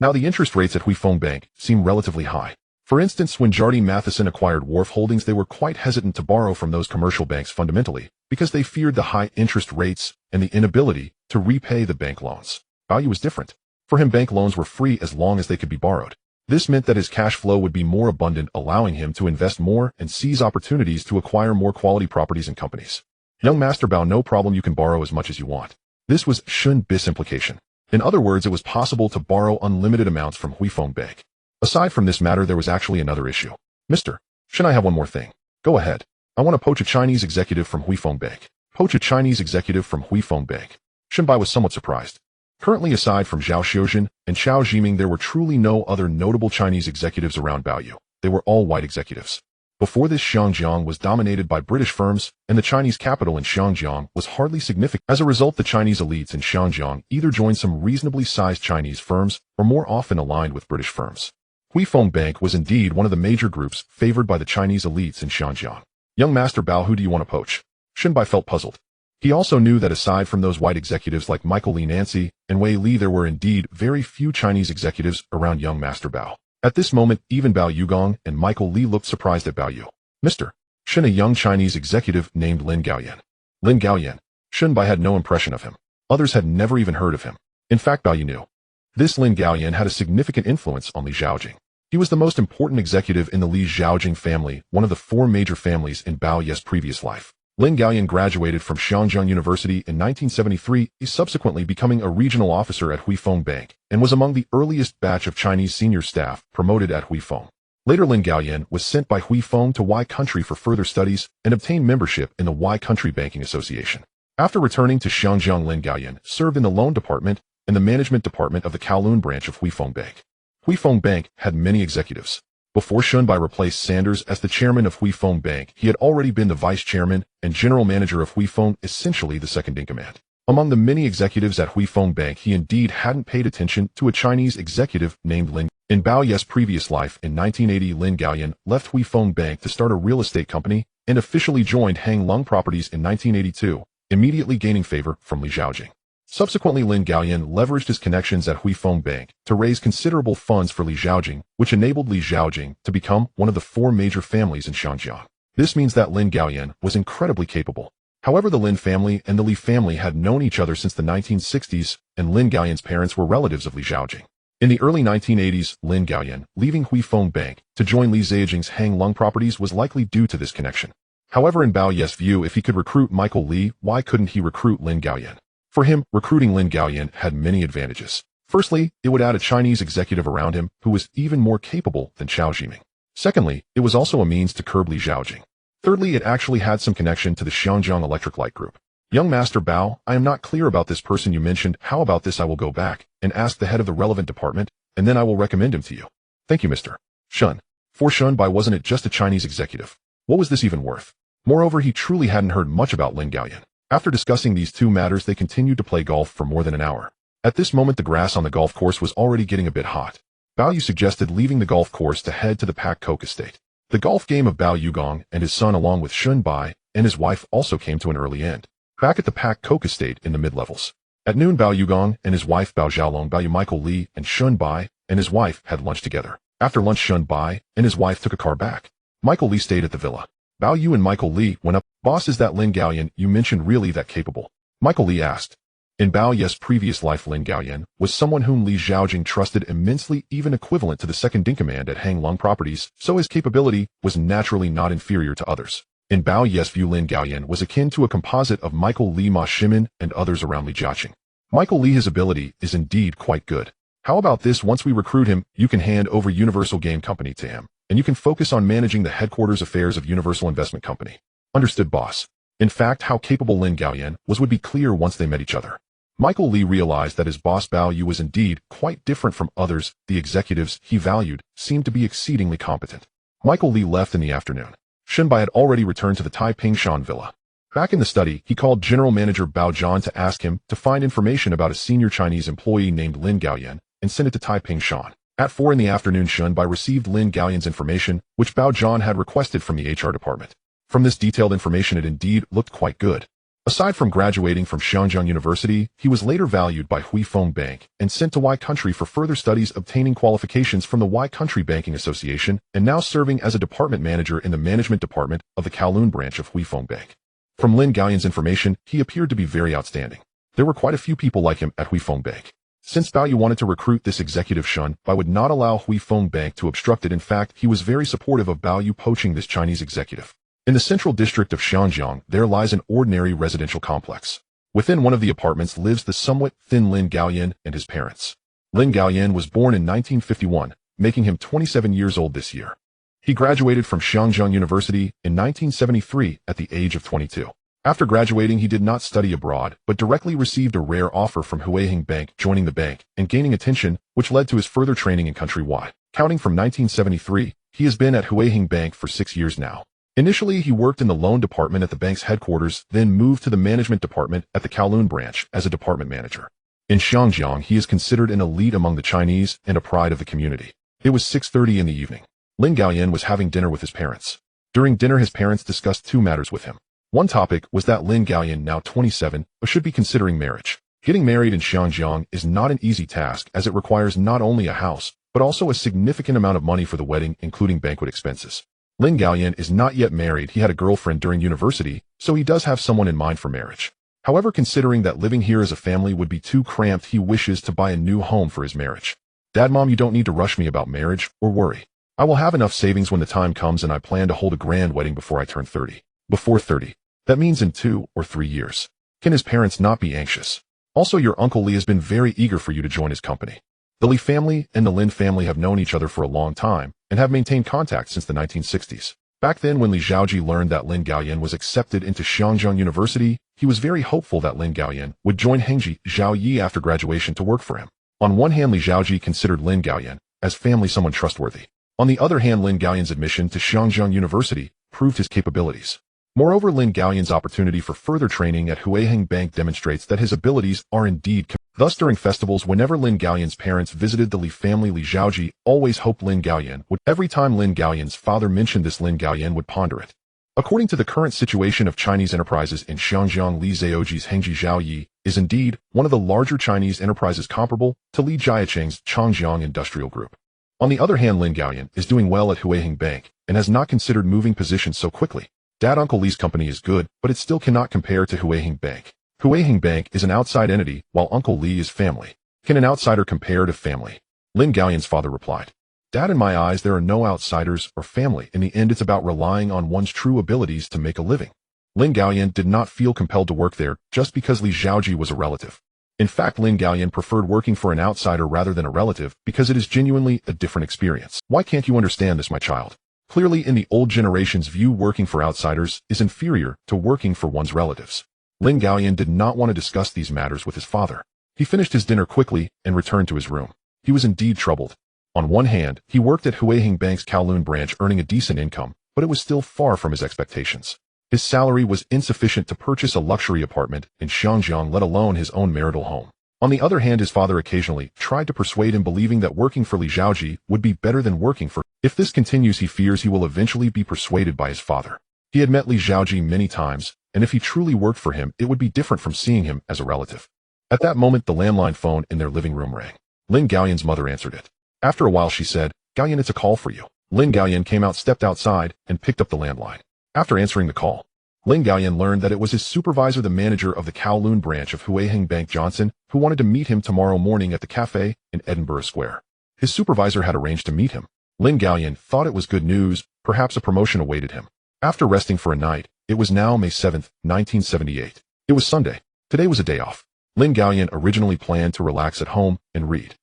Now, the interest rates at Huifeng Bank seem relatively high. For instance, when Jardine Matheson acquired Wharf Holdings, they were quite hesitant to borrow from those commercial banks fundamentally because they feared the high interest rates and the inability to repay the bank loans. Bao Yu was different. For him, bank loans were free as long as they could be borrowed. This meant that his cash flow would be more abundant, allowing him to invest more and seize opportunities to acquire more quality properties and companies. Young Master Bao, no problem, you can borrow as much as you want. This was Shun Bis implication. In other words, it was possible to borrow unlimited amounts from Huifeng Bank. Aside from this matter, there was actually another issue. Mr. Shouldn't I have one more thing? Go ahead. I want to poach a Chinese executive from Huifeng Bank. Poach a Chinese executive from Huifeng Bank. Shunbai was somewhat surprised. Currently, aside from Zhao Xiuzhen and Xiao Jiming, there were truly no other notable Chinese executives around Baoyu. They were all white executives. Before this, Xiangjiang was dominated by British firms, and the Chinese capital in Xiangjiang was hardly significant. As a result, the Chinese elites in Xiangjiang either joined some reasonably sized Chinese firms or more often aligned with British firms. Huifeng Bank was indeed one of the major groups favored by the Chinese elites in Xiangjiang. Young Master Bao, who do you want to poach? Shunbai felt puzzled. He also knew that aside from those white executives like Michael Li Nancy and Wei Li, there were indeed very few Chinese executives around young Master Bao. At this moment, even Bao Yugong and Michael Li looked surprised at Bao Yu. Mr. Shun, a young Chinese executive named Lin Gaoyan. Lin Gaoyan. Shunbai had no impression of him. Others had never even heard of him. In fact, Bao Yu knew. This Lin Gaoyan had a significant influence on Li Xiaojing. He was the most important executive in the Li Xiaojing family, one of the four major families in Bao Ye's previous life. Lin Gaoyan graduated from Xiangjiang University in 1973, subsequently becoming a regional officer at Huifeng Bank, and was among the earliest batch of Chinese senior staff promoted at Huifeng. Later, Lin Gaoyan was sent by Huifeng to Y Country for further studies and obtained membership in the Y Country Banking Association. After returning to Xiangjiang, Lin Gaoyan served in the loan department and the management department of the Kowloon branch of Huifeng Bank. Huifeng Bank had many executives. Before Shunbai replaced Sanders as the chairman of Huifeng Bank, he had already been the vice chairman and general manager of Huifeng, essentially the second-in-command. Among the many executives at Huifeng Bank, he indeed hadn't paid attention to a Chinese executive named Lin. In Bao Ye's previous life, in 1980, Lin Gaoyan left Huifeng Bank to start a real estate company and officially joined Hang Lung Properties in 1982, immediately gaining favor from Li Xiaojing. Subsequently, Lin Gaoyan leveraged his connections at Huifeng Bank to raise considerable funds for Li Xiaojing, which enabled Li Xiaojing to become one of the four major families in Xiangjiang. This means that Lin Gaoyan was incredibly capable. However, the Lin family and the Li family had known each other since the 1960s, and Lin Gaoyan's parents were relatives of Li Xiaojing. In the early 1980s, Lin Gaoyan, leaving Huifeng Bank to join Li Xiaojing's Hang Lung Properties, was likely due to this connection. However, in Bao Ye's view, if he could recruit Michael Li, why couldn't he recruit Lin Gaoyan? For him, recruiting Lin Gaoyan had many advantages. Firstly, it would add a Chinese executive around him who was even more capable than Xiao Jiming. Secondly, it was also a means to curb Li Xiaojing. Thirdly, it actually had some connection to the Xiangjiang Electric Light Group. Young Master Bao, I am not clear about this person you mentioned. How about this? I will go back and ask the head of the relevant department, and then I will recommend him to you. Thank you, Mr. Shun. For Shunbai, wasn't it just a Chinese executive? What was this even worth? Moreover, he truly hadn't heard much about Lin Gaoyan. After discussing these two matters, they continued to play golf for more than an hour. At this moment, the grass on the golf course was already getting a bit hot. Bao Yu suggested leaving the golf course to head to the Pak Kok estate. The golf game of Bao Yugong and his son, along with Shunbai and his wife, also came to an early end. Back at the Pak Kok estate in the mid-levels. At noon, Bao Yugong and his wife Bao Xiaolong, Bao Yu, Michael Li, and Shunbai and his wife had lunch together. After lunch, Shunbai and his wife took a car back. Michael Li stayed at the villa. Bao Yu and Michael Li went up. Boss, is that Lin Gaoyan you mentioned really that capable? Michael Li asked. In Bao Ye's previous life, Lin Gaoyan was someone whom Li Xiaojing trusted immensely, even equivalent to the second-in-command at Hang Lung Properties, so his capability was naturally not inferior to others. In Bao Ye's view, Lin Gaoyan was akin to a composite of Michael Li, Ma Shimin, and others around Li Jiaqing. Michael Li, his ability is indeed quite good. How about this? Once we recruit him, you can hand over Universal Game Company to him, and you can focus on managing the headquarters affairs of Universal Investment Company. Understood, boss. In fact, how capable Lin Gaoyan was would be clear once they met each other. Michael Li realized that his boss Bao Yu was indeed quite different from others. The executives he valued seemed to be exceedingly competent. Michael Li left in the afternoon. Shunbai had already returned to the Taiping-shan villa. Back in the study, he called General Manager Bao Zhan to ask him to find information about a senior Chinese employee named Lin Gaoyan and send it to Taiping-shan. At 4 in the afternoon, Shunbai received Lin Gaoyan's information, which Bao Zhan had requested from the HR department. From this detailed information, it indeed looked quite good. Aside from graduating from Xiangjiang University, he was later valued by Huifeng Bank and sent to Y Country for further studies, obtaining qualifications from the Y Country Banking Association, and now serving as a department manager in the management department of the Kowloon branch of Huifeng Bank. From Lin Gaoyan's information, he appeared to be very outstanding. There were quite a few people like him at Huifeng Bank. Since Bao Yu wanted to recruit this executive, Shunbai would not allow Huifeng Bank to obstruct it. In fact, he was very supportive of Bao Yu poaching this Chinese executive. In the central district of Xiangjiang, there lies an ordinary residential complex. Within one of the apartments lives the somewhat thin Lin Gaoyan and his parents. Lin Gaoyan was born in 1951, making him 27 years old this year. He graduated from Xiangyang University in 1973 at the age of 22. After graduating, he did not study abroad, but directly received a rare offer from Huiheng Bank, joining the bank and gaining attention, which led to his further training in countrywide. Counting from 1973, he has been at Huiheng Bank for 6 years now. Initially, he worked in the loan department at the bank's headquarters, then moved to the management department at the Kowloon branch as a department manager. In Xiangyang, he is considered an elite among the Chinese and a pride of the community. It was 6:30 in the evening. Lin Gaoyan was having dinner with his parents. During dinner, his parents discussed two matters with him. One topic was that Lin Gaoyan, now 27, should be considering marriage. Getting married in Xiangyang is not an easy task, as it requires not only a house, but also a significant amount of money for the wedding, including banquet expenses. Lin Gaoyan is not yet married. He had a girlfriend during university, so he does have someone in mind for marriage. However, considering that living here as a family would be too cramped, he wishes to buy a new home for his marriage. Dad, Mom, you don't need to rush me about marriage or worry. I will have enough savings when the time comes, and I plan to hold a grand wedding before I turn 30. Before 30. That means in 2 or 3 years. Can his parents not be anxious? Also, your Uncle Li has been very eager for you to join his company. The Li family and the Lin family have known each other for a long time and have maintained contact since the 1960s. Back then, when Li Zhaoji learned that Lin Gaoyan was accepted into Xiangyang University, he was very hopeful that Lin Gaoyan would join Hengji Zhaoyi after graduation to work for him. On one hand, Li Zhaoji considered Lin Gaoyan as family someone trustworthy. On the other hand, Lin Gaoyan's admission to Xiangyang University proved his capabilities. Moreover, Lin Gaoyan's opportunity for further training at Huiheng Bank demonstrates that his abilities are indeed. Thus, during festivals, whenever Lin Gaoyan's parents visited the Li family, Li Zhaoji always hoped Lin Gaoyan would. Every time Lin Gaoyan's father mentioned this, Lin Gaoyan would ponder it. According to the current situation of Chinese enterprises in Xiangyang, Li Zhaoji's Hengji Zhaoyi is indeed one of the larger Chinese enterprises comparable to Li Jiacheng's Changjiang Industrial Group. On the other hand, Lin Gaoyan is doing well at Huiheng Bank and has not considered moving positions so quickly. Dad, Uncle Li's company is good, but it still cannot compare to Huiheng Bank. Huiheng Bank is an outside entity, while Uncle Li is family. Can an outsider compare to family? Lin Gaoyan's father replied. Dad, in my eyes, there are no outsiders or family. In the end, it's about relying on one's true abilities to make a living. Lin Gaoyan did not feel compelled to work there just because Li Zhaoji was a relative. In fact, Lin Gaoyan preferred working for an outsider rather than a relative because it is genuinely a different experience. Why can't you understand this, my child? Clearly, in the old generation's view, working for outsiders is inferior to working for one's relatives. Lin Gaoyan did not want to discuss these matters with his father. He finished his dinner quickly and returned to his room. He was indeed troubled. On one hand, he worked at Huiheng Bank's Kowloon branch, earning a decent income, but it was still far from his expectations. His salary was insufficient to purchase a luxury apartment in Xiangyang, let alone his own marital home. On the other hand, his father occasionally tried to persuade him, believing that working for Li Zhaoji would be better than working for. If this continues, he fears he will eventually be persuaded by his father. He had met Li Zhaoji many times, and if he truly worked for him, it would be different from seeing him as a relative. At that moment, the landline phone in their living room rang. Lin Gaoyan's mother answered it. After a while, she said, "Gaoyan, it's a call for you." Lin Gaoyan came out, stepped outside, and picked up the landline. After answering the call, Lin Gaoyan learned that it was his supervisor, the manager of the Kowloon branch of Huiheng Bank, Johnson, who wanted to meet him tomorrow morning at the cafe in Edinburgh Square. His supervisor had arranged to meet him. Lin Gaoyan thought it was good news, perhaps a promotion awaited him. After resting for a night, it was now May 7, 1978. It was Sunday. Today was a day off. Lin Gaoyan originally planned to relax at home and read.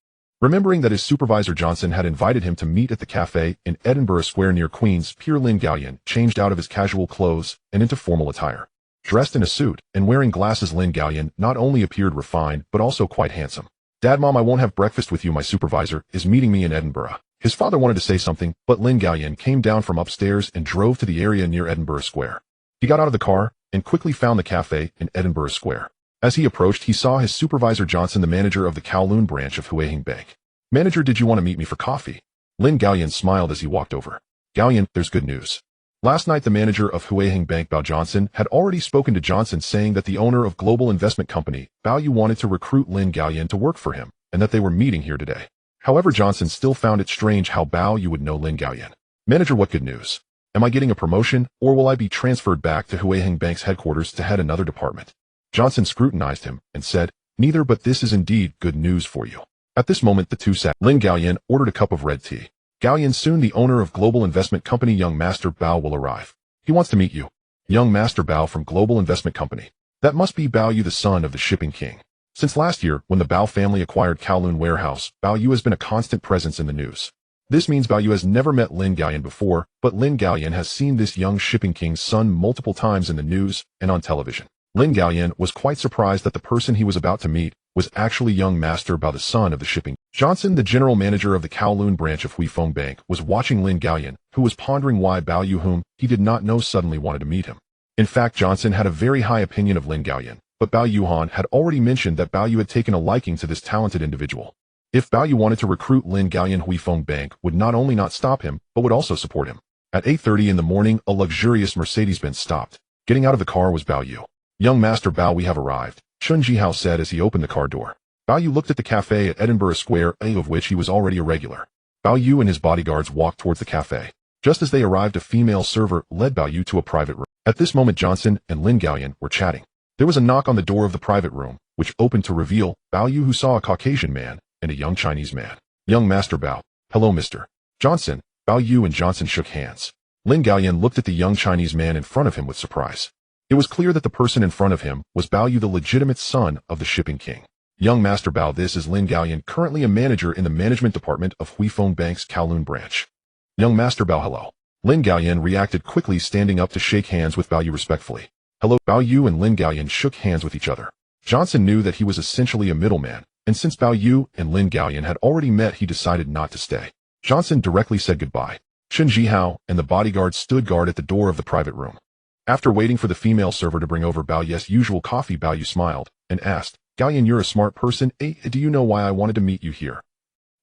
Remembering that his supervisor Johnson had invited him to meet at the cafe in Edinburgh Square near Queen's Pier, Lin Gaoyan changed out of his casual clothes and into formal attire. Dressed in a suit and wearing glasses, Lin Gaoyan not only appeared refined but also quite handsome. "Dad, Mom, I won't have breakfast with you. My supervisor is meeting me in Edinburgh." His father wanted to say something, but Lin Gaoyan came down from upstairs and drove to the area near Edinburgh Square. He got out of the car and quickly found the cafe in Edinburgh Square. As he approached, he saw his supervisor Johnson, the manager of the Kowloon branch of Huiheng Bank. "Manager, did you want to meet me for coffee?" Lin Gaoyan smiled as he walked over. "Gaoyan, there's good news." Last night, the manager of Huiheng Bank, Bao Johnson, had already spoken to Johnson, saying that the owner of global investment company, Bao Yu, wanted to recruit Lin Gaoyan to work for him, and that they were meeting here today. However, Johnson still found it strange how Bao Yu would know Lin Gaoyan. "Manager, what good news? Am I getting a promotion, or will I be transferred back to Huiheng Bank's headquarters to head another department?" Johnson scrutinized him and said, "Neither, but this is indeed good news for you." At this moment, the two sat. Lin Gaoyan ordered a cup of red tea. "Gaoyan, soon the owner of global investment company Young Master Bao will arrive. He wants to meet you." Young Master Bao from global investment company. That must be Bao Yu, the son of the shipping king. Since last year, when the Bao family acquired Kowloon warehouse, Bao Yu has been a constant presence in the news. This means Bao Yu has never met Lin Gaoyan before, but Lin Gaoyan has seen this young shipping king's son multiple times in the news and on television. Lin Gaoyan was quite surprised that the person he was about to meet was actually young Master Bao, the son of the shipping. Johnson, the general manager of the Kowloon branch of Huifeng Bank, was watching Lin Gaoyan, who was pondering why Bao Yu, whom he did not know, suddenly wanted to meet him. In fact, Johnson had a very high opinion of Lin Gaoyan, but Bao Yuhan had already mentioned that Bao Yu had taken a liking to this talented individual. If Bao Yu wanted to recruit Lin Gaoyan, Huifeng Bank would not only not stop him, but would also support him. At 8:30 in the morning, a luxurious Mercedes-Benz stopped. Getting out of the car was Bao Yu. "Young Master Bao, we have arrived," Chun Jihao said as he opened the car door. Bao Yu looked at the cafe at Edinburgh Square, of which he was already a regular. Bao Yu and his bodyguards walked towards the cafe. Just as they arrived, a female server led Bao Yu to a private room. At this moment, Johnson and Lin Gaoyan were chatting. There was a knock on the door of the private room, which opened to reveal Bao Yu, who saw a Caucasian man and a young Chinese man. "Young Master Bao." "Hello, Mr. Johnson." Bao Yu and Johnson shook hands. Lin Gaoyan looked at the young Chinese man in front of him with surprise. It was clear that the person in front of him was Bao Yu, the legitimate son of the shipping king. "Young Master Bao, this is Lin Gaoyan, currently a manager in the management department of Huifeng Bank's Kowloon branch." "Young Master Bao, hello." Lin Gaoyan reacted quickly, standing up to shake hands with Bao Yu respectfully. "Hello." Bao Yu and Lin Gaoyan shook hands with each other. Johnson knew that he was essentially a middleman, and since Bao Yu and Lin Gaoyan had already met, he decided not to stay. Johnson directly said goodbye. Chun Jihao and the bodyguard stood guard at the door of the private room. After waiting for the female server to bring over Bao Yu's usual coffee, Bao Yu smiled and asked, "Gaoyan, you're a smart person. Do you know why I wanted to meet you here?"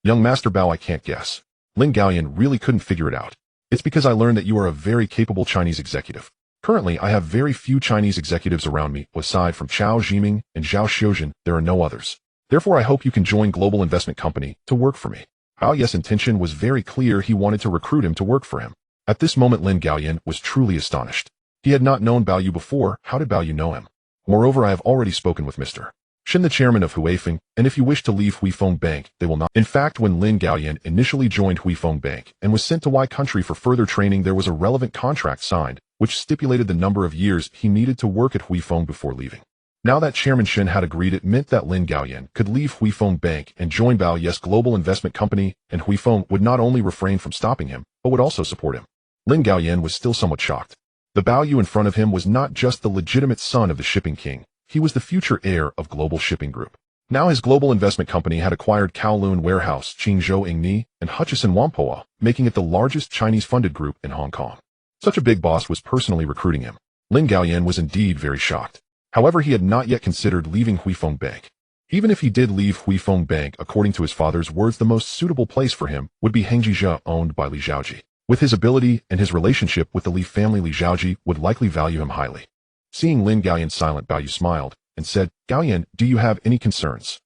"Young Master Bao, I can't guess." Lin Gaoyan really couldn't figure it out. "It's because I learned that you are a very capable Chinese executive. Currently, I have very few Chinese executives around me. Aside from Chao Jiming and Zhao Xiuzhen, there are no others. Therefore, I hope you can join Global Investment Company to work for me." Bao Yu's intention was very clear. He wanted to recruit him to work for him. At this moment, Lin Gaoyan was truly astonished. He had not known Bao Yu before. How did Bao Yu know him? "Moreover, I have already spoken with Mr. Shin, the chairman of Huifeng, and if you wish to leave Huifeng Bank, they will not." In fact, when Lin Gaoyan initially joined Huifeng Bank and was sent to Y country for further training, there was a relevant contract signed, which stipulated the number of years he needed to work at Huifeng before leaving. Now that Chairman Shin had agreed, it meant that Lin Gaoyan could leave Huifeng Bank and join Bao Yu's Global Investment Company, and Huifeng would not only refrain from stopping him, but would also support him. Lin Gaoyan was still somewhat shocked. The Bao Yu in front of him was not just the legitimate son of the shipping king, he was the future heir of Global Shipping Group. Now his Global Investment Company had acquired Kowloon Warehouse, Qingzhou Ingni, and Hutchison Whampoa, making it the largest Chinese-funded group in Hong Kong. Such a big boss was personally recruiting him. Lin Gaoyan was indeed very shocked. However, he had not yet considered leaving Huifeng Bank. Even if he did leave Huifeng Bank, according to his father's words, the most suitable place for him would be Hengjia, owned by Li Zhaoji. With his ability and his relationship with the Li family, Li Zhaoji would likely value him highly. Seeing Lin Gaoyan silent, Bao Yu smiled and said, "Gaoyan, do you have any concerns?"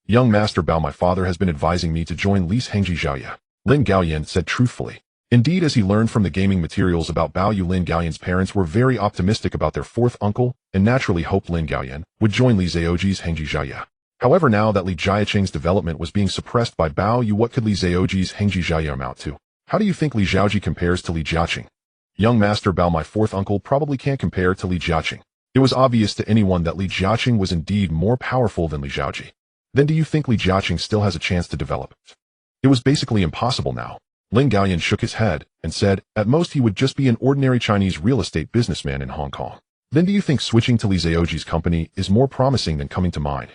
"Young Master Bao, my father has been advising me to join Li's Hengji Zhaoya," Lin Gaoyan said truthfully. Indeed, as he learned from the gaming materials about Bao Yu, Lin Gaoyan's parents were very optimistic about their fourth uncle and naturally hoped Lin Gaoyan would join Li Zhaoji's Hengji Zhaoya. However, now that Li Jiaqing's development was being suppressed by Bao Yu, what could Li Zhaoji's Hengji Zhaoya amount to? How do you think Li Zhaoji compares to Li Jiaqing? "Young Master Bao, my fourth uncle probably can't compare to Li Jiaqing." It was obvious to anyone that Li Jiaqing was indeed more powerful than Li Zhaoji. "Then do you think Li Jiaqing still has a chance to develop?" It was basically impossible now. Lin Gaoyan shook his head and said, "At most he would just be an ordinary Chinese real estate businessman in Hong Kong." "Then do you think switching to Li Zhaoji's company is more promising than coming to mine?"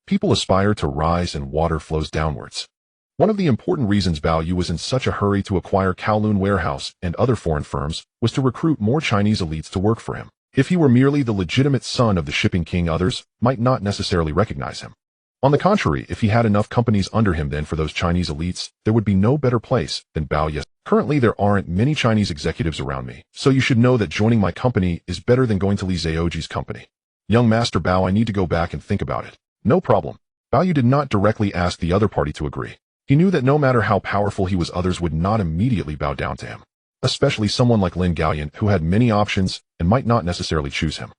People aspire to rise and water flows downwards. One of the important reasons Bao Yu was in such a hurry to acquire Kowloon Warehouse and other foreign firms was to recruit more Chinese elites to work for him. If he were merely the legitimate son of the shipping king, others might not necessarily recognize him. On the contrary, if he had enough companies under him, then for those Chinese elites, there would be no better place than Bao Yu. "Currently, there aren't many Chinese executives around me, so you should know that joining my company is better than going to Li Zhaoji's company." "Young Master Bao, I need to go back and think about it." "No problem." Bao Yu did not directly ask the other party to agree. He knew that no matter how powerful he was, others would not immediately bow down to him, especially someone like Lin Gaoyan, who had many options and might not necessarily choose him.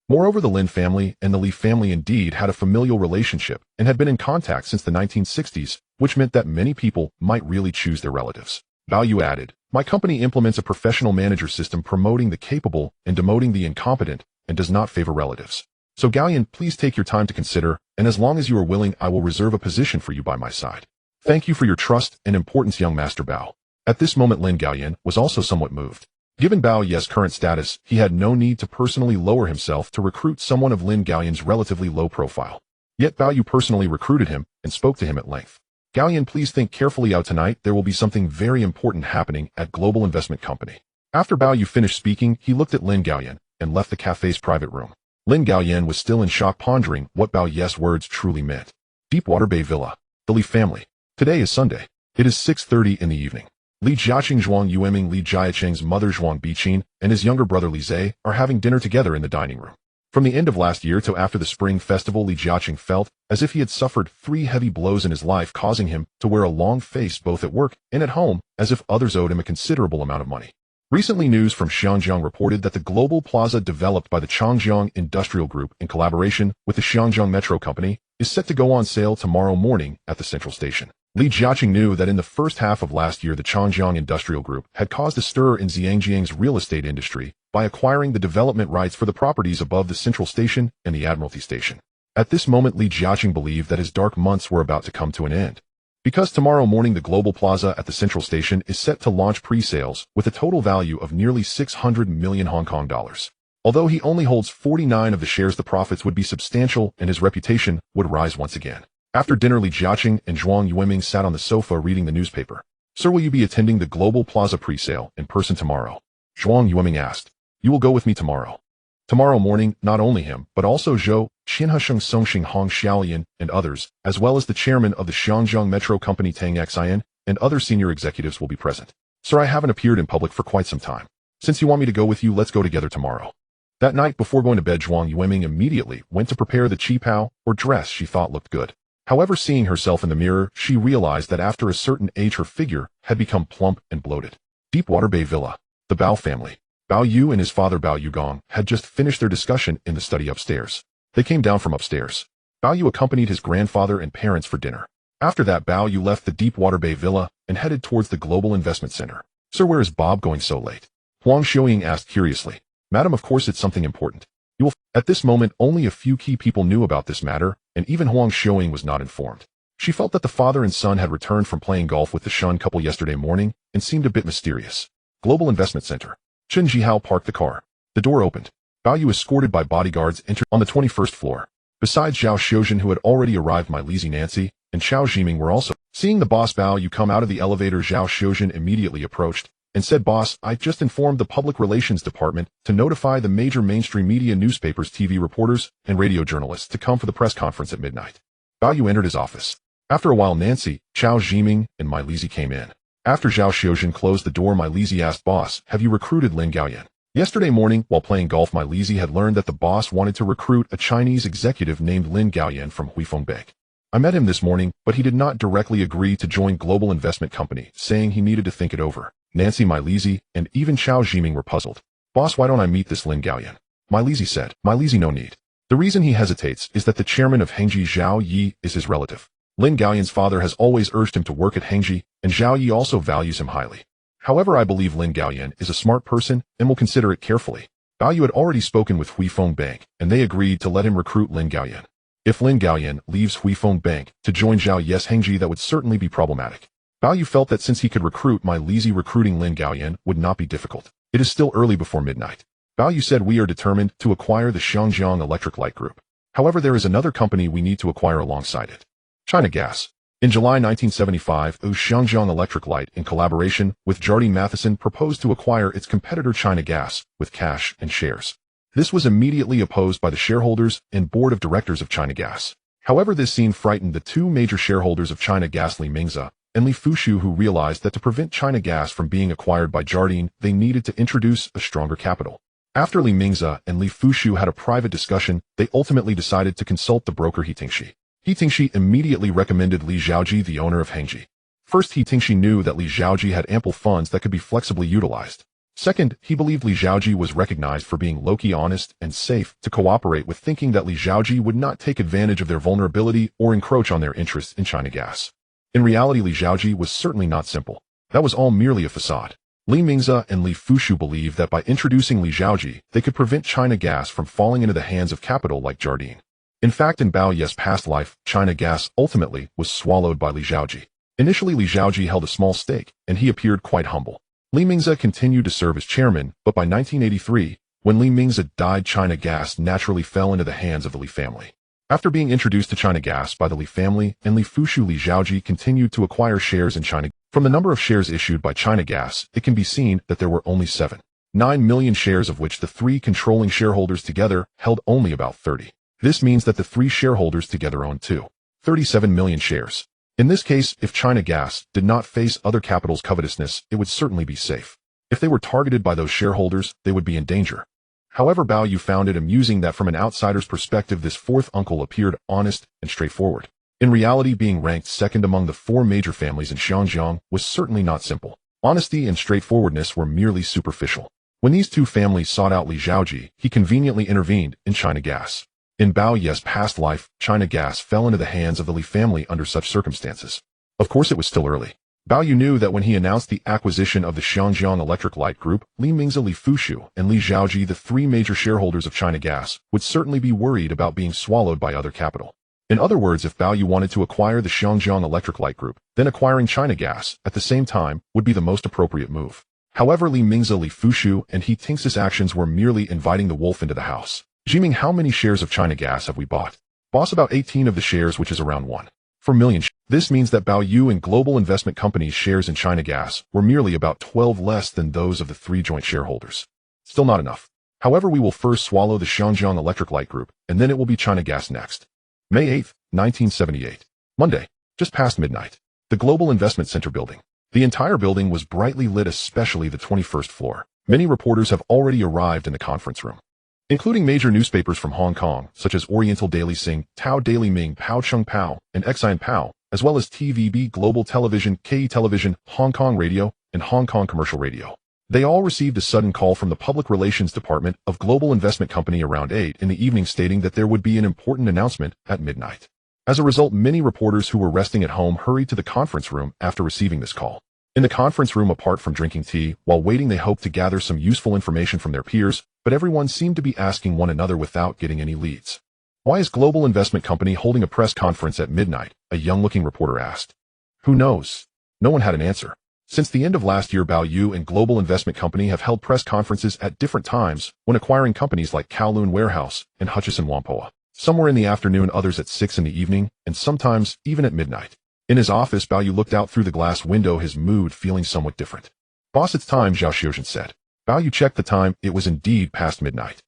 Moreover, the Lin family and the Li family indeed had a familial relationship and had been in contact since the 1960s, which meant that many people might really choose their relatives. Bao Yu added, "My company implements a professional manager system promoting the capable and demoting the incompetent and does not favor relatives. So Gaoyan, please take your time to consider, and as long as you are willing, I will reserve a position for you by my side." Thank you for your trust and importance, young Master Bao. At this moment Lin Gaoyan was also somewhat moved. Given Bao Ye's current status, he had no need to personally lower himself to recruit someone of Lin Gaoyan's relatively low profile. Yet Bao Yu personally recruited him and spoke to him at length. Gaoyan, please think carefully out tonight. There will be something very important happening at Global Investment Company. After Bao Yu finished speaking, he looked at Lin Gaoyan and left the cafe's private room. Lin Gaoyan was still in shock, pondering what Bao Ye's words truly meant. Deepwater Bay Villa. The Li family. Today is Sunday. It is 6:30 in the evening. Li Jiaqing Zhuang Yueming, Li Jiaqing's mother Zhuang Biqin, and his younger brother Li Zhe are having dinner together in the dining room. From the end of last year till after the spring festival, Li Jiaqing felt as if he had suffered 3 heavy blows in his life, causing him to wear a long face both at work and at home, as if others owed him a considerable amount of money. Recently, news from Xiangjiang reported that the global plaza developed by the Changjiang Industrial Group in collaboration with the Xiangjiang Metro Company is set to go on sale tomorrow morning at the Central Station. Li Jiaqing knew that in the first half of last year the Changjiang Industrial Group had caused a stir in Zhangjiang's real estate industry by acquiring the development rights for the properties above the Central Station and the Admiralty Station. At this moment Li Jiaqing believed that his dark months were about to come to an end. Because tomorrow morning the Global Plaza at the Central Station is set to launch pre-sales with a total value of nearly 600 million Hong Kong dollars. Although he only holds 49 of the shares, the profits would be substantial and his reputation would rise once again. After dinner, Li Jiaqing and Zhuang Yueming sat on the sofa reading the newspaper. Sir, will you be attending the Global Plaza pre-sale in person tomorrow? Zhuang Yueming asked. You will go with me tomorrow. Tomorrow morning, not only him, but also Zhou, Qianhesheng Songxing Hong Xiaolian, and others, as well as the chairman of the Xiangjiang Metro Company Tang Xian, and other senior executives will be present. Sir, I haven't appeared in public for quite some time. Since you want me to go with you, let's go together tomorrow. That night, before going to bed, Zhuang Yueming immediately went to prepare the qipao, or dress she thought looked good. However, seeing herself in the mirror, she realized that after a certain age her figure had become plump and bloated. Deepwater Bay Villa. The Bao family. Bao Yu and his father Bao Yugong had just finished their discussion in the study upstairs. They came down from upstairs. Bao Yu accompanied his grandfather and parents for dinner. After that, Bao Yu left the Deepwater Bay Villa and headed towards the Global Investment Center. Sir, where is Bob going so late? Huang Xiaoying asked curiously. Madam, of course it's something important. You will. At this moment, only a few key people knew about this matter, and even Huang Xiaoying was not informed. She felt that the father and son had returned from playing golf with the Shun couple yesterday morning and seemed a bit mysterious. Global Investment Center. Chen Jihao parked the car. The door opened. Bao Yu, escorted by bodyguards, entered on the 21st floor. Besides Zhao Xiuzhen, who had already arrived, my Lizzie Nancy and Xiao Jiming were also. Seeing the boss Bao Yu come out of the elevator, Zhao Xiuzhen immediately approached and said, Boss, I just informed the Public Relations Department to notify the major mainstream media, newspapers, TV reporters, and radio journalists to come for the press conference at midnight. Bao Yu entered his office. After a while, Nancy, Xiao Jiming, and my Lizzie came in. After Zhao Xiuzhen closed the door, my Lizzie asked, Boss, have you recruited Lin Gaoyan? Yesterday morning, while playing golf, my Lizzie had learned that the boss wanted to recruit a Chinese executive named Lin Gaoyan from Huifeng Bank. I met him this morning, but he did not directly agree to join Global Investment Company, saying he needed to think it over. Nancy, my Lizzie, and even Xiao Jiming were puzzled. Boss, why don't I meet this Lin Gaoyan? My Lizzie said. My Lizzie, no need. The reason he hesitates is that the chairman of Hengji, Zhao Yi, is his relative. Lin Gaoyan's father has always urged him to work at Hengji, and Zhao Yi also values him highly. However, I believe Lin Gaoyan is a smart person and will consider it carefully. Bao Yu had already spoken with Huifeng Bank, and they agreed to let him recruit Lin Gaoyan. If Lin Gaoyan leaves Huifeng Bank to join Zhao Yi's Hengji, that would certainly be problematic. Bao Yu felt that since he could recruit my Lizzie, recruiting Lin Gaoyan would not be difficult. It is still early before midnight. Bao Yu said, we are determined to acquire the Xiangjiang Electric Light Group. However, there is another company we need to acquire alongside it. China Gas. In July 1975, Xiangjiang Electric Light, in collaboration with Jardine Matheson, proposed to acquire its competitor China Gas with cash and shares. This was immediately opposed by the shareholders and board of directors of China Gas. However, this scene frightened the two major shareholders of China Gas, Li Mingze and Li Fushu, who realized that to prevent China Gas from being acquired by Jardine, they needed to introduce a stronger capital. After Li Mingze and Li Fushu had a private discussion, they ultimately decided to consult the broker He Tingshi. He Tingshi immediately recommended Li Zhaoji, the owner of Hengji. First, He Tingshi knew that Li Zhaoji had ample funds that could be flexibly utilized. Second, he believed Li Zhaoji was recognized for being low-key honest and safe to cooperate with, thinking that Li Zhaoji would not take advantage of their vulnerability or encroach on their interests in China Gas. In reality, Li Zhaoji was certainly not simple. That was all merely a facade. Li Mingze and Li Fushu believed that by introducing Li Zhaoji, they could prevent China Gas from falling into the hands of capital like Jardine. In fact, in Bao Ye's past life, China Gas ultimately was swallowed by Li Zhaoji. Initially, Li Xiaoji held a small stake, and he appeared quite humble. Li Mingze continued to serve as chairman, but by 1983, when Li Mingze died, China Gas naturally fell into the hands of the Li family. After being introduced to China Gas by the Li family and Li Fushu, Li Xiaoji continued to acquire shares in China. From the number of shares issued by China Gas, it can be seen that there were only 7.9 million shares, of which the three controlling shareholders together held only about 30. This means that the three shareholders together owned 37 million shares. In this case, if China Gas did not face other capital's covetousness, it would certainly be safe. If they were targeted by those shareholders, they would be in danger. However, Bao Yu found it amusing that from an outsider's perspective, this fourth uncle appeared honest and straightforward. In reality, being ranked second among the four major families in Xinjiang was certainly not simple. Honesty and straightforwardness were merely superficial. When these two families sought out Li Xiaoji, he conveniently intervened in China Gas. In Bao Yu's past life, China Gas fell into the hands of the Li family under such circumstances. Of course, it was still early. Bao Yu knew that when he announced the acquisition of the Xinjiang Electric Light Group, Li Mingze, Li Fushu, and Li Xiaoji, the three major shareholders of China Gas, would certainly be worried about being swallowed by other capital. In other words, if Bao Yu wanted to acquire the Xinjiang Electric Light Group, then acquiring China Gas at the same time would be the most appropriate move. However, Li Mingze, Li Fushu, and He Ting's actions were merely inviting the wolf into the house. Jiming, how many shares of China Gas have we bought? Boss, about 18 of the shares, which is around 1.4 million. This means that Bao Yu and Global Investment Company's shares in China Gas were merely about 12 less than those of the three joint shareholders. Still not enough. However, we will first swallow the Xinjiang Electric Light Group, and then it will be China Gas next. May 8, 1978. Monday, just past midnight. The Global Investment Center building. The entire building was brightly lit, especially the 21st floor. Many reporters have already arrived in the conference room, including major newspapers from Hong Kong, such as Oriental Daily Sing, Tao Daily Ming, Pao Chung Pao, and Xian Pao, as well as TVB Global Television, KE Television, Hong Kong Radio, and Hong Kong Commercial Radio. They all received a sudden call from the Public Relations Department of Global Investment Company around 8 in the evening, stating that there would be an important announcement at midnight. As a result, many reporters who were resting at home hurried to the conference room after receiving this call. In the conference room, apart from drinking tea, while waiting, they hoped to gather some useful information from their peers, but everyone seemed to be asking one another without getting any leads. Why is Global Investment Company holding a press conference at midnight? A young-looking reporter asked. Who knows? No one had an answer. Since the end of last year, Bao Yu and Global Investment Company have held press conferences at different times when acquiring companies like Kowloon Warehouse and Hutchison Whampoa. Some were in the afternoon, others at 6 in the evening, and sometimes even at midnight. In his office, Bao Yu looked out through the glass window, his mood feeling somewhat different. Boss, it's time, Zhao Xiuzhen said. Bao Yu checked the time. It was indeed past midnight.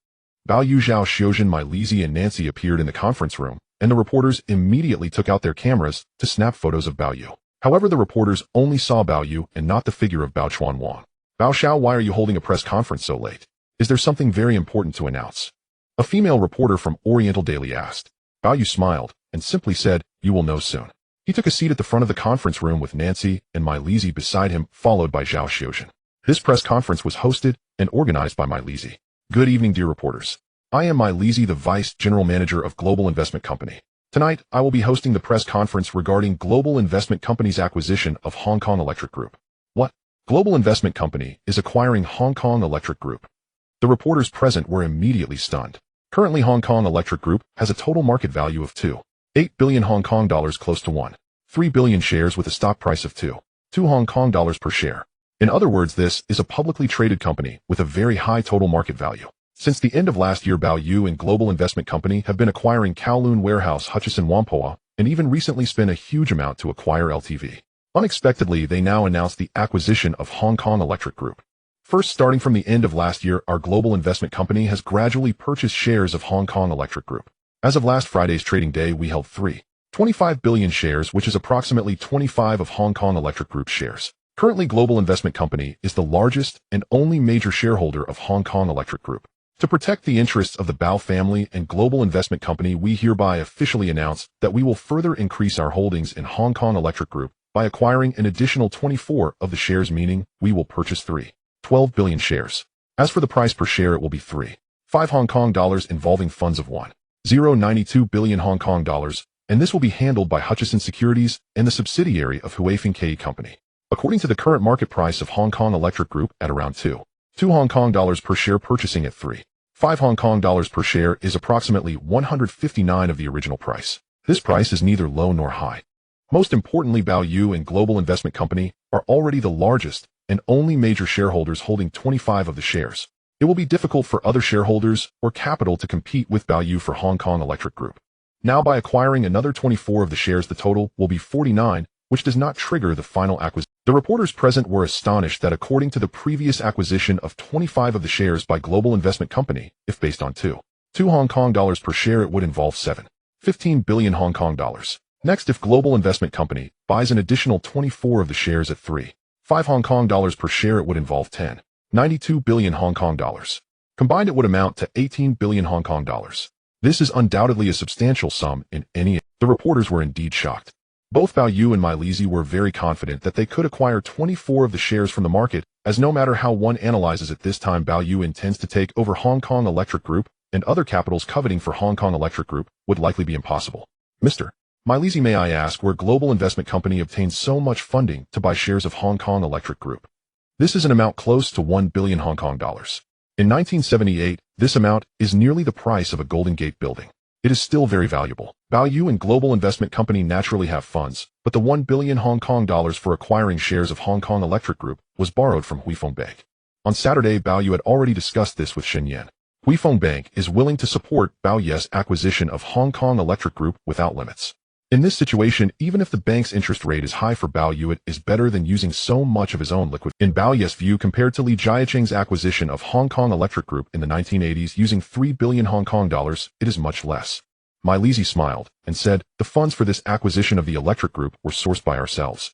Bao Yu, Zhao Xiuzhen, My Lizzie, and Nancy appeared in the conference room, and the reporters immediately took out their cameras to snap photos of Bao Yu. However, the reporters only saw Bao Yu and not the figure of Bao Chuan Wang. Bao Xiao, why are you holding a press conference so late? Is there something very important to announce? A female reporter from Oriental Daily asked. Bao Yu smiled and simply said, you will know soon. He took a seat at the front of the conference room with Nancy and My Lizzie beside him, followed by Zhao Xiuzhen. This press conference was hosted and organized by My Lizzie. Good evening, dear reporters. I am My Lizzie, the Vice General Manager of Global Investment Company. Tonight, I will be hosting the press conference regarding Global Investment Company's acquisition of Hong Kong Electric Group. What? Global Investment Company is acquiring Hong Kong Electric Group. The reporters present were immediately stunned. Currently, Hong Kong Electric Group has a total market value of 2.8 billion Hong Kong dollars, close to 1.3 billion shares with a stock price of 2 Hong Kong dollars per share. In other words, this is a publicly traded company with a very high total market value. Since the end of last year, Bao Yu and Global Investment Company have been acquiring Kowloon Warehouse, Hutchison Whampoa, and even recently spent a huge amount to acquire LTV. Unexpectedly, they now announced the acquisition of Hong Kong Electric Group. First, starting from the end of last year, our Global Investment Company has gradually purchased shares of Hong Kong Electric Group. As of last Friday's trading day, we held 3.25 billion shares, which is approximately 25 of Hong Kong Electric Group shares. Currently, Global Investment Company is the largest and only major shareholder of Hong Kong Electric Group. To protect the interests of the Bao family and Global Investment Company, we hereby officially announce that we will further increase our holdings in Hong Kong Electric Group by acquiring an additional 24 of the shares, meaning we will purchase 3.12 billion shares. As for the price per share, it will be 3.5 Hong Kong dollars, involving funds of 1.092 billion Hong Kong dollars, and this will be handled by Hutchison Securities and the subsidiary of Huifeng KE Company. According to the current market price of Hong Kong Electric Group at around 2 Hong Kong dollars per share, purchasing at 3.5 Hong Kong dollars per share is approximately 159 of the original price. This price is neither low nor high. Most importantly, Bao and Global Investment Company are already the largest and only major shareholders holding 25 of the shares. It will be difficult for other shareholders or capital to compete with Bao for Hong Kong Electric Group. Now, by acquiring another 24 of the shares, the total will be 49, which does not trigger the final acquisition. The reporters present were astonished that according to the previous acquisition of 25 of the shares by Global Investment Company, if based on 2 Hong Kong dollars per share, it would involve 15 billion Hong Kong dollars. Next, if Global Investment Company buys an additional 24 of the shares at 5 Hong Kong dollars per share, it would involve 92 billion Hong Kong dollars. Combined, it would amount to 18 billion Hong Kong dollars. This is undoubtedly a substantial sum in any. The reporters were indeed shocked. Both Bao and Milezi were very confident that they could acquire 24 of the shares from the market, as no matter how one analyzes it, this time Bao intends to take over Hong Kong Electric Group, and other capitals coveting for Hong Kong Electric Group would likely be impossible. Mr. Milezi, may I ask where Global Investment Company obtained so much funding to buy shares of Hong Kong Electric Group? This is an amount close to 1 billion Hong Kong dollars. In 1978, this amount is nearly the price of a Golden Gate building. It is still very valuable. Bao and Global Investment Company naturally have funds, but the 1 billion Hong Kong dollars for acquiring shares of Hong Kong Electric Group was borrowed from Huifeng Bank. On Saturday, Bao had already discussed this with Shen Yan. Huifeng Bank is willing to support Bao's acquisition of Hong Kong Electric Group without limits. In this situation, even if the bank's interest rate is high for Bao, it is better than using so much of his own liquid. In Bao's view, compared to Li Jiaqing's acquisition of Hong Kong Electric Group in the 1980s using 3 billion Hong Kong dollars, it is much less. Milezi smiled and said, the funds for this acquisition of the electric group were sourced by ourselves.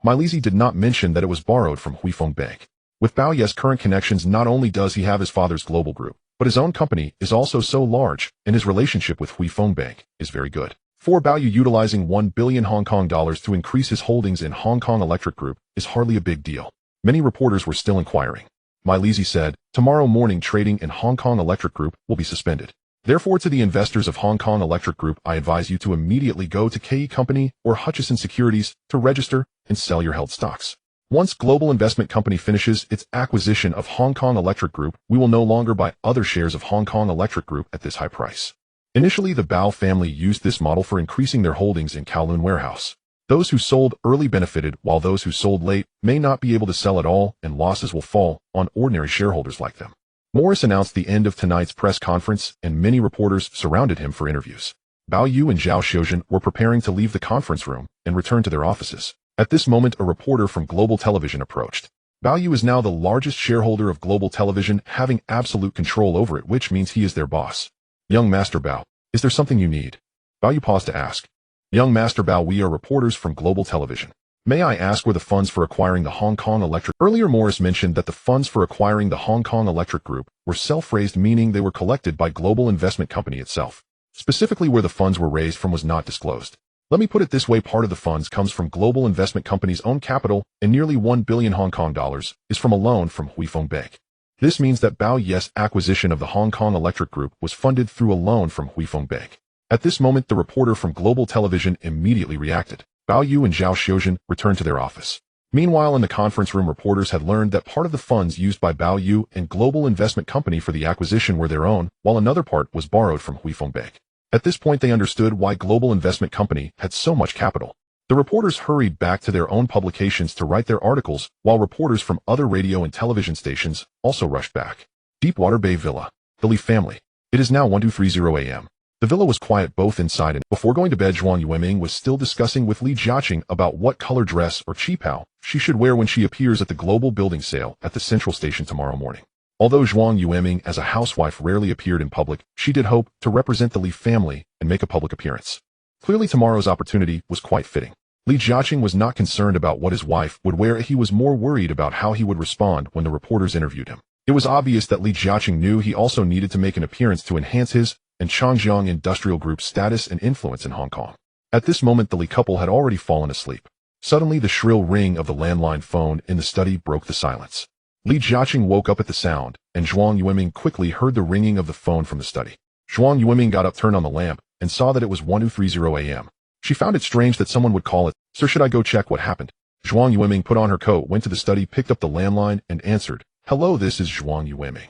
Milezi did not mention that it was borrowed from Huifeng Bank. With Bao's current connections, not only does he have his father's global group, but his own company is also so large, and his relationship with Huifeng Bank is very good. For Bao, utilizing 1 billion Hong Kong dollars to increase his holdings in Hong Kong Electric Group is hardly a big deal. Many reporters were still inquiring. Milezi said, tomorrow morning trading in Hong Kong Electric Group will be suspended. Therefore, to the investors of Hong Kong Electric Group, I advise you to immediately go to KE Company or Hutchison Securities to register and sell your held stocks. Once Global Investment Company finishes its acquisition of Hong Kong Electric Group, we will no longer buy other shares of Hong Kong Electric Group at this high price. Initially, the Bao family used this model for increasing their holdings in Kowloon warehouse. Those who sold early benefited, while those who sold late may not be able to sell at all, and losses will fall on ordinary shareholders like them. Morris announced the end of tonight's press conference, and many reporters surrounded him for interviews. Bao and Zhao Xiuzhen were preparing to leave the conference room and return to their offices. At this moment, a reporter from Global Television approached. Bao is now the largest shareholder of Global Television, having absolute control over it, which means he is their boss. Young Master Bao, is there something you need? Bao paused to ask. Young Master Bao, we are reporters from Global Television. May I ask where the funds for acquiring the Hong Kong Electric... Earlier, Morris mentioned that the funds for acquiring the Hong Kong Electric Group were self-raised, meaning they were collected by Global Investment Company itself. Specifically, where the funds were raised from was not disclosed. Let me put it this way, part of the funds comes from Global Investment Company's own capital, and nearly 1 billion Hong Kong dollars is from a loan from Huifeng Bank. This means that Bao's acquisition of the Hong Kong Electric Group was funded through a loan from Huifeng Bank. At this moment, the reporter from Global Television immediately reacted. Bao and Zhao Xiuzhen returned to their office. Meanwhile, in the conference room, reporters had learned that part of the funds used by Bao and Global Investment Company for the acquisition were their own, while another part was borrowed from Huifeng Bank. At this point, they understood why Global Investment Company had so much capital. The reporters hurried back to their own publications to write their articles, while reporters from other radio and television stations also rushed back. Deepwater Bay Villa. The Li family. It is now 1230 a.m. The villa was quiet both inside and before going to bed. Zhuang Yueming was still discussing with Li Jiaqing about what color dress or qipao she should wear when she appears at the global building sale at the Central Station tomorrow morning. Although Zhuang Yueming as a housewife rarely appeared in public, she did hope to represent the Li family and make a public appearance. Clearly, tomorrow's opportunity was quite fitting. Li Jiaqing was not concerned about what his wife would wear. He was more worried about how he would respond when the reporters interviewed him. It was obvious that Li Jiaqing knew he also needed to make an appearance to enhance his and Changjiang Industrial Group's status and influence in Hong Kong. At this moment, the Li couple had already fallen asleep. Suddenly, the shrill ring of the landline phone in the study broke the silence. Li Jiaqing woke up at the sound, and Zhuang Yueming quickly heard the ringing of the phone from the study. Zhuang Yueming got up, turned on the lamp, and saw that it was 1230 a.m. She found it strange that someone would call it. Sir, should I go check what happened? Zhuang Yueming put on her coat, went to the study, picked up the landline, and answered. Hello, this is Zhuang Yueming.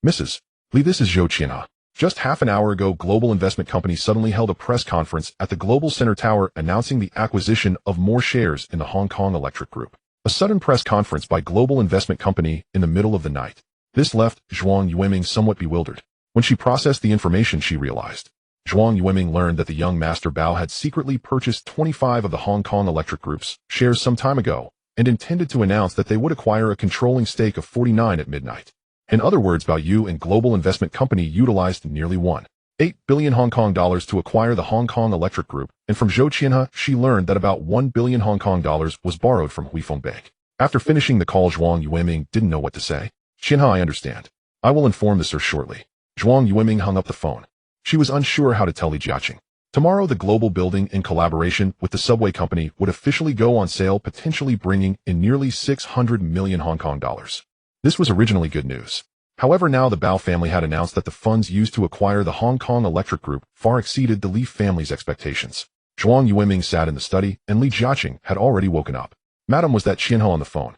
Mrs. Li, this is Zhou Qianha. Just half an hour ago, global investment company suddenly held a press conference at the Global Center Tower announcing the acquisition of more shares in the Hong Kong Electric Group. A sudden press conference by global investment company in the middle of the night. This left Zhuang Yueming somewhat bewildered. When she processed the information, she realized. Zhuang Yueming learned that the young master Bao had secretly purchased 25 of the Hong Kong Electric Group's shares some time ago and intended to announce that they would acquire a controlling stake of 49 at midnight. In other words, Bao Yu and global investment company utilized nearly 1.8 billion Hong Kong dollars to acquire the Hong Kong Electric Group, and from Zhou Qianhe, she learned that about 1 billion Hong Kong dollars was borrowed from Huifeng Bank. After finishing the call, Zhuang Yueming didn't know what to say. Qianhe, I understand. I will inform the sir shortly. Zhuang Yueming hung up the phone. She was unsure how to tell Li Jiaqing. Tomorrow, the global building, in collaboration with the subway company, would officially go on sale, potentially bringing in nearly 600 million Hong Kong dollars. This was originally good news. However, now the Bao family had announced that the funds used to acquire the Hong Kong Electric Group far exceeded the Li family's expectations. Zhuang Yueming sat in the study, and Li Jiaqing had already woken up. Madam, was that Qianhe on the phone?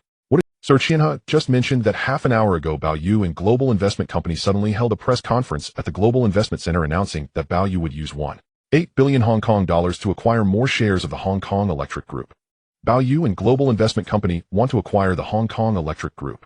Sir, Qianhe just mentioned that half an hour ago Bao Yu and global investment company suddenly held a press conference at the Global Investment Center announcing that Bao Yu would use 1.8 billion Hong Kong dollars to acquire more shares of the Hong Kong Electric Group. Bao Yu and global investment company want to acquire the Hong Kong Electric Group.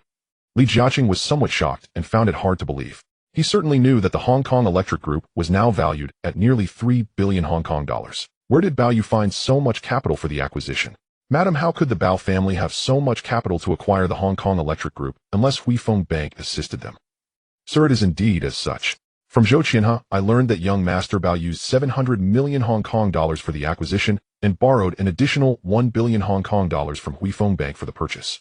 Li Jiaqing was somewhat shocked and found it hard to believe. He certainly knew that the Hong Kong Electric Group was now valued at nearly 3 billion Hong Kong dollars. Where did Bao Yu find so much capital for the acquisition? Madam, how could the Bao family have so much capital to acquire the Hong Kong Electric Group unless Huifeng Bank assisted them? Sir, it is indeed as such. From Zhou Qianhe, I learned that young master Bao used 700 million Hong Kong dollars for the acquisition and borrowed an additional 1 billion Hong Kong dollars from Huifeng Bank for the purchase.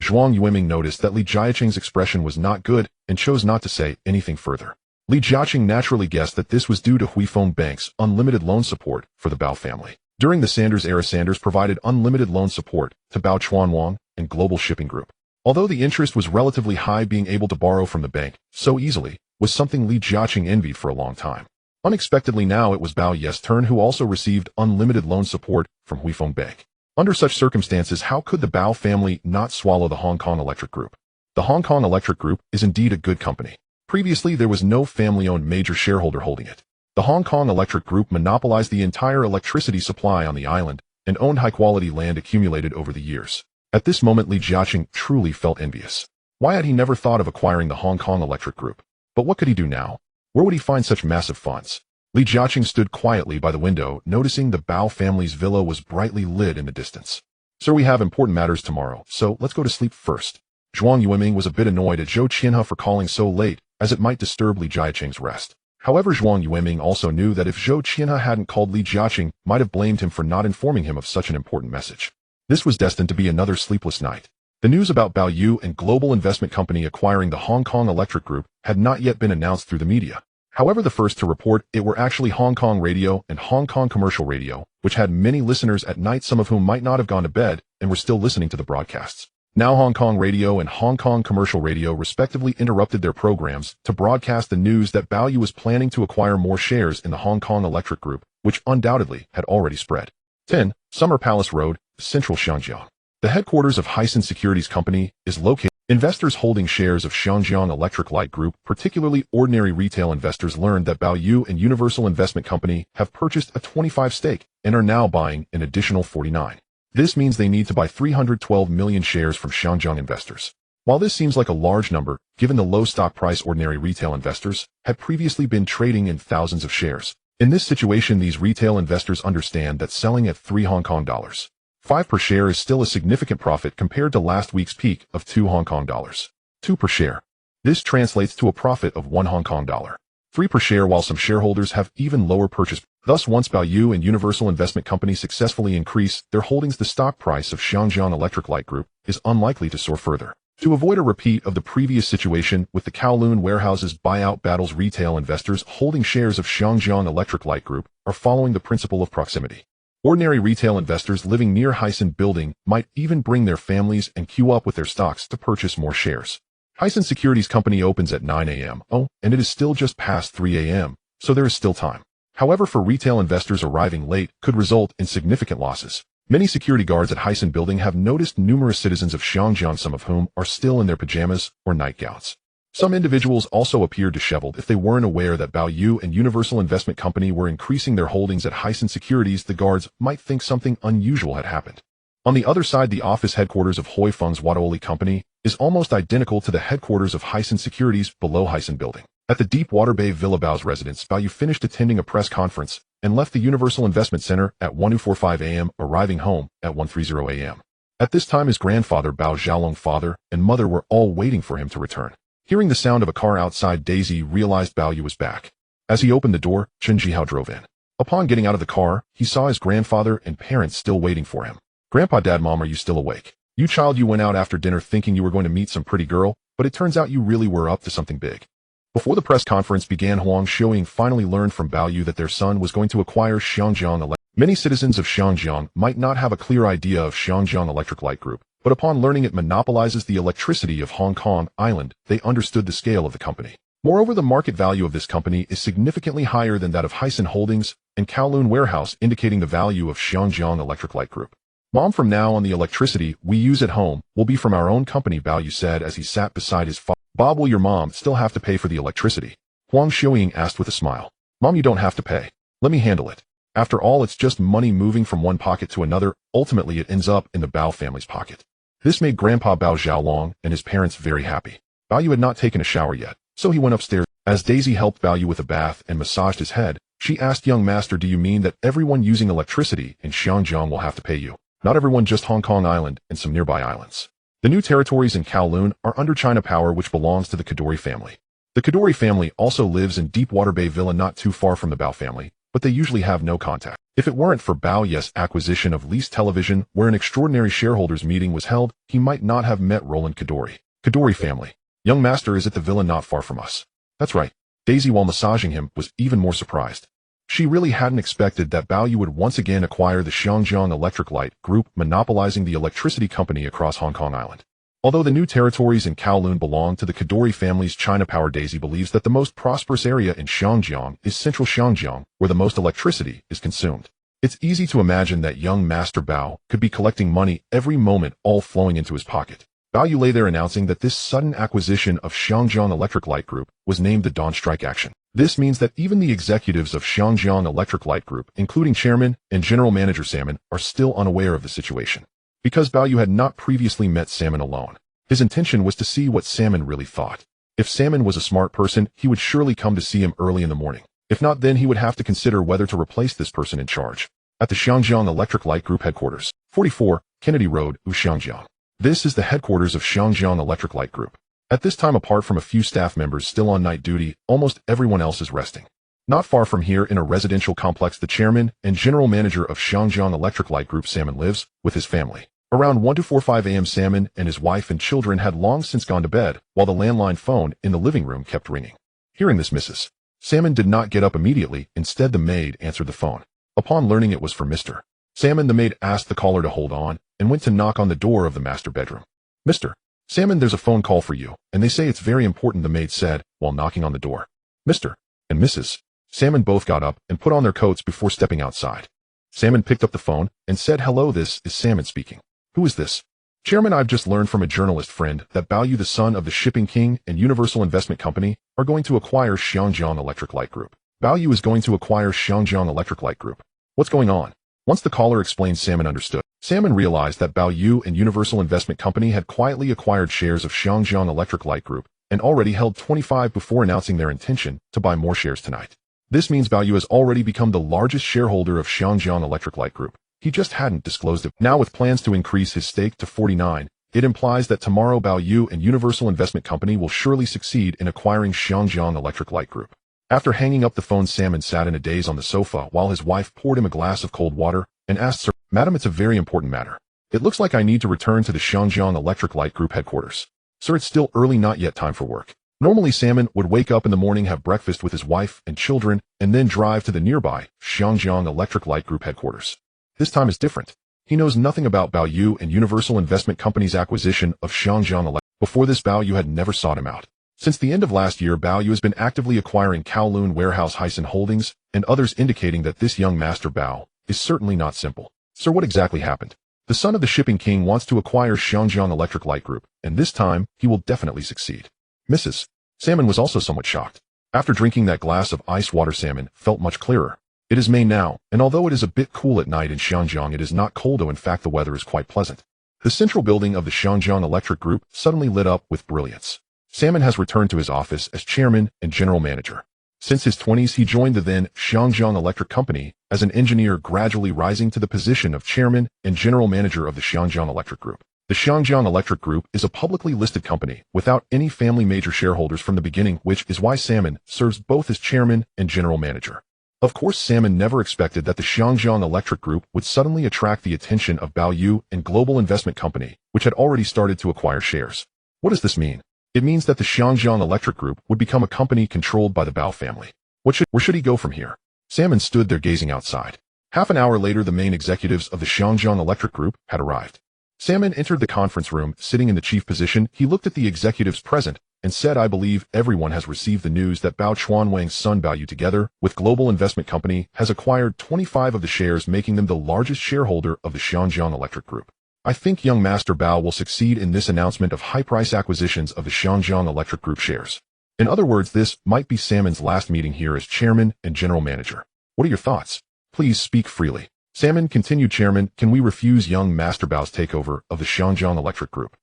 Zhuang Yueming noticed that Li Jiaqing's expression was not good and chose not to say anything further. Li Jiaqing naturally guessed that this was due to Huifeng Bank's unlimited loan support for the Bao family. During the Sanders era, Sanders provided unlimited loan support to Bao Chuanwang and Global Shipping Group. Although the interest was relatively high, being able to borrow from the bank so easily was something Li Jiaqing envied for a long time. Unexpectedly, now it was Bao Ye's turn, who also received unlimited loan support from Huifeng Bank. Under such circumstances, how could the Bao family not swallow the Hong Kong Electric Group? The Hong Kong Electric Group is indeed a good company. Previously, there was no family-owned major shareholder holding it. The Hong Kong Electric Group monopolized the entire electricity supply on the island and owned high-quality land accumulated over the years. At this moment, Li Jiaqing truly felt envious. Why had he never thought of acquiring the Hong Kong Electric Group? But what could he do now? Where would he find such massive funds? Li Jiaqing stood quietly by the window, noticing the Bao family's villa was brightly lit in the distance. Sir, we have important matters tomorrow, so let's go to sleep first. Zhuang Yueming was a bit annoyed at Zhou Qianhe for calling so late, as it might disturb Li Jiaqing's rest. However, Zhuang Yueming also knew that if Zhou Qianhe hadn't called, Li Jiaqing might have blamed him for not informing him of such an important message. This was destined to be another sleepless night. The news about Bao Yu and global investment company acquiring the Hong Kong Electric Group had not yet been announced through the media. However, the first to report it were actually Hong Kong Radio and Hong Kong Commercial Radio, which had many listeners at night, some of whom might not have gone to bed and were still listening to the broadcasts. Now Hong Kong Radio and Hong Kong Commercial Radio respectively interrupted their programs to broadcast the news that Bao Yu was planning to acquire more shares in the Hong Kong Electric Group, which undoubtedly had already spread. 10. Summer Palace Road, Central Xiangjiang. The headquarters of Hysan Securities Company is located. Investors holding shares of Xiangjiang Electric Light Group, particularly ordinary retail investors, learned that Bao Yu and Universal Investment Company have purchased a 25 stake and are now buying an additional 49. This means they need to buy 312 million shares from Xiangjiang investors. While this seems like a large number, given the low stock price, ordinary retail investors had previously been trading in thousands of shares. In this situation, these retail investors understand that selling at 3 Hong Kong dollars 5 per share is still a significant profit compared to last week's peak of 2 Hong Kong dollars 2 per share. This translates to a profit of 1 Hong Kong dollar 3 per share, while some shareholders have even lower purchase. Thus, once Bao Yu and Universal Investment Company successfully increase their holdings, the stock price of Xiangjiang Electric Light Group is unlikely to soar further. To avoid a repeat of the previous situation with the Kowloon warehouses buyout battles, retail investors holding shares of Xiangjiang Electric Light Group are following the principle of proximity. Ordinary retail investors living near Hysan Building might even bring their families and queue up with their stocks to purchase more shares. Hysan Securities Company opens at 9 a.m. And it is still just past 3 a.m., so there is still time. However, for retail investors, arriving late could result in significant losses. Many security guards at Hysan Building have noticed numerous citizens of Xiangjiang, some of whom are still in their pajamas or nightgowns. Some individuals also appeared disheveled if they weren't aware that Bao Yu and Universal Investment Company were increasing their holdings at Hyson Securities. The guards might think something unusual had happened. On the other side, the office headquarters of Hoi Feng's Wadaoli Company is almost identical to the headquarters of Hyson Securities below Hyson Building. At the Deepwater Bay Villa Bao's residence, Bao Yu finished attending a press conference and left the Universal Investment Center at 12:45 a.m., arriving home at 1:30 a.m. At this time, his grandfather, Bao Xiaolong, father and mother were all waiting for him to return. Hearing the sound of a car outside, Daisy realized Bao Yu was back. As he opened the door, Chen Jihao drove in. Upon getting out of the car, he saw his grandfather and parents still waiting for him. "Grandpa, Dad, Mom, are you still awake? You child, you went out after dinner thinking you were going to meet some pretty girl, but it turns out you really were up to something big." Before the press conference began, Huang Xiuying finally learned from Bao Yu that their son was going to acquire Xiangjiang Electric. Many citizens of Xiangjiang might not have a clear idea of Xiangjiang Electric Light Group, but upon learning it monopolizes the electricity of Hong Kong Island, they understood the scale of the company. Moreover, the market value of this company is significantly higher than that of Hyson Holdings and Kowloon Warehouse, indicating the value of Xiangjiang Electric Light Group. "Mom, from now on the electricity we use at home will be from our own company," Bao Yu said as he sat beside his father. "Bob, will your mom still have to pay for the electricity?" Huang Xiuying asked with a smile. "Mom, you don't have to pay. Let me handle it. After all, it's just money moving from one pocket to another. Ultimately, it ends up in the Bao family's pocket." This made Grandpa Bao Xiaolong and his parents very happy. Bao Yu had not taken a shower yet, so he went upstairs. As Daisy helped Bao Yu with a bath and massaged his head, she asked, "Young master, do you mean that everyone using electricity in Xiangjiang will have to pay you?" "Not everyone, just Hong Kong Island and some nearby islands. The new territories in Kowloon are under China Power, which belongs to the Kadori family. The Kadori family also lives in Deepwater Bay Villa, not too far from the Bao family, but they usually have no contact. If it weren't for Bao Yu's acquisition of Lease Television, where an extraordinary shareholders meeting was held, he might not have met Roland Kadori." "Kadori family. Young master is at the villa not far from us." "That's right." Daisy, while massaging him, was even more surprised. She really hadn't expected that Bao Yu would once again acquire the Xiangjiang Electric Light Group, monopolizing the electricity company across Hong Kong Island. Although the new territories in Kowloon belong to the Kadori family's China Power, Daisy believes that the most prosperous area in Xiangjiang is central Xiangjiang, where the most electricity is consumed. It's easy to imagine that young Master Bao could be collecting money every moment, all flowing into his pocket. Bao Yu lay there announcing that this sudden acquisition of Xiangjiang Electric Light Group was named the Dawn Strike Action. This means that even the executives of Xiangjiang Electric Light Group, including Chairman and General Manager Salmon, are still unaware of the situation. Because Bao Yu had not previously met Salmon alone, his intention was to see what Salmon really thought. If Salmon was a smart person, he would surely come to see him early in the morning. If not, then he would have to consider whether to replace this person in charge. At the Xiangjiang Electric Light Group headquarters, 44 Kennedy Road, Xiangjiang. This is the headquarters of Xiangjiang Electric Light Group. At this time, apart from a few staff members still on night duty, almost everyone else is resting. Not far from here, in a residential complex, the chairman and general manager of Xiangjiang Electric Light Group, Salmon, lives with his family. Around 1:45 a.m., Salmon and his wife and children had long since gone to bed, while the landline phone in the living room kept ringing. Hearing this, Mrs. Salmon did not get up immediately. Instead, the maid answered the phone. Upon learning it was for Mr. Salmon, the maid asked the caller to hold on and went to knock on the door of the master bedroom. "Mr. Salmon, there's a phone call for you, and they say it's very important," the maid said while knocking on the door. Mr. and Mrs. Salmon both got up and put on their coats before stepping outside. Salmon picked up the phone and said, "Hello, this is Salmon speaking." "Who is this?" "Chairman, I've just learned from a journalist friend that Bao Yu, the son of the Shipping King and Universal Investment Company, are going to acquire Xiangjiang Electric Light Group." "Bao Yu is going to acquire Xiangjiang Electric Light Group. What's going on?" Once the caller explained, Salmon understood. Salmon realized that Bao Yu and Universal Investment Company had quietly acquired shares of Xiangjiang Electric Light Group and already held 25 before announcing their intention to buy more shares tonight. This means Bao Yu has already become the largest shareholder of Xiangjiang Electric Light Group. He just hadn't disclosed it. Now, with plans to increase his stake to 49, it implies that tomorrow Bao Yu and Universal Investment Company will surely succeed in acquiring Xiangjiang Electric Light Group. After hanging up the phone, Salmon sat in a daze on the sofa while his wife poured him a glass of cold water and asked, "Sir, Madam, it's a very important matter. It looks like I need to return to the Xiangjiang Electric Light Group headquarters." "Sir, it's still early, not yet time for work." Normally, Salmon would wake up in the morning, have breakfast with his wife and children, and then drive to the nearby Xiangjiang Electric Light Group headquarters. This time is different. He knows nothing about Bao Yu and Universal Investment Company's acquisition of Xiangjiang Electric. Before this, Bao Yu had never sought him out. Since the end of last year, Bao Yu has been actively acquiring Kowloon Warehouse Hyson Holdings and others, indicating that this young Master Bao is certainly not simple. "Sir, what exactly happened?" "The son of the Shipping King wants to acquire Xiangjiang Electric Light Group, and this time he will definitely succeed." "Mrs. Salmon was also somewhat shocked. After drinking that glass of ice water, Salmon felt much clearer. It is May now, and although it is a bit cool at night in Xinjiang, it is not cold, though in fact the weather is quite pleasant. The central building of the Xinjiang Electric Group suddenly lit up with brilliance. Salmon has returned to his office as chairman and general manager. Since his 20s, he joined the then Xinjiang Electric Company as an engineer, gradually rising to the position of chairman and general manager of the Xinjiang Electric Group. The Xinjiang Electric Group is a publicly listed company without any family major shareholders from the beginning, which is why Salmon serves both as chairman and general manager. Of course, Salmon never expected that the Xinjiang Electric Group would suddenly attract the attention of Baoyu and Global Investment Company, which had already started to acquire shares. What does this mean? It means that the Xinjiang Electric Group would become a company controlled by the Bao family. Where should he go from here? Salmon stood there gazing outside. Half an hour later, the main executives of the Xinjiang Electric Group had arrived. Salmon entered the conference room. Sitting in the chief position, he looked at the executives present and said, "I believe everyone has received the news that Bao Chuanwang's son Baoyu, together with Global Investment Company, has acquired 25 of the shares, making them the largest shareholder of the Xinjiang Electric Group. I think young Master Bao will succeed in this announcement of high-price acquisitions of the Xinjiang Electric Group shares." In other words, this might be Salmon's last meeting here as chairman and general manager. What are your thoughts? Please speak freely. Salmon continued, "Chairman, can we refuse young Master Bao's takeover of the Xinjiang Electric Group?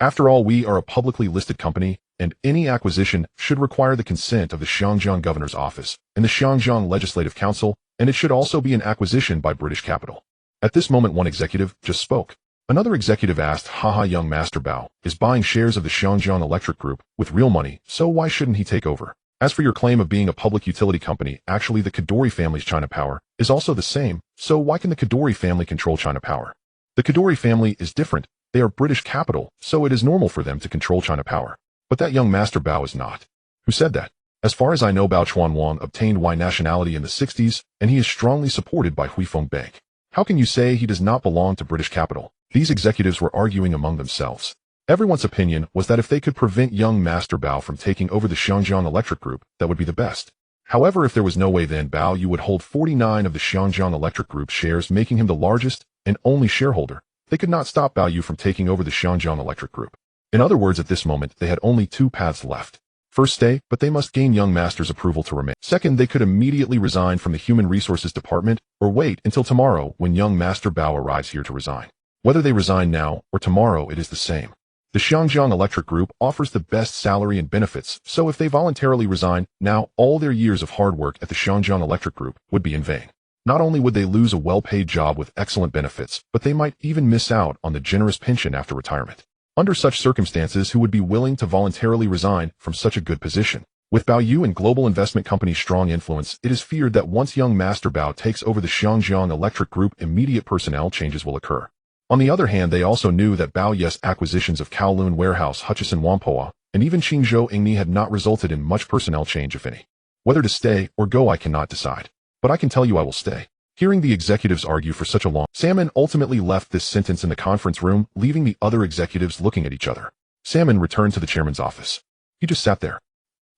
After all, we are a publicly listed company, and any acquisition should require the consent of the Xinjiang Governor's Office and the Xinjiang Legislative Council, and it should also be an acquisition by British capital." At this moment, one executive just spoke. Another executive asked, "Haha, young Master Bao is buying shares of the Xinjiang Electric Group with real money, so why shouldn't he take over? As for your claim of being a public utility company, actually the Kadoorie family's China Power is also the same, so why can the Kadoorie family control China Power? The Kadoorie family is different. They are British capital, so it is normal for them to control China Power. But that young Master Bao is not." "Who said that?" "As far as I know, Bao Chuanwang obtained Y nationality in the 60s, and he is strongly supported by Huifeng Bank. How can you say he does not belong to British capital?" These executives were arguing among themselves. Everyone's opinion was that if they could prevent young Master Bao from taking over the Xinjiang Electric Group, that would be the best. However, if there was no way, then Baoyu would hold 49 of the Xinjiang Electric Group shares, making him the largest and only shareholder. They could not stop Baoyu from taking over the Xinjiang Electric Group. In other words, at this moment, they had only two paths left. First, stay, but they must gain young Master's approval to remain. Second, they could immediately resign from the Human Resources Department, or wait until tomorrow when young Master Bao arrives here to resign. Whether they resign now or tomorrow, it is the same. The Xinjiang Electric Group offers the best salary and benefits, so if they voluntarily resign now, all their years of hard work at the Xinjiang Electric Group would be in vain. Not only would they lose a well-paid job with excellent benefits, but they might even miss out on the generous pension after retirement. Under such circumstances, who would be willing to voluntarily resign from such a good position? With Baoyu and Global Investment Company's strong influence, it is feared that once young Master Bao takes over the Xinjiang Electric Group, immediate personnel changes will occur. On the other hand, they also knew that Baoyu's acquisitions of Kowloon Warehouse, Hutchison Whampoa, and even Qingzhou Ingni had not resulted in much personnel change, if any. Whether to stay or go, I cannot decide. But I can tell you I will stay. Hearing the executives argue for such a long, Salmon ultimately left this sentence in the conference room, leaving the other executives looking at each other. Salmon returned to the chairman's office. He just sat there.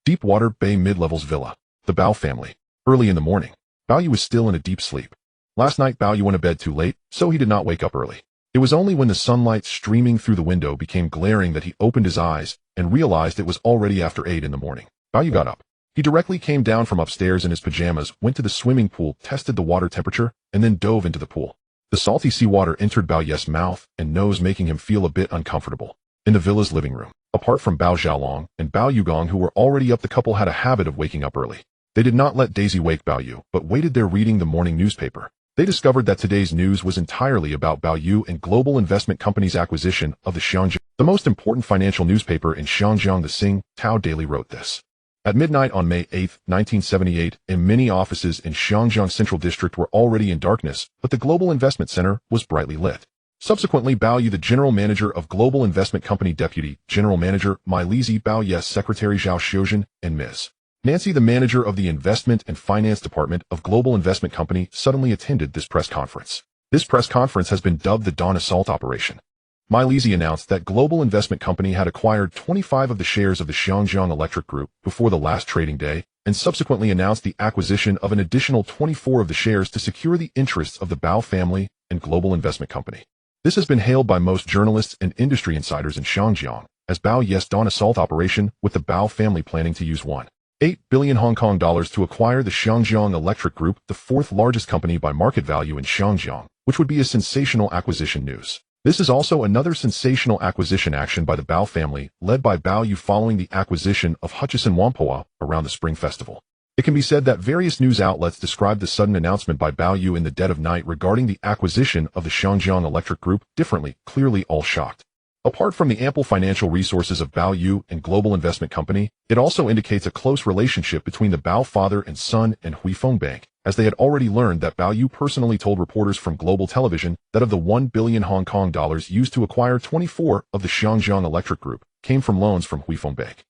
Deepwater Bay Mid-Levels Villa. The Bao family. Early in the morning. Baoyu was still in a deep sleep. Last night Baoyu went to bed too late, so he did not wake up early. It was only when the sunlight streaming through the window became glaring that he opened his eyes and realized it was already after 8 in the morning. Baoyu got up. He directly came down from upstairs in his pajamas, went to the swimming pool, tested the water temperature, and then dove into the pool. The salty seawater entered Baoyu's mouth and nose, making him feel a bit uncomfortable. In the villa's living room, apart from Bao Xiaolong and Bao Yugong, who were already up, the couple had a habit of waking up early. They did not let Daisy wake Baoyu, but waited there reading the morning newspaper. They discovered that today's news was entirely about Baoyu and Global Investment Company's acquisition of the Xinjiang, the most important financial newspaper in Xinjiang. The Sing Tao Daily wrote this. At midnight on May 8, 1978, and many offices in Xinjiang Central District were already in darkness, but the Global Investment Center was brightly lit. Subsequently, Baoyu, the general manager of Global Investment Company, Deputy General Manager Mai Lizi, Baoyu's Secretary Zhao Xiuzhen, and Ms. Nancy, the manager of the Investment and Finance Department of Global Investment Company, suddenly attended this press conference. This press conference has been dubbed the Dawn Assault Operation. Mai Lizi announced that Global Investment Company had acquired 25 of the shares of the Xinjiang Electric Group before the last trading day, and subsequently announced the acquisition of an additional 24 of the shares to secure the interests of the Bao family and Global Investment Company. This has been hailed by most journalists and industry insiders in Xinjiang as Bao Yes dawn assault operation with the Bao family planning to use 1.8 billion Hong Kong dollars to acquire the Xinjiang Electric Group, the fourth largest company by market value in Xinjiang, which would be a sensational acquisition news. This is also another sensational acquisition action by the Bao family, led by Bao Yu following the acquisition of Hutchison Whampoa around the Spring Festival. It can be said that various news outlets described the sudden announcement by Bao Yu in the dead of night regarding the acquisition of the Xinjiang Electric Group differently, clearly all shocked. Apart from the ample financial resources of Bao Yu and Global Investment Company, it also indicates a close relationship between the Bao father and son and Huifeng Bank, as they had already learned that Bao Yu personally told reporters from Global Television that of the 1 billion Hong Kong dollars used to acquire 24 of the Xinjiang Electric Group came from loans from Huifeng Bank.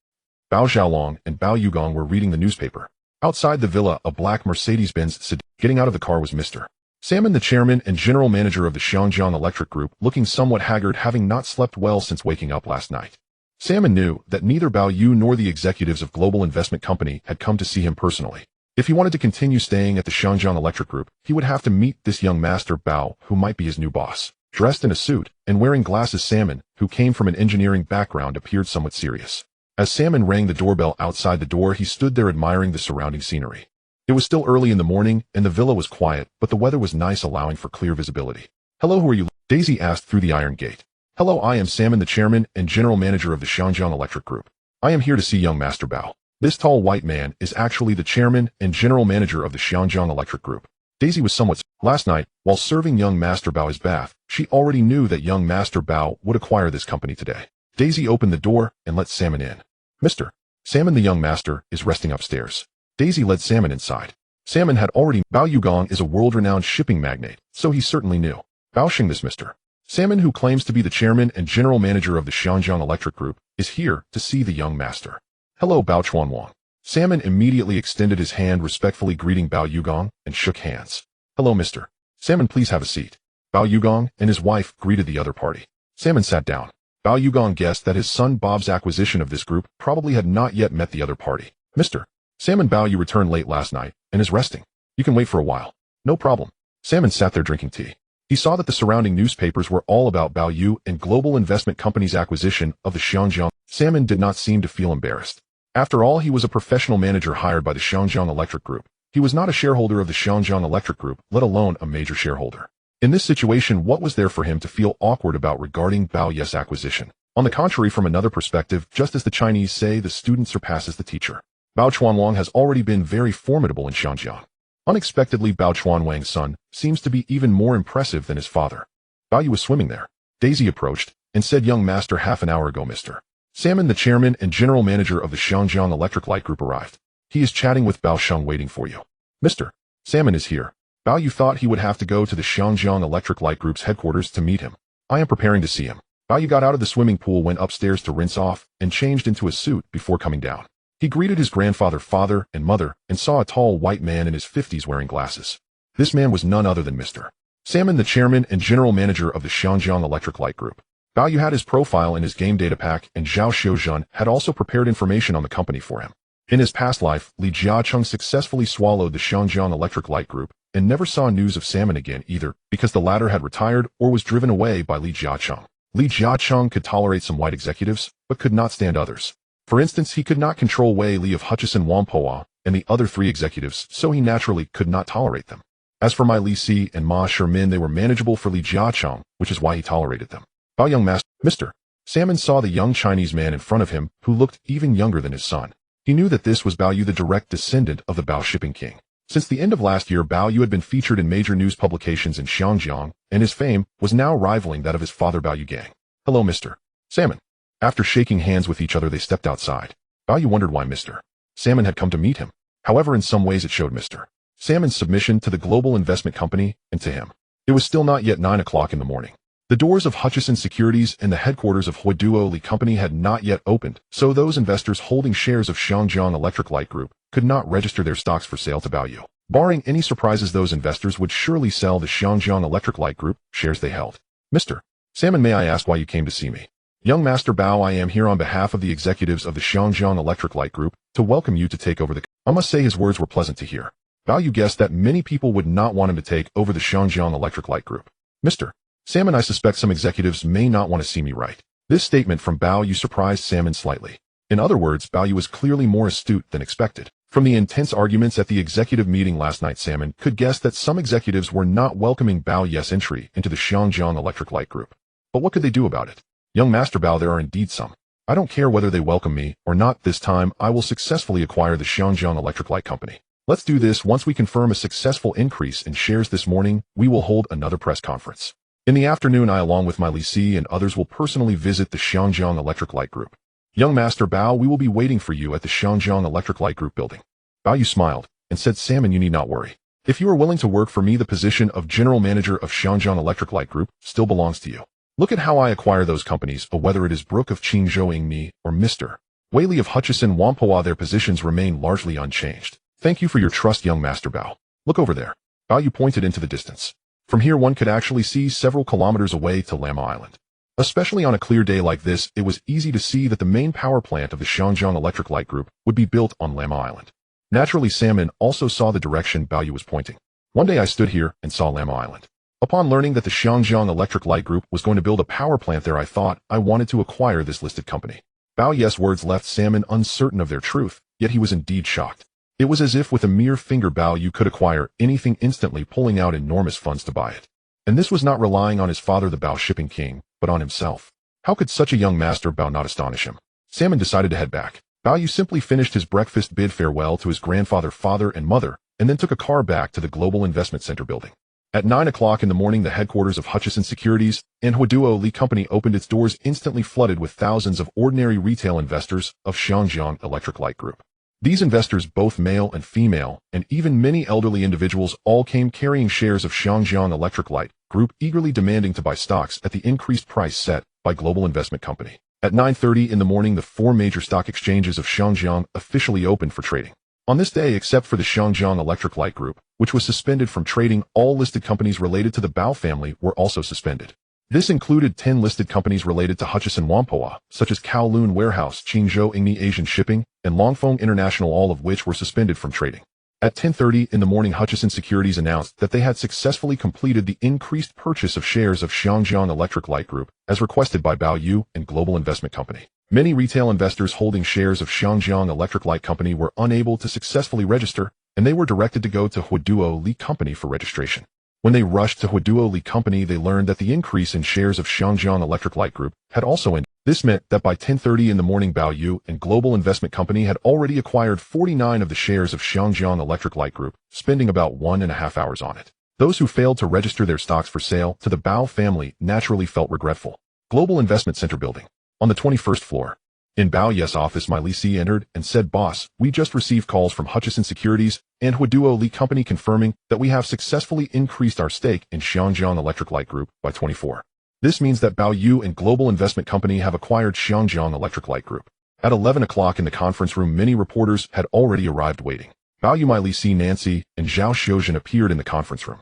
Bao Xiaolong and Bao Yugong were reading the newspaper. Outside the villa, a black Mercedes-Benz sedan. Getting out of the car was Mr. Salmon, the chairman and general manager of the Xinjiang Electric Group, looking somewhat haggard, having not slept well since waking up last night. Salmon knew that neither Bao Yu nor the executives of Global Investment Company had come to see him personally. If he wanted to continue staying at the Xinjiang Electric Group, he would have to meet this young master Bao, who might be his new boss. Dressed in a suit and wearing glasses, Salmon, who came from an engineering background, appeared somewhat serious. As Salmon rang the doorbell outside the door, he stood there admiring the surrounding scenery. It was still early in the morning, and the villa was quiet, but the weather was nice, allowing for clear visibility. "Hello, who are you?" Daisy asked through the iron gate. "Hello, I am Salmon, the chairman and general manager of the Xinjiang Electric Group. I am here to see young Master Bao." This tall white man is actually the chairman and general manager of the Xinjiang Electric Group. Daisy was somewhat. Last night, while serving young Master Bao his bath, she already knew that young Master Bao would acquire this company today. Daisy opened the door and let Salmon in. "Mr. Salmon, the young master, is resting upstairs." Daisy led Salmon inside. Salmon had already. Bao Yugong is a world-renowned shipping magnate, so he certainly knew. Bao Xing, this Mr. Salmon, who claims to be the chairman and general manager of the Xinjiang Electric Group, is here to see the young master. "Hello, Bao Chuan Wang." Salmon immediately extended his hand, respectfully greeting Bao Yugong, and shook hands. "Hello, Mr. Salmon, please have a seat." Bao Yugong and his wife greeted the other party. Salmon sat down. Bao Yugong guessed that his son Bob's acquisition of this group probably had not yet met the other party. "Mr. Salmon, Bao Yu returned late last night and is resting. You can wait for a while." "No problem." Salmon sat there drinking tea. He saw that the surrounding newspapers were all about Bao Yu and Global Investment Company's acquisition of the Xinjiang. Salmon did not seem to feel embarrassed. After all, he was a professional manager hired by the Xinjiang Electric Group. He was not a shareholder of the Xinjiang Electric Group, let alone a major shareholder. In this situation, what was there for him to feel awkward about regarding Bao Yes' acquisition? On the contrary, from another perspective, just as the Chinese say, the student surpasses the teacher. Bao Chuanwang has already been very formidable in Xinjiang. Unexpectedly, Bao Chuanwang's son seems to be even more impressive than his father. Bao Yu was swimming there. Daisy approached and said, "Young master, half an hour ago, Mr. Salmon, the chairman and general manager of the Xinjiang Electric Light Group, arrived. He is chatting with Bao Sheng, waiting for you." "Mr. Salmon is here." Bao Yu thought he would have to go to the Xinjiang Electric Light Group's headquarters to meet him. "I am preparing to see him." Bao Yu got out of the swimming pool, went upstairs to rinse off, and changed into a suit before coming down. He greeted his grandfather, father, and mother, and saw a tall white man in his 50s wearing glasses. This man was none other than Mr. Salmon, the chairman and general manager of the Xinjiang Electric Light Group. Bao Yu had his profile in his game data pack, and Zhao Xiuzhen had also prepared information on the company for him. In his past life, Li Jiacheng successfully swallowed the Xinjiang Electric Light Group and never saw news of Salmon again, either because the latter had retired or was driven away by Li Jiacheng. Li Jiacheng could tolerate some white executives, but could not stand others. For instance, he could not control Wei Li of Hutchison Whampoa and the other three executives, so he naturally could not tolerate them. As for Mai Li Si and Ma Shermin, they were manageable for Li Jiacheng, which is why he tolerated them. Bao Young Master, Mr. Salmon saw the young Chinese man in front of him, who looked even younger than his son. He knew that this was Bao Yu, the direct descendant of the Bao shipping king. Since the end of last year, Bao Yu had been featured in major news publications in Xinjiang, and his fame was now rivaling that of his father Bao Yu Gang. "Hello, Mr. Salmon." After shaking hands with each other, they stepped outside. Bao Yu wondered why Mr. Salmon had come to meet him. However, in some ways it showed Mr. Salmon's submission to the Global Investment Company and to him. It was still not yet 9 o'clock in the morning. The doors of Hutchison Securities and the headquarters of Huiduo Li Company had not yet opened, so those investors holding shares of Xinjiang Electric Light Group could not register their stocks for sale to Bao Yu. Barring any surprises, those investors would surely sell the Xinjiang Electric Light Group shares they held. "Mr. Salmon, may I ask why you came to see me?" "Young Master Bao, I am here on behalf of the executives of the Xinjiang Electric Light Group to welcome you to take over the..." I must say his words were pleasant to hear. Bao Yu guessed that many people would not want him to take over the Xinjiang Electric Light Group. "Mr. Salmon, I suspect some executives may not want to see me, right?" This statement from Bao Yu surprised Salmon slightly. In other words, Bao Yu was clearly more astute than expected. From the intense arguments at the executive meeting last night, Salmon could guess that some executives were not welcoming Bao Yu's entry into the Xiangjiang Electric Light Group. But what could they do about it? Young Master Bao, there are indeed some. I don't care whether they welcome me or not this time. I will successfully acquire the Xiangjiang Electric Light Company. Let's do this. Once we confirm a successful increase in shares this morning, we will hold another press conference. In the afternoon, I along with my Li Si and others will personally visit the Xiangjiang Electric Light Group. Young Master Bao, we will be waiting for you at the Xiangjiang Electric Light Group building. Bao Yu smiled and said, Salmon, you need not worry. If you are willing to work for me, the position of General Manager of Xiangjiang Electric Light Group still belongs to you. Look at how I acquire those companies, whether it is Brook of Qingzhou Ingmi or Mr. Whaley of Hutchison Whampoa, their positions remain largely unchanged. Thank you for your trust, young Master Bao. Look over there. Bao Yu pointed into the distance. From here one could actually see several kilometers away to Lama Island. Especially on a clear day like this, it was easy to see that the main power plant of the Xiangjiang Electric Light Group would be built on Lama Island. Naturally, Salmon also saw the direction Bao Yu was pointing. One day I stood here and saw Lama Island. Upon learning that the Xiangjiang Electric Light Group was going to build a power plant there, I thought I wanted to acquire this listed company. Bao Yu's words left Salmon uncertain of their truth, yet he was indeed shocked. It was as if with a mere finger Bao Yu could acquire anything instantly, pulling out enormous funds to buy it. And this was not relying on his father, the Bao Shipping King, but on himself. How could such a young Master Bao not astonish him? Salmon decided to head back. Bao Yu simply finished his breakfast, bid farewell to his grandfather, father, and mother, and then took a car back to the Global Investment Center building. At 9 o'clock in the morning, the headquarters of Hutchison Securities and Huaduo Li Company opened its doors, instantly flooded with thousands of ordinary retail investors of Xiangjiang Electric Light Group. These investors, both male and female, and even many elderly individuals, all came carrying shares of Xiangjiang Electric Light Group, eagerly demanding to buy stocks at the increased price set by Global Investment Company. At 9:30 in the morning, the 4 major stock exchanges of Xiangjiang officially opened for trading. On this day, except for the Xiangjiang Electric Light Group, which was suspended from trading, all listed companies related to the Bao family were also suspended. This included 10 listed companies related to Hutchison Whampoa, such as Kowloon Warehouse, Qingzhou Ingmi Asian Shipping, and Longfeng International, all of which were suspended from trading. At 10:30 in the morning, Hutchison Securities announced that they had successfully completed the increased purchase of shares of Xiangjiang Electric Light Group, as requested by Bao Yu and Global Investment Company. Many retail investors holding shares of Xiangjiang Electric Light Company were unable to successfully register, and they were directed to go to Huaduo Li Company for registration. When they rushed to Huaduo Li Company, they learned that the increase in shares of Xiangjiang Electric Light Group had also ended. This meant that by 10:30 in the morning, Bao Yu and Global Investment Company had already acquired 49 of the shares of Xiangjiang Electric Light Group, spending about 1.5 hours on it. Those who failed to register their stocks for sale to the Bao family naturally felt regretful. Global Investment Center building. On the 21st floor. In Bao Yu's office, my Li Si entered and said, Boss, we just received calls from Hutchison Securities and Huaduo Li Company confirming that we have successfully increased our stake in Xiangjiang Electric Light Group by 24. This means that Bao Yu and Global Investment Company have acquired Xiangjiang Electric Light Group. At 11 o'clock in the conference room, many reporters had already arrived waiting. Bao Yu, my Li Si, Nancy, and Zhao Xiuzhen appeared in the conference room.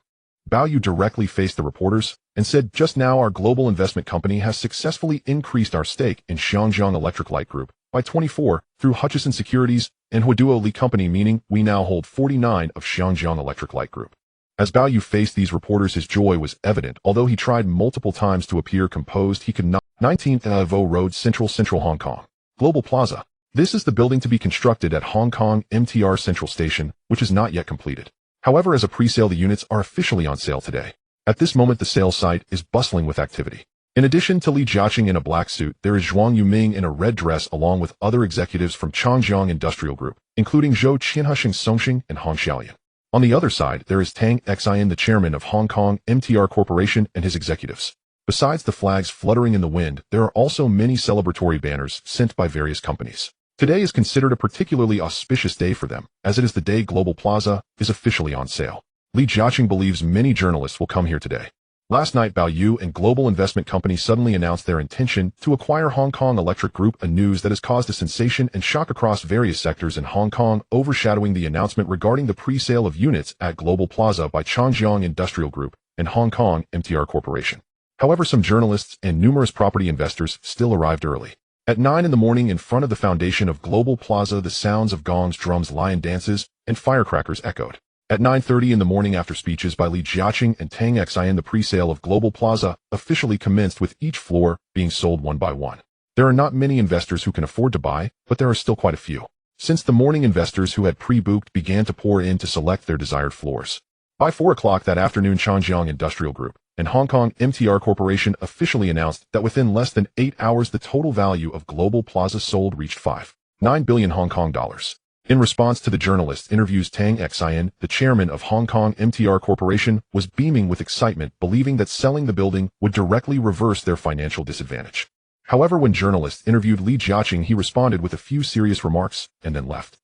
Bao Yu directly faced the reporters and said, just now our Global Investment Company has successfully increased our stake in Xiangjiang Electric Light Group by 24 through Hutchison Securities and Huaduo Li Company, meaning we now hold 49 of Xiangjiang Electric Light Group. As Bao Yu faced these reporters, his joy was evident. Although he tried multiple times to appear composed, he could not. 19th Avo Road, Central Hong Kong. Global Plaza. This is the building to be constructed at Hong Kong MTR Central Station, which is not yet completed. However, as a pre-sale, the units are officially on sale today. At this moment, the sales site is bustling with activity. In addition to Li Jiaqing in a black suit, there is Zhuang Yuming in a red dress, along with other executives from Changjiang Industrial Group, including Zhou Qianhusheng Songxing and Hong Xiaolian. On the other side, there is Tang Xian, the chairman of Hong Kong MTR Corporation, and his executives. Besides the flags fluttering in the wind, there are also many celebratory banners sent by various companies. Today is considered a particularly auspicious day for them, as it is the day Global Plaza is officially on sale. Li Jiaqing believes many journalists will come here today. Last night, Bao Yu and Global Investment Company suddenly announced their intention to acquire Hong Kong Electric Group, a news that has caused a sensation and shock across various sectors in Hong Kong, overshadowing the announcement regarding the pre-sale of units at Global Plaza by Changjiang Industrial Group and Hong Kong MTR Corporation. However, some journalists and numerous property investors still arrived early. At 9 in the morning, in front of the foundation of Global Plaza, the sounds of gongs, drums, lion dances, and firecrackers echoed. At 9:30 in the morning, after speeches by Li Jiaqing and Tang Xian, the pre-sale of Global Plaza officially commenced, with each floor being sold one by one. There are not many investors who can afford to buy, but there are still quite a few. Since the morning, investors who had pre-booked began to pour in to select their desired floors. By 4 o'clock that afternoon, Changjiang Industrial Group and Hong Kong MTR Corporation officially announced that within less than 8 hours, the total value of Global Plaza sold reached 5.9 billion Hong Kong dollars. In response to the journalist interviews, Tang Xian, the chairman of Hong Kong MTR Corporation, was beaming with excitement, believing that selling the building would directly reverse their financial disadvantage. However, when journalists interviewed Li Jiaqing, he responded with a few serious remarks and then left.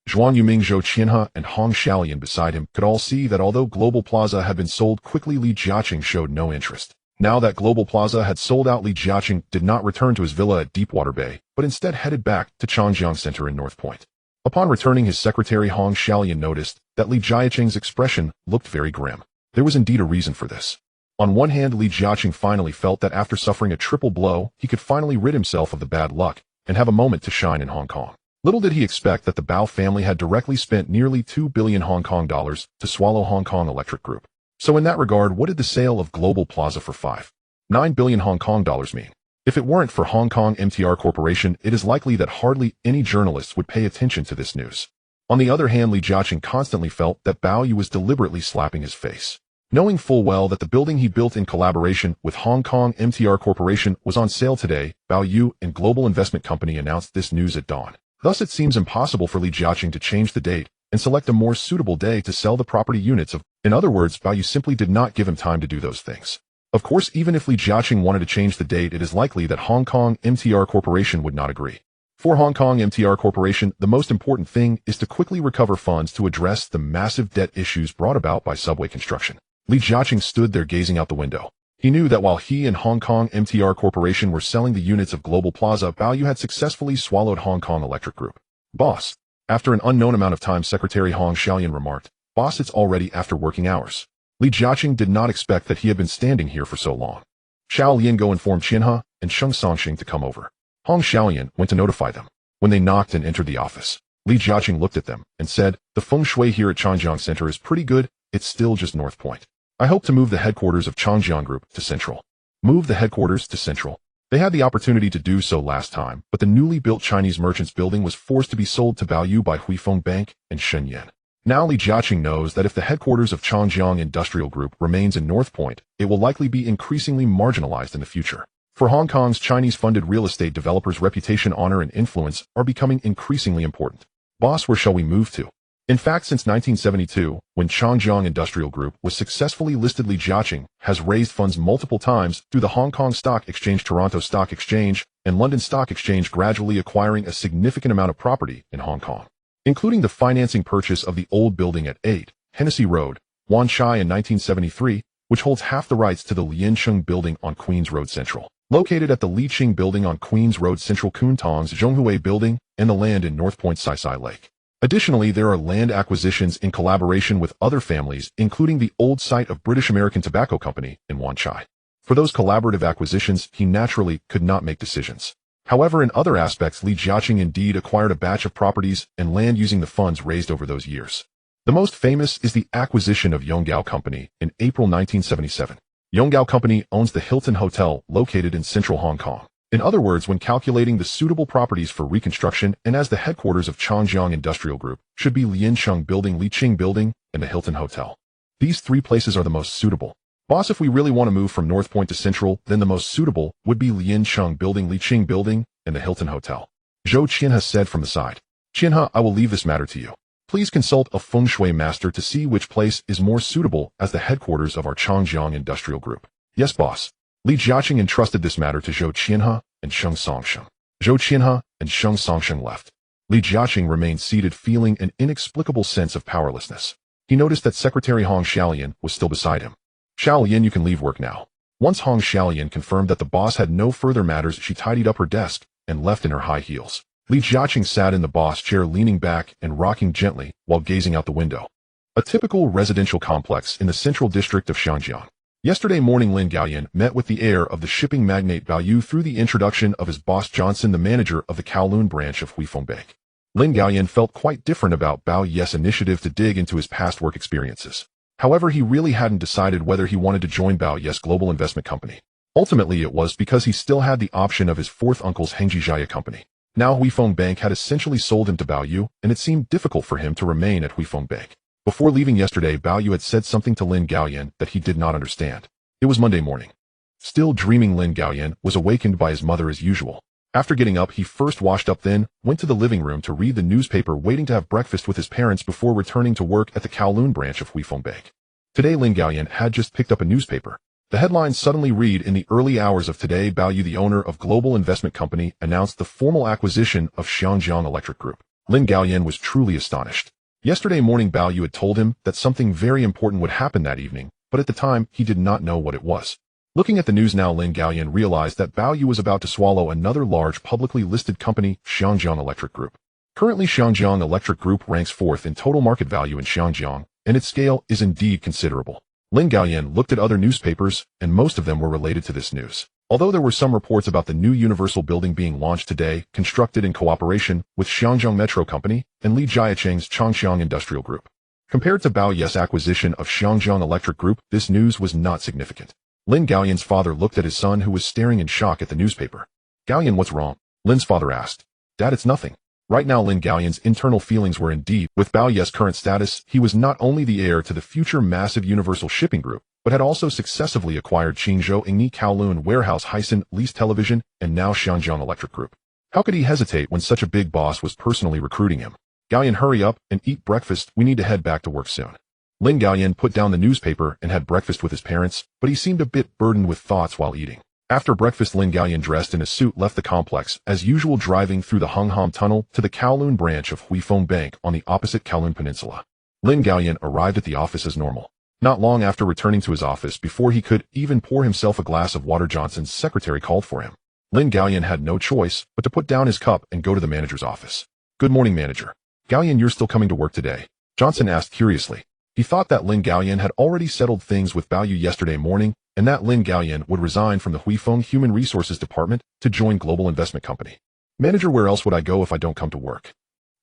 Zhuang Yuming, Zhou Qianhe, and Hong Xiaolian beside him could all see that although Global Plaza had been sold quickly, Li Jiaqing showed no interest. Now that Global Plaza had sold out, Li Jiaqing did not return to his villa at Deepwater Bay, but instead headed back to Changjiang Center in North Point. Upon returning, his secretary Hong Xiaolian noticed that Li Jiaqing's expression looked very grim. There was indeed a reason for this. On one hand, Li Jiaqing finally felt that after suffering a triple blow, he could finally rid himself of the bad luck and have a moment to shine in Hong Kong. Little did he expect that the Bao family had directly spent nearly 2 billion Hong Kong dollars to swallow Hong Kong Electric Group. So in that regard, what did the sale of Global Plaza for 5.9 billion Hong Kong dollars mean? If it weren't for Hong Kong MTR Corporation, it is likely that hardly any journalists would pay attention to this news. On the other hand, Li Jiaqing constantly felt that Bao Yu was deliberately slapping his face. Knowing full well that the building he built in collaboration with Hong Kong MTR Corporation was on sale today, Bao Yu and Global Investment Company announced this news at dawn. Thus, it seems impossible for Li Jiaqing to change the date and select a more suitable day to sell the property units of. In other words, Bao Yu simply did not give him time to do those things. Of course, even if Li Jiaqing wanted to change the date, it is likely that Hong Kong MTR Corporation would not agree. For Hong Kong MTR Corporation, the most important thing is to quickly recover funds to address the massive debt issues brought about by subway construction. Li Jiaqing stood there gazing out the window. He knew that while he and Hong Kong MTR Corporation were selling the units of Global Plaza, Bao Yu had successfully swallowed Hong Kong Electric Group. Boss. After an unknown amount of time, Secretary Hong Xiaolian remarked, "Boss, it's already after working hours." Li Jiaqing did not expect that he had been standing here for so long. Xiao Liango informed Qianhe and Sheng Songxing to come over. Hong Xiaolian went to notify them. When they knocked and entered the office, Li Jiaqing looked at them and said, "The feng shui here at Changjiang Center is pretty good. It's still just North Point. I hope to move the headquarters of Changjiang Group to Central." Move the headquarters to Central. They had the opportunity to do so last time, but the newly built Chinese Merchants Building was forced to be sold to Bao Yu by Huifeng Bank and Shenyang. Now Li Jiaqing knows that if the headquarters of Changjiang Industrial Group remains in North Point, it will likely be increasingly marginalized in the future. For Hong Kong's Chinese-funded real estate developers, reputation, honor, and influence are becoming increasingly important. Boss, where shall we move to? In fact, since 1972, when Changjiang Industrial Group was successfully listed, Li Jiaqing has raised funds multiple times through the Hong Kong Stock Exchange, Toronto Stock Exchange, and London Stock Exchange, gradually acquiring a significant amount of property in Hong Kong, including the financing purchase of the old building at 8 Hennessy Road, Wan Chai in 1973, which holds half the rights to the Liancheng Building on Queens Road Central, located at the Liqing Building on Queens Road Central, Kuntong's Zhonghui Building, and the land in North Point Sai Sai Lake. Additionally, there are land acquisitions in collaboration with other families, including the old site of British American Tobacco Company in Wan Chai. For those collaborative acquisitions, he naturally could not make decisions. However, in other aspects, Li Jiaqing indeed acquired a batch of properties and land using the funds raised over those years. The most famous is the acquisition of Yonggao Company in April 1977. Yonggao Company owns the Hilton Hotel located in central Hong Kong. In other words, when calculating the suitable properties for reconstruction and as the headquarters of Changjiang Industrial Group should be Liancheng Building, Liqing Building, and the Hilton Hotel. These three places are the most suitable. Boss, if we really want to move from North Point to Central, then the most suitable would be Liancheng Building, Liqing Building, and the Hilton Hotel. Zhou Qianhe said from the side. Qianhe, I will leave this matter to you. Please consult a feng shui master to see which place is more suitable as the headquarters of our Changjiang Industrial Group. Yes, boss. Li Jiaqing entrusted this matter to Zhou Qianhe and Sheng Songsheng. Zhou Qianhe and Sheng Songsheng left. Li Jiaqing remained seated, feeling an inexplicable sense of powerlessness. He noticed that Secretary Hong Xiaolian was still beside him. Xiaolian, you can leave work now. Once Hong Xiaolian confirmed that the boss had no further matters, she tidied up her desk and left in her high heels. Li Jiaqing sat in the boss chair, leaning back and rocking gently while gazing out the window. A typical residential complex in the central district of Xinjiang. Yesterday morning, Lin Gaoyan met with the heir of the shipping magnate Bao Yu through the introduction of his boss Johnson, the manager of the Kowloon branch of Huifeng Bank. Lin Gaoyan felt quite different about Bao Ye's initiative to dig into his past work experiences. However, he really hadn't decided whether he wanted to join Bao Ye's global investment company. Ultimately, it was because he still had the option of his fourth uncle's Hengji Jia company. Now Huifeng Bank had essentially sold him to Bao Yu, and it seemed difficult for him to remain at Huifeng Bank. Before leaving yesterday, Bao Yu had said something to Lin Gaoyan that he did not understand. It was Monday morning. Still dreaming, Lin Gaoyan was awakened by his mother as usual. After getting up, he first washed up, then went to the living room to read the newspaper, waiting to have breakfast with his parents before returning to work at the Kowloon branch of Huifeng Bank. Today, Lin Gaoyan had just picked up a newspaper. The headlines suddenly read, "In the early hours of today, Bao Yu, the owner of Global Investment Company, announced the formal acquisition of Xiangjiang Electric Group." Lin Gaoyan was truly astonished. Yesterday morning, Bao Yu had told him that something very important would happen that evening, but at the time, he did not know what it was. Looking at the news now, Lin Gaoyan realized that Bao Yu was about to swallow another large publicly listed company, Xiangjiang Electric Group. Currently, Xiangjiang Electric Group ranks fourth in total market value in Xiangjiang, and its scale is indeed considerable. Lin Gaoyan looked at other newspapers, and most of them were related to this news. Although there were some reports about the new Universal Building being launched today, constructed in cooperation with Xiangjiang Metro Company and Li Jiacheng's Changxiang Industrial Group. Compared to Bao Ye's acquisition of Xiangjiang Electric Group, this news was not significant. Lin Gaoyan's father looked at his son, who was staring in shock at the newspaper. "Gaoyan, what's wrong?" Lin's father asked. "Dad, it's nothing." Right now, Lin Gaoyan's internal feelings were indeed, with Bao Ye's current status, he was not only the heir to the future massive Universal Shipping Group, but had also successively acquired Qingzhou Ingni Kowloon Warehouse Hysan Lease Television and now Xiangjiang Electric Group. How could he hesitate when such a big boss was personally recruiting him? "Gaoyan, hurry up and eat breakfast, we need to head back to work soon." Lin Gaoyan put down the newspaper and had breakfast with his parents, but he seemed a bit burdened with thoughts while eating. After breakfast, Lin Gaoyan, dressed in a suit, left the complex, as usual, driving through the Hungham Tunnel to the Kowloon branch of Huifeng Bank on the opposite Kowloon Peninsula. Lin Gaoyan arrived at the office as normal. Not long after returning to his office, before he could even pour himself a glass of water, Johnson's secretary called for him. Lin Gaoyan had no choice but to put down his cup and go to the manager's office. "Good morning, manager." "Gaoyan, you're still coming to work today?" Johnson asked curiously. He thought that Lin Gaoyan had already settled things with Bao Yu yesterday morning, and that Lin Gaoyan would resign from the Huifeng Human Resources Department to join Global Investment Company. "Manager, where else would I go if I don't come to work?"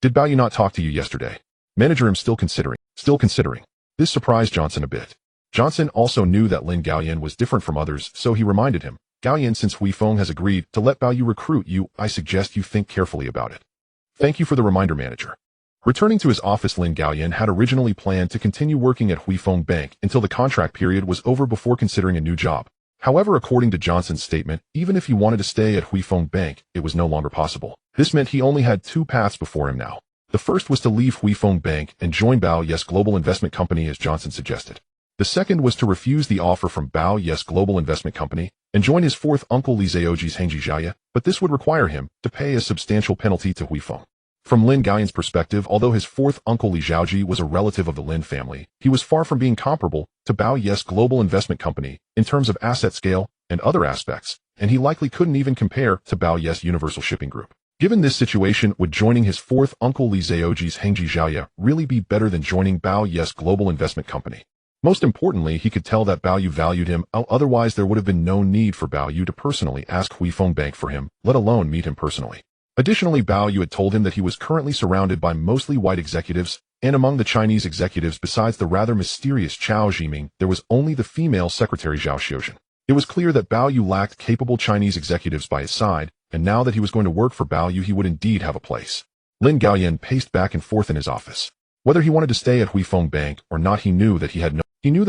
"Did Bao Yu not talk to you yesterday?" "Manager, I'm still considering. This surprised Johnson a bit. Johnson also knew that Lin Gaoyan was different from others, so he reminded him, "Gaoyan, since Huifeng has agreed to let Bao Yu recruit you, I suggest you think carefully about it." "Thank you for the reminder, manager." Returning to his office, Lin Gaoyan had originally planned to continue working at Huifeng Bank until the contract period was over before considering a new job. However, according to Johnson's statement, even if he wanted to stay at Huifeng Bank, it was no longer possible. This meant he only had two paths before him now. The first was to leave Huifeng Bank and join Bao Ye's Global Investment Company, as Johnson suggested. The second was to refuse the offer from Bao Ye's Global Investment Company and join his fourth uncle Li Zheoji's Hengji Jia, but this would require him to pay a substantial penalty to Huifeng. From Lin Gaoyan's perspective, although his fourth uncle Li Zheoji was a relative of the Lin family, he was far from being comparable to Bao Ye's Global Investment Company in terms of asset scale and other aspects, and he likely couldn't even compare to Bao Ye's Universal Shipping Group. Given this situation, would joining his fourth uncle Li Zheoji's Hengji Jia really be better than joining Bao Ye's Global Investment Company? Most importantly, he could tell that Bao Yu valued him, otherwise there would have been no need for Bao Yu to personally ask Huifeng Bank for him, let alone meet him personally. Additionally, Bao Yu had told him that he was currently surrounded by mostly white executives, and among the Chinese executives besides the rather mysterious Chao Zhiming, there was only the female secretary Zhao Xiuzhen. It was clear that Bao Yu lacked capable Chinese executives by his side, and now that he was going to work for Bao Yu, he would indeed have a place. Lin Gaoyan paced back and forth in his office. Whether he wanted to stay at Huifeng Bank or not, he knew that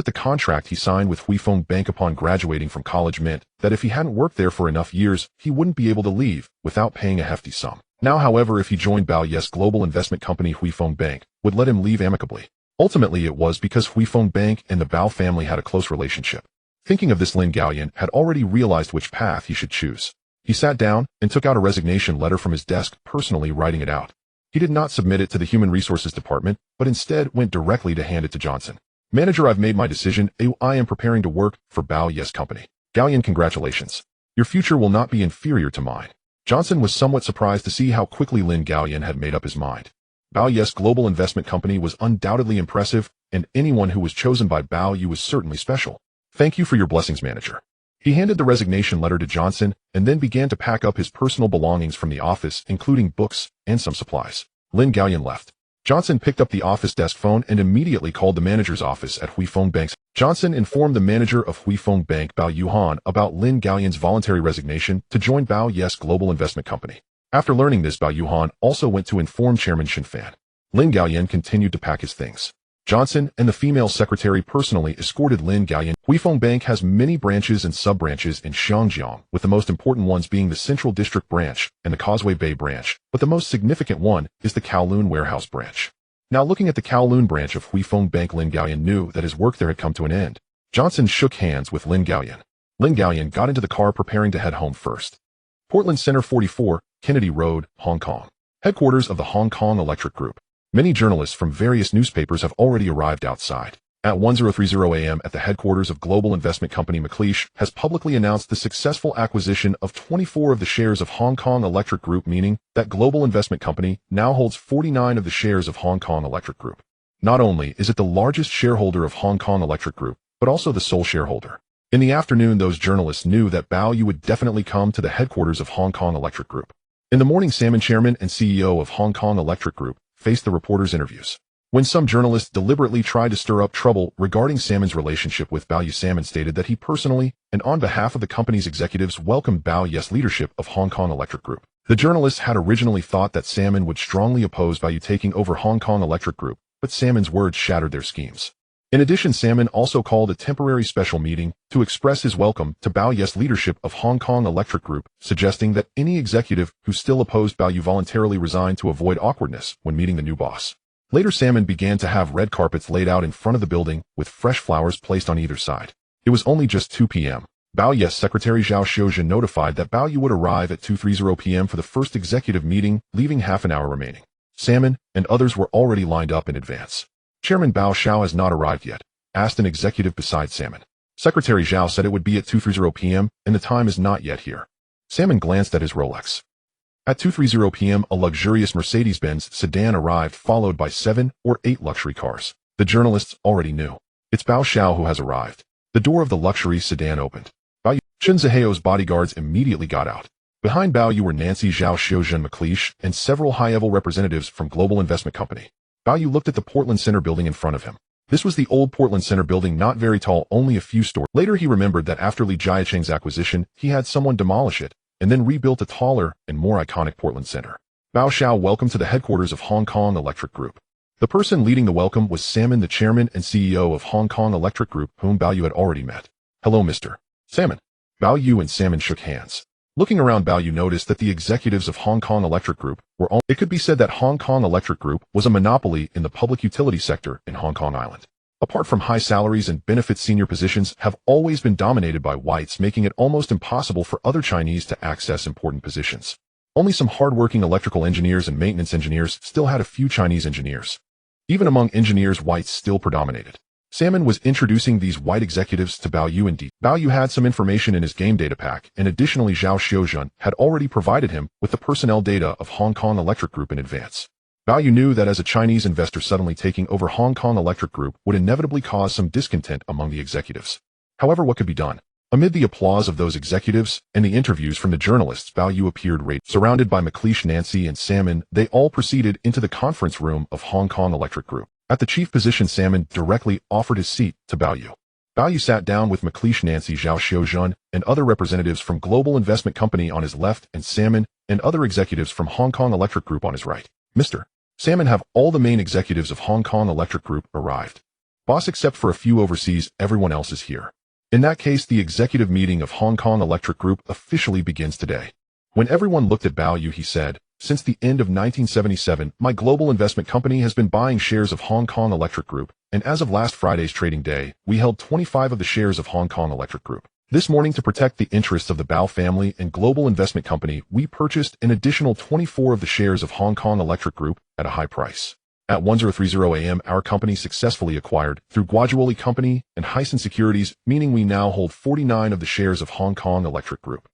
the contract he signed with Huifeng Bank upon graduating from college meant that if he hadn't worked there for enough years, he wouldn't be able to leave without paying a hefty sum. Now, however, if he joined Bao Ye's Global Investment Company, Huifeng Bank would let him leave amicably. Ultimately, it was because Huifeng Bank and the Bao family had a close relationship. Thinking of this, Lin Gaoyan had already realized which path he should choose. He sat down and took out a resignation letter from his desk, personally writing it out. He did not submit it to the Human Resources Department, but instead went directly to hand it to Johnson. "Manager, I've made my decision. I am preparing to work for Bao Ye's company." "Gaoyan, congratulations. Your future will not be inferior to mine." Johnson was somewhat surprised to see how quickly Lin Gaoyan had made up his mind. Bao Ye's Global Investment Company was undoubtedly impressive, and anyone who was chosen by Bao Yu was certainly special. "Thank you for your blessings, manager." He handed the resignation letter to Johnson and then began to pack up his personal belongings from the office, including books and some supplies. Lin Gaoyan left. Johnson picked up the office desk phone and immediately called the manager's office at Huifeng Bank. Johnson informed the manager of Huifeng Bank, Bao Yuhan, about Lin Gaoyan's voluntary resignation to join Bao Yes Global Investment Company. After learning this, Bao Yuhan also went to inform Chairman Shen Fan. Lin Gaoyan continued to pack his things. Johnson and the female secretary personally escorted Lin Gaoyan. Huifeng Bank has many branches and sub-branches in Xiangjiang, with the most important ones being the Central District branch and the Causeway Bay branch, but the most significant one is the Kowloon warehouse branch. Now looking at the Kowloon branch of Huifeng Bank, Lin Gaoyan knew that his work there had come to an end. Johnson shook hands with Lin Gaoyan. Lin Gaoyan got into the car preparing to head home first. Portland Center 44, Kennedy Road, Hong Kong. Headquarters of the Hong Kong Electric Group. Many journalists from various newspapers have already arrived outside. At 10:30 a.m. at the headquarters of global investment company McLeish has publicly announced the successful acquisition of 24 of the shares of Hong Kong Electric Group, meaning that global investment company now holds 49 of the shares of Hong Kong Electric Group. Not only is it the largest shareholder of Hong Kong Electric Group, but also the sole shareholder. In the afternoon, those journalists knew that Bao Yu would definitely come to the headquarters of Hong Kong Electric Group. In the morning, Salmon, chairman and CEO of Hong Kong Electric Group, faced the reporters' interviews. When some journalists deliberately tried to stir up trouble regarding Salmon's relationship with Bao Yu, Salmon stated that he personally, and on behalf of the company's executives, welcomed Bao Yu's leadership of Hong Kong Electric Group. The journalists had originally thought that Salmon would strongly oppose Bao Yu taking over Hong Kong Electric Group, but Salmon's words shattered their schemes. In addition, Salmon also called a temporary special meeting to express his welcome to Bao Yu's leadership of Hong Kong Electric Group, suggesting that any executive who still opposed Bao Yu voluntarily resign to avoid awkwardness when meeting the new boss. Later, Salmon began to have red carpets laid out in front of the building with fresh flowers placed on either side. It was only just 2 p.m. Bao Yu's secretary Zhao Xiuzhen notified that Bao Yu would arrive at 2:30 p.m. for the first executive meeting, leaving half an hour remaining. Salmon and others were already lined up in advance. Chairman Bao Xiao has not arrived yet, asked an executive beside Salmon. Secretary Zhao said it would be at 2:30 p.m. and the time is not yet here. Salmon glanced at his Rolex. At 2:30 p.m. a luxurious Mercedes-Benz sedan arrived, followed by 7 or 8 luxury cars. The journalists already knew. It's Bao Xiao who has arrived. The door of the luxury sedan opened. Bao Yu, Chen Ziheo's bodyguards immediately got out. Behind Bao Yu were Nancy Zhao Xiuzhen McLeish and several high-level representatives from Global Investment Company. Bao Yu looked at the Portland Center building in front of him. This was the old Portland Center building, not very tall, only a few stories. Later he remembered that after Li Jiacheng's acquisition, he had someone demolish it, and then rebuilt a taller and more iconic Portland Center. Bao Xiao welcomed to the headquarters of Hong Kong Electric Group. The person leading the welcome was Salmon, the chairman and CEO of Hong Kong Electric Group, whom Bao Yu had already met. "Hello, Mr. Salmon." Bao Yu and Salmon shook hands. Looking around, Bao Yu noticed that the executives of Hong Kong Electric Group were all. It could be said that Hong Kong Electric Group was a monopoly in the public utility sector in Hong Kong Island. Apart from high salaries and benefits, senior positions have always been dominated by whites, making it almost impossible for other Chinese to access important positions. Only some hardworking electrical engineers and maintenance engineers still had a few Chinese engineers. Even among engineers, whites still predominated. Salmon was introducing these white executives to Bao Yu. Indeed, Bao Yu had some information in his game data pack, and additionally Zhao Xiuzhen had already provided him with the personnel data of Hong Kong Electric Group in advance. Bao Yu knew that as a Chinese investor suddenly taking over Hong Kong Electric Group would inevitably cause some discontent among the executives. However, what could be done? Amid the applause of those executives and the interviews from the journalists, Bao Yu appeared surrounded by McLeish, Nancy, and Salmon. They all proceeded into the conference room of Hong Kong Electric Group. At the chief position, Salmon directly offered his seat to Bao Yu. Bao Yu sat down with McLeish, Nancy, Zhao Xiuzhen, and other representatives from Global Investment Company on his left, and Salmon and other executives from Hong Kong Electric Group on his right. "Mr. Salmon, have all the main executives of Hong Kong Electric Group arrived?" "Boss, except for a few overseas, everyone else is here." "In that case, the executive meeting of Hong Kong Electric Group officially begins today." When everyone looked at Bao Yu, he said, "Since the end of 1977, my global investment company has been buying shares of Hong Kong Electric Group, and as of last Friday's trading day, we held 25 of the shares of Hong Kong Electric Group. This morning, to protect the interests of the Bao family and global investment company, we purchased an additional 24 of the shares of Hong Kong Electric Group at a high price." At 10:30 a.m., our company successfully acquired, through Guajuoli Company and Hyson Securities, meaning we now hold 49 of the shares of Hong Kong Electric Group.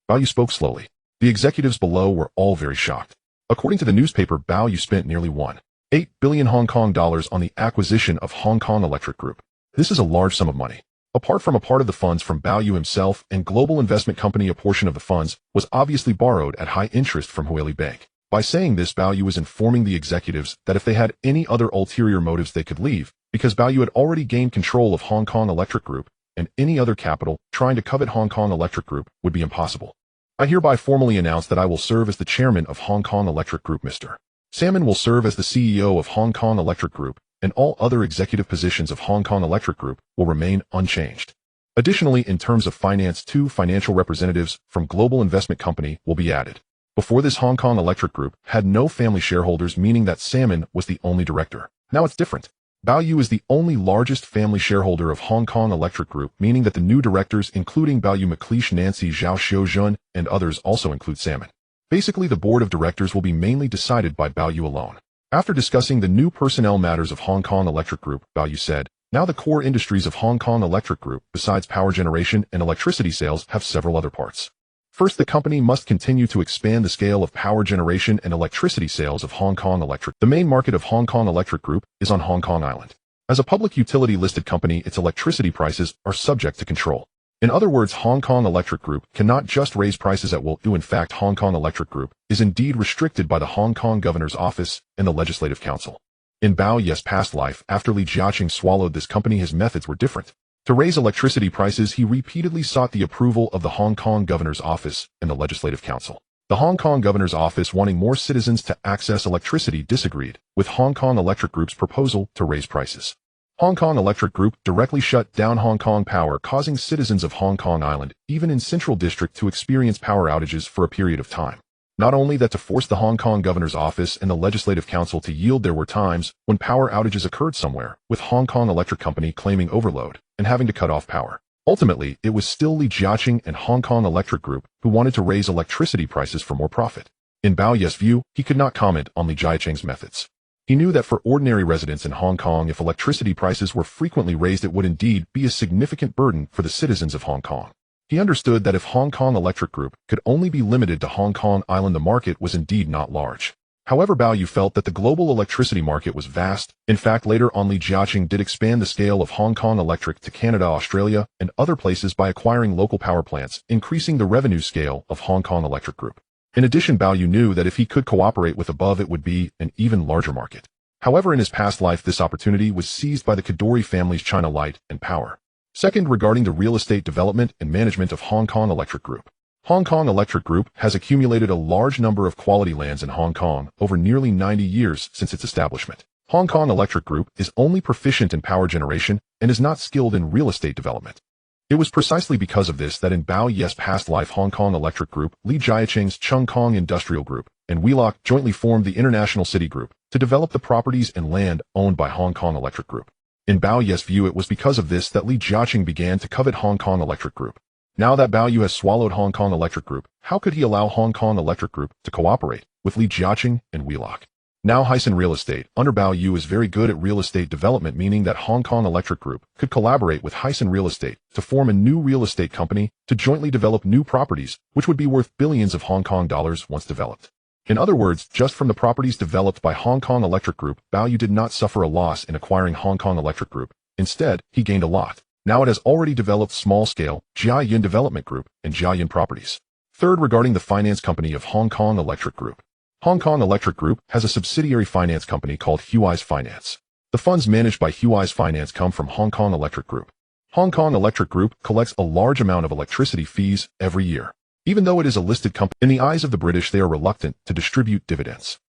Bao Yu spoke slowly. The executives below were all very shocked. According to the newspaper, Bao Yu spent nearly 1.8 billion Hong Kong dollars on the acquisition of Hong Kong Electric Group. This is a large sum of money. Apart from a part of the funds from Bao Yu himself and Global Investment Company, a portion of the funds was obviously borrowed at high interest from Huili Bank. By saying this, Bao was informing the executives that if they had any other ulterior motives they could leave, because Bao had already gained control of Hong Kong Electric Group, and any other capital trying to covet Hong Kong Electric Group would be impossible. I hereby formally announce that I will serve as the chairman of Hong Kong Electric Group. Mr. Salmon will serve as the CEO of Hong Kong Electric Group, and all other executive positions of Hong Kong Electric Group will remain unchanged. Additionally, in terms of finance, 2 financial representatives from Global Investment Company will be added. Before this, Hong Kong Electric Group had no family shareholders, meaning that Salmon was the only director. Now it's different. Bao is the only largest family shareholder of Hong Kong Electric Group, meaning that the new directors, including Bao McLeish, Nancy Zhao Xiuzhen, and others, also include Salmon. Basically, the board of directors will be mainly decided by Bao alone. After discussing the new personnel matters of Hong Kong Electric Group, Bao said, "Now the core industries of Hong Kong Electric Group, besides power generation and electricity sales, have several other parts. First, the company must continue to expand the scale of power generation and electricity sales of Hong Kong Electric. The main market of Hong Kong Electric Group is on Hong Kong Island. As a public utility listed company, its electricity prices are subject to control. In other words, Hong Kong Electric Group cannot just raise prices at will. In fact, Hong Kong Electric Group is indeed restricted by the Hong Kong Governor's Office and the Legislative Council." In Bao's past life, after Li Jiaqing swallowed this company, his methods were different. To raise electricity prices, he repeatedly sought the approval of the Hong Kong Governor's Office and the Legislative Council. The Hong Kong Governor's Office, wanting more citizens to access electricity, disagreed with Hong Kong Electric Group's proposal to raise prices. Hong Kong Electric Group directly shut down Hong Kong Power, causing citizens of Hong Kong Island, even in Central District, to experience power outages for a period of time. Not only that, to force the Hong Kong Governor's Office and the Legislative Council to yield, there were times when power outages occurred somewhere, with Hong Kong Electric Company claiming overload and having to cut off power. Ultimately, it was still Li Jiaqing and Hong Kong Electric Group who wanted to raise electricity prices for more profit. In Bao's view, he could not comment on Li Jiaqing's methods. He knew that for ordinary residents in Hong Kong, if electricity prices were frequently raised, it would indeed be a significant burden for the citizens of Hong Kong. He understood that if Hong Kong Electric Group could only be limited to Hong Kong Island, the market was indeed not large. However, Bao felt that the global electricity market was vast. In fact, later on, Li Jiaqing did expand the scale of Hong Kong Electric to Canada, Australia, and other places by acquiring local power plants, increasing the revenue scale of Hong Kong Electric Group. In addition, Bao knew that if he could cooperate with above, it would be an even larger market. However, in his past life, this opportunity was seized by the Kadoorie family's China Light and Power. Second, regarding the real estate development and management of Hong Kong Electric Group. Hong Kong Electric Group has accumulated a large number of quality lands in Hong Kong over nearly 90 years since its establishment. Hong Kong Electric Group is only proficient in power generation and is not skilled in real estate development. It was precisely because of this that in Bao's past life, Hong Kong Electric Group, Li Jiaqing's Chung Kong Industrial Group, and Wheelock jointly formed the International City Group to develop the properties and land owned by Hong Kong Electric Group. In Bao's view, it was because of this that Li Jiaqing began to covet Hong Kong Electric Group. Now that Bao has swallowed Hong Kong Electric Group, how could he allow Hong Kong Electric Group to cooperate with Li Jiaqing and Wheelock? Now Hysan Real Estate, under Bao is very good at real estate development, meaning that Hong Kong Electric Group could collaborate with Hysan Real Estate to form a new real estate company to jointly develop new properties, which would be worth billions of Hong Kong dollars once developed. In other words, just from the properties developed by Hong Kong Electric Group, Bao did not suffer a loss in acquiring Hong Kong Electric Group. Instead, he gained a lot. Now it has already developed small-scale Jiayin Development Group and Jiayin Properties. Third, regarding the finance company of Hong Kong Electric Group. Hong Kong Electric Group has a subsidiary finance company called Hui's Finance. The funds managed by Hui's Finance come from Hong Kong Electric Group. Hong Kong Electric Group collects a large amount of electricity fees every year. Even though it is a listed company, in the eyes of the British, they are reluctant to distribute dividends.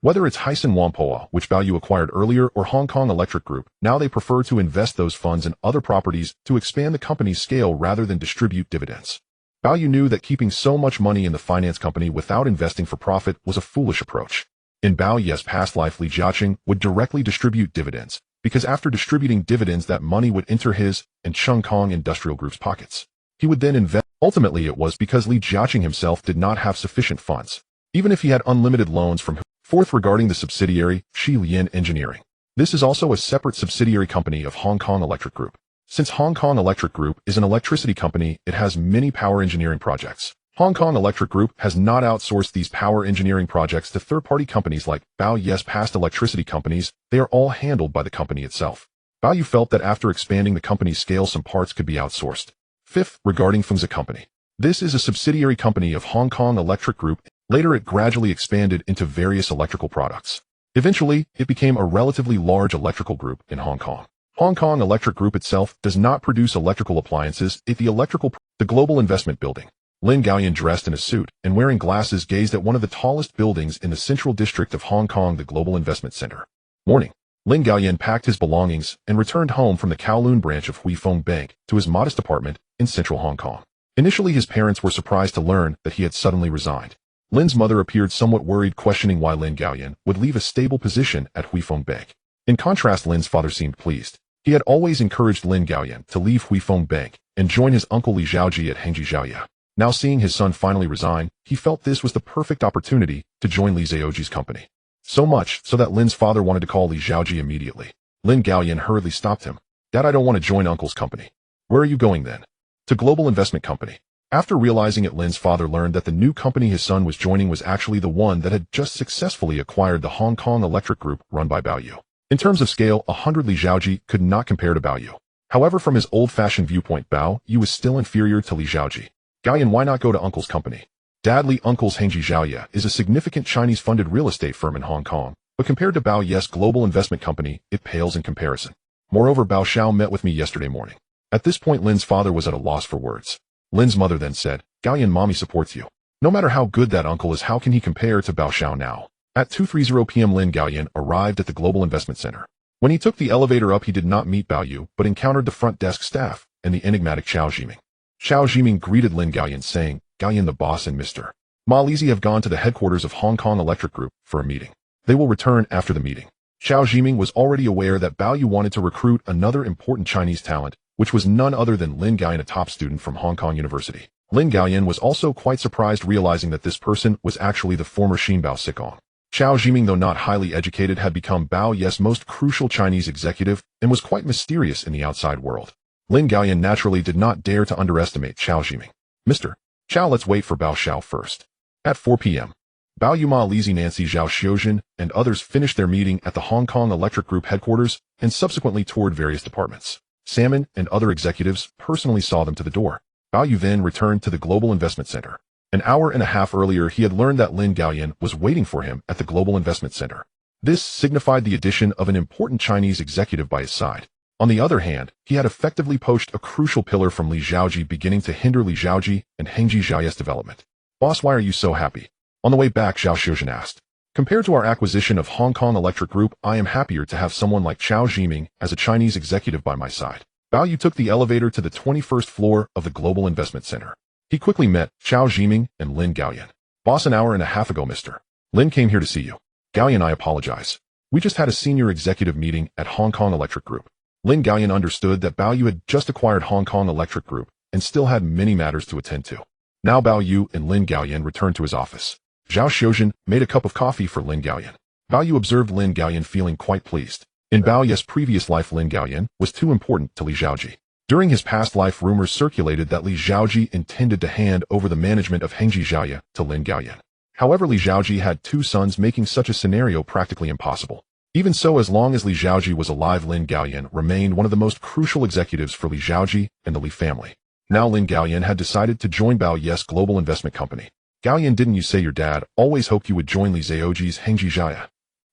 Whether it's Hysan Whampoa, which Bao acquired earlier, or Hong Kong Electric Group, now they prefer to invest those funds in other properties to expand the company's scale rather than distribute dividends. Bao knew that keeping so much money in the finance company without investing for profit was a foolish approach. In Bao's past life, Li Jiaqing would directly distribute dividends, because after distributing dividends, that money would enter his and Chung Kong Industrial Group's pockets. He would then invest. Ultimately, it was because Li Jiaqing himself did not have sufficient funds, even if he had unlimited loans from. Fourth, regarding the subsidiary, Shi Lian Engineering. This is also a separate subsidiary company of Hong Kong Electric Group. Since Hong Kong Electric Group is an electricity company, it has many power engineering projects. Hong Kong Electric Group has not outsourced these power engineering projects to third-party companies like Bao's past electricity companies. They are all handled by the company itself. Bao felt that after expanding the company's scale, some parts could be outsourced. Fifth, regarding Fengzi Company. This is a subsidiary company of Hong Kong Electric Group. Later it gradually expanded into various electrical products. Eventually, it became a relatively large electrical group in Hong Kong. Hong Kong Electric Group itself does not produce electrical appliances. The Global Investment Building. Lin Gaoyan, dressed in a suit and wearing glasses, gazed at one of the tallest buildings in the central district of Hong Kong, the Global Investment Center. Morning. Lin Gaoyan packed his belongings and returned home from the Kowloon branch of Hui Feng Bank to his modest apartment in central Hong Kong. Initially, his parents were surprised to learn that he had suddenly resigned. Lin's mother appeared somewhat worried, questioning why Lin Gaoyan would leave a stable position at Hui Feng Bank. In contrast, Lin's father seemed pleased. He had always encouraged Lin Gaoyan to leave Hui Feng Bank and join his uncle Li Zhaoji at Hengji Zhaoya. Now seeing his son finally resign, he felt this was the perfect opportunity to join Li Zhaoji's company. So much so that Lin's father wanted to call Li Zhaoji immediately. Lin Gaoyan hurriedly stopped him. "Dad, I don't want to join Uncle's company." "Where are you going then?" "To Global Investment Company." After realizing it, Lin's father learned that the new company his son was joining was actually the one that had just successfully acquired the Hong Kong Electric Group run by Bao Yu. In terms of scale, 100 Li Zhaoji could not compare to Bao Yu. However, from his old-fashioned viewpoint, Bao Yu was still inferior to Li Zhaoji. "Gaoyan, why not go to Uncle's company?" Dad, Li Uncle's Hengji Zhaoya is a significant Chinese-funded real estate firm in Hong Kong, but compared to Bao Yu's Global Investment Company, it pales in comparison. Moreover, Bao Xiao met with me yesterday morning. At this point, Lin's father was at a loss for words. Lin's mother then said, "Gaoyan, Mommy supports you. No matter how good that uncle is, how can he compare to Bao Xiao now?" At 2:30 p.m. Lin Gaoyan arrived at the Global Investment Center. When he took the elevator up, he did not meet Bao Yu, but encountered the front desk staff and the enigmatic Xiao Zhiming. Xiao Zhiming greeted Lin Gaoyan, saying, "Gaoyan, the boss and Mr. Ma Lizhi have gone to the headquarters of Hong Kong Electric Group for a meeting. They will return after the meeting." Xiao Zhiming was already aware that Bao Yu wanted to recruit another important Chinese talent, which was none other than Lin Gaoyan, a top student from Hong Kong University. Lin Gaoyan was also quite surprised, realizing that this person was actually the former Xinbao Sikong. Xiao Zhiming, though not highly educated, had become Bao Yu's most crucial Chinese executive and was quite mysterious in the outside world. Lin Gaoyan naturally did not dare to underestimate Xiao Zhiming. "Mr. Xiao, let's wait for Bao Xiao first." At 4 p.m., Bao Yu, Ma Lizhi, Nancy Zhao Xiuzhen, and others finished their meeting at the Hong Kong Electric Group headquarters and subsequently toured various departments. Salmon and other executives personally saw them to the door. Bao Yu then returned to the Global Investment Center. An hour and a half earlier, he had learned that Lin Gaoyan was waiting for him at the Global Investment Center. This signified the addition of an important Chinese executive by his side. On the other hand, he had effectively poached a crucial pillar from Li Zhaoji, beginning to hinder Li Zhaoji and Hengji Zhaoya's development. "Boss, why are you so happy?" On the way back, Zhao Xiuzhen asked. "Compared to our acquisition of Hong Kong Electric Group, I am happier to have someone like Xiao Zhiming as a Chinese executive by my side." Bao Yu took the elevator to the 21st floor of the Global Investment Center. He quickly met Xiao Zhiming and Lin Gaoyan. "Boss, an hour and a half ago, Mr. Lin came here to see you." "Gaoyan, I apologize. We just had a senior executive meeting at Hong Kong Electric Group." Lin Gaoyan understood that Bao Yu had just acquired Hong Kong Electric Group and still had many matters to attend to. Now Bao Yu and Lin Gaoyan returned to his office. Zhao Xiuzhen made a cup of coffee for Lin Gaoyan. Bao Yu observed Lin Gaoyan feeling quite pleased. In Bao Yu's previous life, Lin Gaoyan was too important to Li Zhaoji. During his past life, rumors circulated that Li Zhaoji intended to hand over the management of Hengji Zhaoya to Lin Gaoyan. However, Li Zhaoji had two sons, making such a scenario practically impossible. Even so, as long as Li Zhaoji was alive, Lin Gaoyan remained one of the most crucial executives for Li Zhaoji and the Li family. Now Lin Gaoyan had decided to join Bao Yu's Global Investment Company. "Gaoyan, didn't you say your dad always hoped you would join Li Zhaoji's Hengji Zhaoya?"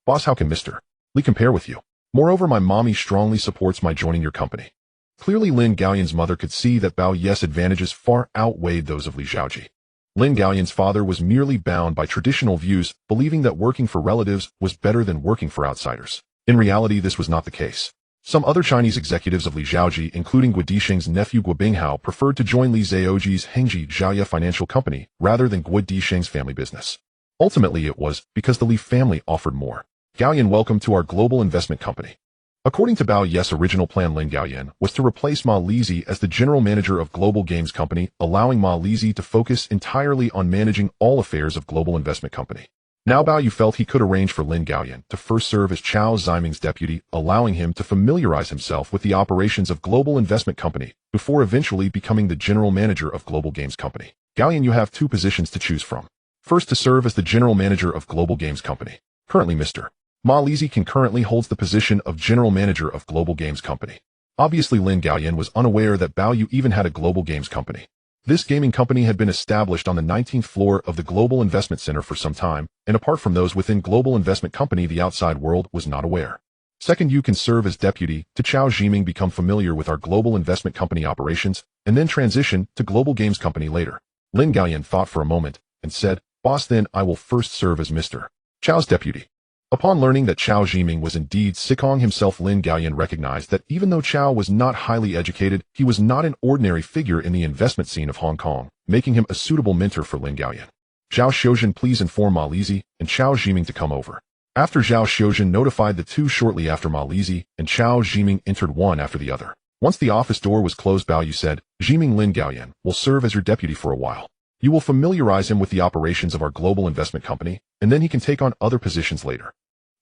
"Boss, how can Mr. Li compare with you? Moreover, my mommy strongly supports my joining your company." Clearly, Lin Gaoyan's mother could see that Bao Yu's advantages far outweighed those of Li Zhaoji. Lin Gaoyan's father was merely bound by traditional views, believing that working for relatives was better than working for outsiders. In reality, this was not the case. Some other Chinese executives of Li Zhaoji, including Guo Disheng's nephew Guo Binghao, preferred to join Li Zhaoji's Hengji Zhaoya financial company rather than Guo Disheng's family business. Ultimately, it was because the Li family offered more. "Gaoyan, welcome to our Global Investment Company." According to Bao Yu's original plan, Lin Gaoyan was to replace Ma Lizhi as the general manager of Global Games Company, allowing Ma Lizhi to focus entirely on managing all affairs of Global Investment Company. Now Bao Yu felt he could arrange for Lin Gaoyan to first serve as Xiao Zhiming's deputy, allowing him to familiarize himself with the operations of Global Investment Company before eventually becoming the general manager of Global Games Company. "Gaoyan, you have two positions to choose from. First, to serve as the general manager of Global Games Company. Currently, Mr. Ma Lizhi concurrently holds the position of general manager of Global Games Company." Obviously, Lin Gaoyan was unaware that Bao Yu even had a Global Games Company. This gaming company had been established on the 19th floor of the Global Investment Center for some time, and apart from those within Global Investment Company, the outside world was not aware. Second, you can serve as deputy to Chao Zhiming, become familiar with our Global Investment Company operations, and then transition to Global Games Company later. Lin Gaoyan thought for a moment and said, "Boss, then I will first serve as Mr. Chao's deputy." Upon learning that Chao Zhiming was indeed Sikong himself, Lin Gaoyan recognized that even though Chao was not highly educated, he was not an ordinary figure in the investment scene of Hong Kong, making him a suitable mentor for Lin Gaoyan. "Zhao Xiuzhen, please inform Ma Lizi and Chao Zhiming to come over." After Zhao Xiuzhen notified the two shortly after, Ma Lizi and Chao Zhiming entered one after the other. Once the office door was closed, Bao Yu said, "Zhiming, Lin Gaoyan will serve as your deputy for a while. You will familiarize him with the operations of our global investment company, and then he can take on other positions later."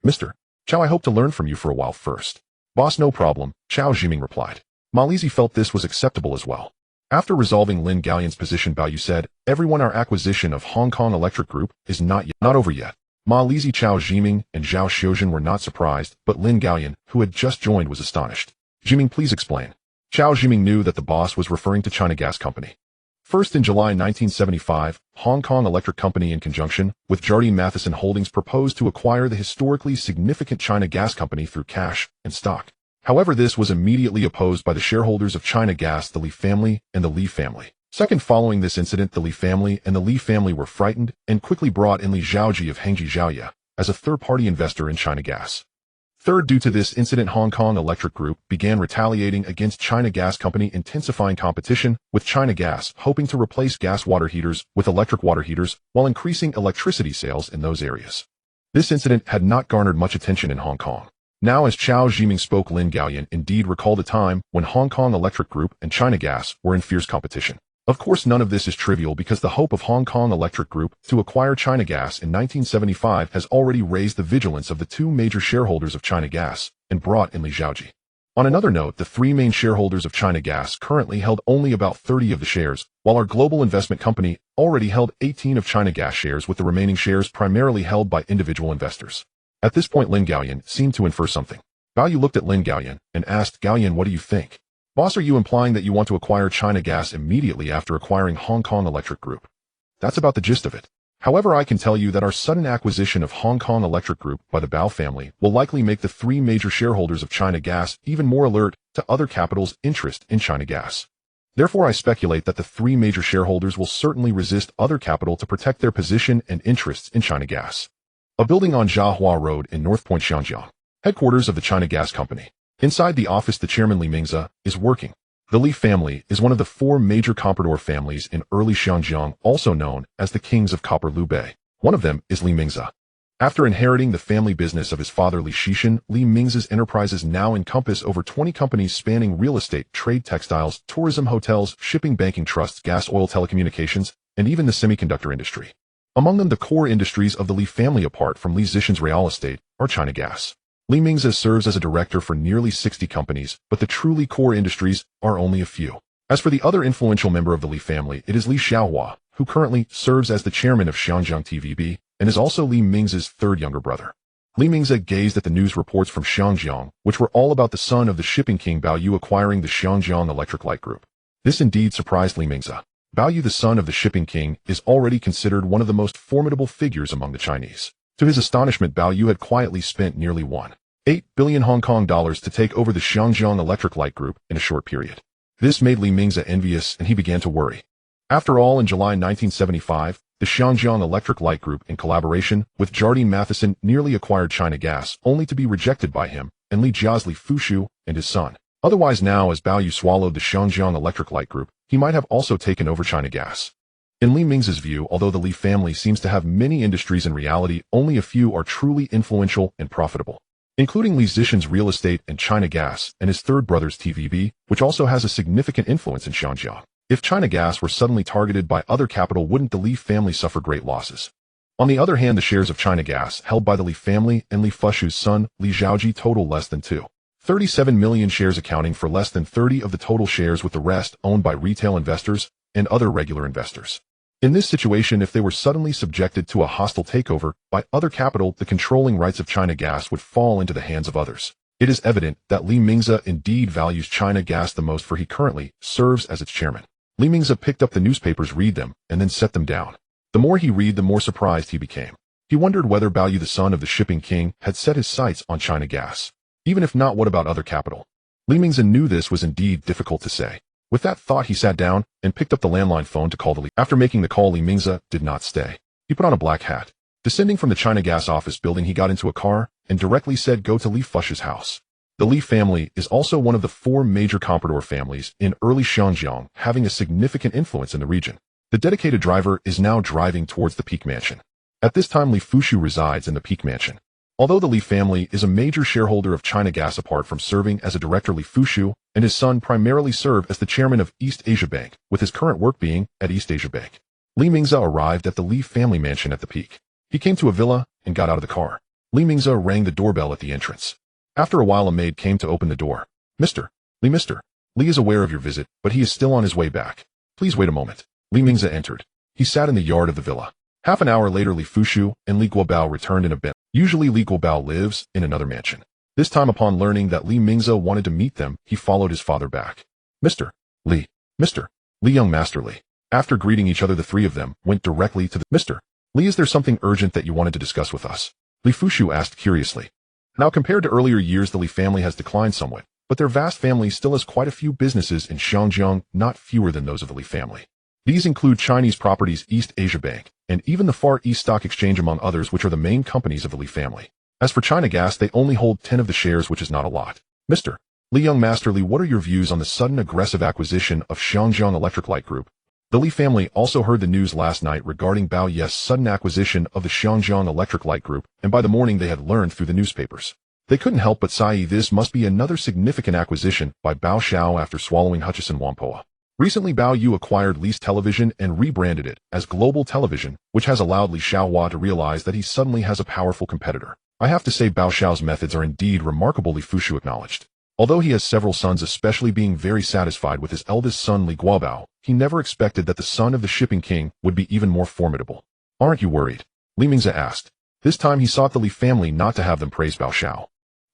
"Mr. Chao, I hope to learn from you for a while first." "Boss, no problem," Chao Zhiming replied. Ma Lizi felt this was acceptable as well. After resolving Lin Gaoyan's position, Bao Yu said, "Everyone, our acquisition of Hong Kong Electric Group is not over yet." Ma Lizi, Chao Zhiming, and Zhao Xiuzhen were not surprised, but Lin Gaoyan, who had just joined, was astonished. "Zhiming, please explain." Chao Zhiming knew that the boss was referring to China Gas Company. First, in July 1975, Hong Kong Electric Company, in conjunction with Jardine Matheson Holdings, proposed to acquire the historically significant China Gas Company through cash and stock. However, this was immediately opposed by the shareholders of China Gas, the Li family and the Li family. Second, following this incident, the Li family and the Li family were frightened and quickly brought in Li Zhaoji of Hengji Zhaoya as a third-party investor in China Gas. Third, due to this incident, Hong Kong Electric Group began retaliating against China Gas Company, intensifying competition with China Gas, hoping to replace gas water heaters with electric water heaters while increasing electricity sales in those areas. This incident had not garnered much attention in Hong Kong. Now, as Chao Zhiming spoke, Lin Gaoyan indeed recalled a time when Hong Kong Electric Group and China Gas were in fierce competition. Of course, none of this is trivial, because the hope of Hong Kong Electric Group to acquire China Gas in 1975 has already raised the vigilance of the two major shareholders of China Gas and brought in Li Zhaoji. On another note, the three main shareholders of China Gas currently held only about 30 of the shares, while our global investment company already held 18 of China Gas shares, with the remaining shares primarily held by individual investors. At this point, Lin Gaoyan seemed to infer something. Bao Yu looked at Lin Gaoyan and asked, "Gaoyan, what do you think?" "Boss, are you implying that you want to acquire China Gas immediately after acquiring Hong Kong Electric Group?" "That's about the gist of it. However, I can tell you that our sudden acquisition of Hong Kong Electric Group by the Bao family will likely make the three major shareholders of China Gas even more alert to other capital's interest in China Gas. Therefore, I speculate that the three major shareholders will certainly resist other capital to protect their position and interests in China Gas." A building on Jiahua Road in North Point, Xianjiang, headquarters of the China Gas Company. Inside the office, the chairman Li Mingze is working. The Li family is one of the four major comprador families in early Xinjiang, also known as the Kings of Copper Liu Bei. One of them is Li Mingze. After inheriting the family business of his father Li Xixin, Li Mingze's enterprises now encompass over 20 companies spanning real estate, trade, textiles, tourism, hotels, shipping, banking, trusts, gas, oil, telecommunications, and even the semiconductor industry. Among them, the core industries of the Li family, apart from Li Xixin's real estate, are China Gas. Li Mingze serves as a director for nearly 60 companies, but the truly core industries are only a few. As for the other influential member of the Li family, it is Li Xiaohua, who currently serves as the chairman of Xianjiang TVB and is also Li Mingze's third younger brother. Li Mingze gazed at the news reports from Xianjiang, which were all about the son of the shipping king Bao Yu acquiring the Xianjiang Electric Light Group. This indeed surprised Li Mingze. Bao Yu, the son of the shipping king, is already considered one of the most formidable figures among the Chinese. To his astonishment, Bao Yu had quietly spent nearly 1.8 billion Hong Kong dollars to take over the Xianjiang Electric Light Group in a short period. This made Li Mingze envious, and he began to worry. After all, in July 1975, the Xianjiang Electric Light Group, in collaboration with Jardine Matheson, nearly acquired China Gas, only to be rejected by him and Li Jia's Li Fushu and his son. Otherwise, now, as Bao Yu swallowed the Xianjiang Electric Light Group, he might have also taken over China Gas. In Li Mingze's view, although the Li family seems to have many industries, in reality, only a few are truly influential and profitable, including Li Xixin's real estate and China Gas, and his third brother's TVB, which also has a significant influence in Xianjiang. If China Gas were suddenly targeted by other capital, wouldn't the Li family suffer great losses? On the other hand, the shares of China Gas held by the Li family and Li Fushu's son, Li Zhaoji, total less than 2.37 million shares, accounting for less than 30 of the total shares, with the rest owned by retail investors and other regular investors. In this situation, if they were suddenly subjected to a hostile takeover by other capital, the controlling rights of China Gas would fall into the hands of others. It is evident that Li Mingze indeed values China Gas the most, for he currently serves as its chairman. Li Mingze picked up the newspapers, read them, and then set them down. The more he read, the more surprised he became. He wondered whether Bao Yu, the son of the shipping king, had set his sights on China Gas. Even if not, what about other capital? Li Mingze knew this was indeed difficult to say. With that thought, he sat down and picked up the landline phone to call the Li. After making the call, Li Mingze did not stay. He put on a black hat. Descending from the China Gas office building, he got into a car and directly said, "Go to Li Fush's house." The Li family is also one of the 4 major comprador families in early Xinjiang, having a significant influence in the region. The dedicated driver is now driving towards the Peak Mansion. At this time, Li Fushu resides in the Peak Mansion. Although the Li family is a major shareholder of China Gas, apart from serving as a director, Li Fushu and his son primarily serve as the chairman of East Asia Bank, with his current work being at East Asia Bank. Li Mingze arrived at the Li family mansion at the Peak. He came to a villa and got out of the car. Li Mingze rang the doorbell at the entrance. After a while, a maid came to open the door. Mr. Li is aware of your visit, but he is still on his way back. Please wait a moment." Li Mingze entered. He sat in the yard of the villa. Half an hour later, Li Fushu and Li Guobao returned in a Bentley. Usually Li Guobao lives in another mansion. This time, upon learning that Li Mingze wanted to meet them, he followed his father back. Mr. Li, young Master Li. After greeting each other, the 3 of them went directly to the Mr. Li, is there something urgent that you wanted to discuss with us? Li Fushu asked curiously. Now, compared to earlier years, the Li family has declined somewhat, but their vast family still has quite a few businesses in Xinjiang, not fewer than those of the Li family. These include Chinese properties, East Asia Bank, and even the Far East Stock Exchange, among others, which are the main companies of the Li family. As for China Gas, they only hold 10 of the shares, which is not a lot. Mr. Li, young Master Li, what are your views on the sudden aggressive acquisition of Xinjiang Electric Light Group? The Li family also heard the news last night regarding Bao Yu's sudden acquisition of the Xinjiang Electric Light Group, and by the morning they had learned through the newspapers. They couldn't help but sigh. This must be another significant acquisition by Bao Xiao after swallowing Hutchison Whampoa. Recently, Bao Yu acquired Li's Television and rebranded it as Global Television, which has allowed Li Xiaohua to realize that he suddenly has a powerful competitor. I have to say, Bao Xiao's methods are indeed remarkable, Li Fushu acknowledged. Although he has several sons, especially being very satisfied with his eldest son Li Guobao, he never expected that the son of the shipping king would be even more formidable. Aren't you worried? Li Mingze asked. This time he sought the Li family not to have them praise Bao Xiao.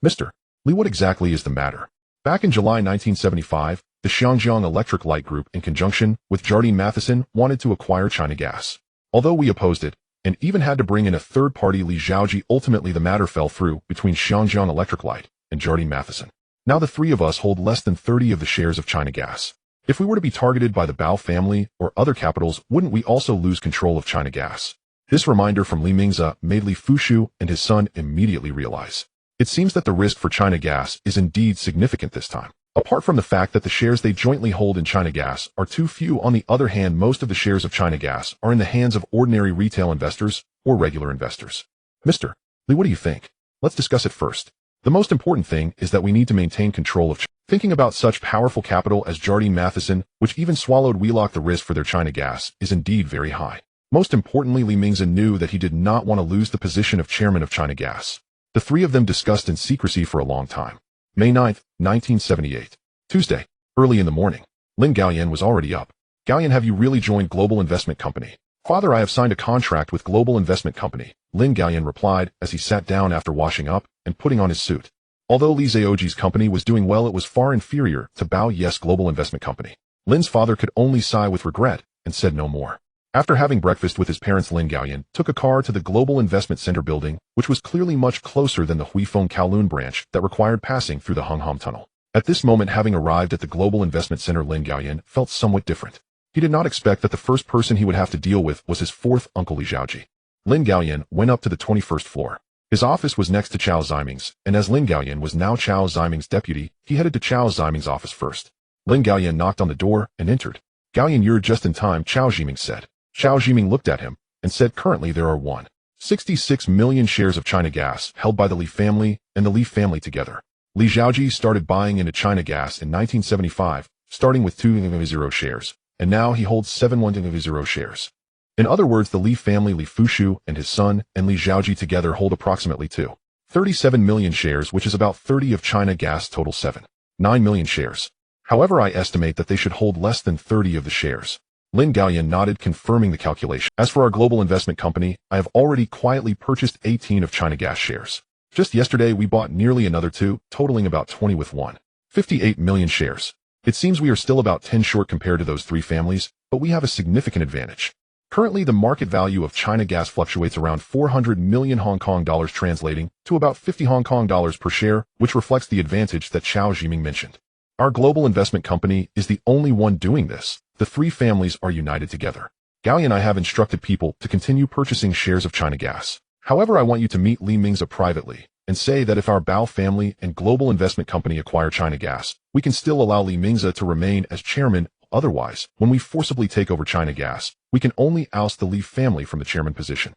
Mr. Li, what exactly is the matter? Back in July 1975, the Xinjiang Electric Light Group, in conjunction with Jardine Matheson, wanted to acquire China Gas. Although we opposed it, and even had to bring in a third party, Li Xiaoji, ultimately the matter fell through between Xinjiang Electric Light and Jardine Matheson. Now the 3 of us hold less than 30 of the shares of China Gas. If we were to be targeted by the Bao family or other capitals, wouldn't we also lose control of China Gas? This reminder from Li Mingze made Li Fushu and his son immediately realize. It seems that the risk for China Gas is indeed significant this time. Apart from the fact that the shares they jointly hold in China Gas are too few, on the other hand, most of the shares of China Gas are in the hands of ordinary retail investors or regular investors. Mr. Li, what do you think? Let's discuss it first. The most important thing is that we need to maintain control of China. Thinking about such powerful capital as Jardine Matheson, which even swallowed Wheelock, the risk for their China Gas is indeed very high. Most importantly, Li Mingze knew that he did not want to lose the position of chairman of China Gas. The 3 of them discussed in secrecy for a long time. May 9, 1978. Tuesday, early in the morning. Lin Gaoyan was already up. Gaoyan, have you really joined Global Investment Company? Father, I have signed a contract with Global Investment Company, Lin Gaoyan replied as he sat down after washing up and putting on his suit. Although Li Zhaoji's company was doing well, it was far inferior to Bao Yu's Global Investment Company. Lin's father could only sigh with regret and said no more. After having breakfast with his parents, Lin Gaoyan took a car to the Global Investment Center building, which was clearly much closer than the Huifeng Kowloon branch that required passing through the Hungham Tunnel. At this moment, having arrived at the Global Investment Center, Lin Gaoyan felt somewhat different. He did not expect that the first person he would have to deal with was his 4th uncle Li Zhaoji. Lin Gaoyan went up to the 21st floor. His office was next to Chao Ziming's, and as Lin Gaoyan was now Chao Ziming's deputy, he headed to Chao Ziming's office first. Lin Gaoyan knocked on the door and entered. Gaoyan, you're just in time, Chao Ziming said. Chao Ziming looked at him and said, currently there are 1.66 million shares of China Gas held by the Li family and the Li family together. Li Zhaoji started buying into China Gas in 1975, starting with 2.0 shares, and now he holds 7.1 shares. In other words, the Li family, Li Fushu and his son, and Li Zhaoji together hold approximately 2.37 million shares, which is about 30 of China Gas' total 7.9 million shares. However, I estimate that they should hold less than 30 of the shares. Lin Gaoyan nodded, confirming the calculation. As for our Global Investment Company, I have already quietly purchased 18 of China Gas shares. Just yesterday, we bought nearly another 2, totaling about 20 with 1.58 million shares. It seems we are still about 10 short compared to those three families, but we have a significant advantage. Currently, the market value of China Gas fluctuates around 400 million Hong Kong dollars, translating to about 50 Hong Kong dollars per share, which reflects the advantage that Xiao Zhiming mentioned. Our global investment company is the only one doing this. The three families are united together. Gao and I have instructed people to continue purchasing shares of China Gas. However, I want you to meet Li Mingze privately and say that if our Bao family and global investment company acquire China Gas, we can still allow Li Mingze to remain as chairman. Otherwise, when we forcibly take over China Gas, we can only oust the Li family from the chairman position.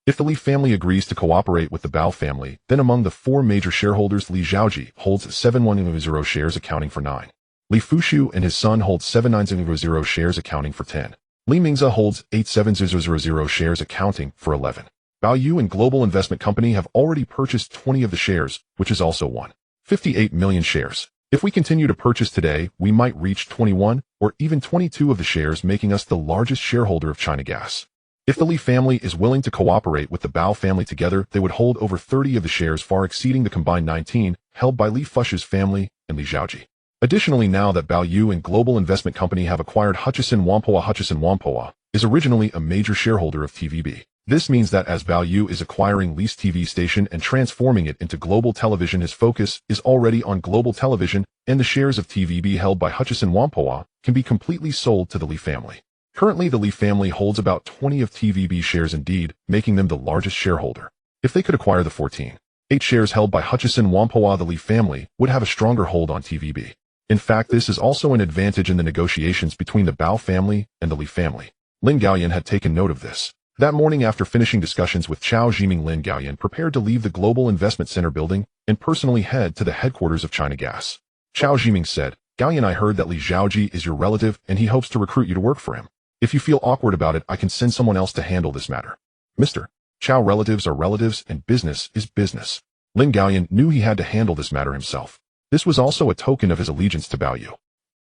If the Li family agrees to cooperate with the Bao family, then among the four major shareholders, Li Zhaoji holds 710 shares accounting for 9. Li Fushu and his son hold 7900 shares accounting for 10. Li Mingze holds 87000 shares accounting for 11. Bao Yu and Global Investment Company have already purchased 20 of the shares, which is also 1.58 million shares. If we continue to purchase today, we might reach 21 or even 22 of the shares, making us the largest shareholder of China Gas. If the Li family is willing to cooperate with the Bao family together, they would hold over 30 of the shares, far exceeding the combined 19 held by Li Fushu's family and Li Zhaoji. Additionally, now that Bao Yu and Global Investment Company have acquired Hutchison Whampoa is originally a major shareholder of TVB. This means that as Bao Yu is acquiring Li's TV station and transforming it into global television, his focus is already on global television, and the shares of TVB held by Hutchison Whampoa can be completely sold to the Li family. Currently, the Li family holds about 20 of TVB shares indeed, making them the largest shareholder. If they could acquire the 14.8 shares held by Hutchison Whampoa, the Li family would have a stronger hold on TVB. In fact, this is also an advantage in the negotiations between the Bao family and the Li family. Lin Gaoyan had taken note of this. That morning, after finishing discussions with Xiao Zhiming, Lin Gaoyan prepared to leave the Global Investment Center building and personally head to the headquarters of China Gas. Xiao Zhiming said, "Gaoyan, I heard that Li Zhaoji is your relative and he hopes to recruit you to work for him. If you feel awkward about it, I can send someone else to handle this matter." Mr. Xiao, relatives are relatives and business is business. Lin Gaoyan knew he had to handle this matter himself. This was also a token of his allegiance to Bao Yu.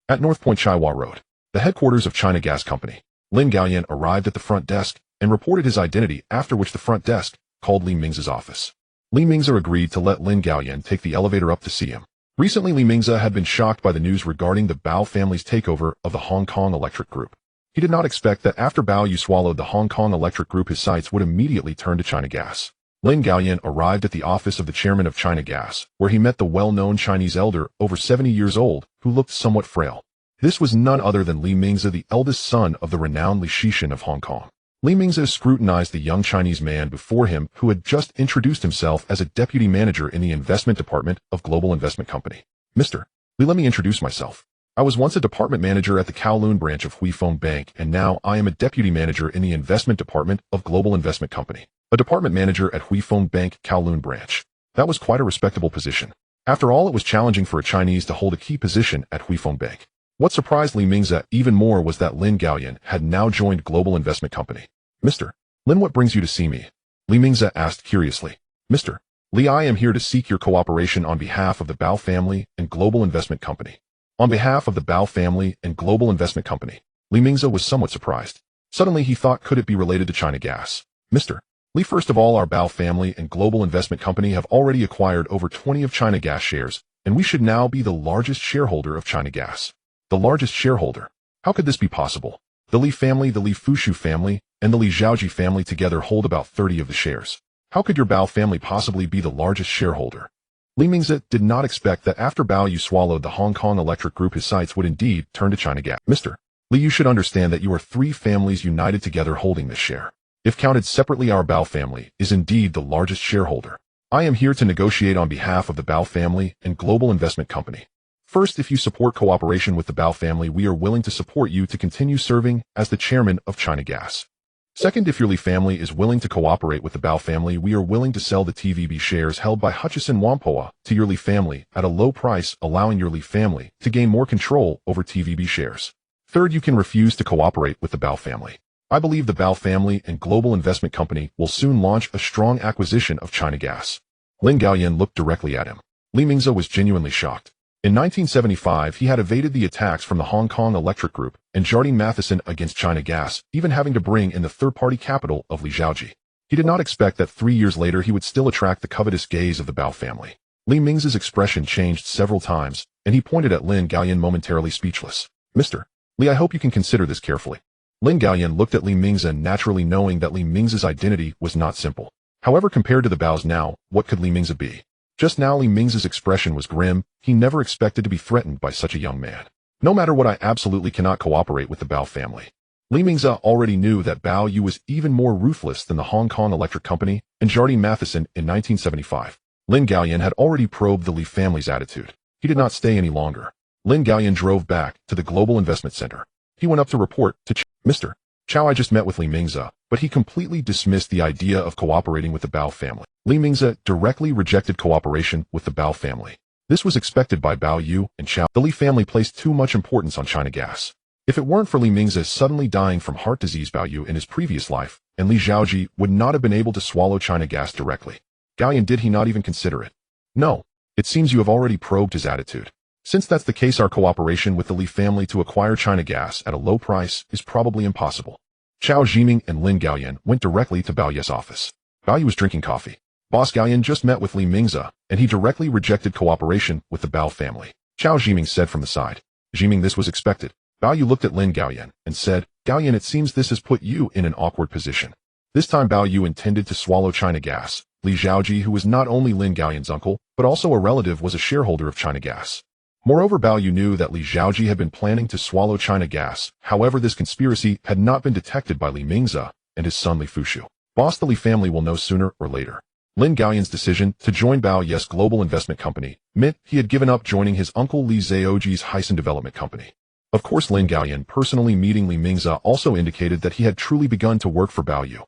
At North Point Chaiwa Road, the headquarters of China Gas Company, Lin Gaoyan arrived at the front desk and reported his identity, after which the front desk called Li Mingze's office. Li Mingze agreed to let Lin Gaoyan take the elevator up to see him. Recently, Li Mingze had been shocked by the news regarding the Bao family's takeover of the Hong Kong Electric Group. He did not expect that after Bao Yu swallowed the Hong Kong Electric Group, his sights would immediately turn to China Gas. Lin Gaoyan arrived at the office of the chairman of China Gas, where he met the well-known Chinese elder, over 70 years old, who looked somewhat frail. This was none other than Li Mingze, the eldest son of the renowned Li Shishan of Hong Kong. Li Mingze scrutinized the young Chinese man before him, who had just introduced himself as a deputy manager in the investment department of Global Investment Company. "Mr. Li, let me introduce myself. I was once a department manager at the Kowloon branch of Huifeng Bank, and now I am a deputy manager in the investment department of Global Investment Company. A department manager at Huifeng Bank Kowloon branch. That was quite a respectable position. After all, it was challenging for a Chinese to hold a key position at Huifeng Bank." What surprised Li Mingze even more was that Lin Gaoyan had now joined Global Investment Company. "Mr. Lin, what brings you to see me?" Li Mingze asked curiously. "Mr. Li, I am here to seek your cooperation on behalf of the Bao family and Global Investment Company." On behalf of the Bao family and Global Investment Company, Li Mingze was somewhat surprised. Suddenly he thought, could it be related to China Gas? "Mr. Li, first of all, our Bao family and Global Investment Company have already acquired over 20 of China Gas shares, and we should now be the largest shareholder of China Gas." The largest shareholder? How could this be possible? The Li family, the Li Fushu family, and the Li Zhaoji family together hold about 30 of the shares. How could your Bao family possibly be the largest shareholder? Li Mingze did not expect that after Bao Yu swallowed the Hong Kong Electric Group, his sights would indeed turn to China Gas. "Mr. Li, you should understand that you are three families united together holding this share. If counted separately, our Bao family is indeed the largest shareholder. I am here to negotiate on behalf of the Bao family and Global Investment Company. First, if you support cooperation with the Bao family, we are willing to support you to continue serving as the chairman of China Gas. Second, if your Li family is willing to cooperate with the Bao family, we are willing to sell the TVB shares held by Hutchison Whampoa to your Li family at a low price, allowing your Li family to gain more control over TVB shares. Third, you can refuse to cooperate with the Bao family. I believe the Bao family and Global Investment Company will soon launch a strong acquisition of China Gas." Lin Gaoyan looked directly at him. Li Mingze was genuinely shocked. In 1975, he had evaded the attacks from the Hong Kong Electric Group and Jardine Matheson against China Gas, even having to bring in the third-party capital of Li Zhaoji. He did not expect that 3 years later he would still attract the covetous gaze of the Bao family. Li Ming's expression changed several times, and he pointed at Lin Gaoyan momentarily speechless. Mr. Li, I hope you can consider this carefully. Lin Gaoyan looked at Li Ming's naturally knowing that Li Ming's identity was not simple. However, compared to the Bao's now, what could Li Ming's be? Just now Li Ming's expression was grim. He never expected to be threatened by such a young man. No matter what, I absolutely cannot cooperate with the Bao family. Li Ming's already knew that Bao Yu was even more ruthless than the Hong Kong Electric Company and Jardine Matheson in 1975. Lin Gaoyan had already probed the Li family's attitude. He did not stay any longer. Lin Gaoyan drove back to the Global Investment Center. He went up to report to Mr. Chow. I just met with Li Ming's, but he completely dismissed the idea of cooperating with the Bao family. Li Ming's directly rejected cooperation with the Bao family. This was expected by Bao Yu and Chow. The Li family placed too much importance on China Gas. If it weren't for Li Ming's suddenly dying from heart disease, Bao Yu in his previous life, and Li Xiaoji would not have been able to swallow China Gas directly. Gaoyan, did he not even consider it? No. It seems you have already probed his attitude. Since that's the case, our cooperation with the Li family to acquire China Gas at a low price is probably impossible. Chao Jiming and Lin Gaoyan went directly to Bao Yu's office. Bao Yu was drinking coffee. Boss Gaoyan just met with Li Ming's, and he directly rejected cooperation with the Bao family. Chao Jiming said from the side. Jiming, this was expected. Bao Yu looked at Lin Gaoyan and said, Gaoyan, it seems this has put you in an awkward position. This time Bao Yu intended to swallow China Gas. Li Xiaoji, who was not only Lin Gaoyan's uncle, but also a relative, was a shareholder of China Gas. Moreover, Bao Yu knew that Li Xiaoji had been planning to swallow China Gas. However, this conspiracy had not been detected by Li Ming's and his son Li Fushu. Boss, the Li family will know sooner or later. Lin Gaoyan's decision to join Bao Yu's global investment company meant he had given up joining his uncle Li Zheoji's Hysan Development Company. Of course, Lin Gaoyan personally meeting Li Ming's also indicated that he had truly begun to work for Bao Yu.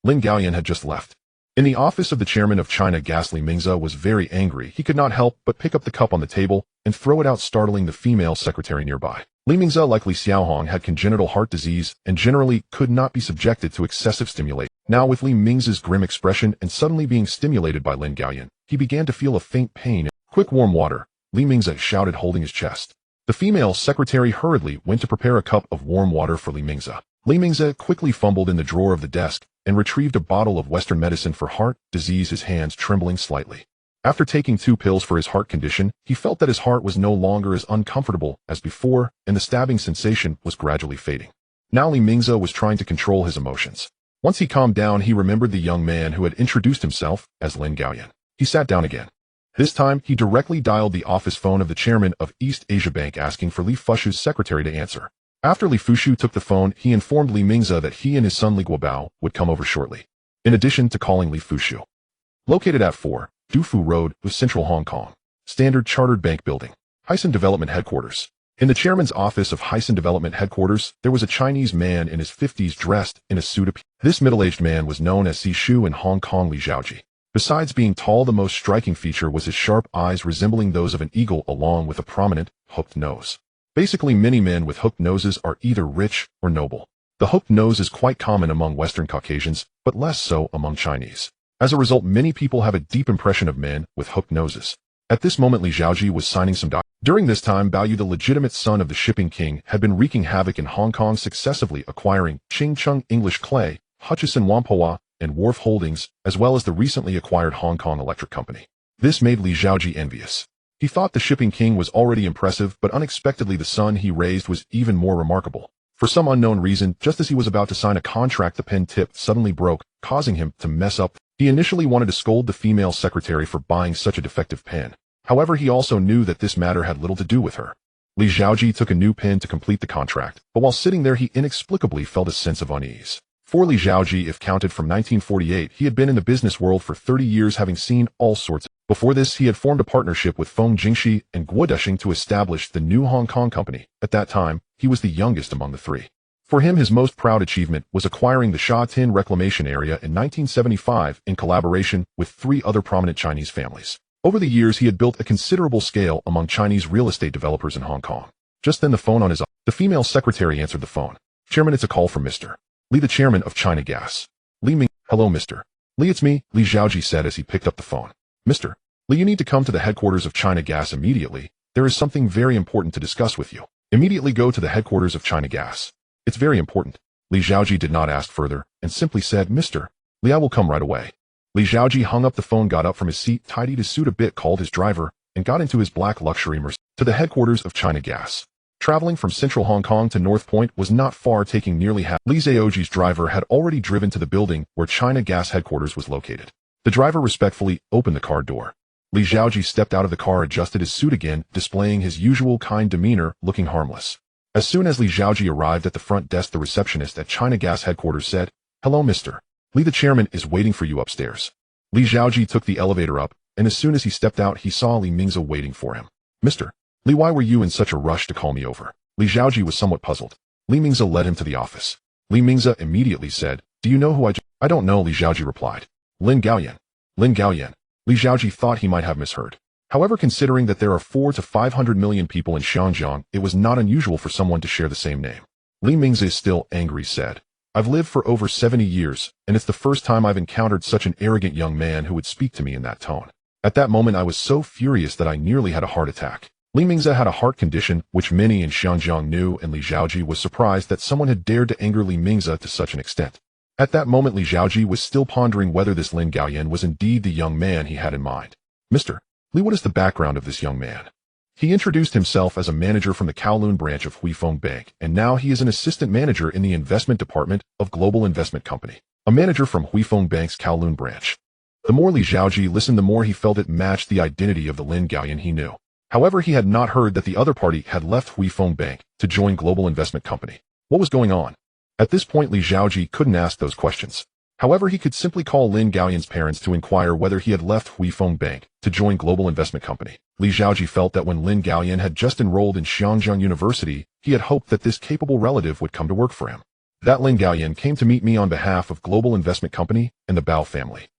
Lin Gaoyan had just left. In the office of the chairman of China Gas, Li Ming's was very angry. He could not help but pick up the cup on the table and throw it out, startling the female secretary nearby. Li Ming's, like Li Xiaohong, had congenital heart disease and generally could not be subjected to excessive stimulation. Now, with Li Ming's grim expression and suddenly being stimulated by Lin Gaoyan, he began to feel a faint pain. Quick warm water, Li Ming's shouted, holding his chest. The female secretary hurriedly went to prepare a cup of warm water for Li Ming's. Li Ming's quickly fumbled in the drawer of the desk and retrieved a bottle of Western medicine for heart disease, his hands trembling slightly. After taking 2 pills for his heart condition, he felt that his heart was no longer as uncomfortable as before, and the stabbing sensation was gradually fading. Now Li Ming's was trying to control his emotions. Once he calmed down, he remembered the young man who had introduced himself as Lin Gaoyan. He sat down again. This time, he directly dialed the office phone of the chairman of East Asia Bank, asking for Li Fushu's secretary to answer. After Li Fushu took the phone, he informed Li Ming's that he and his son Li Guobao would come over shortly. In addition to calling Li Fushu. Located at 4 Dufu Road, with Central Hong Kong. Standard Chartered Bank Building. Hysan Development Headquarters. In the chairman's office of Hysan Development Headquarters, there was a Chinese man in his 50s dressed in a suit of... This middle-aged man was known as Si Shu in Hong Kong, Li Xiaoji. Besides being tall, the most striking feature was his sharp eyes resembling those of an eagle, along with a prominent, hooked nose. Basically, many men with hooked noses are either rich or noble. The hooked nose is quite common among Western Caucasians, but less so among Chinese. As a result, many people have a deep impression of men with hooked noses. At this moment, Li Xiaoji was signing some documents. During this time, Bao Yu, the legitimate son of the shipping king, had been wreaking havoc in Hong Kong, successively acquiring Ching Chung English Clay, Hutchison Whampoa, and Wharf Holdings, as well as the recently acquired Hong Kong Electric Company. This made Li Xiaoji envious. He thought the shipping king was already impressive, but unexpectedly the son he raised was even more remarkable. For some unknown reason, just as he was about to sign a contract, the pen tip suddenly broke, causing him to mess up. He initially wanted to scold the female secretary for buying such a defective pen. However, he also knew that this matter had little to do with her. Li Xiaoji took a new pen to complete the contract, but while sitting there he inexplicably felt a sense of unease. For Li Xiaoji, if counted from 1948, he had been in the business world for 30 years, having seen all sorts. Before this, he had formed a partnership with Feng Jingxi and Guo Desheng to establish the new Hong Kong company. At that time, he was the youngest among the 3. For him, his most proud achievement was acquiring the Sha Tin Reclamation Area in 1975 in collaboration with 3 other prominent Chinese families. Over the years, he had built a considerable scale among Chinese real estate developers in Hong Kong. Just then the phone on his... The female secretary answered the phone. Chairman, it's a call from Mr. Li, the chairman of China Gas. Li Ming. Hello, Mr. Li, it's me, Li Xiaoji said as he picked up the phone. Mr. Li, you need to come to the headquarters of China Gas immediately. There is something very important to discuss with you. Immediately go to the headquarters of China Gas. It's very important. Li Xiaoji did not ask further and simply said, Mr. Li, I will come right away. Li Xiaoji hung up the phone, got up from his seat, tidied his suit a bit, called his driver, and got into his black luxury Mercedes to the headquarters of China Gas. Traveling from central Hong Kong to North Point was not far, taking nearly half. Li Xiaoji's driver had already driven to the building where China Gas headquarters was located. The driver respectfully opened the car door. Li Xiaoji stepped out of the car, adjusted his suit again, displaying his usual kind demeanor, looking harmless. As soon as Li Xiaoji arrived at the front desk, the receptionist at China Gas headquarters said, "Hello, Mr. Li, the chairman is waiting for you upstairs." Li Xiaoji took the elevator up, and as soon as he stepped out, he saw Li Mingze waiting for him. "Mr. Li, why were you in such a rush to call me over?" Li Xiaoji was somewhat puzzled. Li Mingze led him to the office. Li Mingze immediately said, "Do you know who I don't know," Li Xiaoji replied. "Lin Gaoyan." Lin Gaoyan. Li Xiaoji thought he might have misheard. However, considering that there are 400 to 500 million people in Xinjiang, it was not unusual for someone to share the same name. Li Mingze, is still angry, said, "I've lived for over 70 years, and it's the first time I've encountered such an arrogant young man who would speak to me in that tone. At that moment I was so furious that I nearly had a heart attack." Li Mingze had a heart condition, which many in Xinjiang knew, and Li Xiaoji was surprised that someone had dared to anger Li Mingze to such an extent. At that moment Li Xiaoji was still pondering whether this Lin Gaoyan was indeed the young man he had in mind. "Mr. Li, what is the background of this young man?" He introduced himself as a manager from the Kowloon branch of Huifeng Bank, and now he is an assistant manager in the investment department of Global Investment Company, a manager from Huifeng Bank's Kowloon branch. The more Li Xiaoji listened, the more he felt it matched the identity of the Lin Gaoyan he knew. However, he had not heard that the other party had left Huifeng Bank to join Global Investment Company. What was going on? At this point, Li Xiaoji couldn't ask those questions. However, he could simply call Lin Gaoyan's parents to inquire whether he had left Huifeng Bank to join Global Investment Company. Li Xiaoji felt that when Lin Gaoyan had just enrolled in Xianjiang University, he had hoped that this capable relative would come to work for him. That Lin Gaoyan came to meet me on behalf of Global Investment Company and the Bao family.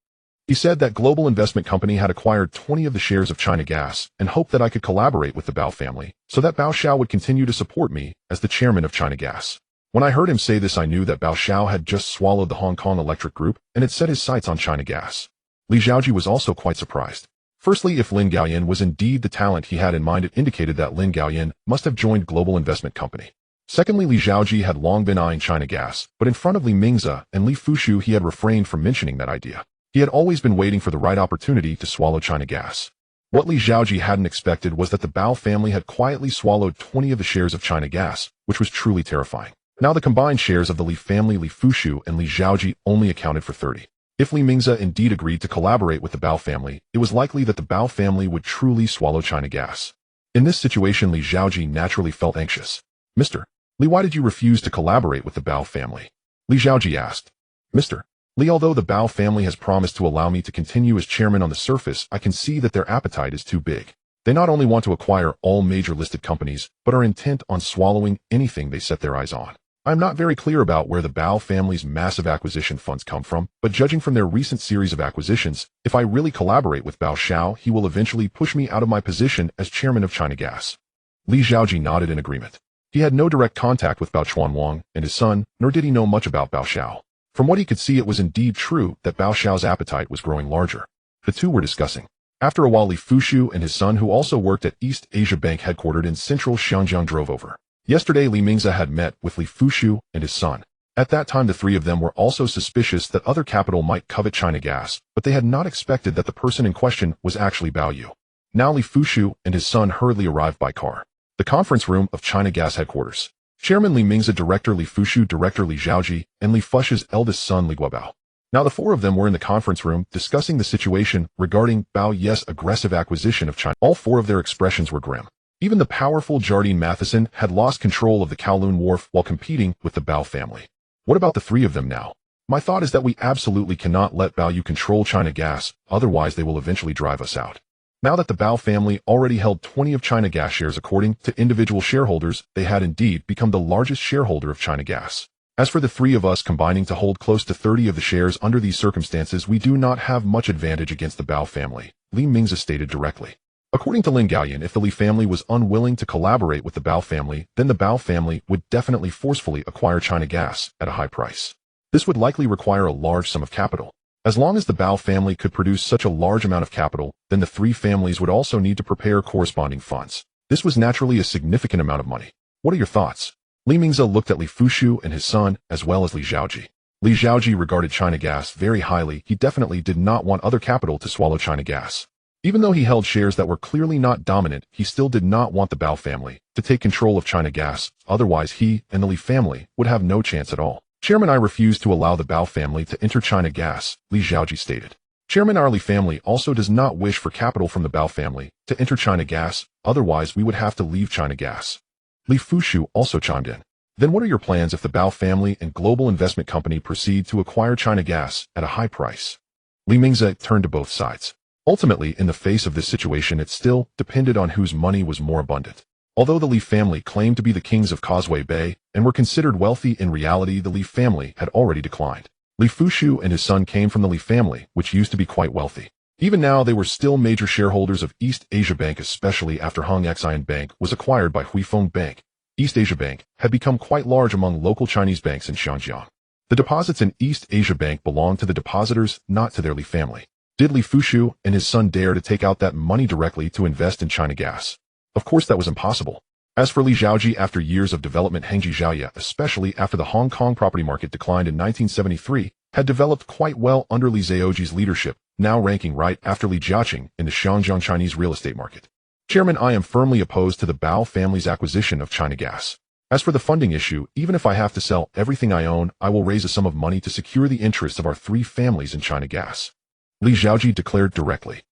He said that Global Investment Company had acquired 20 of the shares of China Gas and hoped that I could collaborate with the Bao family so that Bao Xiao would continue to support me as the chairman of China Gas. When I heard him say this, I knew that Bao Xiao had just swallowed the Hong Kong Electric Group and had set his sights on China Gas. Li Xiaoji was also quite surprised. Firstly, if Lin Gaoyan was indeed the talent he had in mind, it indicated that Lin Gaoyan must have joined Global Investment Company. Secondly, Li Xiaoji had long been eyeing China Gas, but in front of Li Mingze and Li Fushu he had refrained from mentioning that idea. He had always been waiting for the right opportunity to swallow China Gas. What Li Xiaoji hadn't expected was that the Bao family had quietly swallowed 20 of the shares of China Gas, which was truly terrifying. Now the combined shares of the Li family, Li Fushu, and Li Xiaoji only accounted for 30. If Li Mingze indeed agreed to collaborate with the Bao family, it was likely that the Bao family would truly swallow China Gas. In this situation, Li Xiaoji naturally felt anxious. "Mr. Li, why did you refuse to collaborate with the Bao family?" Li Xiaoji asked. "Mr. Li, although the Bao family has promised to allow me to continue as chairman, on the surface I can see that their appetite is too big. They not only want to acquire all major listed companies, but are intent on swallowing anything they set their eyes on. I'm not very clear about where the Bao family's massive acquisition funds come from, but judging from their recent series of acquisitions, if I really collaborate with Bao Xiao, he will eventually push me out of my position as chairman of China Gas." Li Xiaoji nodded in agreement. He had no direct contact with Bao Chuanwang and his son, nor did he know much about Bao Xiao. From what he could see, it was indeed true that Bao Xiao's appetite was growing larger. The two were discussing. After a while, Li Fushu and his son, who also worked at East Asia Bank headquartered in central Xinjiang, drove over. Yesterday, Li Mingze had met with Li Fushu and his son. At that time, the three of them were also suspicious that other capital might covet China Gas, but they had not expected that the person in question was actually Bao Yu. Now Li Fushu and his son hurriedly arrived by car. The conference room of China Gas headquarters. Chairman Li Mingze, Director Li Fushu, Director Li Xiaoji, and Li Fushu's eldest son Li Guobao. Now the four of them were in the conference room discussing the situation regarding Bao Yu's aggressive acquisition of China. All four of their expressions were grim. Even the powerful Jardine Matheson had lost control of the Kowloon wharf while competing with the Bao family. What about the three of them now? My thought is that we absolutely cannot let Bao Yu control China Gas, otherwise they will eventually drive us out. Now that the Bao family already held 20 of China Gas shares according to individual shareholders, they had indeed become the largest shareholder of China Gas. As for the three of us combining to hold close to 30 of the shares, under these circumstances we do not have much advantage against the Bao family, Li Mingze stated directly. According to Lin Gaoyan, if the Li family was unwilling to collaborate with the Bao family, then the Bao family would definitely forcefully acquire China Gas at a high price. This would likely require a large sum of capital. As long as the Bao family could produce such a large amount of capital, then the three families would also need to prepare corresponding funds. This was naturally a significant amount of money. What are your thoughts? Li Mingze looked at Li Fushu and his son, as well as Li Xiaoji. Li Xiaoji regarded China Gas very highly. He definitely did not want other capital to swallow China Gas. Even though he held shares that were clearly not dominant, he still did not want the Bao family to take control of China Gas, otherwise he and the Li family would have no chance at all. Chairman, I refuse to allow the Bao family to enter China Gas, Li Xiaoji stated. Chairman, our Li family also does not wish for capital from the Bao family to enter China Gas, otherwise we would have to leave China Gas. Li Fushu also chimed in. Then what are your plans if the Bao family and global investment company proceed to acquire China Gas at a high price? Li Mingze turned to both sides. Ultimately, in the face of this situation, it still depended on whose money was more abundant. Although the Li family claimed to be the kings of Causeway Bay and were considered wealthy, in reality the Li family had already declined. Li Fushu and his son came from the Li family, which used to be quite wealthy. Even now, they were still major shareholders of East Asia Bank, especially after Hong Xian Bank was acquired by Huifeng Bank. East Asia Bank had become quite large among local Chinese banks in Xinjiang. The deposits in East Asia Bank belonged to the depositors, not to their Li family. Did Li Fushu and his son dare to take out that money directly to invest in China Gas? Of course that was impossible. As for Li Xiaoji, after years of development, Hengji Xiaoya, especially after the Hong Kong property market declined in 1973, had developed quite well under Li Zheoji's leadership, now ranking right after Li Jiaqing in the Xinjiang Chinese real estate market. Chairman, I am firmly opposed to the Bao family's acquisition of China Gas. As for the funding issue, even if I have to sell everything I own, I will raise a sum of money to secure the interests of our three families in China Gas. Li Xiaoji declared directly.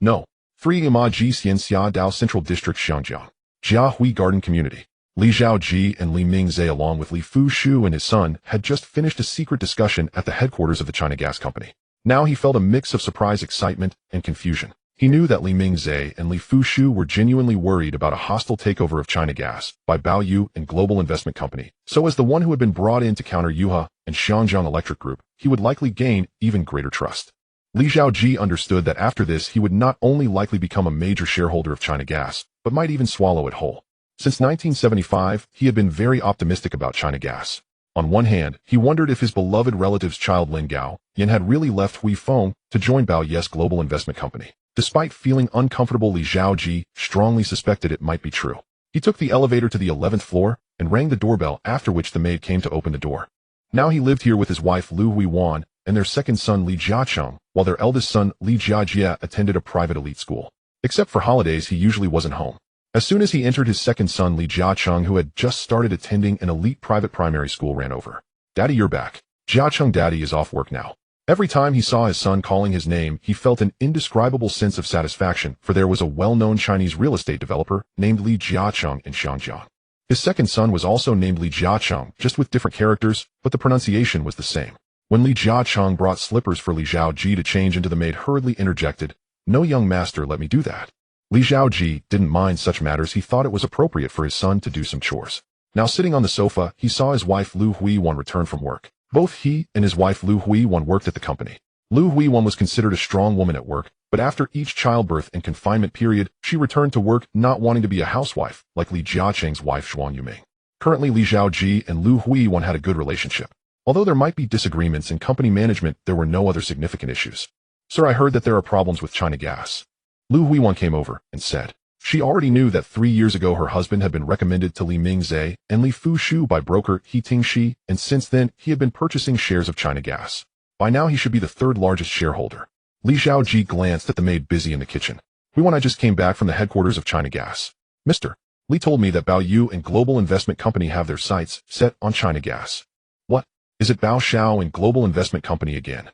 No. 3 Imaji Xianxia Dao Central District Xinjiang. Jiahui Garden Community. Li Xiaoji and Li Mingze, along with Li Fushu and his son, had just finished a secret discussion at the headquarters of the China Gas Company. Now he felt a mix of surprise, excitement, and confusion. He knew that Li Mingze and Li Fushu were genuinely worried about a hostile takeover of China Gas by Bao Yu and Global Investment Company. So as the one who had been brought in to counter Yuha and Xinjiang Electric Group, he would likely gain even greater trust. Li Xiaoji understood that after this he would not only likely become a major shareholder of China Gas, but might even swallow it whole. Since 1975, he had been very optimistic about China Gas. On one hand, he wondered if his beloved relative's child Lin Gao Yan had really left Huifeng to join Bao Yes Global Investment Company. Despite feeling uncomfortable, Li Xiaoji strongly suspected it might be true. He took the elevator to the 11th floor and rang the doorbell, after which the maid came to open the door. Now he lived here with his wife Lu Huiwan and their second son Li Jiacheng, while their eldest son Li Jiajie attended a private elite school. Except for holidays, he usually wasn't home. As soon as he entered, his second son Li Jiacheng, who had just started attending an elite private primary school, ran over. Daddy, you're back. Jiacheng, Daddy is off work now. Every time he saw his son calling his name, he felt an indescribable sense of satisfaction, for there was a well-known Chinese real estate developer named Li Jiacheng in Xinjiang. His second son was also named Li Jiacheng, just with different characters, but the pronunciation was the same. When Li Jiacheng brought slippers for Li Xiaoji to change into, the maid hurriedly interjected, "No, young master, let me do that." Li Xiaoji didn't mind such matters. He thought it was appropriate for his son to do some chores. Now sitting on the sofa, he saw his wife Lu Huiwan return from work. Both he and his wife Lu Huiwan worked at the company. Lu Huiwan was considered a strong woman at work, but after each childbirth and confinement period, she returned to work, not wanting to be a housewife, like Li Jiacheng's wife Zhuang Yuming. Currently, Li Xiaoji and Lu Huiwan had a good relationship. Although there might be disagreements in company management, there were no other significant issues. "Sir, I heard that there are problems with China Gas." Lu Huiwan came over and said. She already knew that 3 years ago her husband had been recommended to Li Mingze and Li Fushu by broker He Tingxi, and since then he had been purchasing shares of China Gas. By now he should be the third largest shareholder. Li Xiaoji glanced at the maid busy in the kitchen. "Huiwan, I just came back from the headquarters of China Gas. Mr. Li told me that Bao Yu and Global Investment Company have their sights set on China Gas." "What? Is it Bao Xiao and Global Investment Company again?"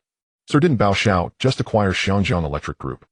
"Sir, didn't Bao Xiao just acquire Xinjiang Electric Group?"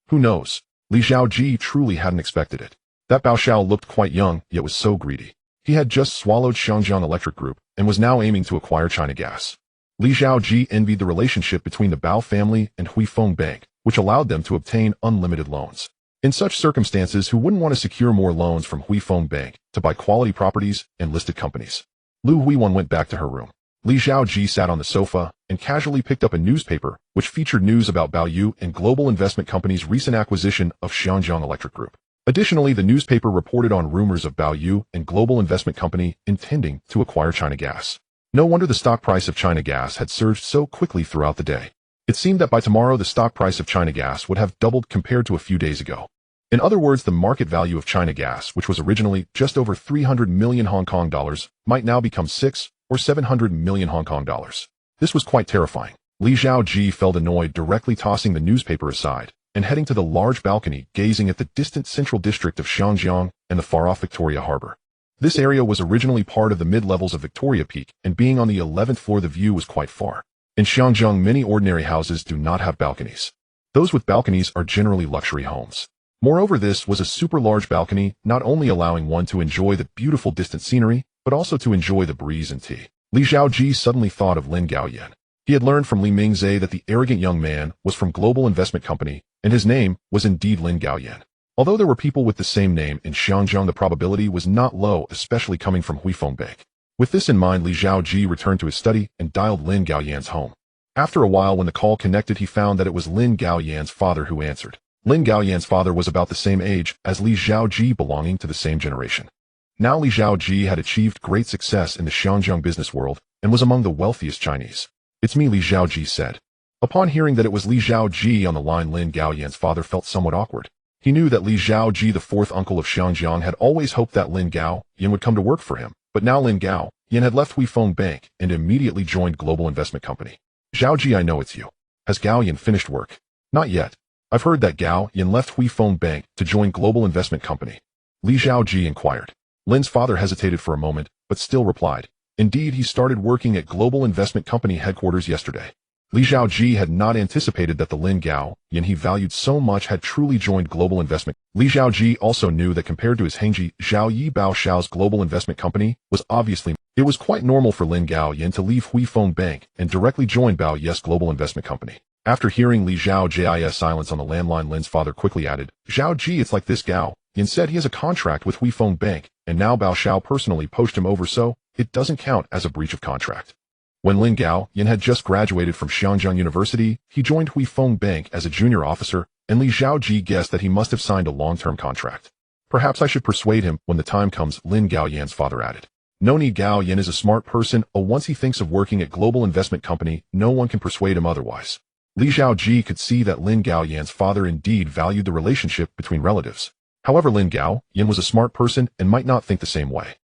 "Who knows?" Li Xiaoji truly hadn't expected it. That Bao Xiao looked quite young, yet was so greedy. He had just swallowed Xinjiang Electric Group and was now aiming to acquire China Gas. Li Xiaoji envied the relationship between the Bao family and Huifeng Bank, which allowed them to obtain unlimited loans. In such circumstances, who wouldn't want to secure more loans from Huifeng Bank to buy quality properties and listed companies? Lu Huiwan went back to her room. Li Xiaoji sat on the sofa and casually picked up a newspaper which featured news about Bao Yu and Global Investment Company's recent acquisition of Xinjiang Electric Group. Additionally, the newspaper reported on rumors of Bao Yu and Global Investment Company intending to acquire China Gas. No wonder the stock price of China Gas had surged so quickly throughout the day. It seemed that by tomorrow the stock price of China Gas would have doubled compared to a few days ago. In other words, the market value of China Gas, which was originally just over 300 million Hong Kong dollars, might now become 6 or 700 million Hong Kong dollars. This was quite terrifying. Li Zhaoji felt annoyed, directly tossing the newspaper aside and heading to the large balcony, gazing at the distant central district of Xiangjiang and the far-off Victoria Harbor. This area was originally part of the mid-levels of Victoria Peak, and being on the 11th floor, the view was quite far. In Xiangjiang, many ordinary houses do not have balconies. Those with balconies are generally luxury homes. Moreover, this was a super large balcony, not only allowing one to enjoy the beautiful distant scenery, but also to enjoy the breeze and tea. Li Zhaoji suddenly thought of Lin Gaoyan. He had learned from Li Mingzhe that the arrogant young man was from Global Investment Company, and his name was indeed Lin Gaoyan. Although there were people with the same name in Xiangjiang, the probability was not low, especially coming from Huifeng Bank. With this in mind, Li Zhaoji returned to his study and dialed Lin Gaoyan's home. After a while, when the call connected, he found that it was Lin Gaoyan's father who answered. Lin Gaoyan's father was about the same age as Li Zhaoji, belonging to the same generation. Now Li Zhaoji had achieved great success in the Xiangjiang business world and was among the wealthiest Chinese. "It's me," Li Zhaoji said. Upon hearing that it was Li Zhaoji on the line, Lin Gaoyan's father felt somewhat awkward. He knew that Li Zhaoji, the fourth uncle of Xiangjiang, had always hoped that Lin Gaoyan would come to work for him, but now Lin Gaoyan had left Huifeng Bank and immediately joined Global Investment Company. "Zhaoji, I know it's you. Has Gaoyan finished work?" "Not yet. I've heard that Gaoyan left Huifeng Bank to join Global Investment Company," Li Zhaoji inquired. Lin's father hesitated for a moment, but still replied, "Indeed, he started working at Global Investment Company headquarters yesterday." Li Zhaoji had not anticipated that the Lin Gaoyan he valued so much had truly joined Global Investment. Li Zhaoji also knew that compared to his Hengji, Zhaoyi Bao Xiao's Global Investment Company was obviously. It was quite normal for Lin Gaoyan to leave Huifeng Bank and directly join Bao Yes Global Investment Company. After hearing Li Zhaoji's silence on the landline, Lin's father quickly added, "Zhaoji, it's like this. Gaoyan said he has a contract with Huifeng Bank, and now Bao Xiao personally poached him over, so it doesn't count as a breach of contract." When Lin Gaoyan had just graduated from Xiangjiang University, he joined Huifeng Bank as a junior officer, and Li Zhaoji guessed that he must have signed a long-term contract. "Perhaps I should persuade him when the time comes," Lin Gaoyan's father added. "No need. Gaoyan is a smart person, once he thinks of working at Global Investment Company, no one can persuade him otherwise." Li Zhaoji could see that Lin Gaoyan's father indeed valued the relationship between relatives. However, Lin Gaoyan was a smart person and might not think the same way.